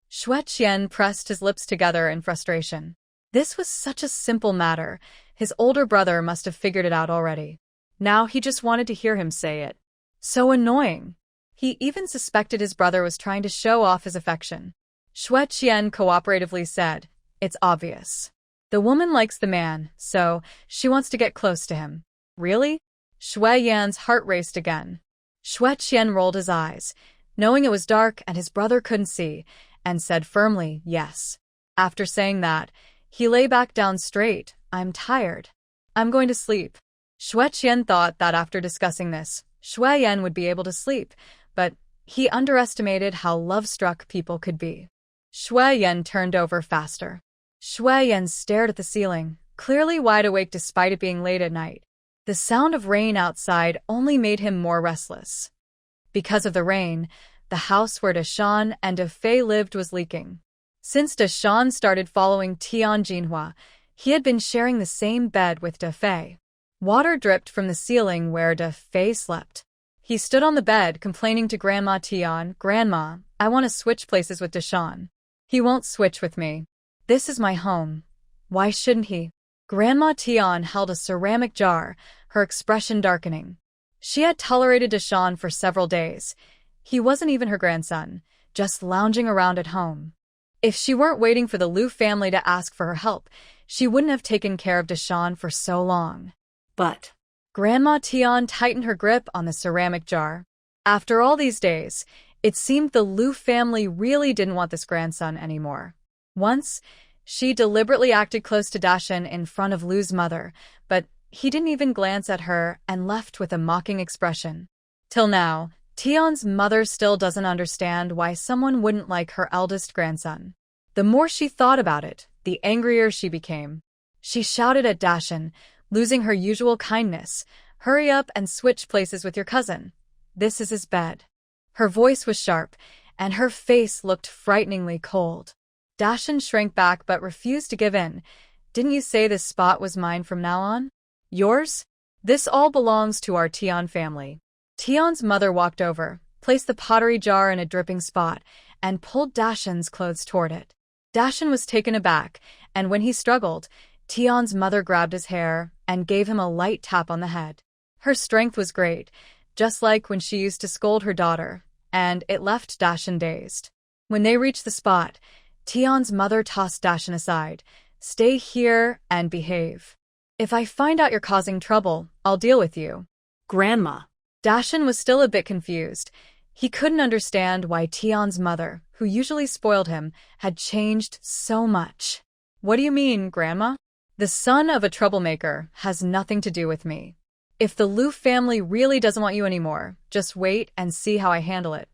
Shu Yan pressed his lips together in frustration. This was such a simple matter. His older brother must have figured it out already. Now he just wanted to hear him say it. So annoying. He even suspected his brother was trying to show off his affection. Shu Yan cooperatively said, It's obvious. The woman likes the man, so she wants to get close to him. Really? Shu Yan's heart raced again. Shu Yan rolled his eyes, knowing it was dark and his brother couldn't see, and said firmly, yes. After saying that, he lay back down straight. I'm tired. I'm going to sleep. Shu Yan thought that after discussing this, Shu Yan would be able to sleep, but he underestimated how love-struck people could be. Shu Yan turned over faster. Shu Yan stared at the ceiling, clearly wide awake despite it being late at night. The sound of rain outside only made him more restless. Because of the rain, the house where Deshan and Fei lived was leaking. Since Deshan started following Tian Jinhua, he had been sharing the same bed with Fei. Water dripped from the ceiling where Fei slept. He stood on the bed complaining to Grandma Tian, Grandma, I want to switch places with Deshan. He won't switch with me. This is my home. Why shouldn't he? Grandma Tian held a ceramic jar, her expression darkening. She had tolerated Deshan for several days. He wasn't even her grandson, just lounging around at home. If she weren't waiting for the Liu family to ask for her help, she wouldn't have taken care of Deshan for so long.
But
Grandma Tian tightened her grip on the ceramic jar. After all these days, it seemed the Liu family really didn't want this grandson anymore. Once, she deliberately acted close to Dashan in front of Lu's mother, but he didn't even glance at her and left with a mocking expression. Till now, Tian's mother still doesn't understand why someone wouldn't like her eldest grandson. The more she thought about it, the angrier she became. She shouted at Dashan, losing her usual kindness, "Hurry up and switch places with your cousin. This is his bed." Her voice was sharp, and her face looked frighteningly cold. Dashan shrank back but refused to give in. "Didn't you say this spot was mine from now on? Yours? This all belongs to our Tian family." Tian's mother walked over, placed the pottery jar in a dripping spot, and pulled Dashan's clothes toward it. Dashan was taken aback, and when he struggled, Tian's mother grabbed his hair and gave him a light tap on the head. Her strength was great, just like when she used to scold her daughter, and it left Dashan dazed. When they reached the spot, Tian's mother tossed Dashan aside. "Stay here and behave. If I find out you're causing trouble, I'll deal with you."
Grandma.
Dashan was still a bit confused. He couldn't understand why Tian's mother, who usually spoiled him, had changed so much. "What do you mean, Grandma? The son of a troublemaker has nothing to do with me. If the Liu family really doesn't want you anymore, just wait and see how I handle it."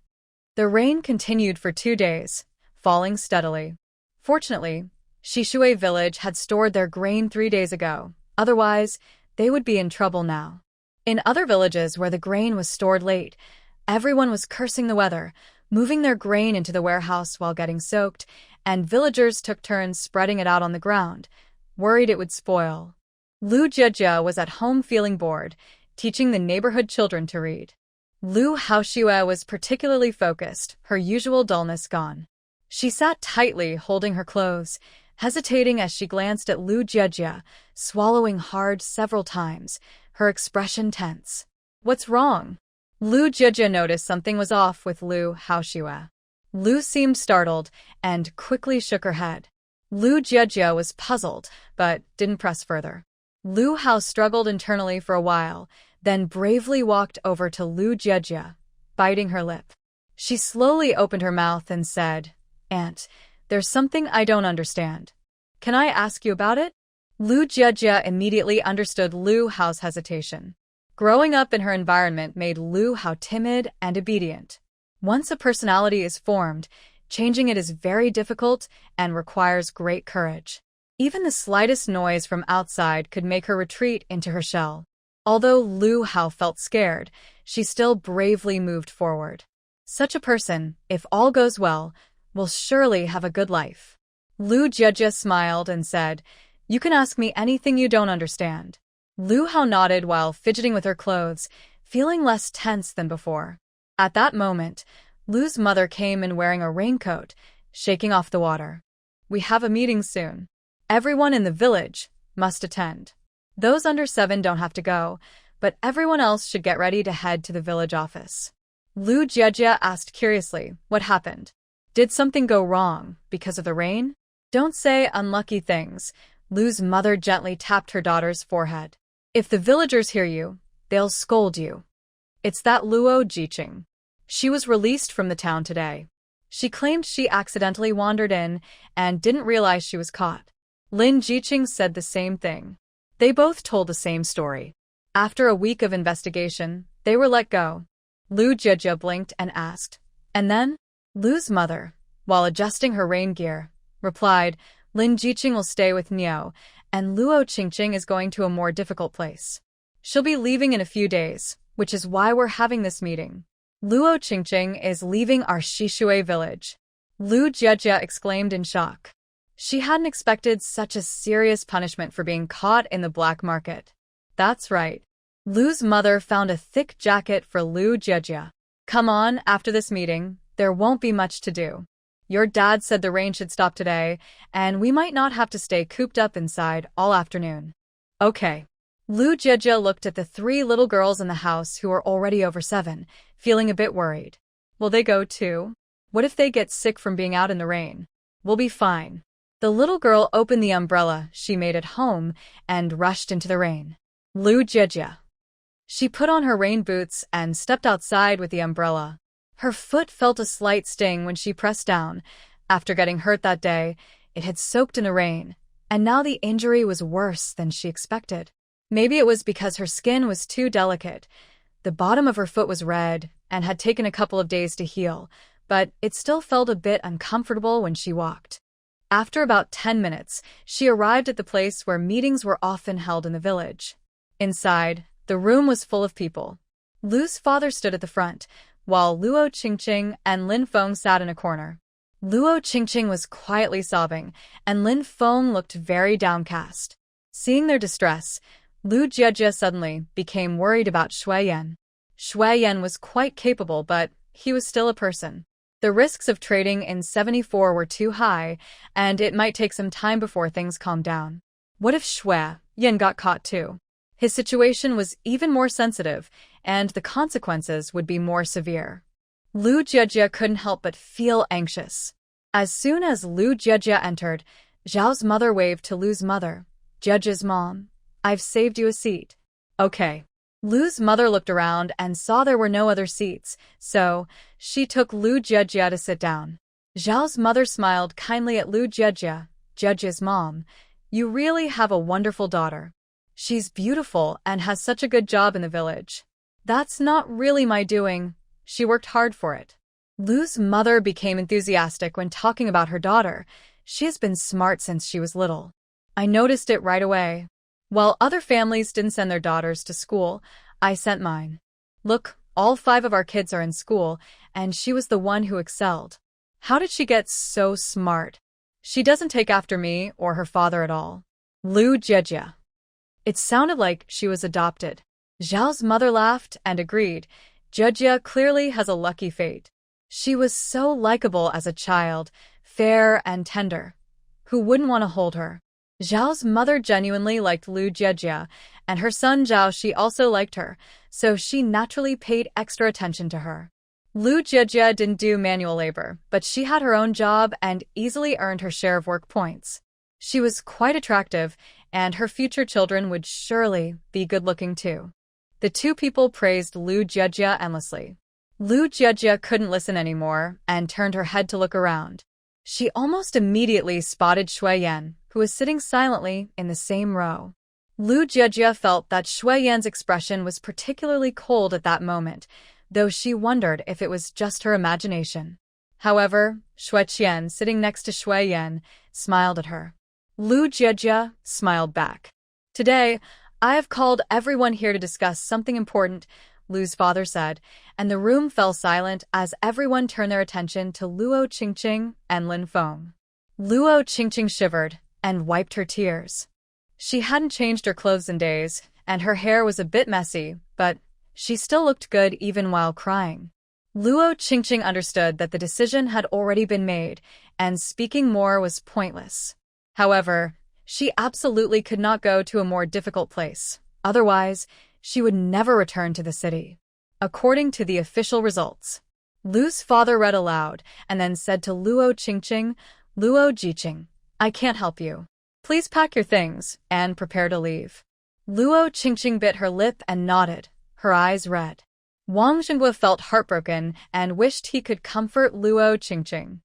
The rain continued for 2 days, falling steadily. Fortunately, Shishui village had stored their grain 3 days ago. Otherwise, they would be in trouble now. In other villages where the grain was stored late, everyone was cursing the weather, moving their grain into the warehouse while getting soaked, and villagers took turns spreading it out on the ground, worried it would spoil. Lu Jiejie was at home feeling bored, teaching the neighborhood children to read. Lu Haoxue was particularly focused, her usual dullness gone. She sat tightly, holding her clothes, hesitating as she glanced at Lu Jiejie, swallowing hard several times, her expression tense. "What's wrong?" Lu Jiejie noticed something was off with Lu Haoxue. Lu seemed startled and quickly shook her head. Lu Jiejie was puzzled, but didn't press further. Lu Hao struggled internally for a while, then bravely walked over to Lu Jiejie, biting her lip. She slowly opened her mouth and said, "Aunt, There's something I don't understand. Can I ask you about it? Lu Jiejie immediately understood Lu Hao's hesitation. Growing up in her environment made Lu Hao timid and obedient. Once a personality is formed, changing it is very difficult and requires great courage. Even the slightest noise from outside could make her retreat into her shell. Although Lu Hao felt scared, she still bravely moved forward. Such a person, if all goes well, will surely have a good life. Lu Jiejie smiled and said, "You can ask me anything you don't understand." Lu Hao nodded while fidgeting with her clothes, feeling less tense than before. At that moment, Lu's mother came in wearing a raincoat, shaking off the water. "We have a meeting soon. Everyone in the village must attend. Those under 7 don't have to go, but everyone else should get ready to head to the village office." Lu Jiejie asked curiously, "What happened? Did something go wrong because of the rain?" "Don't say unlucky things." Lu's mother gently tapped her daughter's forehead. "If the villagers hear you, they'll scold you. It's that Luo Jiqing. She was released from the town today. She claimed she accidentally wandered in and didn't realize she was caught." Lin Jiqing said the same thing. They both told the same story. After a week of investigation, they were let go. Lu Jiejie blinked and asked, "And then?" Lu's mother, while adjusting her rain gear, replied, "Lin Jiqing will stay with Niao, and Luo Qingqing is going to a more difficult place. She'll be leaving in a few days, which is why we're having this meeting. Luo Qingqing is leaving our Shishui village." Lu Jiejie exclaimed in shock. She hadn't expected such a serious punishment for being caught in the black market. That's right. Lu's mother found a thick jacket for Lu Jiejie. "Come on, after this meeting, there won't be much to do. Your dad said the rain should stop today, and we might not have to stay cooped up inside all afternoon." "Okay." Lu Jiejie looked at the 3 little girls in the house who were already over 7, feeling a bit worried. "Will they go too? What if they get sick from being out in the rain?" "We'll be fine." The little girl opened the umbrella she made at home and rushed into the rain. Lu Jiejie. She put on her rain boots and stepped outside with the umbrella. Her foot felt a slight sting when she pressed down. After getting hurt that day, it had soaked in the rain, and now the injury was worse than she expected. Maybe it was because her skin was too delicate. The bottom of her foot was red and had taken a couple of days to heal, but it still felt a bit uncomfortable when she walked. After about 10 minutes, she arrived at the place where meetings were often held in the village. Inside, the room was full of people. Lu's father stood at the front, while Luo Qingqing and Lin Feng sat in a corner. Luo Qingqing was quietly sobbing, and Lin Feng looked very downcast. Seeing their distress, Lu Jiejie suddenly became worried about Shu Yan. Shu Yan was quite capable, but he was still a person. The risks of trading in 74 were too high, and it might take some time before things calmed down. What if Shu Yan got caught too? His situation was even more sensitive, and the consequences would be more severe. Lu Jiejie couldn't help but feel anxious. As soon as Lu Jiejie entered, Zhao's mother waved to Lu's mother. "Jiejie's mom, I've saved you a seat." "Okay." Lu's mother looked around and saw there were no other seats, so she took Lu Jiejie to sit down. Zhao's mother smiled kindly at Lu Jiejie. "Jiejie's mom, you really have a wonderful daughter. She's beautiful and has such a good job in the village." "That's not really my doing. She worked hard for it." Lu's mother became enthusiastic when talking about her daughter. "She has been smart since she was little. I noticed it right away. While other families didn't send their daughters to school, I sent mine. Look, all 5 of our kids are in school, and she was the one who excelled. How did she get so smart? She doesn't take after me or her father at all." Lu Jiejie. It sounded like she was adopted. Zhao's mother laughed and agreed. Jiejie clearly has a lucky fate. She was so likable as a child, fair and tender. Who wouldn't want to hold her? Zhao's mother genuinely liked Lu Jiejie, and her son Zhao she also liked her, so she naturally paid extra attention to her. Lu Jiejie didn't do manual labor, but she had her own job and easily earned her share of work points. She was quite attractive, and her future children would surely be good-looking too. The 2 people praised Lu Jiejie endlessly. Lu Jiejie couldn't listen anymore and turned her head to look around. She almost immediately spotted Shu Yan, who was sitting silently in the same row. Lu Jiejie felt that Shu Yan's expression was particularly cold at that moment, though she wondered if it was just her imagination. However, Shu Qian, sitting next to Shu Yan, smiled at her. Lu Jiejie smiled back. "Today, I have called everyone here to discuss something important," Lu's father said, and the room fell silent as everyone turned their attention to Luo Qingqing and Lin Feng. Luo Qingqing shivered and wiped her tears. She hadn't changed her clothes in days, and her hair was a bit messy, but she still looked good even while crying. Luo Qingqing understood that the decision had already been made, and speaking more was pointless. However, she absolutely could not go to a more difficult place. Otherwise, she would never return to the city. According to the official results, Lu's father read aloud and then said to Luo Qingqing, "Luo Jiqing, I can't help you. Please pack your things and prepare to leave." Luo Qingqing bit her lip and nodded, her eyes red. Wang Xinghua felt heartbroken and wished he could comfort Luo Qingqing.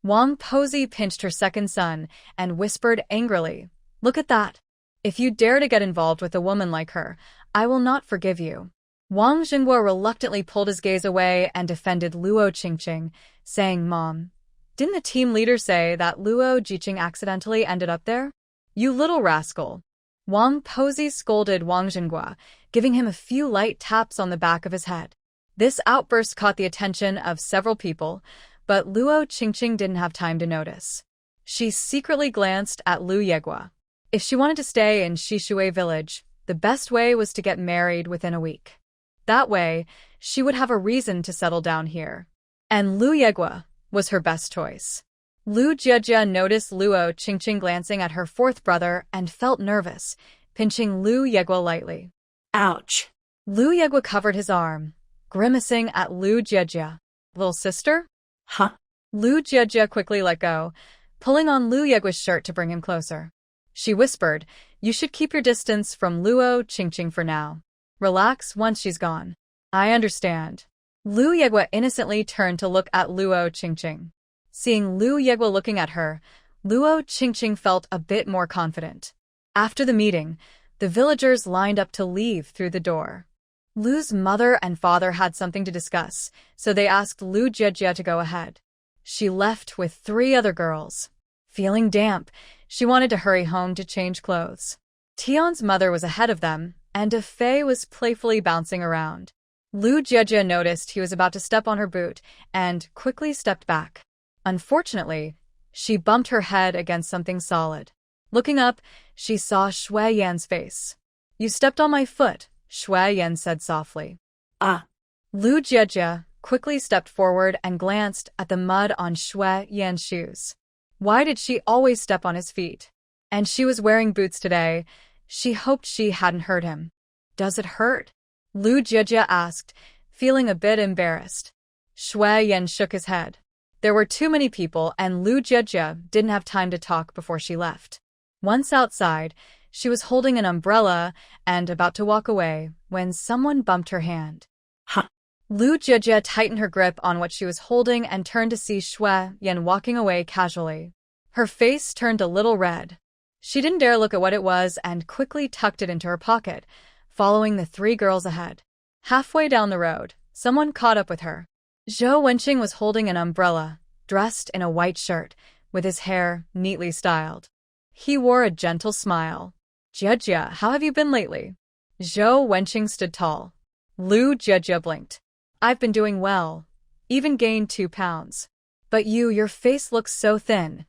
Wang Pozi pinched her second son and whispered angrily, "Look at that. If you dare to get involved with a woman like her, I will not forgive you." Wang Xinghua reluctantly pulled his gaze away and defended Luo Qingqing, saying, "Mom, didn't the team leader say that Luo Jiqing accidentally ended up there? You little rascal." Wang Pozi scolded Wang Xinghua, giving him a few light taps on the back of his head. This outburst caught the attention of several people, but Luo Qingqing didn't have time to notice. She secretly glanced at Lu Yegua. If she wanted to stay in Shishui village, the best way was to get married within a week. That way, she would have a reason to settle down here. And Lu Yegua was her best choice. Lu Jiejie noticed Luo Qingqing glancing at her fourth brother and felt nervous, pinching Lu Yegua lightly.
Ouch.
Lu Yegua covered his arm, grimacing at Lu Jiejie. "Little sister?"
Huh?
Lu Jiejie quickly let go, pulling on Lu Yegua's shirt to bring him closer. She whispered, "You should keep your distance from Luo Qingqing for now. Relax once she's gone." "I understand." Lu Yegua innocently turned to look at Luo Qingqing. Seeing Lu Yegua looking at her, Luo Qingqing felt a bit more confident. After the meeting, the villagers lined up to leave through the door. Lu's mother and father had something to discuss, so they asked Lu Jiejie to go ahead. She left with 3 other girls. Feeling damp, she wanted to hurry home to change clothes. Tian's mother was ahead of them, and a Fei was playfully bouncing around. Lu Jiejie noticed he was about to step on her boot and quickly stepped back. Unfortunately, she bumped her head against something solid. Looking up, she saw Shu Yan's face. "You stepped on my foot," Shu Yan said softly.
Ah.
Lu Jiejie quickly stepped forward and glanced at the mud on Shu Yan's shoes. Why did she always step on his feet? And she was wearing boots today. She hoped she hadn't hurt him. "Does it hurt?" Lu Jiejie asked, feeling a bit embarrassed. Shu Yan shook his head. There were too many people and Lu Jiejie didn't have time to talk before she left. Once outside, she was holding an umbrella and about to walk away when someone bumped her hand.
Huh.
Lu Jiejie tightened her grip on what she was holding and turned to see Shu Yan walking away casually. Her face turned a little red. She didn't dare look at what it was and quickly tucked it into her pocket, following the 3 girls ahead. Halfway down the road, someone caught up with her. Zhou Wenqing was holding an umbrella, dressed in a white shirt, with his hair neatly styled. He wore a gentle smile. "Jiejie, how have you been lately?" Zhou Wenqing stood tall. Lu Jiejie blinked. "I've been doing well. Even gained 2 pounds. But your face looks so thin.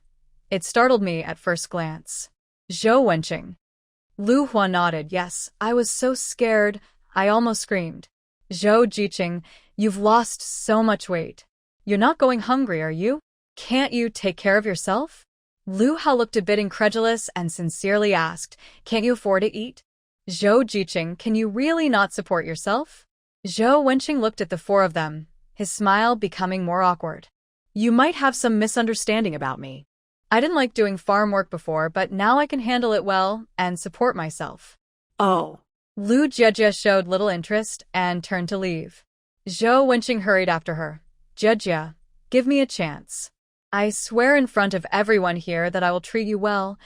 It startled me at first glance." Zhou Wenqing. Lu Hua nodded. "Yes, I was so scared, I almost screamed." Zhou Jiqing, "You've lost so much weight. You're not going hungry, are you? Can't you take care of yourself?" Lu Hao looked a bit incredulous and sincerely asked, "Can't you afford to eat?" Zhou Jiqing, "Can you really not support yourself?" Zhou Wenqing looked at the 4 of them, his smile becoming more awkward.
You might have some misunderstanding about me.
I didn't like doing farm work before, but now I can handle it well and support myself.
Oh.
Lu Jiejie showed little interest and turned to leave. Zhou Wenqing hurried after her. "Jiejie, give me a chance." I swear in front of everyone here that I will treat you well,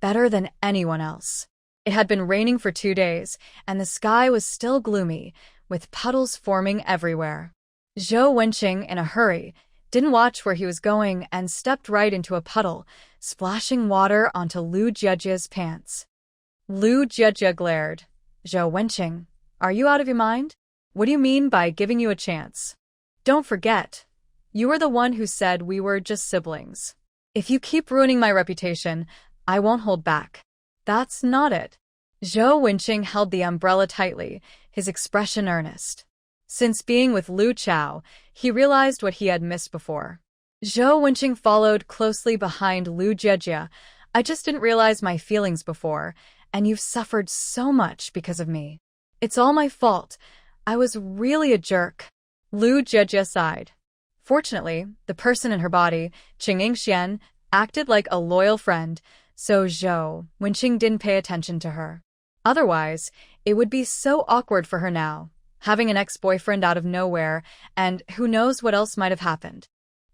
better than anyone else. It had been raining for 2 days, and the sky was still gloomy, with puddles forming everywhere. Zhou Wenqing, in a hurry, didn't watch where he was going and stepped right into a puddle, splashing water onto Lu Jiajia's pants. Lu Jiajia glared. Zhou Wenqing, are you out of your mind? What do you mean by giving you a chance? Don't forget, you were the one who said we were just siblings. If you keep ruining my reputation, I won't hold back. That's not it. Zhou Wenqing held the umbrella tightly, his expression earnest. Since being with Lu Chao, he realized what he had missed before. Zhou Wenqing followed closely behind Lu Jiajia. I just didn't realize my feelings before, and you've suffered so much because of me. It's all my fault. I was really a jerk. Lu Jiajia sighed. Fortunately, the person in her body, Qingying Xian, acted like a loyal friend, so Zhou Wenqing didn't pay attention to her. Otherwise, it would be so awkward for her now, having an ex-boyfriend out of nowhere, and who knows what else might have happened.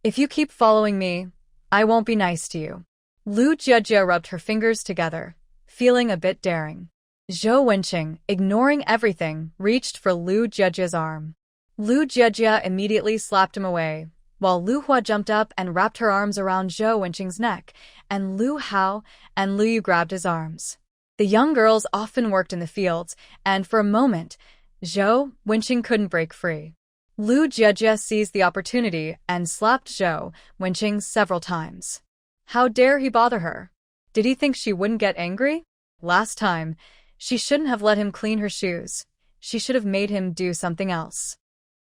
If you keep following me, I won't be nice to you. Lu Jiajia rubbed her fingers together, feeling a bit daring. Zhou Wenqing, ignoring everything, reached for Lu Jiajia's arm. Lu Jiajia immediately slapped him away, while Lu Hua jumped up and wrapped her arms around Zhou Wenqing's neck, and Lu Hao and Lu Yu grabbed his arms. The young girls often worked in the fields, and for a moment, Zhou Wenqing couldn't break free. Lu Jiajia seized the opportunity and slapped Zhou Wenqing several times. How dare he bother her? Did he think she wouldn't get angry? Last time, she shouldn't have let him clean her shoes. She should have made him do something else.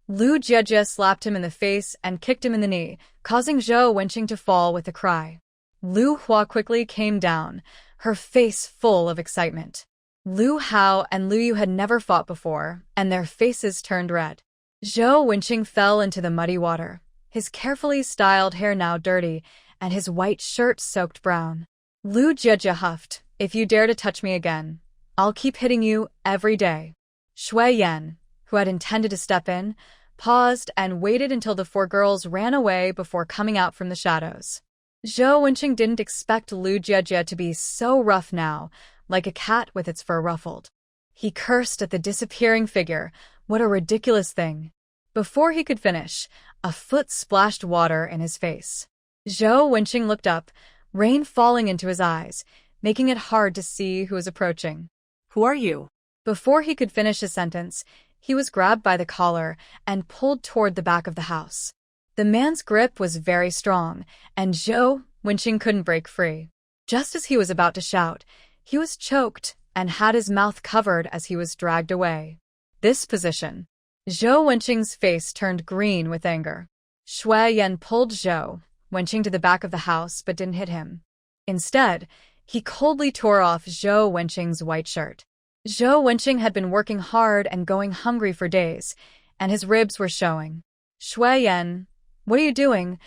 Lu Jiajia slapped him in the face and kicked him in the knee, causing Zhou Wenqing to fall with a cry. Lu Hua quickly came down, her face full of excitement. Lu Hao and Lu Yu had never fought before, and their faces turned red. Zhou Wenqing fell into the muddy water, his carefully styled hair now dirty, and his white shirt soaked brown. Lu Jiajia huffed, if you dare to touch me again, I'll keep hitting you every day. Shu Yan, who had intended to step in, paused and waited until the 4 girls ran away before coming out from the shadows. Zhou Wenqing didn't expect Lu Jiajia to be so rough now, like a cat with its fur ruffled. He cursed at the disappearing figure. What a ridiculous thing. Before he could finish, a foot splashed water in his face. Zhou Wenqing looked up, rain falling into his eyes, making it hard to see who was approaching.
Who are you?
Before he could finish his sentence, he was grabbed by the collar and pulled toward the back of the house. The man's grip was very strong, and Zhou Wenqing couldn't break free. Just as he was about to shout, he was choked and had his mouth covered as he was dragged away. This position. Zhou Wenqing's face turned green with anger. Shu Yan pulled Zhou Wenqing to the back of the house but didn't hit him. Instead, he coldly tore off Zhou Wenqing's white shirt. Zhou Wenqing had been working hard and going hungry for days, and his ribs were showing. Shu Yan, what are you doing?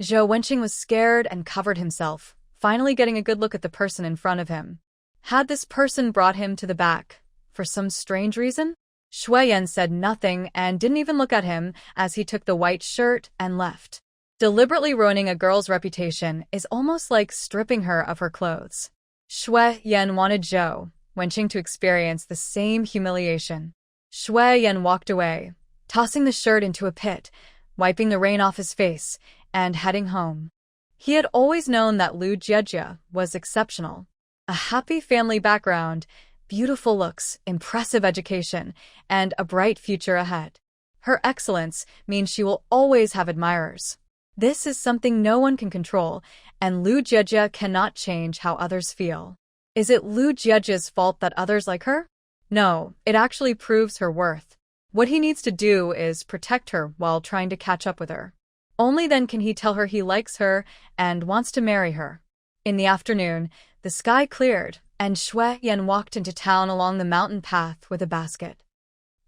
Zhou Wenqing was scared and covered himself, finally getting a good look at the person in front of him. Had this person brought him to the back for some strange reason? Shu Yan said nothing and didn't even look at him as he took the white shirt and left. Deliberately ruining a girl's reputation is almost like stripping her of her clothes. Shu Yan wanted Zhou Wenqing to experience the same humiliation. Shu Yan walked away, tossing the shirt into a pit, wiping the rain off his face, and heading home. He had always known that Lu Jiajia was exceptional. A happy family background, beautiful looks, impressive education, and a bright future ahead. Her excellence means she will always have admirers. This is something no one can control, and Lu Jiajia cannot change how others feel. Is it Lu Jiajia's fault that others like her? No, it actually proves her worth. What he needs to do is protect her while trying to catch up with her. Only then can he tell her he likes her and wants to marry her. In the afternoon, the sky cleared, and Shu Yan walked into town along the mountain path with a basket.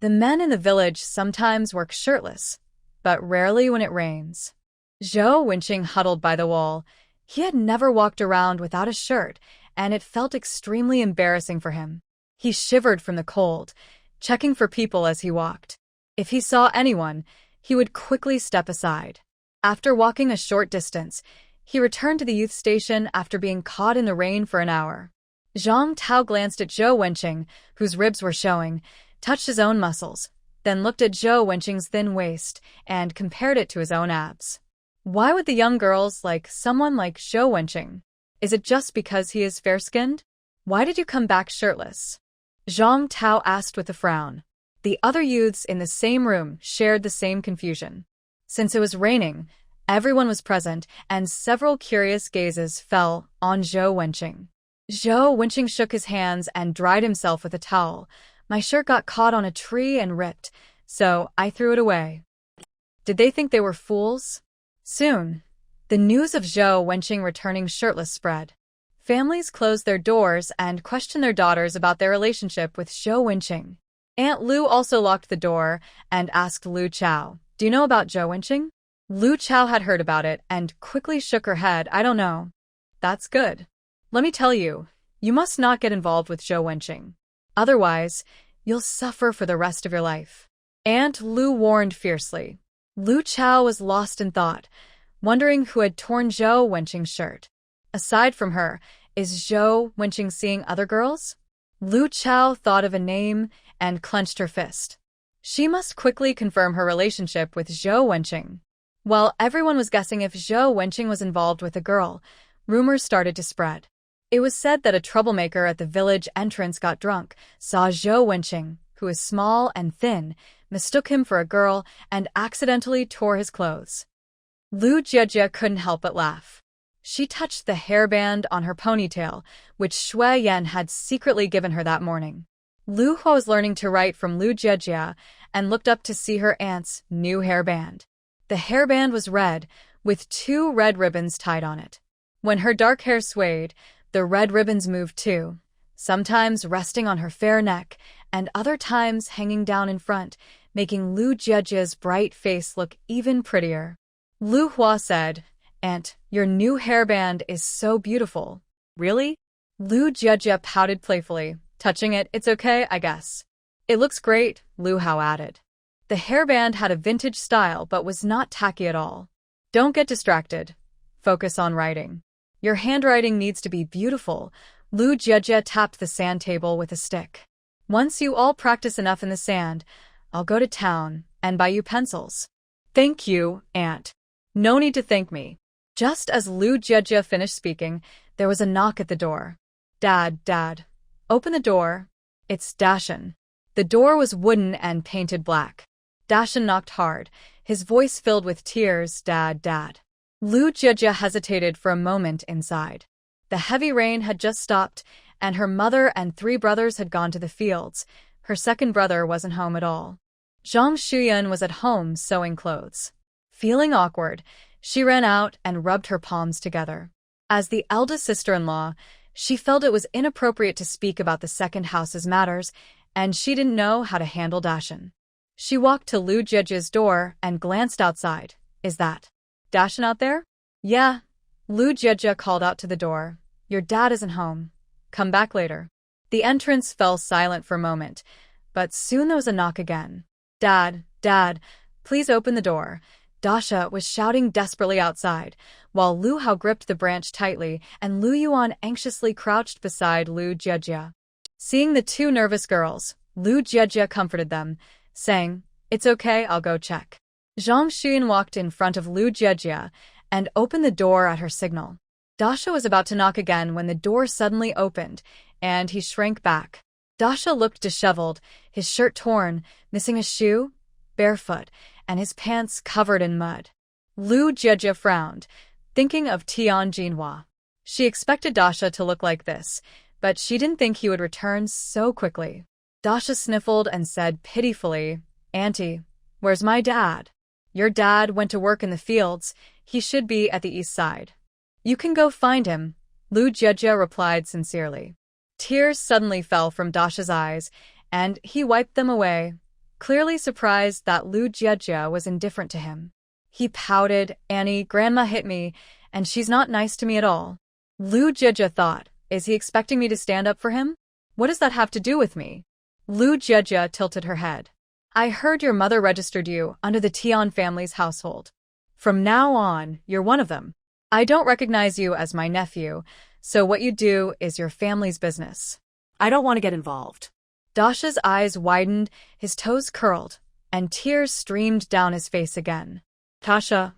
The men in the village sometimes work shirtless, but rarely when it rains. Zhou Wenqing huddled by the wall. He had never walked around without a shirt, and it felt extremely embarrassing for him. He shivered from the cold, checking for people as he walked. If he saw anyone, he would quickly step aside. After walking a short distance, He returned to the youth station after being caught in the rain for an hour. Zhang Tao glanced at Zhou Wenqing, whose ribs were showing, touched his own muscles, then looked at Zhou Wenqing's thin waist and compared it to his own abs. Why would the young girls like someone like Zhou Wenqing? Is it just because he is fair-skinned? Why did you come back shirtless? Zhang Tao asked with a frown. The other youths in the same room shared the same confusion. Since it was raining, everyone was present, and several curious gazes fell on Zhou Wenqing. Zhou Wenqing shook his hands and dried himself with a towel. My shirt got caught on a tree and ripped, so I threw it away. Did they think they were fools? Soon, the news of Zhou Wenqing returning shirtless spread. Families closed their doors and questioned their daughters about their relationship with Zhou Wenqing. Aunt Lu also locked the door and asked Lu Chao, "Do you know about Zhou Wenqing?" Lu Chao had heard about it and quickly shook her head. "I don't know." "That's good. Let me tell you, you must not get involved with Zhou Wenqing. Otherwise, you'll suffer for the rest of your life." Aunt Lu warned fiercely. Lu Chao was lost in thought, wondering who had torn Zhou Wenqing's shirt. Aside from her, is Zhou Wenqing seeing other girls? Lu Chao thought of a name and clenched her fist. She must quickly confirm her relationship with Zhou Wenqing. While everyone was guessing if Zhou Wenqing was involved with a girl, rumors started to spread. It was said that a troublemaker at the village entrance got drunk, saw Zhou Wenqing, who is small and thin, mistook him for a girl, and accidentally tore his clothes. Lu Jiejie couldn't help but laugh. She touched the hairband on her ponytail, which Shu Yan had secretly given her that morning. Lu Hua was learning to write from Lu Jiejie and looked up to see her aunt's new hairband. The hairband was red, with 2 red ribbons tied on it. When her dark hair swayed, the red ribbons moved too, sometimes resting on her fair neck and other times hanging down in front, making Lu Jiejie's bright face look even prettier. Lu Hua said, "Aunt, your new hairband is so beautiful." "Really?" Lu Jiejie pouted playfully, touching it. "It's okay, I guess." "It looks great," Lu Hao added. The hairband had a vintage style but was not tacky at all. "Don't get distracted. Focus on writing. Your handwriting needs to be beautiful." Lu Jiejie tapped the sand table with a stick. "Once you all practice enough in the sand, I'll go to town and buy you pencils." "Thank you, Aunt." "No need to thank me." Just as Lu Jiejie finished speaking, there was a knock at the door. Dad, open the door. It's Dashan." The door was wooden and painted black. Dashan knocked hard, his voice filled with tears. Dad. Lu Jiejie hesitated for a moment inside. The heavy rain had just stopped, and her mother and 3 brothers had gone to the fields. Her second brother wasn't home at all. Shu Yan was at home sewing clothes. Feeling awkward, she ran out and rubbed her palms together. As the eldest sister-in-law, she felt it was inappropriate to speak about the second house's matters, and she didn't know how to handle Dashan. She walked to Lu Jiejie's door and glanced outside. "Is that Dashan out there?" "Yeah." Lu Jiejie called out to the door. "Your dad isn't home. Come back later." The entrance fell silent for a moment, but soon there was a knock again. Dad, please open the door." Dasha was shouting desperately outside, while Lu Hao gripped the branch tightly and Lu Yuan anxiously crouched beside Lu Jiejie. Seeing the 2 nervous girls, Lu Jiejie comforted them, saying, "It's okay, I'll go check." Shu Yan walked in front of Lu Jiejie and opened the door at her signal. Dasha was about to knock again when the door suddenly opened, and he shrank back. Dasha looked disheveled, his shirt torn, missing a shoe, barefoot, and his pants covered in mud. Lu Jiejie frowned, thinking of Tian Jinhua. She expected Dasha to look like this, but she didn't think he would return so quickly. Dasha sniffled and said pitifully, "Auntie, where's my dad?" "Your dad went to work in the fields. He should be at the east side." "You can go find him," Lu Jiejie replied sincerely. Tears suddenly fell from Dasha's eyes, and he wiped them away, clearly surprised that Lu Jiejie was indifferent to him. He pouted, "Annie, Grandma hit me, and she's not nice to me at all." Lu Jiejie thought, is he expecting me to stand up for him? What does that have to do with me? Lu Jiejie tilted her head. "I heard your mother registered you under the Tian family's household. From now on, you're one of them." I don't recognize you as my nephew, so what you do is your family's business.
I don't want to get involved.
Dasha's eyes widened, his toes curled, and tears streamed down his face again. Dasha.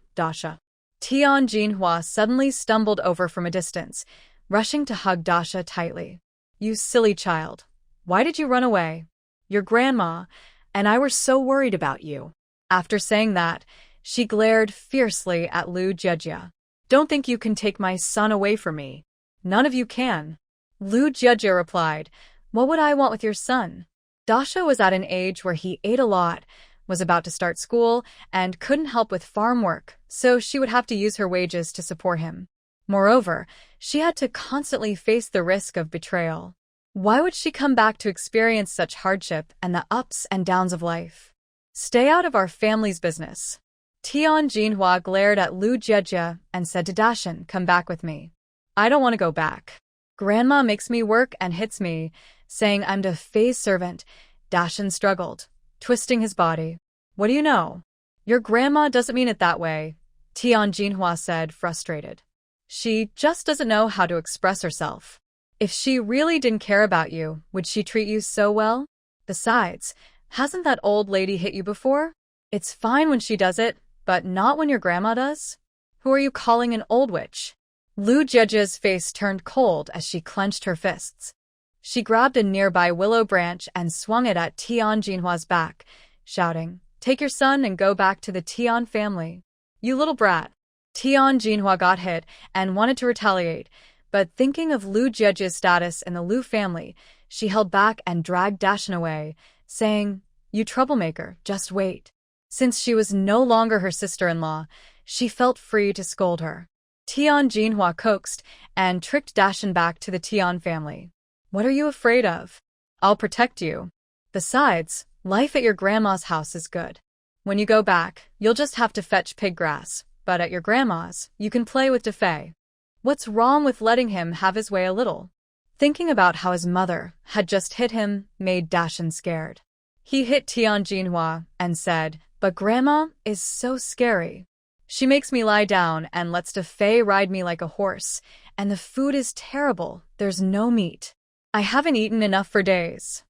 Tian Jinhua suddenly stumbled over from a distance, rushing to hug Dasha tightly. You silly child. Why did you run away? Your grandma and I were so worried about you. After saying that, she glared fiercely at Lu Jejia. Don't think you can take my son away from me. None of you can. Lu Jejia replied, What would I want with your son? Dasha was at an age where he ate a lot, was about to start school, and couldn't help with farm work, so she would have to use her wages to support him. Moreover, she had to constantly face the risk of betrayal. Why would she come back to experience such hardship and the ups and downs of life? Stay out of our family's business. Tian Jinhua glared at Lu Jejia and said to Dashan, Come back with me. I don't want to go back. Grandma makes me work and hits me, saying I'm the Fae's servant. Dashan struggled, twisting his body. What do you know? Your grandma doesn't mean it that way, Tian Jinhua said, frustrated. She just doesn't know how to express herself. If she really didn't care about you, would she treat you so well? Besides, hasn't that old lady hit you before? It's fine when she does it, but not when your grandma does? Who are you calling an old witch? Lu Jejia's face turned cold as she clenched her fists. She grabbed a nearby willow branch and swung it at Tian Jinhua's back, shouting, Take your son and go back to the Tian family. You little brat. Tian Jinhua got hit and wanted to retaliate, but thinking of Lu Jejia's status in the Lu family, she held back and dragged Dashan away, saying, You troublemaker, just wait. Since she was no longer her sister-in-law, she felt free to scold her. Tian Jinhua coaxed and tricked Dashan back to the Tian family. What are you afraid of? I'll protect you. Besides, life at your grandma's house is good. When you go back, you'll just have to fetch pig grass, but at your grandma's, you can play with Defei. What's wrong with letting him have his way a little? Thinking about how his mother had just hit him made Dashan scared. He hit Tian Jinhua and said, But Grandma is so scary. She makes me lie down and lets Defei ride me like a horse, and the food is terrible, there's no meat. I haven't eaten enough for days.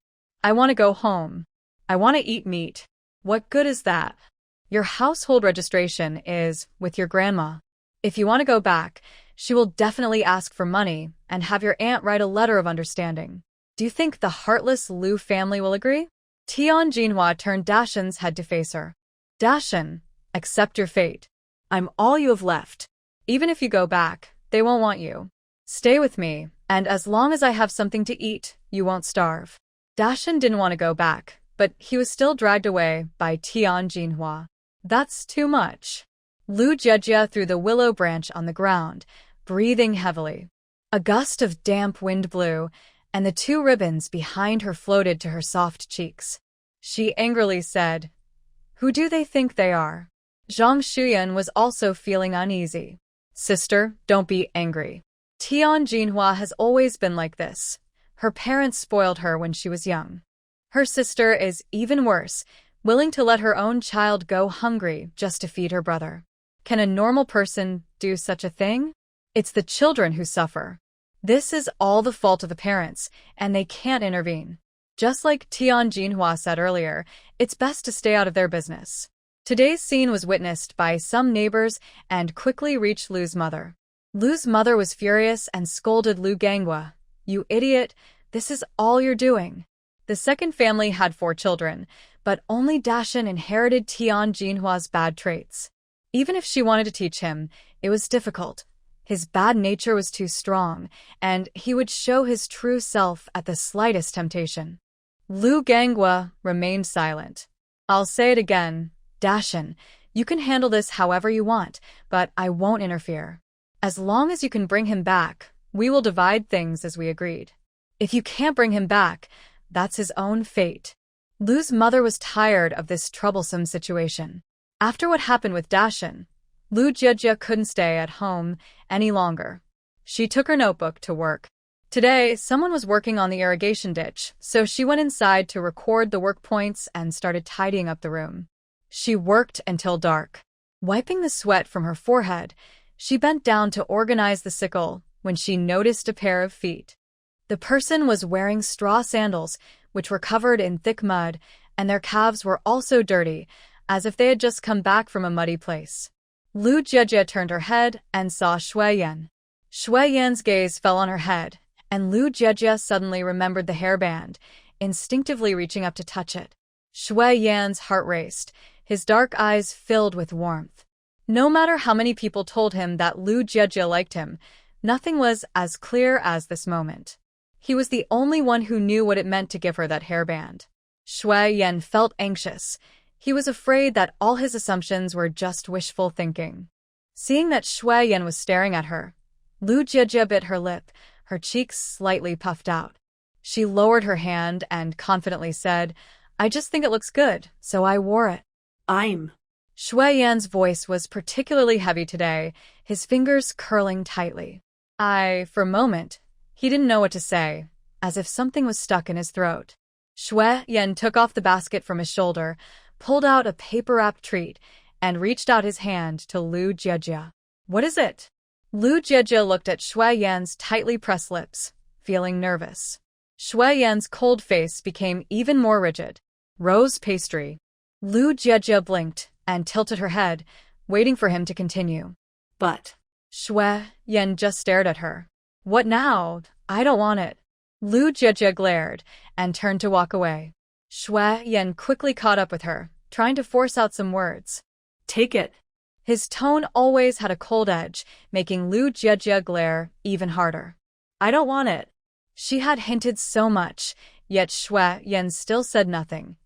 I want to go home. I want to eat meat. What good is that? Your household registration is with your grandma. If you want to go back, she will definitely ask for money and have your aunt write a letter of understanding. Do you think the heartless Lu family will agree? Tian Jinhua turned Dashan's head to face her. Dashan, accept your fate. I'm all you have left. Even if you go back, they won't want you. Stay with me, and as long as I have something to eat, you won't starve. Dashan didn't want to go back, but he was still dragged away by Tian Jinhua. That's too much. Lu Jejia threw the willow branch on the ground, breathing heavily. A gust of damp wind blew, and the two ribbons behind her floated to her soft cheeks. She angrily said, Who do they think they are? Shu Yan was also feeling uneasy. Sister, don't be angry. Tian Jinhua has always been like this. Her parents spoiled her when she was young. Her sister is even worse, willing to let her own child go hungry just to feed her brother. Can a normal person do such a thing? It's the children who suffer. This is all the fault of the parents, and they can't intervene. Just like Tian Jinhua said earlier, it's best to stay out of their business. Today's scene was witnessed by some neighbors and quickly reached Lu's mother. Lu's mother was furious and scolded Lu Ganghua. You idiot, this is all you're doing. The second family had 4 children, but only Dashan inherited Tian Jinhua's bad traits. Even if she wanted to teach him, it was difficult. His bad nature was too strong, and he would show his true self at the slightest temptation. Lu Ganghua remained silent. I'll say it again, Dashan, you can handle this however you want, but I won't interfere. As long as you can bring him back, we will divide things as we agreed. If you can't bring him back, that's his own fate. Lu's mother was tired of this troublesome situation. After what happened with Dashan, Lu Jejia couldn't stay at home any longer. She took her notebook to work. Today, someone was working on the irrigation ditch, so she went inside to record the work points and started tidying up the room. She worked until dark. Wiping the sweat from her forehead, She bent down to organize the sickle when she noticed a pair of feet. The person was wearing straw sandals, which were covered in thick mud, and their calves were also dirty, as if they had just come back from a muddy place. Lu Jiejie turned her head and saw Shu Yan. Shu Yan's gaze fell on her head, and Lu Jiejie suddenly remembered the hairband, instinctively reaching up to touch it. Shu Yan's heart raced, his dark eyes filled with warmth. No matter how many people told him that Lu Jiejie liked him, nothing was as clear as this moment. He was the only one who knew what it meant to give her that hairband. Shu Yan felt anxious. He was afraid that all his assumptions were just wishful thinking. Seeing that Shu Yan was staring at her, Lu Jiejie bit her lip, her cheeks slightly puffed out. She lowered her hand and confidently said, "I just think it looks good, so I wore it." Shu Yan's voice was particularly heavy today, his fingers curling tightly. For a moment, he didn't know what to say, as if something was stuck in his throat. Shu Yan took off the basket from his shoulder, pulled out a paper-wrapped treat, and reached out his hand to Lu Jiejie. "What is it?" Lu Jiejie looked at Shu Yan's tightly pressed lips, feeling nervous. Shu Yan's cold face became even more rigid. "Rose pastry." Lu Jiejie blinked and tilted her head, waiting for him to continue.
"But..."
Shu Yan just stared at her. "What now? I don't want it." Lu Jiejie glared and turned to walk away. Shu Yan quickly caught up with her, trying to force out some words.
"Take it."
His tone always had a cold edge, making Lu Jiejie glare even harder. "I don't want it." She had hinted so much, yet Shu Yan still said nothing.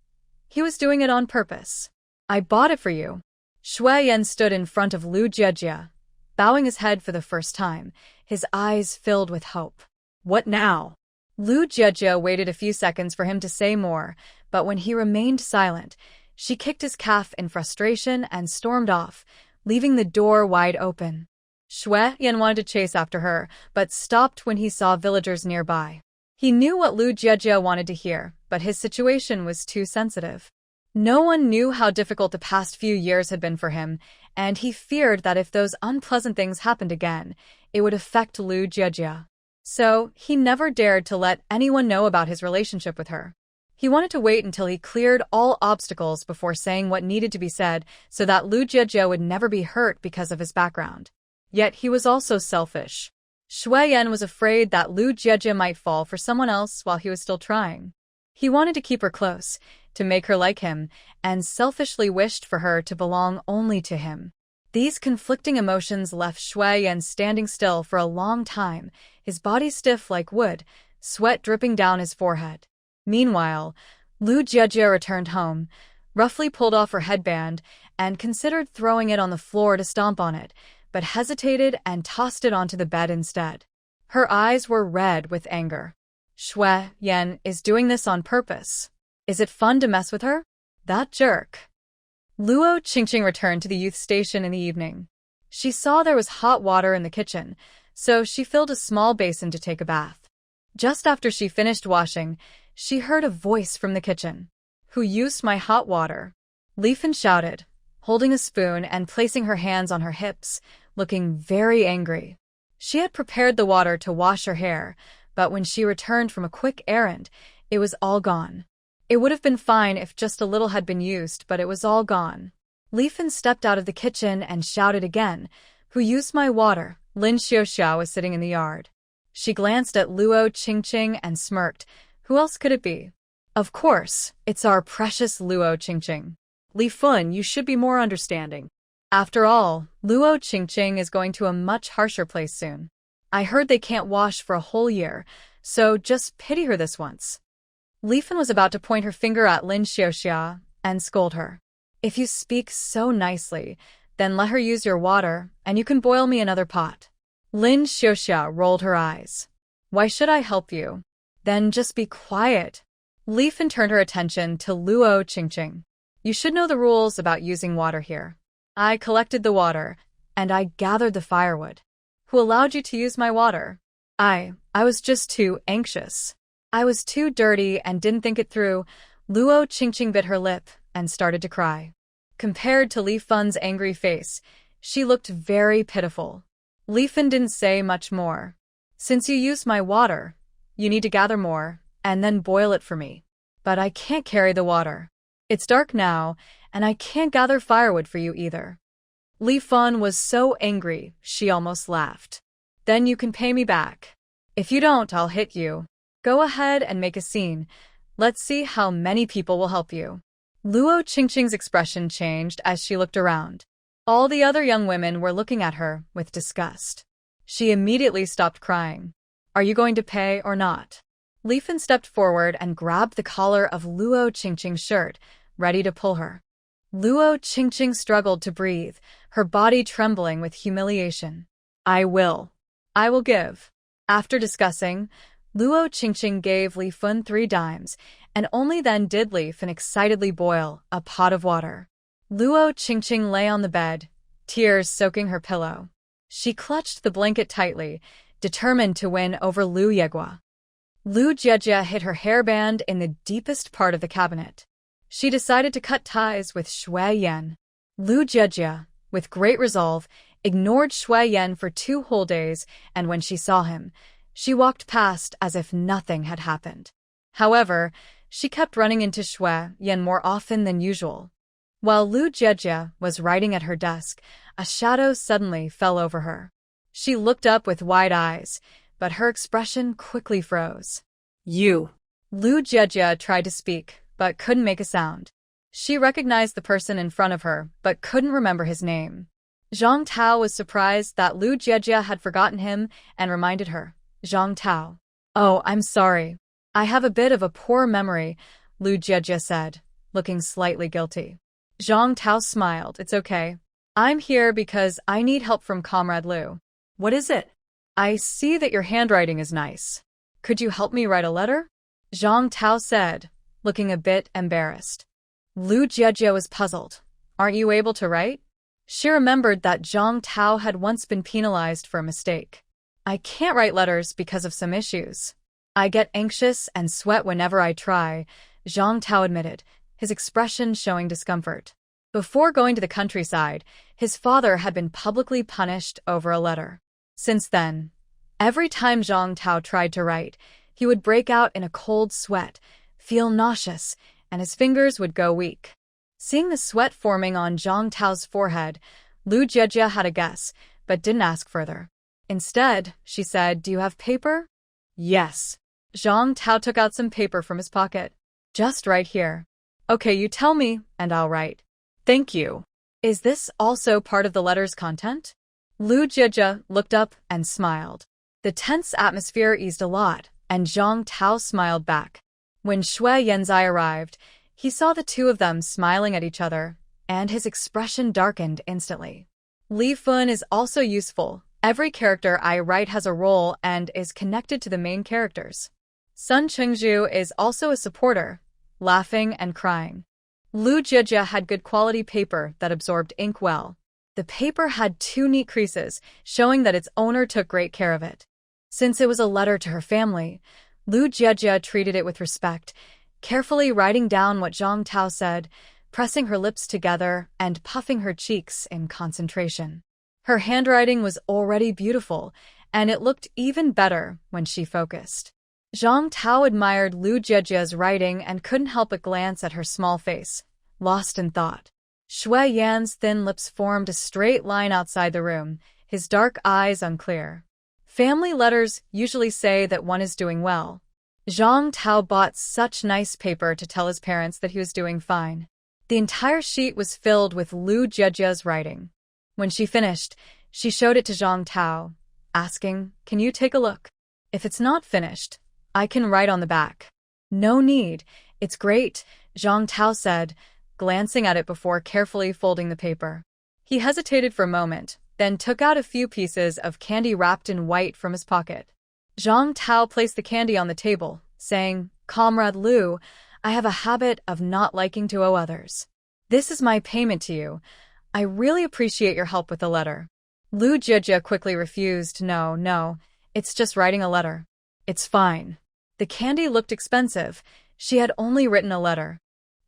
He was doing it on purpose. "I bought it for you." Shu Yan stood in front of Lu Jiejie, bowing his head for the first time, his eyes filled with hope.
"What now?"
Lu Jiejie waited a few seconds for him to say more, but when he remained silent, she kicked his calf in frustration and stormed off, leaving the door wide open. Shu Yan wanted to chase after her, but stopped when he saw villagers nearby. He knew what Lu Jiejie wanted to hear, but his situation was too sensitive. No one knew how difficult the past few years had been for him, and he feared that if those unpleasant things happened again, it would affect Lu Jiejie. So, he never dared to let anyone know about his relationship with her. He wanted to wait until he cleared all obstacles before saying what needed to be said so that Lu Jiejie would never be hurt because of his background. Yet he was also selfish. Shu Yan was afraid that Lu Jiejie might fall for someone else while he was still trying. He wanted to keep her close, to make her like him, and selfishly wished for her to belong only to him. These conflicting emotions left Shu Yan standing still for a long time, his body stiff like wood, sweat dripping down his forehead. Meanwhile, Lu Jiejie returned home, roughly pulled off her headband, and considered throwing it on the floor to stomp on it, but hesitated and tossed it onto the bed instead. Her eyes were red with anger. Shu Yan is doing this on purpose. Is it fun to mess with her? That jerk. Luo Qingqing returned to the youth station in the evening. She saw there was hot water in the kitchen, so she filled a small basin to take a bath. Just after she finished washing, she heard a voice from the kitchen. "Who used my hot water?" Li Fan shouted, holding a spoon and placing her hands on her hips, looking very angry. She had prepared the water to wash her hair, but when she returned from a quick errand, it was all gone. It would have been fine if just a little had been used, but it was all gone. Li Fan stepped out of the kitchen and shouted again, "Who used my water?" Lin Xiaoxiao was sitting in the yard. She glanced at Luo Qingqing and smirked. Who else could it be? Of course, it's our precious Luo Qingqing.
Li Fan, you should be more understanding.
After all, Luo Qingqing is going to a much harsher place soon. I heard they can't wash for a whole year, so just pity her this once. Li Fan was about to point her finger at Lin Xiaoxia and scold her. If you speak so nicely, then let her use your water, and you can boil me another pot. Lin Xiaoxia rolled her eyes. Why should I help you? Then just be quiet. Li Fan turned her attention to Luo Qingqing. You should know the rules about using water here. I collected the water, and I gathered the firewood. Who allowed you to use my water? I was just too anxious. I was too dirty and didn't think it through. Luo Qingqing bit her lip and started to cry. Compared to Li Fan's angry face, She looked very pitiful. Li Fen didn't say much more. Since you used my water, you need to gather more, and then boil it for me. But I can't carry the water. It's dark now, and I can't gather firewood for you either. Li Fen was so angry, she almost laughed. Then you can pay me back. If you don't, I'll hit you. Go ahead and make a scene. Let's see how many people will help you. Luo Qingqing's expression changed as she looked around. All the other young women were looking at her with disgust. She immediately stopped crying. Are you going to pay or not? Li Fen stepped forward and grabbed the collar of Luo Qingqing's shirt, ready to pull her. Luo Qingqing struggled to breathe, her body trembling with humiliation. I will give. After discussing, Luo Qingqing gave Li Fen 3 dimes, and only then did Li Fen excitedly boil a pot of water. Luo Qingqing lay on the bed, tears soaking her pillow. She clutched the blanket tightly, determined to win over Lu Yegua. Lu Jiejie hid her hairband in the deepest part of the cabinet. She decided to cut ties with Shu Yan. Lu Jiejie, with great resolve, ignored Shu Yan for 2 whole days, and when she saw him, she walked past as if nothing had happened. However, she kept running into Shu Yan more often than usual. While Lu Jiejie was writing at her desk, a shadow suddenly fell over her. She looked up with wide eyes, but her expression quickly froze. You. Lu Jiejie tried to speak, but couldn't make a sound. She recognized the person in front of her, but couldn't remember his name. Zhang Tao was surprised that Lu Jiejie had forgotten him and reminded her. Zhang Tao. Oh, I'm sorry. I have a bit of a poor memory, Lu Jiejie said, looking slightly guilty. Zhang Tao smiled. It's okay. I'm here because I need help from Comrade Lu. What is it? I see that your handwriting is nice. Could you help me write a letter? Zhang Tao said, looking a bit embarrassed. Lu Jiejie was puzzled. Aren't you able to write? She remembered that Zhang Tao had once been penalized for a mistake. I can't write letters because of some issues. I get anxious and sweat whenever I try, Zhang Tao admitted, his expression showing discomfort. Before going to the countryside, his father had been publicly punished over a letter. Since then, every time Zhang Tao tried to write, he would break out in a cold sweat, feel nauseous, and his fingers would go weak. Seeing the sweat forming on Zhang Tao's forehead, Lu Jiejie had a guess, but didn't ask further. Instead, she said, Do you have paper? Yes. Zhang Tao took out some paper from his pocket. Just right here. Okay, you tell me, and I'll write. Thank you. Is this also part of the letter's content? Lu Jiejie looked up and smiled. The tense atmosphere eased a lot, and Zhang Tao smiled back. When Shu Yan's eye arrived, he saw the two of them smiling at each other, and his expression darkened instantly. Li Fen is also useful. Every character I write has a role and is connected to the main characters. Sun Chengzhu is also a supporter, laughing and crying. Lu Jiejie had good quality paper that absorbed ink well. The paper had 2 neat creases, showing that its owner took great care of it. Since it was a letter to her family, Lu Jiejie treated it with respect, carefully writing down what Zhang Tao said, pressing her lips together and puffing her cheeks in concentration. Her handwriting was already beautiful, and it looked even better when she focused. Zhang Tao admired Lu Jiejie's writing and couldn't help but glance at her small face, lost in thought. Shu Yan's thin lips formed a straight line outside the room, his dark eyes unclear. Family letters usually say that one is doing well. Zhang Tao bought such nice paper to tell his parents that he was doing fine. The entire sheet was filled with Lu Jiejie's writing. When she finished, she showed it to Zhang Tao, asking, Can you take a look? If it's not finished, I can write on the back. No need, it's great, Zhang Tao said, glancing at it before carefully folding the paper. He hesitated for a moment, then took out a few pieces of candy wrapped in white from his pocket. Zhang Tao placed the candy on the table, saying, Comrade Lu, I have a habit of not liking to owe others. This is my payment to you. I really appreciate your help with the letter. Lu Jiejie quickly refused. No, it's just writing a letter. It's fine. The candy looked expensive. She had only written a letter.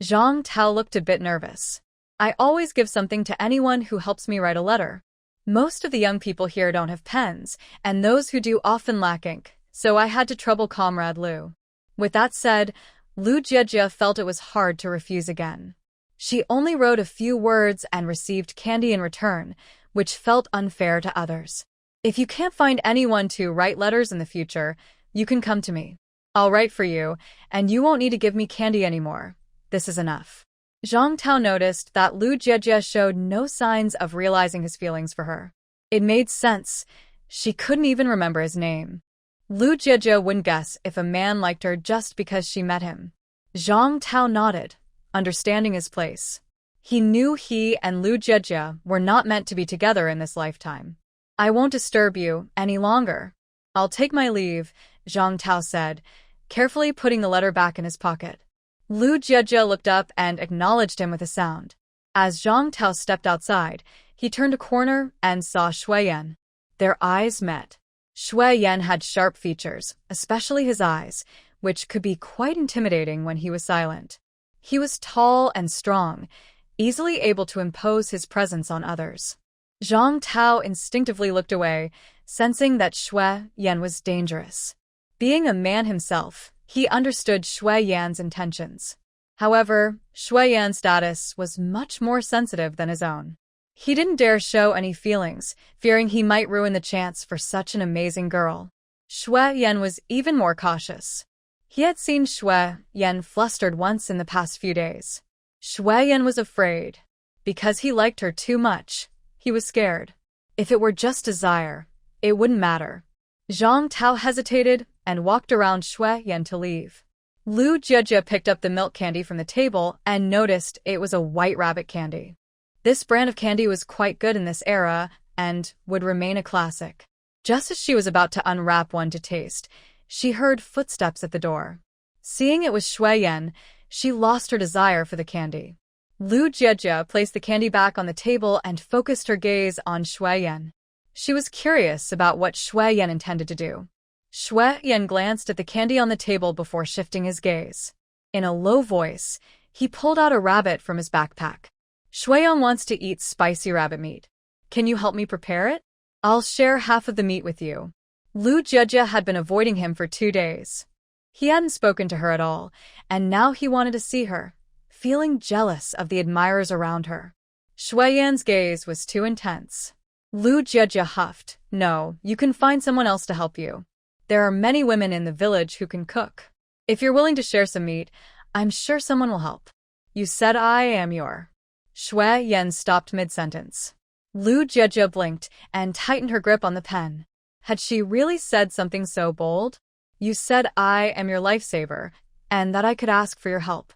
Zhang Tao looked a bit nervous. I always give something to anyone who helps me write a letter. Most of the young people here don't have pens, and those who do often lack ink, so I had to trouble Comrade Lu. With that said, Lu Jiejie felt it was hard to refuse again. She only wrote a few words and received candy in return, which felt unfair to others. If you can't find anyone to write letters in the future, you can come to me. I'll write for you, and you won't need to give me candy anymore. This is enough. Zhang Tao noticed that Lu Jiejie showed no signs of realizing his feelings for her. It made sense. She couldn't even remember his name. Lu Jiejie wouldn't guess if a man liked her just because she met him. Zhang Tao nodded, understanding his place. He knew he and Lu Jiejie were not meant to be together in this lifetime. I won't disturb you any longer. I'll take my leave, Zhang Tao said, carefully putting the letter back in his pocket. Lu Jiejie looked up and acknowledged him with a sound. As Zhang Tao stepped outside, he turned a corner and saw Shu Yan. Their eyes met. Shu Yan had sharp features, especially his eyes, which could be quite intimidating when he was silent. He was tall and strong, easily able to impose his presence on others. Zhang Tao instinctively looked away, sensing that Shu Yan was dangerous. Being a man himself, he understood Shu Yan's intentions. However, Shu Yan's status was much more sensitive than his own. He didn't dare show any feelings, fearing he might ruin the chance for such an amazing girl. Shu Yan was even more cautious. He had seen Shu Yan flustered once in the past few days. Shu Yan was afraid. Because he liked her too much, he was scared. If it were just desire, it wouldn't matter. Zhang Tao hesitated and walked around Shu Yan to leave. Lu Jiejie picked up the milk candy from the table and noticed it was a white rabbit candy. This brand of candy was quite good in this era and would remain a classic. Just as she was about to unwrap one to taste, she heard footsteps at the door. Seeing it was Shu Yan, she lost her desire for the candy. Lu Jiejie placed the candy back on the table and focused her gaze on Shu Yan. She was curious about what Shu Yan intended to do. Shu Yan glanced at the candy on the table before shifting his gaze. In a low voice, he pulled out a rabbit from his backpack. Shu Yan wants to eat spicy rabbit meat. Can you help me prepare it? I'll share half of the meat with you. Lu Jiejie had been avoiding him for 2 days. He hadn't spoken to her at all, and now he wanted to see her, feeling jealous of the admirers around her. Shu Yan's gaze was too intense. Lu Jiejie huffed. No, you can find someone else to help you. There are many women in the village who can cook. If you're willing to share some meat, I'm sure someone will help. You said I am your. Shu Yan stopped mid-sentence. Lu Jiejie blinked and tightened her grip on the pen. Had she really said something so bold? You said I am your lifesaver, and that I could ask for your help.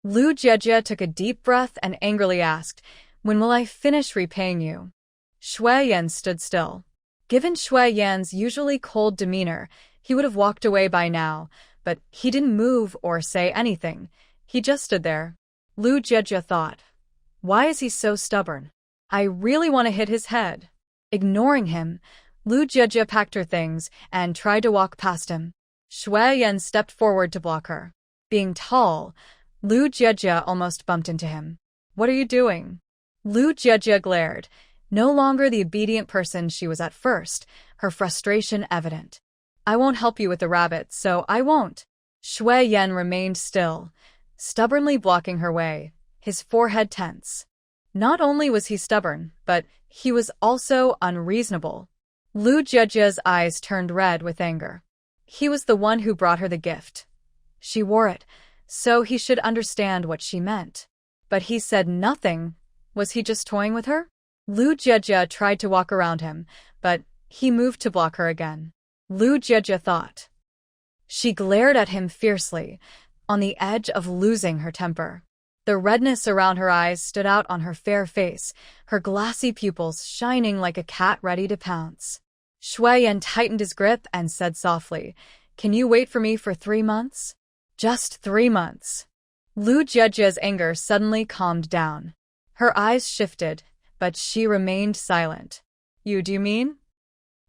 Lu Jiejie took a deep breath and angrily asked, when will I finish repaying you? Shu Yan stood still. Given Shu Yan's usually cold demeanor, he would have walked away by now, but he didn't move or say anything. He just stood there. Lu Jiejie thought, why is he so stubborn? I really want to hit his head. Ignoring him, Lu Jiejie packed her things and tried to walk past him. Shu Yan stepped forward to block her. Being tall, Lu Jiejie almost bumped into him. What are you doing? Lu Jiejie glared. No longer the obedient person she was at first, her frustration evident. I won't help you with the rabbit, so I won't. Shu Yan remained still, stubbornly blocking her way, his forehead tense. Not only was he stubborn, but he was also unreasonable. Lu Jiejie's eyes turned red with anger. He was the one who brought her the gift. She wore it, so he should understand what she meant. But he said nothing. Was he just toying with her? Lu Jiejie tried to walk around him, but he moved to block her again. Lu Jiejie thought. She glared at him fiercely, on the edge of losing her temper. The redness around her eyes stood out on her fair face, her glassy pupils shining like a cat ready to pounce. Shu Yan tightened his grip and said softly, can you wait for me for 3 months? Just 3 months. Lu Jiejie's anger suddenly calmed down. Her eyes shifted, but she remained silent. You do you mean?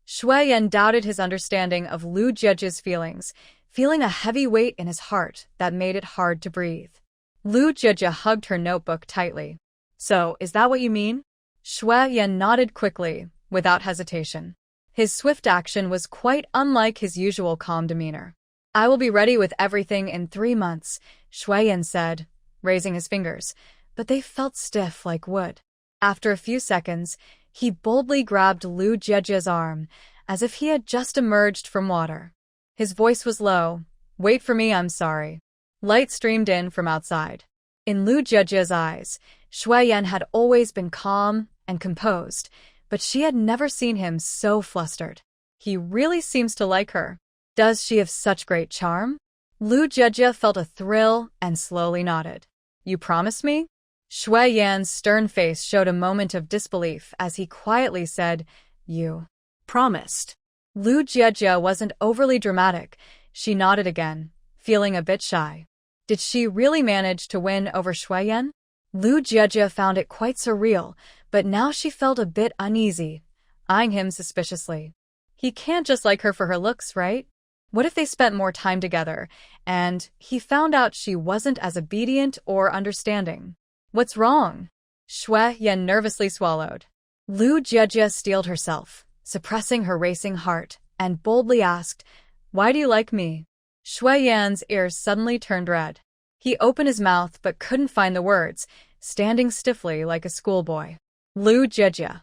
Shu Yan doubted his understanding of Lu Jiejie's feelings, feeling a heavy weight in his heart that made it hard to breathe. Lu Jiejie hugged her notebook tightly.
So, is that what you mean?
Shu Yan nodded quickly, without hesitation. His swift action was quite unlike his usual calm demeanor. I will be ready with everything in 3 months, Shu Yan said, raising his fingers, but they felt stiff like wood. After a few seconds, he boldly grabbed Lu Jiejia's arm, as if he had just emerged from water. His voice was low. Wait for me, I'm sorry. Light streamed in from outside. In Lu Jiejia's eyes, Shu Yan had always been calm and composed, but she had never seen him so flustered. He really seems to like her. Does she have such great charm? Lu Jiejia felt a thrill and slowly nodded. You promise me? Shu Yan's stern face showed a moment of disbelief as he quietly said, You
Promised.
Lu Jiejia wasn't overly dramatic. She nodded again, feeling a bit shy. Did she really manage to win over Shu Yan? Lu Jiejia found it quite surreal, but now she felt a bit uneasy, eyeing him suspiciously. He can't just like her for her looks, right? What if they spent more time together, and he found out she wasn't as obedient or understanding? What's wrong? Shu Yan nervously swallowed. Lu Jiejia steeled herself, suppressing her racing heart, and boldly asked, Why do you like me? Shu Yan's ears suddenly turned red. He opened his mouth but couldn't find the words, standing stiffly like a schoolboy. Lu Jiejia.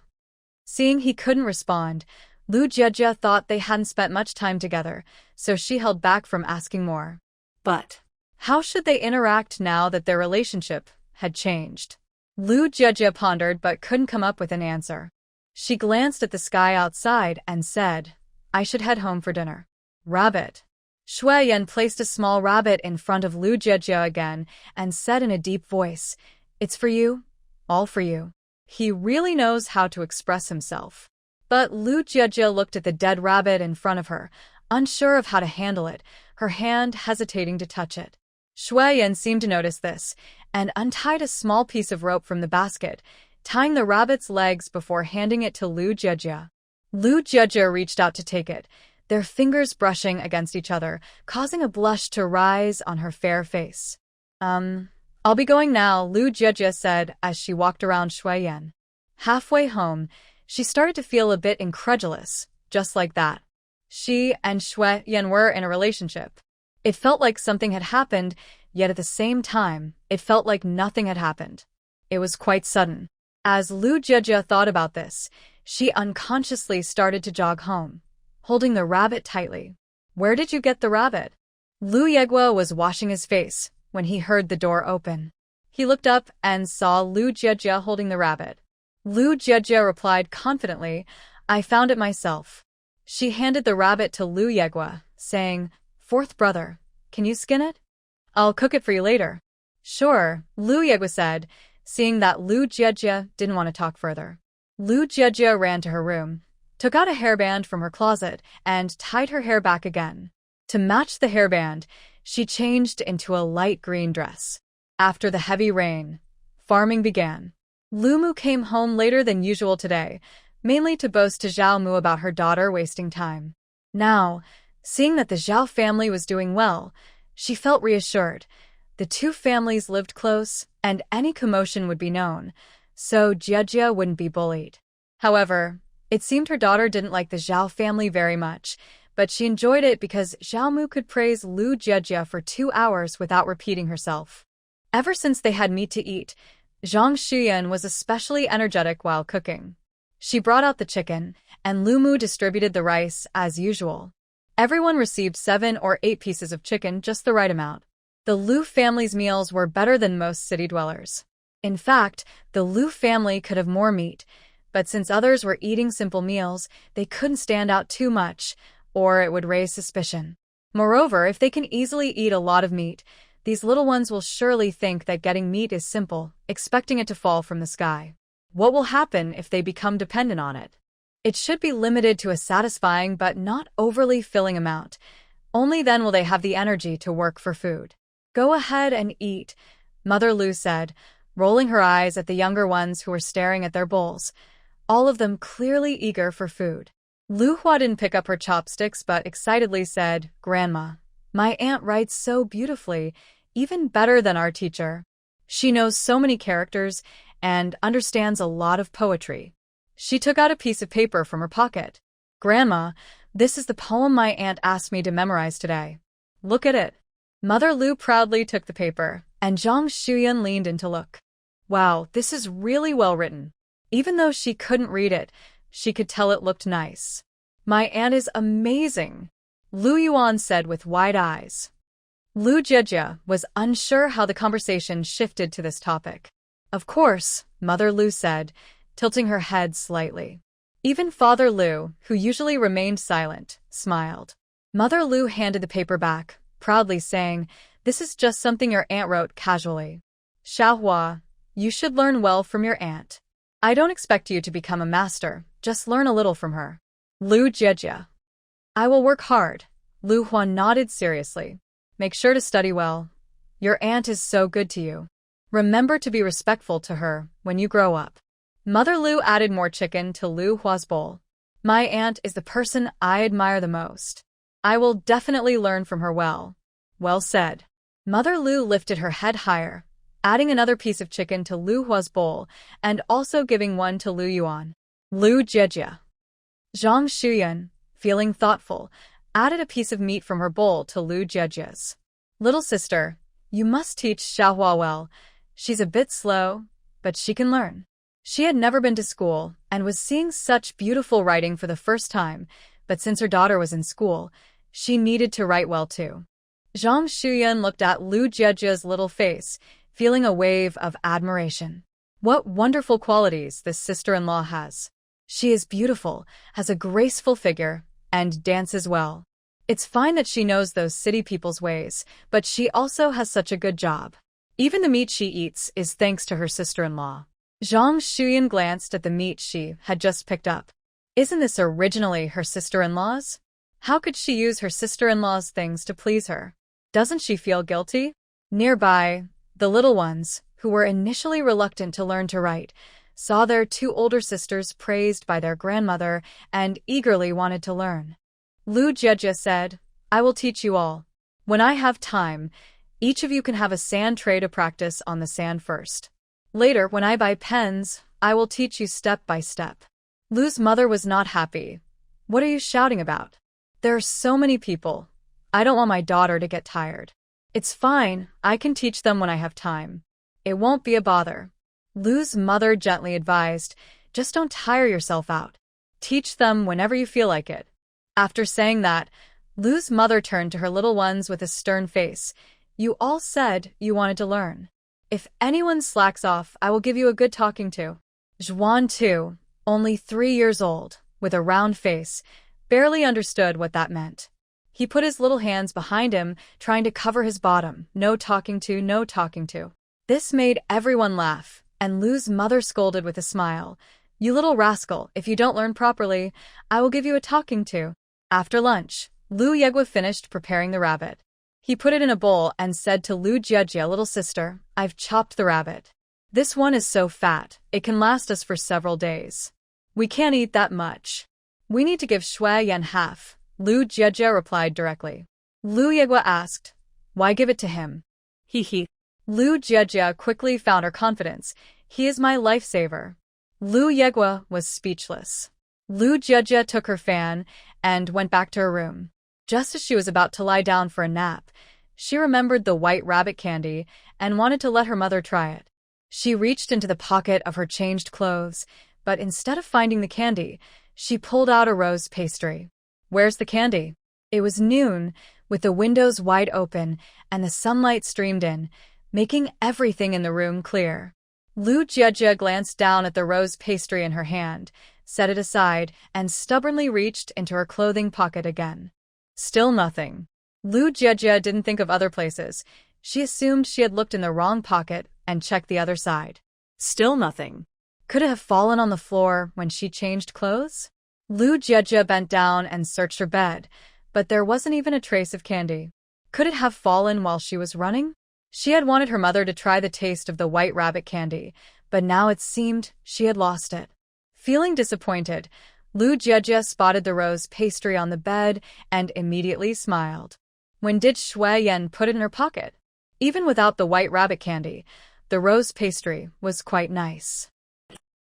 Seeing he couldn't respond, Lu Jiejia thought they hadn't spent much time together, so she held back from asking more.
But
how should they interact now that their relationship had changed? Lu Jiejia pondered but couldn't come up with an answer. She glanced at the sky outside and said, I should head home for dinner. Rabbit. Shu Yan placed a small rabbit in front of Lu Jiejia again and said in a deep voice, It's for you, all for you. He really knows how to express himself. But Lu Jiejia looked at the dead rabbit in front of her, unsure of how to handle it, her hand hesitating to touch it. Shu Yan seemed to notice this, and untied a small piece of rope from the basket, tying the rabbit's legs before handing it to Lu Jiejia. Lu Jiejia reached out to take it, their fingers brushing against each other, causing a blush to rise on her fair face. I'll be going now, Lu Jiejia said as she walked around Shu Yan. Halfway home, she started to feel a bit incredulous, just like that. She and Shu Yan were in a relationship. It felt like something had happened, yet at the same time, it felt like nothing had happened. It was quite sudden. As Lu Jiejia thought about this, she unconsciously started to jog home, holding the rabbit tightly. Where did you get the rabbit? Lu Yegua was washing his face when he heard the door open. He looked up and saw Lu Jiejia holding the rabbit. Lu Jiejia replied confidently, I found it myself. She handed the rabbit to Lu Yegua, saying, Fourth brother, can you skin it? I'll cook it for you later. Sure, Lu Yegua said, seeing that Lu Jiejia didn't want to talk further. Lu Jiejia ran to her room, took out a hairband from her closet, and tied her hair back again. To match the hairband, she changed into a light green dress. After the heavy rain, farming began. Lu Mu came home later than usual today, mainly to boast to Zhao Mu about her daughter wasting time. Now, seeing that the Zhao family was doing well, she felt reassured. The two families lived close, and any commotion would be known, so Jiejia wouldn't be bullied. However, it seemed her daughter didn't like the Zhao family very much, but she enjoyed it because Zhao Mu could praise Lu Jiejia for 2 hours without repeating herself. Ever since they had meat to eat, Shu Yan was especially energetic while cooking. She brought out the chicken, and Lu Mu distributed the rice as usual. Everyone received 7 or 8 pieces of chicken, just the right amount. The Lu family's meals were better than most city dwellers. In fact, the Lu family could have more meat, but since others were eating simple meals, they couldn't stand out too much, or it would raise suspicion. Moreover, if they can easily eat a lot of meat, these little ones will surely think that getting meat is simple, expecting it to fall from the sky. What will happen if they become dependent on it? It should be limited to a satisfying but not overly filling amount. Only then will they have the energy to work for food. Go ahead and eat, Mother Lu said, rolling her eyes at the younger ones who were staring at their bowls, all of them clearly eager for food. Lu Hua didn't pick up her chopsticks but excitedly said, Grandma, my aunt writes so beautifully, even better than our teacher. She knows so many characters, and understands a lot of poetry. She took out a piece of paper from her pocket. "Grandma, this is the poem my aunt asked me to memorize today. Look at it." Mother Lu proudly took the paper, and Shu Yan leaned in to look. Wow, this is really well written. Even though she couldn't read it, she could tell it looked nice. "My aunt is amazing," Lu Yuan said with wide eyes. Lu Jejia was unsure how the conversation shifted to this topic. "Of course," Mother Lu said, tilting her head slightly. Even Father Lu, who usually remained silent, smiled. Mother Lu handed the paper back, proudly saying, "This is just something your aunt wrote casually. Xiaohua, you should learn well from your aunt. I don't expect you to become a master, just learn a little from her." Lu Jejia. "I will work hard." Lu Huan nodded seriously. "Make sure to study well. Your aunt is so good to you. Remember to be respectful to her when you grow up." Mother Lu added more chicken to Lu Hua's bowl. "My aunt is the person I admire the most. I will definitely learn from her well." "Well said." Mother Lu lifted her head higher, adding another piece of chicken to Lu Hua's bowl and also giving one to Lu Yuan. Lu Jejia. Shu Yan, feeling thoughtful, added a piece of meat from her bowl to Lu Jejia's. "Little sister, you must teach Xiaohua well. She's a bit slow, but she can learn." She had never been to school and was seeing such beautiful writing for the first time, but since her daughter was in school, she needed to write well too. Shu Yan looked at Lu Jejia's little face, feeling a wave of admiration. What wonderful qualities this sister-in-law has. She is beautiful, has a graceful figure, and dances well. It's fine that she knows those city people's ways, but she also has such a good job. Even the meat she eats is thanks to her sister-in-law. Shu Yan glanced at the meat she had just picked up. Isn't this originally her sister-in-law's? How could she use her sister-in-law's things to please her? Doesn't she feel guilty? Nearby, the little ones, who were initially reluctant to learn to write, saw their two older sisters praised by their grandmother and eagerly wanted to learn. Lu Jejia said, "I will teach you all. When I have time, each of you can have a sand tray to practice on the sand first. Later, when I buy pens, I will teach you step by step." Lu's mother was not happy. "What are you shouting about? There are so many people. I don't want my daughter to get tired." "It's fine, I can teach them when I have time. It won't be a bother." Lu's mother gently advised, "Just don't tire yourself out. Teach them whenever you feel like it." After saying that, Lu's mother turned to her little ones with a stern face. "You all said you wanted to learn. If anyone slacks off, I will give you a good talking to." Zhuan, too, only 3 years old, with a round face, barely understood what that meant. He put his little hands behind him, trying to cover his bottom. "No talking to, no talking to." This made everyone laugh, and Lu's mother scolded with a smile. "You little rascal, if you don't learn properly, I will give you a talking to." After lunch, Lu Yegua finished preparing the rabbit. He put it in a bowl and said to Lu Jejia, "Little sister, I've chopped the rabbit. This one is so fat, it can last us for several days. We can't eat that much. We need to give Shu Yan half." Lu Jejia replied directly. Lu Yegua asked, "Why give it to him?" He. Lu Jejia quickly found her confidence. "He is my lifesaver." Lu Yegua was speechless. Lu Jejia took her fan and went back to her room. Just as she was about to lie down for a nap, she remembered the white rabbit candy and wanted to let her mother try it. She reached into the pocket of her changed clothes, but instead of finding the candy, she pulled out a rose pastry. "Where's the candy?" It was noon, with the windows wide open and the sunlight streamed in, making everything in the room clear. Lu Jejia glanced down at the rose pastry in her hand, set it aside, and stubbornly reached into her clothing pocket again. Still nothing. Lu Jejia didn't think of other places. She assumed she had looked in the wrong pocket and checked the other side. Still nothing. Could it have fallen on the floor when she changed clothes? Lu Jejia bent down and searched her bed, but there wasn't even a trace of candy. Could it have fallen while she was running? She had wanted her mother to try the taste of the white rabbit candy, but now it seemed she had lost it. Feeling disappointed, Lu Jejia spotted the rose pastry on the bed and immediately smiled. When did Shu Yan put it in her pocket? Even without the white rabbit candy, The rose pastry was quite nice.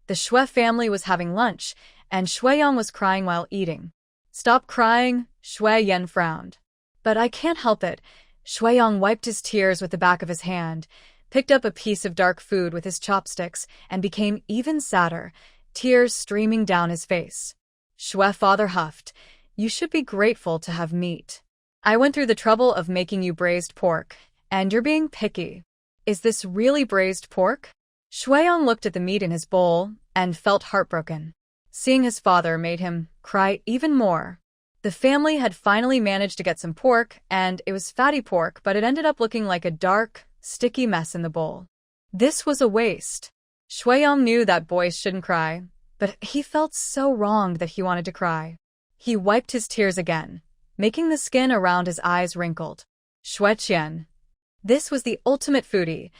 The Shui family was having lunch, and Shu Yan was crying while eating. Stop crying, Shu Yan frowned. But I can't help it. Shu Yan wiped his tears with the back of his hand, picked up a piece of dark food with his chopsticks, and became even sadder, tears streaming down his face. Shui father huffed, "You should be grateful to have meat. I went through the trouble of making you braised pork, and you're being picky. Is this really braised pork?" Shu Yan looked at the meat in his bowl and felt heartbroken. Seeing his father made him cry even more. The family had finally managed to get some pork, and it was fatty pork, but it ended up looking like a dark, sticky mess in the bowl. This was a waste. Shu Yan knew that boys shouldn't cry, but he felt so wronged that he wanted to cry. He wiped his tears again, making the skin around his eyes wrinkled. Shu Yan. This was the ultimate foodie,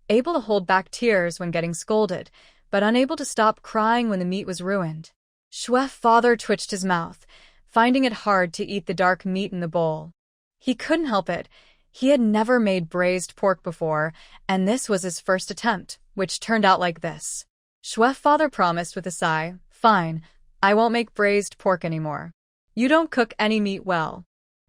able to hold back tears when getting scolded, but unable to stop crying when the meat was ruined. Shui father twitched his mouth, finding it hard to eat the dark meat in the bowl. He couldn't help it. He had never made braised pork before, and this was his first attempt, which turned out like this. Shui father promised with a sigh, "Fine, I won't make braised pork anymore. You don't cook any meat well.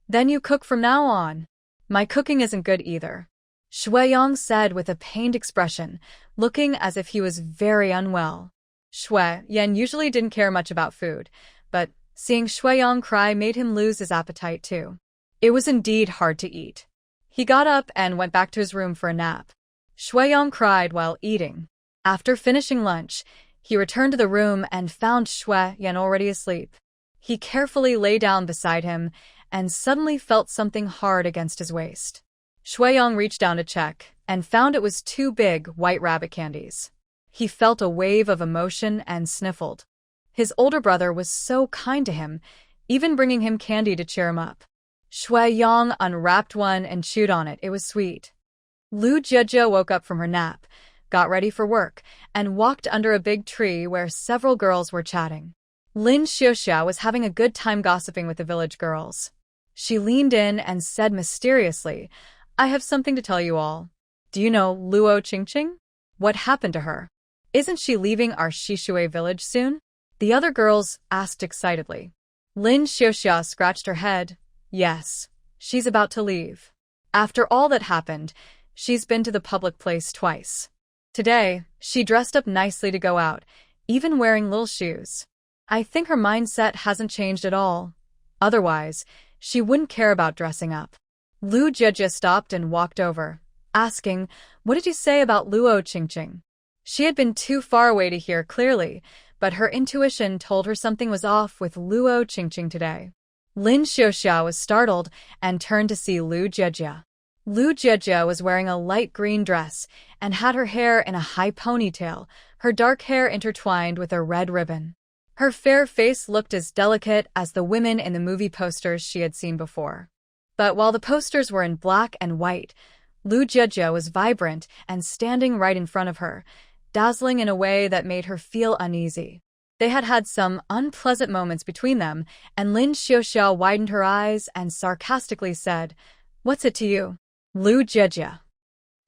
Then you cook from now on." "My cooking isn't good either," Shu Yan said with a pained expression, looking as if he was very unwell. Shu Yan usually didn't care much about food, but seeing Shu Yan cry made him lose his appetite too. It was indeed hard to eat. He got up and went back to his room for a nap. Shu Yan cried while eating. After finishing lunch, he returned to the room and found Shu Yan already asleep. He carefully lay down beside him and suddenly felt something hard against his waist. Shu Yan reached down to check and found it was 2 big white rabbit candies. He felt a wave of emotion and sniffled. His older brother was so kind to him, even bringing him candy to cheer him up. Shu Yan unwrapped one and chewed on it. It was sweet. Lu Jie woke up from her nap, got ready for work, and walked under a big tree where several girls were chatting. Lin Xiuxia was having a good time gossiping with the village girls. She leaned in and said mysteriously, "I have something to tell you all. Do you know Luo Qingqing? What happened to her? Isn't she leaving our Shishui village soon?" The other girls asked excitedly. Lin Xiuxia scratched her head. "Yes, she's about to leave. After all that happened, she's been to the public place twice. Today, she dressed up nicely to go out, even wearing little shoes. I think her mindset hasn't changed at all. Otherwise, she wouldn't care about dressing up." Lu Jie stopped and walked over, asking, "What did you say about Luo Qingqing?" She had been too far away to hear clearly, but her intuition told her something was off with Luo Qingqing today. Lin Xiuxia was startled and turned to see Lu Jie. Lu Jie was wearing a light green dress and had her hair in a high ponytail, her dark hair intertwined with a red ribbon. Her fair face looked as delicate as the women in the movie posters she had seen before. But while the posters were in black and white, Lu Jie was vibrant and standing right in front of her, dazzling in a way that made her feel uneasy. They had had some unpleasant moments between them, and Lin Xiuxia widened her eyes and sarcastically said, "What's it to you?" Lu Jie.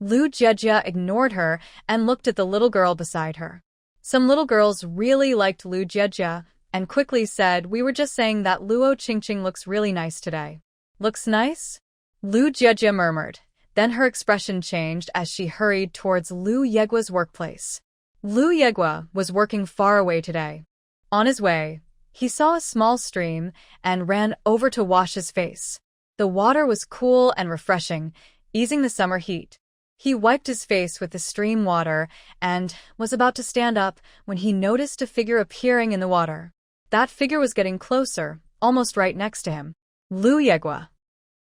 Lu Jie ignored her and looked at the little girl beside her. Some little girls really liked Lu Jie and quickly said, "We were just saying that Luo Qingqing looks really nice today." "Looks nice?" Lu Jie murmured. Then her expression changed as she hurried towards Lu Yegua's workplace. Lu Yegua was working far away today. On his way, he saw a small stream and ran over to wash his face. The water was cool and refreshing, easing the summer heat. He wiped his face with the stream water and was about to stand up when he noticed a figure appearing in the water. That figure was getting closer, almost right next to him. Lu Yegua.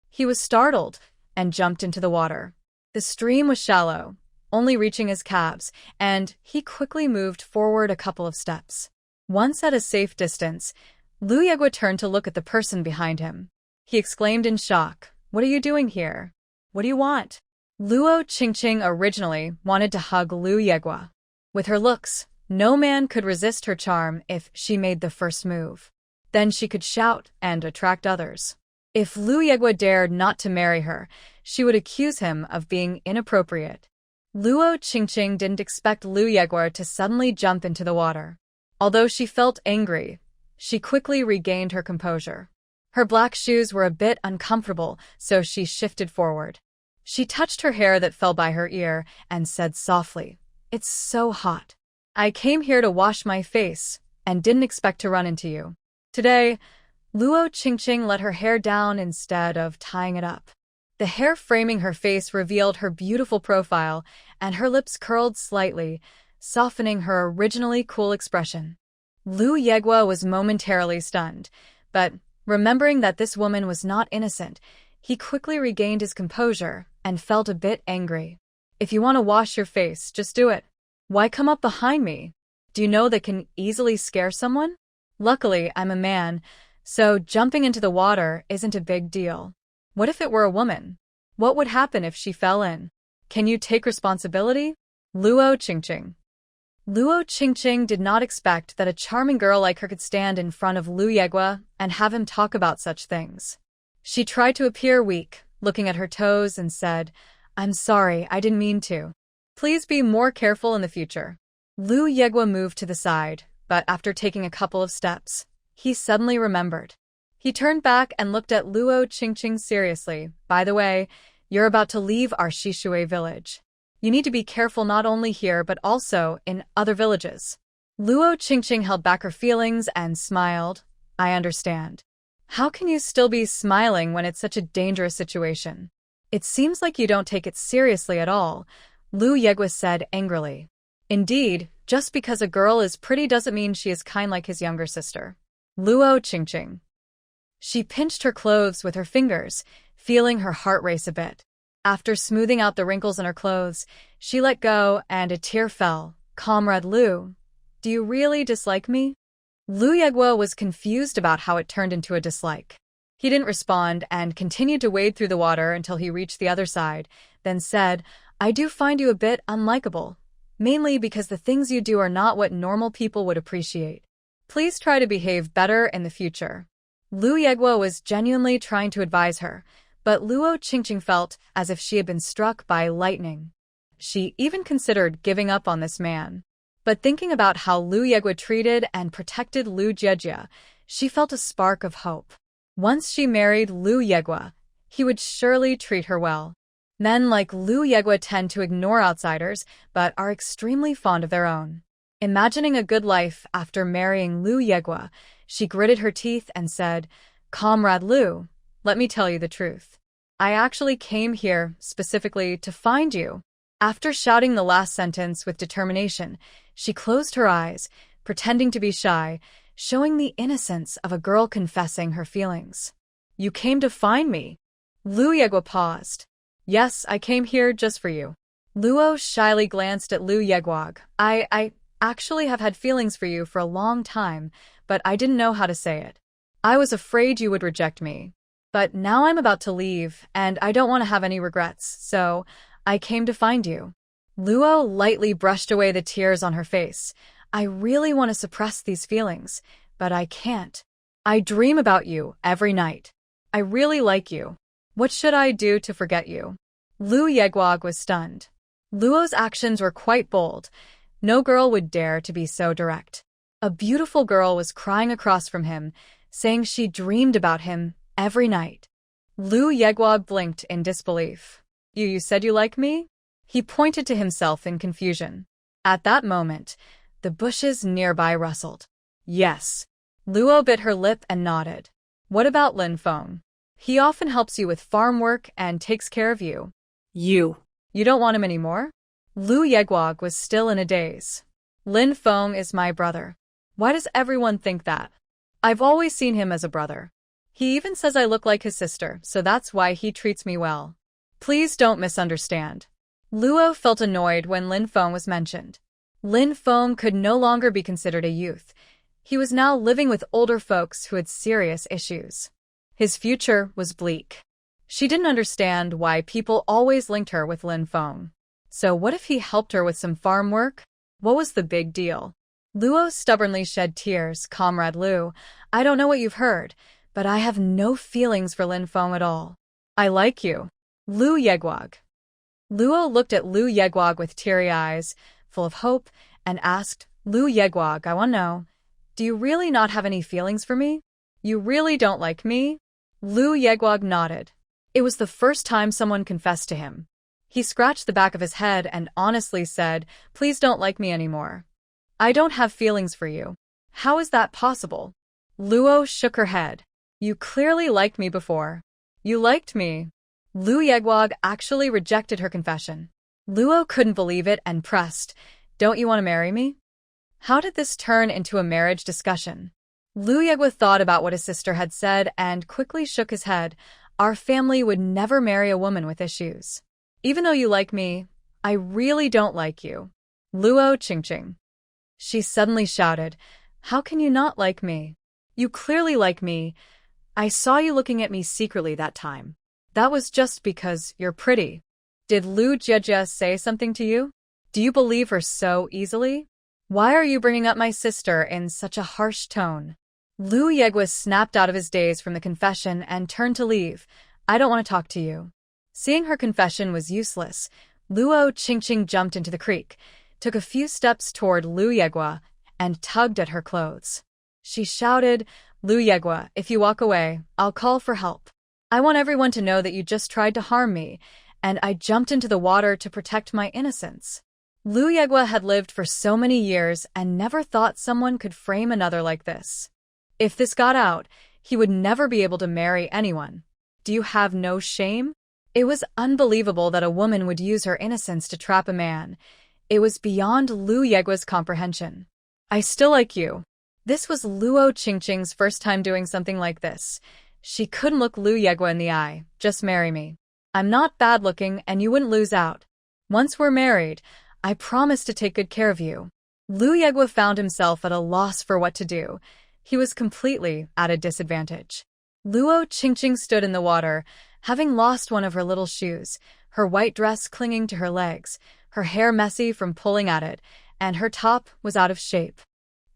He was startled and jumped into the water. The stream was shallow, only reaching his calves, and he quickly moved forward a couple of steps. Once at a safe distance, Lu Yegua turned to look at the person behind him. He exclaimed in shock, "What are you doing here? What do you want?" Luo Qingqing originally wanted to hug Lu Yegua. With her looks, no man could resist her charm if she made the first move. Then she could shout and attract others. If Lu Yegua dared not to marry her, she would accuse him of being inappropriate. Luo Qingqing didn't expect Lu Yegua to suddenly jump into the water. Although she felt angry, she quickly regained her composure. Her black shoes were a bit uncomfortable, so she shifted forward. She touched her hair that fell by her ear and said softly, "It's so hot. I came here to wash my face and didn't expect to run into you." Today, Luo Qingqing let her hair down instead of tying it up. The hair framing her face revealed her beautiful profile, and her lips curled slightly, softening her originally cool expression. Lu Yegua was momentarily stunned, but remembering that this woman was not innocent, he quickly regained his composure and felt a bit angry. "If you want to wash your face, just do it. Why come up behind me? Do you know that can easily scare someone? Luckily, I'm a man, so jumping into the water isn't a big deal. What if it were a woman? What would happen if she fell in? Can you take responsibility?" Luo Qingqing. Luo Qingqing did not expect that a charming girl like her could stand in front of Lu Yegua and have him talk about such things. She tried to appear weak, looking at her toes, and said, "I'm sorry, I didn't mean to. Please be more careful in the future." Lu Yegua moved to the side, but after taking a couple of steps, he suddenly remembered. He turned back and looked at Luo Qingqing seriously. "By the way, you're about to leave our Shishui village. You need to be careful not only here but also in other villages." Luo Qingqing held back her feelings and smiled. "I understand. How can you still be smiling when it's such a dangerous situation? It seems like you don't take it seriously at all," Lu Yegua said angrily. "Indeed, just because a girl is pretty doesn't mean she is kind like his younger sister." Luo Qingqing. She pinched her clothes with her fingers, feeling her heart race a bit. After smoothing out the wrinkles in her clothes, she let go and a tear fell. "Comrade Lu, do you really dislike me?" Lu Yegua was confused about how it turned into a dislike. He didn't respond and continued to wade through the water until he reached the other side, then said, "I do find you a bit unlikable, mainly because the things you do are not what normal people would appreciate. Please try to behave better in the future." Lu Yegua was genuinely trying to advise her, but Luo Qingqing felt as if she had been struck by lightning. She even considered giving up on this man. But thinking about how Lu Yegua treated and protected Lu Jejia, she felt a spark of hope. Once she married Lu Yegua, he would surely treat her well. Men like Lu Yegua tend to ignore outsiders, but are extremely fond of their own. Imagining a good life after marrying Lu Yegua, she gritted her teeth and said, "Comrade Lu, let me tell you the truth. I actually came here specifically to find you." After shouting the last sentence with determination, she closed her eyes, pretending to be shy, showing the innocence of a girl confessing her feelings. "You came to find me?" Lu Yegua paused. "Yes, I came here just for you." Luo shyly glanced at Lu Yegua. I actually have had feelings for you for a long time, but I didn't know how to say it. I was afraid you would reject me. But now I'm about to leave, and I don't want to have any regrets, so I came to find you." Luo lightly brushed away the tears on her face. "I really want to suppress these feelings, but I can't. I dream about you every night. I really like you. What should I do to forget you?" Lu Yegua was stunned. Luo's actions were quite bold. No girl would dare to be so direct. A beautiful girl was crying across from him, saying she dreamed about him every night. Lu Yegua blinked in disbelief. You said you like me?" He pointed to himself in confusion. At that moment, the bushes nearby rustled. "Yes." Luo bit her lip and nodded. "What about Lin Feng? He often helps you with farm work and takes care of you." You don't want him anymore?" Lu Yegua was still in a daze. "Lin Feng is my brother. Why does everyone think that? I've always seen him as a brother. He even says I look like his sister, so that's why he treats me well. Please don't misunderstand." Luo felt annoyed when Lin Feng was mentioned. Lin Feng could no longer be considered a youth. He was now living with older folks who had serious issues. His future was bleak. She didn't understand why people always linked her with Lin Feng. So what if he helped her with some farm work? What was the big deal? Luo stubbornly shed tears. "Comrade Lu, I don't know what you've heard, but I have no feelings for Lin Feng at all. I like you." Lu Yegua. Luo looked at Lu Yeguag with teary eyes, full of hope, and asked, Lu Yeguag, I want to know, do you really not have any feelings for me? You really don't like me? Lu Yeguag nodded. It was the first time someone confessed to him. He scratched the back of his head and honestly said, please don't like me anymore. I don't have feelings for you. How is that possible? Luo shook her head. You clearly liked me before. You liked me. Lu Yeguag actually rejected her confession. Luo couldn't believe it and pressed, don't you want to marry me? How did this turn into a marriage discussion? Lu Yeguag thought about what his sister had said and quickly shook his head. Our family would never marry a woman with issues. Even though you like me, I really don't like you. Luo Qingqing. She suddenly shouted, how can you not like me? You clearly like me. I saw you looking at me secretly that time. That was just because you're pretty. Did Lu Jie say something to you? Do you believe her so easily? Why are you bringing up my sister in such a harsh tone? Lu Yeguag snapped out of his daze from the confession and turned to leave. I don't want to talk to you. Seeing her confession was useless, Luo Qingqing jumped into the creek, took a few steps toward Lu Yeguag, and tugged at her clothes. She shouted, Lu Yeguag, if you walk away, I'll call for help. I want everyone to know that you just tried to harm me, and I jumped into the water to protect my innocence. Lu Yeguag had lived for so many years and never thought someone could frame another like this. If this got out, he would never be able to marry anyone. Do you have no shame? It was unbelievable that a woman would use her innocence to trap a man. It was beyond Lu Yeguag's comprehension. I still like you. This was Luo Qingqing's first time doing something like this. She couldn't look Lu Yeguag in the eye. Just marry me. I'm not bad looking and you wouldn't lose out. Once we're married, I promise to take good care of you. Lu Yeguag found himself at a loss for what to do. He was completely at a disadvantage. Luo Qingqing stood in the water, having lost one of her little shoes, her white dress clinging to her legs, her hair messy from pulling at it, and her top was out of shape.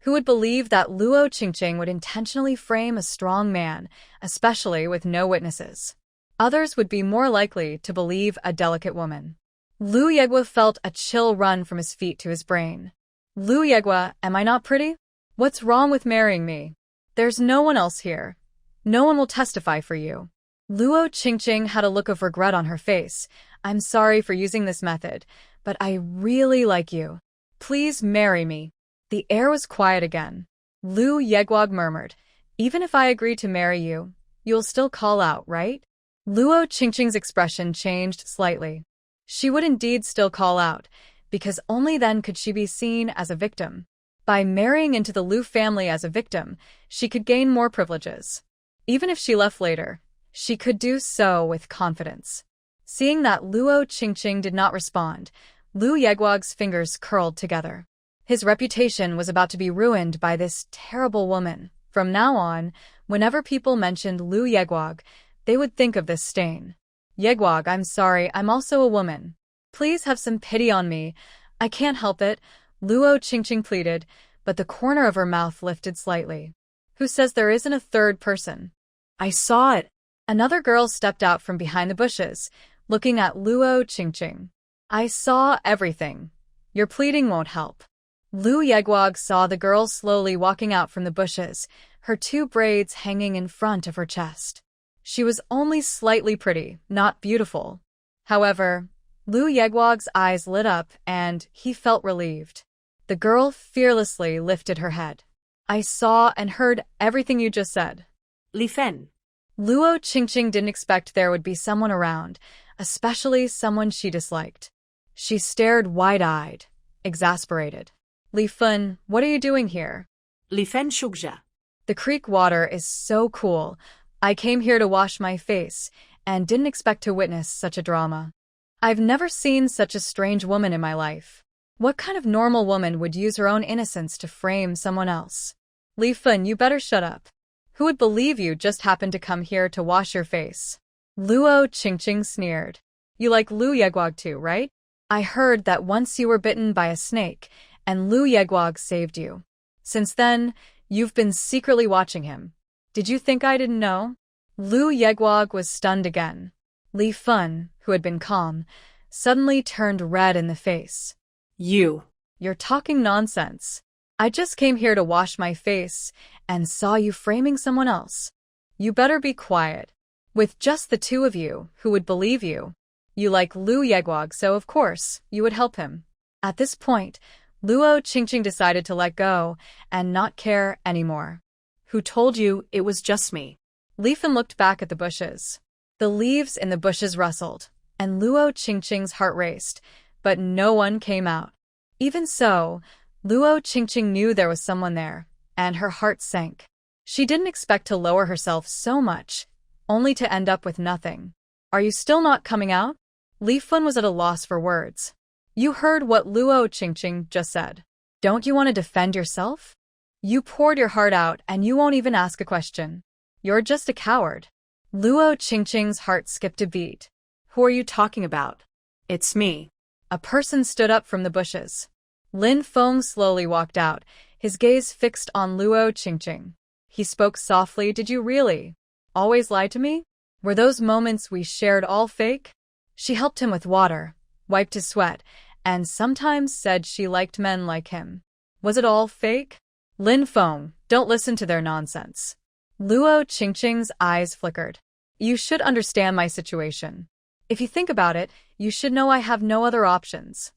Who would believe that Luo Qingqing would intentionally frame a strong man, especially with no witnesses? Others would be more likely to believe a delicate woman. Lu Yeguag felt a chill run from his feet to his brain. Lu Yeguag, am I not pretty? What's wrong with marrying me? There's no one else here. No one will testify for you. Luo Qingqing had a look of regret on her face. I'm sorry for using this method, but I really like you. Please marry me. The air was quiet again. Lu Yeguag murmured, even if I agree to marry you, you'll still call out, right? Luo Qingqing's expression changed slightly. She would indeed still call out, because only then could she be seen as a victim. By marrying into the Lu family as a victim, she could gain more privileges. Even if she left later, she could do so with confidence. Seeing that Luo Qingqing did not respond, Lu Yeguag's fingers curled together. His reputation was about to be ruined by this terrible woman. From now on, whenever people mentioned Lu Yeguag, they would think of this stain. Yeguag, I'm sorry, I'm also a woman. Please have some pity on me. I can't help it, Luo Qingqing pleaded, but the corner of her mouth lifted slightly. Who says there isn't a third person? I saw it. Another girl stepped out from behind the bushes, looking at Luo Qingqing. I saw everything. Your pleading won't help. Lu Yeguag saw the girl slowly walking out from the bushes, her two braids hanging in front of her chest. She was only slightly pretty, not beautiful. However, Lu Yeguag's eyes lit up and he felt relieved. The girl fearlessly lifted her head. I saw and heard everything you just said.
Li Fen.
Luo Qingqing didn't expect there would be someone around, especially someone she disliked. She stared wide-eyed, exasperated. Li Fen, what are you doing here?
Li Fen Shugja.
The creek water is so cool. I came here to wash my face and didn't expect to witness such a drama. I've never seen such a strange woman in my life. What kind of normal woman would use her own innocence to frame someone else? Li Fen, you better shut up. Who would believe you just happened to come here to wash your face? Luo Qingqing sneered. You like Lu Yeguag too, right? I heard that once you were bitten by a snake, and Lu Yeguag saved you. Since then, you've been secretly watching him. Did you think I didn't know? Lu Yeguag was stunned again. Li Fen, who had been calm, suddenly turned red in the face.
You're
talking nonsense. I just came here to wash my face and saw you framing someone else. You better be quiet. With just the two of you, who would believe you? You like Lu Yegwag, so of course, you would help him. At this point, Luo Qingqing decided to let go and not care anymore.
Who told you it was just me?
Li Fen looked back at the bushes. The leaves in the bushes rustled, and Luo Qingqing's heart raced, but no one came out. Even so, Luo Qingqing knew there was someone there, and her heart sank. She didn't expect to lower herself so much, only to end up with nothing. Are you still not coming out? Li Fen was at a loss for words. You heard what Luo Qingqing just said. Don't you want to defend yourself? You poured your heart out and you won't even ask a question. You're just a coward. Luo Qingqing's heart skipped a beat.
Who are you talking about? It's me.
A person stood up from the bushes. Lin Feng slowly walked out, his gaze fixed on Luo Qingqing. He spoke softly. Did you really always lie to me? Were those moments we shared all fake? She helped him with water, wiped his sweat, and sometimes said she liked men like him. Was it all fake? Lin Feng, don't listen to their nonsense. Luo Qingqing's eyes flickered. You should understand my situation. If you think about it, you should know I have no other options.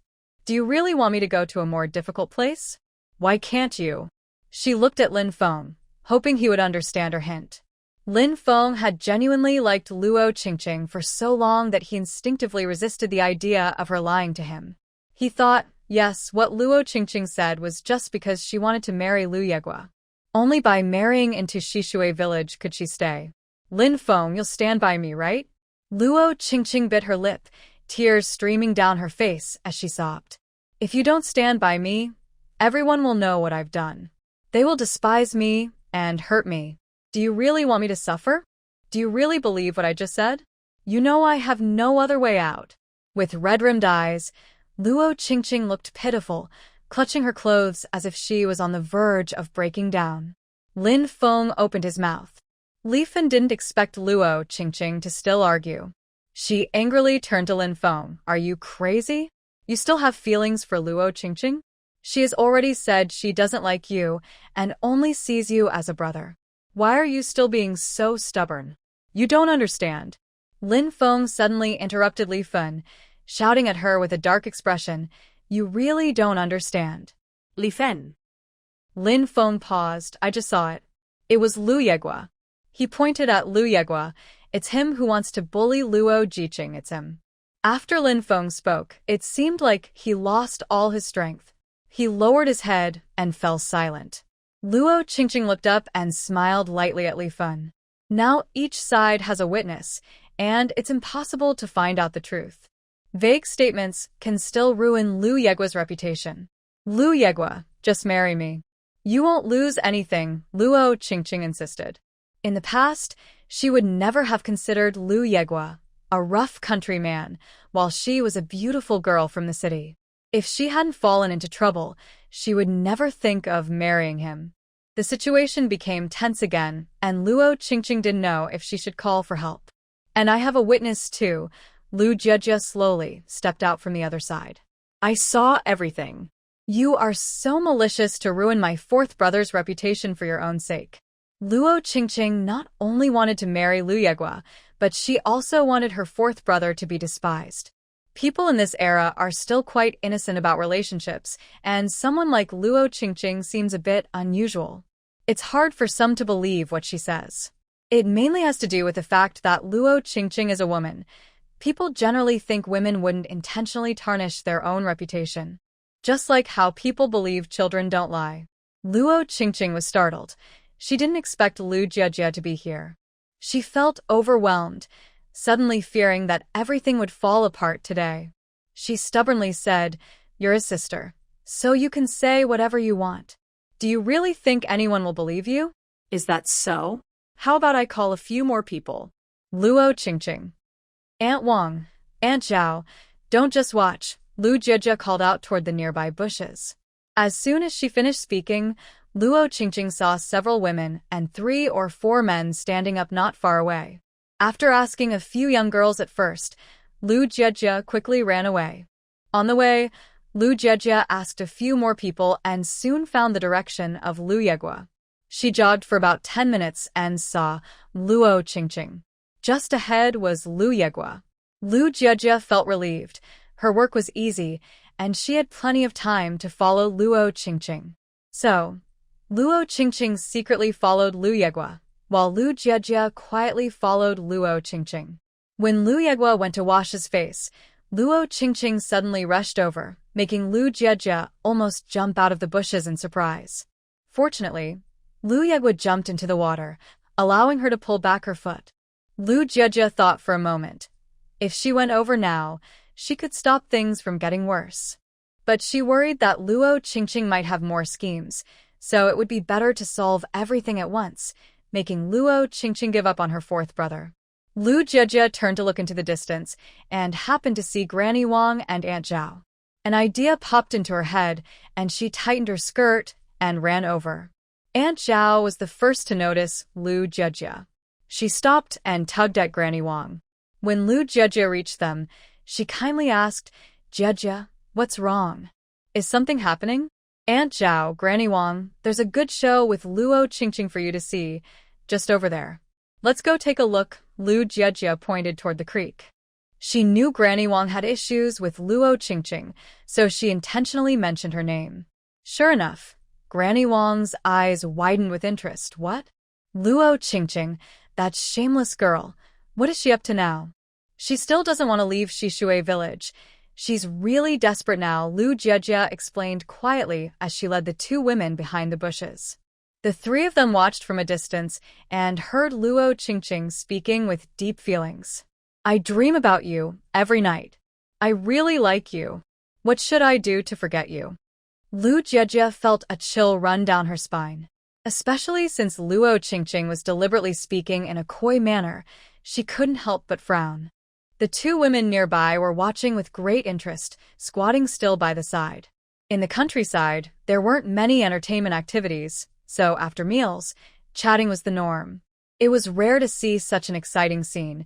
Do you really want me to go to a more difficult place? Why can't you? She looked at Lin Feng, hoping he would understand her hint. Lin Feng had genuinely liked Luo Qingqing for so long that he instinctively resisted the idea of her lying to him. He thought, yes, what Luo Qingqing said was just because she wanted to marry Lu Yegua. Only by marrying into Shishui village could she stay. Lin Feng, you'll stand by me, right? Luo Qingqing bit her lip, tears streaming down her face as she sobbed. If you don't stand by me, everyone will know what I've done. They will despise me and hurt me. Do you really want me to suffer? Do you really believe what I just said? You know I have no other way out. With red-rimmed eyes, Luo Qingqing looked pitiful, clutching her clothes as if she was on the verge of breaking down. Lin Feng opened his mouth. Li Fen didn't expect Luo Qingqing to still argue. She angrily turned to Lin Feng. Are you crazy? You still have feelings for Luo Qingqing? She has already said she doesn't like you and only sees you as a brother. Why are you still being so stubborn? You don't understand. Lin Feng suddenly interrupted Li Fen, shouting at her with a dark expression. You really don't understand.
Li Fen.
Lin Feng paused. I just saw it. It was Lu Yegua. He pointed at Lu Yegua. It's him who wants to bully Luo Qingqing. It's him. After Lin Feng spoke, it seemed like he lost all his strength. He lowered his head and fell silent. Luo Qingqing looked up and smiled lightly at Li Fen. Now each side has a witness, and it's impossible to find out the truth. Vague statements can still ruin Lu Yegua's reputation. Lu Yegua, just marry me. You won't lose anything, Luo Qingqing insisted. In the past, she would never have considered Lu Yegua a rough country man, while she was a beautiful girl from the city. If she hadn't fallen into trouble, she would never think of marrying him. The situation became tense again, and Luo Qingqing didn't know if she should call for help. And I have a witness too. Lu Jiejie slowly stepped out from the other side. I saw everything. You are so malicious to ruin my fourth brother's reputation for your own sake. Luo Qingqing not only wanted to marry Lu Yegua, but she also wanted her fourth brother to be despised. People in this era are still quite innocent about relationships, and someone like Luo Qingqing seems a bit unusual. It's hard for some to believe what she says. It mainly has to do with the fact that Luo Qingqing is a woman. People generally think women wouldn't intentionally tarnish their own reputation. Just like how people believe children don't lie. Luo Qingqing was startled. She didn't expect Lu Jiejie to be here. She felt overwhelmed, suddenly fearing that everything would fall apart today. She stubbornly said, You're his sister, so you can say whatever you want. Do you really think anyone will believe you?
Is that so? How about I call a few more people?
Luo Qingqing. Aunt Wang, Aunt Zhao, don't just watch, Lu Jiejie called out toward the nearby bushes. As soon as she finished speaking, Luo Qingqing saw several women and 3 or 4 men standing up not far away. After asking a few young girls at first, Lu Jiejie quickly ran away. On the way, Lu Jiejie asked a few more people and soon found the direction of Lu Yegua. She jogged for about 10 minutes and saw Luo Qingqing. Just ahead was Lu Yegua. Lu Jiejie felt relieved. Her work was easy, and she had plenty of time to follow Luo Qingqing. So, Luo Qingqing secretly followed Lu Yegua, while Lu Jiejie quietly followed Luo Qingqing. When Lu Yegua went to wash his face, Luo Qingqing suddenly rushed over, making Lu Jiejie almost jump out of the bushes in surprise. Fortunately, Lu Yegua jumped into the water, allowing her to pull back her foot. Lu Jiejie thought for a moment. If she went over now, she could stop things from getting worse. But she worried that Luo Qingqing might have more schemes, so it would be better to solve everything at once, making Luo Qingqing give up on her fourth brother. Lu Jiejie turned to look into the distance and happened to see Granny Wang and Aunt Zhao. An idea popped into her head, and she tightened her skirt and ran over. Aunt Zhao was the first to notice Lu Jiejie. She stopped and tugged at Granny Wang. When Lu Jiejie reached them, she kindly asked, "Jiejie, what's wrong? Is something happening?" "Aunt Zhao, Granny Wang, there's a good show with Luo Qingqing for you to see, just over there. Let's go take a look." Lu Jiejie pointed toward the creek. She knew Granny Wang had issues with Luo Qingqing, so she intentionally mentioned her name. Sure enough, Granny Wang's eyes widened with interest. "What? Luo Qingqing, that shameless girl. What is she up to now? She still doesn't want to leave Shishui village. She's really desperate now," Lu Jiejie explained quietly as she led the two women behind the bushes. The three of them watched from a distance and heard Luo Qingqing speaking with deep feelings. "I dream about you every night. I really like you. What should I do to forget you?" Lu Jiejie felt a chill run down her spine. Especially since Luo Qingqing was deliberately speaking in a coy manner, she couldn't help but frown. The two women nearby were watching with great interest, squatting still by the side. In the countryside, there weren't many entertainment activities, so after meals, chatting was the norm. It was rare to see such an exciting scene.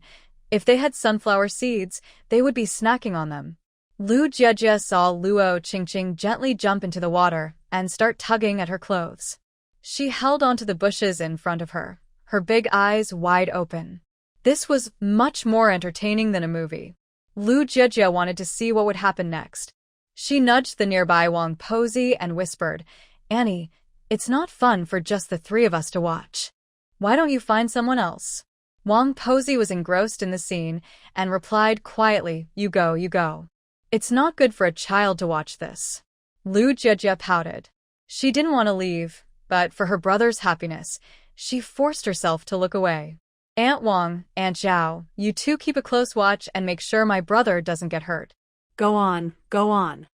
If they had sunflower seeds, they would be snacking on them. Lu Jiejie saw Luo Qingqing gently jump into the water and start tugging at her clothes. She held onto the bushes in front of her, her big eyes wide open. This was much more entertaining than a movie. Lu Jiejie wanted to see what would happen next. She nudged the nearby Wang Posey and whispered, "Annie, it's not fun for just the three of us to watch. Why don't you find someone else?" Wang Posey was engrossed in the scene and replied quietly, "You go, you go. It's not good for a child to watch this." Lu Jiejie pouted. She didn't want to leave, but for her brother's happiness, she forced herself to look away. "Aunt Wang, Aunt Zhao, you two keep a close watch and make sure my brother doesn't get hurt."
Go on, go on."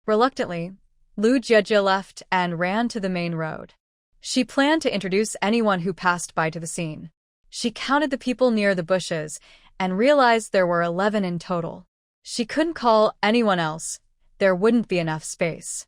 Reluctantly, Lu Jiejie left and ran to the main road. She planned to introduce anyone who passed by to the scene. She counted the people near the bushes and realized there were 11 in total. She couldn't call anyone else. There wouldn't be enough space.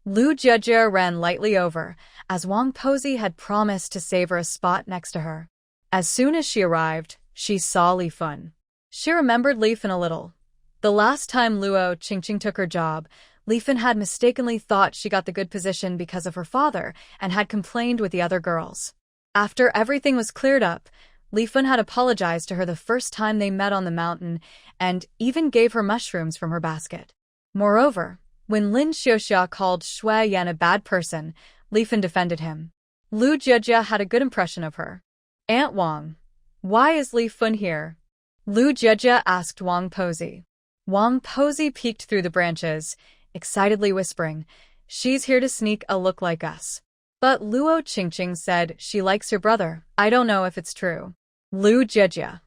Lu Jiejie ran lightly over, as Wang Posey had promised to save her a spot next to her. As soon as she arrived, she saw Li Fun. She remembered Li Fun a little. The last time Luo Qingqing took her job, Li Fun had mistakenly thought she got the good position because of her father and had complained with the other girls. After everything was cleared up, Li Fun had apologized to her the first time they met on the mountain and even gave her mushrooms from her basket. Moreover, when Lin Xiuxia called Shu Yan a bad person, Li Fun defended him. Lu Jiejie had a good impression of her. "Aunt Wang, why is Li Fun here?" Lu Jiejie asked Wang Posey. Wang Posey peeked through the branches, excitedly whispering, "She's here to sneak a look like us." But Luo Qingqing said she likes your brother. I don't know if it's true. Lu Jiejie.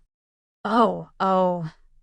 Oh,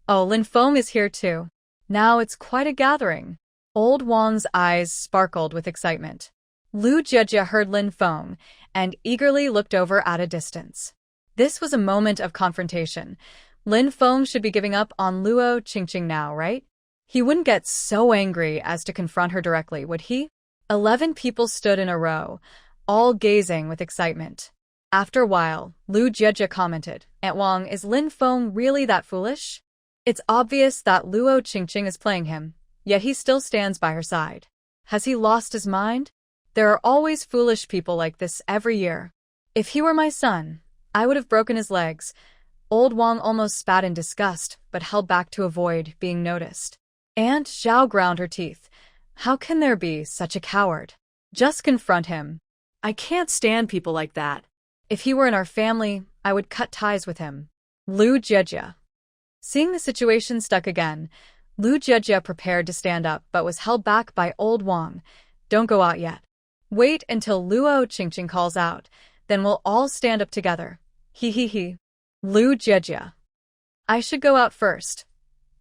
Lin Feng is here too. Now it's quite a gathering." Old Wang's eyes sparkled with excitement. Lu Jiejie heard Lin Feng and eagerly looked over at a distance. This was a moment of confrontation. Lin Feng should be giving up on Luo Qingqing now, right? He wouldn't get so angry as to confront her directly, would he? 11 people stood in a row, all gazing with excitement. After a while, Lu Jiejie commented, "Aunt Wang, is Lin Feng really that foolish?" It's obvious that Luo Qingqing is playing him, yet he still stands by her side. Has he lost his mind? There are always foolish people like this every year. If he were my son, I would have broken his legs. Old Wang almost spat in disgust, but held back to avoid being noticed. Aunt Zhao ground her teeth. How can there be such a coward? Just confront him.
I can't stand people like that.
If he were in our family, I would cut ties with him. Lu Jiejie. Seeing the situation stuck again, Lu Jiejie prepared to stand up but was held back by Old Wang. Don't go out yet. Wait until Luo Qingqing calls out, then we'll all stand up together. He. Lu Jiejie. I should go out first.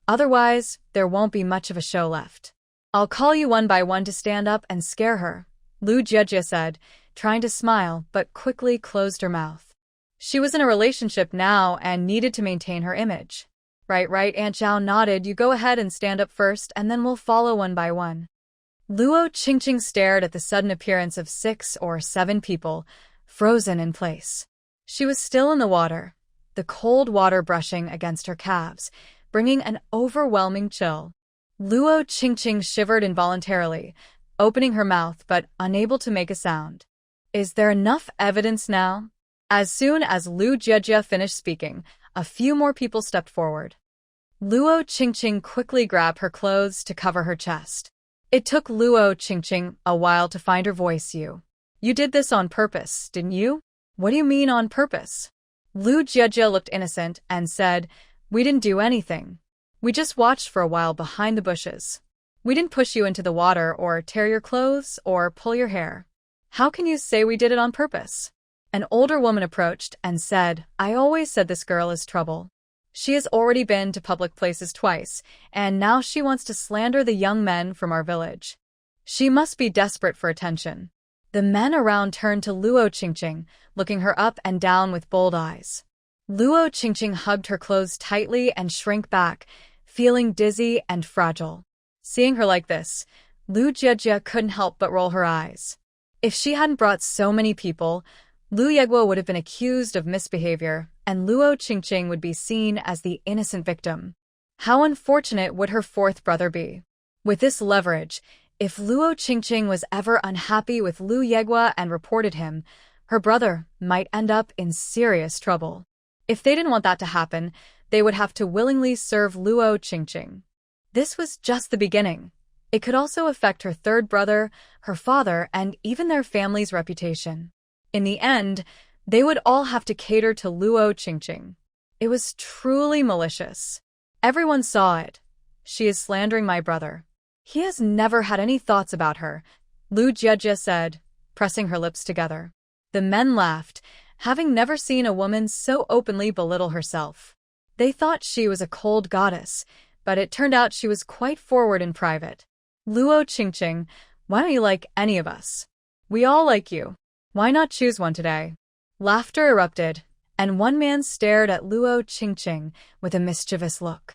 Otherwise, there won't be much of a show left. I'll call you one by one to stand up and scare her, Lu Jiejie said, trying to smile but quickly closed her mouth. She was in a relationship now and needed to maintain her image. Right, Aunt Zhao nodded. You go ahead and stand up first and then we'll follow one by one. Luo Qingqing stared at the sudden appearance of 6 or 7 people, frozen in place. She was still in the water, the cold water brushing against her calves, bringing an overwhelming chill. Luo Qingqing shivered involuntarily, opening her mouth but unable to make a sound. Is there enough evidence now? As soon as Lu Jiejie finished speaking, a few more people stepped forward. Luo Qingqing quickly grabbed her clothes to cover her chest. It took Luo Qingqing a while to find her voice. You did this on purpose, didn't you? What do you mean on purpose? Lu Jiejie looked innocent and said, We didn't do anything. We just watched for a while behind the bushes. We didn't push you into the water or tear your clothes or pull your hair. How can you say we did it on purpose? An older woman approached and said, I always said this girl is trouble. She has already been to public places twice, and now she wants to slander the young men from our village. She must be desperate for attention. The men around turned to Luo Qingqing, looking her up and down with bold eyes. Luo Qingqing hugged her clothes tightly and shrank back, feeling dizzy and fragile. Seeing her like this, Lu Jiejie couldn't help but roll her eyes. If she hadn't brought so many people, Lu Yegua would have been accused of misbehavior, and Luo Qingqing would be seen as the innocent victim. How unfortunate would her 4th brother be? With this leverage, if Luo Qingqing was ever unhappy with Lu Yegua and reported him, her brother might end up in serious trouble. If they didn't want that to happen, they would have to willingly serve Luo Qingqing. This was just the beginning. It could also affect her 3rd brother, her father, and even their family's reputation. In the end, they would all have to cater to Luo Qingqing. It was truly malicious. Everyone saw it. She is slandering my brother. He has never had any thoughts about her, Lu Jiejie said, pressing her lips together. The men laughed, having never seen a woman so openly belittle herself. They thought she was a cold goddess, but it turned out she was quite forward in private. Luo Qingqing, why don't you like any of us? We all like you. Why not choose one today? Laughter erupted, and one man stared at Luo Qingqing with a mischievous look.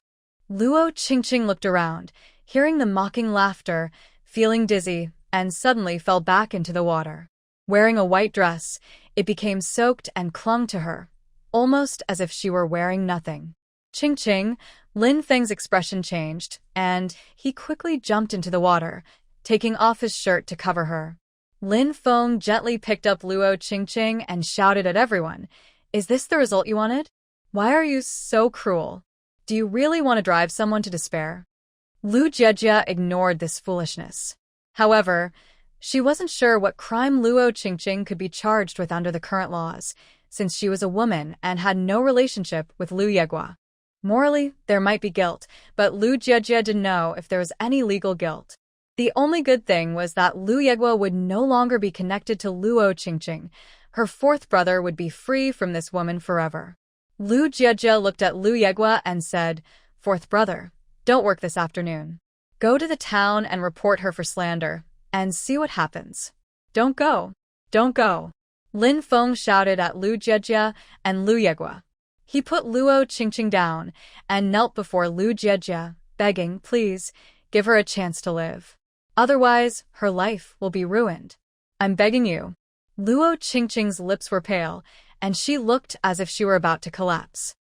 Luo Qingqing looked around, hearing the mocking laughter, feeling dizzy, and suddenly fell back into the water. Wearing a white dress, it became soaked and clung to her, almost as if she were wearing nothing. Qingqing, Lin Feng's expression changed, and he quickly jumped into the water, taking off his shirt to cover her. Lin Feng gently picked up Luo Qingqing and shouted at everyone, Is this the result you wanted? Why are you so cruel? Do you really want to drive someone to despair? Lu Jiejie ignored this foolishness. However, she wasn't sure what crime Luo Qingqing could be charged with under the current laws, since she was a woman and had no relationship with Lu Yegua. Morally, there might be guilt, but Lu Jiejie didn't know if there was any legal guilt. The only good thing was that Lu Yegua would no longer be connected to Luo Qingqing. Her 4th brother would be free from this woman forever. Lu Jiejie looked at Lu Yegua and said, 4th brother, don't work this afternoon. Go to the town and report her for slander, and see what happens. Don't go. Don't go. Lin Feng shouted at Lu Jiejie and Lu Yegua. He put Luo Qingqing down and knelt before Lu Jiejie, begging, Please, give her a chance to live. Otherwise, her life will be ruined. I'm begging you. Luo Qingqing's lips were pale, and she looked as if she were about to collapse.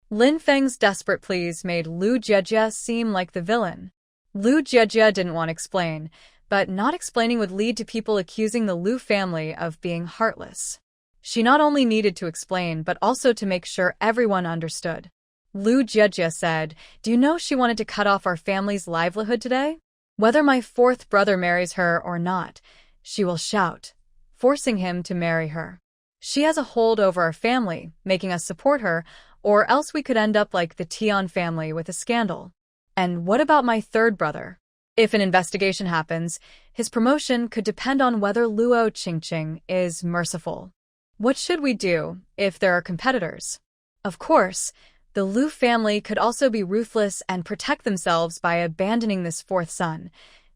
Lin Feng's desperate pleas made Lu Jiejie seem like the villain. Lu Jiejie didn't want to explain, but not explaining would lead to people accusing the Lu family of being heartless. She not only needed to explain, but also to make sure everyone understood. Lu Jiejie said, "Do you know she wanted to cut off our family's livelihood today? Whether my fourth brother marries her or not, she will shout, forcing him to marry her. She has a hold over our family, making us support her, or else we could end up like the Tian family with a scandal. And what about my third brother? If an investigation happens, his promotion could depend on whether Luo Qingqing is merciful. What should we do if there are competitors?" Of course, the Lu family could also be ruthless and protect themselves by abandoning this fourth son,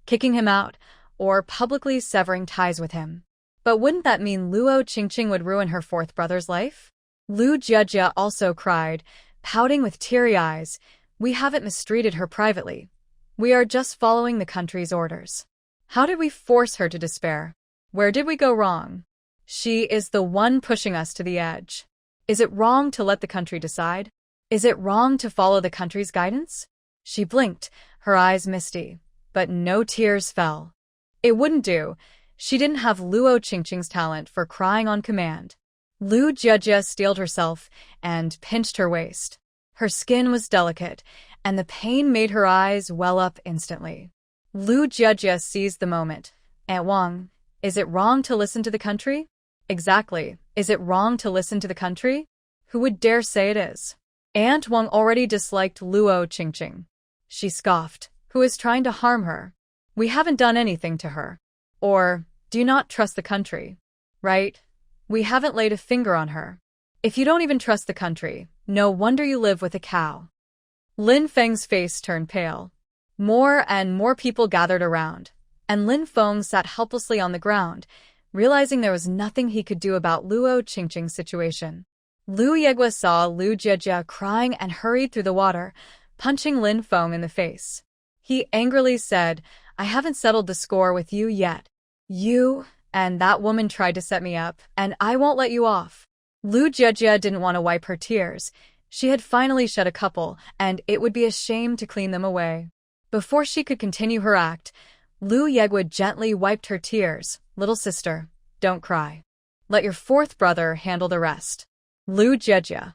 kicking him out, or publicly severing ties with him. But wouldn't that mean Luo Qingqing would ruin her fourth brother's life? Lu Jiejie also cried, pouting with teary eyes, "We haven't mistreated her privately. We are just following the country's orders. How did we force her to despair? Where did we go wrong? She is the one pushing us to the edge. Is it wrong to let the country decide? Is it wrong to follow the country's guidance?" She blinked, her eyes misty, but no tears fell. It wouldn't do. She didn't have Luo Qingqing's talent for crying on command. Lu Jiejie steeled herself and pinched her waist. Her skin was delicate, and the pain made her eyes well up instantly. Lu Jiejie seized the moment. "Aunt Wang, is it wrong to listen to the country?" "Exactly. Is it wrong to listen to the country? Who would dare say it is?" Aunt Wang already disliked Luo Qingqing. She scoffed. "Who is trying to harm her? We haven't done anything to her. Or, do you not trust the country? Right? We haven't laid a finger on her. If you don't even trust the country, no wonder you live with a cow." Lin Feng's face turned pale. More and more people gathered around, and Lin Feng sat helplessly on the ground, realizing there was nothing he could do about Luo Qingqing's situation. Lu Yegua saw Lu Jiejie crying and hurried through the water, punching Lin Feng in the face. He angrily said, "I haven't settled the score with you yet. You and that woman tried to set me up, and I won't let you off." Lu Jiejie didn't want to wipe her tears. She had finally shed a couple, and it would be a shame to clean them away. Before she could continue her act, Lu Yegua gently wiped her tears. "Little sister, don't cry. Let your fourth brother handle the rest." Lu Jiejie.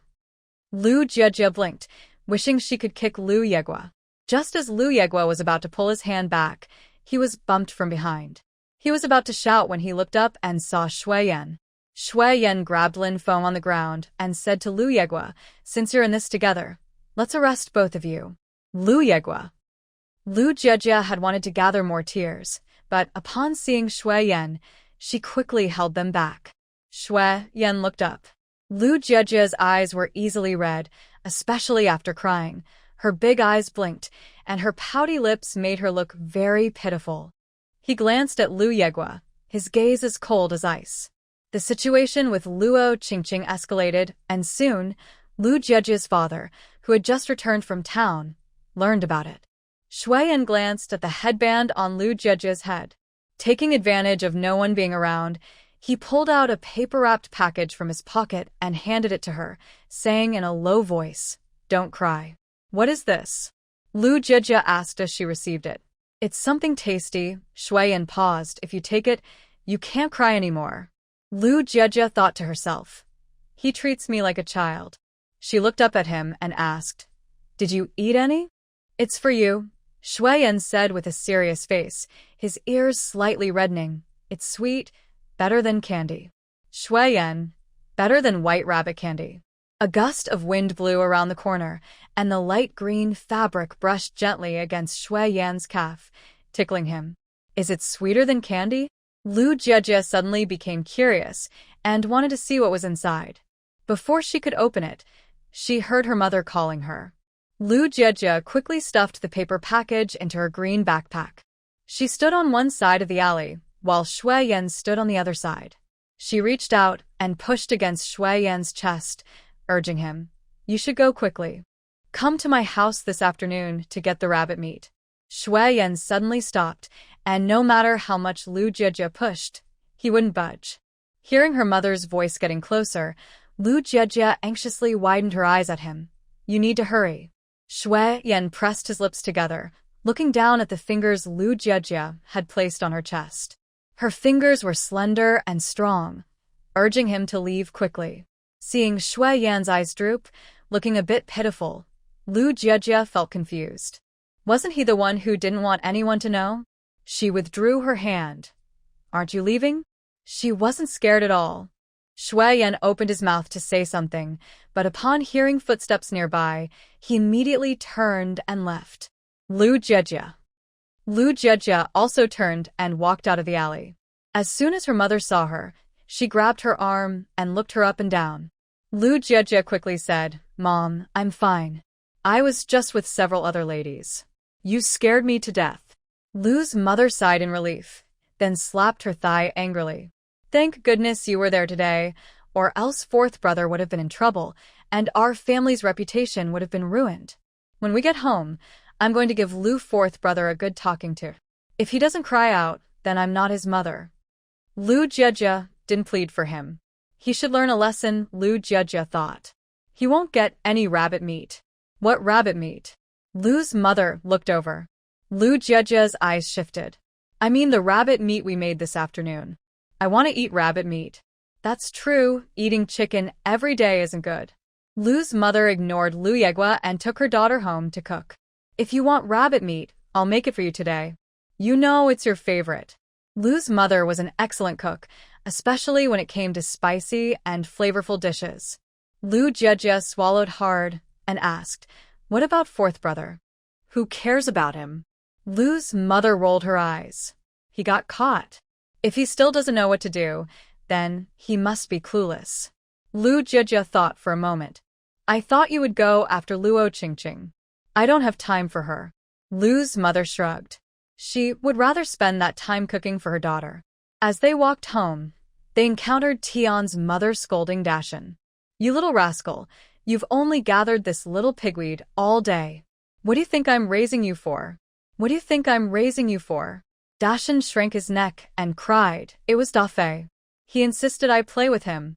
Lu Jiejie blinked, wishing she could kick Lu Yegua. Just as Lu Yegua was about to pull his hand back, he was bumped from behind. He was about to shout when he looked up and saw Shu Yan. Shu Yan grabbed Lin Feng on the ground and said to Lu Yegua, "Since you're in this together, let's arrest both of you." Lu Yegua. Lu Jiejie had wanted to gather more tears, but upon seeing Shu Yan, she quickly held them back. Shu Yan looked up. Lu Jiejie's eyes were easily red, especially after crying. Her big eyes blinked, and her pouty lips made her look very pitiful. He glanced at Lu Yegua, his gaze as cold as ice. The situation with Luo Qingqing escalated, and soon, Lu Jiejie's father, who had just returned from town, learned about it. Shu Yan glanced at the headband on Lu Jiejie's head. Taking advantage of no one being around, he pulled out a paper-wrapped package from his pocket and handed it to her, saying in a low voice, "Don't cry." "What is this?" Lu Jiejie asked as she received it. "It's something tasty." Shu Yan paused. "If you take it, you can't cry anymore." Lu Jiejie thought to herself, "He treats me like a child." She looked up at him and asked, "Did you eat any?" "It's for you," Shu Yan said with a serious face, his ears slightly reddening. "It's sweet, better than candy." Shu Yan, better than white rabbit candy. A gust of wind blew around the corner, and the light green fabric brushed gently against Shu Yan's calf, tickling him. "Is it sweeter than candy?" Lu Jiejie suddenly became curious and wanted to see what was inside. Before she could open it, she heard her mother calling her. Lu Jiejie quickly stuffed the paper package into her green backpack. She stood on one side of the alley, while Shu Yan stood on the other side. She reached out and pushed against Shu Yan's chest, urging him, "You should go quickly. Come to my house this afternoon to get the rabbit meat." Shu Yan suddenly stopped, and no matter how much Lu Jiejie pushed, he wouldn't budge. Hearing her mother's voice getting closer, Lu Jiejie anxiously widened her eyes at him. You need to hurry. Shu Yan pressed his lips together, looking down at the fingers Lu Jiejia had placed on her chest. Her fingers were slender and strong, urging him to leave quickly. Seeing Shu Yan's eyes droop, looking a bit pitiful, Lu Jiejia felt confused. Wasn't he the one who didn't want anyone to know? She withdrew her hand. Aren't you leaving? She wasn't scared at all. Shu Yan opened his mouth to say something, but upon hearing footsteps nearby, he immediately turned and left. Lu Jiejia. Lu Jiejia also turned and walked out of the alley. As soon as her mother saw her, she grabbed her arm and looked her up and down. Lu Jiejia quickly said, Mom, I'm fine. I was just with several other ladies. You scared me to death. Lu's mother sighed in relief, then slapped her thigh angrily. Thank goodness you were there today, or else fourth brother would have been in trouble, and our family's reputation would have been ruined. When we get home, I'm going to give Lu fourth brother a good talking to. If he doesn't cry out, then I'm not his mother. Lu Jiejia didn't plead for him. He should learn a lesson, Lu Jiejia thought. He won't get any rabbit meat. What rabbit meat? Lu's mother looked over. Lu Jiejia's eyes shifted. I mean the rabbit meat we made this afternoon. I want to eat rabbit meat. That's true, eating chicken every day isn't good. Lu's mother ignored Lu Yegua and took her daughter home to cook. If you want rabbit meat, I'll make it for you today. You know it's your favorite. Lu's mother was an excellent cook, especially when it came to spicy and flavorful dishes. Lu Jiejia swallowed hard and asked, What about fourth brother? Who cares about him? Lu's mother rolled her eyes. He got caught. If he still doesn't know what to do, then he must be clueless. Lu Jiejia thought for a moment. I thought you would go after Luo Qingqing. I don't have time for her. Lu's mother shrugged. She would rather spend that time cooking for her daughter. As they walked home, they encountered Tian's mother scolding Dashan. You little rascal, you've only gathered this little pigweed all day. What do you think I'm raising you for? What do you think I'm raising you for? Dashan shrank his neck and cried. It was Dafei. He insisted I play with him.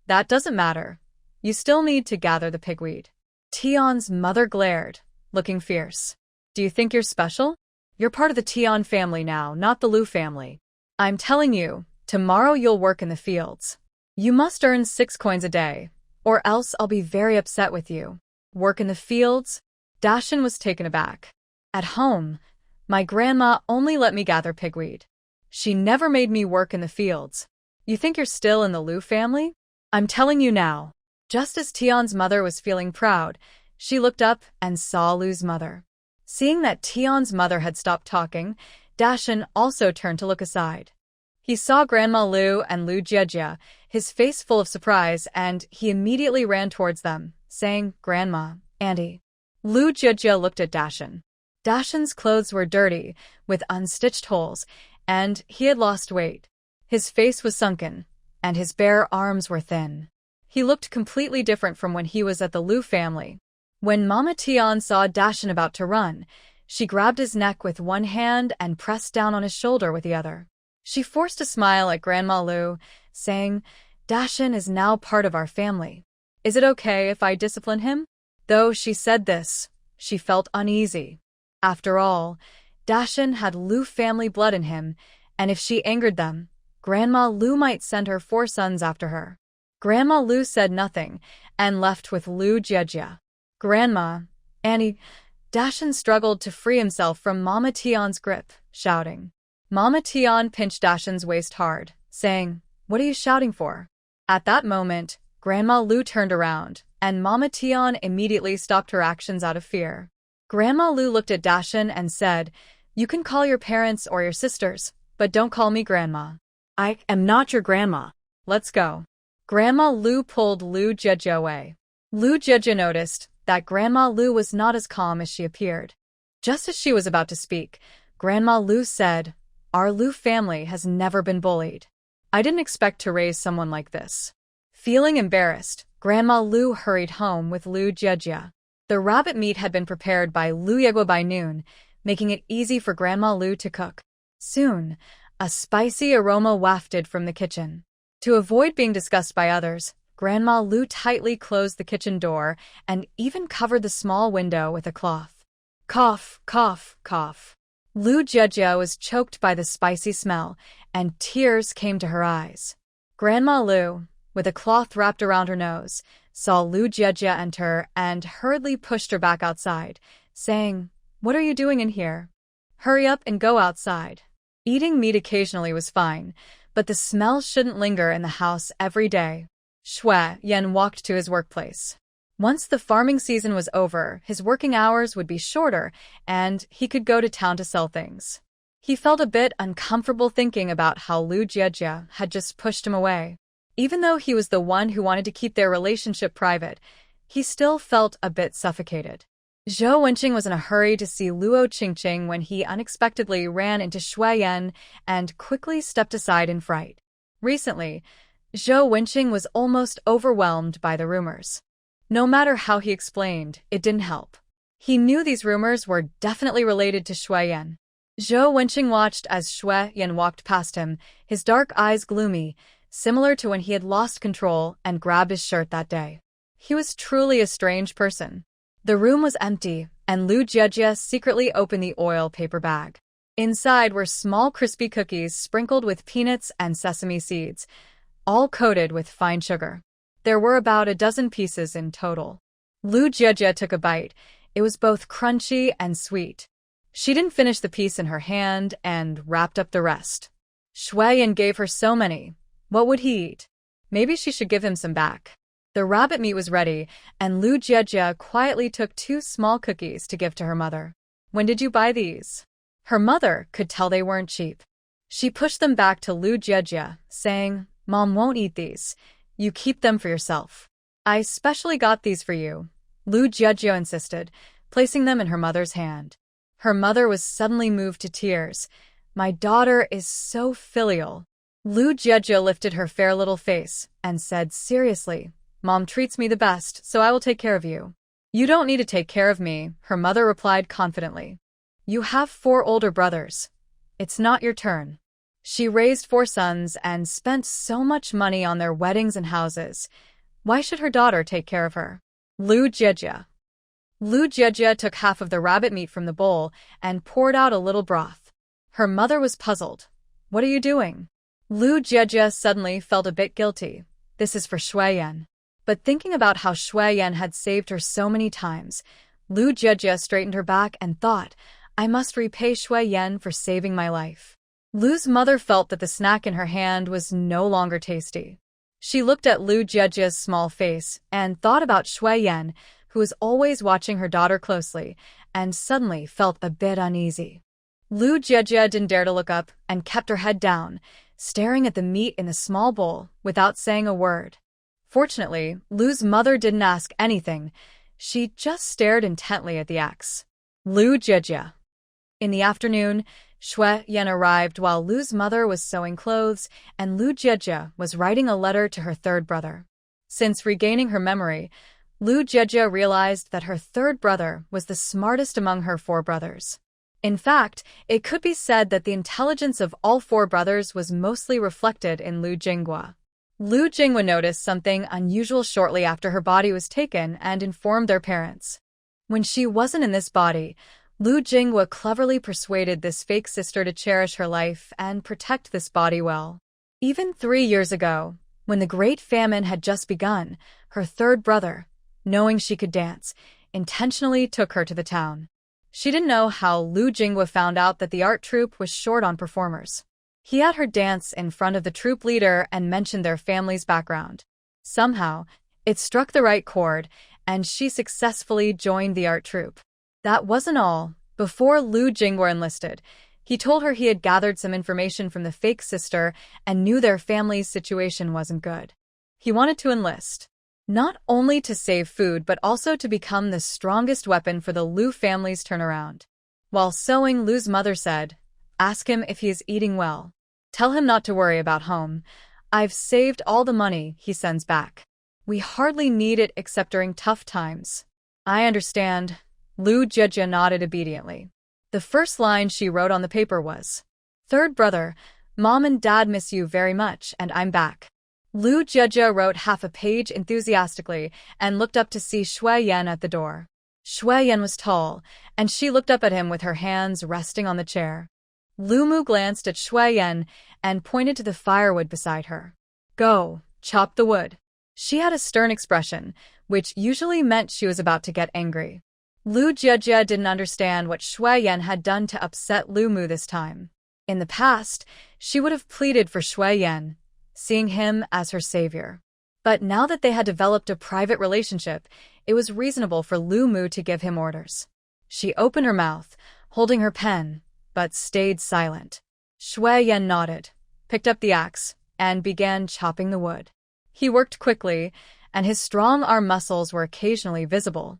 That doesn't matter. You still need to gather the pigweed. Tian's mother glared, looking fierce. Do you think you're special? You're part of the Tian family now, not the Lu family. I'm telling you, tomorrow you'll work in the fields. You must earn 6 coins a day, or else I'll be very upset with you. Work in the fields? Dashan was taken aback. At home, my grandma only let me gather pigweed. She never made me work in the fields. You think you're still in the Lu family? I'm telling you now. Just as Tian's mother was feeling proud, she looked up and saw Lu's mother. Seeing that Tian's mother had stopped talking, Dashan also turned to look aside. He saw Grandma Lu and Lu Jiejia, his face full of surprise, and he immediately ran towards them, saying, Grandma, Auntie. Lu Jiejia looked at Dashan. Dashan's clothes were dirty, with unstitched holes, and he had lost weight. His face was sunken, and his bare arms were thin. He looked completely different from when he was at the Lu family. When Mama Tian saw Dashan about to run, she grabbed his neck with one hand and pressed down on his shoulder with the other. She forced a smile at Grandma Lu, saying, Dashan is now part of our family. Is it okay if I discipline him? Though she said this, she felt uneasy. After all, Dashan had Lu family blood in him, and if she angered them, Grandma Lu might send her 4 sons after her. Grandma Lu said nothing and left with Lu Jiejia. Grandma, Annie, Dashan struggled to free himself from Mama Tian's grip, shouting. Mama Tian pinched Dashan's waist hard, saying, What are you shouting for? At that moment, Grandma Lu turned around, and Mama Tian immediately stopped her actions out of fear. Grandma Lu looked at Dashan and said, You can call your parents or your sisters, but don't call me Grandma. I am not your grandma. Let's go. Grandma Lu pulled Lu Jiejia away. Lu Jiejia noticed that Grandma Lu was not as calm as she appeared. Just as she was about to speak, Grandma Lu said, Our Lu family has never been bullied. I didn't expect to raise someone like this. Feeling embarrassed, Grandma Lu hurried home with Lu Jiejia. The rabbit meat had been prepared by Lu Yegua by noon, making it easy for Grandma Lu to cook. Soon, a spicy aroma wafted from the kitchen. To avoid being discussed by others, Grandma Lu tightly closed the kitchen door and even covered the small window with a cloth. Cough, cough, cough. Lu Jejia was choked by the spicy smell, and tears came to her eyes. Grandma Lu, with a cloth wrapped around her nose, saw Lu Jejia enter and hurriedly pushed her back outside, saying, "What are you doing in here? Hurry up and go outside." Eating meat occasionally was fine, but the smell shouldn't linger in the house every day. Shu Yan walked to his workplace. Once the farming season was over, his working hours would be shorter, and he could go to town to sell things. He felt a bit uncomfortable thinking about how Lu Jejia had just pushed him away. Even though he was the one who wanted to keep their relationship private, he still felt a bit suffocated. Zhou Wenqing was in a hurry to see Luo Qingqing when he unexpectedly ran into Shu Yan and quickly stepped aside in fright. Recently, Zhou Wenqing was almost overwhelmed by the rumors. No matter how he explained, it didn't help. He knew these rumors were definitely related to Shu Yan. Zhou Wenqing watched as Shu Yan walked past him, his dark eyes gloomy, similar to when he had lost control and grabbed his shirt that day. He was truly a strange person. The room was empty, and Lu Jejia secretly opened the oil paper bag. Inside were small crispy cookies sprinkled with peanuts and sesame seeds, all coated with fine sugar. There were about a dozen pieces in total. Lu Jejia took a bite. It was both crunchy and sweet. She didn't finish the piece in her hand and wrapped up the rest. Shu Yan gave her so many. What would he eat? Maybe she should give him some back. The rabbit meat was ready, and Lu Jejia quietly took 2 small cookies to give to her mother. "When did you buy these?" Her mother could tell they weren't cheap. She pushed them back to Lu Jejia, saying, "Mom won't eat these. You keep them for yourself." "I specially got these for you," Lu Jejia insisted, placing them in her mother's hand. Her mother was suddenly moved to tears. "My daughter is so filial." Lu Jejia lifted her fair little face and said seriously, "Mom treats me the best, so I will take care of you." "You don't need to take care of me," her mother replied confidently. "You have 4 older brothers. It's not your turn." She raised 4 sons and spent so much money on their weddings and houses. Why should her daughter take care of her? Lu Jejia took half of the rabbit meat from the bowl and poured out a little broth. Her mother was puzzled. "What are you doing?" Lu Jejia suddenly felt a bit guilty. This is for Shu Yan. But thinking about how Shu Yan had saved her so many times, Lu Jejia straightened her back and thought, "I must repay Shu Yan for saving my life." Lu's mother felt that the snack in her hand was no longer tasty. She looked at Lu Jejia's small face and thought about Shu Yan, who was always watching her daughter closely, and suddenly felt a bit uneasy. Lu Jejia didn't dare to look up and kept her head down, staring at the meat in the small bowl without saying a word. Fortunately, Lu's mother didn't ask anything. She just stared intently at the axe. Lu Jejia. In the afternoon, Shu Yan arrived while Lu's mother was sewing clothes and Lu Jejia was writing a letter to her 3rd brother. Since regaining her memory, Lu Jejia realized that her 3rd brother was the smartest among her 4 brothers. In fact, it could be said that the intelligence of all 4 brothers was mostly reflected in Lu Jinghua. Lu Jinghua noticed something unusual shortly after her body was taken and informed their parents. When she wasn't in this body, Lu Jinghua cleverly persuaded this fake sister to cherish her life and protect this body well. Even 3 years ago, when the Great Famine had just begun, her 3rd brother, knowing she could dance, intentionally took her to the town. She didn't know how Lu Jinghua found out that the art troupe was short on performers. He had her dance in front of the troupe leader and mentioned their family's background. Somehow, it struck the right chord, and she successfully joined the art troupe. That wasn't all. Before Lu Jinghua enlisted, he told her he had gathered some information from the fake sister and knew their family's situation wasn't good. He wanted to enlist, not only to save food but also to become the strongest weapon for the Lu family's turnaround. While sewing, Lu's mother said, "Ask him if he is eating well. Tell him not to worry about home. I've saved all the money he sends back. We hardly need it except during tough times." "I understand." Lu Jejia nodded obediently. The first line she wrote on the paper was, "3rd brother, Mom and Dad miss you very much and I'm back." Lu Jejia wrote half a page enthusiastically and looked up to see Shu Yan at the door. Shu Yan was tall, and she looked up at him with her hands resting on the chair. Lu Mu glanced at Shu Yan and pointed to the firewood beside her. Go, chop the wood. She had a stern expression, which usually meant she was about to get angry. Lu Jejia didn't understand what Shu Yan had done to upset Lu Mu this time. In the past, she would have pleaded for Shu Yan, seeing him as her savior. But now that they had developed a private relationship, it was reasonable for Lu Mu to give him orders. She opened her mouth, holding her pen, but stayed silent. Shu Yan nodded, picked up the axe, and began chopping the wood. He worked quickly, and his strong arm muscles were occasionally visible.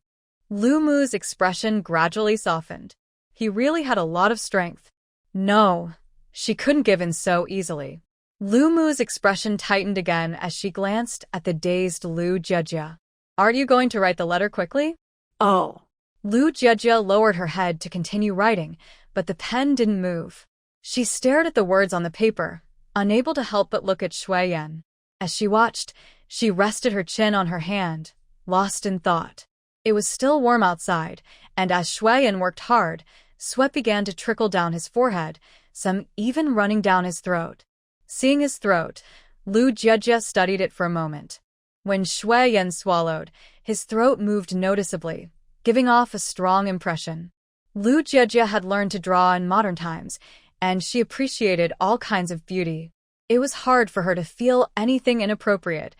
Lu Mu's expression gradually softened. He really had a lot of strength. No, she couldn't give in so easily. Lu Mu's expression tightened again as she glanced at the dazed Lu Jejia. Aren't you going to write the letter quickly?
Oh.
Lu Jejia lowered her head to continue writing, but the pen didn't move. She stared at the words on the paper, unable to help but look at Shu Yan. As she watched, she rested her chin on her hand, lost in thought. It was still warm outside, and as Shu Yan worked hard, sweat began to trickle down his forehead, some even running down his throat. Seeing his throat, Lu Jejia studied it for a moment. When Shu Yan swallowed, his throat moved noticeably, giving off a strong impression. Lu Jejia had learned to draw in modern times, and she appreciated all kinds of beauty. It was hard for her to feel anything inappropriate.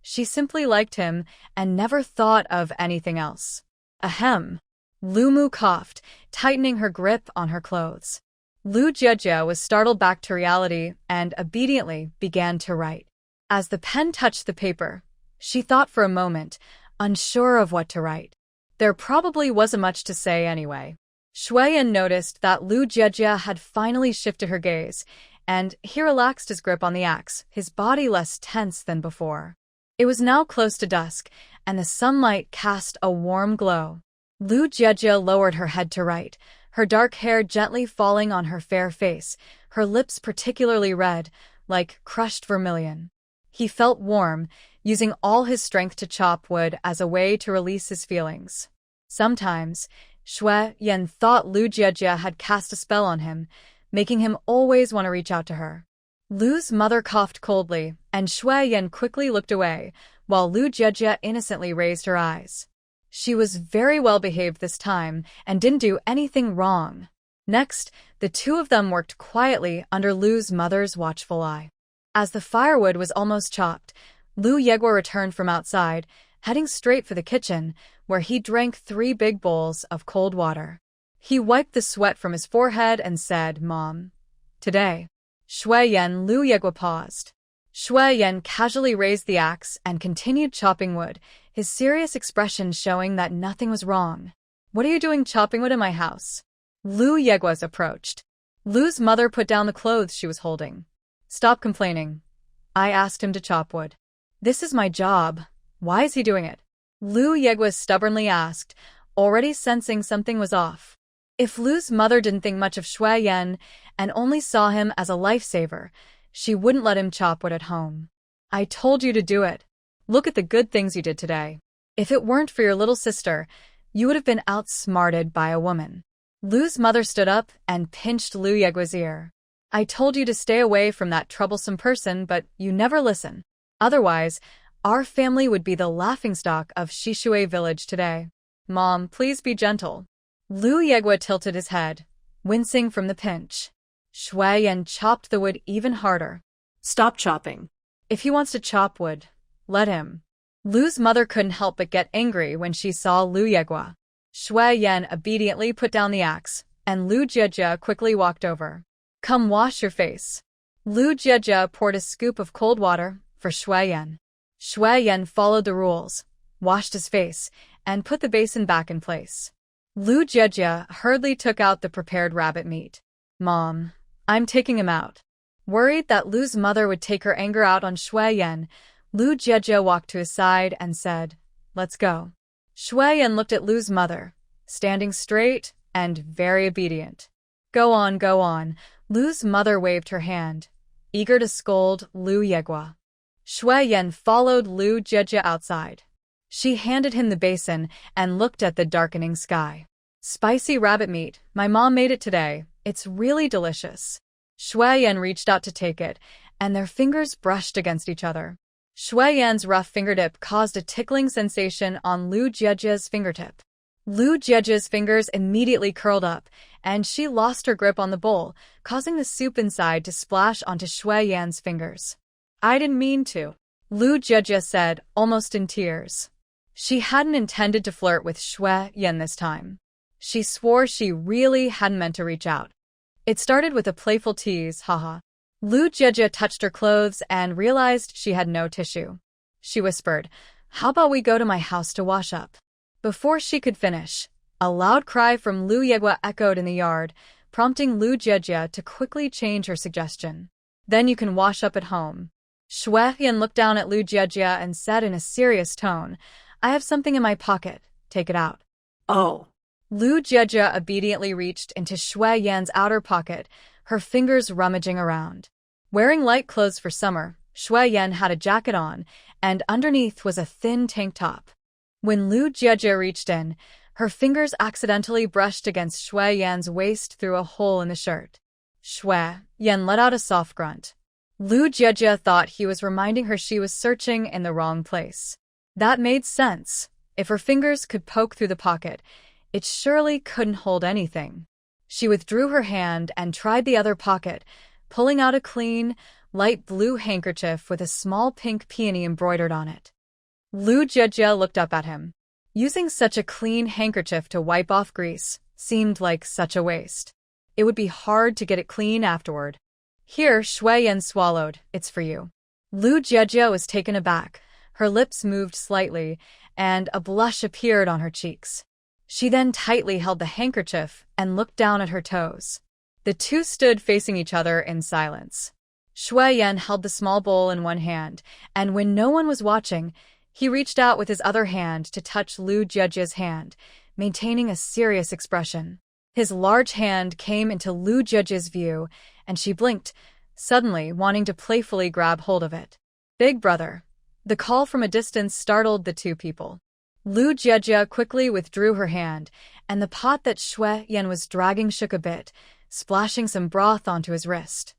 She simply liked him and never thought of anything else. Ahem. Lu Mu coughed, tightening her grip on her clothes. Lu Jejia was startled back to reality and obediently began to write. As the pen touched the paper, she thought for a moment, unsure of what to write. There probably wasn't much to say anyway. Shu Yan noticed that Lu Jejia had finally shifted her gaze, and he relaxed his grip on the axe, his body less tense than before. It was now close to dusk, and the sunlight cast a warm glow. Lu Jejia lowered her head to write, her dark hair gently falling on her fair face, her lips particularly red, like crushed vermilion. He felt warm, using all his strength to chop wood as a way to release his feelings. Sometimes, Shu Yan thought Lu Jejia had cast a spell on him, making him always want to reach out to her. Lu's mother coughed coldly, and Shu Yan quickly looked away, while Lu Jejia innocently raised her eyes. She was very well behaved this time and didn't do anything wrong. Next, the two of them worked quietly under Lu's mother's watchful eye. As the firewood was almost chopped, Lu Yegua returned from outside, heading straight for the kitchen, where he drank 3 big bowls of cold water. He wiped the sweat from his forehead and said, "Mom, today." Shu Yan. Lu Yegua paused. Shu Yan casually raised the axe and continued chopping wood, his serious expression showing that nothing was wrong. "What are you doing chopping wood in my house?" Lu Yegua's approached. Lu's mother put down the clothes she was holding. "Stop complaining. I asked him to chop wood." "This is my job. Why is he doing it?" Lu Yegua stubbornly asked, already sensing something was off. If Lu's mother didn't think much of Shu Yan and only saw him as a lifesaver, she wouldn't let him chop wood at home. "I told you to do it. Look at the good things you did today. If it weren't for your little sister, you would have been outsmarted by a woman." Lu's mother stood up and pinched Lu Yegua's ear. "I told you to stay away from that troublesome person, but you never listen. Otherwise, our family would be the laughingstock of Shishui village today. Mom, please be gentle." Lu Yegua tilted his head, wincing from the pinch. Shu Yan chopped the wood even harder.
"Stop chopping."
"If he wants to chop wood, let him." Lu's mother couldn't help but get angry when she saw Lu Yegua. Shu Yan obediently put down the axe, and Lu Jejia quickly walked over. "Come wash your face." Lu Jejia poured a scoop of cold water for Shu Yan. Shu Yan followed the rules, washed his face, and put the basin back in place. Lu Jejia hurriedly took out the prepared rabbit meat. "Mom, I'm taking him out." Worried that Lu's mother would take her anger out on Shu Yan, Lu Jejia walked to his side and said, "Let's go." Shu Yan looked at Lu's mother, standing straight and very obedient. Go on, go on." Lu's mother waved her hand, eager to scold Lu Yegua. Shu Yan followed Lu Jie outside. She handed him the basin and looked at the darkening sky. Spicy rabbit meat, my mom made it today. It's really delicious. Shu Yan reached out to take it, and their fingers brushed against each other. Shu Yan's rough fingertip caused a tickling sensation on Lu Jie's fingertip. Lu Jie's fingers immediately curled up, and she lost her grip on the bowl, causing the soup inside to splash onto Shu Yan's fingers. I didn't mean to, Lu Jie said, almost in tears. She hadn't intended to flirt with Shu Yan this time. She swore she really hadn't meant to reach out. It started with a playful tease, haha. Lu Jie touched her clothes and realized she had no tissue. She whispered, how about we go to my house to wash up? Before she could finish, a loud cry from Lu Yegua echoed in the yard, prompting Lu Jie to quickly change her suggestion. Then you can wash up at home. Shu Yan looked down at Lu Jie and said in a serious tone, I have something in my pocket. Take it out.
Oh.
Lu Jie obediently reached into Shu Yan's outer pocket, her fingers rummaging around. Wearing light clothes for summer, Shu Yan had a jacket on, and underneath was a thin tank top. When Lu Jie reached in, her fingers accidentally brushed against Shu Yan's waist through a hole in the shirt. Shu Yan let out a soft grunt. Lu Jie thought he was reminding her she was searching in the wrong place. That made sense. If her fingers could poke through the pocket, it surely couldn't hold anything. She withdrew her hand and tried the other pocket, pulling out a clean, light blue handkerchief with a small pink peony embroidered on it. Lu Jie looked up at him. Using such a clean handkerchief to wipe off grease seemed like such a waste. It would be hard to get it clean afterward. Here, Shu Yan swallowed. It's for you. Lu Jie was taken aback. Her lips moved slightly, and a blush appeared on her cheeks. She then tightly held the handkerchief and looked down at her toes. The two stood facing each other in silence. Shu Yan held the small bowl in one hand, and when no one was watching, he reached out with his other hand to touch Lu Jie's hand, maintaining a serious expression. His large hand came into Lu Jie's view, and she blinked, suddenly wanting to playfully grab hold of it. Big brother. The call from a distance startled the two people. Lu Jie quickly withdrew her hand, and the pot that Shu Yan was dragging shook a bit, splashing some broth onto his wrist.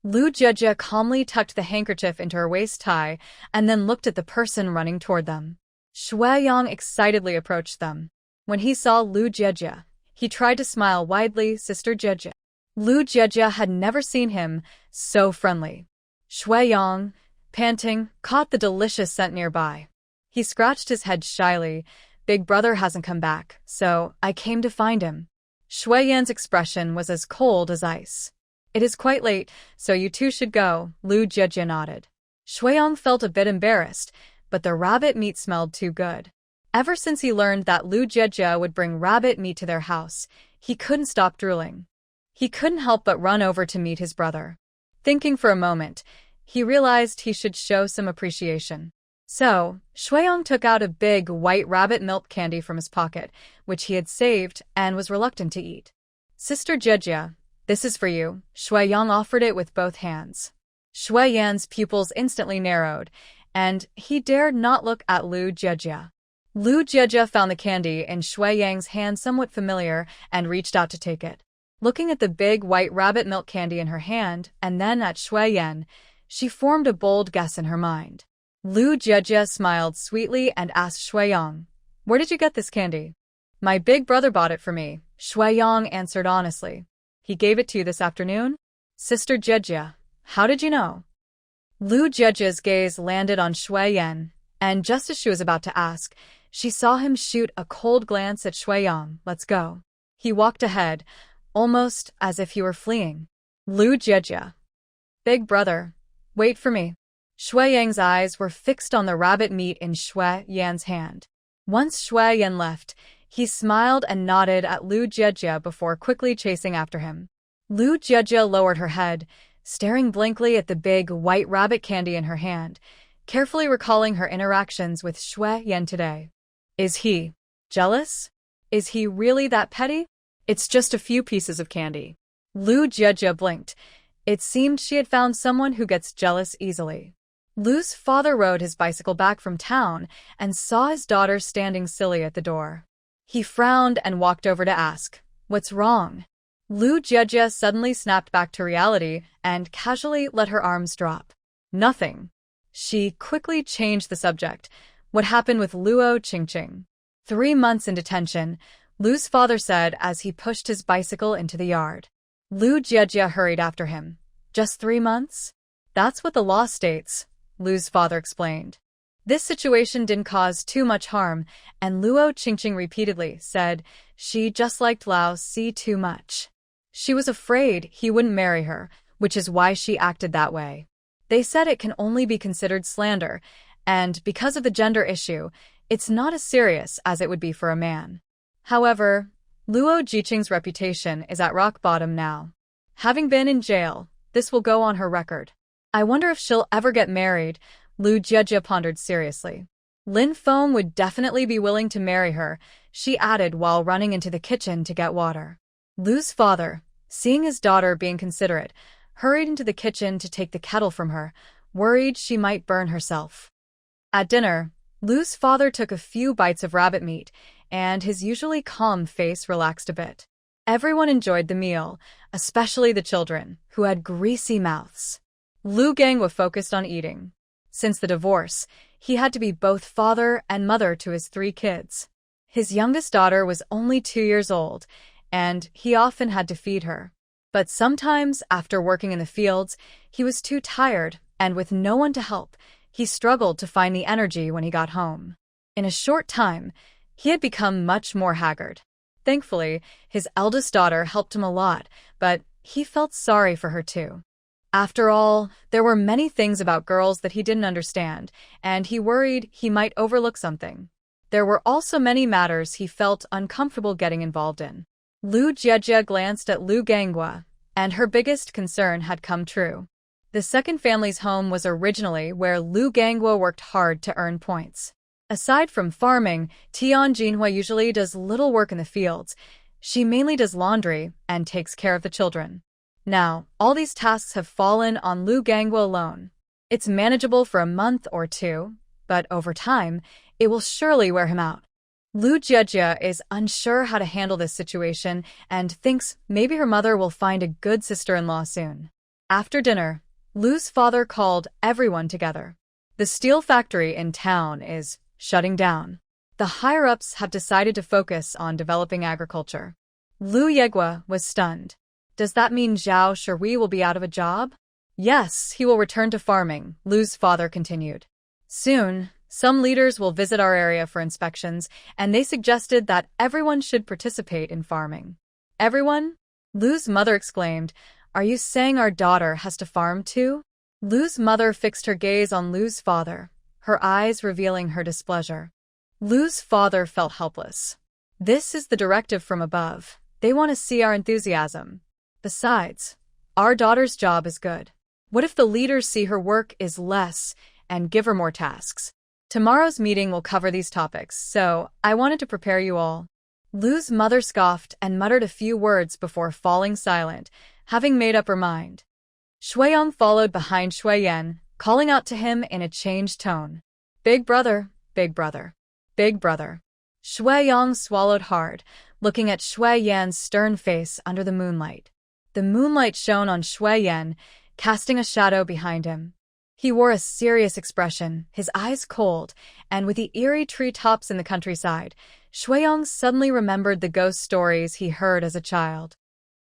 Lu Jie calmly tucked the handkerchief into her waist tie and then looked at the person running toward them. Shu Yan excitedly approached them. When he saw Lu Jie, he tried to smile widely, Sister Jie. Lu Jie had never seen him so friendly. Shu Yan, panting, caught the delicious scent nearby. He scratched his head shyly. Big brother hasn't come back, so I came to find him. Shu Yan's expression was as cold as ice. It is quite late, so you two should go, Lu Jie nodded. Shu Yan felt a bit embarrassed, but the rabbit meat smelled too good. Ever since he learned that Lu Jie would bring rabbit meat to their house, he couldn't stop drooling. He couldn't help but run over to meet his brother. Thinking for a moment, he realized he should show some appreciation. So, Shu Yan took out a big white rabbit milk candy from his pocket, which he had saved and was reluctant to eat. Sister Jie, this is for you. Shu Yan offered it with both hands. Shu Yan's pupils instantly narrowed, and he dared not look at Lu Jie. Lu Jie found the candy in Shu Yan's hand somewhat familiar and reached out to take it. Looking at the big white rabbit milk candy in her hand and then at Shu Yan, she formed a bold guess in her mind. Lu Jie smiled sweetly and asked Shu Yan, where did you get this candy? My big brother bought it for me, Shu Yan answered honestly. He gave it to you this afternoon? Sister Jie, how did you know? Lu Jie's gaze landed on Shu Yan, and just as she was about to ask, she saw him shoot a cold glance at Shu Yan. Let's go. He walked ahead, almost as if he were fleeing. Lu Jie. Big brother, wait for me. Shu Yan's eyes were fixed on the rabbit meat in Shu Yan's hand. Once Shu Yan left, he smiled and nodded at Lu Jie before quickly chasing after him. Lu Jie lowered her head, staring blankly at the big white rabbit candy in her hand, carefully recalling her interactions with Shu Yan today. Is he jealous? Is he really that petty? It's just a few pieces of candy. Lu Jie blinked. It seemed she had found someone who gets jealous easily. Lu's father rode his bicycle back from town and saw his daughter standing silly at the door. He frowned and walked over to ask, "What's wrong?" Lu Jiejie suddenly snapped back to reality and casually let her arms drop. "Nothing." She quickly changed the subject. What happened with Luo Qingqing? 3 months in detention, Lu's father said as he pushed his bicycle into the yard. Lu Jiejie hurried after him. "Just 3 months? That's what the law states," Lu's father explained. This situation didn't cause too much harm, and Luo Qingqing repeatedly said she just liked Lao Si too much. She was afraid he wouldn't marry her, which is why she acted that way. They said it can only be considered slander, and because of the gender issue, it's not as serious as it would be for a man. However, Luo Jiqing's reputation is at rock bottom now. Having been in jail, this will go on her record. I wonder if she'll ever get married, Lu Jiejie pondered seriously. Lin Feng would definitely be willing to marry her, she added while running into the kitchen to get water. Lu's father, seeing his daughter being considerate, hurried into the kitchen to take the kettle from her, worried she might burn herself. At dinner, Lu's father took a few bites of rabbit meat, and his usually calm face relaxed a bit. Everyone enjoyed the meal, especially the children, who had greasy mouths. Lu Gangwa focused on eating. Since the divorce, he had to be both father and mother to his 3 kids. His youngest daughter was only 2 years old, and he often had to feed her. But sometimes, after working in the fields, he was too tired, and with no one to help, he struggled to find the energy when he got home. In a short time, he had become much more haggard. Thankfully, his eldest daughter helped him a lot, but he felt sorry for her too. After all, there were many things about girls that he didn't understand, and he worried he might overlook something. There were also many matters he felt uncomfortable getting involved in. Lu Jiejie glanced at Lu Gangwa, and her biggest concern had come true. The second family's home was originally where Lu Gangwa worked hard to earn points. Aside from farming, Tian Jinhua usually does little work in the fields. She mainly does laundry and takes care of the children. Now, all these tasks have fallen on Lu Gangwa alone. It's manageable for a month or 2, but over time, it will surely wear him out. Lu Jiejie is unsure how to handle this situation and thinks maybe her mother will find a good sister-in-law soon. After dinner, Lu's father called everyone together. The steel factory in town is shutting down. The higher-ups have decided to focus on developing agriculture. Lu Yegua was stunned. Does that mean Zhao Shui will be out of a job? Yes, he will return to farming, Lu's father continued. Soon, some leaders will visit our area for inspections, and they suggested that everyone should participate in farming. Everyone? Lu's mother exclaimed, "Are you saying our daughter has to farm too?" Lu's mother fixed her gaze on Lu's father, her eyes revealing her displeasure. Lu's father felt helpless. This is the directive from above. They want to see our enthusiasm. Besides, our daughter's job is good. What if the leaders see her work is less and give her more tasks? Tomorrow's meeting will cover these topics, so I wanted to prepare you all. Lu's mother scoffed and muttered a few words before falling silent, having made up her mind. Shuiyang followed behind Shu Yan, calling out to him in a changed tone. "Big brother, big brother, big brother." Shuiyang swallowed hard, looking at Shu Yan's stern face under the moonlight. The moonlight shone on Shu Yan, casting a shadow behind him. He wore a serious expression, his eyes cold, and with the eerie treetops in the countryside, Shuiyang suddenly remembered the ghost stories he heard as a child.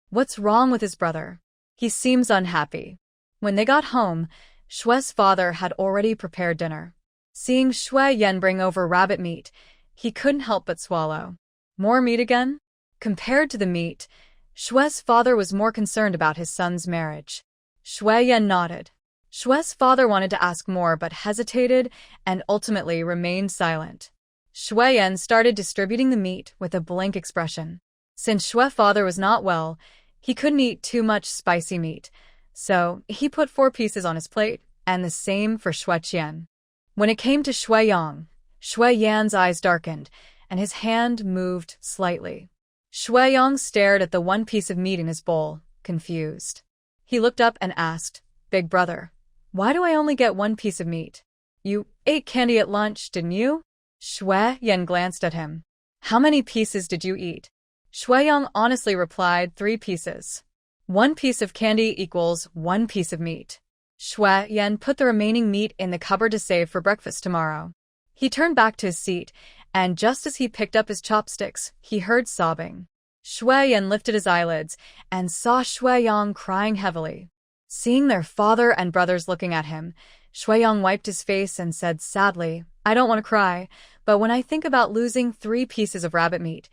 What's wrong with his brother? He seems unhappy. When they got home, Shui's father had already prepared dinner. Seeing Shu Yan bring over rabbit meat, he couldn't help but swallow. More meat again? Compared to the meat, Shui's father was more concerned about his son's marriage. Shu Yan nodded. Shui's father wanted to ask more but hesitated and ultimately remained silent. Shu Yan started distributing the meat with a blank expression. Since Shui's father was not well, he couldn't eat too much spicy meat, so he put 4 pieces on his plate, and the same for Shu Qian. When it came to Shuiyang, Shu Yan's eyes darkened, and his hand moved slightly. Shuiyang stared at the 1 piece of meat in his bowl, confused. He looked up and asked, "Big brother, Why do I only get one piece of meat? You ate candy at lunch, didn't you? Shu Yan glanced at him. How many pieces did you eat? Shu Yan honestly replied, 3 pieces. 1 piece of candy equals 1 piece of meat. Shu Yan put the remaining meat in the cupboard to save for breakfast tomorrow. He turned back to his seat, and just as he picked up his chopsticks, he heard sobbing. Shu Yan lifted his eyelids and saw Shu Yan crying heavily. Seeing their father and brothers looking at him, Shu Yan wiped his face and said sadly, I don't want to cry, but when I think about losing 3 pieces of rabbit meat,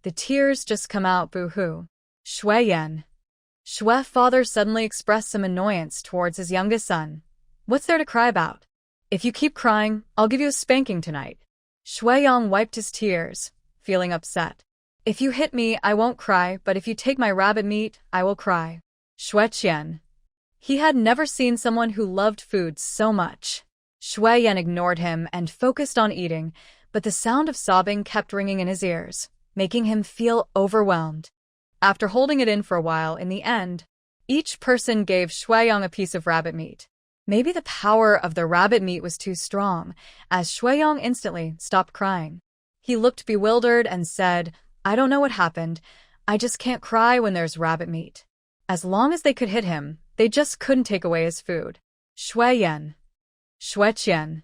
the tears just come out, boo-hoo. Shu Yan. Shu's father suddenly expressed some annoyance towards his youngest son. What's there to cry about? If you keep crying, I'll give you a spanking tonight. Shu Yan wiped his tears, feeling upset. If you hit me, I won't cry, but if you take my rabbit meat, I will cry. Shu Yan. He had never seen someone who loved food so much. Shu Yan ignored him and focused on eating, but the sound of sobbing kept ringing in his ears, making him feel overwhelmed. After holding it in for a while, in the end, each person gave Shu Yan a piece of rabbit meat. Maybe the power of the rabbit meat was too strong, as Shu Yan instantly stopped crying. He looked bewildered and said, I don't know what happened. I just can't cry when there's rabbit meat. As long as they could hit him, they just couldn't take away his food. Shu Yan. Shu Yan.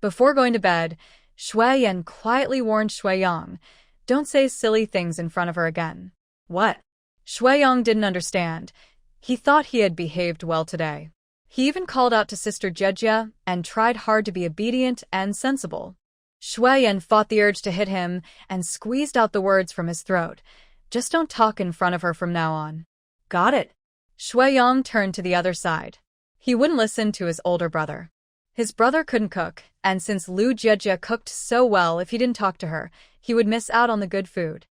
Before going to bed, Shu Yan quietly warned Shu Yan, don't say silly things in front of her again. What? Shu Yan didn't understand. He thought he had behaved well today. He even called out to Sister Jejia and tried hard to be obedient and sensible. Shu Yan fought the urge to hit him and squeezed out the words from his throat. Just don't talk in front of her from now on. Got it? Shu Yan turned to the other side. He wouldn't listen to his older brother. His brother couldn't cook, and since Lu Jejia cooked so well, if he didn't talk to her, he would miss out on the good food.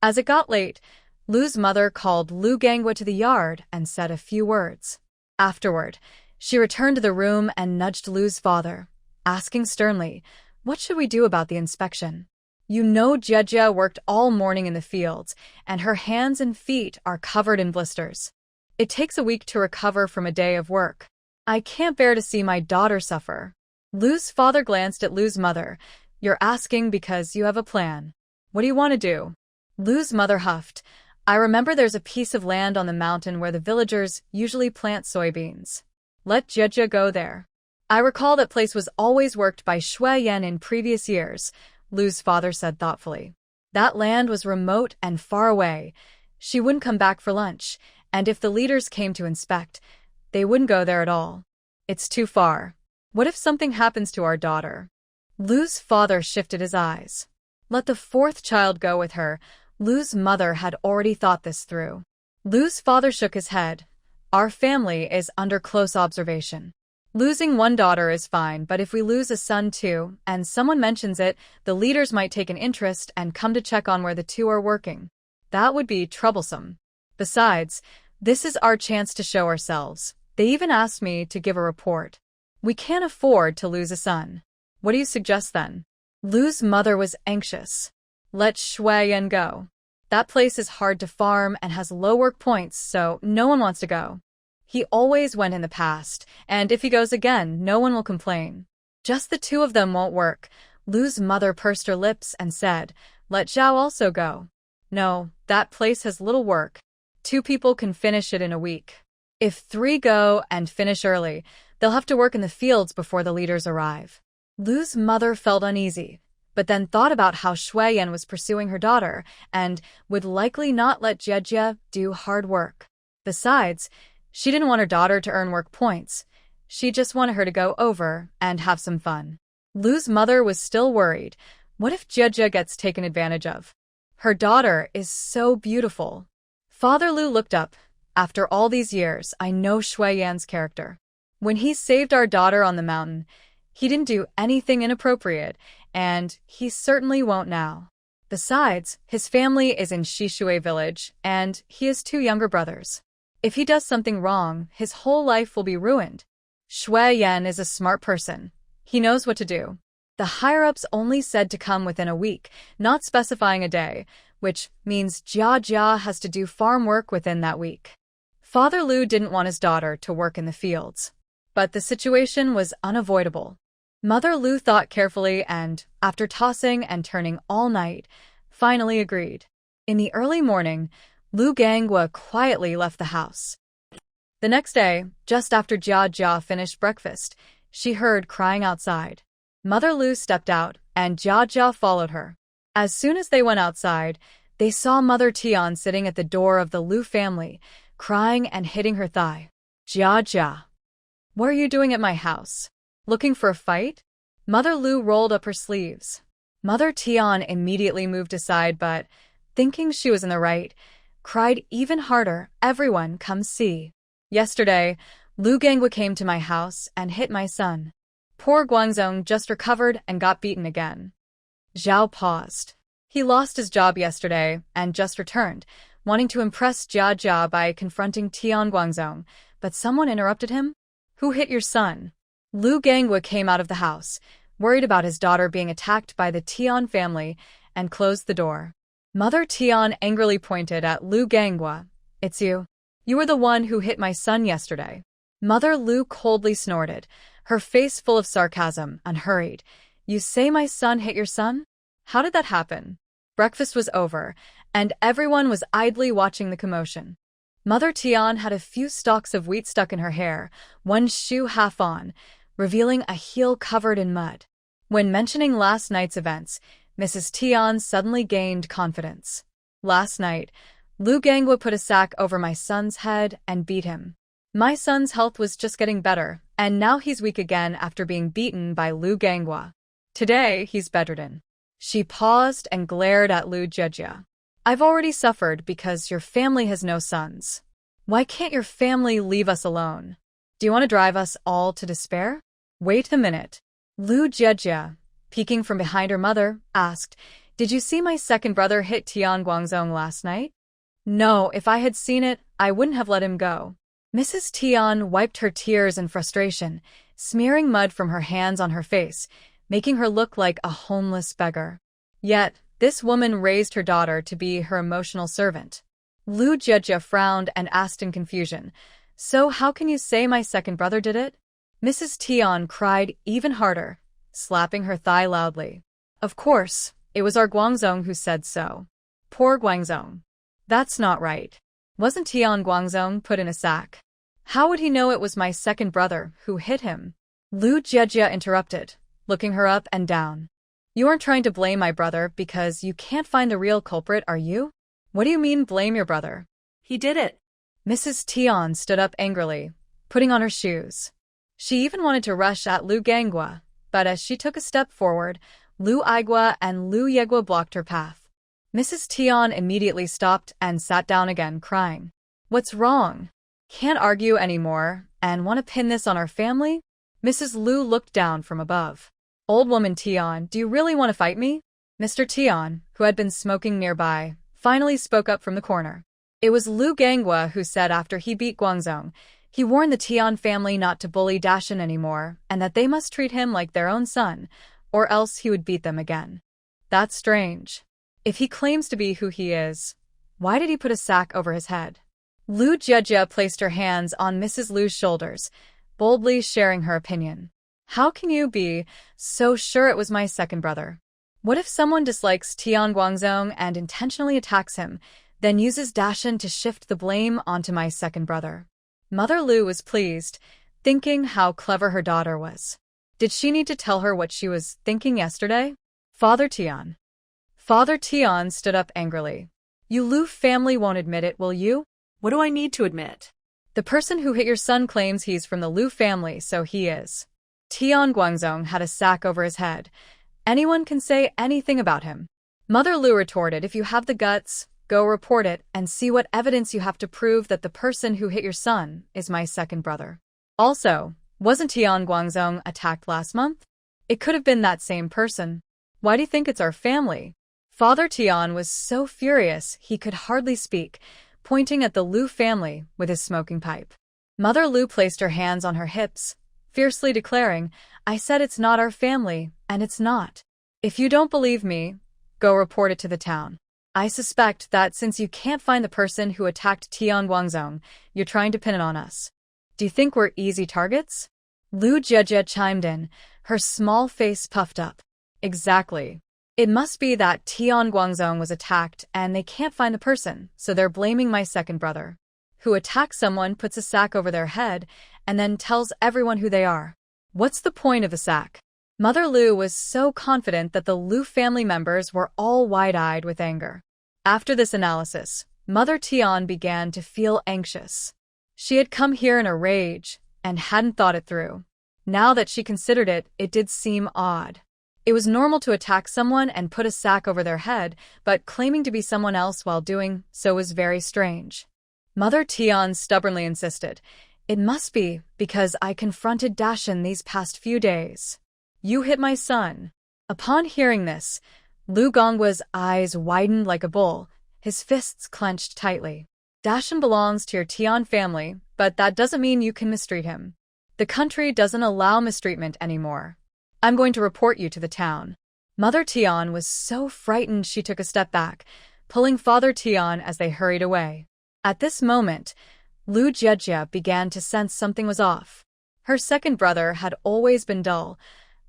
As it got late, Lu's mother called Lu Gangwa to the yard and said a few words. Afterward, she returned to the room and nudged Lu's father, asking sternly, what should we do about the inspection? You know Jejia worked all morning in the fields, and her hands and feet are covered in blisters. It takes a week to recover from a day of work. I can't bear to see my daughter suffer. Lu's father glanced at Lu's mother. You're asking because you have a plan. What do you want to do? Lu's mother huffed. I remember there's a piece of land on the mountain where the villagers usually plant soybeans. Let Jejia go there. I recall that place was always worked by Shu Yan in previous years, Lu's father said thoughtfully. That land was remote and far away. She wouldn't come back for lunch, and if the leaders came to inspect, they wouldn't go there at all. It's too far. What if something happens to our daughter? Lu's father shifted his eyes. Let the 4th child go with her. Lu's mother had already thought this through. Lu's father shook his head. Our family is under close observation. Losing one daughter is fine, but if we lose a son too, and someone mentions it, the leaders might take an interest and come to check on where the 2 are working. That would be troublesome. Besides, this is our chance to show ourselves. They even asked me to give a report. We can't afford to lose a son. What do you suggest then? Lu's mother was anxious. Let Shu Yan go. That place is hard to farm and has low work points, so no one wants to go. He always went in the past, and if he goes again, no one will complain. Just the 2 of them won't work. Lu's mother pursed her lips and said, let Zhao also go. No, that place has little work. 2 people can finish it in a week. If 3 go and finish early, they'll have to work in the fields before the leaders arrive. Lu's mother felt uneasy, but then thought about how Shu Yan was pursuing her daughter and would likely not let Jejia do hard work. Besides, she didn't want her daughter to earn work points. She just wanted her to go over and have some fun. Lu's mother was still worried. What if Jejia gets taken advantage of? Her daughter is so beautiful. Father Lu looked up. After all these years, I know Shu Yan's character. When he saved our daughter on the mountain, he didn't do anything inappropriate, and he certainly won't now. Besides, his family is in Shishui village, and he has 2 younger brothers. If he does something wrong, his whole life will be ruined. Shu Yan is a smart person. He knows what to do. The higher-ups only said to come within a week, not specifying a day, which means Jia has to do farm work within that week. Father Lu didn't want his daughter to work in the fields. But the situation was unavoidable. Mother Lu thought carefully and, after tossing and turning all night, finally agreed. In the early morning, Lu Ganghua quietly left the house. The next day, just after Jia Jia finished breakfast, she heard crying outside. Mother Lu stepped out, and Jia Jia followed her. As soon as they went outside, they saw Mother Tian sitting at the door of the Lu family, crying and hitting her thigh. Jia Jia, what are you doing at my house? Looking for a fight? Mother Lu rolled up her sleeves. Mother Tian immediately moved aside but, thinking she was in the right, cried even harder, "Everyone, come see. Yesterday, Lu Ganghua came to my house and hit my son. Poor Guangzong just recovered and got beaten again." Zhao paused. He lost his job yesterday and just returned, wanting to impress Jia Jia by confronting Tian Guangzong, but someone interrupted him. "Who hit your son?" Lu Ganghua came out of the house, worried about his daughter being attacked by the Tian family, and closed the door. Mother Tian angrily pointed at Lu Ganghua. "It's you. You were the one who hit my son yesterday." Mother Lu coldly snorted, her face full of sarcasm, and hurried. "You say my son hit your son? How did that happen?" Breakfast was over, and everyone was idly watching the commotion. Mother Tian had a few stalks of wheat stuck in her hair, one shoe half on, revealing a heel covered in mud. When mentioning last night's events, Mrs. Tian suddenly gained confidence. "Last night, Lu Ganghua put a sack over my son's head and beat him. My son's health was just getting better, and now he's weak again after being beaten by Lu Ganghua. Today, he's bedridden." She paused and glared at Lu Jejia. "I've already suffered because your family has no sons. Why can't your family leave us alone? Do you want to drive us all to despair?" "Wait a minute." Lu Jejia, peeking from behind her mother, asked, "Did you see my second brother hit Tian Guangzong last night?" "No, if I had seen it, I wouldn't have let him go." Mrs. Tian wiped her tears in frustration, smearing mud from her hands on her face, making her look like a homeless beggar. Yet, this woman raised her daughter to be her emotional servant. Lu Jejia frowned and asked in confusion, "So how can you say my second brother did it?" Mrs. Tian cried even harder, slapping her thigh loudly. "Of course, it was our Guangzong who said so. Poor Guangzong. That's not right. Wasn't Tian Guangzong put in a sack? How would he know it was my second brother who hit him?" Lu Jejia interrupted, looking her up and down. "You aren't trying to blame my brother because you can't find the real culprit, are you? What do you mean blame your brother?"
He did it.
Mrs. Tian stood up angrily, putting on her shoes. She even wanted to rush at Lu Ganghua, but as she took a step forward, Lu Aigua and Lu Yeghua blocked her path. Mrs. Tian immediately stopped and sat down again, crying. "What's wrong? Can't argue anymore and want to pin this on our family?" Mrs. Lu looked down from above. "Old woman Tian, do you really want to fight me?" Mr. Tian, who had been smoking nearby, finally spoke up from the corner. It was Lu Ganghua who said after he beat Guangzong, he warned the Tian family not to bully Dashan anymore and that they must treat him like their own son, or else he would beat them again. That's strange. If he claims to be who he is, why did he put a sack over his head? Lu Jejia placed her hands on Mrs. Lu's shoulders, boldly sharing her opinion. "How can you be so sure it was my second brother? What if someone dislikes Tian Guangzong and intentionally attacks him, then uses Dashan to shift the blame onto my second brother?" Mother Lu was pleased, thinking how clever her daughter was. Did she need to tell her what she was thinking yesterday? Father Tian stood up angrily. "You Lu family won't admit it, will you?"
What do I need to admit?
"The person who hit your son claims he's from the Lu family, so he is. Tian Guangzong had a sack over his head. Anyone can say anything about him." Mother Lu retorted, "If you have the guts, go report it and see what evidence you have to prove that the person who hit your son is my second brother. Also, wasn't Tian Guangzong attacked last month? It could have been that same person. Why do you think it's our family?" Father Tian was so furious he could hardly speak, pointing at the Lu family with his smoking pipe. Mother Lu placed her hands on her hips, fiercely declaring, "I said it's not our family, and it's not. If you don't believe me, go report it to the town. I suspect that since you can't find the person who attacked Tian Guangzong, you're trying to pin it on us. Do you think we're easy targets?" Lu Jejie chimed in, her small face puffed up. Exactly. It must be that Tian Guangzhong was attacked and they can't find the person, so they're blaming my second brother. Who attacks someone, puts a sack over their head, and then tells everyone who they are. What's the point of the sack? Mother Lu was so confident that the Lu family members were all wide-eyed with anger. After this analysis, Mother Tian began to feel anxious. She had come here in a rage and hadn't thought it through. Now that she considered it, it did seem odd. It was normal to attack someone and put a sack over their head, but claiming to be someone else while doing so was very strange. Mother Tian stubbornly insisted, "It must be because I confronted Dashan these past few days. You hit my son." Upon hearing this, Lu Gongwa's eyes widened like a bull, his fists clenched tightly. Dashan belongs to your Tian family, but that doesn't mean you can mistreat him. The country doesn't allow mistreatment anymore. I'm going to report you to the town. Mother Tian was so frightened she took a step back, pulling Father Tian as they hurried away. At this moment, Lu Jejie began to sense something was off. Her second brother had always been dull.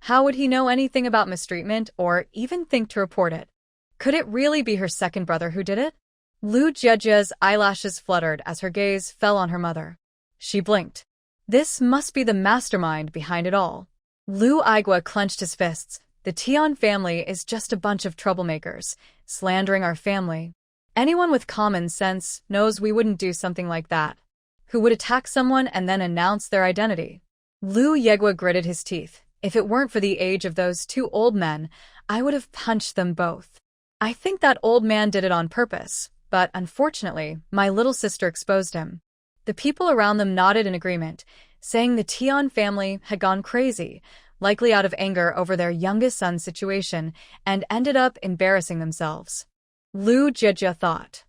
How would he know anything about mistreatment or even think to report it? Could it really be her second brother who did it? Lu Jejie's eyelashes fluttered as her gaze fell on her mother. She blinked. This must be the mastermind behind it all. Lu Igua clenched his fists. The Tian family is just a bunch of troublemakers, slandering our family. Anyone with common sense knows we wouldn't do something like that. Who would attack someone and then announce their identity? Lu Yegua gritted his teeth. If it weren't for the age of those two old men, I would have punched them both. I think that old man did it on purpose, but unfortunately, my little sister exposed him. The people around them nodded in agreement, saying the Tian family had gone crazy, likely out of anger over their youngest son's situation, and ended up embarrassing themselves. Lu Jejie thought.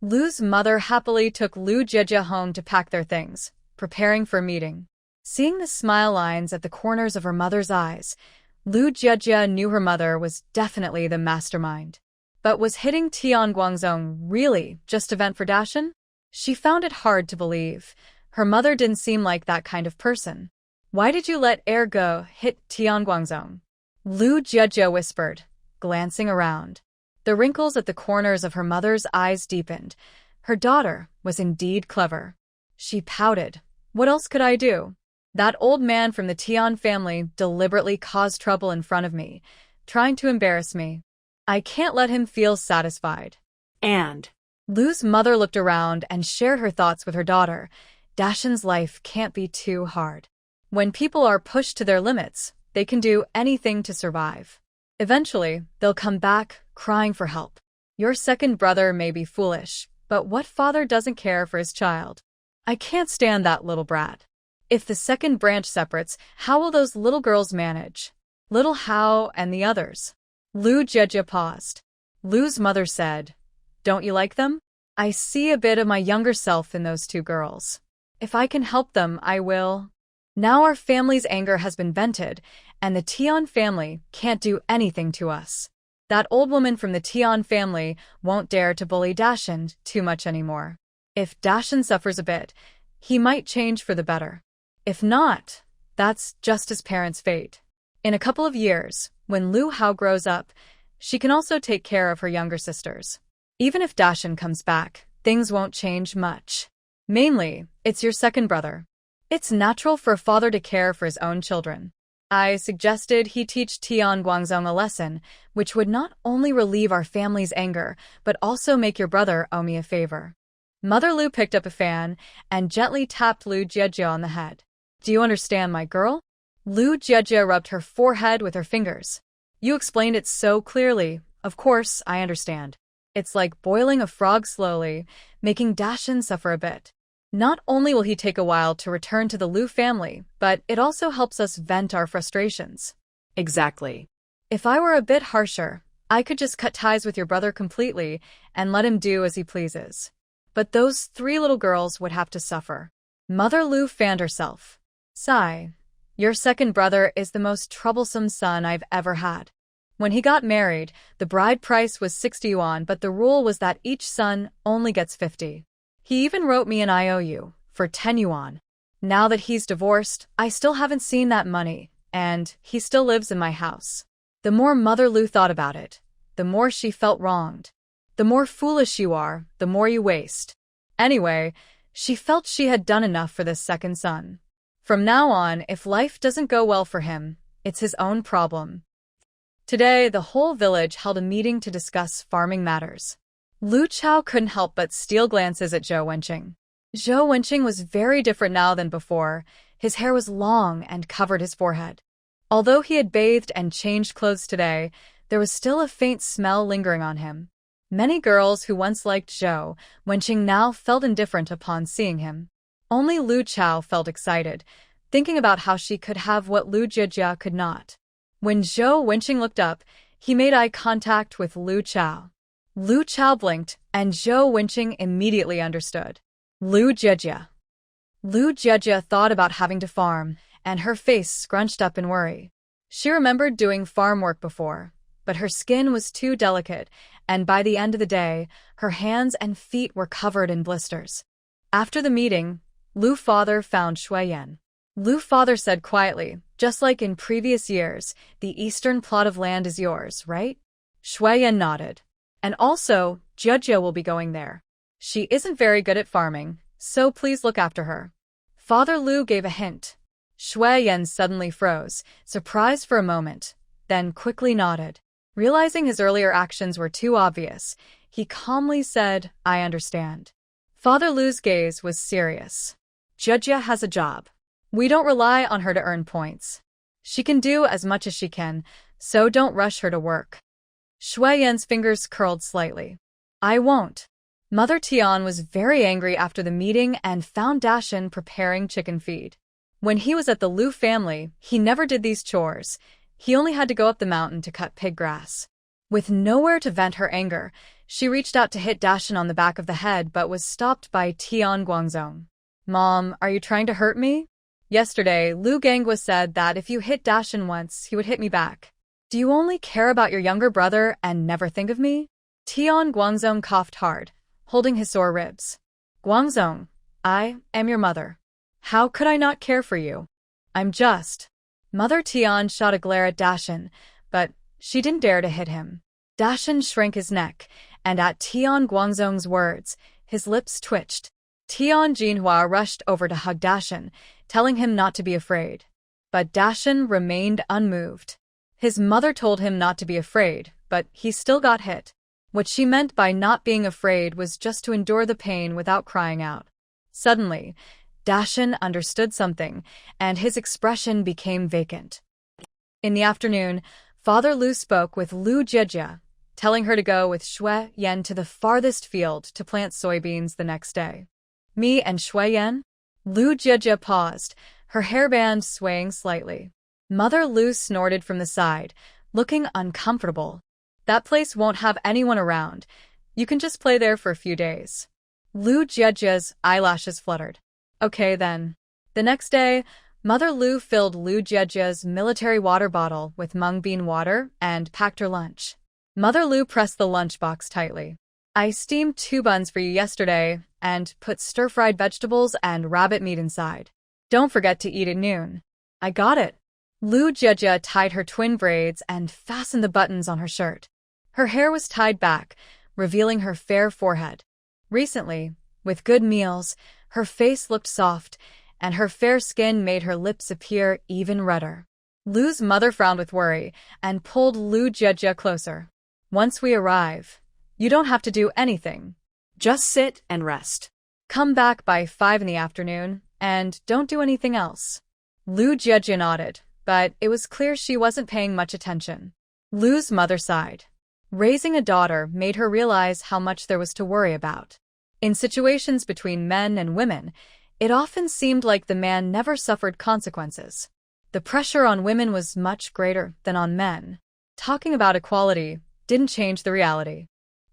Lu's mother happily took Lu Jejie home to pack their things, preparing for a meeting. Seeing the smile lines at the corners of her mother's eyes, Lu Jejie knew her mother was definitely the mastermind. But was hitting Tian Guangzhong really just a vent for Dashan? She found it hard to believe. Her mother didn't seem like that kind of person. Why did you let Ergo hit Tian Guangzhong? Lu Jejie whispered, glancing around. The wrinkles at the corners of her mother's eyes deepened. Her daughter was indeed clever. She pouted. What else could I do? That old man from the Tian family deliberately caused trouble in front of me, trying to embarrass me. I can't let him feel satisfied.
And
Lu's mother looked around and shared her thoughts with her daughter. Dashan's life can't be too hard. When people are pushed to their limits, they can do anything to survive. Eventually, they'll come back, crying for help. Your second brother may be foolish, but what father doesn't care for his child? I can't stand that little brat. If the second branch separates, how will those little girls manage? Little Hao and the others. Lu Jejie paused. Lu's mother said, "Don't you like them? I see a bit of my younger self in those two girls. If I can help them, I will." Now our family's anger has been vented, and the Tian family can't do anything to us. That old woman from the Tian family won't dare to bully Dashan too much anymore. If Dashan suffers a bit, he might change for the better. If not, that's just his parents' fate. In a couple of years, when Lu Hao grows up, she can also take care of her younger sisters. Even if Dashan comes back, things won't change much. Mainly, it's your second brother. It's natural for a father to care for his own children. I suggested he teach Tian Guangzhong a lesson, which would not only relieve our family's anger, but also make your brother owe me a favor. Mother Lu picked up a fan and gently tapped Lu Jejie on the head. Do you understand, my girl? Lu Jejie rubbed her forehead with her fingers. You explained it so clearly. Of course, I understand. It's like boiling a frog slowly, making Dashan suffer a bit. Not only will he take a while to return to the Lu family, but it also helps us vent our frustrations.
exactly.
If I were a bit harsher, I could just cut ties with your brother completely and let him do as he pleases. But those three little girls would have to suffer. Mother Lu fanned herself. Sigh. Your second brother is the most troublesome son I've ever had. When he got married, the bride price was 60 yuan, but the rule was that each son only gets 50. He even wrote me an IOU for 10 yuan. Now that he's divorced, I still haven't seen that money, and he still lives in my house. The more Mother Lu thought about it, the more she felt wronged. The more foolish you are, the more you waste. Anyway, she felt she had done enough for this second son. From now on, if life doesn't go well for him, it's his own problem. Today, the whole village held a meeting to discuss farming matters. Lu Chao couldn't help but steal glances at Zhou Wenqing. Zhou Wenqing was very different now than before. His hair was long and covered his forehead. Although he had bathed and changed clothes today, there was still a faint smell lingering on him. Many girls who once liked Zhou Wenqing now felt indifferent upon seeing him. Only Lu Chao felt excited, thinking about how she could have what Lu Jijia could not. When Zhou Wenqing looked up, he made eye contact with Lu Chao. Lu Chao blinked, and Zhou Wenqing immediately understood. Lu Jijia. Lu Jijia thought about having to farm, and her face scrunched up in worry. She remembered doing farm work before, but her skin was too delicate, and by the end of the day, her hands and feet were covered in blisters. After the meeting, Lu father found Shu Yan. Lu father said quietly, just like in previous years, the eastern plot of land is yours, right? Shu Yan nodded. And also, Jijia will be going there. She isn't very good at farming, so please look after her. Father Lu gave a hint. Shu Yan suddenly froze, surprised for a moment, then quickly nodded. Realizing his earlier actions were too obvious, he calmly said, I understand. Father Lu's gaze was serious. Jijia has a job. We don't rely on her to earn points. She can do as much as she can, so don't rush her to work. Shu Yan's fingers curled slightly. I won't. Mother Tian was very angry after the meeting and found Dashin preparing chicken feed. When he was at the Lu family, he never did these chores. He only had to go up the mountain to cut pig grass. With nowhere to vent her anger, she reached out to hit Dashin on the back of the head but was stopped by Tian Guangzong. Mom, are you trying to hurt me? Yesterday, Lu Gangwa said that if you hit Dashin once, he would hit me back. Do you only care about your younger brother and never think of me? Tian Guangzong coughed hard, holding his sore ribs. Guangzong, I am your mother. How could I not care for you? I'm just... Mother Tian shot a glare at Dashin, but she didn't dare to hit him. Dashin shrank his neck, and at Tian Guangzong's words, his lips twitched. Tian Jinhua rushed over to hug Dashin, telling him not to be afraid. But Dashin remained unmoved. His mother told him not to be afraid, but he still got hit. What she meant by not being afraid was just to endure the pain without crying out. Suddenly, Dashin understood something, and his expression became vacant. In the afternoon, Father Lu spoke with Lu Jijia, telling her to go with Shu Yan to the farthest field to plant soybeans the next day. Me and Shu Yan? Lu Jijia paused, her hairband swaying slightly. Mother Lu snorted from the side, looking uncomfortable. That place won't have anyone around. You can just play there for a few days. Lu Jijia's eyelashes fluttered. Okay then. The next day, Mother Lu filled Lu Jijia's military water bottle with mung bean water and packed her lunch. Mother Lu pressed the lunchbox tightly. I steamed 2 buns for you yesterday and put stir-fried vegetables and rabbit meat inside. Don't forget to eat at noon. I got it. Lu Jijia tied her twin braids and fastened the buttons on her shirt. Her hair was tied back, revealing her fair forehead. Recently, with good meals, her face looked soft, and her fair skin made her lips appear even redder. Lu's mother frowned with worry and pulled Lu Jijia closer. Once we arrive, you don't have to do anything. Just sit and rest. Come back by 5 in the afternoon, and don't do anything else. Lu Jijia nodded, but it was clear she wasn't paying much attention. Lu's mother sighed. Raising a daughter made her realize how much there was to worry about. In situations between men and women, it often seemed like the man never suffered consequences. The pressure on women was much greater than on men. Talking about equality didn't change the reality.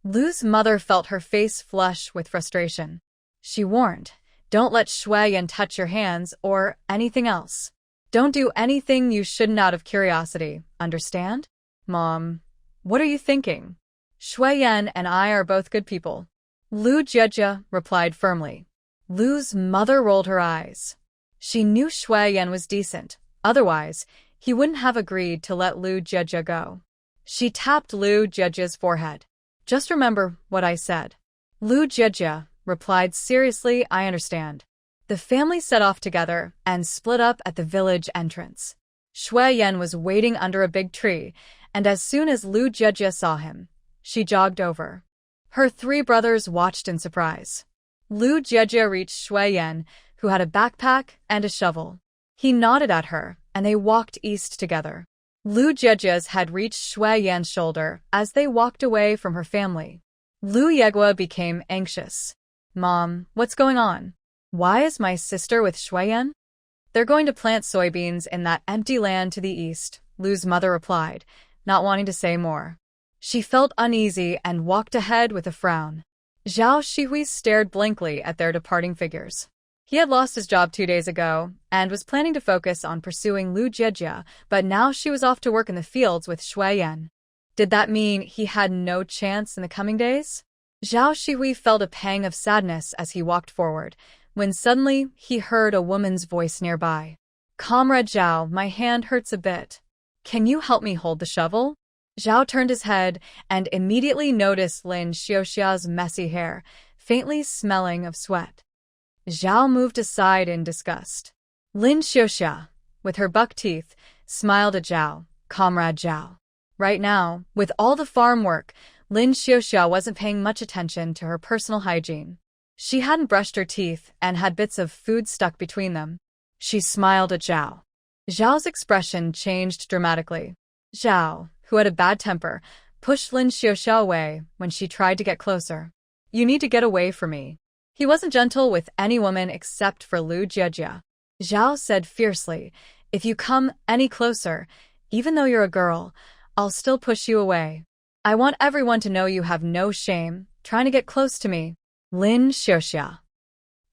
Lu's mother felt her face flush with frustration. She warned, don't let Shu Yan touch your hands or anything else. Don't do anything you shouldn't out of curiosity, understand? Mom, what are you thinking? Shu Yan and I are both good people. Lu Jijia replied firmly. Lu's mother rolled her eyes. She knew Shu Yan was decent, otherwise, he wouldn't have agreed to let Lu Jieji go. She tapped Lu Jieji's forehead. Just remember what I said. Lu Jieji replied seriously, I understand. The family set off together and split up at the village entrance. Shu Yan was waiting under a big tree, and as soon as Lu Jieji saw him, she jogged over. Her 3 brothers watched in surprise. Lu Jieji reached Shu Yan, who had a backpack and a shovel. He nodded at her, and they walked east together. Lu Jieji's had reached Shu Yan's shoulder as they walked away from her family. Lu Yegua became anxious. Mom, what's going on? Why is my sister with Shu Yan? They're going to plant soybeans in that empty land to the east, Lu's mother replied, not wanting to say more. She felt uneasy and walked ahead with a frown. Zhao Shihui stared blankly at their departing figures. He had lost his job 2 days ago and was planning to focus on pursuing Lu Jieji, but now she was off to work in the fields with Shu Yan. Did that mean he had no chance in the coming days? Zhao Shihui felt a pang of sadness as he walked forward, when suddenly he heard a woman's voice nearby. Comrade Zhao, my hand hurts a bit. Can you help me hold the shovel? Zhao turned his head and immediately noticed Lin Xiuxia's messy hair, faintly smelling of sweat. Zhao moved aside in disgust. Lin Xiuxia, with her buck teeth, smiled at Zhao. Comrade Zhao. Right now, with all the farm work, Lin Xiuxia wasn't paying much attention to her personal hygiene. She hadn't brushed her teeth and had bits of food stuck between them. She smiled at Zhao. Zhao's expression changed dramatically. Zhao, who had a bad temper, pushed Lin Xiuxia away when she tried to get closer. You need to get away from me. He wasn't gentle with any woman except for Lu Jieji. Zhao said fiercely, if you come any closer, even though you're a girl, I'll still push you away. I want everyone to know you have no shame trying to get close to me. Lin Xiuxia.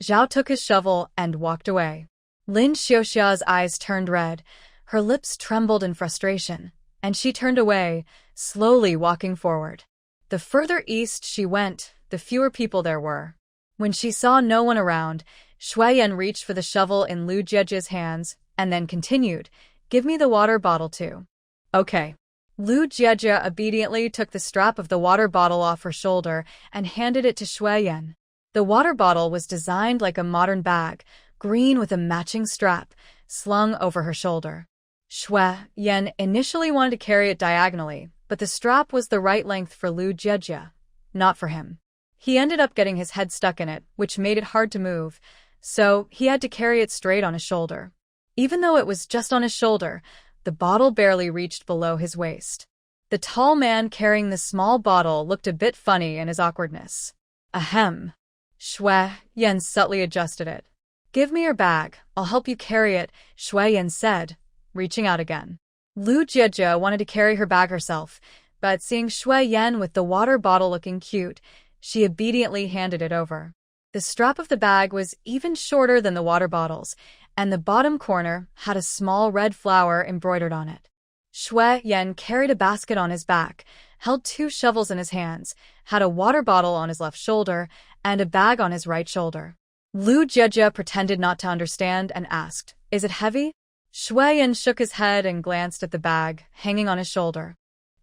Zhao took his shovel and walked away. Lin Xiuxia's eyes turned red, her lips trembled in frustration, and she turned away, slowly walking forward. The further east she went, the fewer people there were. When she saw no one around, Shu Yan reached for the shovel in Lu Jieji's hands, and then continued, give me the water bottle too. Okay. Lu Jieji obediently took the strap of the water bottle off her shoulder and handed it to Shu Yan. The water bottle was designed like a modern bag, green with a matching strap, slung over her shoulder. Shu Yan initially wanted to carry it diagonally, but the strap was the right length for Lu Jieji, not for him. He ended up getting his head stuck in it, which made it hard to move, so he had to carry it straight on his shoulder. Even though it was just on his shoulder, the bottle barely reached below his waist. The tall man carrying the small bottle looked a bit funny in his awkwardness. Ahem. Shu Yan subtly adjusted it. Give me your bag, I'll help you carry it, Shu Yan said, reaching out again. Lu Jieji wanted to carry her bag herself, but seeing Shu Yan with the water bottle looking cute, she obediently handed it over. The strap of the bag was even shorter than the water bottles, and the bottom corner had a small red flower embroidered on it. Shu Yan carried a basket on his back, held 2 shovels in his hands, had a water bottle on his left shoulder, and a bag on his right shoulder. Lu Jieji pretended not to understand and asked, is it heavy? Shu Yan shook his head and glanced at the bag, hanging on his shoulder.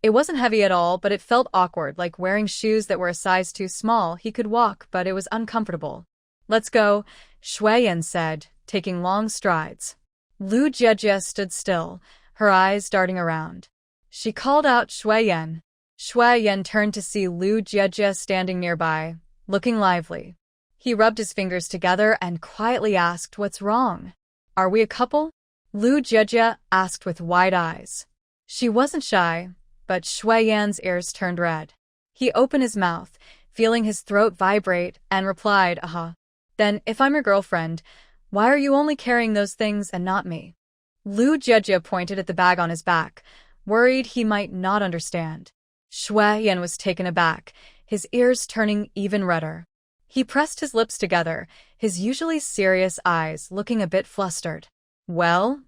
It wasn't heavy at all, but it felt awkward, like wearing shoes that were a size too small. He could walk, but it was uncomfortable. Let's go, Shu Yan said, taking long strides. Lu Jieji stood still, her eyes darting around. She called out Shu Yan. Shu Yan turned to see Lu Jieji standing nearby, looking lively. He rubbed his fingers together and quietly asked, what's wrong? Are we a couple? Lu Jieji asked with wide eyes. She wasn't shy, but Shu Yan's ears turned red. He opened his mouth, feeling his throat vibrate, and replied, Then, if I'm your girlfriend, why are you only carrying those things and not me? Lu Jieji pointed at the bag on his back, worried he might not understand. Shu Yan was taken aback, his ears turning even redder. He pressed his lips together, his usually serious eyes looking a bit flustered. Well,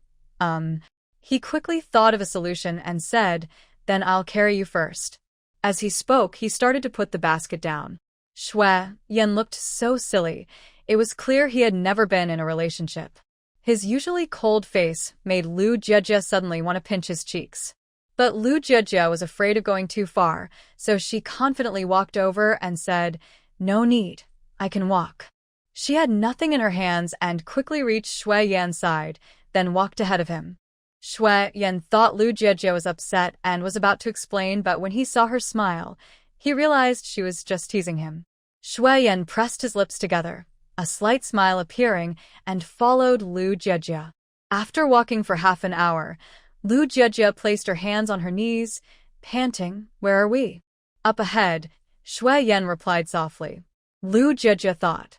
he quickly thought of a solution and said, then I'll carry you first. As he spoke, he started to put the basket down. Shu Yan looked so silly. It was clear he had never been in a relationship. His usually cold face made Lu Jejia suddenly want to pinch his cheeks. But Lu Jejia was afraid of going too far, so she confidently walked over and said, "No need, I can walk." She had nothing in her hands and quickly reached Shu Yan's side, then walked ahead of him. Shu Yan thought Lu Jejia was upset and was about to explain, but when he saw her smile, he realized she was just teasing him. Shu Yan pressed his lips together, a slight smile appearing, and followed Lu Jejia. After walking for half an hour, Lu Jejia placed her hands on her knees, panting, "Where are we?" "Up ahead," Shu Yan replied softly. Lu Jejia thought.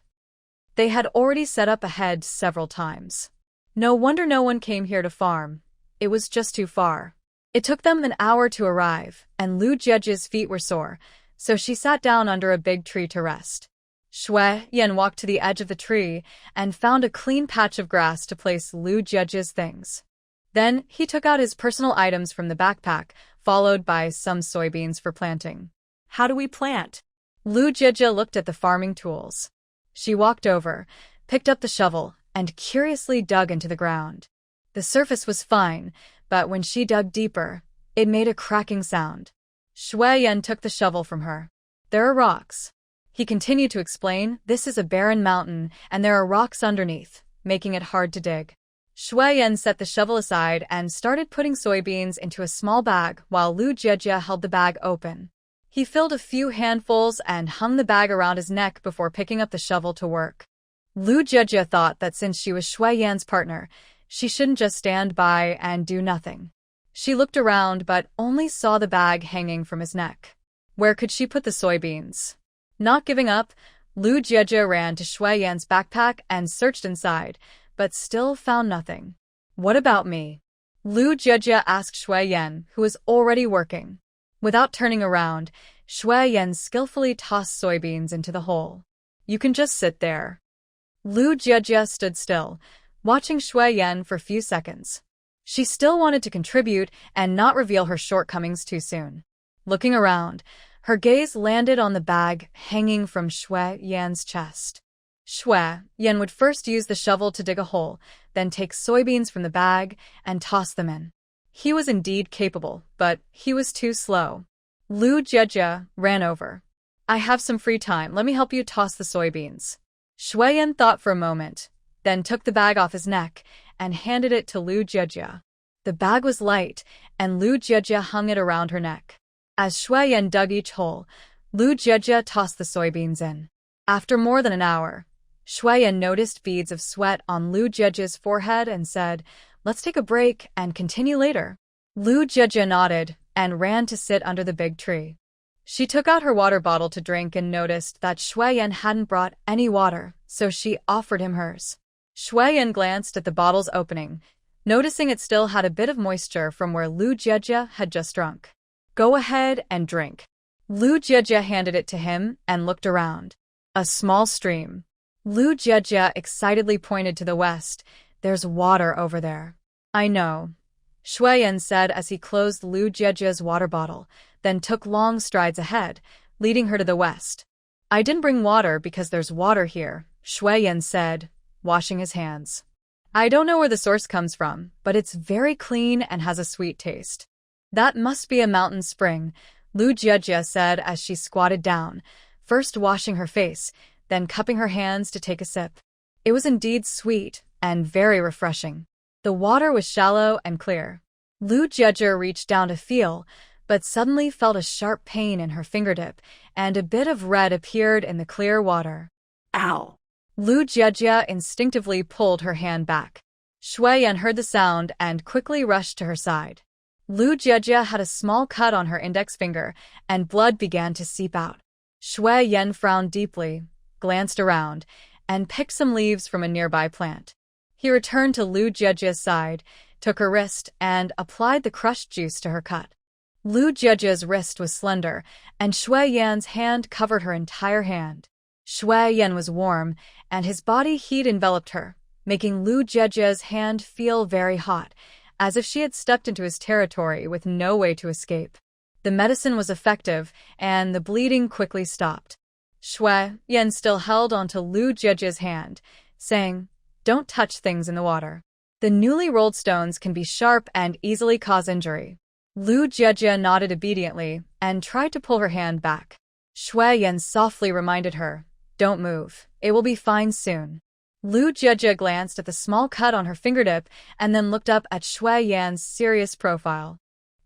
They had already set up ahead several times. No wonder no one came here to farm. It was just too far. It took them an hour to arrive, and Lu Jejia's feet were sore, so she sat down under a big tree to rest. Shu Yan walked to the edge of the tree and found a clean patch of grass to place Lu Jejia's things. Then he took out his personal items from the backpack, followed by some soybeans for planting.
"How do we plant?"
Lu Jejia looked at the farming tools. She walked over, picked up the shovel, and curiously dug into the ground. The surface was fine, but when she dug deeper, it made a cracking sound. Shu Yan took the shovel from her. "There are rocks." He continued to explain, "This is a barren mountain, and there are rocks underneath, making it hard to dig." Shu Yan set the shovel aside and started putting soybeans into a small bag while Lu Jejia held the bag open. He filled a few handfuls and hung the bag around his neck before picking up the shovel to work. Lu Jejia thought that since she was Shu Yan's partner, she shouldn't just stand by and do nothing. She looked around but only saw the bag hanging from his neck. Where could she put the soybeans? Not giving up, Lu Jejia ran to Shu Yan's backpack and searched inside, but still found nothing. "What about me?" Lu Jejia asked Shu Yan, who was already working. Without turning around, Shu Yan skillfully tossed soybeans into the hole. "You can just sit there." Lu Jejia stood still, watching Shu Yan for a few seconds. She still wanted to contribute and not reveal her shortcomings too soon. Looking around, her gaze landed on the bag hanging from Shu Yan's chest. Shu Yan would first use the shovel to dig a hole, then take soybeans from the bag and toss them in. He was indeed capable, but he was too slow. Lu Jejia ran over. "I have some free time, let me help you toss the soybeans." Shu Yan thought for a moment, then took the bag off his neck and handed it to Lu Jejia. The bag was light, and Lu Jejia hung it around her neck. As Shu Yan dug each hole, Lu Jejia tossed the soybeans in. After more than an hour, Shu Yan noticed beads of sweat on Lu Jejia's forehead and said, "Let's take a break and continue later." Lu Jejia nodded and ran to sit under the big tree. She took out her water bottle to drink and noticed that Shu Yan hadn't brought any water, so she offered him hers. Shu Yan glanced at the bottle's opening, noticing it still had a bit of moisture from where Lu Jejia had just drunk. "Go ahead and drink." Lu Jejia handed it to him and looked around. A small stream. Lu Jejia excitedly pointed to the west. "There's water over there." "I know," Shu Yan said as he closed Lu Jejia's water bottle, then took long strides ahead, leading her to the west. "I didn't bring water because there's water here," Shu Yan said, washing his hands. "I don't know where the source comes from, but it's very clean and has a sweet taste." "That must be a mountain spring," Lu Jejia said as she squatted down, first washing her face, then cupping her hands to take a sip. It was indeed sweet and very refreshing. The water was shallow and clear. Lu Jejia reached down to feel, but suddenly felt a sharp pain in her fingertip, and a bit of red appeared in the clear water.
"Ow!"
Lu Jejia instinctively pulled her hand back. Shu Yan heard the sound and quickly rushed to her side. Lu Jejia had a small cut on her index finger, and blood began to seep out. Shu Yan frowned deeply, glanced around, and picked some leaves from a nearby plant. He returned to Lu Jejia's side, took her wrist, and applied the crushed juice to her cut. Lu Jejia's wrist was slender, and Shu Yan's hand covered her entire hand. Shu Yan was warm, and his body heat enveloped her, making Lu Jejia's hand feel very hot, as if she had stepped into his territory with no way to escape. The medicine was effective, and the bleeding quickly stopped. Shu Yan still held onto Lu Jejia's hand, saying, Don't touch things in the water. The newly rolled stones can be sharp and easily cause injury. Lu Jiejie nodded obediently and tried to pull her hand back. Shu Yan softly reminded her, "Don't move. It will be fine soon." Lu Jiejie glanced at the small cut on her fingertip and then looked up at Shu Yan's serious profile.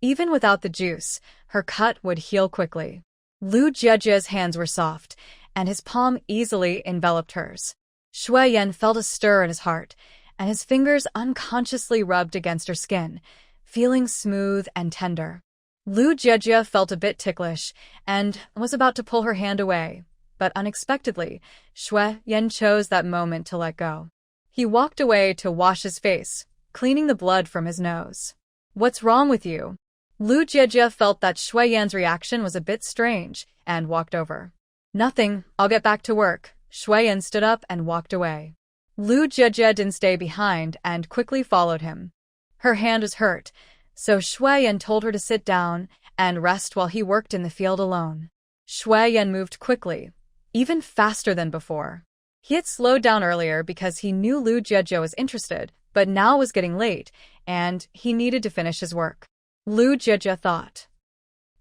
Even without the juice, her cut would heal quickly. Lu Jiejie's hands were soft, and his palm easily enveloped hers. Shu Yan felt a stir in his heart, and his fingers unconsciously rubbed against her skin, feeling smooth and tender. Lu Jiejie felt a bit ticklish and was about to pull her hand away, but unexpectedly, Shu Yan chose that moment to let go. He walked away to wash his face, cleaning the blood from his nose. "What's wrong with you?" Lu Jiejie felt that Shu Yan's reaction was a bit strange and walked over. "Nothing, I'll get back to work." Shu Yan stood up and walked away. Lu Jiejie didn't stay behind and quickly followed him. Her hand was hurt, so Shu Yan told her to sit down and rest while he worked in the field alone. Shu Yan moved quickly, even faster than before. He had slowed down earlier because he knew Lu Jiejie was interested, but now it was getting late, and he needed to finish his work. Lu Jiejie thought.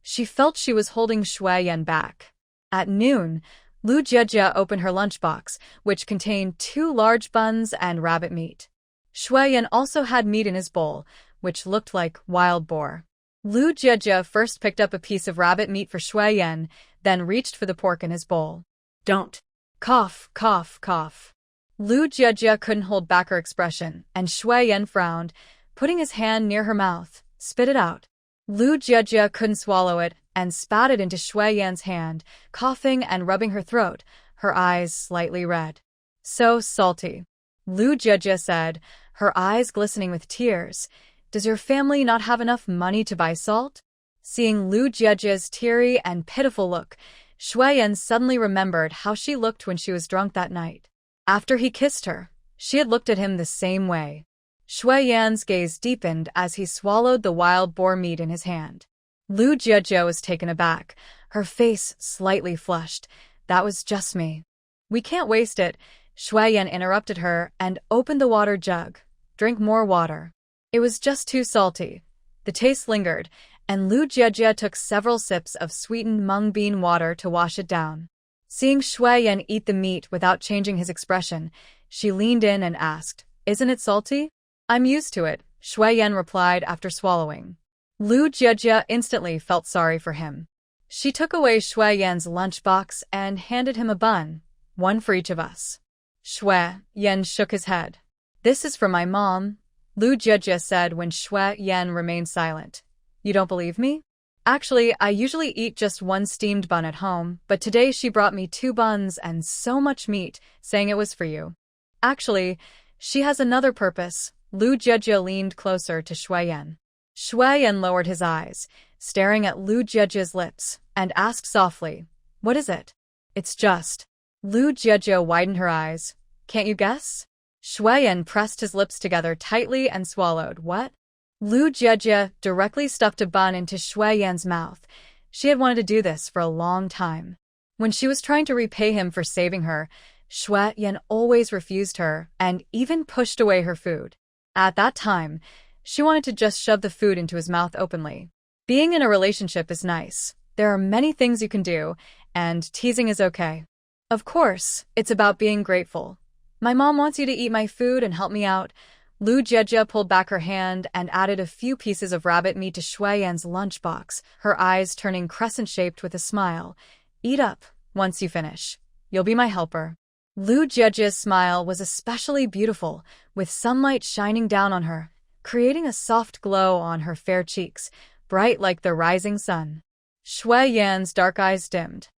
She felt she was holding Shu Yan back. At noon, Lu Jiejie opened her lunchbox, which contained 2 large buns and rabbit meat. Shu Yan also had meat in his bowl, which looked like wild boar. Lu Jiejie first picked up a piece of rabbit meat for Shu Yan, then reached for the pork in his bowl. "Don't. Cough, cough, cough." Lu Jiejie couldn't hold back her expression, and Shu Yan frowned, putting his hand near her mouth. "Spit it out." Lu Jiejie couldn't swallow it and spat it into Shu Yan's hand, coughing and rubbing her throat, her eyes slightly red. "So salty," Lu Jiejie said, her eyes glistening with tears. "Does your family not have enough money to buy salt?" Seeing Lu Jiejie's teary and pitiful look, Shu Yan suddenly remembered how she looked when she was drunk that night. After he kissed her, she had looked at him the same way. Shu Yan's gaze deepened as he swallowed the wild boar meat in his hand. Lu Jiejie was taken aback, her face slightly flushed. "That was just me." "We can't waste it," Shu Yan interrupted her and opened the water jug. "Drink more water." It was just too salty. The taste lingered, and Lu Jiejie took several sips of sweetened mung bean water to wash it down. Seeing Shu Yan eat the meat without changing his expression, she leaned in and asked, "Isn't it salty?" "I'm used to it," Shu Yan replied after swallowing. Lu Jiejie instantly felt sorry for him. She took away Shu Yan's lunchbox and handed him a bun, "One for each of us." Shu Yan shook his head. "This is for my mom," Lu Jiejie said when Shu Yan remained silent. "You don't believe me?" "Actually, I usually eat just 1 steamed bun at home, but today she brought me 2 buns and so much meat, saying it was for you." "Actually, she has another purpose." Lu Jiejie leaned closer to Shu Yan. Shu Yan lowered his eyes, staring at Lu Jiejie's lips, and asked softly, "What is it?" "It's just." Lu Jiejie widened her eyes. "Can't you guess?" Shu Yan pressed his lips together tightly and swallowed. "What?" Lu Jiejie directly stuffed a bun into Shu Yan's mouth. She had wanted to do this for a long time. When she was trying to repay him for saving her, Shu Yan always refused her and even pushed away her food. At that time, she wanted to just shove the food into his mouth openly. Being in a relationship is nice. There are many things you can do, and teasing is okay. Of course, it's about being grateful. "My mom wants you to eat my food and help me out." Lu Jiejie pulled back her hand and added a few pieces of rabbit meat to Shu Yan's lunchbox, her eyes turning crescent-shaped with a smile. "Eat up, once you finish. You'll be my helper." Lu Jiejie's smile was especially beautiful, with sunlight shining down on her, creating a soft glow on her fair cheeks, bright like the rising sun. Shu Yan's dark eyes dimmed.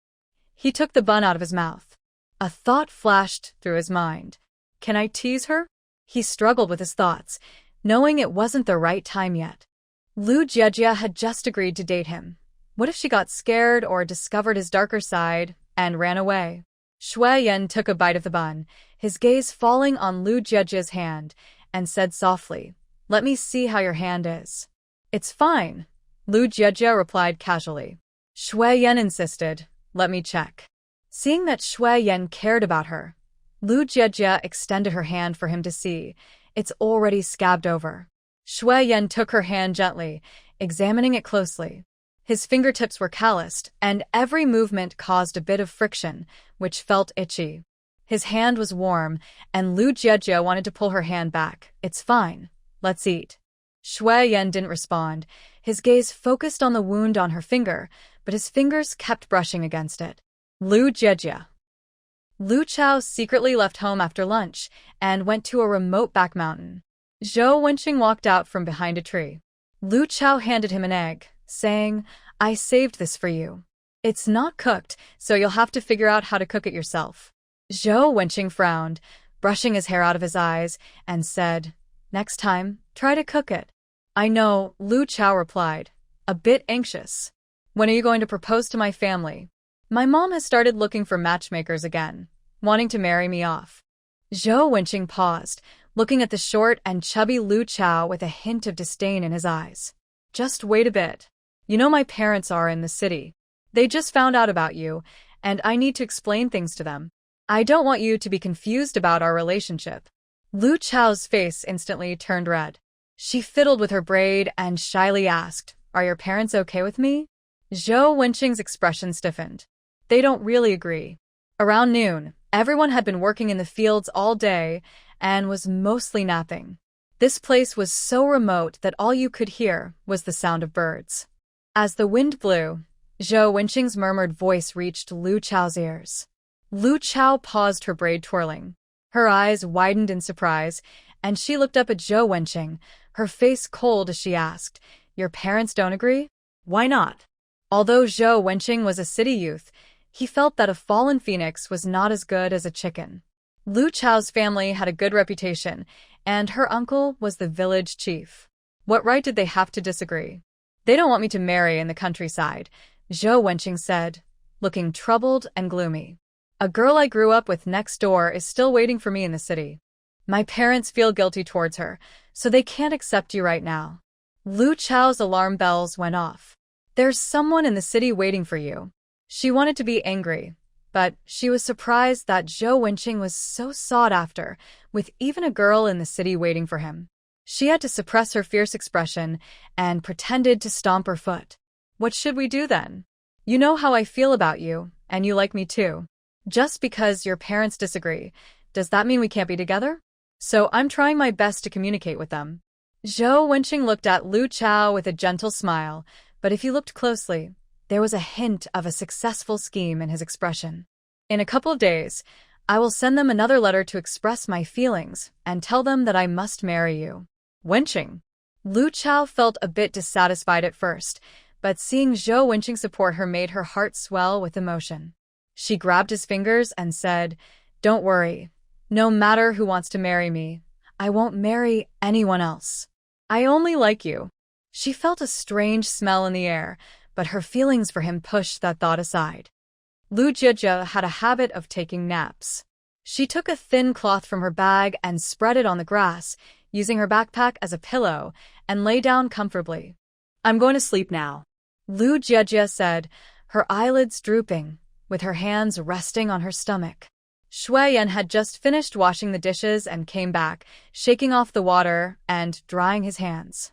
He took the bun out of his mouth. A thought flashed through his mind. "Can I tease her?" He struggled with his thoughts, knowing it wasn't the right time yet. Lu Jiejie had just agreed to date him. What if she got scared or discovered his darker side and ran away? Shu Yan took a bite of the bun, his gaze falling on Lu Jiejie's hand, and said softly, "Let me see how your hand is." "It's fine," Lu Jiejie replied casually. Shu Yan insisted, "Let me check." Seeing that Shu Yan cared about her, Lu Jiejie extended her hand for him to see. It's already scabbed over. Shu Yan took her hand gently, examining it closely. His fingertips were calloused, and every movement caused a bit of friction, which felt itchy. His hand was warm, and Lu Jiejie wanted to pull her hand back. It's fine. Let's eat. Shu Yan didn't respond. His gaze focused on the wound on her finger, but his fingers kept brushing against it. Lu Jiejie. Lu Chao secretly left home after lunch and went to a remote back mountain. Zhou Wenqing walked out from behind a tree. Lu Chao handed him an egg, saying, I saved this for you. It's not cooked, so you'll have to figure out how to cook it yourself. Zhou Wenqing frowned, brushing his hair out of his eyes, and said, Next time, try to cook it. I know, Lu Chao replied, a bit anxious. When are you going to propose to my family? My mom has started looking for matchmakers again, wanting to marry me off. Zhou Wenqing paused, looking at the short and chubby Lu Chao with a hint of disdain in his eyes. Just wait a bit. You know my parents are in the city. They just found out about you, and I need to explain things to them. I don't want you to be confused about our relationship. Lu Chao's face instantly turned red. She fiddled with her braid and shyly asked, Are your parents okay with me? Zhou Wenqing's expression stiffened. They don't really agree. Around noon, everyone had been working in the fields all day and was mostly napping. This place was so remote that all you could hear was the sound of birds. As the wind blew, Zhou Wenqing's murmured voice reached Lu Chao's ears. Lu Chao paused, her braid twirling. Her eyes widened in surprise, and she looked up at Zhou Wenqing, her face cold as she asked, Your parents don't agree? Why not? Although Zhou Wenqing was a city youth, he felt that a fallen phoenix was not as good as a chicken. Lu Chao's family had a good reputation, and her uncle was the village chief. What right did they have to disagree? They don't want me to marry in the countryside, Zhou Wenqing said, looking troubled and gloomy. A girl I grew up with next door is still waiting for me in the city. My parents feel guilty towards her, so they can't accept you right now. Lu Chao's alarm bells went off. There's someone in the city waiting for you. She wanted to be angry, but she was surprised that Zhou Wenqing was so sought after, with even a girl in the city waiting for him. She had to suppress her fierce expression and pretended to stomp her foot. What should we do then? You know how I feel about you, and you like me too. Just because your parents disagree, does that mean we can't be together? So I'm trying my best to communicate with them. Zhou Wenqing looked at Lu Chao with a gentle smile, but if you looked closely, there was a hint of a successful scheme in his expression. In a couple of days, I will send them another letter to express my feelings and tell them that I must marry you. Wenqing. Lu Chao felt a bit dissatisfied at first, but seeing Zhou Wenqing support her made her heart swell with emotion. She grabbed his fingers and said, Don't worry. No matter who wants to marry me, I won't marry anyone else. I only like you. She felt a strange smell in the air, but her feelings for him pushed that thought aside. Lu Jiejie had a habit of taking naps. She took a thin cloth from her bag and spread it on the grass, using her backpack as a pillow, and lay down comfortably. I'm going to sleep now, Lu Jiejie said, her eyelids drooping, with her hands resting on her stomach. Shu Yan had just finished washing the dishes and came back, shaking off the water and drying his hands.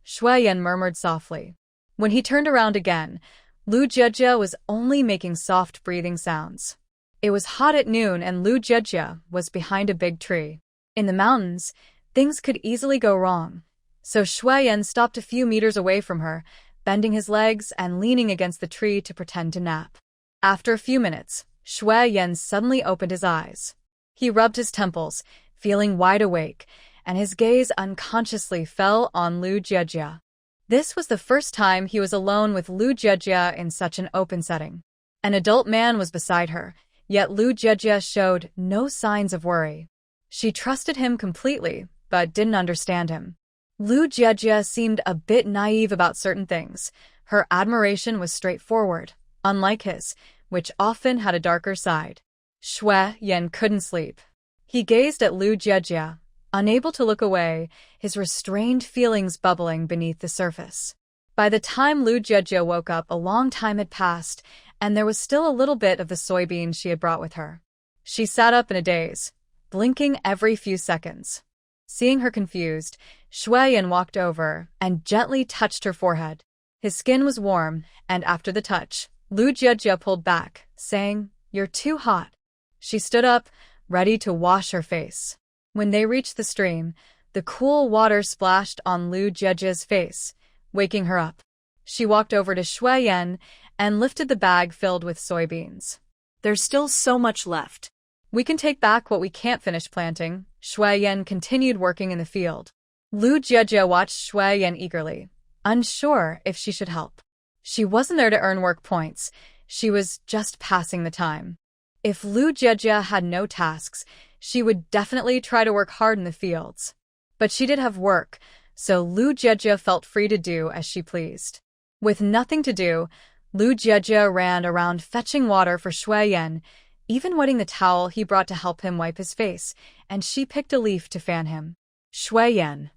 Shu Yan murmured softly. When he turned around again, Lu Jiejie was only making soft breathing sounds. It was hot at noon and Lu Jiejie was behind a big tree. In the mountains, things could easily go wrong. So Shu Yan stopped a few meters away from her, bending his legs and leaning against the tree to pretend to nap. After a few minutes, Shu Yan suddenly opened his eyes. He rubbed his temples, feeling wide awake, and his gaze unconsciously fell on Lu Jiejie. This was the first time he was alone with Lu Jiejie in such an open setting. An adult man was beside her, yet Lu Jiejie showed no signs of worry. She trusted him completely, but didn't understand him. Lu Jiejie seemed a bit naive about certain things. Her admiration was straightforward, unlike his, which often had a darker side. Shu Yan couldn't sleep. He gazed at Lu Jiejie, unable to look away, his restrained feelings bubbling beneath the surface. By the time Lu Jiejie woke up, a long time had passed, and there was still a little bit of the soybean she had brought with her. She sat up in a daze, blinking every few seconds. Seeing her confused, Shu Yan walked over and gently touched her forehead. His skin was warm, and after the touch, Lu Jiejie pulled back, saying, "You're too hot." She stood up, ready to wash her face. When they reached the stream, the cool water splashed on Lu Jiejie's face, waking her up. She walked over to Shu Yan and lifted the bag filled with soybeans.
There's still so much left.
We can take back what we can't finish planting. Shu Yan continued working in the field. Lu Jiejie watched Shu Yan eagerly, unsure if she should help. She wasn't there to earn work points. She was just passing the time. If Lu Jiejie had no tasks, she would definitely try to work hard in the fields. But she did have work, so Lu Jiejie felt free to do as she pleased. With nothing to do, Lu Jiejie ran around fetching water for Shu Yan, even wetting the towel he brought to help him wipe his face, and she picked a leaf to fan him. Shu Yan.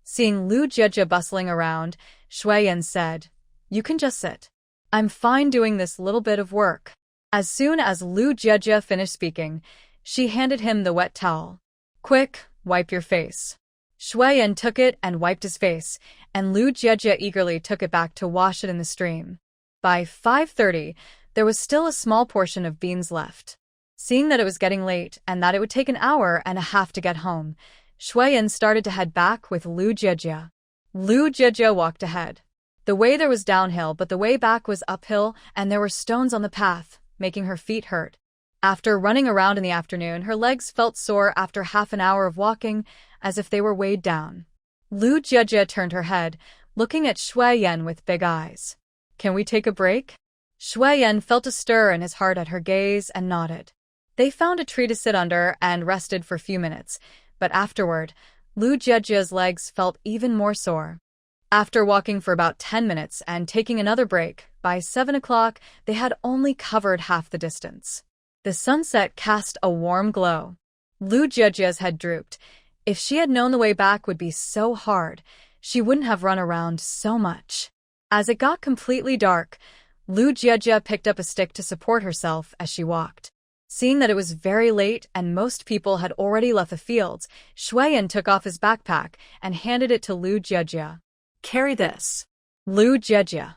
Seeing Lu Jiejie bustling around, Shu Yan said, "You can just sit. I'm fine doing this little bit of work." As soon as Lu Jiejie finished speaking, she handed him the wet towel. "Quick, wipe your face." Shu Yan took it and wiped his face, and Lu Jiejie eagerly took it back to wash it in the stream. By 5:30, there was still a small portion of beans left. Seeing that it was getting late and that it would take an hour and a half to get home, Shu Yan started to head back with Lu Jiejie. Lu Jiejie walked ahead. The way there was downhill, but the way back was uphill, and there were stones on the path, making her feet hurt. After running around in the afternoon, her legs felt sore after half an hour of walking, as if they were weighed down. Lu Jiejie turned her head, looking at Shu Yan with big eyes. "Can we take a break?" Shu Yan felt a stir in his heart at her gaze and nodded. They found a tree to sit under and rested for a few minutes, but afterward, Lu Jiejie's legs felt even more sore. After walking for about 10 minutes and taking another break, by 7 o'clock, they had only covered half the distance. The sunset cast a warm glow. Lu Jiejie's head drooped. If she had known the way back would be so hard, she wouldn't have run around so much. As it got completely dark, Lu Jiejie picked up a stick to support herself as she walked. Seeing that it was very late and most people had already left the fields, Shu Yan took off his backpack and handed it to Lu Jiejie.
"Carry this."
Lu Jiejie.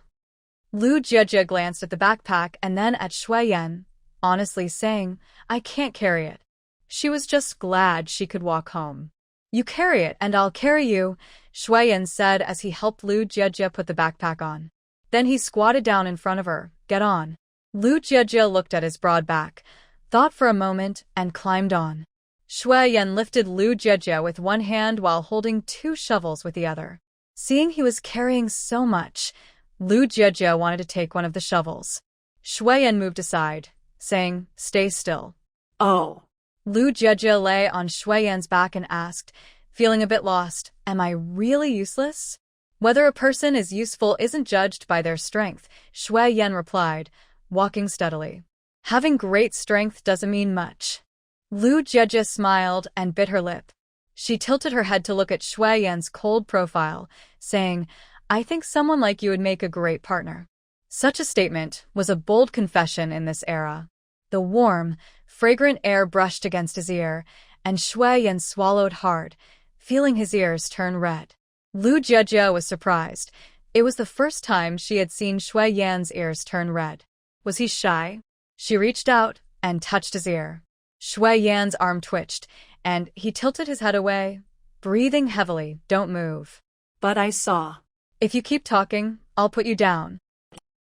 Lu Jiejie glanced at the backpack and then at Shu Yan, honestly saying, "I can't carry it." She was just glad she could walk home. "You carry it and I'll carry you," Shu Yan said as he helped Lu Jiejie put the backpack on. Then he squatted down in front of her. "Get on." Lu Jiejie looked at his broad back, thought for a moment, and climbed on. Shu Yan lifted Lu Jiejie with one hand while holding 2 shovels with the other. Seeing he was carrying so much, Lu Jiejie wanted to take one of the shovels. Shu Yan moved aside, saying, "Stay still."
"Oh."
Lu Jiejie lay on Shu Yan's back and asked, feeling a bit lost, "Am I really useless?" "Whether a person is useful isn't judged by their strength," Shu Yan replied, walking steadily. "Having great strength doesn't mean much." Lu Jiejie smiled and bit her lip. She tilted her head to look at Shu Yan's cold profile, saying, "I think someone like you would make a great partner." Such a statement was a bold confession in this era. The warm, fragrant air brushed against his ear, and Shu Yan swallowed hard, feeling his ears turn red. Lu Jiejie was surprised. It was the first time she had seen Shu Yan's ears turn red. Was he shy? She reached out and touched his ear. Shu Yan's arm twitched, and he tilted his head away, breathing heavily. "Don't move."
"But I saw."
"If you keep talking, I'll put you down."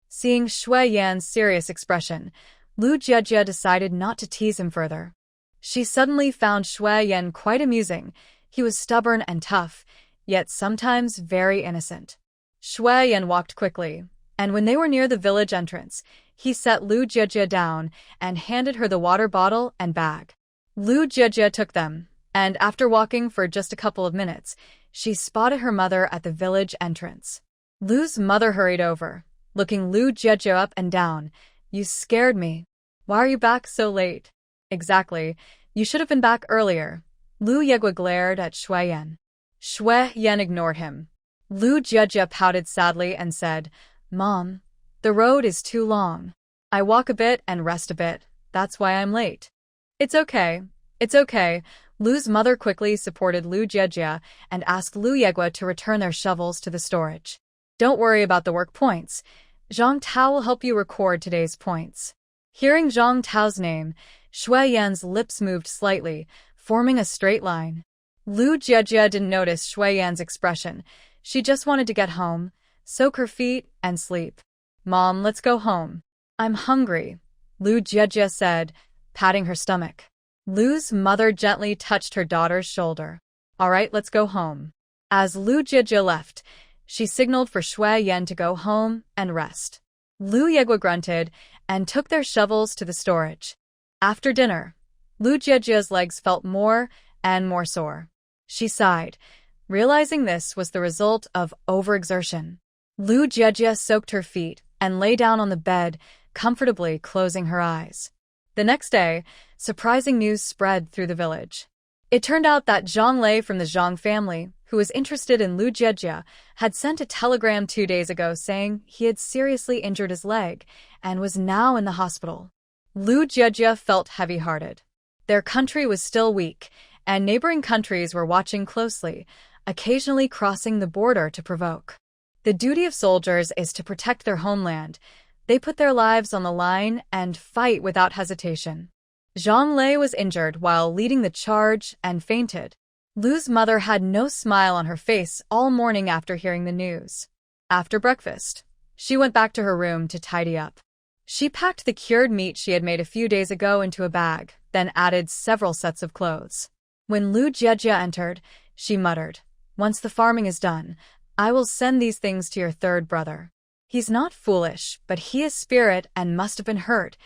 Seeing Shu Yan's serious expression, Lu Jiejie decided not to tease him further. She suddenly found Shu Yan quite amusing. He was stubborn and tough, yet sometimes very innocent. Shu Yan walked quickly, and when they were near the village entrance, he set Lu Jiejie down and handed her the water bottle and bag. Lu Jiejie took them, and after walking for just a couple of minutes, she spotted her mother at the village entrance. Lu's mother hurried over, looking Lu Jiejie up and down. "You scared me. Why are you back so late?" "Exactly. You should have been back earlier." Lu Jiejie glared at Shu Yan. Shu Yan ignored him. Lu Jiejie pouted sadly and said, "Mom, the road is too long. I walk a bit and rest a bit. That's why I'm late." It's okay. It's okay. Lu's mother quickly supported Lu Jiejie and asked Lu Yegua to return their shovels to the storage. Don't worry about the work points. Zhang Tao will help you record today's points. Hearing Zhang Tao's name, Shu Yan's lips moved slightly, forming a straight line. Lu Jiejie didn't notice Shu Yan's expression. She just wanted to get home, soak her feet, and sleep. Mom, let's go home. I'm hungry, Lu Jiejie said, patting her stomach. Lu's mother gently touched her daughter's shoulder. All right, let's go home. As Lu Jiejie left, she signaled for Shu Yan to go home and rest. Lu Yegua grunted and took their shovels to the storage. After dinner, Lu Jiejie's legs felt more and more sore. She sighed, realizing this was the result of overexertion. Lu Jiejie soaked her feet and lay down on the bed, comfortably closing her eyes. The next day, surprising news spread through the village. It turned out that Zhang Lei from the Zhang family, who was interested in Lu Jiejie, had sent a telegram 2 days ago saying he had seriously injured his leg and was now in the hospital. Lu Jiejie felt heavy-hearted. Their country was still weak, and neighboring countries were watching closely, occasionally crossing the border to provoke. The duty of soldiers is to protect their homeland. They put their lives on the line and fight without hesitation. Zhang Lei was injured while leading the charge and fainted. Lu's mother had no smile on her face all morning after hearing the news. After breakfast, she went back to her room to tidy up. She packed the cured meat she had made a few days ago into a bag, then added several sets of clothes. When Lu Jiejie entered, she muttered, "Once the farming is done, I will send these things to your third brother. He's not foolish, but he is spirit and must have been hurt.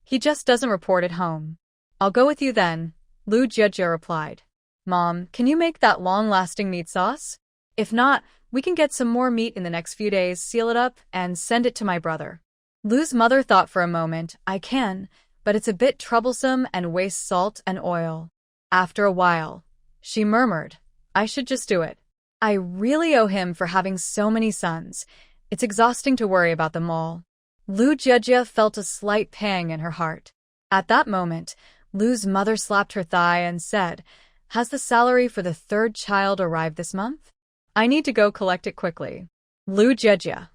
He just doesn't report at home." "I'll go with you then," Lu Jiejie replied. "Mom, can you make that long-lasting meat sauce? If not, we can get some more meat in the next few days, seal it up, and send it to my brother." Lu's mother thought for a moment. "I can, but it's a bit troublesome and wastes salt and oil." After a while, she murmured, "I should just do it. I really owe him for having so many sons. It's exhausting to worry about them all." Lu Jiejie felt a slight pang in her heart. At that moment, Lu's mother slapped her thigh and said, "Has the salary for the third child arrived this month? I need to go collect it quickly." Lu Jiejie.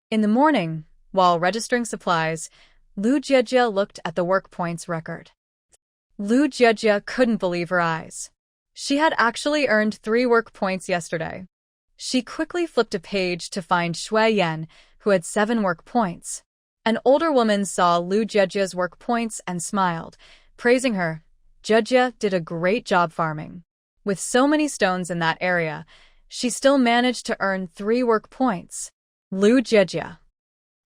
In the morning, while registering supplies, Lu Jiejie looked at the work points record. Lu Jiejie couldn't believe her eyes. She had actually earned 3 work points yesterday. She quickly flipped a page to find Shu Yan, who had 7 work points. An older woman saw Lu Jiejie's work points and smiled, praising her. "Jiejie did a great job farming. With so many stones in that area, she still managed to earn 3 work points." Lu Jiejie.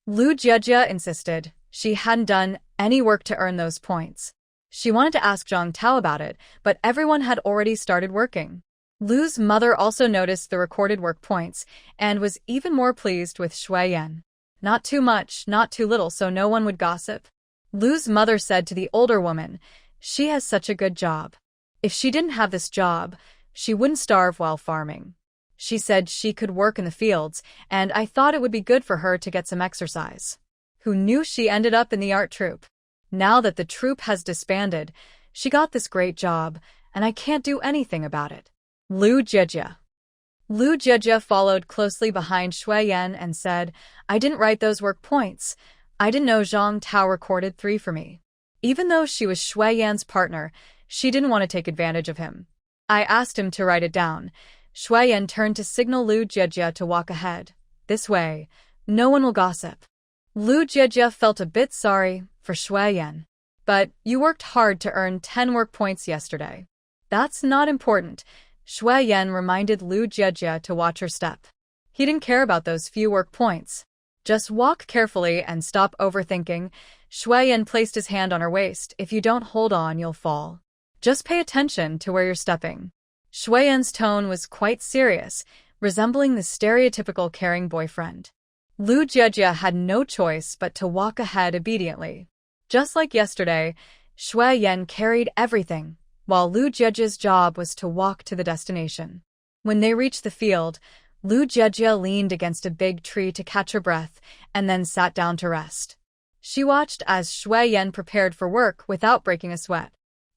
Lu Jiejie insisted she hadn't done any work to earn those points. She wanted to ask Zhang Tao about it, but everyone had already started working. Lu's mother also noticed the recorded work points and was even more pleased with Shu Yan. Not too much, not too little, so no one would gossip. Lu's mother said to the older woman, "She has such a good job. If she didn't have this job, she wouldn't starve while farming. She said she could work in the fields, and I thought it would be good for her to get some exercise." Who knew she ended up in the art troupe? Now that the troupe has disbanded, she got this great job, and I can't do anything about it. Lu Jiejie. Lu Jiejie followed closely behind Shu Yan and said, "I didn't write those work points. I didn't know Zhang Tao recorded 3 for me." Even though she was Shu Yan's partner, she didn't want to take advantage of him. "I asked him to write it down." Shu Yan turned to signal Lu Jiejie to walk ahead. "This way, no one will gossip." Lu Jiejie felt a bit sorry for Shu Yan. "But you worked hard to earn 10 work points yesterday." "That's not important." Shu Yan reminded Lu Jiejie to watch her step. He didn't care about those few work points. "Just walk carefully and stop overthinking." Shu Yan placed his hand on her waist. "If you don't hold on, you'll fall. Just pay attention to where you're stepping." Shu Yan's tone was quite serious, resembling the stereotypical caring boyfriend. Lu Jiejie had no choice but to walk ahead obediently. Just like yesterday, Shu Yan carried everything, while Lu Jiejie's job was to walk to the destination. When they reached the field, Lu Jiejie leaned against a big tree to catch her breath and then sat down to rest. She watched as Shu Yan prepared for work without breaking a sweat.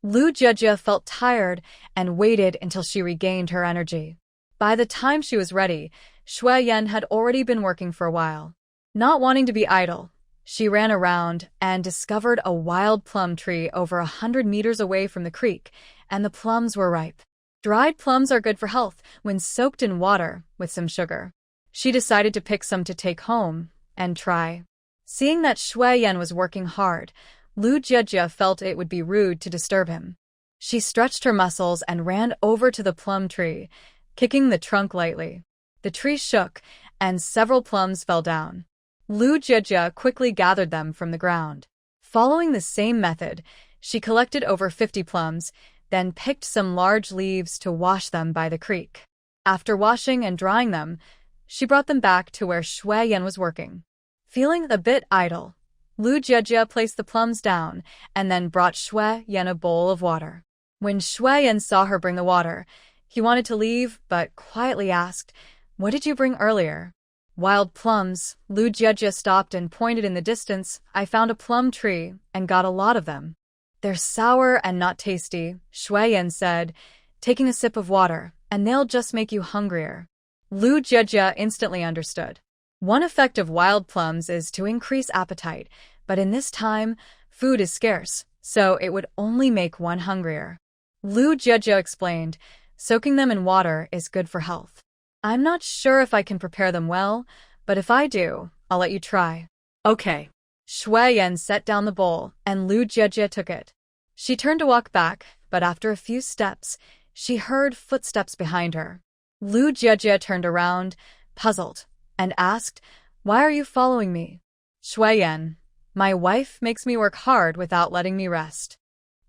Lu Jejia felt tired and waited until she regained her energy. By the time she was ready, Shu Yan had already been working for a while. Not wanting to be idle, she ran around and discovered a wild plum tree over 100 meters away from the creek, and the plums were ripe. Dried plums are good for health when soaked in water with some sugar. She decided to pick some to take home and try. Seeing that Shu Yan was working hard, Lu Jejia felt it would be rude to disturb him. She stretched her muscles and ran over to the plum tree, kicking the trunk lightly. The tree shook, and several plums fell down. Lu Jejia quickly gathered them from the ground. Following the same method, she collected over 50 plums, then picked some large leaves to wash them by the creek. After washing and drying them, she brought them back to where Shu Yan was working. Feeling a bit idle, Lu Jejia placed the plums down and then brought Shu Yan a bowl of water. When Shu Yan saw her bring the water, he wanted to leave but quietly asked, "What did you bring earlier?" "Wild plums." Lu Jejia stopped and pointed in the distance. "I found a plum tree and got a lot of them." "They're sour and not tasty," Shu Yan said, taking a sip of water, "and they'll just make you hungrier." Lu Jejia instantly understood. One effect of wild plums is to increase appetite, but in this time, food is scarce, so it would only make one hungrier. Lu Jejia explained, "Soaking them in water is good for health. I'm not sure if I can prepare them well, but if I do, I'll let you try."
Okay.
Shu Yan set down the bowl, and Lu Jejia took it. She turned to walk back, but after a few steps, she heard footsteps behind her. Lu Jejia turned around, puzzled, and asked, "Why are you following me?" "Shu Yan, my wife makes me work hard without letting me rest.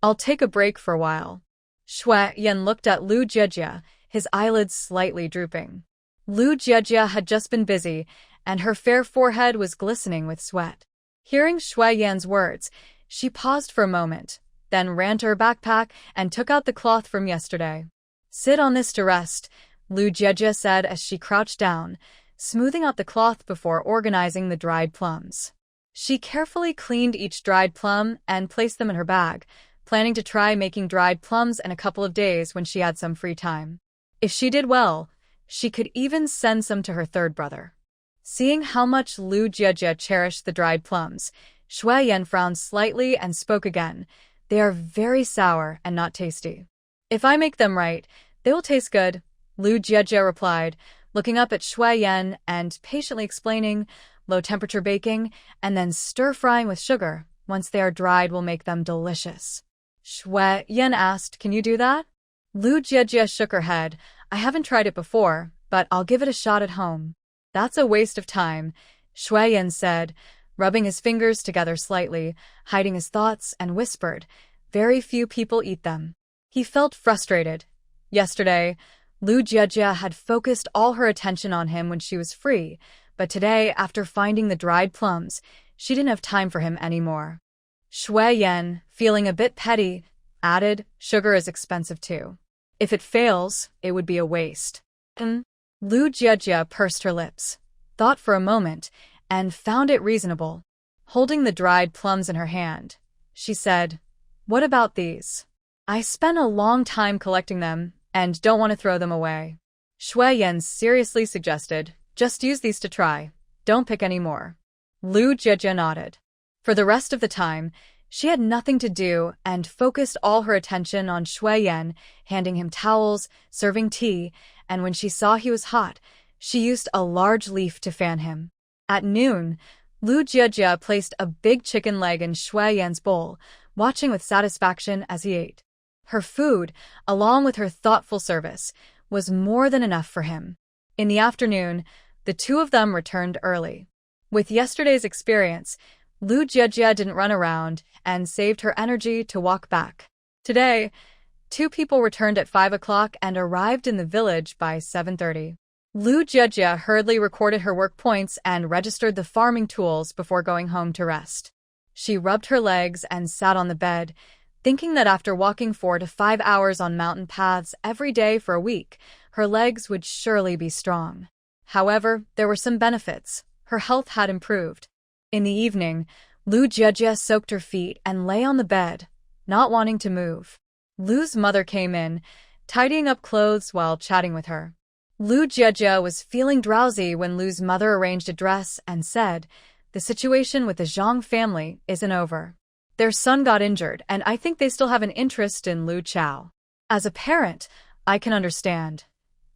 I'll take a break for a while." Shu Yan looked at Lu Jejia, his eyelids slightly drooping. Lu Jejia had just been busy, and her fair forehead was glistening with sweat. Hearing Shu Yan's words, she paused for a moment, then ran to her backpack and took out the cloth from yesterday. "Sit on this to rest," Lu Jejia said as she crouched down, smoothing out the cloth before organizing the dried plums. She carefully cleaned each dried plum and placed them in her bag, planning to try making dried plums in a couple of days when she had some free time. If she did well, she could even send some to her third brother. Seeing how much Lu Jejia cherished the dried plums, Shu Yan frowned slightly and spoke again. "They are very sour and not tasty. If I make them right, they will taste good," Lu Jejia replied, looking up at Shu Yan and patiently explaining, "Low-temperature baking and then stir-frying with sugar. Once they are dried will make them delicious." Shu Yan asked, "Can you do that?" Lu Jejia shook her head. "I haven't tried it before, but I'll give it a shot at home." "That's a waste of time," Shu Yan said, rubbing his fingers together slightly, hiding his thoughts, and whispered, "Very few people eat them." He felt frustrated. Yesterday, Lu Jejia had focused all her attention on him when she was free, but today, after finding the dried plums, she didn't have time for him anymore. Shu Yan, feeling a bit petty, added, "Sugar is expensive too. If it fails, it would be a waste." Lu Jejia pursed her lips, thought for a moment, and found it reasonable. Holding the dried plums in her hand, she said, "What about these? I spent a long time collecting them and don't want to throw them away." Shu Yan seriously suggested, "Just use these to try. Don't pick any more." Lu Jejia nodded. For the rest of the time, she had nothing to do and focused all her attention on Shu Yan, handing him towels, serving tea, and when she saw he was hot, she used a large leaf to fan him. At noon, Lu Jejia placed a big chicken leg in Shu Yan's bowl, watching with satisfaction as he ate. Her food, along with her thoughtful service, was more than enough for him. In the afternoon, the two of them returned early. With yesterday's experience, Lu Jejia didn't run around and saved her energy to walk back. Today, two people returned at 5 o'clock and arrived in the village by 7:30. Lu Jejia hurriedly recorded her work points and registered the farming tools before going home to rest. She rubbed her legs and sat on the bed, thinking that after walking 4 to 5 hours on mountain paths every day for a week, her legs would surely be strong. However, there were some benefits. Her health had improved. In the evening, Lu Jejia soaked her feet and lay on the bed, not wanting to move. Lu's mother came in, tidying up clothes while chatting with her. Lu Jiejie was feeling drowsy when Lu's mother arranged a dress and said, "The situation with the Zhang family isn't over. Their son got injured, and I think they still have an interest in Lu Chao. As a parent, I can understand.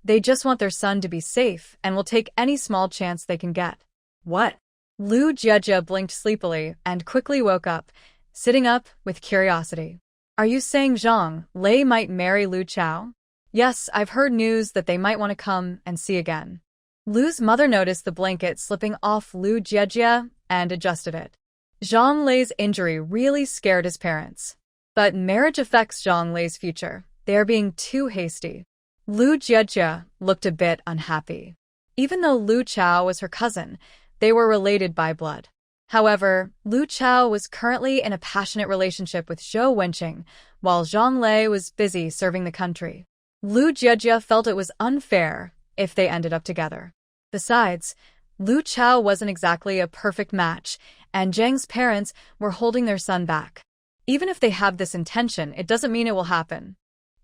They just want their son to be safe and will take any small chance they can get."
What?
Lu Jiejie blinked sleepily and quickly woke up, sitting up with curiosity. "Are you saying Zhang Lei might marry Lu Chao?" "Yes, I've heard news that they might want to come and see again." Lu's mother noticed the blanket slipping off Lu Jiejie and adjusted it. Zhang Lei's injury really scared his parents. But marriage affects Zhang Lei's future. They are being too hasty. Lu Jiejie looked a bit unhappy. Even though Lu Chao was her cousin, they were related by blood. However, Lu Chao was currently in a passionate relationship with Zhou Wenqing, while Zhang Lei was busy serving the country. Lu Jiejie felt it was unfair if they ended up together. Besides, Lu Chao wasn't exactly a perfect match, and Zhang's parents were holding their son back. Even if they have this intention, it doesn't mean it will happen.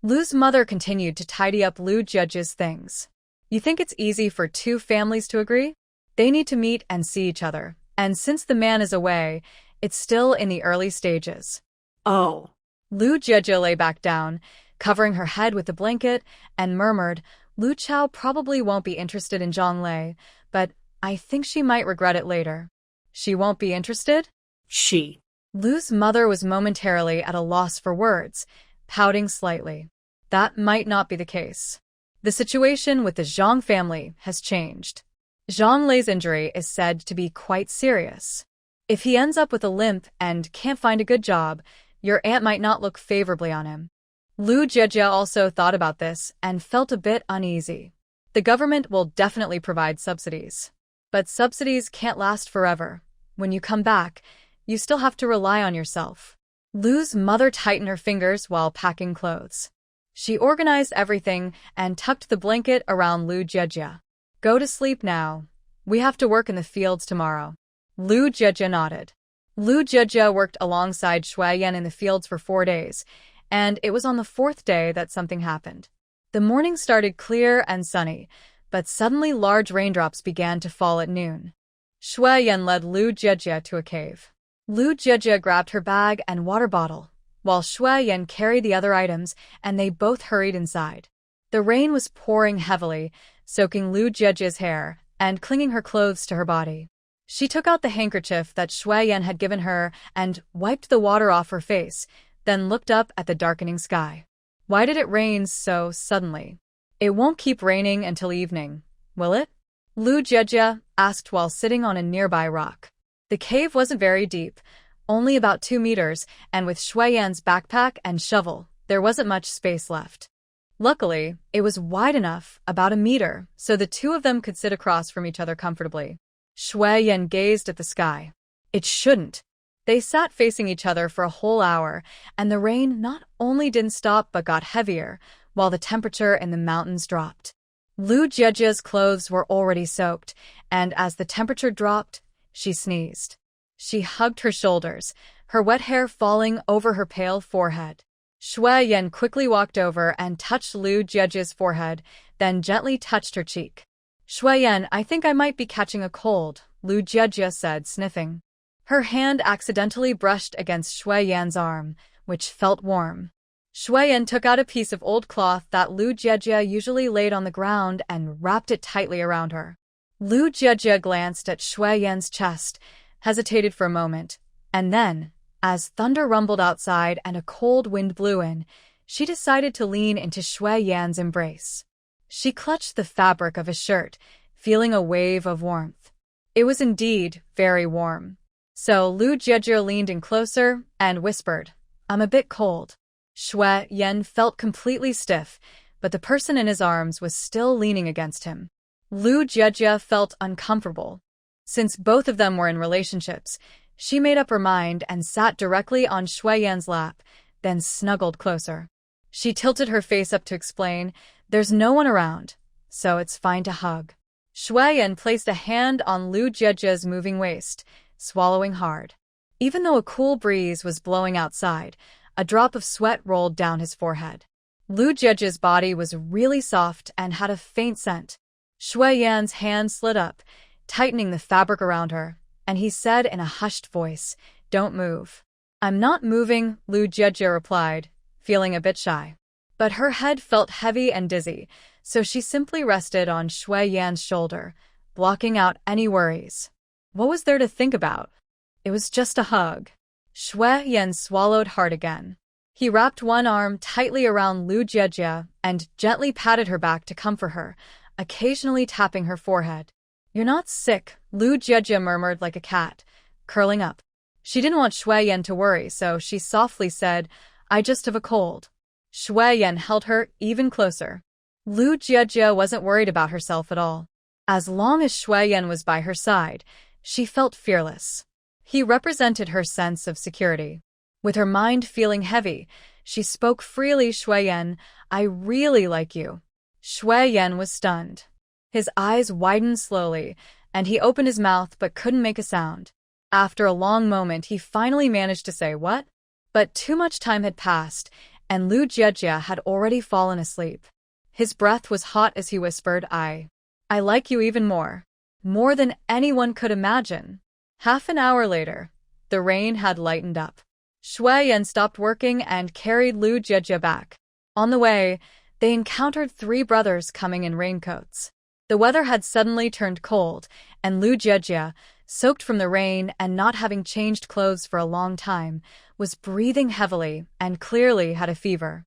Lu's mother continued to tidy up Lu Jiejie's things. "You think it's easy for two families to agree? They need to meet and see each other, and since the man is away, it's still in the early stages."
Oh.
Lu Jiejie lay back down, covering her head with a blanket, and murmured, "Lu Chao probably won't be interested in Zhang Lei, but I think she might regret it later." "She won't be interested?"
She.
Lu's mother was momentarily at a loss for words, pouting slightly. That might not be the case. The situation with the Zhang family has changed. Zhang Lei's injury is said to be quite serious. If he ends up with a limp and can't find a good job, your aunt might not look favorably on him. Lu Jiejie also thought about this and felt a bit uneasy. The government will definitely provide subsidies. But subsidies can't last forever. When you come back, you still have to rely on yourself. Lu's mother tightened her fingers while packing clothes. She organized everything and tucked the blanket around Lu Jiejie. "Go to sleep now. We have to work in the fields tomorrow." Lu Jiejie nodded. Lu Jiejie worked alongside Shu Yan in the fields for 4 days, and it was on the 4th day that something happened. The morning started clear and sunny, but suddenly large raindrops began to fall at noon. Shu Yan led Lu Jiejie to a cave. Lu Jiejie grabbed her bag and water bottle, while Shu Yan carried the other items, and they both hurried inside. The rain was pouring heavily, soaking Lu Jiejie's hair and clinging her clothes to her body. She took out the handkerchief that Shu Yan had given her and wiped the water off her face, then looked up at the darkening sky. Why did it rain so suddenly? "It won't keep raining until evening, will it?" Lu Jiejie asked while sitting on a nearby rock. The cave wasn't very deep, only about 2 meters, and with Shu Yan's backpack and shovel, there wasn't much space left. Luckily, it was wide enough, about 1 meter, so the two of them could sit across from each other comfortably. Shu Yan gazed at the sky. It shouldn't. They sat facing each other for a whole hour, and the rain not only didn't stop but got heavier, while the temperature in the mountains dropped. Lu Jiejie's clothes were already soaked, and as the temperature dropped, she sneezed. She hugged her shoulders, her wet hair falling over her pale forehead. Shu Yan quickly walked over and touched Lu Jiejie's forehead, then gently touched her cheek. "Shu Yan, I think I might be catching a cold," Lu Jiejie said, sniffing. Her hand accidentally brushed against Shu Yan's arm, which felt warm. Shu Yan took out a piece of old cloth that Lu Jiejie usually laid on the ground and wrapped it tightly around her. Lu Jiejie glanced at Shu Yan's chest, hesitated for a moment, and then, as thunder rumbled outside and a cold wind blew in, she decided to lean into Shu Yan's embrace. She clutched the fabric of his shirt, feeling a wave of warmth. It was indeed very warm. So Lu Jiejie leaned in closer and whispered, "I'm a bit cold." Shu Yan felt completely stiff, but the person in his arms was still leaning against him. Lu Jiejie felt uncomfortable. Since both of them were in relationships, she made up her mind and sat directly on Shu Yan's lap, then snuggled closer. She tilted her face up to explain, "There's no one around, so it's fine to hug." Shu Yan placed a hand on Lu Jiejie's moving waist, swallowing hard. Even though a cool breeze was blowing outside, A drop of sweat rolled down his forehead. Lu Jiejia's body was really soft and had a faint scent. Shu Yan's hand slid up, tightening the fabric around her, and he said in a hushed voice, "Don't move." "I'm not moving," Lu Jiejie replied, feeling a bit shy. But her head felt heavy and dizzy, so she simply rested on Shu Yan's shoulder, blocking out any worries. What was there to think about? It was just a hug. Shu Yan swallowed hard again. He wrapped one arm tightly around Lu Jiejie and gently patted her back to comfort her, occasionally tapping her forehead. "You're not sick," Lu Jiejie murmured like a cat, curling up. She didn't want Shu Yan to worry, so she softly said, "I just have a cold." Shu Yan held her even closer. Lu Jiejie wasn't worried about herself at all. As long as Shu Yan was by her side, she felt fearless. He represented her sense of security. With her mind feeling heavy, she spoke freely. "Shu Yan, I really like you." Shu Yan was stunned. His eyes widened slowly, and he opened his mouth but couldn't make a sound. After a long moment, he finally managed to say, "What?" But too much time had passed, and Lu Jiejie had already fallen asleep. His breath was hot as he whispered, I like you even more. More than anyone could imagine." Half an hour later, the rain had lightened up. Shu Yan stopped working and carried Lu Jiejie back. On the way, they encountered three brothers coming in raincoats. The weather had suddenly turned cold, and Lu Jiejie, soaked from the rain and not having changed clothes for a long time, was breathing heavily and clearly had a fever.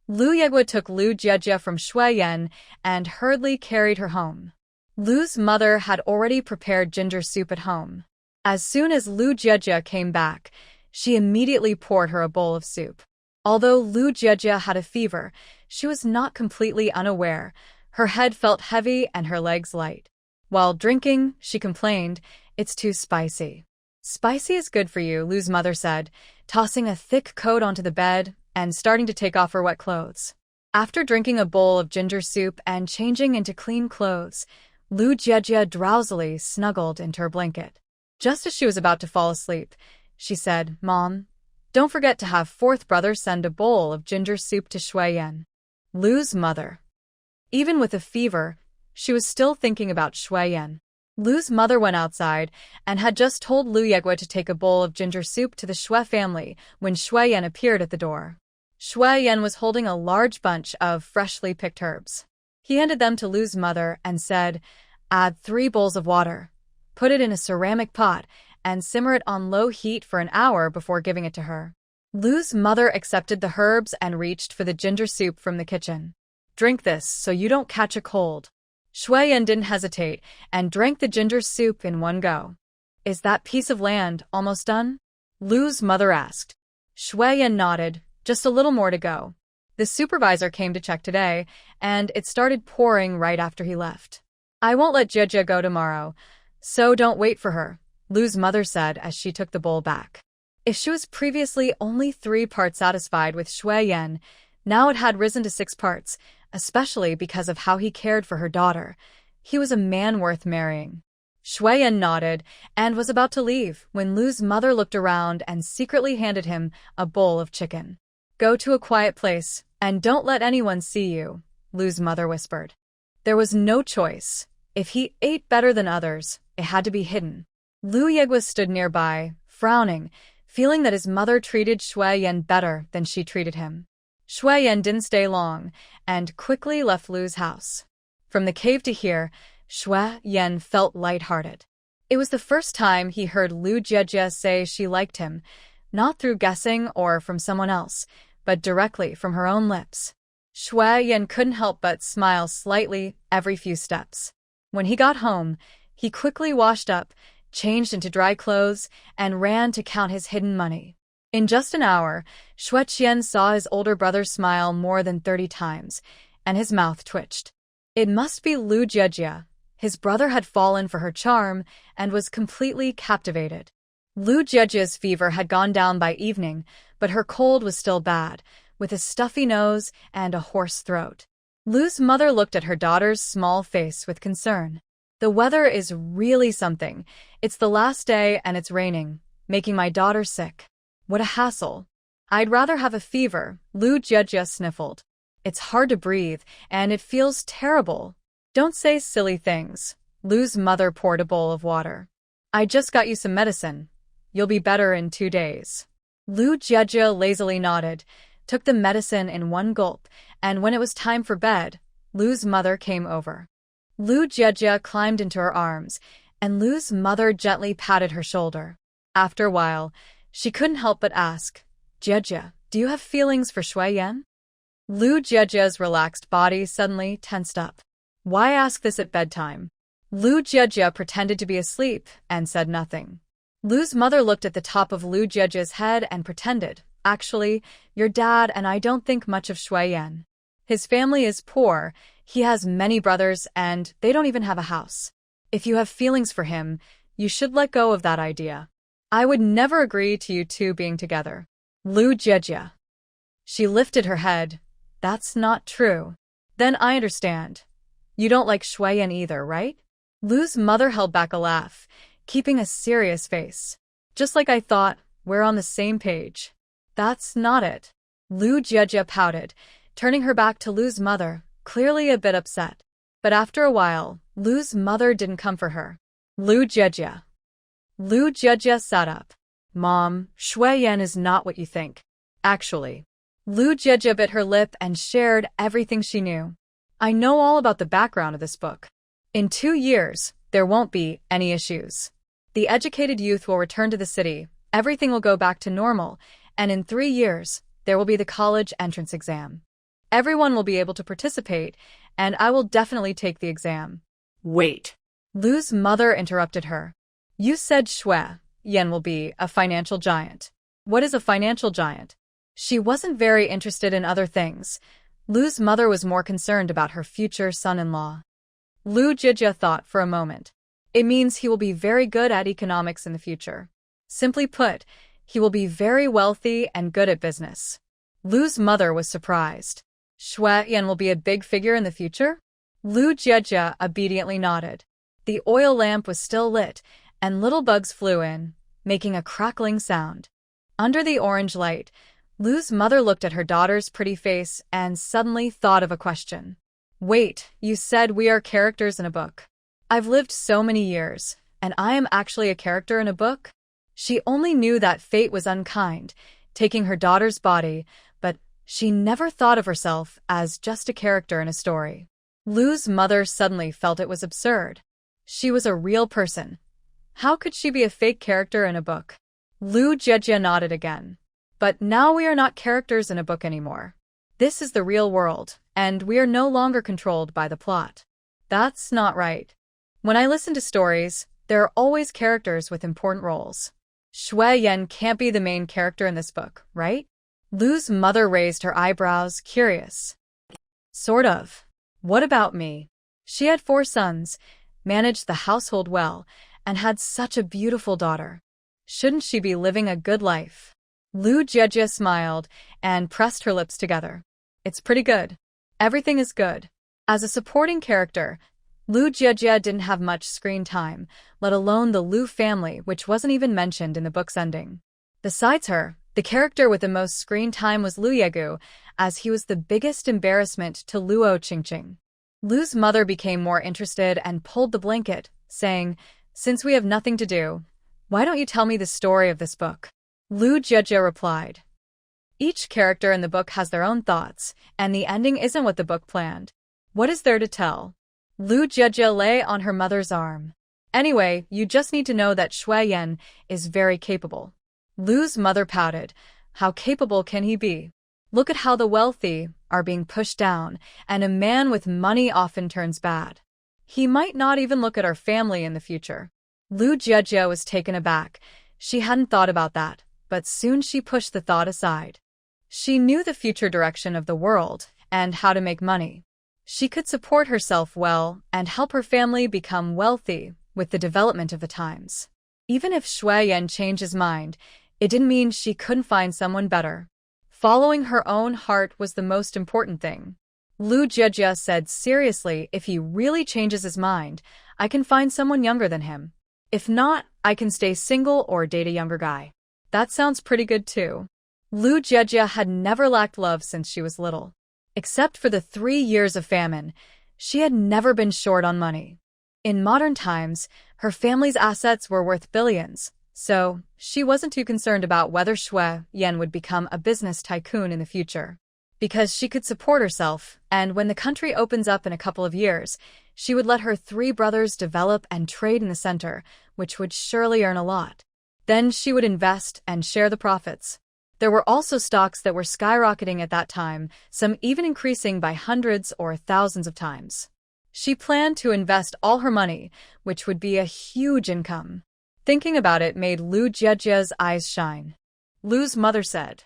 Lu Yegua took Lu Jiejie from Shu Yan and hurriedly carried her home. Lu's mother had already prepared ginger soup at home. As soon as Lu Jiejie came back, she immediately poured her a bowl of soup. Although Lu Jiejie had a fever, she was not completely unaware. Her head felt heavy and her legs light. While drinking, she complained, "It's too spicy." "Spicy is good for you," Lu's mother said, tossing a thick coat onto the bed and starting to take off her wet clothes. After drinking a bowl of ginger soup and changing into clean clothes, Lu Jiejie drowsily snuggled into her blanket. Just as she was about to fall asleep, she said, "Mom, don't forget to have fourth brother send a bowl of ginger soup to Shu Yan." Lu's mother. Even with a fever, she was still thinking about Shu Yan. Lu's mother went outside and had just told Lu Yegua to take a bowl of ginger soup to the Shu family when Shu Yan appeared at the door. Shu Yan was holding a large bunch of freshly picked herbs. He handed them to Lu's mother and said, "Add 3 bowls of water. Put it in a ceramic pot and simmer it on low heat for an hour before giving it to her." Lu's mother accepted the herbs and reached for the ginger soup from the kitchen. "Drink this so you don't catch a cold." Shu Yan didn't hesitate and drank the ginger soup in one go. "Is that piece of land almost done?" Lu's mother asked. Shu Yan nodded, "Just a little more to go. The supervisor came to check today, and it started pouring right after he left. I won't let Jiejie go tomorrow, so don't wait for her," Lu's mother said as she took the bowl back. If she was previously only 3 parts satisfied with Shu Yan, now it had risen to 6 parts, especially because of how he cared for her daughter. He was a man worth marrying. Shu Yan nodded and was about to leave when Lu's mother looked around and secretly handed him a bowl of chicken. "Go to a quiet place and don't let anyone see you," Lu's mother whispered. There was no choice. If he ate better than others, it had to be hidden. Lu Yegua stood nearby, frowning, feeling that his mother treated Shu Yan better than she treated him. Shu Yan didn't stay long and quickly left Lu's house. From the cave to here, Shu Yan felt lighthearted. It was the first time he heard Lu Jiejie say she liked him, not through guessing or from someone else, but directly from her own lips. Shu Yan couldn't help but smile slightly every few steps. When he got home, he quickly washed up, changed into dry clothes, and ran to count his hidden money. In just an hour, Shu Yan saw his older brother smile more than 30 times, and his mouth twitched. It must be Lu Jiejie. His brother had fallen for her charm and was completely captivated. Lu Jiejie's fever had gone down by evening, but her cold was still bad, with a stuffy nose and a hoarse throat. Lu's mother looked at her daughter's small face with concern. "The weather is really something. It's the last day and it's raining, making my daughter sick. What a hassle." I'd rather have a fever, Lu Jejia sniffled. It's hard to breathe, and it feels terrible. Don't say silly things. Lu's mother poured a bowl of water. I just got you some medicine. You'll be better in 2 days. Lu Jejia lazily nodded, took the medicine in one gulp, and when it was time for bed, Lu's mother came over. Lu Jejia climbed into her arms, and Lu's mother gently patted her shoulder. After a while, she couldn't help but ask, Jejia, do you have feelings for Shu Yan? Lu Jejia's relaxed body suddenly tensed up. Why ask this at bedtime? Lu Jejia pretended to be asleep and said nothing. Lu's mother looked at the top of Lu Jejia's head and pretended, actually, your dad and I don't think much of Shu Yan. His family is poor, he has many brothers, and they don't even have a house. If you have feelings for him, you should let go of that idea. I would never agree to you two being together. Lu Jejia. She lifted her head. That's not true. Then I understand. You don't like Shu Yan either, right? Lu's mother held back a laugh, keeping a serious face. Just like I thought, we're on the same page. That's not it. Lu Jejia pouted, turning her back to Lu's mother, clearly a bit upset. But after a while, Lu's mother didn't come for her. Lu Jejia. Lu Jejia sat up. Mom, Shu Yan is not what you think. Actually. Lu Jejia bit her lip and shared everything she knew. I know all about the background of this book. In 2 years, there won't be any issues. The educated youth will return to the city, everything will go back to normal, and in 3 years, there will be the college entrance exam. Everyone will be able to participate, and I will definitely take the exam.
Wait.
Lu's mother interrupted her. You said Shu Yan will be a financial giant. What is a financial giant? She wasn't very interested in other things. Lu's mother was more concerned about her future son-in-law. Lu Jejia thought for a moment. It means he will be very good at economics in the future. Simply put, he will be very wealthy and good at business. Lu's mother was surprised. Shu Yan will be a big figure in the future? Lu Jejia obediently nodded. The oil lamp was still lit, and little bugs flew in, making a crackling sound. Under the orange light, Lu's mother looked at her daughter's pretty face and suddenly thought of a question. Wait, you said we are characters in a book. I've lived so many years, and I am actually a character in a book? She only knew that fate was unkind, taking her daughter's body, but she never thought of herself as just a character in a story. Lu's mother suddenly felt it was absurd. She was a real person. How could she be a fake character in a book? Lu Jejia nodded again. But now we are not characters in a book anymore. This is the real world, and we are no longer controlled by the plot. That's not right. When I listen to stories, there are always characters with important roles. Shu Yan can't be the main character in this book, right? Lu's mother raised her eyebrows, curious. Sort of. What about me? She had 4 sons, managed the household well, and had such a beautiful daughter. Shouldn't she be living a good life? Lu Jejia smiled and pressed her lips together. It's pretty good. Everything is good. As a supporting character, Lu Jejia didn't have much screen time, let alone the Lu family, which wasn't even mentioned in the book's ending. Besides her, the character with the most screen time was Lu Yegu, as he was the biggest embarrassment to Luo Qingqing. Lu's mother became more interested and pulled the blanket, saying, Since we have nothing to do, why don't you tell me the story of this book? Lu Jejia replied. Each character in the book has their own thoughts, and the ending isn't what the book planned. What is there to tell? Lu Jejia lay on her mother's arm. Anyway, you just need to know that Shu Yan is very capable. Lu's mother pouted. How capable can he be? Look at how the wealthy are being pushed down, and a man with money often turns bad. He might not even look at our family in the future. Lu Jejia was taken aback. She hadn't thought about that, but soon she pushed the thought aside. She knew the future direction of the world and how to make money. She could support herself well and help her family become wealthy with the development of the times. Even if Shu Yan changed his mind, it didn't mean she couldn't find someone better. Following her own heart was the most important thing. Lu Jejia said seriously, if he really changes his mind, I can find someone younger than him. If not, I can stay single or date a younger guy. That sounds pretty good too. Lu Jejia had never lacked love since she was little. Except for the 3 years of famine, she had never been short on money. In modern times, her family's assets were worth billions, so she wasn't too concerned about whether Shu Yan would become a business tycoon in the future. Because she could support herself, and when the country opens up in a couple of years, she would let her 3 brothers develop and trade in the center, which would surely earn a lot. Then she would invest and share the profits. There were also stocks that were skyrocketing at that time, some even increasing by hundreds or thousands of times. She planned to invest all her money, which would be a huge income. Thinking about it made Lu Jejia's eyes shine. Lu's mother said,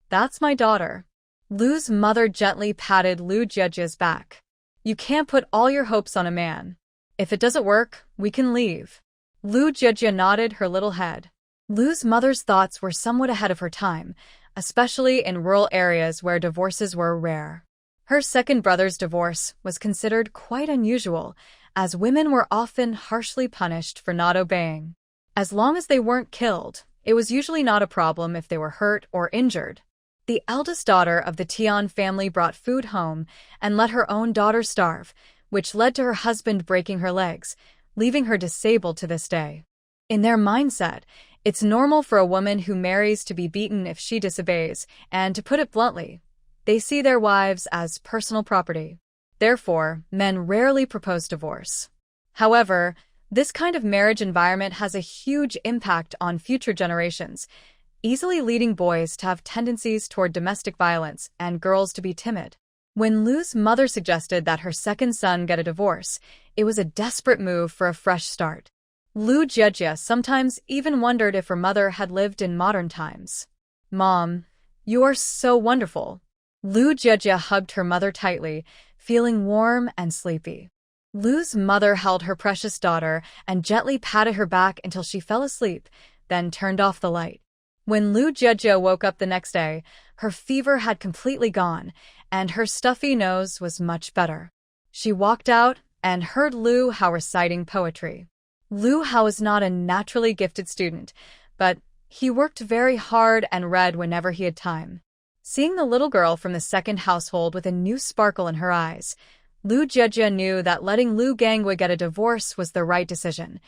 "That's my daughter." Lu's mother gently patted Lu Jejia's back. "You can't put all your hopes on a man. If it doesn't work, we can leave." Lu Jejia nodded her little head. Lu's mother's thoughts were somewhat ahead of her time, especially in rural areas where divorces were rare. Her second brother's divorce was considered quite unusual, as women were often harshly punished for not obeying. As long as they weren't killed, it was usually not a problem if they were hurt or injured. The eldest daughter of the Tian family brought food home and let her own daughter starve, which led to her husband breaking her legs, leaving her disabled to this day. In their mindset, it's normal for a woman who marries to be beaten if she disobeys, and to put it bluntly, they see their wives as personal property. Therefore, men rarely propose divorce. However, this kind of marriage environment has a huge impact on future generations, easily leading boys to have tendencies toward domestic violence and girls to be timid. When Lu's mother suggested that her second son get a divorce, it was a desperate move for a fresh start. Lu Jejia sometimes even wondered if her mother had lived in modern times. "Mom, you are so wonderful." Lu Jejia hugged her mother tightly, feeling warm and sleepy. Lu's mother held her precious daughter and gently patted her back until she fell asleep, then turned off the light. When Lu Jejia woke up the next day, her fever had completely gone, and her stuffy nose was much better. She walked out and heard Lu Hao reciting poetry. Lu Hao was not a naturally gifted student, but he worked very hard and read whenever he had time. Seeing the little girl from the second household with a new sparkle in her eyes, Lu Jejia knew that letting Lu Gangwei get a divorce was the right decision.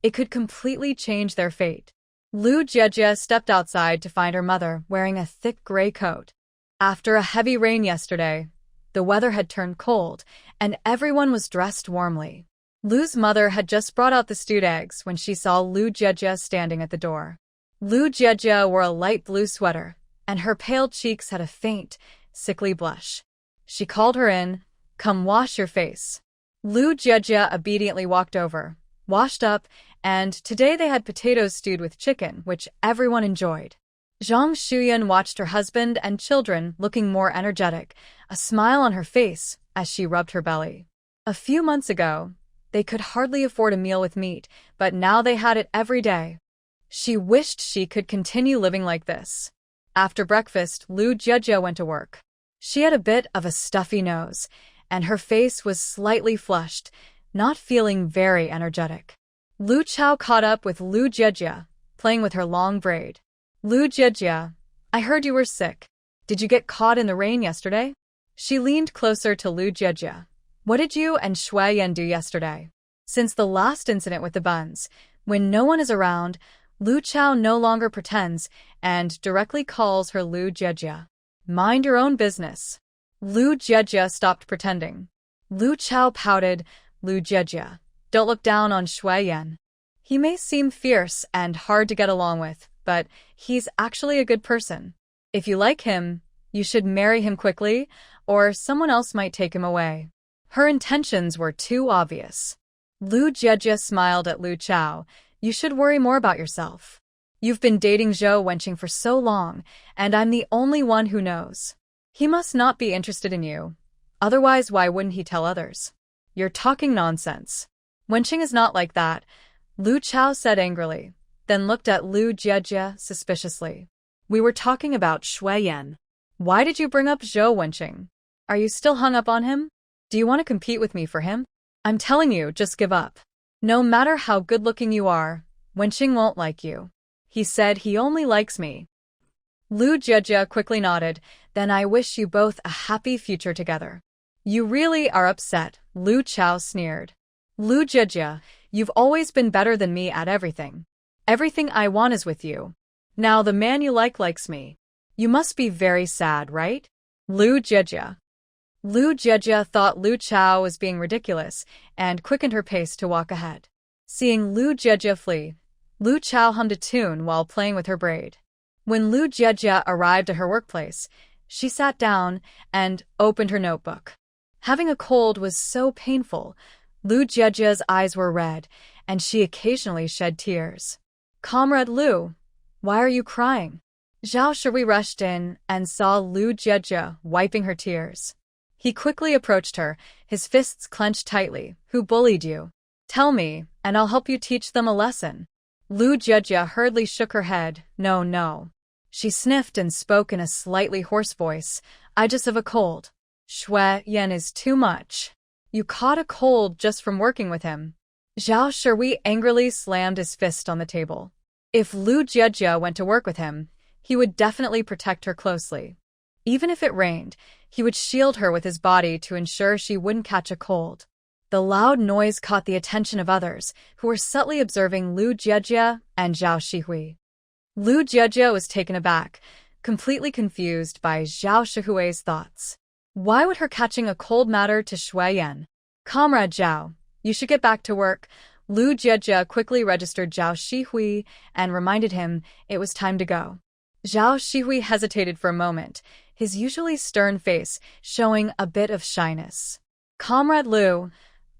It could completely change their fate. Lu Jejia stepped outside to find her mother wearing a thick gray coat. After a heavy rain yesterday, the weather had turned cold, and everyone was dressed warmly. Lu's mother had just brought out the stewed eggs when she saw Lu Jejia standing at the door. Lu Jejia wore a light blue sweater, and her pale cheeks had a faint, sickly blush. She called her in. "Come wash your face." Lu Jejia obediently walked over, washed up, and today they had potatoes stewed with chicken, which everyone enjoyed. Shu Yan watched her husband and children looking more energetic, a smile on her face as she rubbed her belly. A few months ago, they could hardly afford a meal with meat, but now they had it every day. She wished she could continue living like this. After breakfast, Lu Jejia went to work. She had a bit of a stuffy nose, and her face was slightly flushed, not feeling very energetic. Lu Chao caught up with Lu Jejia, playing with her long braid. "Lu Jejia, I heard you were sick. Did you get caught in the rain yesterday?" She leaned closer to Lu Jejia. "What did you and Shu Yan do yesterday?" Since the last incident with the buns, when no one is around, Lu Chao no longer pretends and directly calls her Lu Jejia. "Mind your own business." Lu Jejia stopped pretending. Lu Chao pouted. "Lu Jejia, don't look down on Shu Yan. He may seem fierce and hard to get along with, but he's actually a good person. If you like him, you should marry him quickly, or someone else might take him away." Her intentions were too obvious. Lu Jejia smiled at Lu Chao. "You should worry more about yourself. You've been dating Zhou Wenqing for so long, and I'm the only one who knows. He must not be interested in you. Otherwise, why wouldn't he tell others?" "You're talking nonsense. Wenqing is not like that," Lu Chao said angrily, then looked at Lu Jejia suspiciously. "We were talking about Shu Yan. Why did you bring up Zhou Wenqing? Are you still hung up on him? Do you want to compete with me for him? I'm telling you, just give up. No matter how good-looking you are, Wenqing won't like you. He said he only likes me." Lu Jejia quickly nodded. Then I wish you both a happy future together. You really are upset, Lu Chao sneered. Lu Jejia, you've always been better than me at everything. Everything I want is with you. Now the man you like likes me. You must be very sad, right? Lu Jejia. Lu Jejia thought Lu Chao was being ridiculous and quickened her pace to walk ahead. Seeing Lu Jejia flee, Lu Chao hummed a tune while playing with her braid. When Lu Jejia arrived at her workplace, she sat down and opened her notebook. Having a cold was so painful, Lu Jejia's eyes were red, and she occasionally shed tears. Comrade Lu, why are you crying? Zhao Shui rushed in and saw Lu Jejia wiping her tears. He quickly approached her, his fists clenched tightly. Who bullied you? Tell me, and I'll help you teach them a lesson. Lu Jejia hurriedly shook her head. No. She sniffed and spoke in a slightly hoarse voice. I just have a cold. Shu Yan is too much. You caught a cold just from working with him. Zhao Shui angrily slammed his fist on the table. If Lu Jejia went to work with him, he would definitely protect her closely. Even if it rained, he would shield her with his body to ensure she wouldn't catch a cold. The loud noise caught the attention of others, who were subtly observing Lu Jejia and Zhao Shui. Lu Jejia was taken aback, completely confused by Zhao Shui's thoughts. Why would her catching a cold matter to Shu Yan? Comrade Zhao, you should get back to work. Lu Jejia quickly registered Zhao Shui and reminded him it was time to go. Zhao Shui hesitated for a moment, his usually stern face showing a bit of shyness. Comrade Lu,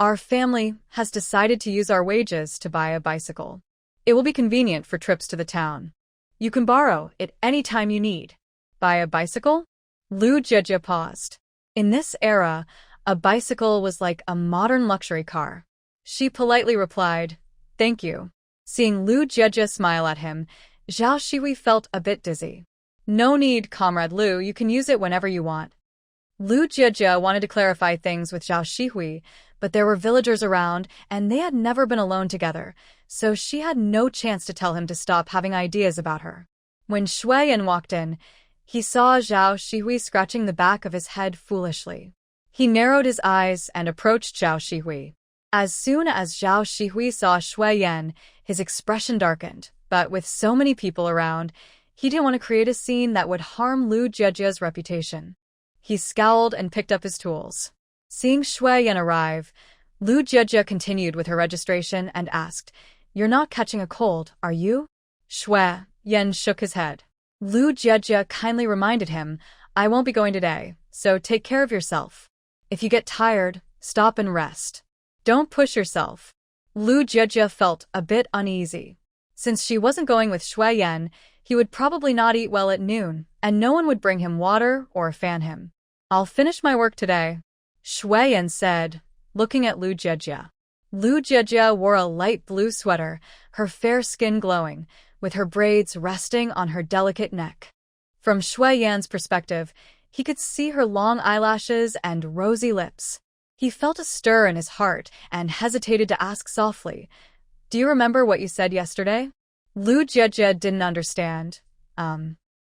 our family has decided to use our wages to buy a bicycle. It will be convenient for trips to the town. You can borrow it any time you need. Buy a bicycle? Lu Jejia paused. In this era, a bicycle was like a modern luxury car. She politely replied, thank you. Seeing Lu Jejia smile at him, Zhao Shui felt a bit dizzy. No need, Comrade Lu, you can use it whenever you want. Lu Jejia wanted to clarify things with Zhao Shui, but there were villagers around and they had never been alone together, so she had no chance to tell him to stop having ideas about her. When Shu Yan walked in, he saw Zhao Shui scratching the back of his head foolishly. He narrowed his eyes and approached Zhao Shui. As soon as Zhao Shui saw Shu Yan, his expression darkened, but with so many people around, he didn't want to create a scene that would harm Lu Jejia's reputation. He scowled and picked up his tools. Seeing Shu Yan arrive, Lu Jejia continued with her registration and asked, You're not catching a cold, are you? Shu Yan shook his head. Lu Jejia kindly reminded him, I won't be going today, so take care of yourself. If you get tired, stop and rest. Don't push yourself. Lu Jejia felt a bit uneasy. Since she wasn't going with Shu Yan, he would probably not eat well at noon, and no one would bring him water or fan him. I'll finish my work today, Shu Yan said, looking at Lu Jejia. Lu Jejia wore a light blue sweater, her fair skin glowing, with her braids resting on her delicate neck. From Shu Yan's perspective, he could see her long eyelashes and rosy lips. He felt a stir in his heart and hesitated to ask softly, Do you remember what you said yesterday? Lu Jejia didn't understand.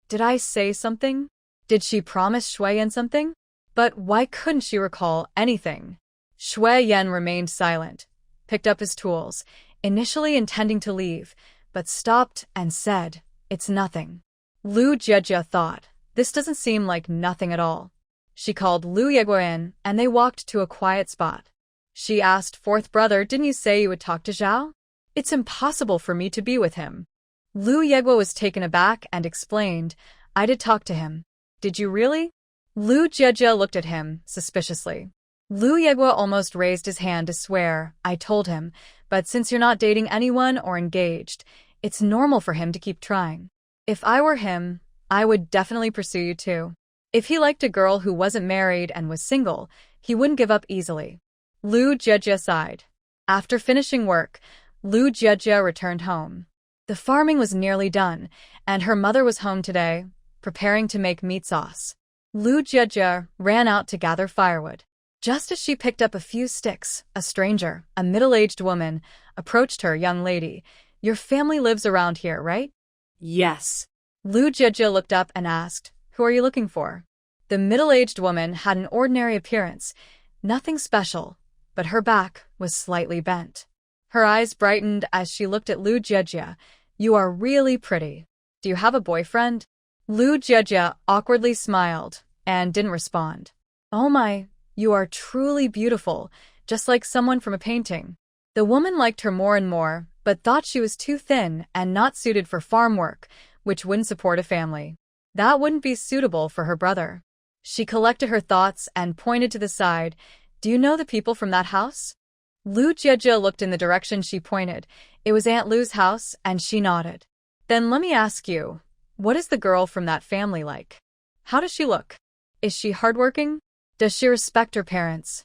Did I say something? Did she promise Shu Yan something? But why couldn't she recall anything? Shu Yan remained silent, picked up his tools, initially intending to leave, but stopped and said, It's nothing. Lu Jejia thought, This doesn't seem like nothing at all. She called Lu Yegua in, and they walked to a quiet spot. She asked, Fourth brother, didn't you say you would talk to Zhao? It's impossible for me to be with him. Lu Yegua was taken aback and explained, I did talk to him. Did you really? Lu Jejia looked at him suspiciously. Lu Yegua almost raised his hand to swear, I told him, but since you're not dating anyone or engaged, it's normal for him to keep trying. If I were him, I would definitely pursue you too. If he liked a girl who wasn't married and was single, he wouldn't give up easily. Lu Jejia sighed. After finishing work, Lu Jejia returned home. The farming was nearly done, and her mother was home today, preparing to make meat sauce. Lu Jejia ran out to gather firewood. Just as she picked up a few sticks, a stranger, a middle-aged woman, approached her. Young lady, your family lives around here, right?
Yes.
Lu Jejia looked up and asked, "Who are you looking for?" The middle-aged woman had an ordinary appearance, nothing special, but her back was slightly bent. Her eyes brightened as she looked at Lu Jejia. "You are really pretty. Do you have a boyfriend?" Lu Jejia awkwardly smiled and didn't respond. "Oh my, you are truly beautiful, just like someone from a painting." The woman liked her more and more, but thought she was too thin and not suited for farm work, which wouldn't support a family. That wouldn't be suitable for her brother. She collected her thoughts and pointed to the side. "Do you know the people from that house?" Lu Jejia looked in the direction she pointed. It was Aunt Lu's house, and she nodded. "Then let me ask you, what is the girl from that family like? How does she look? Is she hardworking? Does she respect her parents?"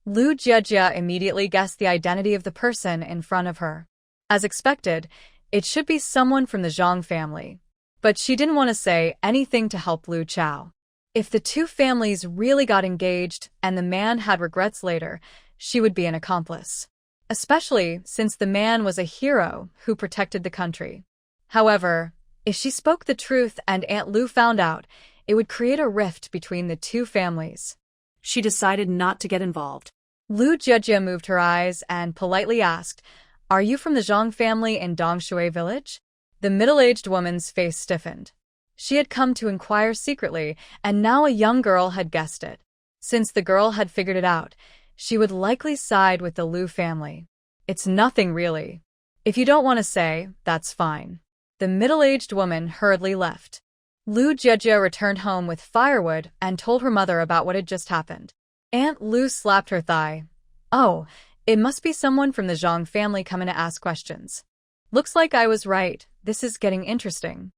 Lu Jejia immediately guessed the identity of the person in front of her. As expected, it should be someone from the Zhang family. But she didn't want to say anything to help Lu Chao. If the two families really got engaged and the man had regrets later, she would be an accomplice. Especially since the man was a hero who protected the country. However, if she spoke the truth and Aunt Lu found out, it would create a rift between the two families.
She decided not to get involved.
Lu Jejia moved her eyes and politely asked, "Are you from the Zhang family in Dongshui village?" The middle-aged woman's face stiffened. She had come to inquire secretly, and now a young girl had guessed it. Since the girl had figured it out, she would likely side with the Lu family. "It's nothing really. If you don't want to say, that's fine." The middle-aged woman hurriedly left. Lu Jejia returned home with firewood and told her mother about what had just happened. Aunt Lu slapped her thigh. "Oh, it must be someone from the Zhang family coming to ask questions. Looks like I was right. This is getting interesting."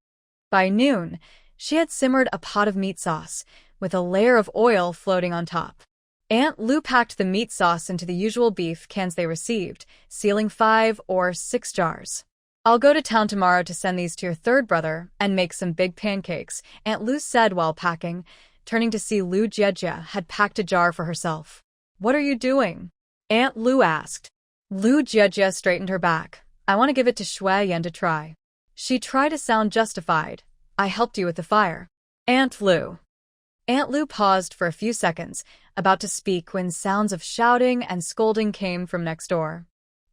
By noon, she had simmered a pot of meat sauce, with a layer of oil floating on top. Aunt Lu packed the meat sauce into the usual beef cans they received, sealing 5 or 6 jars. "I'll go to town tomorrow to send these to your third brother and make some big pancakes," Aunt Lu said while packing, turning to see Lu Jejia had packed a jar for herself. "What are you doing?" Aunt Lu asked. Lu Jejia straightened her back. "I want to give it to Shu Yan to try." She tried to sound justified. "I helped you with the fire." Aunt Lu. Aunt Lu paused for a few seconds, about to speak when sounds of shouting and scolding came from next door.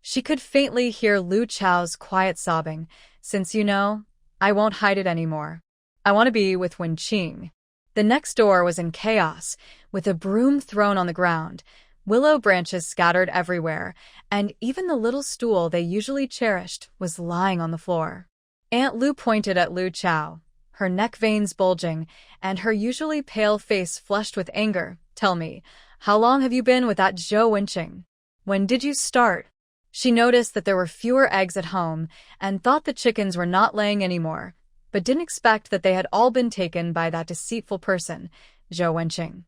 She could faintly hear Lu Chao's quiet sobbing, "Since you know, I won't hide it anymore. I want to be with Wenqing." The next door was in chaos, with a broom thrown on the ground, willow branches scattered everywhere, and even the little stool they usually cherished was lying on the floor. Aunt Lu pointed at Lu Chao, her neck veins bulging, and her usually pale face flushed with anger. "Tell me, how long have you been with that Zhou Wenqing? When did you start?" She noticed that there were fewer eggs at home and thought the chickens were not laying anymore, but didn't expect that they had all been taken by that deceitful person, Zhou Wenqing.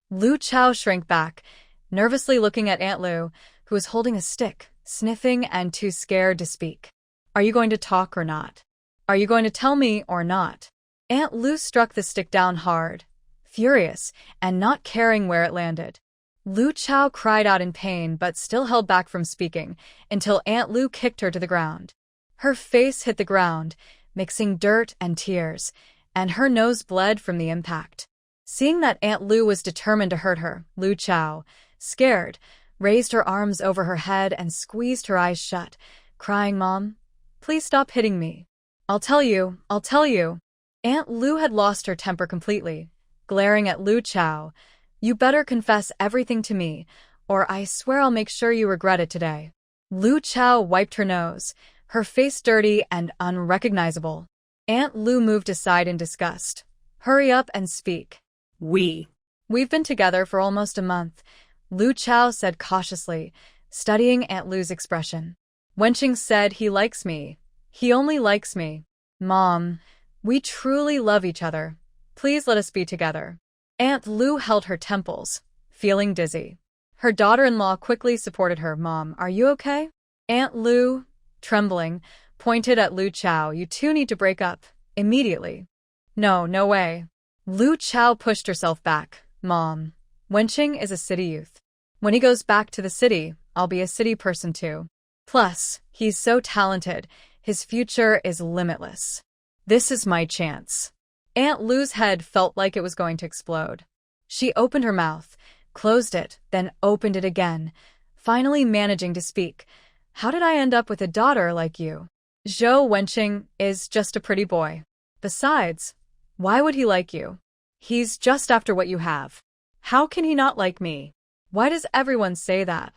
Lu Chao shrank back, nervously looking at Aunt Lu, who was holding a stick, sniffing and too scared to speak. "Are you going to talk or not? Are you going to tell me or not?" Aunt Lu struck the stick down hard, furious and not caring where it landed. Lu Chao cried out in pain but still held back from speaking until Aunt Lu kicked her to the ground. Her face hit the ground, mixing dirt and tears, and her nose bled from the impact. Seeing that Aunt Lu was determined to hurt her, Lu Chao, scared, raised her arms over her head and squeezed her eyes shut, crying, "Mom, please stop hitting me. I'll tell you, I'll tell you." Aunt Lu had lost her temper completely, glaring at Lu Chao. "You better confess everything to me, or I swear I'll make sure you regret it today." Lu Chao wiped her nose, her face dirty and unrecognizable. Aunt Lu moved aside in disgust. "Hurry up and speak." We've been together for almost a month," Lu Chao said cautiously, studying Aunt Lu's expression. "Wenqing said he likes me. He only likes me. Mom, we truly love each other. Please let us be together." Aunt Lu held her temples, feeling dizzy. Her daughter-in-law quickly supported her. "Mom, are you okay?" Aunt Lu, trembling, pointed at Lu Chao. "You two need to break up, immediately." "No, no way." Lu Chao pushed herself back. "Mom, Wenqing is a city youth. When he goes back to the city, I'll be a city person too. Plus, he's so talented, his future is limitless." This is my chance. Aunt Lu's head felt like it was going to explode. She opened her mouth, closed it, then opened it again, finally managing to speak. How did I end up with a daughter like you? Zhou Wenqing is just a pretty boy. Besides, why would he like you? He's just after what you have. How can he not like me? Why does everyone say that?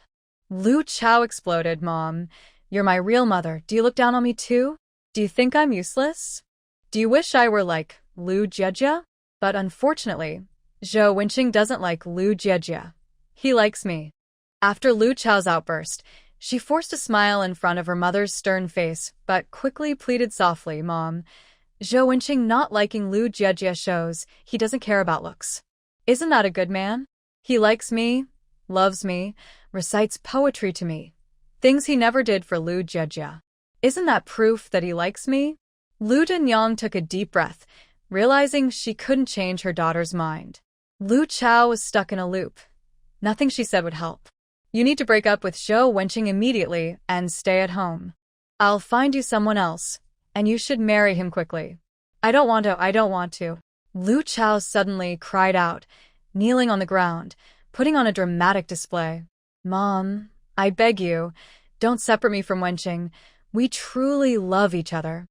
Lu Chao exploded. Mom, you're my real mother. Do you look down on me too? Do you think I'm useless? Do you wish I were like Lu Jiejie? But unfortunately, Zhou Wenqing doesn't like Lu Jiejie. He likes me. After Lu Chao's outburst, she forced a smile in front of her mother's stern face, but quickly pleaded softly, Mom, Zhou Wenqing not liking Lu Jiejie shows he doesn't care about looks. Isn't that a good man? He likes me, loves me, recites poetry to me. Things he never did for Lu Jiejie. Isn't that proof that he likes me? Lu Dinyang took a deep breath, realizing she couldn't change her daughter's mind. Lu Chao was stuck in a loop. Nothing she said would help. You need to break up with Zhou Wenqing immediately and stay at home. I'll find you someone else, and you should marry him quickly. I don't want to. Lu Chao suddenly cried out, kneeling on the ground, putting on a dramatic display. Mom, I beg you, don't separate me from Wenqing. We truly love each other.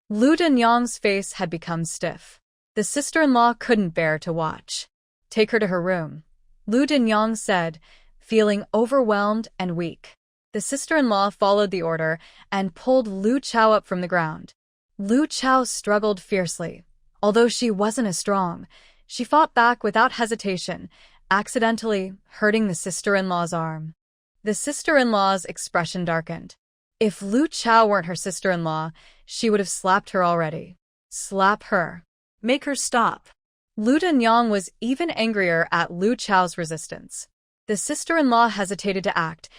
Lu Dinyang's face had become stiff. The sister-in-law couldn't bear to watch. Take her to her room, Lu Dinyang said, feeling overwhelmed and weak. The sister-in-law followed the order and pulled Lu Chao up from the ground. Lu Chao struggled fiercely. Although she wasn't as strong, she fought back without hesitation, accidentally hurting the sister-in-law's arm. The sister-in-law's expression darkened. If Lu Chao weren't her sister-in-law, she would have slapped her already. Slap her. Make her stop. Lu Dinyang was even angrier at Lu Chao's resistance. The sister-in-law hesitated to act,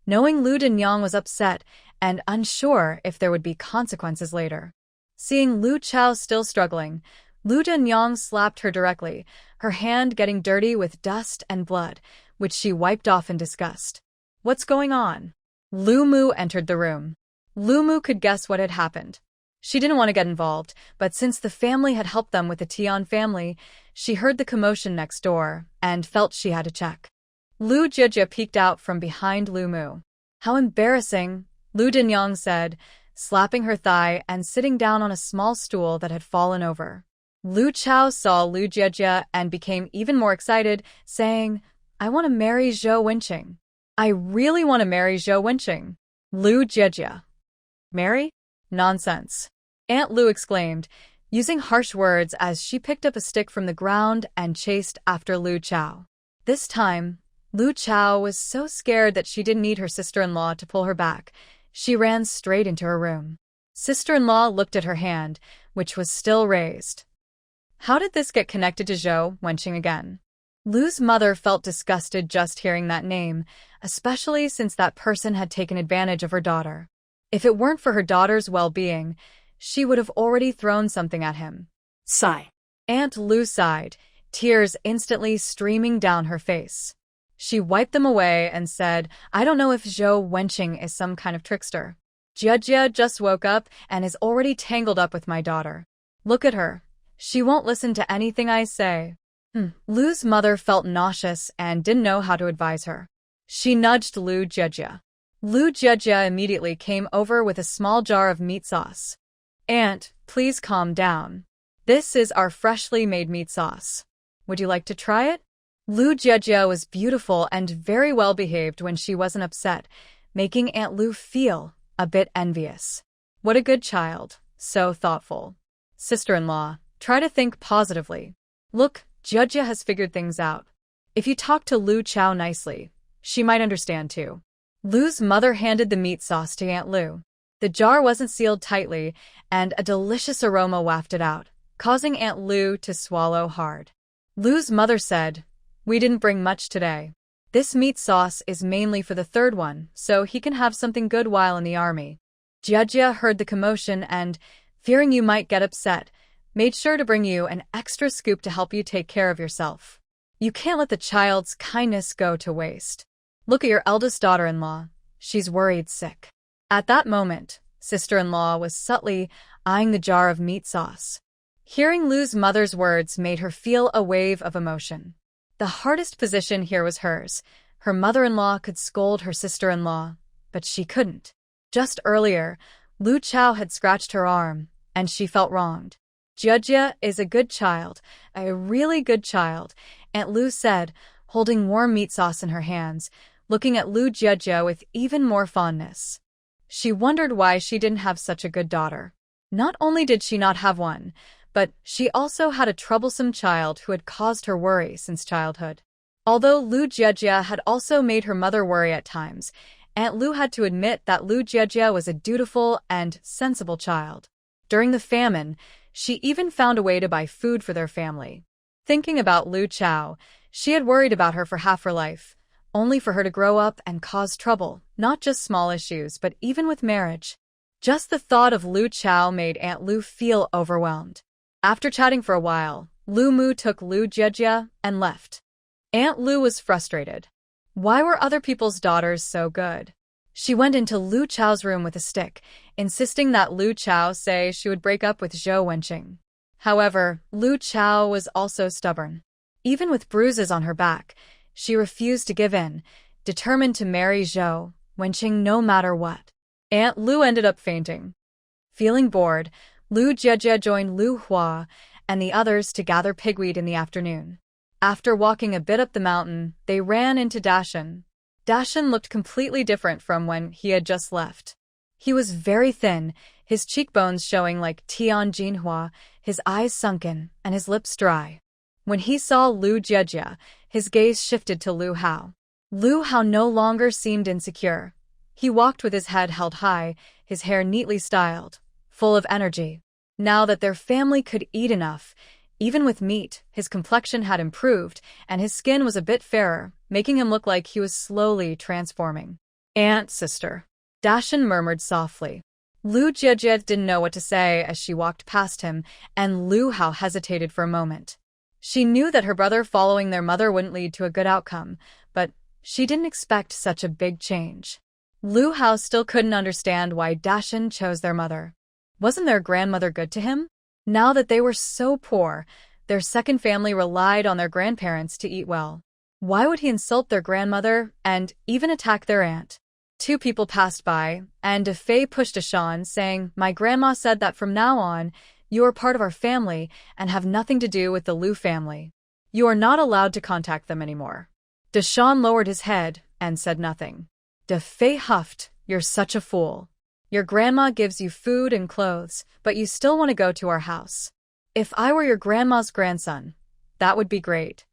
knowing Lu Dinyang was upset and unsure if there would be consequences later. Seeing Lu Chao still struggling, Lu Dinyang slapped her directly, her hand getting dirty with dust and blood, which she wiped off in disgust. What's going on? Lu Mu entered the room. Lu Mu could guess what had happened. She didn't want to get involved, but since the family had helped them with the Tian family, she heard the commotion next door and felt she had to check. Lu Jiejie peeked out from behind Lu Mu. How embarrassing, Lu Dinyang said, slapping her thigh and sitting down on a small stool that had fallen over. Lu Chao saw Lu Jiejie and became even more excited, saying, I want to marry Zhou Wenqing. I really want to marry Zhou Wenqing. Lu Jiejie. Marry? Nonsense. Aunt Lu exclaimed, using harsh words as she picked up a stick from the ground and chased after Lu Chao. This time, Lu Chao was so scared that she didn't need her sister-in-law to pull her back. She ran straight into her room. Sister-in-law looked at her hand, which was still raised. How did this get connected to Zhou Wenqing again? Lu's mother felt disgusted just hearing that name, especially since that person had taken advantage of her daughter. If it weren't for her daughter's well-being, she would have already thrown something at him.
Sigh.
Aunt Lu sighed, tears instantly streaming down her face. She wiped them away and said, I don't know if Zhou Wenqing is some kind of trickster. Jiejie just woke up and is already tangled up with my daughter. Look at her. She won't listen to anything I say. Lu's mother felt nauseous and didn't know how to advise her. She nudged Lu Jiejie. Lu Jiejie immediately came over with a small jar of meat sauce. Aunt, please calm down. This is our freshly made meat sauce. Would you like to try it? Lu Jiejie was beautiful and very well behaved when she wasn't upset, making Aunt Lu feel a bit envious. What a good child, so thoughtful. Sister-in-law, try to think positively. Look, Jiejie has figured things out. If you talk to Lu Chao nicely, she might understand too. Lu's mother handed the meat sauce to Aunt Lu. The jar wasn't sealed tightly, and a delicious aroma wafted out, causing Aunt Lu to swallow hard. Lu's mother said, We didn't bring much today. This meat sauce is mainly for the third one, so he can have something good while in the army. Jiejie heard the commotion and, fearing you might get upset, made sure to bring you an extra scoop to help you take care of yourself. You can't let the child's kindness go to waste. Look at your eldest daughter-in-law. She's worried sick. At that moment, sister-in-law was subtly eyeing the jar of meat sauce. Hearing Lu's mother's words made her feel a wave of emotion. The hardest position here was hers. Her mother-in-law could scold her sister-in-law, but she couldn't. Just earlier, Lu Chao had scratched her arm, and she felt wronged. Jia is a good child, a really good child, Aunt Lu said, holding warm meat sauce in her hands, looking at Lu Jia with even more fondness. She wondered why she didn't have such a good daughter. Not only did she not have one, but she also had a troublesome child who had caused her worry since childhood. Although Lu Jia had also made her mother worry at times, Aunt Lu had to admit that Lu Jia was a dutiful and sensible child. During the famine, she even found a way to buy food for their family. Thinking about Lu Chao, she had worried about her for half her life, only for her to grow up and cause trouble, not just small issues, but even with marriage. Just the thought of Lu Chao made Aunt Lu feel overwhelmed. After chatting for a while, Lu Mu took Lu Jia and left. Aunt Lu was frustrated. Why were other people's daughters so good? She went into Lu Chao's room with a stick, insisting that Lu Chao say she would break up with Zhou Wenqing. However, Lu Chao was also stubborn. Even with bruises on her back, she refused to give in, determined to marry Zhou Wenqing no matter what. Aunt Lu ended up fainting. Feeling bored, Lu Jia joined Lu Hua and the others to gather pigweed in the afternoon. After walking a bit up the mountain, they ran into Dashan. Dashan looked completely different from when he had just left. He was very thin, his cheekbones showing like Tian Jinhua, his eyes sunken, and his lips dry. When he saw Lu Jia, his gaze shifted to Lu Hao. Lu Hao no longer seemed insecure. He walked with his head held high, his hair neatly styled, full of energy. Now that their family could eat enough, even with meat, his complexion had improved, and his skin was a bit fairer, making him look like he was slowly transforming. "Aunt, sister," Dashan murmured softly. Lu Jia didn't know what to say as she walked past him, and Lu Hao hesitated for a moment. She knew that her brother following their mother wouldn't lead to a good outcome, but she didn't expect such a big change. Lu Hao still couldn't understand why Dashan chose their mother. Wasn't their grandmother good to him? Now that they were so poor, their second family relied on their grandparents to eat well. Why would he insult their grandmother and even attack their aunt? Two people passed by, and Fei pushed Ashan, saying, "My grandma said that from now on, you are part of our family and have nothing to do with the Lu family. You are not allowed to contact them anymore." Deshawn lowered his head and said nothing. Fei huffed, "You're such a fool. Your grandma gives you food and clothes, but you still want to go to our house. If I were your grandma's grandson, that would be great.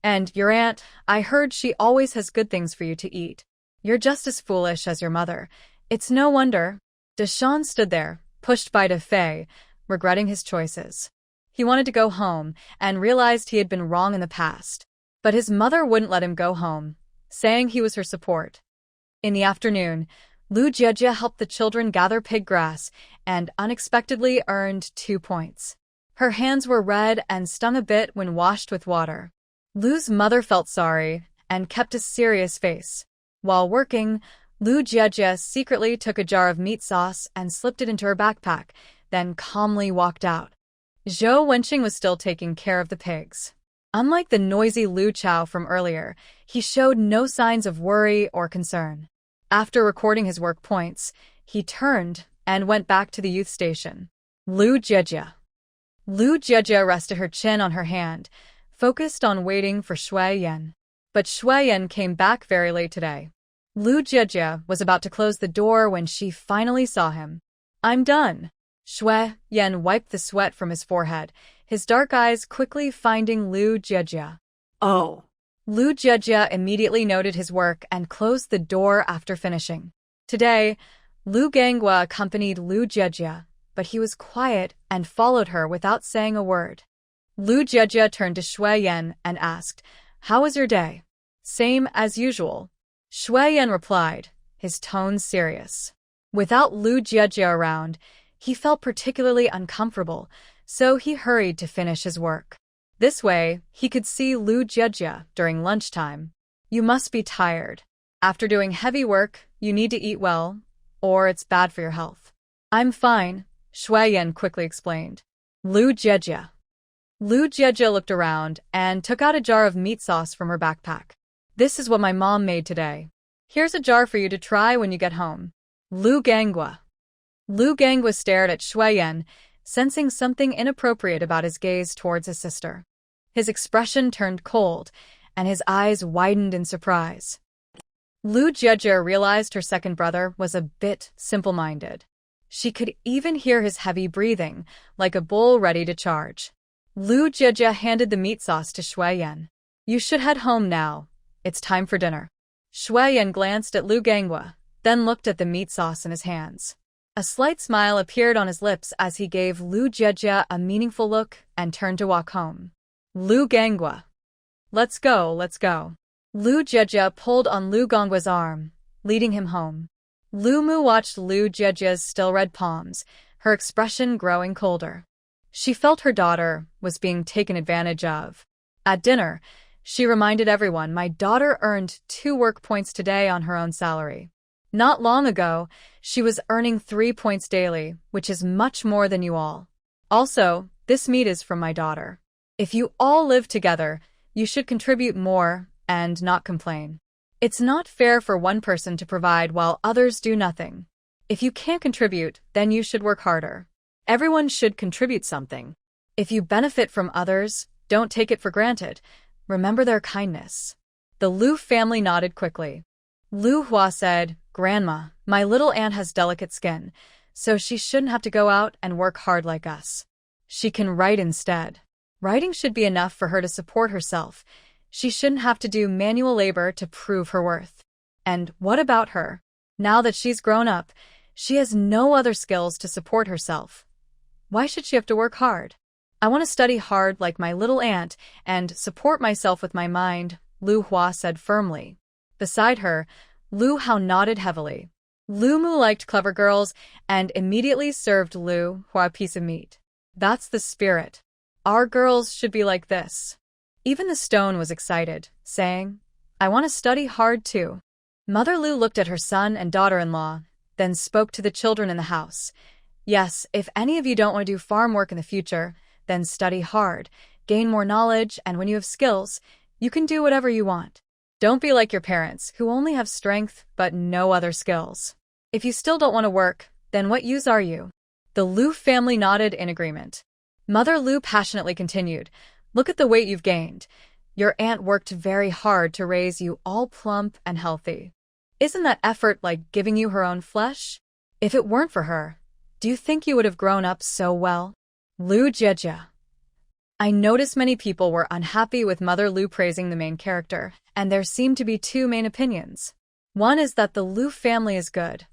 And your aunt, I heard she always has good things for you to eat. You're just as foolish as your mother. It's no wonder." Deshawn stood there, pushed by Fei, regretting his choices. He wanted to go home and realized he had been wrong in the past. But his mother wouldn't let him go home, saying he was her support. In the afternoon, Lu Jia helped the children gather pig grass and unexpectedly earned 2 points. Her hands were red and stung a bit when washed with water. Lu's mother felt sorry and kept a serious face. While working, Lu Jia secretly took a jar of meat sauce and slipped it into her backpack, then calmly walked out. Zhou Wenqing was still taking care of the pigs. Unlike the noisy Lu Chao from earlier, he showed no signs of worry or concern. After recording his work points, he turned and went back to the youth station. Lu Jia rested her chin on her hand, focused on waiting for Shu Yan. But Shu Yan came back very late today. Lu Jia was about to close the door when she finally saw him. "I'm done." Shu Yan wiped the sweat from his forehead, his dark eyes quickly finding Lu Jia.
"Oh."
Lu Jia immediately noted his work and closed the door after finishing. Today, Lu Ganghua accompanied Lu Jia, but he was quiet and followed her without saying a word. Lu Jia turned to Shu Yan and asked, "How was your day?" "Same as usual." Shu Yan replied, his tone serious. Without Lu Jia around, he felt particularly uncomfortable, so he hurried to finish his work. This way, he could see Lu Jia during lunchtime. "You must be tired. After doing heavy work, you need to eat well, or it's bad for your health." I'm fine, Shu Yan quickly explained. Lu Jejia. Lu Jejia looked around and took out a jar of meat sauce from her backpack. This is what my mom made today. Here's a jar for you to try when you get home. Lu Gangwa. Lu Gangwa stared at Shu Yan, sensing something inappropriate about his gaze towards his sister. His expression turned cold, and his eyes widened in surprise. Lu Jejia realized her second brother was a bit simple-minded. She could even hear his heavy breathing, like a bull ready to charge. Lu Jejia handed the meat sauce to Shu Yan. You should head home now. It's time for dinner. Shu Yan glanced at Lu Gangwa, then looked at the meat sauce in his hands. A slight smile appeared on his lips as he gave Lu Jejia a meaningful look and turned to walk home. Lu Gangwa. Let's go, let's go. Lu Jejia pulled on Lu Gangwa's arm, leading him home. Lu Mu watched Lu Jejia's still red palms, her expression growing colder. She felt her daughter was being taken advantage of. At dinner, she reminded everyone, my daughter earned 2 work points today on her own salary. Not long ago, she was earning 3 points daily, which is much more than you all. Also, this meat is from my daughter. If you all live together, you should contribute more and not complain. It's not fair for one person to provide while others do nothing. If you can't contribute, then you should work harder. Everyone should contribute something. If you benefit from others, don't take it for granted. Remember their kindness. The Lu family nodded quickly. Lu Hua said, Grandma, my little aunt has delicate skin, so she shouldn't have to go out and work hard like us. She can write instead. Writing should be enough for her to support herself. She shouldn't have to do manual labor to prove her worth. And what about her? Now that she's grown up, she has no other skills to support herself. Why should she have to work hard? I want to study hard like my little aunt and support myself with my mind, Lu Hua said firmly. Beside her, Lu Hao nodded heavily. Lu Mu liked clever girls and immediately served Lu Hua a piece of meat. That's the spirit. Our girls should be like this. Even the stone was excited, saying, I want to study hard too. Mother Lu looked at her son and daughter-in-law, then spoke to the children in the house. Yes, if any of you don't want to do farm work in the future, then study hard, gain more knowledge, and when you have skills, you can do whatever you want. Don't be like your parents, who only have strength but no other skills. If you still don't want to work, then what use are you? The Lu family nodded in agreement. Mother Lu passionately continued, Look at the weight you've gained. Your aunt worked very hard to raise you all plump and healthy. Isn't that effort like giving you her own flesh? If it weren't for her, do you think you would have grown up so well? Lu Jejia. I noticed many people were unhappy with Mother Lu praising the main character, and there seemed to be 2 main opinions. One is that the Lu family is good.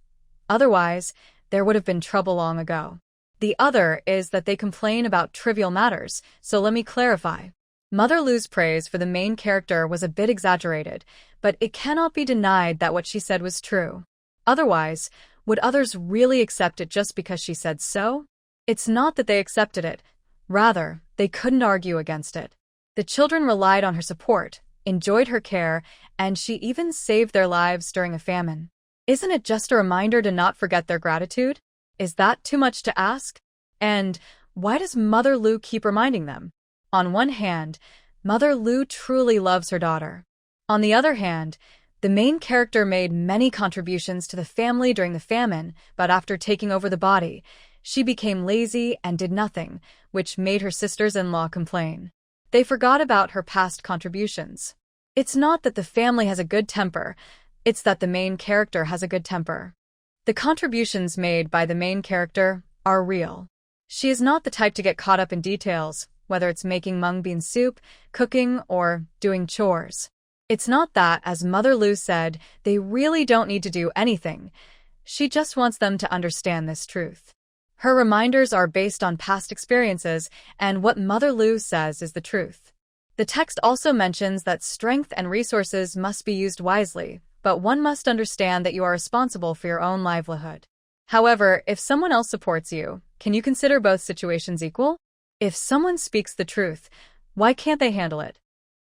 Otherwise, there would have been trouble long ago. The other is that they complain about trivial matters, so let me clarify. Mother Lu's praise for the main character was a bit exaggerated, but it cannot be denied that what she said was true. Otherwise, would others really accept it just because she said so? It's not that they accepted it. Rather, they couldn't argue against it. The children relied on her support, enjoyed her care, and she even saved their lives during a famine. Isn't it just a reminder to not forget their gratitude? Is that too much to ask? And why does Mother Lu keep reminding them? On one hand, Mother Lu truly loves her daughter. On the other hand, the main character made many contributions to the family during the famine, but after taking over the body, she became lazy and did nothing, which made her sisters-in-law complain. They forgot about her past contributions. It's not that the family has a good temper, it's that the main character has a good temper. The contributions made by the main character are real. She is not the type to get caught up in details, whether it's making mung bean soup, cooking, or doing chores. It's not that, as Mother Lu said, they really don't need to do anything. She just wants them to understand this truth. Her reminders are based on past experiences, and what Mother Lu says is the truth. The text also mentions that strength and resources must be used wisely, but one must understand that you are responsible for your own livelihood. However, if someone else supports you, can you consider both situations equal? If someone speaks the truth, why can't they handle it?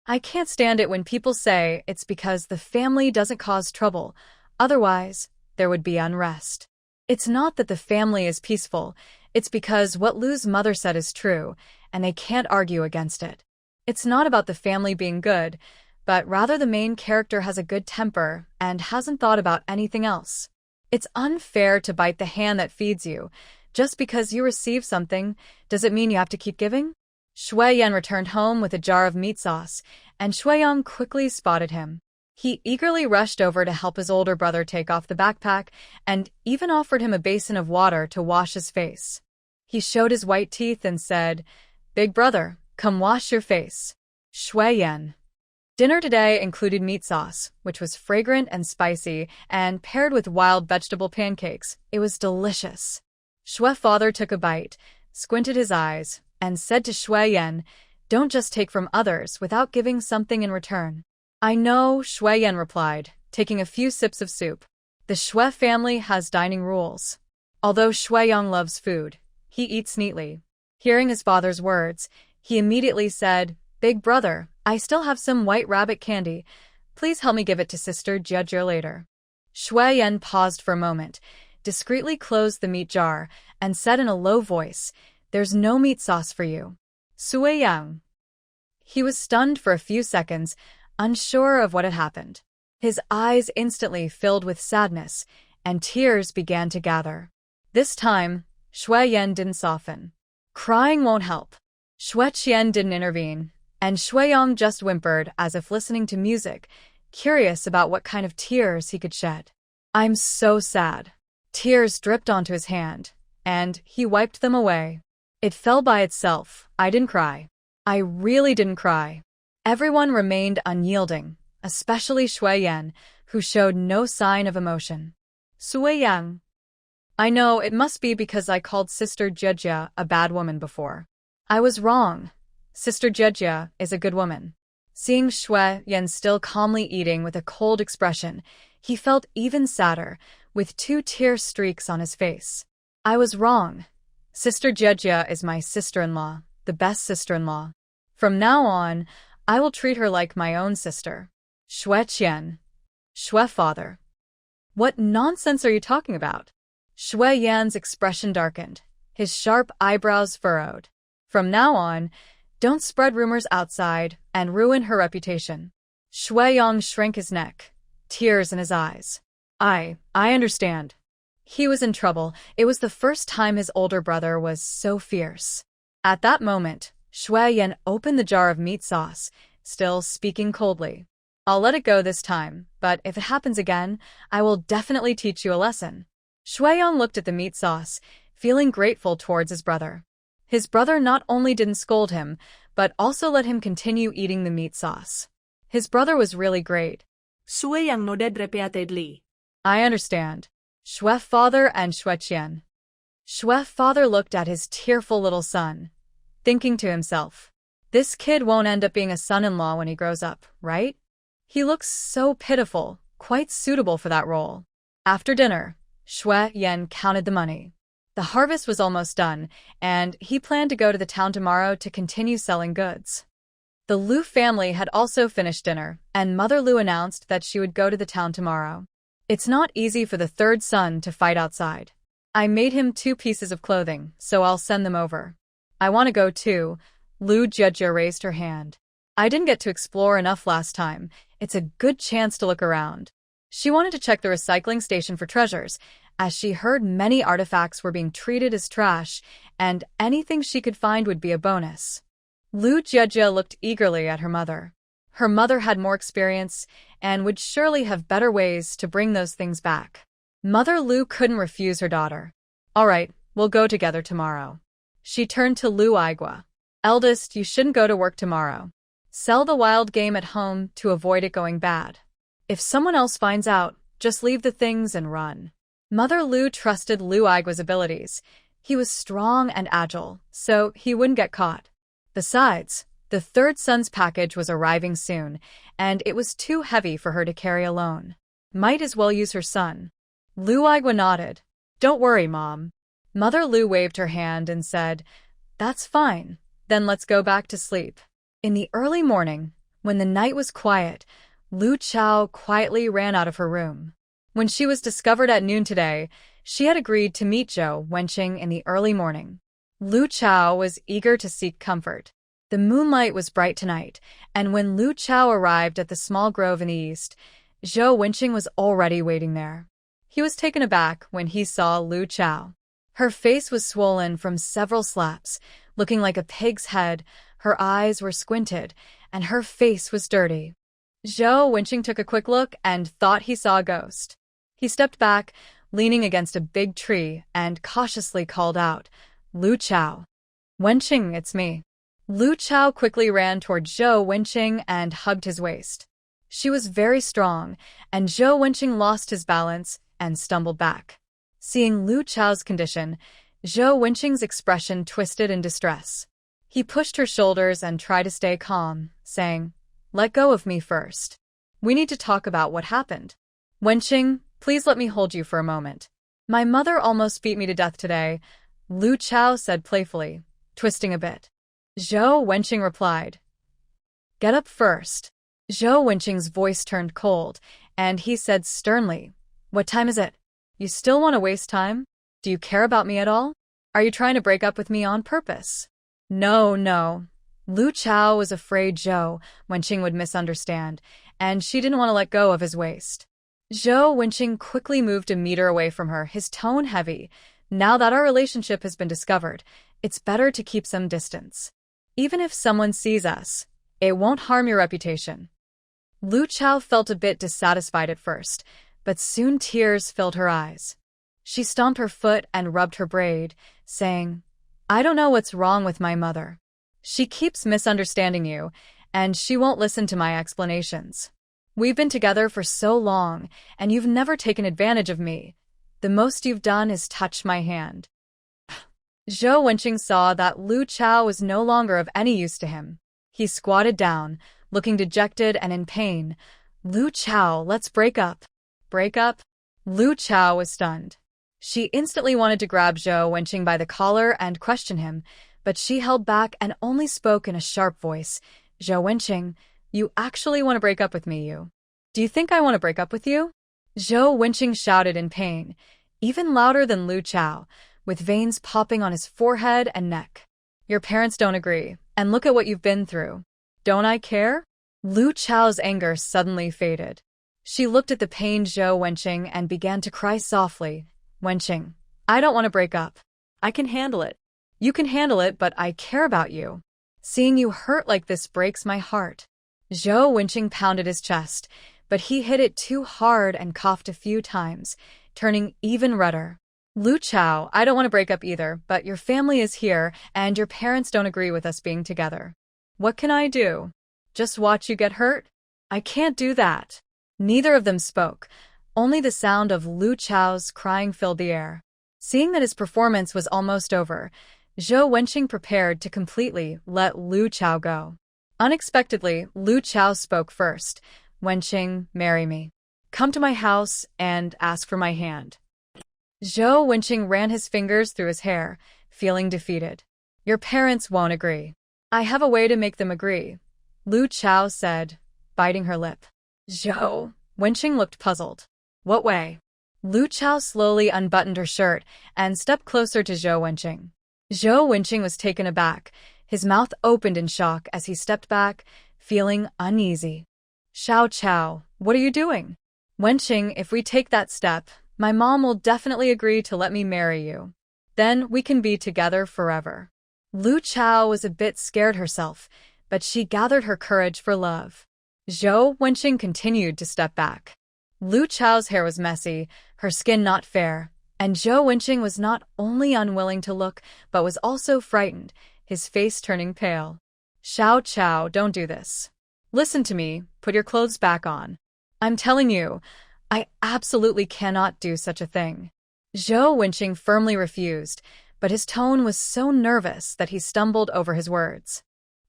I can't stand it when people say it's because the family doesn't cause trouble, otherwise, there would be unrest. It's not that the family is peaceful, it's because what Lu's mother said is true, and they can't argue against it. It's not about the family being good, but rather the main character has a good temper and hasn't thought about anything else. It's unfair to bite the hand that feeds you. Just because you receive something, does it mean you have to keep giving? Shu Yan returned home with a jar of meat sauce, and Shu Yan quickly spotted him. He eagerly rushed over to help his older brother take off the backpack and even offered him a basin of water to wash his face. He showed his white teeth and said, "Big brother, come wash your face." Shu Yan. Dinner today included meat sauce, which was fragrant and spicy, and paired with wild vegetable pancakes. It was delicious. Shu's father took a bite, squinted his eyes, and said to Shu Yan, "Don't just take from others without giving something in return." "I know," Shu Yan replied, taking a few sips of soup. The Shu family has dining rules. Although Shu Yan loves food, he eats neatly. Hearing his father's words, he immediately said, "Big brother, I still have some white rabbit candy. Please help me give it to Sister Jia later." Shu Yan paused for a moment, discreetly closed the meat jar, and said in a low voice, "There's no meat sauce for you." Shu Yan. He was stunned for a few seconds, unsure of what had happened. His eyes instantly filled with sadness, and tears began to gather. This time, Shu Yan didn't soften. Crying won't help. Shu Qian didn't intervene, and Shu Yang just whimpered as if listening to music, curious about what kind of tears he could shed. "I'm so sad." Tears dripped onto his hand, and he wiped them away. It fell by itself. "I didn't cry. I really didn't cry." Everyone remained unyielding, especially Shu Yan, who showed no sign of emotion. Shu Yan. "I know it must be because I called Sister Jia a bad woman before. I was wrong. Sister Jia is a good woman." Seeing Shu Yan still calmly eating with a cold expression, he felt even sadder, with 2 tear streaks on his face. "I was wrong. Sister Jia is my sister-in-law, the best sister-in-law. From now on, I will treat her like my own sister." Shu Qian. Shu father. "What nonsense are you talking about?" Shu Yan's expression darkened, his sharp eyebrows furrowed. "From now on, don't spread rumors outside and ruin her reputation." Shu Yang shrank his neck, tears in his eyes. I understand." He was in trouble. It was the first time his older brother was so fierce. At that moment, Shu Yan opened the jar of meat sauce, still speaking coldly. "I'll let it go this time, but if it happens again, I will definitely teach you a lesson." Shu Yan looked at the meat sauce, feeling grateful towards his brother. His brother not only didn't scold him, but also let him continue eating the meat sauce. His brother was really great.
Shu Yang nodded repeatedly.
"I understand." Shu father and Shu Qian. Shu father looked at his tearful little son, thinking to himself, "This kid won't end up being a son-in-law when he grows up, right? He looks so pitiful, quite suitable for that role." After dinner, Shu Yan counted the money. The harvest was almost done, and he planned to go to the town tomorrow to continue selling goods. The Lu family had also finished dinner, and Mother Lu announced that she would go to the town tomorrow. It's not easy for the third son to fight outside. "I made him 2 pieces of clothing, so I'll send them over." "I want to go too." Lu Jia raised her hand. "I didn't get to explore enough last time. It's a good chance to look around." She wanted to check the recycling station for treasures, as she heard many artifacts were being treated as trash, and anything she could find would be a bonus. Lu Jia looked eagerly at her mother. Her mother had more experience and would surely have better ways to bring those things back. Mother Lu couldn't refuse her daughter. "All right, we'll go together tomorrow." She turned to Lu Igua. "Eldest, you shouldn't go to work tomorrow. Sell the wild game at home to avoid it going bad. If someone else finds out, just leave the things and run." Mother Lu trusted Lu Igua's abilities. He was strong and agile, so he wouldn't get caught. Besides, the third son's package was arriving soon, and it was too heavy for her to carry alone. Might as well use her son. Lu Igua nodded. "Don't worry, Mom." Mother Lu waved her hand and said, "That's fine. Then let's go back to sleep." In the early morning, when the night was quiet, Lu Chao quietly ran out of her room. When she was discovered at noon today, She had agreed to meet Zhou Wenqing in the early morning. Lu Chao was eager to seek comfort. The moonlight was bright tonight, and when Lu Chao arrived at the small grove in the east, Zhou Wenqing was already waiting there. He was taken aback when he saw Lu Chao. Her face was swollen from several slaps, looking like a pig's head. Her eyes were squinted, and her face was dirty. Zhou Wenqing took a quick look and thought he saw a ghost. He stepped back, leaning against a big tree, and cautiously called out, "Lu Chao." "Wenqing, it's me." Lu Chao quickly ran toward Zhou Wenqing and hugged his waist. She was very strong, and Zhou Wenqing lost his balance and stumbled back. Seeing Lu Chao's condition, Zhou Wenqing's expression twisted in distress. He pushed her shoulders and tried to stay calm, saying, "Let go of me first. We need to talk about what happened. Wenqing, please let me hold you for a moment. My mother almost beat me to death today," Lu Chao said playfully, twisting a bit. Zhou Wenqing replied, "Get up first." Zhou Wenqing's voice turned cold, and he said sternly, "What time is it? You still want to waste time? Do you care about me at all? Are you trying to break up with me on purpose?" No. Lu Chao was afraid Zhou Wenqing would misunderstand, and she didn't want to let go of his waist. Zhou Wenqing quickly moved a meter away from her, his tone heavy. "Now that our relationship has been discovered, it's better to keep some distance. Even if someone sees us, it won't harm your reputation." Lu Chao felt a bit dissatisfied at first, but soon tears filled her eyes. She stomped her foot and rubbed her braid, saying, "I don't know what's wrong with my mother. She keeps misunderstanding you, and she won't listen to my explanations. We've been together for so long, and you've never taken advantage of me. The most you've done is touch my hand." Zhou Wenqing saw that Lu Chao was no longer of any use to him. He squatted down, looking dejected and in pain. "Lu Chao, let's break up." "Break up?" Lu Chao was stunned. She instantly wanted to grab Zhou Wenqing by the collar and question him, but she held back and only spoke in a sharp voice. "Zhou Wenqing, you actually want to break up with me, you? Do you think I want to break up with you?" Zhou Wenqing shouted in pain, even louder than Lu Chao, with veins popping on his forehead and neck. "Your parents don't agree, and look at what you've been through. Don't I care?" Lu Chao's anger suddenly faded. She looked at the pained Zhou Wenqing and began to cry softly. "Wenqing, I don't want to break up. I can handle it. You can handle it, but I care about you. Seeing you hurt like this breaks my heart." Zhou Wenqing pounded his chest, but he hit it too hard and coughed a few times, turning even redder. "Lu Chao, I don't want to break up either, but your family is here, and your parents don't agree with us being together. What can I do? Just watch you get hurt? I can't do that." Neither of them spoke. Only the sound of Lu Chao's crying filled the air. Seeing that his performance was almost over, Zhou Wenqing prepared to completely let Lu Chao go. Unexpectedly, Lu Chao spoke first. "Wenqing, marry me. Come to my house and ask for my hand." Zhou Wenqing ran his fingers through his hair, feeling defeated. "Your parents won't agree. I have a way to make them agree," Lu Chao said, biting her lip. Zhou Wenqing looked puzzled. "What way?" Lu Chao slowly unbuttoned her shirt and stepped closer to Zhou Wenqing. Zhou Wenqing was taken aback. His mouth opened in shock as he stepped back, feeling uneasy. "Xiao Chao, what are you doing?" "Wenqing, if we take that step, my mom will definitely agree to let me marry you. Then we can be together forever." Lu Chao was a bit scared herself, but she gathered her courage for love. Zhou Wenqing continued to step back. Lu Chao's hair was messy, her skin not fair, and Zhou Wenqing was not only unwilling to look, but was also frightened, his face turning pale. "Xiao Chao, don't do this. Listen to me, put your clothes back on. I'm telling you, I absolutely cannot do such a thing." Zhou Wenqing firmly refused, but his tone was so nervous that he stumbled over his words.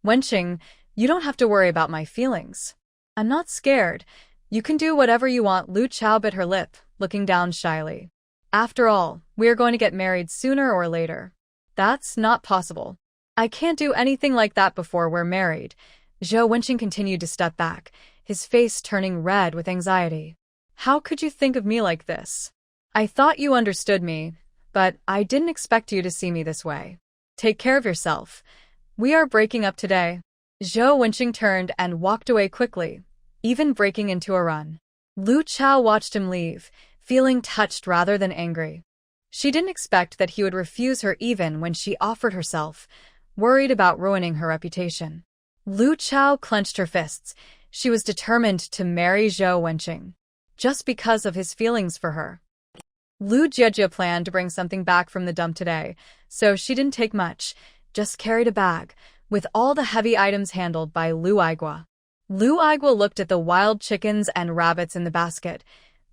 "Wenqing, you don't have to worry about my feelings. I'm not scared. You can do whatever you want." Lu Chao bit her lip, looking down shyly. "After all, we are going to get married sooner or later." "That's not possible. I can't do anything like that before we're married." Zhou Wenqing continued to step back, his face turning red with anxiety. "How could you think of me like this? I thought you understood me, but I didn't expect you to see me this way. Take care of yourself. We are breaking up today. Zhou Wenqing turned and walked away quickly, even breaking into a run. Lu Chao watched him leave, feeling touched rather than angry. She didn't expect that he would refuse her even when she offered herself, worried about ruining her reputation. Lu Chao clenched her fists. She was determined to marry Zhou Wenqing, just because of his feelings for her. Lu Jiejie planned to bring something back from the dump today, so she didn't take much, just carried a bag, with all the heavy items handled by Lu Aigua. Lu Aigua looked at the wild chickens and rabbits in the basket,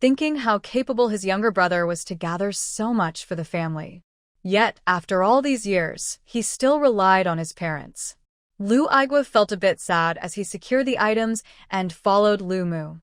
thinking how capable his younger brother was to gather so much for the family. Yet, after all these years, he still relied on his parents. Lu Aigua felt a bit sad as he secured the items and followed Lu Mu.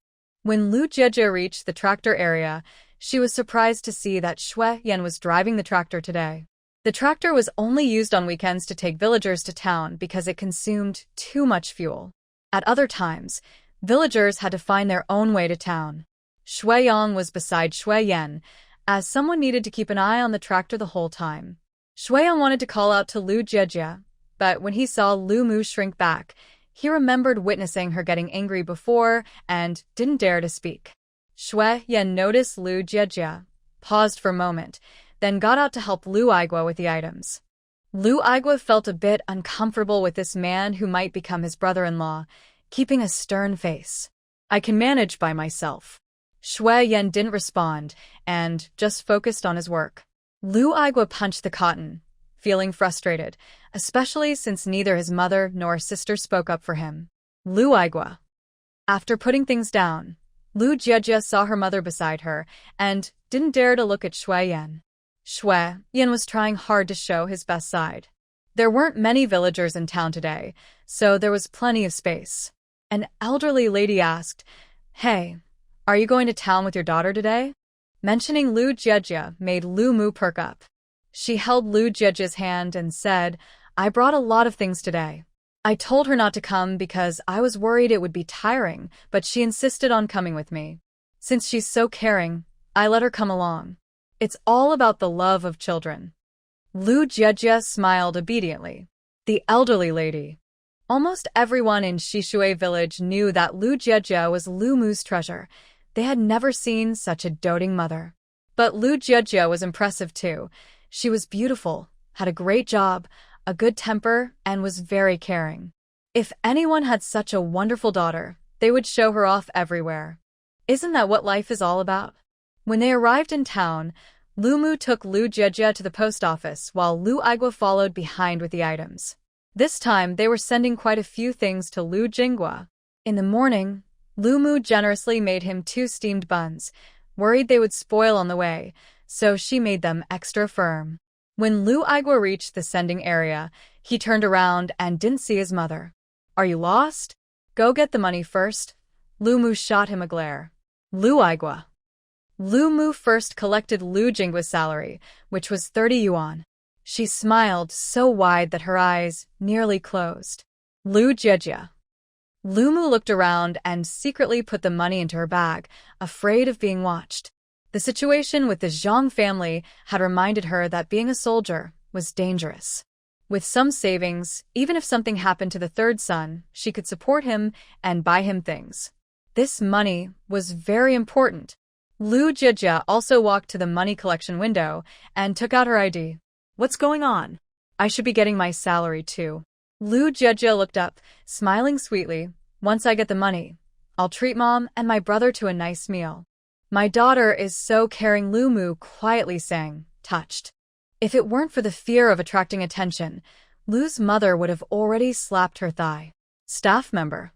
When Lu Jiejie reached the tractor area, she was surprised to see that Shu Yan was driving the tractor today. The tractor was only used on weekends to take villagers to town because it consumed too much fuel. At other times, villagers had to find their own way to town. Shu Yan was beside Shu Yan, as someone needed to keep an eye on the tractor the whole time. Shu Yan wanted to call out to Lu Jiejie, but when he saw Lu Mu shrink back, he remembered witnessing her getting angry before and didn't dare to speak. Shu Yan noticed Lu Jiejie, paused for a moment, then got out to help Lu Aigua with the items. Lu Aigua felt a bit uncomfortable with this man who might become his brother-in-law, keeping a stern face. I can manage by myself. Shu Yan didn't respond and just focused on his work. Lu Aigua punched the cotton, feeling frustrated, especially since neither his mother nor sister spoke up for him. Lu Aigua. After putting things down, Lu Jiejie saw her mother beside her and didn't dare to look at Shu Yan. Shu Yan was trying hard to show his best side. There weren't many villagers in town today, so there was plenty of space. An elderly lady asked, "Hey, are you going to town with your daughter today?" Mentioning Lu Jiejie made Lu Mu perk up. She held Lu Jiejie's hand and said, "I brought a lot of things today. I told her not to come because I was worried it would be tiring, but she insisted on coming with me. Since she's so caring, I let her come along. It's all about the love of children." Lu Jiejie smiled obediently. The elderly lady. Almost everyone in Shishui village knew that Lu Jiejie was Lu Mu's treasure. They had never seen such a doting mother. But Lu Jiejie was impressive too. She was beautiful, had a great job, a good temper, and was very caring. If anyone had such a wonderful daughter, they would show her off everywhere. Isn't that what life is all about? When they arrived in town, Lu Mu took Lu Jiejie to the post office while Lu Aigua followed behind with the items. This time, they were sending quite a few things to Lu Jingua. In the morning, Lu Mu generously made him 2 steamed buns, worried they would spoil on the way, so she made them extra firm. When Lu Aigua reached the sending area, he turned around and didn't see his mother. "Are you lost? Go get the money first." Lu Mu shot him a glare. Lu Aigua. Lu Mu first collected Lu Jingua's salary, which was 30 yuan. She smiled so wide that her eyes nearly closed. Lu Jiejie. Lu Mu looked around and secretly put the money into her bag, afraid of being watched. The situation with the Zhang family had reminded her that being a soldier was dangerous. With some savings, even if something happened to the third son, she could support him and buy him things. This money was very important. Lu Jiejie also walked to the money collection window and took out her ID. "What's going on? I should be getting my salary too." Lu Jiejie looked up, smiling sweetly. "Once I get the money, I'll treat Mom and my brother to a nice meal." "My daughter is so caring," Lu Mu quietly sang, touched. If it weren't for the fear of attracting attention, Lu's mother would have already slapped her thigh. "Staff member."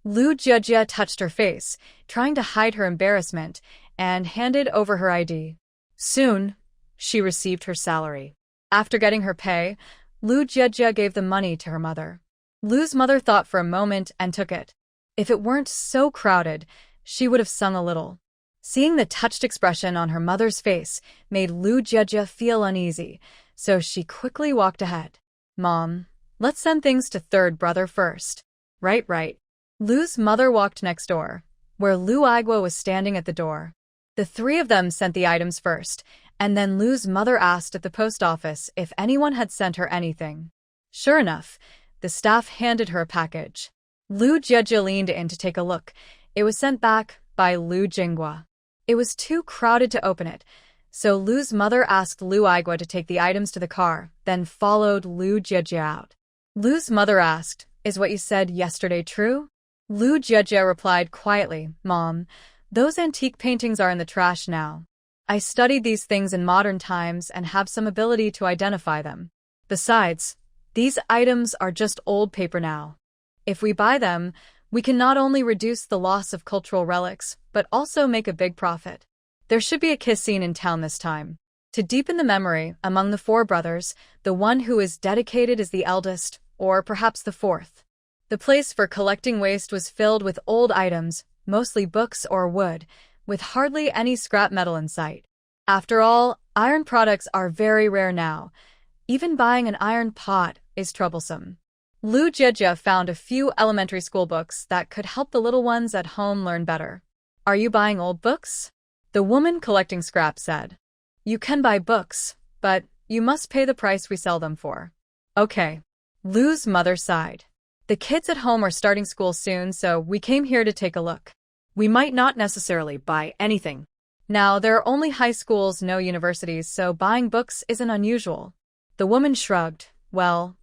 Lu Jiejie touched her face, trying to hide her embarrassment, and handed over her ID. Soon, she received her salary. After getting her pay, Lu Jiejie gave the money to her mother. Lu's mother thought for a moment and took it. If it weren't so crowded, she would have sung a little. Seeing the touched expression on her mother's face made Lu Jiejie feel uneasy, so she quickly walked ahead. "Mom, let's send things to third brother first." Right. Lu's mother walked next door, where Lu Aigua was standing at the door. The three of them sent the items first, and then Lu's mother asked at the post office if anyone had sent her anything. Sure enough, the staff handed her a package. Lu Jieje leaned in to take a look. It was sent back by Lu Jinghua. It was too crowded to open it, so Lu's mother asked Lu Aigua to take the items to the car, then followed Lu Jieje out. Lu's mother asked, "Is what you said yesterday true?" Lu Jieje replied quietly, "Mom, those antique paintings are in the trash now. I studied these things in modern times and have some ability to identify them. Besides, these items are just old paper now. If we buy them, we can not only reduce the loss of cultural relics, but also make a big profit. There should be a kiss scene in town this time." To deepen the memory among the four brothers, the one who is dedicated is the eldest, or perhaps the fourth. The place for collecting waste was filled with old items, mostly books or wood, with hardly any scrap metal in sight. After all, iron products are very rare now. Even buying an iron pot is troublesome. Lu Jieje found a few elementary school books that could help the little ones at home learn better. "Are you buying old books?" the woman collecting scrap said. "You can buy books, but you must pay the price we sell them for." "Okay." Lu's mother sighed. "The kids at home are starting school soon, so we came here to take a look.
We might not necessarily buy anything.
Now, there are only high schools, no universities, so buying books isn't unusual." The woman shrugged. "Well,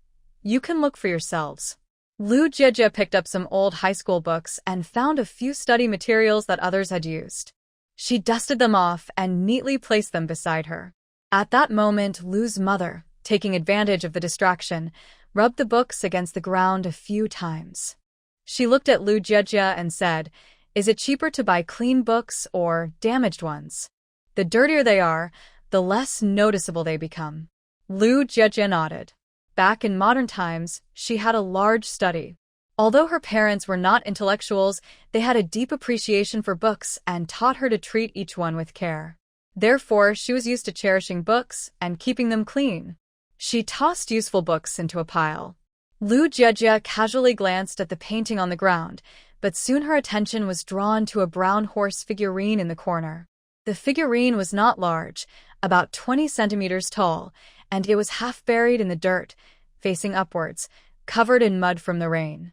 you can look for yourselves." Lu Jieje picked up some old high school books and found a few study materials that others had used. She dusted them off and neatly placed them beside her. At that moment, Lu's mother, taking advantage of the distraction, rubbed the books against the ground a few times. She looked at Lu Jieje and said, "Is it cheaper to buy clean books or damaged ones? The dirtier they are, the less noticeable they become." Lu Jieje nodded. Back in modern times, she had a large study. Although her parents were not intellectuals, they had a deep appreciation for books and taught her to treat each one with care. Therefore, she was used to cherishing books and keeping them clean. She tossed useful books into a pile. Lu Jieje casually glanced at the painting on the ground, but soon her attention was drawn to a brown horse figurine in the corner. The figurine was not large, about 20 centimeters tall, and it was half buried in the dirt, facing upwards, covered in mud from the rain.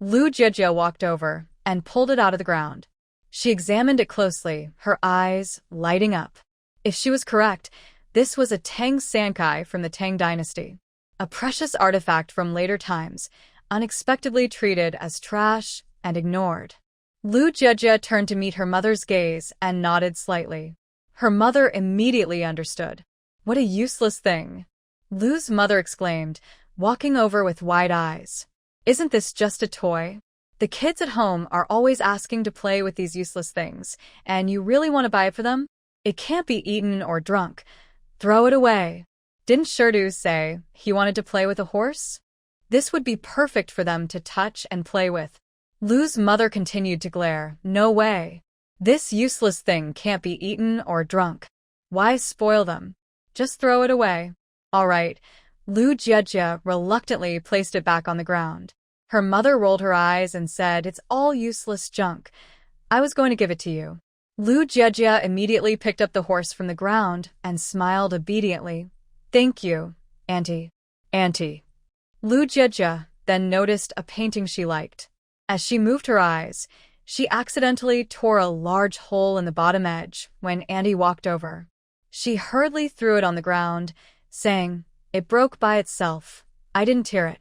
Lu Jieje walked over and pulled it out of the ground. She examined it closely, her eyes lighting up. If she was correct, this was a Tang Sankai from the Tang dynasty, a precious artifact from later times, unexpectedly treated as trash and ignored. Lu Jieje turned to meet her mother's gaze and nodded slightly. Her mother immediately understood. "What a useless thing!" Lu's mother exclaimed, walking over with wide eyes. "Isn't this just a toy? The kids at home are always asking to play with these useless things, and you really want to buy it for them? It can't be eaten or drunk. Throw it away." Didn't Shurdu say he wanted to play with a horse? This would be perfect for them to touch and play with. Lu's mother continued to glare. "No way. This useless thing can't be eaten or drunk. Why spoil them? Just throw it away." "All right." Lu Jieje reluctantly placed it back on the ground. Her mother rolled her eyes and said, "It's all useless junk. I was going to give it to you." Lu Jieje immediately picked up the horse from the ground and smiled obediently. "Thank you, Auntie." "Auntie." Lu Jieje then noticed a painting she liked. As she moved her eyes, she accidentally tore a large hole in the bottom edge when Auntie walked over. She hurriedly threw it on the ground, saying, "It broke by itself. I didn't tear it."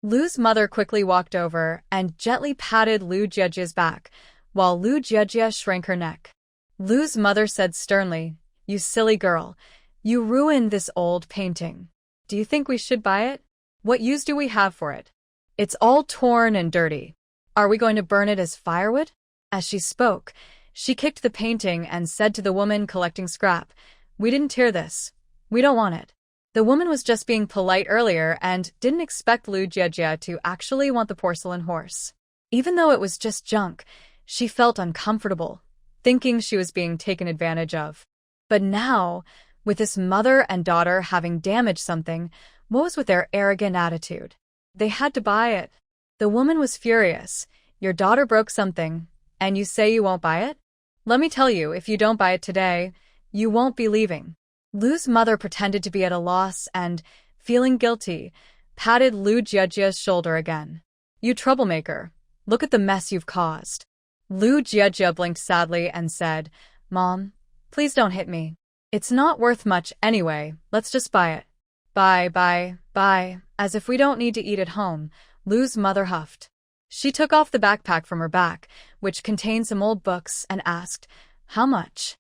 Lu's mother quickly walked over and gently patted Lu Jieje's back, while Lu Jieje shrank her neck. Lu's mother said sternly, "You silly girl, you ruined this old painting. Do you think we should buy it? What use do we have for it? It's all torn and dirty. Are we going to burn it as firewood?" As she spoke, she kicked the painting and said to the woman collecting scrap, "We didn't tear this. We don't want it." The woman was just being polite earlier and didn't expect Lu Jieje to actually want the porcelain horse. Even though it was just junk, she felt uncomfortable, thinking she was being taken advantage of. But now, with this mother and daughter having damaged something, what was with their arrogant attitude? They had to buy it. The woman was furious. "Your daughter broke something, and you say you won't buy it? Let me tell you, if you don't buy it today, you won't be leaving. Lu's mother pretended to be at a loss and, feeling guilty, patted Lu Jiejia's shoulder again. You troublemaker. Look at the mess you've caused. Lu Jiejia blinked sadly and said, Mom, please don't hit me. It's not worth much anyway, let's just buy it. Buy, as if we don't need to eat at home, Lu's mother huffed. She took off the backpack from her back, which contained some old books, and asked, How much?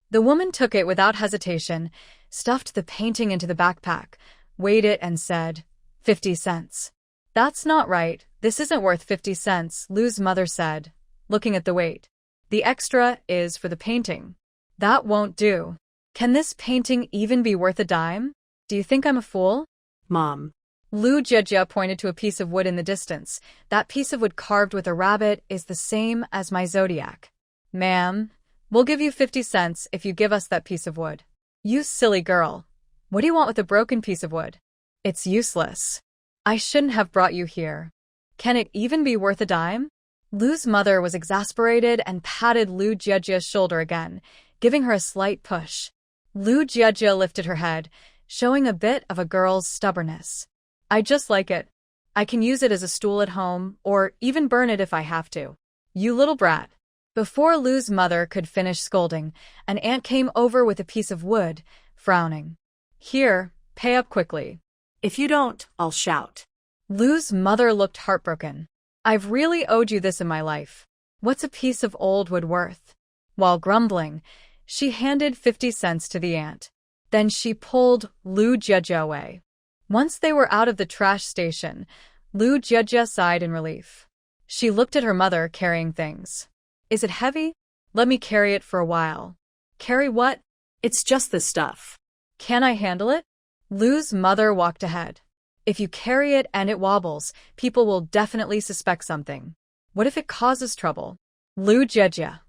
The woman took it without hesitation, stuffed the painting into the backpack, weighed it and said, 50 cents. That's not right, this isn't worth 50 cents, Lu's mother said, looking at the weight. The extra is for the painting. That won't do. Can this painting even be worth a dime? Do you think I'm a fool?
Mom.
Lu Jiejia pointed to a piece of wood in the distance. That piece of wood carved with a rabbit is the same as my zodiac. Ma'am, we'll give you 50 cents if you give us that piece of wood. You silly girl. What do you want with a broken piece of wood? It's useless. I shouldn't have brought you here. Can it even be worth a dime? Lu's mother was exasperated and patted Lu Jiejia's shoulder again, giving her a slight push. Lu Jiejia lifted her head, showing a bit of a girl's stubbornness. I just like it. I can use it as a stool at home, or even burn it if I have to. You little brat. Before Lu's mother could finish scolding, an ant came over with a piece of wood, frowning. Here, pay up quickly.
If you don't, I'll shout.
Lu's mother looked heartbroken. I've really owed you this in my life. What's a piece of old wood worth? While grumbling, she handed 50 cents to the ant. Then she pulled Lu Jiejia away. Once they were out of the trash station, Lu Jiejia sighed in relief. She looked at her mother carrying things. Is it heavy? Let me carry it for a while. Carry what?
It's just the stuff.
Can I handle it? Lu's mother walked ahead. If you carry it and it wobbles, people will definitely suspect something. What if it causes trouble? Lu Jiejia.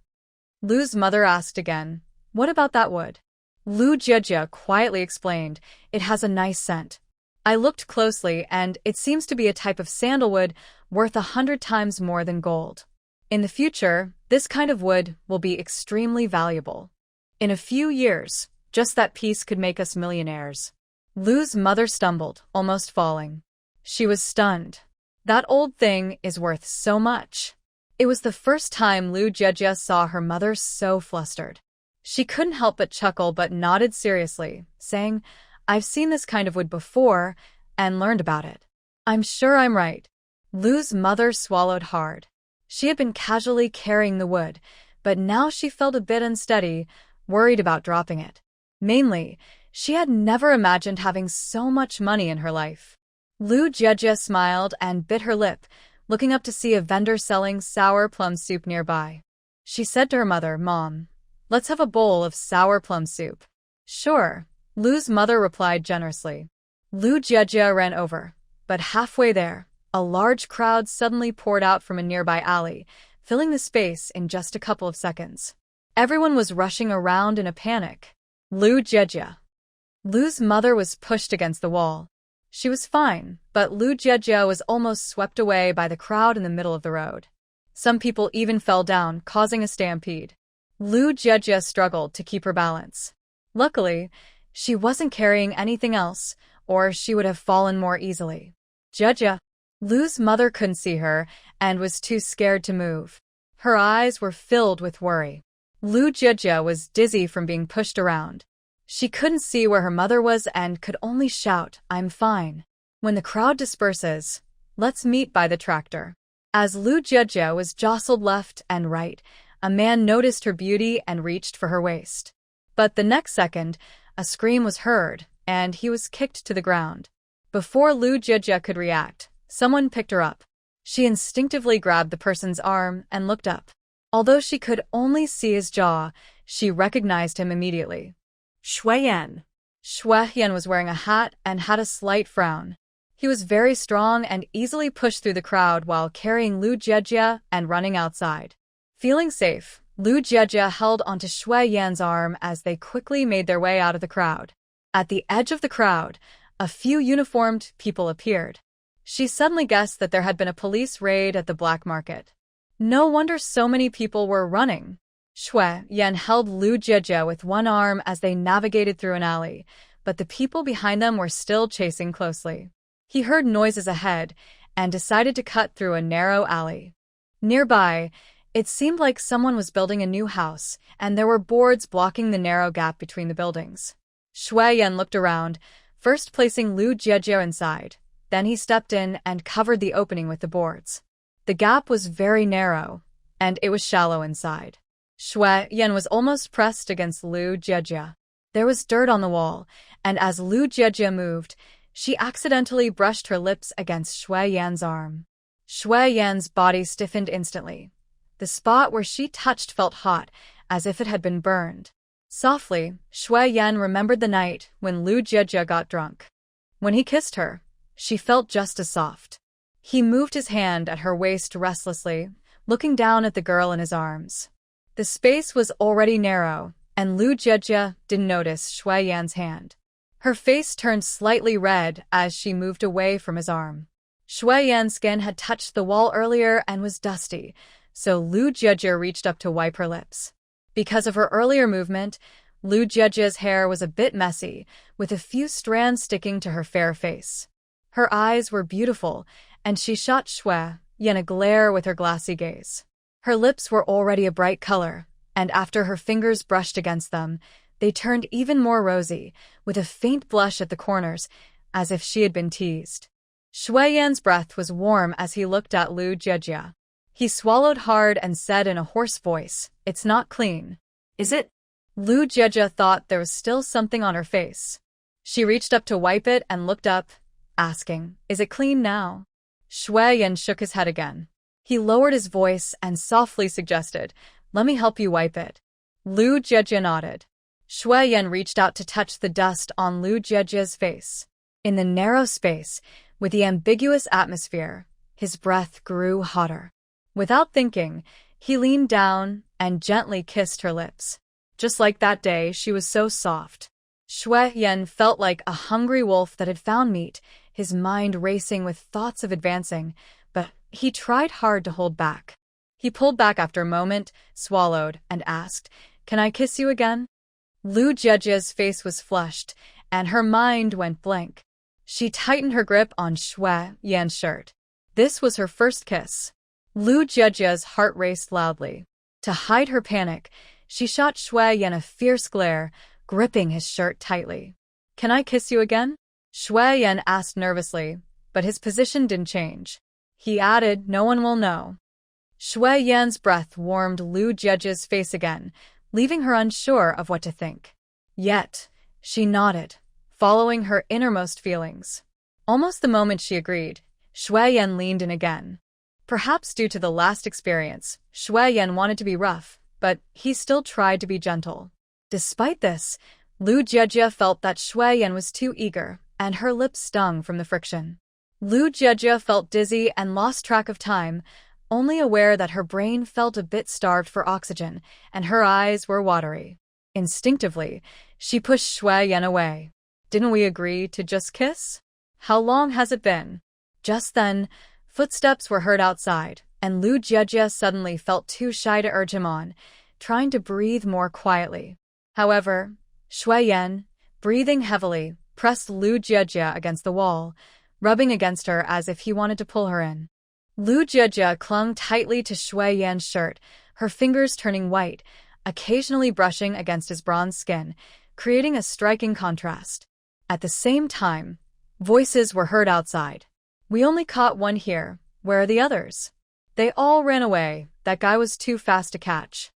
Lu's mother asked again, What about that wood? Lu Jiejia quietly explained, It has a nice scent. I looked closely and it seems to be a type of sandalwood worth 100 times more than gold. In the future, this kind of wood will be extremely valuable. In a few years, just that piece could make us millionaires. Lu's mother stumbled, almost falling. She was stunned. That old thing is worth so much. It was the first time Lu Jiejia saw her mother so flustered. She couldn't help but chuckle but nodded seriously, saying, I've seen this kind of wood before and learned about it. I'm sure I'm right. Lu's mother swallowed hard. She had been casually carrying the wood, but now she felt a bit unsteady, worried about dropping it. Mainly, she had never imagined having so much money in her life. Lu Jiejia smiled and bit her lip, looking up to see a vendor selling sour plum soup nearby. She said to her mother, Mom, let's have a bowl of sour plum soup. Sure, Lu's mother replied generously. Lu Jiejia ran over, but halfway there, a large crowd suddenly poured out from a nearby alley, filling the space in just a couple of seconds. Everyone was rushing around in a panic. Lu Jiejia. Lu's mother was pushed against the wall. She was fine, but Lu Jiejia was almost swept away by the crowd in the middle of the road. Some people even fell down, causing a stampede. Lu Jiejia struggled to keep her balance. Luckily, she wasn't carrying anything else, or she would have fallen more easily. Jiejia. Lu's mother couldn't see her and was too scared to move. Her eyes were filled with worry. Lu Jiejia was dizzy from being pushed around. She couldn't see where her mother was and could only shout, I'm fine. When the crowd disperses, let's meet by the tractor. As Lu Jiejia was jostled left and right, a man noticed her beauty and reached for her waist. But the next second, a scream was heard, and he was kicked to the ground. Before Lu Jiejia could react, someone picked her up. She instinctively grabbed the person's arm and looked up. Although she could only see his jaw, she recognized him immediately.
Shu Yan.
Shu Yan was wearing a hat and had a slight frown. He was very strong and easily pushed through the crowd while carrying Lu Jiejia and running outside. Feeling safe, Lu Jiejia held onto Shu Yan's arm as they quickly made their way out of the crowd. At the edge of the crowd, a few uniformed people appeared. She suddenly guessed that there had been a police raid at the black market. No wonder so many people were running. Shu Yan held Lu Jie with one arm as they navigated through an alley, but the people behind them were still chasing closely. He heard noises ahead and decided to cut through a narrow alley. Nearby, it seemed like someone was building a new house, and there were boards blocking the narrow gap between the buildings. Shu Yan looked around, first placing Lu Jie inside. Then he stepped in and covered the opening with the boards. The gap was very narrow, and it was shallow inside. Shu Yan was almost pressed against Lu Jie. There was dirt on the wall, and as Lu Jie moved, she accidentally brushed her lips against Shu Yan's arm. Shu Yan's body stiffened instantly. The spot where she touched felt hot, as if it had been burned. Softly, Shu Yan remembered the night when Lu Jie got drunk. When he kissed her, she felt just as soft. He moved his hand at her waist restlessly, looking down at the girl in his arms. The space was already narrow, and Lu Jie didn't notice Shu Yan's hand. Her face turned slightly red as she moved away from his arm. Shu Yan's skin had touched the wall earlier and was dusty, so Lu Jie reached up to wipe her lips. Because of her earlier movement, Lu Jie's hair was a bit messy, with a few strands sticking to her fair face. Her eyes were beautiful, and she shot Shu Yan a glare with her glassy gaze. Her lips were already a bright color, and after her fingers brushed against them, they turned even more rosy, with a faint blush at the corners, as if she had been teased. Shu Yan's breath was warm as he looked at Lu Jie. He swallowed hard and said in a hoarse voice, "It's not clean."
Is it?
Lu Jie thought there was still something on her face. She reached up to wipe it and looked up, asking, "Is it clean now?" Shu Yan shook his head again. He lowered his voice and softly suggested, "Let me help you wipe it." Lu Jie nodded. Shu Yan reached out to touch the dust on Lu Jie's face. In the narrow space, with the ambiguous atmosphere, his breath grew hotter. Without thinking, he leaned down and gently kissed her lips. Just like that day, she was so soft. Shu Yan felt like a hungry wolf that had found meat, his mind racing with thoughts of advancing, but he tried hard to hold back. He pulled back after a moment, swallowed, and asked, "Can I kiss you again?" Lu Jie's face was flushed, and her mind went blank. She tightened her grip on Shu Yan's shirt. This was her first kiss. Lu Jie's heart raced loudly. To hide her panic, she shot Shu Yan a fierce glare, gripping his shirt tightly. "Can I kiss you again?" Shu Yan asked nervously, but his position didn't change. He added, "No one will know." Shu Yan's breath warmed Lu Jie's face again, leaving her unsure of what to think. Yet, she nodded, following her innermost feelings. Almost the moment she agreed, Shu Yan leaned in again. Perhaps due to the last experience, Shu Yan wanted to be rough, but he still tried to be gentle. Despite this, Lu Jie felt that Shu Yan was too eager, and her lips stung from the friction. Lu Jie felt dizzy and lost track of time, only aware that her brain felt a bit starved for oxygen, and her eyes were watery. Instinctively, she pushed Shu Yan away. "Didn't we agree to just kiss? How long has it been?" Just then, footsteps were heard outside, and Lu Jie suddenly felt too shy to urge him on, trying to breathe more quietly. However, Shu Yan, breathing heavily, pressed Lu Jie against the wall, rubbing against her as if he wanted to pull her in. Lu Jie clung tightly to Shu Yan's shirt, her fingers turning white, occasionally brushing against his bronze skin, creating a striking contrast. At the same time, voices were heard outside. "We only caught one here. Where are the others?" "They all ran away. That guy was too fast to catch."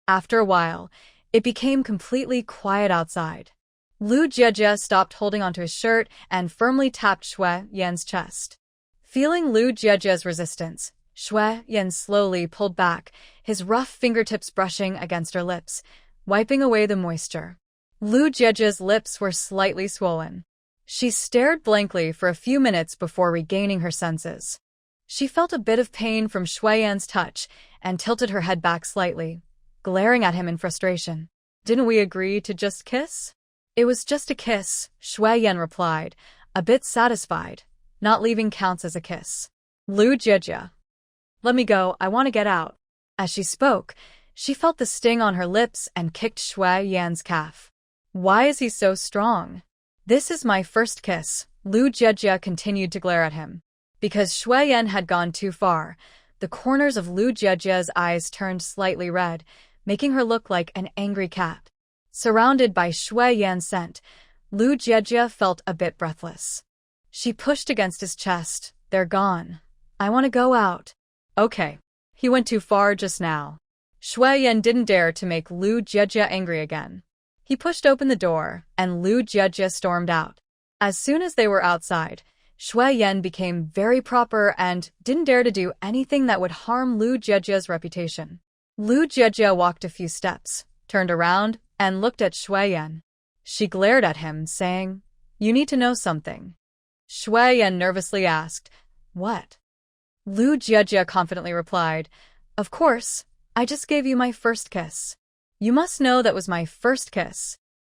After a while, it became completely quiet outside. Lu Jie stopped holding onto his shirt and firmly tapped Shu Yan's chest. Feeling Lu Jie's resistance, Shu Yan slowly pulled back, his rough fingertips brushing against her lips, wiping away the moisture. Lu Jie's lips were slightly swollen. She stared blankly for a few minutes before regaining her senses. She felt a bit of pain from Shu Yan's touch and tilted her head back slightly, glaring at him in frustration. "Didn't we agree to just kiss?" "It was just a kiss," Shu Yan replied, a bit satisfied. "Not leaving counts as a kiss." Lu Jie. "Let me go, I want to get out." As she spoke, She felt the sting on her lips and kicked Shu Yan's calf. Why is he so strong? This is my first kiss. Lu Jejia continued to glare at him. Because Shu Yan had gone too far, the corners of Lu Jejia's eyes turned slightly red, making her look like an angry cat. Surrounded by Shu Yan's scent, Lu Jejia felt a bit breathless. She pushed against his chest. They're gone. I want to go out. Okay. He went too far just now. Shu Yan didn't dare to make Lu Jejia angry again. He pushed open the door, and Lu Jejia stormed out. As soon as they were outside, Shu Yan became very proper and didn't dare to do anything that would harm Lu Jejia's reputation. Lu Jejia walked a few steps, turned around, and looked at Shu Yan. She glared at him, saying, "You need to know something." Shu Yan nervously asked, "What?" Lu Jejia confidently replied, "Of course, I just gave you my first kiss. You must know that was my first kiss.